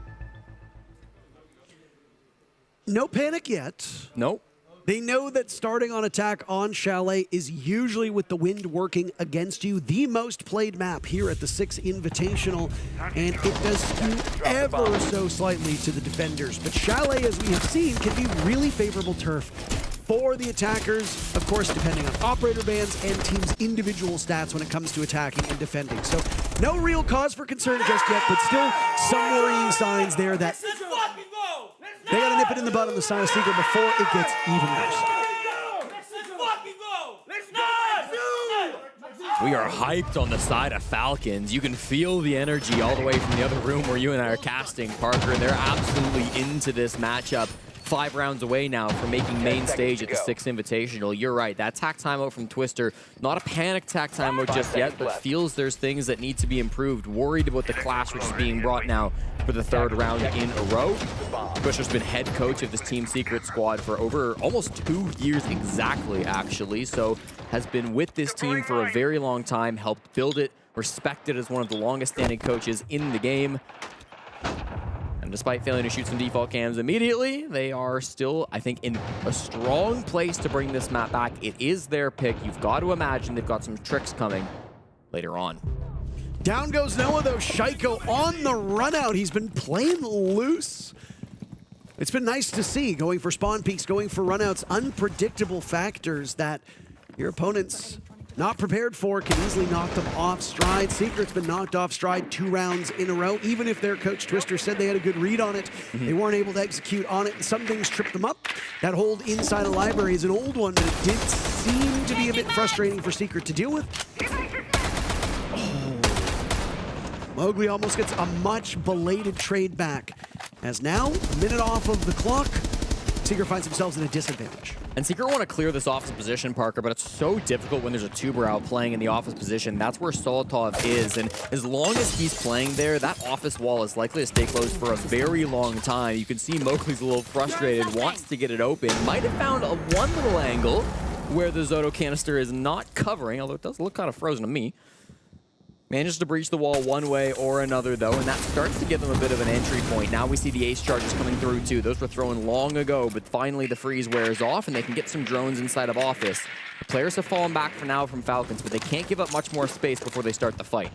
No panic yet. Nope. They know that starting on attack on Chalet is usually with the wind working against you. The most played map here at the Six Invitational, and it does skew ever so slightly to the defenders. But Chalet, as we have seen, can be really favorable turf for the attackers, of course, depending on operator bans and teams' individual stats when it comes to attacking and defending. So no real cause for concern just yet, but still some worrying signs there that they got to nip it in the bud on the side of Secret before it gets even worse. We are hyped on the side of Falcons. You can feel the energy all the way from the other room where you and I are casting, Parker, and they're absolutely into this matchup. 5 rounds away now from making main stage at the Six Invitational. You're right, that tack timeout from Twister, not a panic tack timeout just yet, but feels there's things that need to be improved. Worried about the Clash, which is being brought now for the 3rd round in a row. Busher's been head coach of this Team Secret squad for over almost 2 years exactly, actually, so has been with this team for a very long time, helped build it, respected as one of the longest standing coaches in the game. And despite failing to shoot some default cams immediately, they are still, I think, in a strong place to bring this map back. It is their pick. You've got to imagine they've got some tricks coming later on. Down goes Noah, though. Shaiko on the run out. He's been playing loose. It's been nice to see, going for spawn peaks, going for runouts, unpredictable factors that your opponents not prepared for, can easily knock them off stride. Secret's been knocked off stride 2 rounds in a row. Even if their coach Twister said they had a good read on it, they weren't able to execute on it. And some things tripped them up. That hold inside a library is an old one, but it did seem to be a bit frustrating for Secret to deal with. Mowgli almost gets a much belated trade back, as now, a minute off of the clock, Secret finds themselves in a disadvantage. And Secret want to clear this office position, Parker, but it's so difficult when there's a tuber out playing in the office position. That's where Solotov is, and as long as he's playing there, that office wall is likely to stay closed for a very long time. You can see Mowgli's a little frustrated, wants to get it open, might have found one little angle where the Zoto canister is not covering, although it does look kind of frozen to me. Manages to breach the wall one way or another, though, and that starts to give them a bit of an entry point. Now we see the ace charges coming through, too. Those were thrown long ago, but finally the freeze wears off, and they can get some drones inside of office. The players have fallen back for now from Falcons, but they can't give up much more space before they start the fight.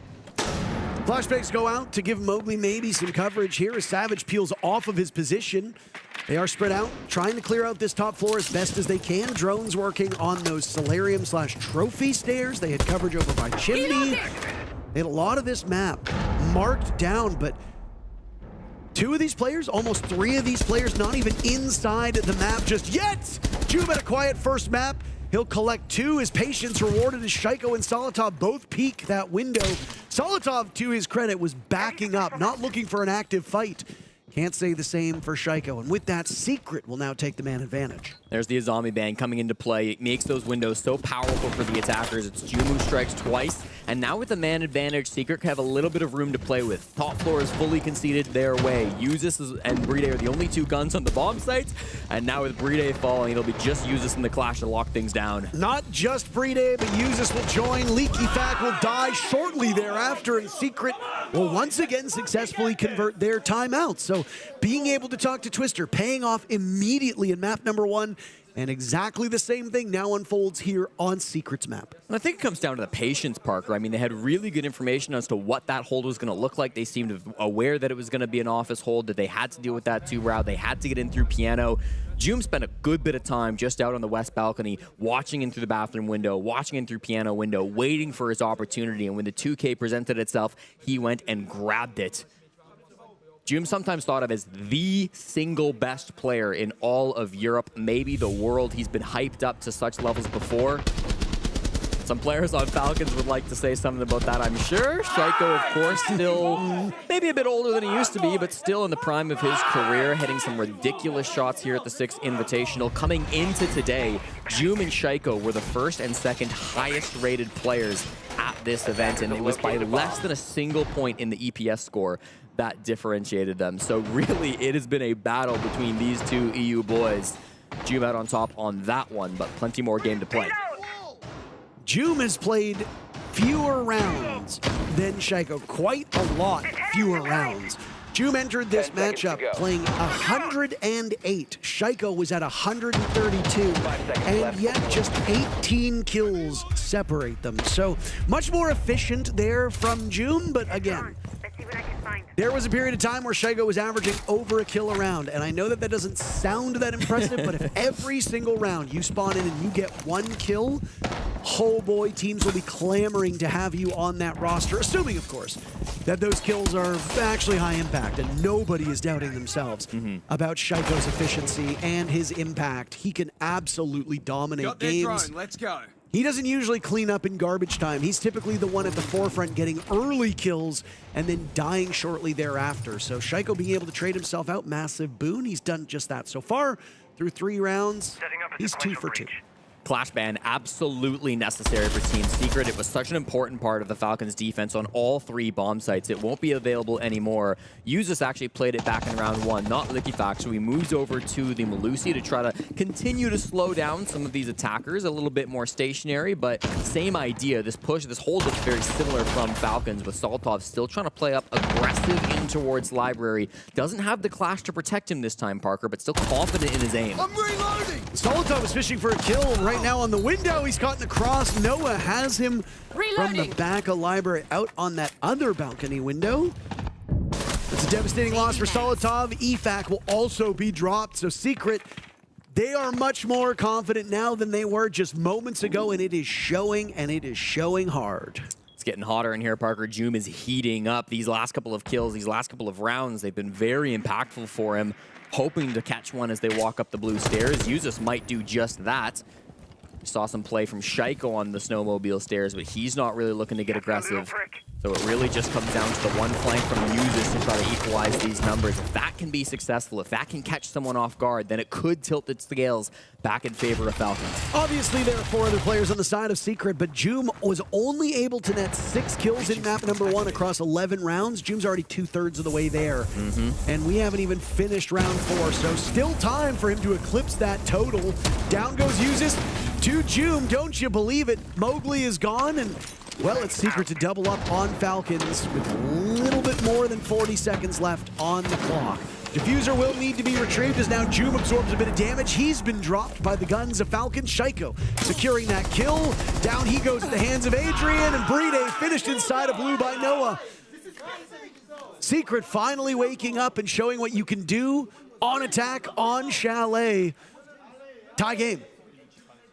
Flashbangs go out to give Mowgli maybe some coverage here as Savage peels off of his position. They are spread out, trying to clear out this top floor as best as they can. Drones working on those solarium/trophy stairs. They had coverage over by Chimney. They had a lot of this map marked down, but 2 of these players, almost 3 of these players, not even inside the map just yet. Jube had a quiet first map. He'll collect 2. His patience rewarded as Shaiko and Solotov both peek that window. Solotov, to his credit, was backing up, not looking for an active fight. Can't say the same for Shaiko. And with that, Secret will now take the man advantage. There's the Azami Band coming into play. It makes those windows so powerful for the attackers. It's Jube who strikes twice. And now with the man advantage, Secret can have a little bit of room to play with. Top floor is fully conceded their way. Uzus and Bride are the only 2 guns on the bomb sites. And now with Bride falling, it'll be just Uzus in the clash to lock things down. Not just Bride, but Uzus will join. Leaky Fact will die shortly thereafter. And Secret will once again successfully convert their timeout. So being able to talk to Twister, paying off immediately in map number 1. And exactly the same thing now unfolds here on Secret's map. And I think it comes down to the patience, Parker. I mean, they had really good information as to what that hold was going to look like. They seemed aware that it was going to be an office hold, that they had to deal with that 2 route. They had to get in through piano. Jube spent a good bit of time just out on the west balcony, watching in through the bathroom window, watching in through piano window, waiting for his opportunity. And when the 2K presented itself, he went and grabbed it. Jube sometimes thought of as the single best player in all of Europe, maybe the world. He's been hyped up to such levels before. Some players on Falcons would like to say something about that, I'm sure. Shaiko, of course, still maybe a bit older than he used to be, but still in the prime of his career, hitting some ridiculous shots here at the Six Invitational. Coming into today, Jube and Shaiko were the first and second highest rated players at this event, and it was by less than a single point in the EPS score that differentiated them. So really, it has been a battle between these 2 EU boys. Jube out on top on that one, but plenty more game to play. Jube has played fewer rounds than Shaiko, quite a lot fewer rounds. Jube entered this matchup playing 108. Shaiko was at 132, and yet just 18 kills separate them. So much more efficient there from Jube, but again, there was a period of time where Shaiko was averaging over a kill a round, and I know that that doesn't sound that impressive, but if every single round you spawn in and you get 1 kill, oh boy, teams will be clamoring to have you on that roster, assuming, of course, that those kills are actually high impact, and nobody is doubting themselves about Shaiko's efficiency and his impact. He can absolutely dominate games. Drone. Let's go. He doesn't usually clean up in garbage time. He's typically the one at the forefront getting early kills and then dying shortly thereafter. So Shaiko being able to trade himself out, massive boon. He's done just that so far. Through 3 rounds, he's 2 for 2. Clash ban absolutely necessary for Team Secret. It was such an important part of the Falcons' defense on all 3 bomb sites. It won't be available anymore. Uzus actually played it back in round 1, not Liquifax, so he moves over to the Malusi to try to continue to slow down some of these attackers, a little bit more stationary, but same idea. This push, this hold looks very similar from Falcons, with Solotov still trying to play up aggressive in towards Library. Doesn't have the Clash to protect him this time, Parker, but still confident in his aim. I'm reloading! Solotov is fishing for a kill right now on the window. He's caught in the cross. Noah has him from the back of Library out on that other balcony window. It's a devastating loss for Solotov. EFAC will also be dropped, so Secret They are much more confident now than they were just moments ago, and it is showing, and it is showing hard. It's getting hotter in here, Parker. Joom is heating up. These last couple of kills, these last couple of rounds, they've been very impactful for him, hoping to catch one as they walk up the blue stairs. Uzus might do just that. We saw some play from Shaiko on the snowmobile stairs, but he's not really looking to get aggressive. So it really just comes down to the one flank from Uzus to try to equalize these numbers. If that can be successful, if that can catch someone off guard, then it could tilt its scales back in favor of Falcons. Obviously, there are 4 other players on the side of Secret, but Joom was only able to net 6 kills in map number 1 across 11 rounds. Joom's already 2/3 of the way there. And we haven't even finished round 4, so still time for him to eclipse that total. Down goes Uzus to Joom. Don't you believe it? Mowgli is gone, and well, it's Secret to double up on Falcons with a little bit more than 40 seconds left on the clock. Diffuser will need to be retrieved as now Joom absorbs a bit of damage. He's been dropped by the guns of Falcons. Shaiko securing that kill. Down he goes at the hands of Adrian, and Bride finished inside of blue by Noah. Secret finally waking up and showing what you can do on attack on Chalet. Tie game.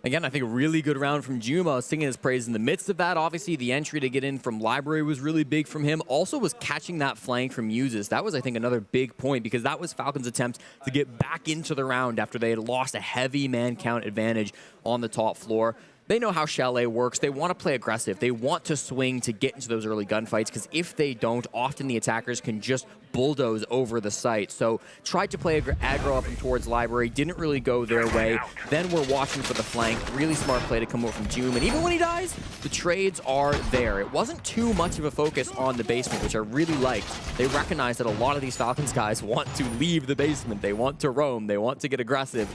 Again, I think a really good round from Joom. I was singing his praise in the midst of that. Obviously, the entry to get in from Library was really big from him. Also was catching that flank from Uzus. That was, I think, another big point because that was Falcons' attempt to get back into the round after they had lost a heavy man count advantage on the top floor. They know how Chalet works. They want to play aggressive. They want to swing to get into those early gunfights because if they don't, often the attackers can just bulldoze over the site. So tried to play aggro up and towards Library. Didn't really go their way. Then we're watching for the flank. Really smart play to come over from Joom. And even when he dies, the trades are there. It wasn't too much of a focus on the basement, which I really liked. They recognize that a lot of these Falcons guys want to leave the basement. They want to roam. They want to get aggressive.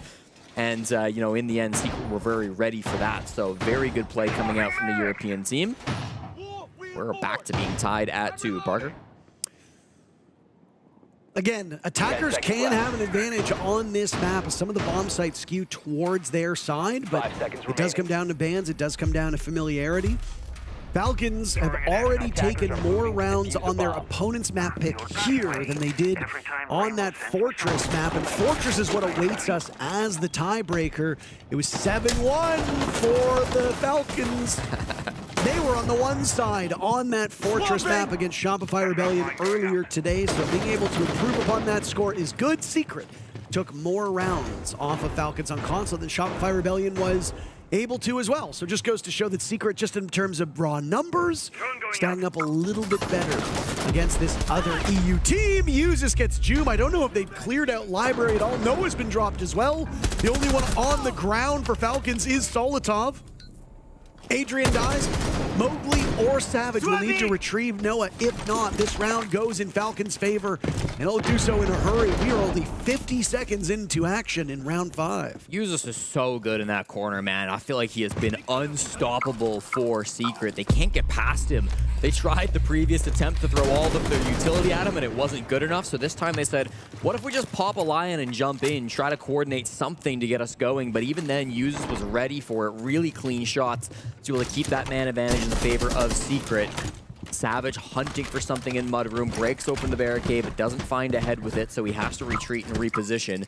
And, you know, in the end, Secret were very ready for that. So very good play coming out from the European team. We're back to being tied at 2. Parker? Again, attackers can have an advantage on this map as some of the bomb sites skew towards their side, but it does come down to bans. It does come down to familiarity. Falcons have already taken more rounds on their opponent's map pick here than they did on that Fortress map, and Fortress is what awaits us as the tiebreaker. It was 7-1 for the Falcons. They were on the one side on that Fortress map against Shopify Rebellion earlier today, so being able to improve upon that score is good. Secret took more rounds off of Falcons on Consulate than Shopify Rebellion was able to as well. So just goes to show that Secret, just in terms of raw numbers, standing up a little bit better against this other EU team. Uzus gets Joom. I don't know if they've cleared out Library at all. Noah's been dropped as well. The only one on the ground for Falcons is Solitov. Adrian dies. Mowgli or Savage will need to retrieve Noah. If not, this round goes in Falcons' favor, and it'll do so in a hurry. We are only 50 seconds into action in round 5. Uzus is so good in that corner, man. I feel like he has been unstoppable for Secret. They can't get past him. They tried the previous attempt to throw all of their utility at him, and it wasn't good enough. So this time they said, what if we just pop a lion and jump in, try to coordinate something to get us going? But even then, Uzus was ready for it. Really clean shots to be able to keep that man advantage in the favor of Secret. Savage hunting for something in Mudroom, breaks open the barricade, but doesn't find a head with it, so he has to retreat and reposition.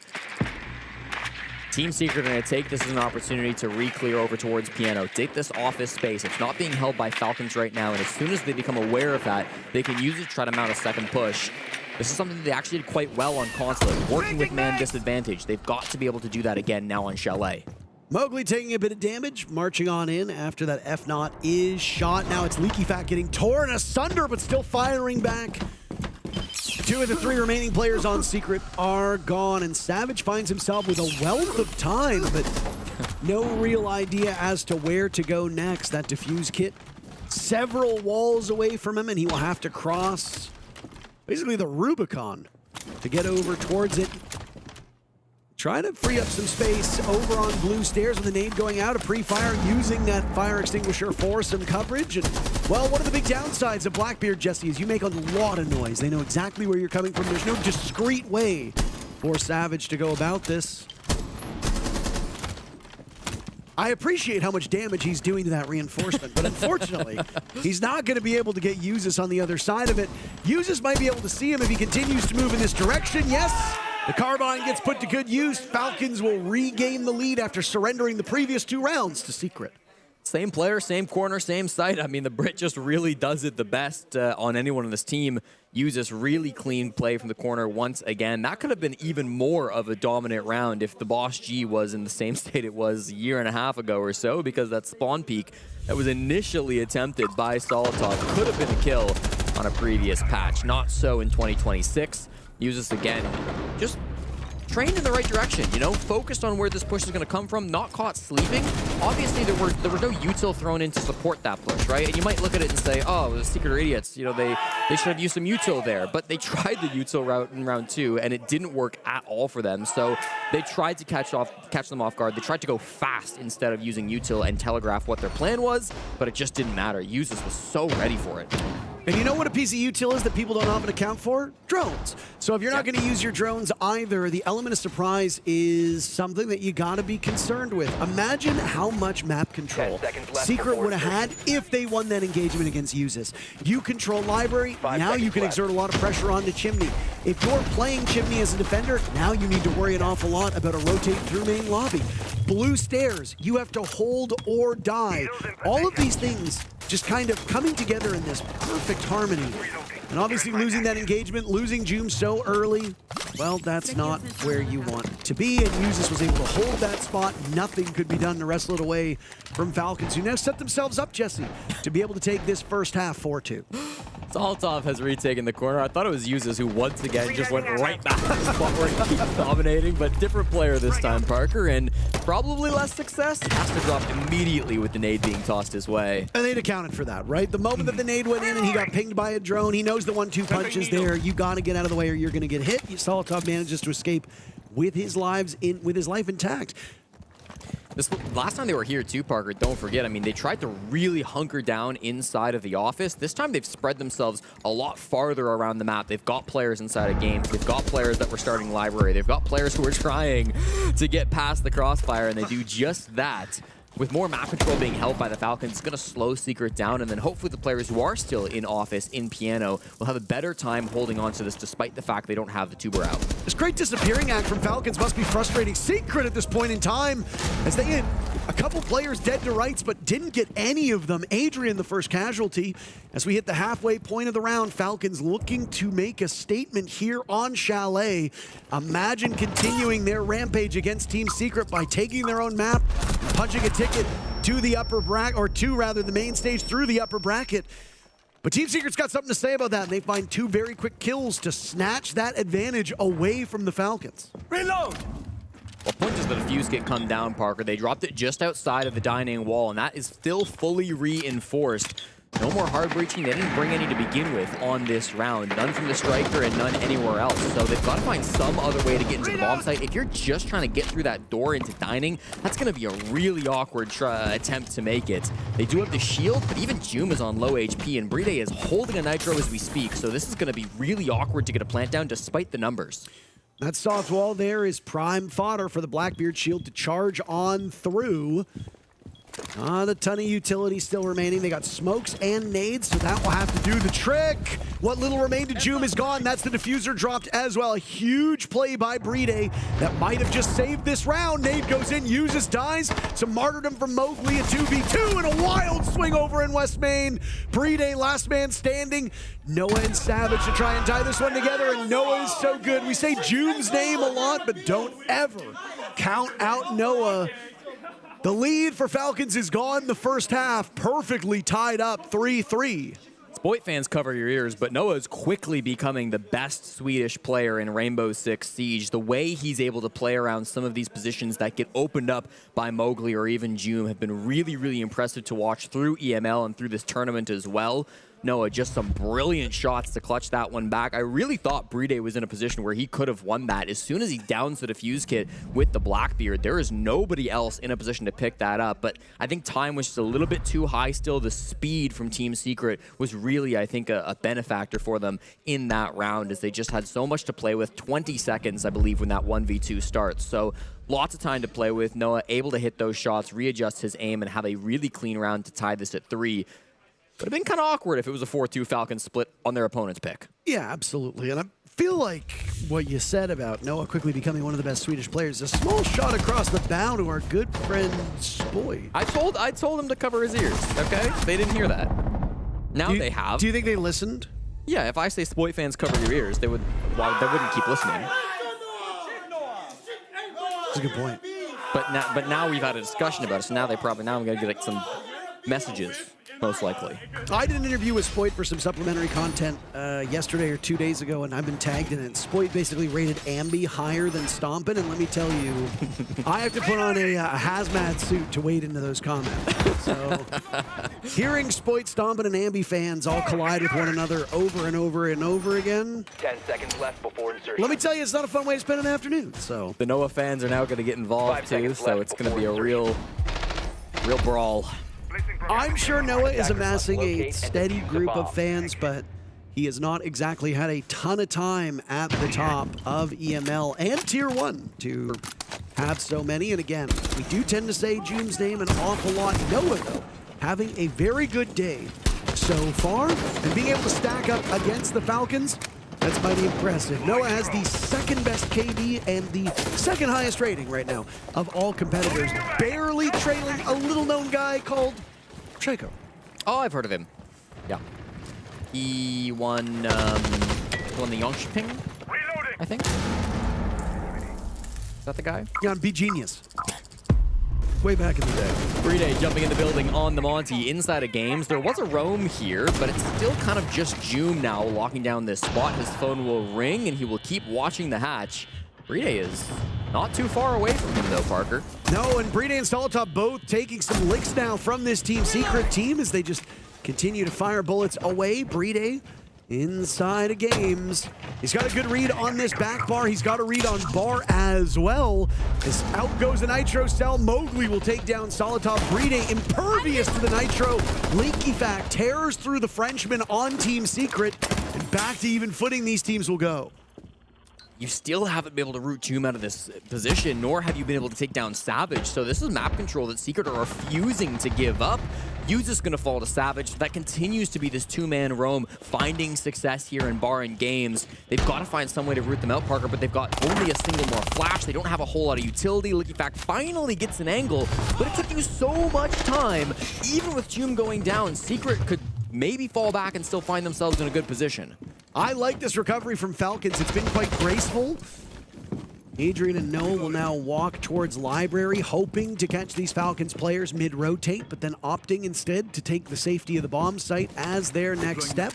Team Secret are going to take this as an opportunity to re-clear over towards Piano. Take this office space. It's not being held by Falcons right now, and as soon as they become aware of that, they can use it to try to mount a second push. This is something that they actually did quite well on Consulate, working with man disadvantage. They've got to be able to do that again now on Chalet. Mowgli taking a bit of damage, marching on in after that F-Naught is shot. Now it's Leaky Fat getting torn asunder, but still firing back. 2 of the 3 remaining players on Secret are gone, and Savage finds himself with a wealth of time, but no real idea as to where to go next. That defuse kit several walls away from him, and he will have to cross basically the Rubicon to get over towards it. Trying to free up some space over on blue stairs with a nade going out, a pre-fire, using that fire extinguisher for some coverage. And, well, one of the big downsides of Blackbeard, Jesse, is you make a lot of noise. They know exactly where you're coming from. There's no discreet way for Savage to go about this. I appreciate how much damage he's doing to that reinforcement, but unfortunately, he's not going to be able to get Uzus on the other side of it. Uzus might be able to see him if he continues to move in this direction. Yes! The carbine gets put to good use. Falcons will regain the lead after surrendering the previous 2 rounds to Secret. Same player, same corner, same site. I mean, the Brit just really does it the best on anyone on this team. Uses really clean play from the corner once again. That could have been even more of a dominant round if the Boss G was in the same state it was a year and a half ago or so, because that spawn peek that was initially attempted by Solitov could have been a kill on a previous patch. Not so in 2026. Uses again, just trained in the right direction, you know, focused on where this push is going to come from, not caught sleeping. Obviously, there was no util thrown in to support that push, right? And you might look at it and say, oh, the Secret are idiots. You know, they should have used some util there. But they tried the util route in round 2, and it didn't work at all for them. So they tried to catch them off guard. They tried to go fast instead of using util and telegraph what their plan was, but it just didn't matter. Uses was so ready for it. And you know what a piece of util is that people don't often account for? Drones. So if you're not going to use your drones either, the element of surprise is something that you got to be concerned with. Imagine how much map control Secret would have had if they won that engagement against Usis. You control library, now you can exert a lot of pressure onto Chimney. If you're playing Chimney as a defender, now you need to worry an awful lot about a rotate through main lobby. Blue stairs, you have to hold or die. All of these things just kind of coming together in this perfect harmony. And obviously losing that engagement, losing Joom so early, well, that's not where you want to be. And Usis was able to hold that spot. Nothing could be done to wrestle it away from Falcons, who now set themselves up, Jesse, to be able to take this first half 4-2. Solitov has retaken the corner. I thought it was Usis who once again just went right back to the spot where he keeps dominating, but different player this time, Parker, and probably less success. Has to drop immediately with the nade being tossed his way. And they'd accounted for that, right? The moment that the nade went in and he got pinged by a drone, he knows the 1-2 punch is there. You got to get out of the way or you're going to get hit. Solitov manages to escape with his life intact. This last time they were here too, Parker, don't forget, I mean, they tried to really hunker down inside of the office. This time they've spread themselves a lot farther around the map. They've got players inside of games. They've got players that were starting library. They've got players who are trying to get past the crossfire, and they do just that. With more map control being held by the Falcons, it's going to slow Secret down, and then hopefully the players who are still in office, in piano, will have a better time holding on to this despite the fact they don't have the tuber out. This great disappearing act from Falcons must be frustrating Secret at this point in time, as they had a couple players dead to rights, but didn't get any of them. Adrian, the first casualty. As we hit the halfway point of the round, Falcons looking to make a statement here on Chalet. Imagine continuing their rampage against Team Secret by taking their own map, punching a ticket to the upper bracket, or to rather the main stage through the upper bracket. But Team Secret's got something to say about that, and they find 2 very quick kills to snatch that advantage away from the Falcons. Reload! Well, point does the defuse kit come down, Parker? They dropped it just outside of the dining wall, and that is still fully reinforced. No more hard breaching. They didn't bring any to begin with on this round. None from the striker and none anywhere else. So they've got to find some other way to get into the bomb site. If you're just trying to get through that door into dining, that's going to be a really awkward attempt to make it. They do have the shield, but even Joom is on low HP, and Bride is holding a nitro as we speak. So this is going to be really awkward to get a plant down despite the numbers. That soft wall there is prime fodder for the Blackbeard shield to charge on through. The ton of utility still remaining. They got smokes and nades, so that will have to do the trick. What little remained to Joom is gone. That's the diffuser dropped as well. A huge play by Bride that might have just saved this round. Nade goes in, Usis, dies. Some martyrdom from Mowgli, a 2v2, and a wild swing over in West Main. Bride, last man standing. Noah and Savage to try and tie this one together, and Noah is so good. We say Joom's name a lot, but don't ever count out Noah. The lead for Falcons is gone the first half, perfectly tied up 3-3. Spoit fans, cover your ears, but Noah is quickly becoming the best Swedish player in Rainbow Six Siege. The way he's able to play around some of these positions that get opened up by Mowgli or even Joom have been really, really impressive to watch through EML and through this tournament as well. Noah, just some brilliant shots to clutch that one back. I really thought Bride was in a position where he could have won that. As soon as he downs the defuse kit with the Blackbeard, there is nobody else in a position to pick that up. But I think time was just a little bit too high still. The speed from Team Secret was really, I think, a benefactor for them in that round, as they just had so much to play with. 20 seconds, I believe, when that 1v2 starts. So lots of time to play with. Noah able to hit those shots, readjust his aim, and have a really clean round to tie this at 3. Would have been kind of awkward if it was a 4-2 Falcons split on their opponent's pick. Yeah, absolutely. And I feel like what you said about Noah quickly becoming one of the best Swedish players, a small shot across the bow to our good friend Spoy. I told him to cover his ears, okay? They didn't hear that. Now they have. Do you think they listened? Yeah, if I say Spoy fans cover your ears, they wouldn't keep listening. That's a good point. But now we've had a discussion about it, so now I'm gonna get like, some messages. Most likely. I did an interview with Spoit for some supplementary content yesterday or 2 days ago, and I've been tagged in it. Spoit basically rated Ambi higher than Stompin', and let me tell you, I have to put on a hazmat suit to wade into those comments. So, hearing Spoit, Stompin', and Ambi fans all collide with one another over and over and over again. 10 seconds left before insertion. Let me tell you, it's not a fun way to spend an afternoon. So the Noah fans are now going to get involved too, so it's going to be a real brawl. I'm sure Noah is amassing a steady group of fans, but he has not exactly had a ton of time at the top of EML and Tier 1 to have so many. And again, we do tend to say June's name an awful lot. Noah, though, having a very good day so far and being able to stack up against the Falcons, that's mighty impressive. Noah has the second best KD and the second highest rating right now of all competitors, barely trailing a little-known guy called Shaco. Oh, I've heard of him. Yeah. He won the Yongshiping, I think. Is that the guy? Yeah, on B-Genius. Way back in the day. Brede jumping in the building on the Monty inside of games. There was a roam here, but it's still kind of just Jume now locking down this spot. His phone will ring, and he will keep watching the hatch. Brede is not too far away from him, though, Parker. No, and Brede and Solotop both taking some licks now from this Team Secret team as they just continue to fire bullets away. Brede inside of games. He's got a good read on this back bar. He's got a read on bar as well. As out goes the Nitro cell. Mowgli will take down Solotop. Brede impervious to the Nitro. Leaky Fact tears through the Frenchman on Team Secret. And back to even footing these teams will go. You still haven't been able to root Jume out of this position, nor have you been able to take down Savage. So this is map control that Secret are refusing to give up. Yu's is going to fall to Savage. That continues to be this two-man roam, finding success here in bar and games. They've got to find some way to root them out, Parker, but they've got only a single more flash. They don't have a whole lot of utility. Licky Fact finally gets an angle, but it took you so much time. Even with Jume going down, Secret could maybe fall back and still find themselves in a good position. I like this recovery from Falcons. It's been quite graceful. Adrian and Noah will now walk towards Library, hoping to catch these Falcons players mid-rotate, but then opting instead to take the safety of the bomb site as their next step.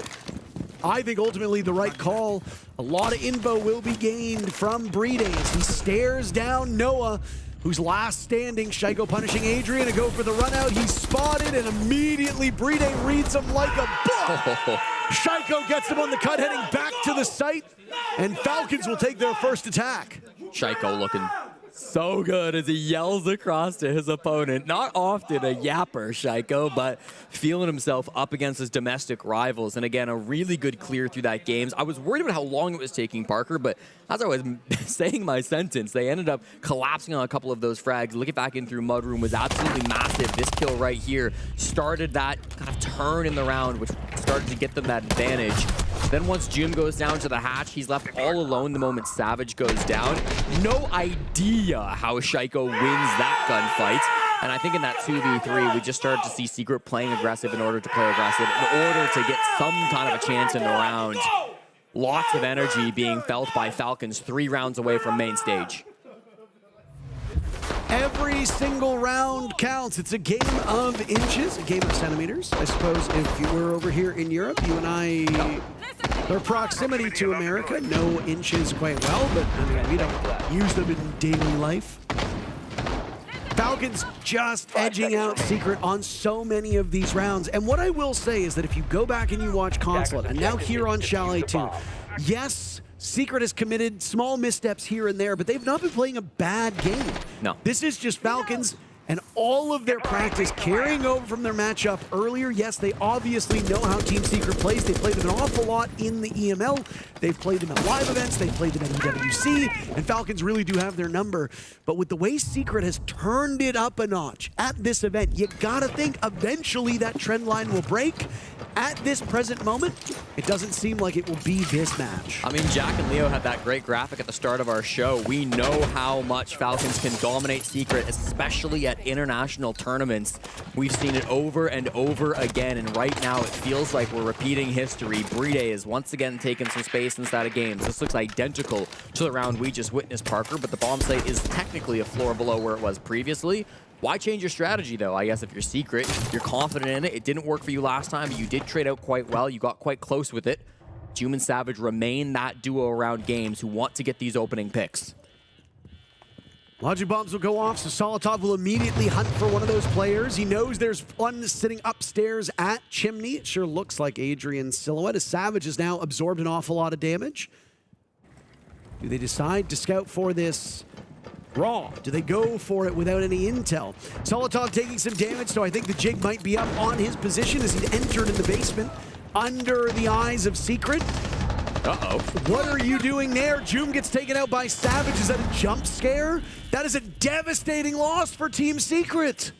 I think ultimately the right call. A lot of info will be gained from Brede as he stares down Noah, who's last standing. Shaiko punishing Adrian to go for the run out. He's spotted and immediately Brede reads him like a book. Shaiko gets him on the cut, heading back to the site, and Falcons will take their first attack. Shaiko looking so good as he yells across to his opponent. Not often a yapper, Shaiko, but feeling himself up against his domestic rivals. And again, a really good clear through that games. I was worried about how long it was taking, Parker, but as I was saying my sentence, they ended up collapsing on a couple of those frags. Looking back in through Mudroom was absolutely massive. This kill right here started that kind of turn in the round, which started to get them that advantage. Then once Jume goes down to the hatch, he's left all alone the moment Savage goes down. No idea how Shaiko wins that gunfight. And I think in that 2v3, we just started to see Secret playing aggressive in order to play aggressive, in order to get some kind of a chance in the round. Lots of energy being felt by Falcons 3 rounds away from main stage. Every single round counts. It's a game of inches, a game of centimeters. I suppose if you were over here in Europe, you and I, their proximity to America, no inches quite well, but I mean, we don't use them in daily life. Falcons just edging out Secret on so many of these rounds. And what I will say is that if you go back and you watch Consulate, and now here on Chalet too, yes, Secret has committed small missteps here and there, but they've not been playing a bad game. No. This is just Falcons and all of their practice carrying over from their matchup earlier. Yes, they obviously know how Team Secret plays. They played them an awful lot in the EML. They've played them at live events. They've played them at EWC, and Falcons really do have their number. But with the way Secret has turned it up a notch at this event, you gotta think eventually that trend line will break. At this present moment, it doesn't seem like it will be this match. I mean, Jack and Leo had that great graphic at the start of our show. We know how much Falcons can dominate Secret, especially at international tournaments. We've seen it over and over again, and right now it feels like we're repeating history. Bride is once again taking some space inside of games. This looks identical to the round we just witnessed, Parker, but the bomb site is technically a floor below where it was previously. Why change your strategy, though? I guess if you're Secret, you're confident in it. It didn't work for you last time, but you did trade out quite well. You got quite close with it. Hume and Savage remain that duo around games who want to get these opening picks. Logic bombs will go off, so Solotov will immediately hunt for one of those players. He knows there's one sitting upstairs at Chimney. It sure looks like Adrian's silhouette, as Savage has now absorbed an awful lot of damage. Do they decide to scout for this raw? Do they go for it without any intel? Solotov taking some damage, so I think the jig might be up on his position as he's entered in the basement under the eyes of Secret. Uh-oh. What are you doing there? Joom gets taken out by Savage. Is that a jump scare? That is a devastating loss for Team Secret.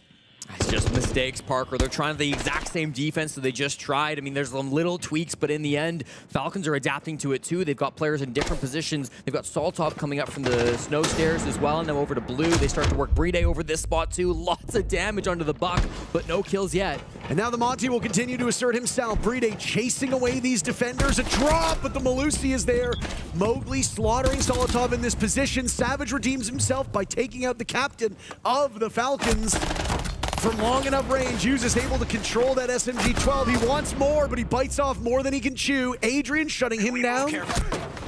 It's just mistakes, Parker. They're trying the exact same defense that they just tried. I mean, there's some little tweaks, but in the end, Falcons are adapting to it too. They've got players in different positions. They've got Soltov coming up from the snow stairs as well, and then over to Blue. They start to work Bride over this spot too. Lots of damage onto the Buck, but no kills yet. And now the Monty will continue to assert himself. Bride chasing away these defenders. A drop, but the Malusi is there. Mowgli slaughtering Solotov in this position. Savage redeems himself by taking out the captain of the Falcons. From long enough range, Hughes is able to control that SMG-12. He wants more, but he bites off more than he can chew. Adrian shutting him down.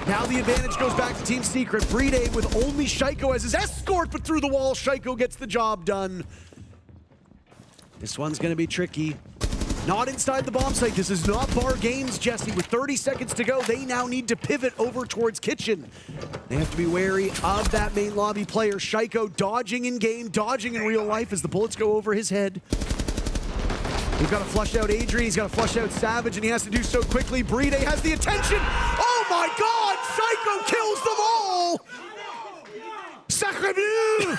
Now the advantage goes back to Team Secret. Bride with only Shaiko as his escort, but through the wall, Shaiko gets the job done. This one's gonna be tricky. Not inside the bomb site. This is not bar games, Jesse. With 30 seconds to go, they now need to pivot over towards Kitchen. They have to be wary of that main lobby player. Shaiko dodging in game, dodging in real life as the bullets go over his head. He's got to flush out Adrian, he's got to flush out Savage, and he has to do so quickly. Bride has the attention. Oh my God! Shaiko kills them all! Sacre bleu!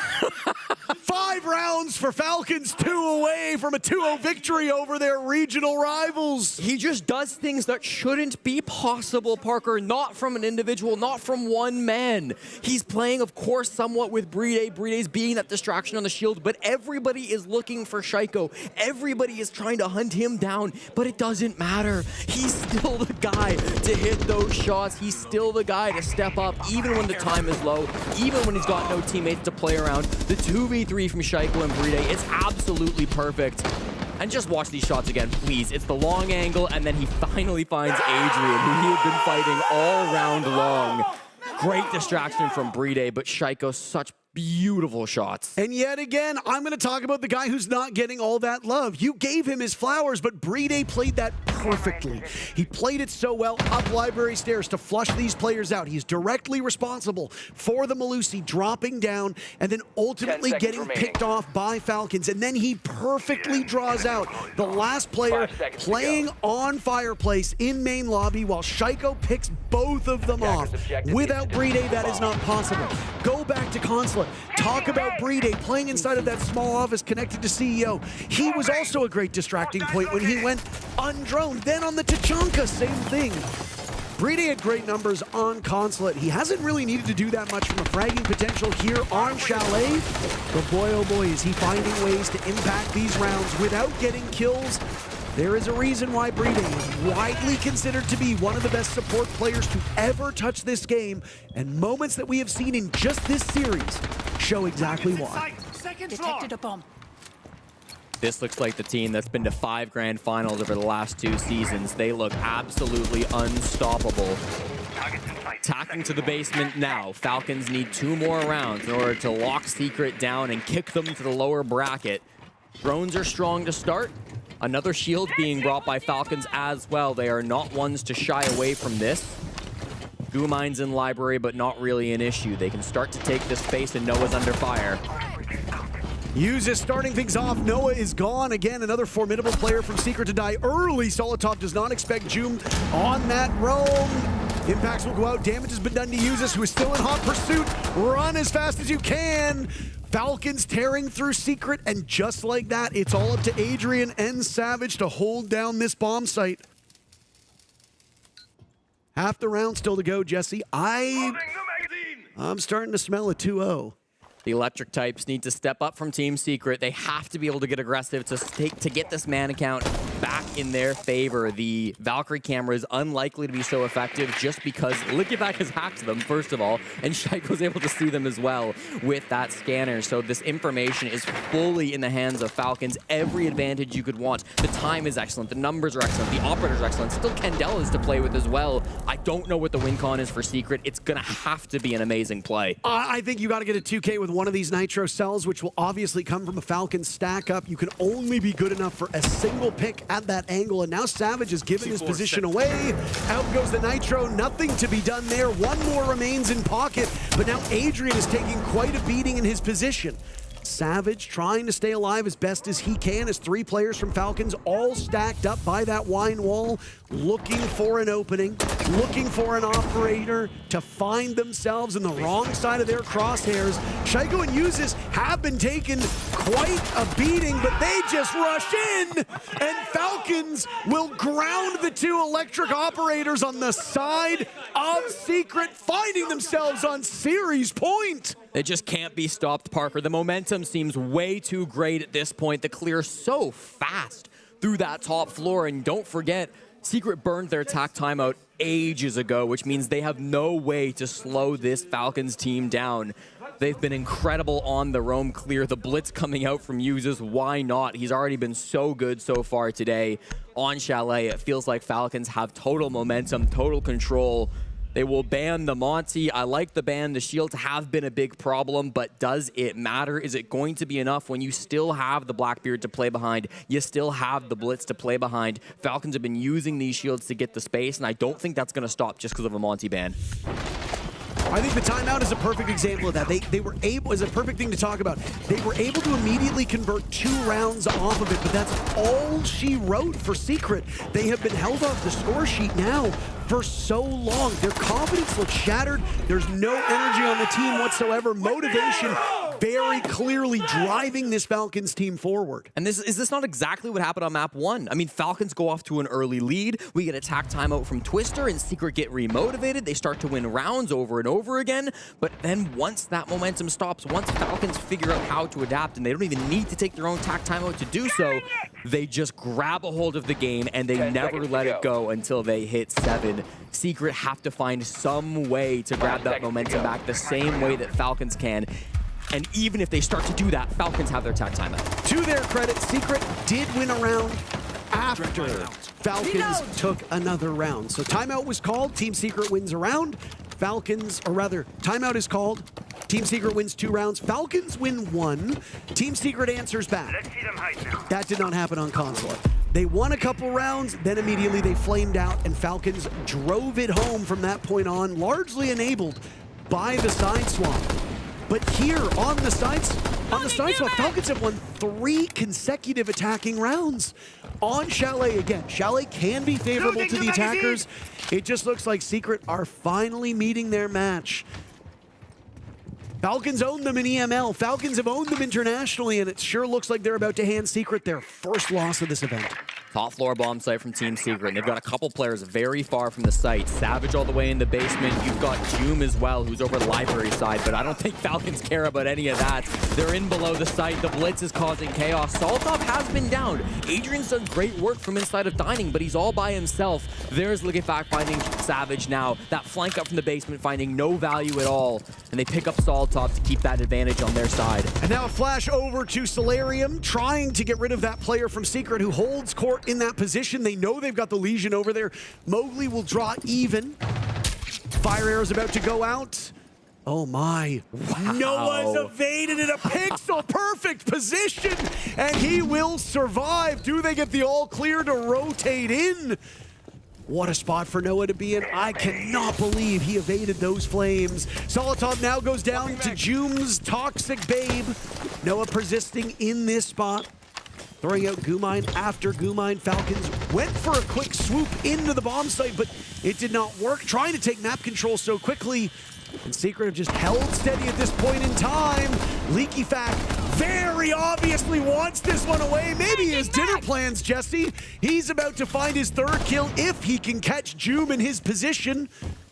5 rounds for Falcons, 2 away from a 2-0 victory over their regional rivals. He just does things that shouldn't be possible, Parker. Not from an individual, not from one man. He's playing, of course, somewhat with Bride. Bride's being that distraction on the shield, but everybody is looking for Shaiko. Everybody is trying to hunt him down, but it doesn't matter. He's still the guy to hit those shots. He's still the guy to step up, even when the time is low, even when he's got no teammates to play around. The 2v3 from Shaiko and Bride, it's absolutely perfect. And just watch these shots again, please. It's the long angle, and then he finally finds Adrian, who he had been fighting all round long. Great distraction from Bride, but Shaiko, such beautiful shots. And yet again, I'm going to talk about the guy who's not getting all that love. You gave him his flowers, but Bride played that perfectly. He played it so well up library stairs to flush these players out. He's directly responsible for the Malusi dropping down and then ultimately getting picked off by Falcons. And then he perfectly draws out the last player playing on Fireplace in main lobby while Shaiko picks both of them off. Without Bride, that is not possible. Go back to Consulate. Talk about Bride playing inside of that small office connected to CEO. He was also a great distracting point when he went undroned. Then on the Tachanka, same thing. Bride had great numbers on Consulate. He hasn't really needed to do that much from a fragging potential here on Chalet. But boy, oh boy, is he finding ways to impact these rounds without getting kills. There is a reason why Bride is widely considered to be one of the best support players to ever touch this game, and moments that we have seen in just this series show exactly why. Detected a bomb. This looks like the team that's been to 5 grand finals over the last 2 seasons. They look absolutely unstoppable. Tacking to the basement now. Falcons need 2 more rounds in order to lock Secret down and kick them to the lower bracket. Drones are strong to start. Another shield being brought by Falcons as well. They are not ones to shy away from this. Goo mines in library, but not really an issue. They can start to take this space and Noah's under fire. Uses starting things off. Noah is gone. Again, another formidable player from Secret to die early. Solotov does not expect Joom on that roam. Impacts will go out. Damage has been done to Usus, who is still in hot pursuit. Run as fast as you can. Falcons tearing through Secret, and just like that, it's all up to Adrian and Savage to hold down this bomb site. Half the round still to go, Jesse. I'm starting to smell a 2-0. The electric types need to step up from Team Secret. They have to be able to get aggressive to get this man count back in their favor. The Valkyrie camera is unlikely to be so effective just because Lickback has hacked them, first of all, and Shike was able to see them as well with that scanner. So this information is fully in the hands of Falcons. Every advantage you could want. The time is excellent. The numbers are excellent. The operators are excellent. Still Kendall is to play with as well. I don't know what the win con is for Secret. It's going to have to be an amazing play. I think you got to get a 2K with one of these Nitro cells, which will obviously come from a Falcon stack up. You can only be good enough for a single pick at that angle, and now Savage has given his position away. Out goes the Nitro, nothing to be done there. One more remains in pocket, but now Adrian is taking quite a beating in his position. Savage trying to stay alive as best as he can as three players from Falcons all stacked up by that wine wall, looking for an opening, looking for an operator to find themselves in the wrong side of their crosshairs. Shaiko and Usus have been taking quite a beating, but they just rush in, and Falcons will ground the two electric operators on the side of Secret, finding themselves on series point. It just can't be stopped, Parker. The momentum seems way too great at this point. The clear so fast through that top floor. And don't forget, Secret burned their attack timeout ages ago, which means they have no way to slow this Falcons team down. They've been incredible on the roam clear. The blitz coming out from Usus, why not? He's already been so good so far today. On Chalet, it feels like Falcons have total momentum, total control. They will ban the Monty. I like the ban. The shields have been a big problem, but does it matter? Is it going to be enough when you still have the Blackbeard to play behind? You still have the Blitz to play behind. Falcons have been using these shields to get the space, and I don't think that's going to stop just because of a Monty ban. I think the timeout is a perfect example of that. They were able, is a perfect thing to talk about. They were able to immediately convert 2 rounds off of it, but that's all she wrote for Secret. They have been held off the score sheet now for so long. Their confidence looks shattered. There's no energy on the team whatsoever. Motivation very clearly driving this Falcons team forward. And is this not exactly what happened on map 1? I mean, Falcons go off to an early lead. We get attack timeout from Twister, and Secret get remotivated. They start to win rounds over and over again. But then once that momentum stops, once Falcons figure out how to adapt, and they don't even need to take their own attack timeout to do so, they just grab a hold of the game, and they never let it go until they hit 7. Secret have to find some way to grab that momentum back the same way that Falcons can. And even if they start to do that, Falcons have their attack timeout. To their credit, Secret did win a round after Falcons took another round. So timeout was called, Team Secret wins a round. Falcons, or rather, timeout is called, Team Secret wins 2 rounds. Falcons win 1. Team Secret answers back. That did not happen on Consulate. They won a couple rounds, then immediately they flamed out, and Falcons drove it home from that point on, largely enabled by the side swap. But here on the side swap, Falcons have won 3 consecutive attacking rounds on Chalet again. Chalet can be favorable to the attackers. It just looks like Secret are finally meeting their match. Falcons own them in EML. Falcons have owned them internationally, and it sure looks like they're about to hand Secret their first loss of this event. Top floor bomb site from Team Secret, and they've got a couple players very far from the site. Savage all the way in the basement. You've got Joom as well, who's over the library side, but I don't think Falcons care about any of that. They're in below the site. The Blitz is causing chaos. Soltov has been down. Adrian's done great work from inside of Dining, but he's all by himself. There's Lickback finding Savage now. That flank up from the basement, finding no value at all, and they pick up Soltov to keep that advantage on their side. And now a flash over to Solarium, trying to get rid of that player from Secret who holds court in that position. They know they've got the Legion over there. Mowgli will draw even. Fire arrow's about to go out. Oh my. Wow. Noah's evaded in a pixel perfect position, and he will survive. Do they get the all clear to rotate in? What a spot for Noah to be in. I cannot believe he evaded those flames. Solotov now goes down to Joom's Toxic Babe. Noah persisting in this spot. Throwing out Gumine after Gumine. Falcons went for a quick swoop into the bomb site, but it did not work. Trying to take map control so quickly. And Secret have just held steady at this point in time. Leaky Fact very obviously wants this one away. Maybe his dinner plans, Jesse. He's about to find his third kill if he can catch Joom in his position.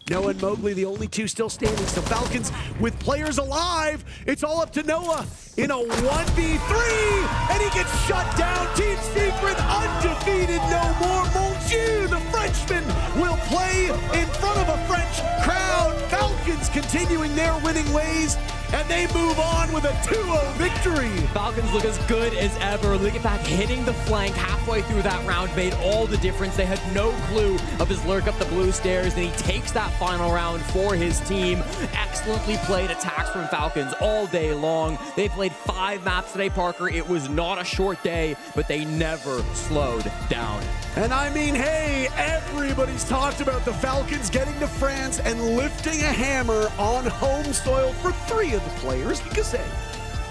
Noah and Mowgli, the only two still standing. So Falcons with players alive. It's all up to Noah in a 1v3. And he gets shut down. Team Secret undefeated no more. Mon Dieu, the Frenchman will play in front of a French crowd. Falcons continuing their winning ways. And they move on with a 2-0 victory. Falcons look as good as ever. Look at that, hitting the flank halfway through that round made all the difference. They had no clue of his lurk up the blue stairs, and he takes that final round for his team. Excellently played attacks from Falcons all day long. They played 5 maps today, Parker. It was not a short day, but they never slowed down. And I mean, hey, everybody's talked about the Falcons getting to France and lifting a hammer on home soil for 3 of the players because, hey,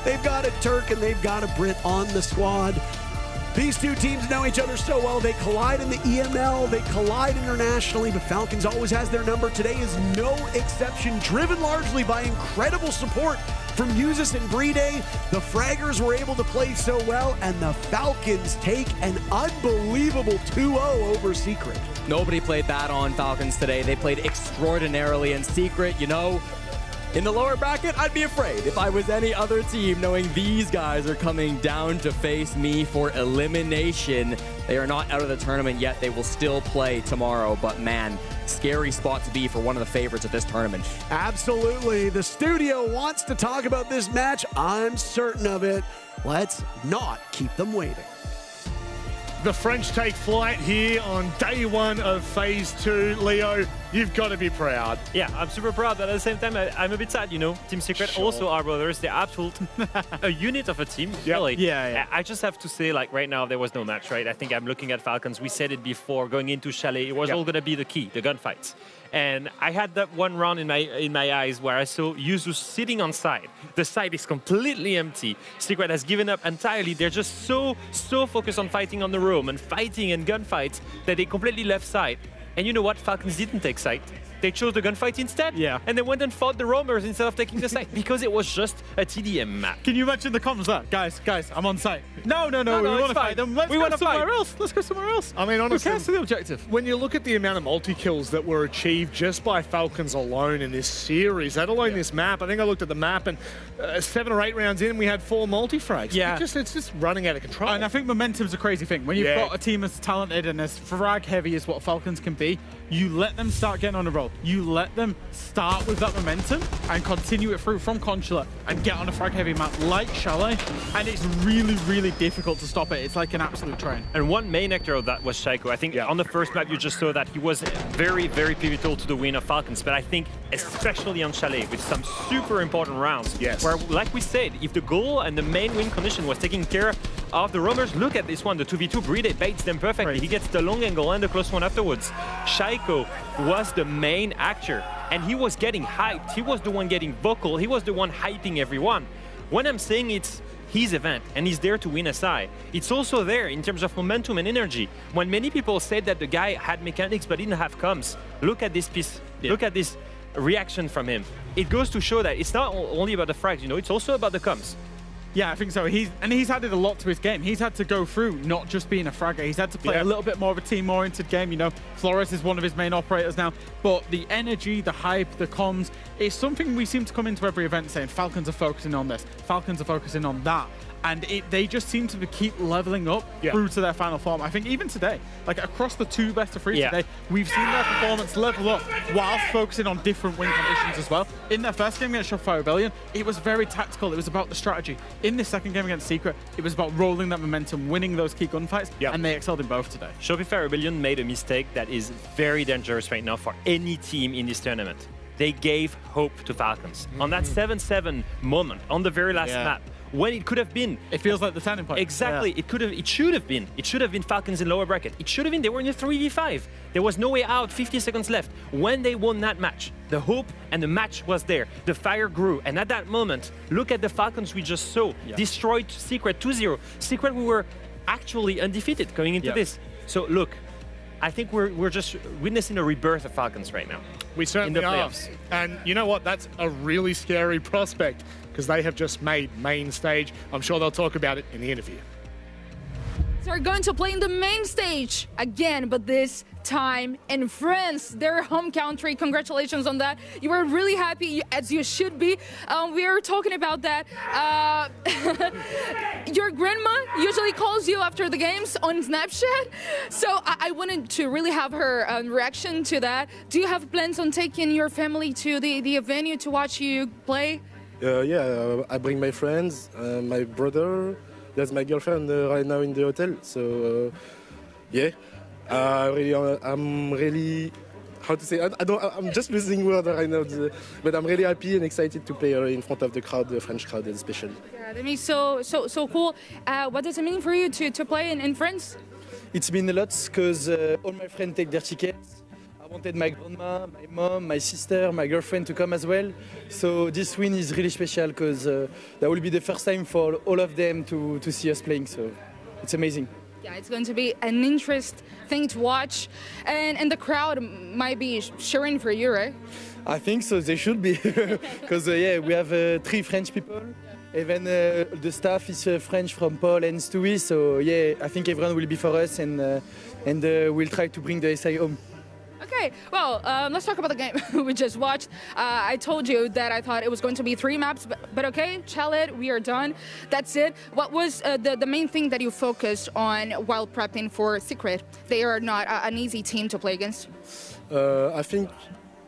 they've got a Turk and they've got a Brit on the squad. These two teams know each other so well. They collide in the EML, they collide internationally, but Falcons always has their number. Today is no exception, driven largely by incredible support from Usus and Bride. The Fraggers were able to play so well, and the Falcons take an unbelievable 2-0 over Secret. Nobody played that on Falcons today. They played extraordinarily in Secret. You know, in the lower bracket, I'd be afraid if I was any other team, knowing these guys are coming down to face me for elimination. They are not out of the tournament yet. They will still play tomorrow, but man, scary spot to be for one of the favorites at this tournament. Absolutely. The studio wants to talk about this match. I'm certain of it. Let's not keep them waiting. The French take flight here on day 1 of phase 2. Leo, you've got to be proud. Yeah, I'm super proud, but at the same time, I'm a bit sad, you know. Team Secret also are brothers. They're absolute a unit of a team, really. Yeah. I just have to say, like, right now, there was no match, right? I think I'm looking at Falcons. We said it before, going into Chalet. It was all going to be the key, the gunfights. And I had that one round in my eyes where I saw Yuzu sitting on side. The side is completely empty. Secret has given up entirely. They're just so focused on fighting on the roam and fighting and gunfights that they completely left side. And you know what? Falcons didn't take side. They chose the gunfight instead. Yeah. And they went and fought the roamers instead of taking the site because it was just a TDM map. Can you imagine the comments there? Guys, I'm on site. No, we want to fight them. Let's go somewhere else. Let's go somewhere else. I mean, honestly, who cares for the objective? When you look at the amount of multi-kills that were achieved just by Falcons alone in this series, let alone this map, I think I looked at the map and 7 or 8 rounds in, we had 4 multi-frags. Yeah. It's just running out of control. And I think momentum's a crazy thing. When you've got a team as talented and as frag-heavy as what Falcons can be, you let them start getting on a roll. You let them start with that momentum and continue it through from Consulate and get on a frag-heavy map like Chalet, and it's really, really difficult to stop it. It's like an absolute train. And one main actor of that was Shaiko. I think on the first map you just saw that he was very, very pivotal to the win of Falcons, but I think especially on Chalet with some super important rounds where, like we said, if the goal and the main win condition was taking care of the roamers, look at this one, the 2v2, Bride baits them perfectly. He gets the long angle and the close one afterwards. Shaiko was the main actor, and he was getting hyped. He was the one getting vocal. He was the one hyping everyone. When I'm saying it's his event and he's there to win a side, it's also there in terms of momentum and energy. When many people said that the guy had mechanics but didn't have comms, look at this piece. Look at this reaction from him. It goes to show that it's not only about the frags, you know, it's also about the comms. Yeah, I think so. He's added a lot to his game. He's had to go through not just being a fragger. He's had to play a little bit more of a team-oriented game. You know, Flores is one of his main operators now. But the energy, the hype, the comms, is something we seem to come into every event saying Falcons are focusing on this, Falcons are focusing on that. And they just seem to keep leveling up through to their final form. I think even today, like across the 2 best of 3 today, we've seen their performance level up whilst focusing on different win conditions as well. In their first game against Shopify Rebellion, it was very tactical. It was about the strategy. In this second game against Secret, it was about rolling that momentum, winning those key gunfights, and they excelled in both today. Shopify Rebellion made a mistake that is very dangerous right now for any team in this tournament. They gave hope to Falcons. On that 7-7 moment, on the very last map, when it could have been. It feels like the turning point. Exactly. It should have been. It should have been Falcons in lower bracket. It should have been. They were in a 3v5. There was no way out. 50 seconds left. When they won that match, the hope and the match was there. The fire grew. And at that moment, look at the Falcons we just saw. Destroyed Secret 2-0. Secret, we were actually undefeated going into this. So look, I think we're just witnessing a rebirth of Falcons right now. We certainly are. And you know what? That's a really scary prospect because they have just made main stage. I'm sure they'll talk about it in the interview. They're going to play in the main stage again, but this time in France, their home country. Congratulations on that. You were really happy, as you should be. We were talking about that. Your grandma usually calls you after the games on Snapchat, so I wanted to really have her reaction to that. Do you have plans on taking your family to the venue to watch you play? Yeah, I bring my friends, my brother. There's my girlfriend right now in the hotel. So yeah, I'm really how to say. I'm just losing words right now. But I'm really happy and excited to play in front of the crowd, the French crowd especially. Yeah, that means so cool. What does it mean for you to play in France? It's been a lot because all my friends take their tickets. I wanted my grandma, my mom, my sister, my girlfriend to come as well. So this win is really special because that will be the first time for all of them to see us playing. So it's amazing. Yeah, it's going to be an interesting thing to watch. And the crowd might be cheering for you, right? I think so. They should be. Because, yeah, we have 3 French people. Even the staff is French from Paul and Stewie. So, yeah, I think everyone will be for us and we'll try to bring the SI home. Okay, well, let's talk about the game we just watched. I told you that I thought it was going to be 3 maps, but okay, Chalet, we are done. That's it. What was the main thing that you focused on while prepping for Secret? They are not an easy team to play against. I think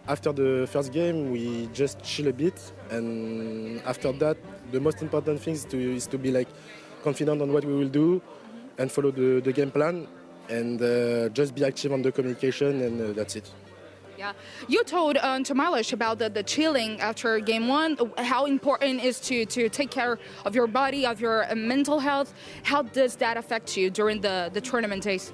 after the first game, we just chill a bit. And after that, the most important thing is to be like confident on what we will do and follow the game plan. And just be active on the communication, and that's it. Yeah, you told Tamalish about the chilling after game 1, how important it is to take care of your body, of your mental health. How does that affect you during the tournament days?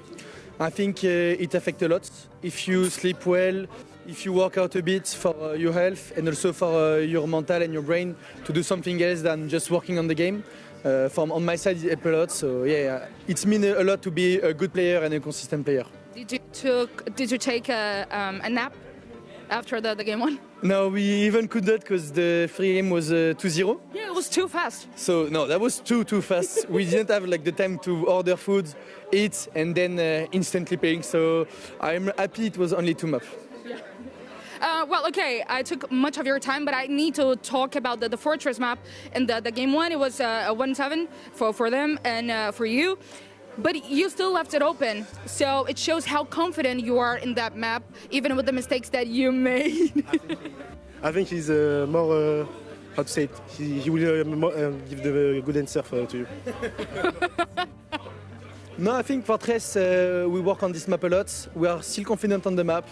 I think it affects a lot. If you sleep well, if you work out a bit for your health and also for your mental and your brain to do something else than just working on the game. On my side, it helped a lot. So yeah, it's mean a lot to be a good player and a consistent player. Did you take a nap after the game 1? No, we even could not because the free game was 2-0. Yeah, it was too fast. So no, that was too fast. We didn't have like the time to order food, eat, and then instantly playing. So I'm happy it was only 2 maps. Well, okay, I took much of your time, but I need to talk about the Fortress map. In the game 1, it was a 1-7 for them and for you. But you still left it open, so it shows how confident you are in that map, even with the mistakes that you made. I think he's more, how to say it, he will give the good answer to you. No, I think Fortress, we work on this map a lot. We are still confident on the map.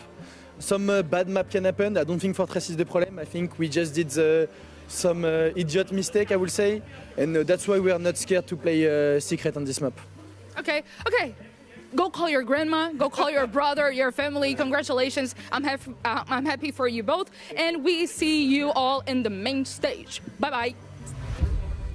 Some bad map can happen. I don't think Fortress is the problem. I think we just did some idiot mistake, I will say. And that's why we are not scared to play Secret on this map. Okay. Go call your grandma, go call your brother, your family. Congratulations. I'm happy for you both. And we see you all in the main stage. Bye-bye.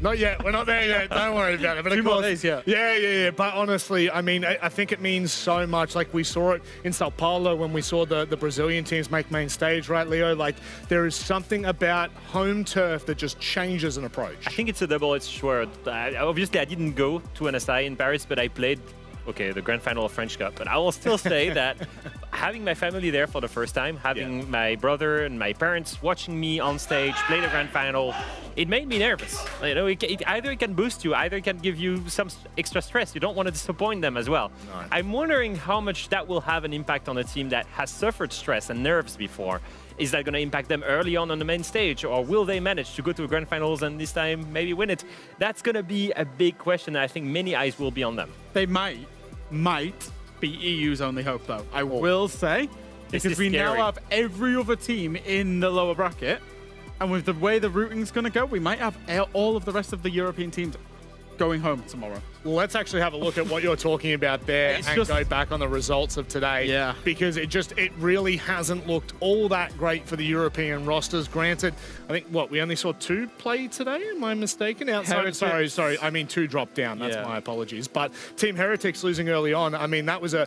Not yet. We're not there yet. Don't worry about it. But Two more days, yeah. Yeah. But honestly, I mean, I think it means so much. Like we saw it in Sao Paulo when we saw the Brazilian teams make main stage, right, Leo? Like there is something about home turf that just changes an approach. I think it's a double-edged sword. Obviously, I didn't go to an SI in Paris, but I played, the grand final of French Cup. But I will still say that having my family there for the first time, having my brother and my parents watching me on stage play the grand final, it made me nervous. Either it can boost you, either it can give you some extra stress. You don't want to disappoint them as well. No. I'm wondering how much that will have an impact on a team that has suffered stress and nerves before. Is that going to impact them early on the main stage, or will they manage to go to the grand finals and this time maybe win it? That's going to be a big question. I think many eyes will be on them. They might be EU's only hope, though. I will say, because we now have every other team in the lower bracket And with the way the routing's going to go, we might have all of the rest of the European teams going home tomorrow. Well, let's actually have a look at what you're talking about there and go back on the results of today. Yeah. Because it really hasn't looked all that great for the European rosters. Granted, I think, we only saw 2 play today? Am I mistaken? Outside, sorry. I mean, 2 dropped down. That's my apologies. But Team Heretics losing early on, I mean, that was a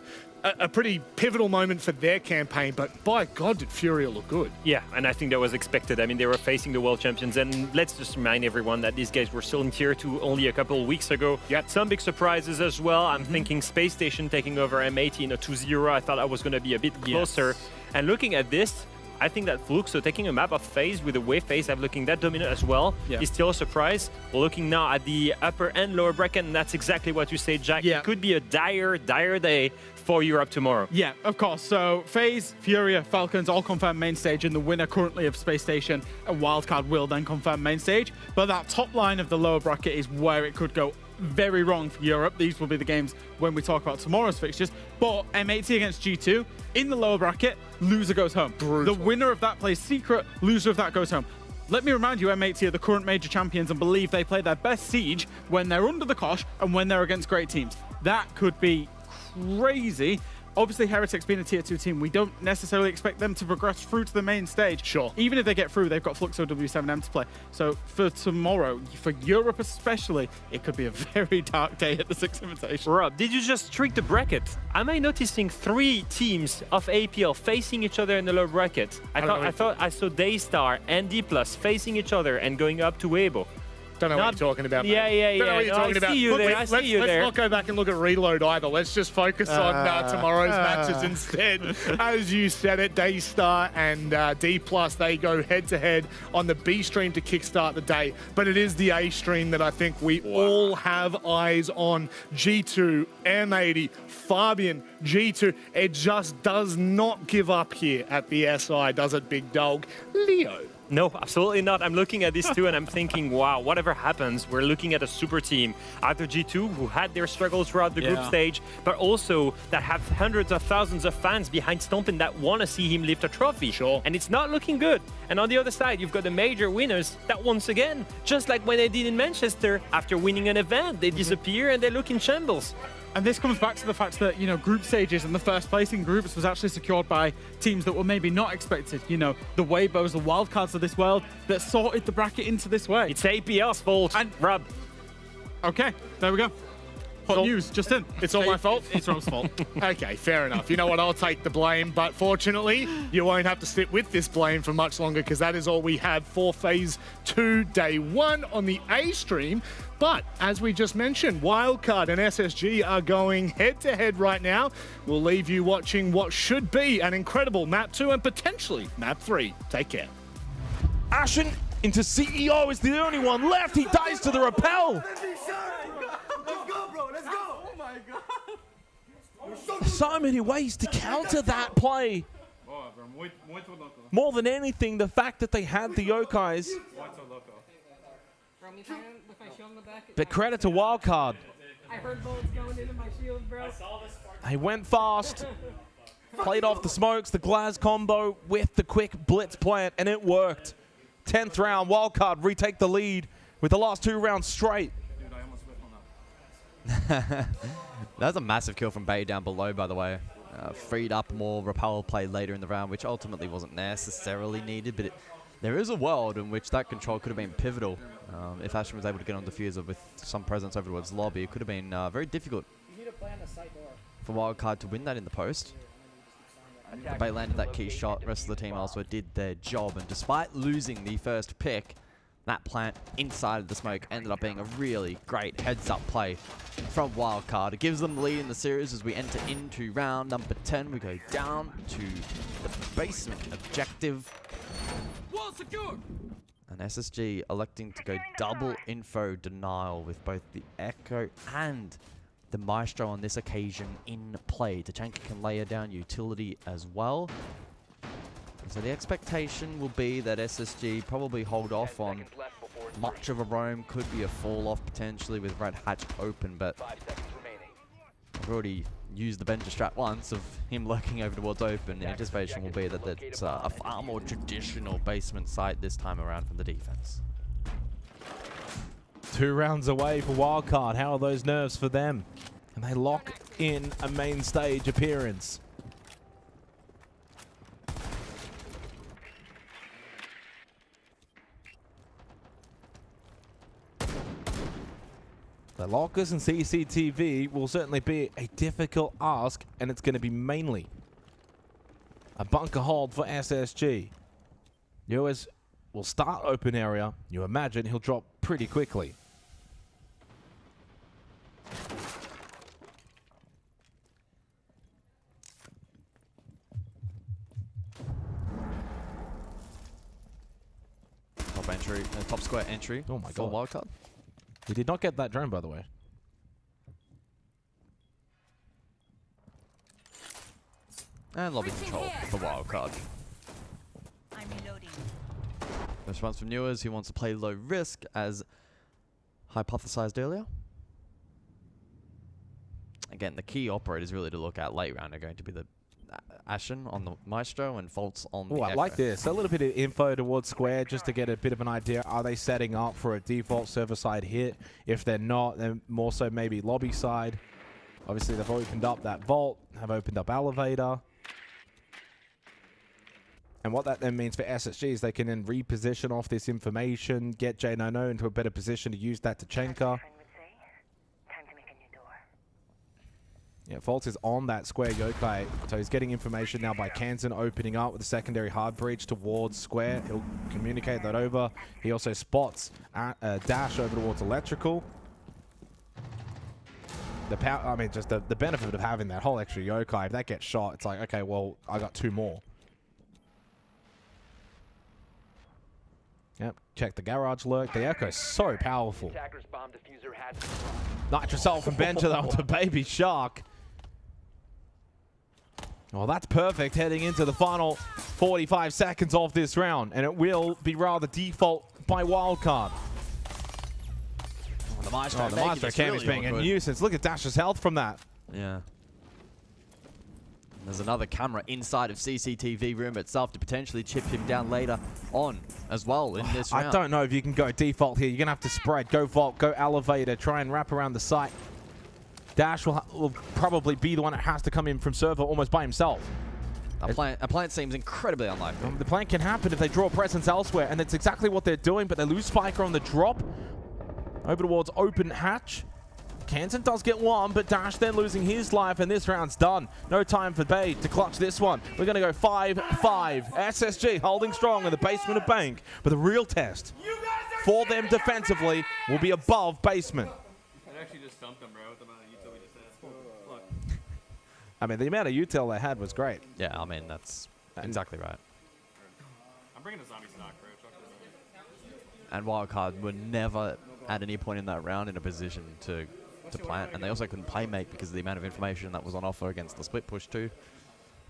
pretty pivotal moment for their campaign, but by God, did Furia look good. Yeah, and I think that was expected. I mean, they were facing the world champions, and let's just remind everyone that these guys were still in Tier 2 only a couple of weeks ago. Some big surprises as well. I'm thinking Space Station taking over M80 in a 2-0. I thought I was going to be a bit closer. And looking at this, I think that Fluxo taking a map of FaZe with a wave FaZe, I'm looking that dominant as well, is still a surprise. We're looking now at the upper and lower bracket, and that's exactly what you say, Jack. It could be a dire day for Europe tomorrow. Yeah, of course. So FaZe, Furia, Falcons all confirm main stage, and the winner currently of Space Station and Wildcard will then confirm main stage. But that top line of the lower bracket is where it could go very wrong for Europe. These will be the games when we talk about tomorrow's fixtures. But M80 against G2 in the lower bracket, loser goes home. Brutal. The winner of that plays Secret, loser of that goes home. Let me remind you, M80 are the current major champions and believe they play their best Siege when they're under the cosh and when they're against great teams. That could be crazy. Obviously, Heretics being a Tier 2 team, we don't necessarily expect them to progress through to the main stage. Sure. Even if they get through, they've got Fluxo W7M to play. So for tomorrow, for Europe especially, it could be a very dark day at the Six Invitational. Rob, did you just trick the bracket? Am I noticing 3 teams of APL facing each other in the lower bracket? I thought I saw Daystar and D+ facing each other and going up to Weibo. Don't know what you're talking about, mate. Yeah. Don't know what you're talking about. I see you there. Let's not go back and look at Reload either. Let's just focus on tomorrow's matches instead. As you said it, Daystar and D+, they go head-to-head on the B stream to kickstart the day. But it is the A stream that I think we all have eyes on. G2, M80, Fabian, G2. It just does not give up here at the SI, does it, big dog? Leo. No, absolutely not. I'm looking at these two and I'm thinking, wow, whatever happens, we're looking at a super team. Either G2, who had their struggles throughout the group stage, but also that have hundreds of thousands of fans behind Stompin that want to see him lift a trophy. Sure. And it's not looking good. And on the other side, you've got the major winners that once again, just like when they did in Manchester, after winning an event, they disappear and they look in shambles. And this comes back to the fact that, you know, group stages and the first place in groups was actually secured by teams that were maybe not expected. You know, the Weibos, the wildcards of this world that sorted the bracket into this way. It's APL's fault, and Rob. Okay, there we go. Hot news, just in. It's all my fault? It's Rob's fault. Okay, fair enough. You know what? I'll take the blame. But fortunately, you won't have to sit with this blame for much longer because that is all we have for Phase 2, Day 1 on the A stream. But as we just mentioned, Wildcard and SSG are going head-to-head right now. We'll leave you watching what should be an incredible Map 2 and potentially Map 3. Take care. Ashen into CEO is the only one left. He dies to the rappel. So many ways to counter that play. More than anything, the fact that they had the Yokais. But credit to Wildcard. I heard bullets going into my shield, bro. He went fast, played off the smokes, the Glaz combo with the quick blitz plant, and it worked. 10th round, Wildcard retake the lead with the last 2 rounds straight. That's a massive kill from Bay down below, by the way. Freed up more repel play later in the round, which ultimately wasn't necessarily needed, but there is a world in which that control could have been pivotal. If Ashen was able to get on Diffuser with some presence over towards lobby, it could have been very difficult for Wildcard to win that in the post. Bay landed that key shot. The rest of the team also did their job, and despite losing the first pick, that plant inside of the smoke ended up being a really great heads-up play from Wildcard. It gives them the lead in the series as we enter into round number 10. We go down to the basement objective. Wall secure. And SSG electing to go double info denial with both the Echo and the Maestro on this occasion in play. Tachanka can layer down utility as well. So the expectation will be that SSG probably hold off on much of a roam. Could be a fall off potentially with Red Hatch open, but I've already use the Benja strat once of him lurking over towards open. The anticipation will be that it's a far more traditional basement site this time around from the defense. 2 rounds away for Wildcard. How are those nerves for them? And they lock in a main stage appearance. The lockers and CCTV will certainly be a difficult ask, and it's going to be mainly a bunker hold for SSG. Lewis will start open area. You imagine he'll drop pretty quickly. Top entry, top square entry. Oh my for god. Wildcard. He did not get that drone, by the way. And lobby control for Wildcard. I'm reloading. Response from Newers, he wants to play low risk as hypothesized earlier. Again, the key operators really to look at late round are going to be the Ashen on the Maestro and Faults on the Oh, I like this. A little bit of info towards Square just to get a bit of an idea. Are they setting up for a default server-side hit? If they're not, then more so maybe lobby side. Obviously, they've opened up that vault, have opened up elevator. And what that then means for SSG is they can then reposition off this information, get J90 into a better position to use that to Chenka. Yeah, Fault is on that square Yokai, so he's getting information now by Kansan opening up with a secondary hard breach towards square. He'll communicate that over. He also spots Dash over towards electrical. The power, I mean, just the benefit of having that whole extra Yokai, if that gets shot, it's like, okay, well, I got 2 more. Yep, check the garage lurk. The Echo is so powerful. Nitrocell from Benja though to Baby Shark. Well, that's perfect heading into the final 45 seconds of this round, and it will be rather default by Wildcard. The Maestro, the Maestro cam is being a nuisance. Look at Dash's health from that. Yeah. There's another camera inside of CCTV room itself to potentially chip him down later on as well in this round. I don't know if you can go default here. You're going to have to spread. Go vault, go elevator, try and wrap around the site. Dash will probably be the one that has to come in from server almost by himself. A plant seems incredibly unlikely. The plant can happen if they draw presence elsewhere, and that's exactly what they're doing, but they lose Spiker on the drop. Over towards open hatch. Kansan does get one, but Dash then losing his life, and this round's done. No time for Bay to clutch this one. We're going to go 5-5. SSG holding strong in the basement of Bank, but the real test for them defensively will be above basement. I actually just stumped him, bro, with the amount of util we just had. Look. I mean, the amount of util they had was great. Yeah, I mean, that's exactly right. I'm bringing the zombie stock, bro. And Wildcard were never at any point in that round in a position to plant, and they also couldn't play mate because of the amount of information that was on offer against the split push too.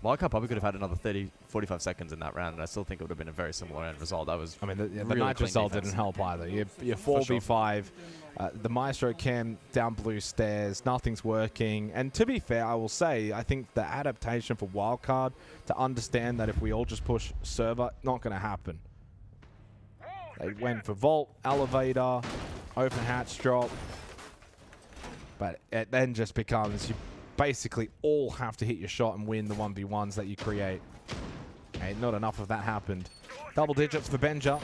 Wildcard probably could have had another 30-45 seconds in that round, and I still think it would have been a very similar end result. That was, I mean, the really night clean result defense. didn't help either. You're 4v5. The Maestro cam down blue stairs. Nothing's working. And to be fair, I will say, I think the adaptation for Wildcard to understand that if we all just push server, not going to happen. They went for vault, elevator, open hatch drop. But it then just becomes you basically all have to hit your shot and win the 1v1s that you create. And not enough of that happened. Double digits for Benja.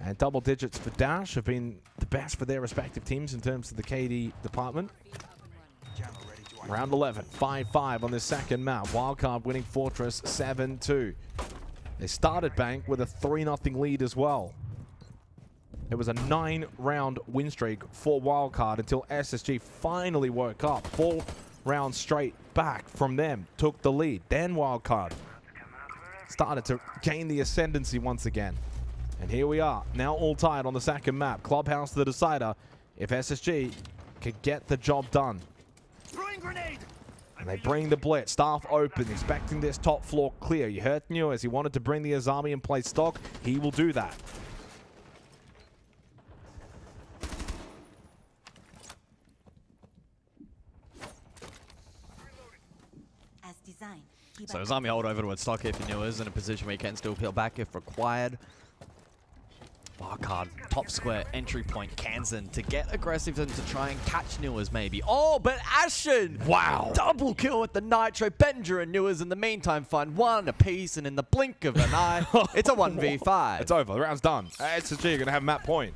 And double digits for Dash have been the best for their respective teams in terms of the KD department. Round 11, 5-5 on this second map. Wildcard winning Fortress 7-2. They started Bank with a 3-0 lead as well. It was a 9-round win streak for Wildcard until SSG finally woke up. 4 rounds straight back from them, took the lead. Then Wildcard started to gain the ascendancy once again. And here we are, now all tied on the second map. Clubhouse the decider if SSG could get the job done. And they bring the blitz, staff open, expecting this top floor clear. You heard New as he wanted to bring the Azami and play stock. He will do that. So his army hold over towards stock here for Newers in a position where he can still peel back if required. Wildcard, top square, entry point, Kansan to get aggressive and to try and catch Newers maybe. Oh, but Ashen! Wow! Double kill with the Nitro. Benja and Newers in the meantime find one apiece, and in the blink of an eye, it's a 1v5. It's over. The round's done. SSG are going to have map point.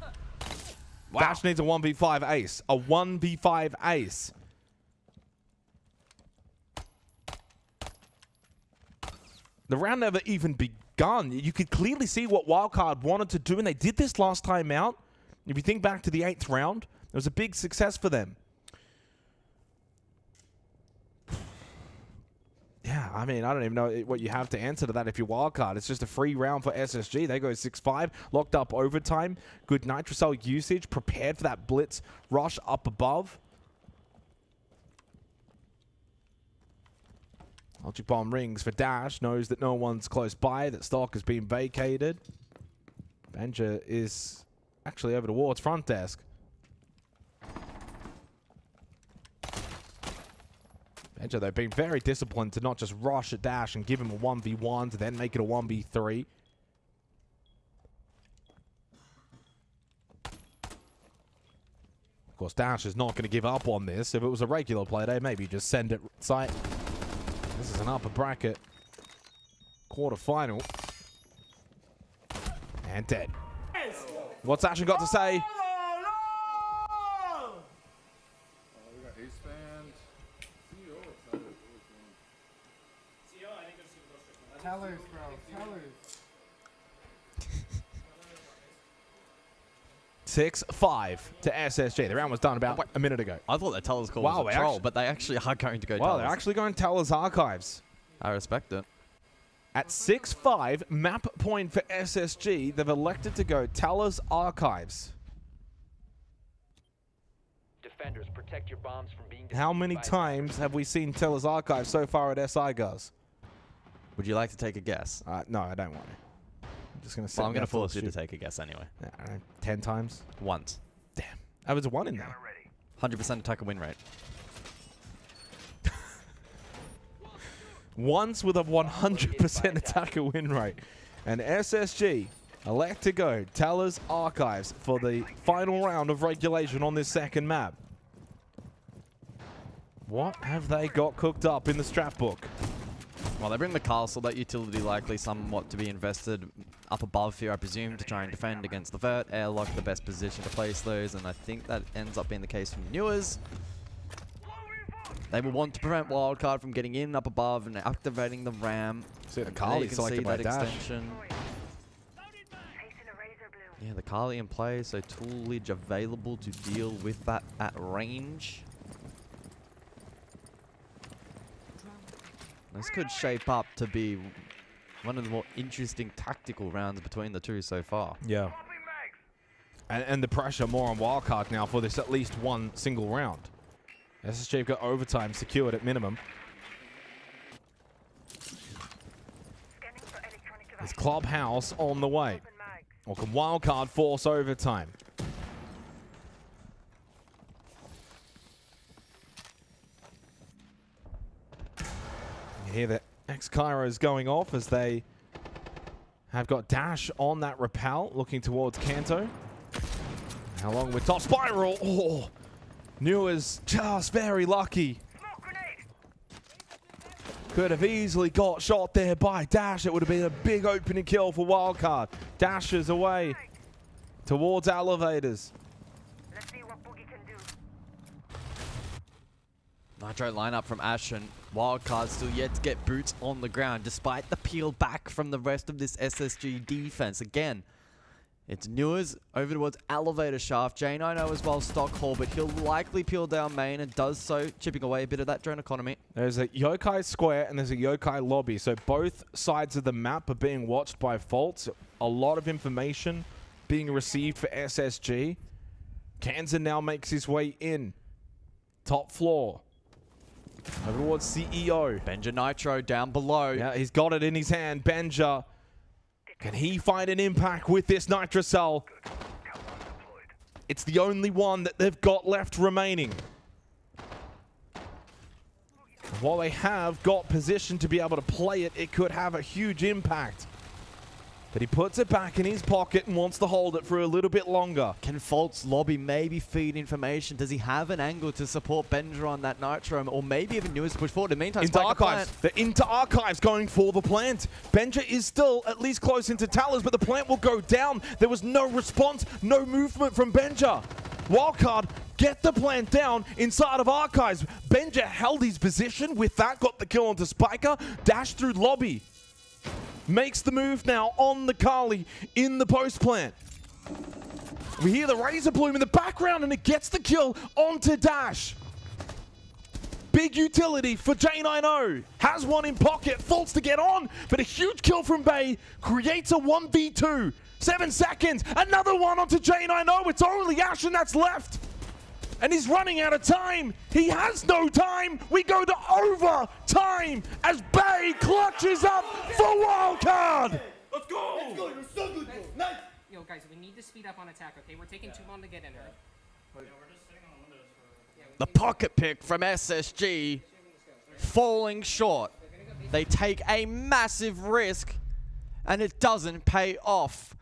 Wow. Dash needs a 1v5 ace. A 1v5 ace. The round never even begun. You could clearly see what Wildcard wanted to do, and they did this last time out. If you think back to the 8th round, it was a big success for them. Yeah, I mean, I don't even know what you have to answer to that if you're Wildcard. It's just a free round for SSG. They go 6-5, locked up overtime. Good Nitrocell usage, prepared for that blitz rush up above. Logic Bomb rings for Dash, knows that no one's close by, that stock has been vacated. Benja is actually over towards front desk. Benja, though, being very disciplined to not just rush at Dash and give him a 1v1 to then make it a 1v3. Of course, Dash is not going to give up on this. If it was a regular play day, maybe just send it sight. This is an upper bracket quarterfinal. And dead. What's Ashen got to say? Tellers, bro. Tellers. 6-5 to SSG. The round was done about a minute ago. I thought that Tellers call was a troll, but they actually are going to go Well, Tellers. they're actually going Tellers Archives. I respect it. At 6-5, map point for SSG, they've elected to go Tellers Archives. Defenders, protect your bombs from being How many times have we seen Tellers Archives so far at SI, Guz? Would you like to take a guess? No, I don't want to. I'm just going to. Well, I'm going to force you to take a guess anyway. 10 times? Once. Damn. That was a 1 in there. 100% attacker win rate. Once with a 100% attacker win rate. And SSG elect to go Tellers Archives for the final round of regulation on this second map. What have they got cooked up in the strat book? Well, they bring the castle, that utility likely somewhat to be invested up above here, I presume, to try and defend against the vert. Airlock, the best position to place those, and I think that ends up being the case from Newers. They will want to prevent Wildcard from getting in up above and activating the ram. See the Kali selected by Dash. Extension. Yeah, the Kali in play, so toolage available to deal with that at range. This could shape up to be one of the more interesting tactical rounds between the two so far. Yeah. And the pressure more on Wildcard now for this at least one single round. SSG have got overtime secured at minimum. Is Clubhouse on the way? Or can Wildcard force overtime? You hear that X-Cairo is going off as they have got Dash on that rappel, looking towards Kanto. How long with top spiral? Oh, Newers just very lucky. Could have easily got shot there by Dash. It would have been a big opening kill for Wildcard. Dashes away towards elevators. Nitro lineup from Ashen. Wildcard still yet to get boots on the ground despite the peel back from the rest of this SSG defense. Again, it's Newers over towards elevator shaft. J9 as well, Stockhall, but he'll likely peel down main and does so, chipping away a bit of that drone economy. There's a Yokai square and there's a Yokai lobby. So both sides of the map are being watched by Faults. A lot of information being received for SSG. Kansan now makes his way in. Top floor. Over towards CEO. Benja Nitro down below. Yeah, he's got it in his hand. Benja. Can he find an impact with this Nitrocell? It's the only one that they've got left remaining. while they have got position to be able to play it, it could have a huge impact. But he puts it back in his pocket and wants to hold it for a little bit longer. Can Fault's lobby maybe feed information? Does he have an angle to support Benja on that Nitro? Or maybe even Newers push forward? In the meantime, Into Archives. They're into Archives going for the plant. Benja is still at least close into Towers, but the plant will go down. There was no response, no movement from Benja. Wildcard get the plant down inside of Archives. Benja held his position with that, got the kill onto Spiker, dashed through lobby. Makes the move now on the Kali in the post plant. We hear the Razor Bloom in the background and it gets the kill onto Dash. Big utility for J90. Has one in pocket, faults to get on, but a huge kill from Bay creates a 1v2. 7 seconds, another one onto J90. It's only Ashen that's left. And he's running out of time. He has no time. We go to overtime as Bay clutches up for wildcard. Let's go! Let's go, you're so good, bro. Nice! Yo, guys, we need to speed up on attack, okay? We're taking too long to get in here. The pocket pick from SSG falling short. They take a massive risk and it doesn't pay off.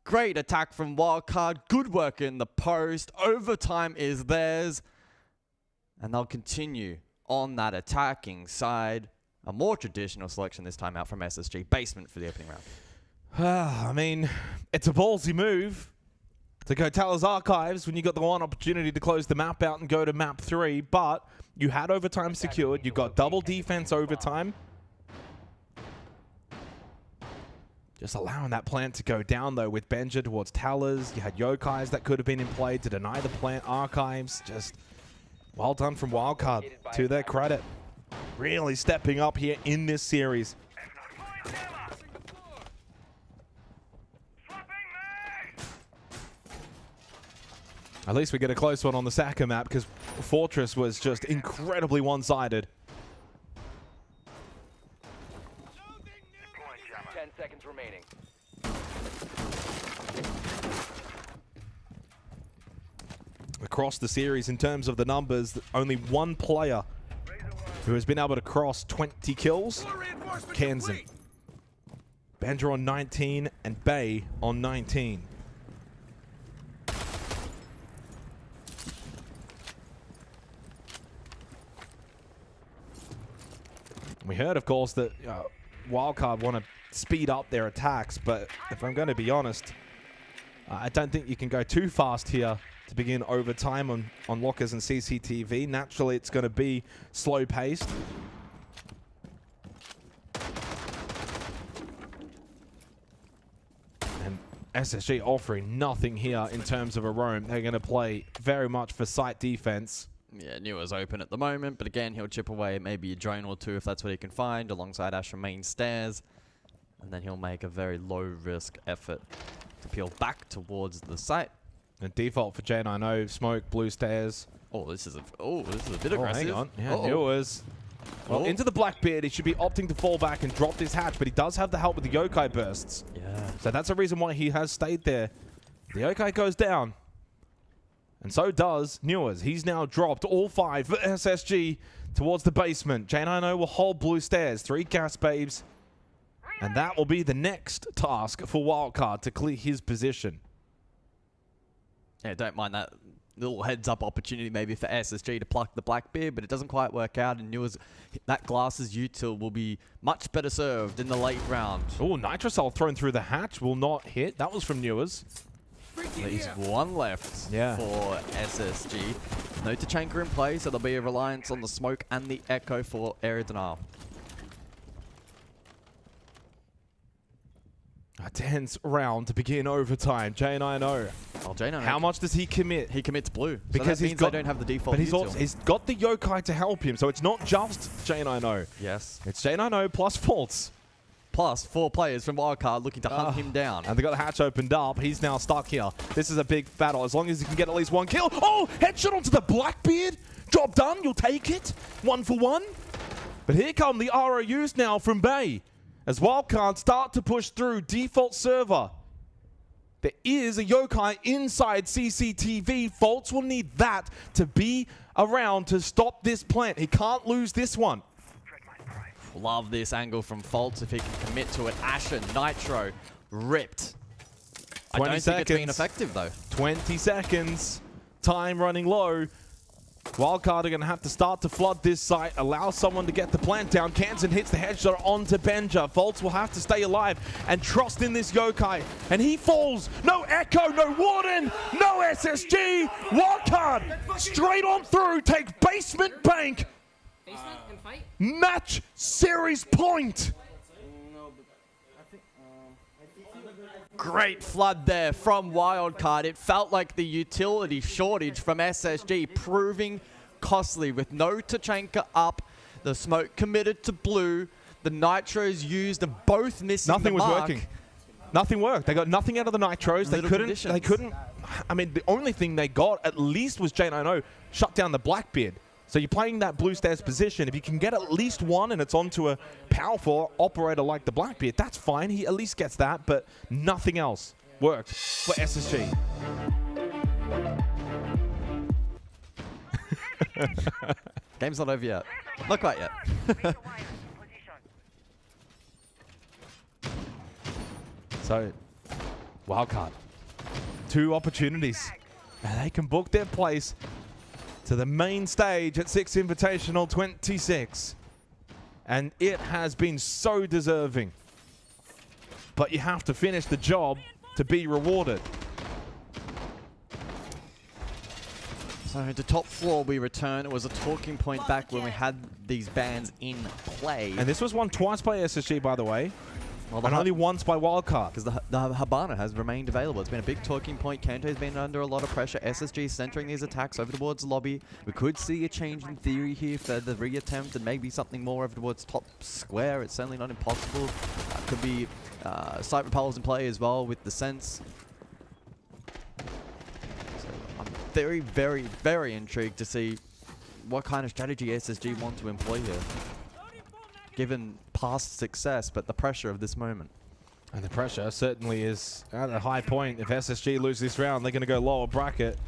Great attack from Wildcard. Good work in the post. Overtime is theirs. And they'll continue on that attacking side. A more traditional selection this time out from SSG. Basement for the opening round. I mean, it's a ballsy move to go Talos Archives when you got the one opportunity to close the map out and go to map 3. But you had overtime secured. You got double defense overtime. Just allowing that plant to go down, though, with Benja towards Towers. You had Yokais that could have been in play to deny the plant. Archives, just well done from Wildcard, to their credit. Really stepping up here in this series. At least we get a close one on the Saka map, because Fortress was just incredibly one-sided. 10 seconds remaining. Across the series, in terms of the numbers, only one player who has been able to cross 20 kills, Kansan. Benja on 19 and Bay on 19. We heard, of course, that Wildcard want to speed up their attacks, but if I'm going to be honest, I don't think you can go too fast here to begin overtime on lockers and CCTV. Naturally, it's going to be slow-paced. And SSG offering nothing here in terms of a roam. They're going to play very much for site defense. Yeah, Newer's open at the moment, but again, he'll chip away maybe a drone or two if that's what he can find, alongside Asher main stairs. And then he'll make a very low-risk effort to peel back towards the site. And default for J90, smoke, blue stairs. Oh, this is a bit aggressive. Hang on. Yeah, Newers. Well, into the Blackbeard, he should be opting to fall back and drop this hatch, but he does have the help with the Yokai bursts. Yeah. So that's a reason why he has stayed there. The Yokai goes down. And so does Newers. He's now dropped all 5 for SSG towards the basement. J90 will hold blue stairs. 3 gas babes. And that will be the next task for Wildcard to clear his position. Yeah, don't mind that little heads-up opportunity maybe for SSG to pluck the Blackbeard, but it doesn't quite work out, and Newers, that Glasses util will be much better served in the late round. Oh, Nitrocell thrown through the hatch will not hit. That was from Newers. There's one left for SSG. No Tachanka in play, so there'll be a reliance on the smoke and the echo for area denial. A tense round to begin overtime. J90. Oh, J90. How much does he commit? He commits blue. Because so that means they don't have the default. But he's got the Yokai to help him, so it's not just J90. Yes. It's J90 plus faults. Plus 4 players from Wildcard looking to hunt him down. And they got the hatch opened up. He's now stuck here. This is a big battle. As long as he can get at least 1 kill. Oh, headshot onto the Blackbeard. Job done. You'll take it. 1 for 1. But here come the ROUs now from Bay. As Wildcard start to push through default server. There is a yokai inside CCTV. Faults will need that to be around to stop this plant. He can't lose this one. Love this angle from Faults if he can commit to it. Ashen, Nitro, ripped. I don't think it's been effective though. 20 seconds. Time running low. Wildcard are going to have to start to flood this site, allow someone to get the plant down. Kansan hits the headshot onto Benja. Faults will have to stay alive and trust in this yokai. And he falls. No Echo, no Warden, no SSG. Wildcard straight on through, take basement bank. Basement and fight? Match series point. Great flood there from Wildcard. It felt like the utility shortage from SSG proving costly with no Tachanka up. The smoke committed to blue. The nitros used and both missing Nothing the was mark. working. Nothing worked. They got nothing out of the nitros. They couldn't. I mean, the only thing they got at least was J90 shut down the Blackbeard. So you're playing that blue stairs position. If you can get at least one and it's onto a powerful operator like the Blackbeard, that's fine. He at least gets that, but nothing else worked for SSG. Game's not over yet. Not quite yet. So, Wildcard. 2 opportunities. And they can book their place to the main stage at Six Invitational 26. And it has been so deserving. But you have to finish the job to be rewarded. So to top floor we return. It was a talking point back when we had these bans in play. And this was won twice by SSG, by the way. Well, and only once by Wildcard. Because the Habana has remained available. It's been a big talking point. Kanto's been under a lot of pressure. SSG centering these attacks over towards lobby. We could see a change in theory here for the reattempt and maybe something more over towards top square. It's certainly not impossible. Could be site repels in play as well with the sense. So I'm very, very, very intrigued to see what kind of strategy SSG want to employ here, given past success, but the pressure of this moment. And the pressure certainly is at a high point. If SSG lose this round, they're going to go lower bracket.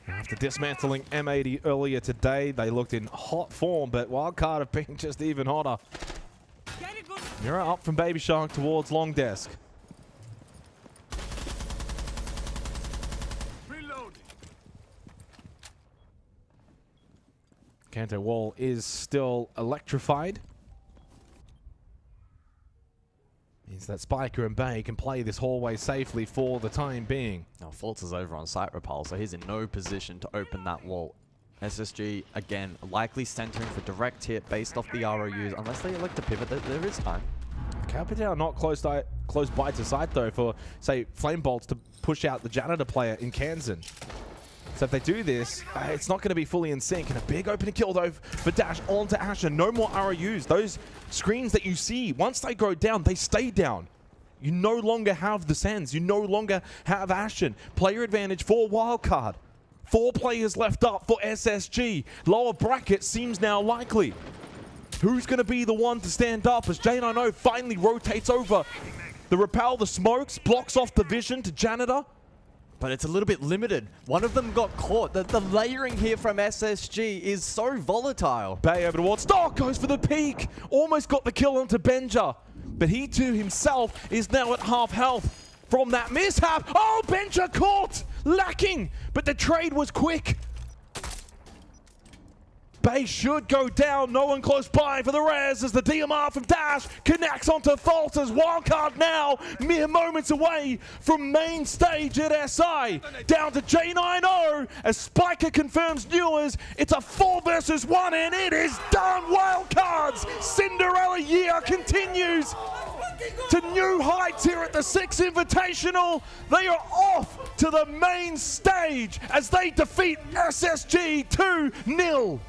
After dismantling M80 earlier today, they looked in hot form, but Wildcard have been just even hotter. Mirror up from Baby Shark towards Long Desk. Kanto Wall is still electrified. Means that Spiker and Bay can play this hallway safely for the time being. Now Faults is over on site repel, so he's in no position to open that wall. SSG, again, likely centering for direct hit based off the ROUs, unless they elect to pivot, there is time. Capital not close by to site though for, say, Flame Bolts to push out the Janitor player in Kansan. So if they do this, it's not going to be fully in sync. And a big opening kill, though, for Dash onto Asher. No more ROUs. Those screens that you see, once they go down, they stay down. You no longer have the Sens. You no longer have Ashen. Player advantage for Wildcard. 4 players left up for SSG. Lower bracket seems now likely. Who's going to be the one to stand up as J90 finally rotates over the repel, the smokes, blocks off the vision to Janitor? But it's a little bit limited. One of them got caught. The layering here from SSG is so volatile. Bay over towards Stock, goes for the peak. Almost got the kill onto Benja. But he too himself is now at half health from that mishap. Oh, Benja caught! Lacking, but the trade was quick. Bay should go down, no one close by for the res as the DMR from Dash connects onto Fault as Wildcard now mere moments away from main stage at SI. Down to J90 as Spiker confirms Newers. It's a 4 versus 1 and it is done. Wildcard's Cinderella year continues to new heights here at the Six Invitational. They are off to the main stage as they defeat SSG 2-0.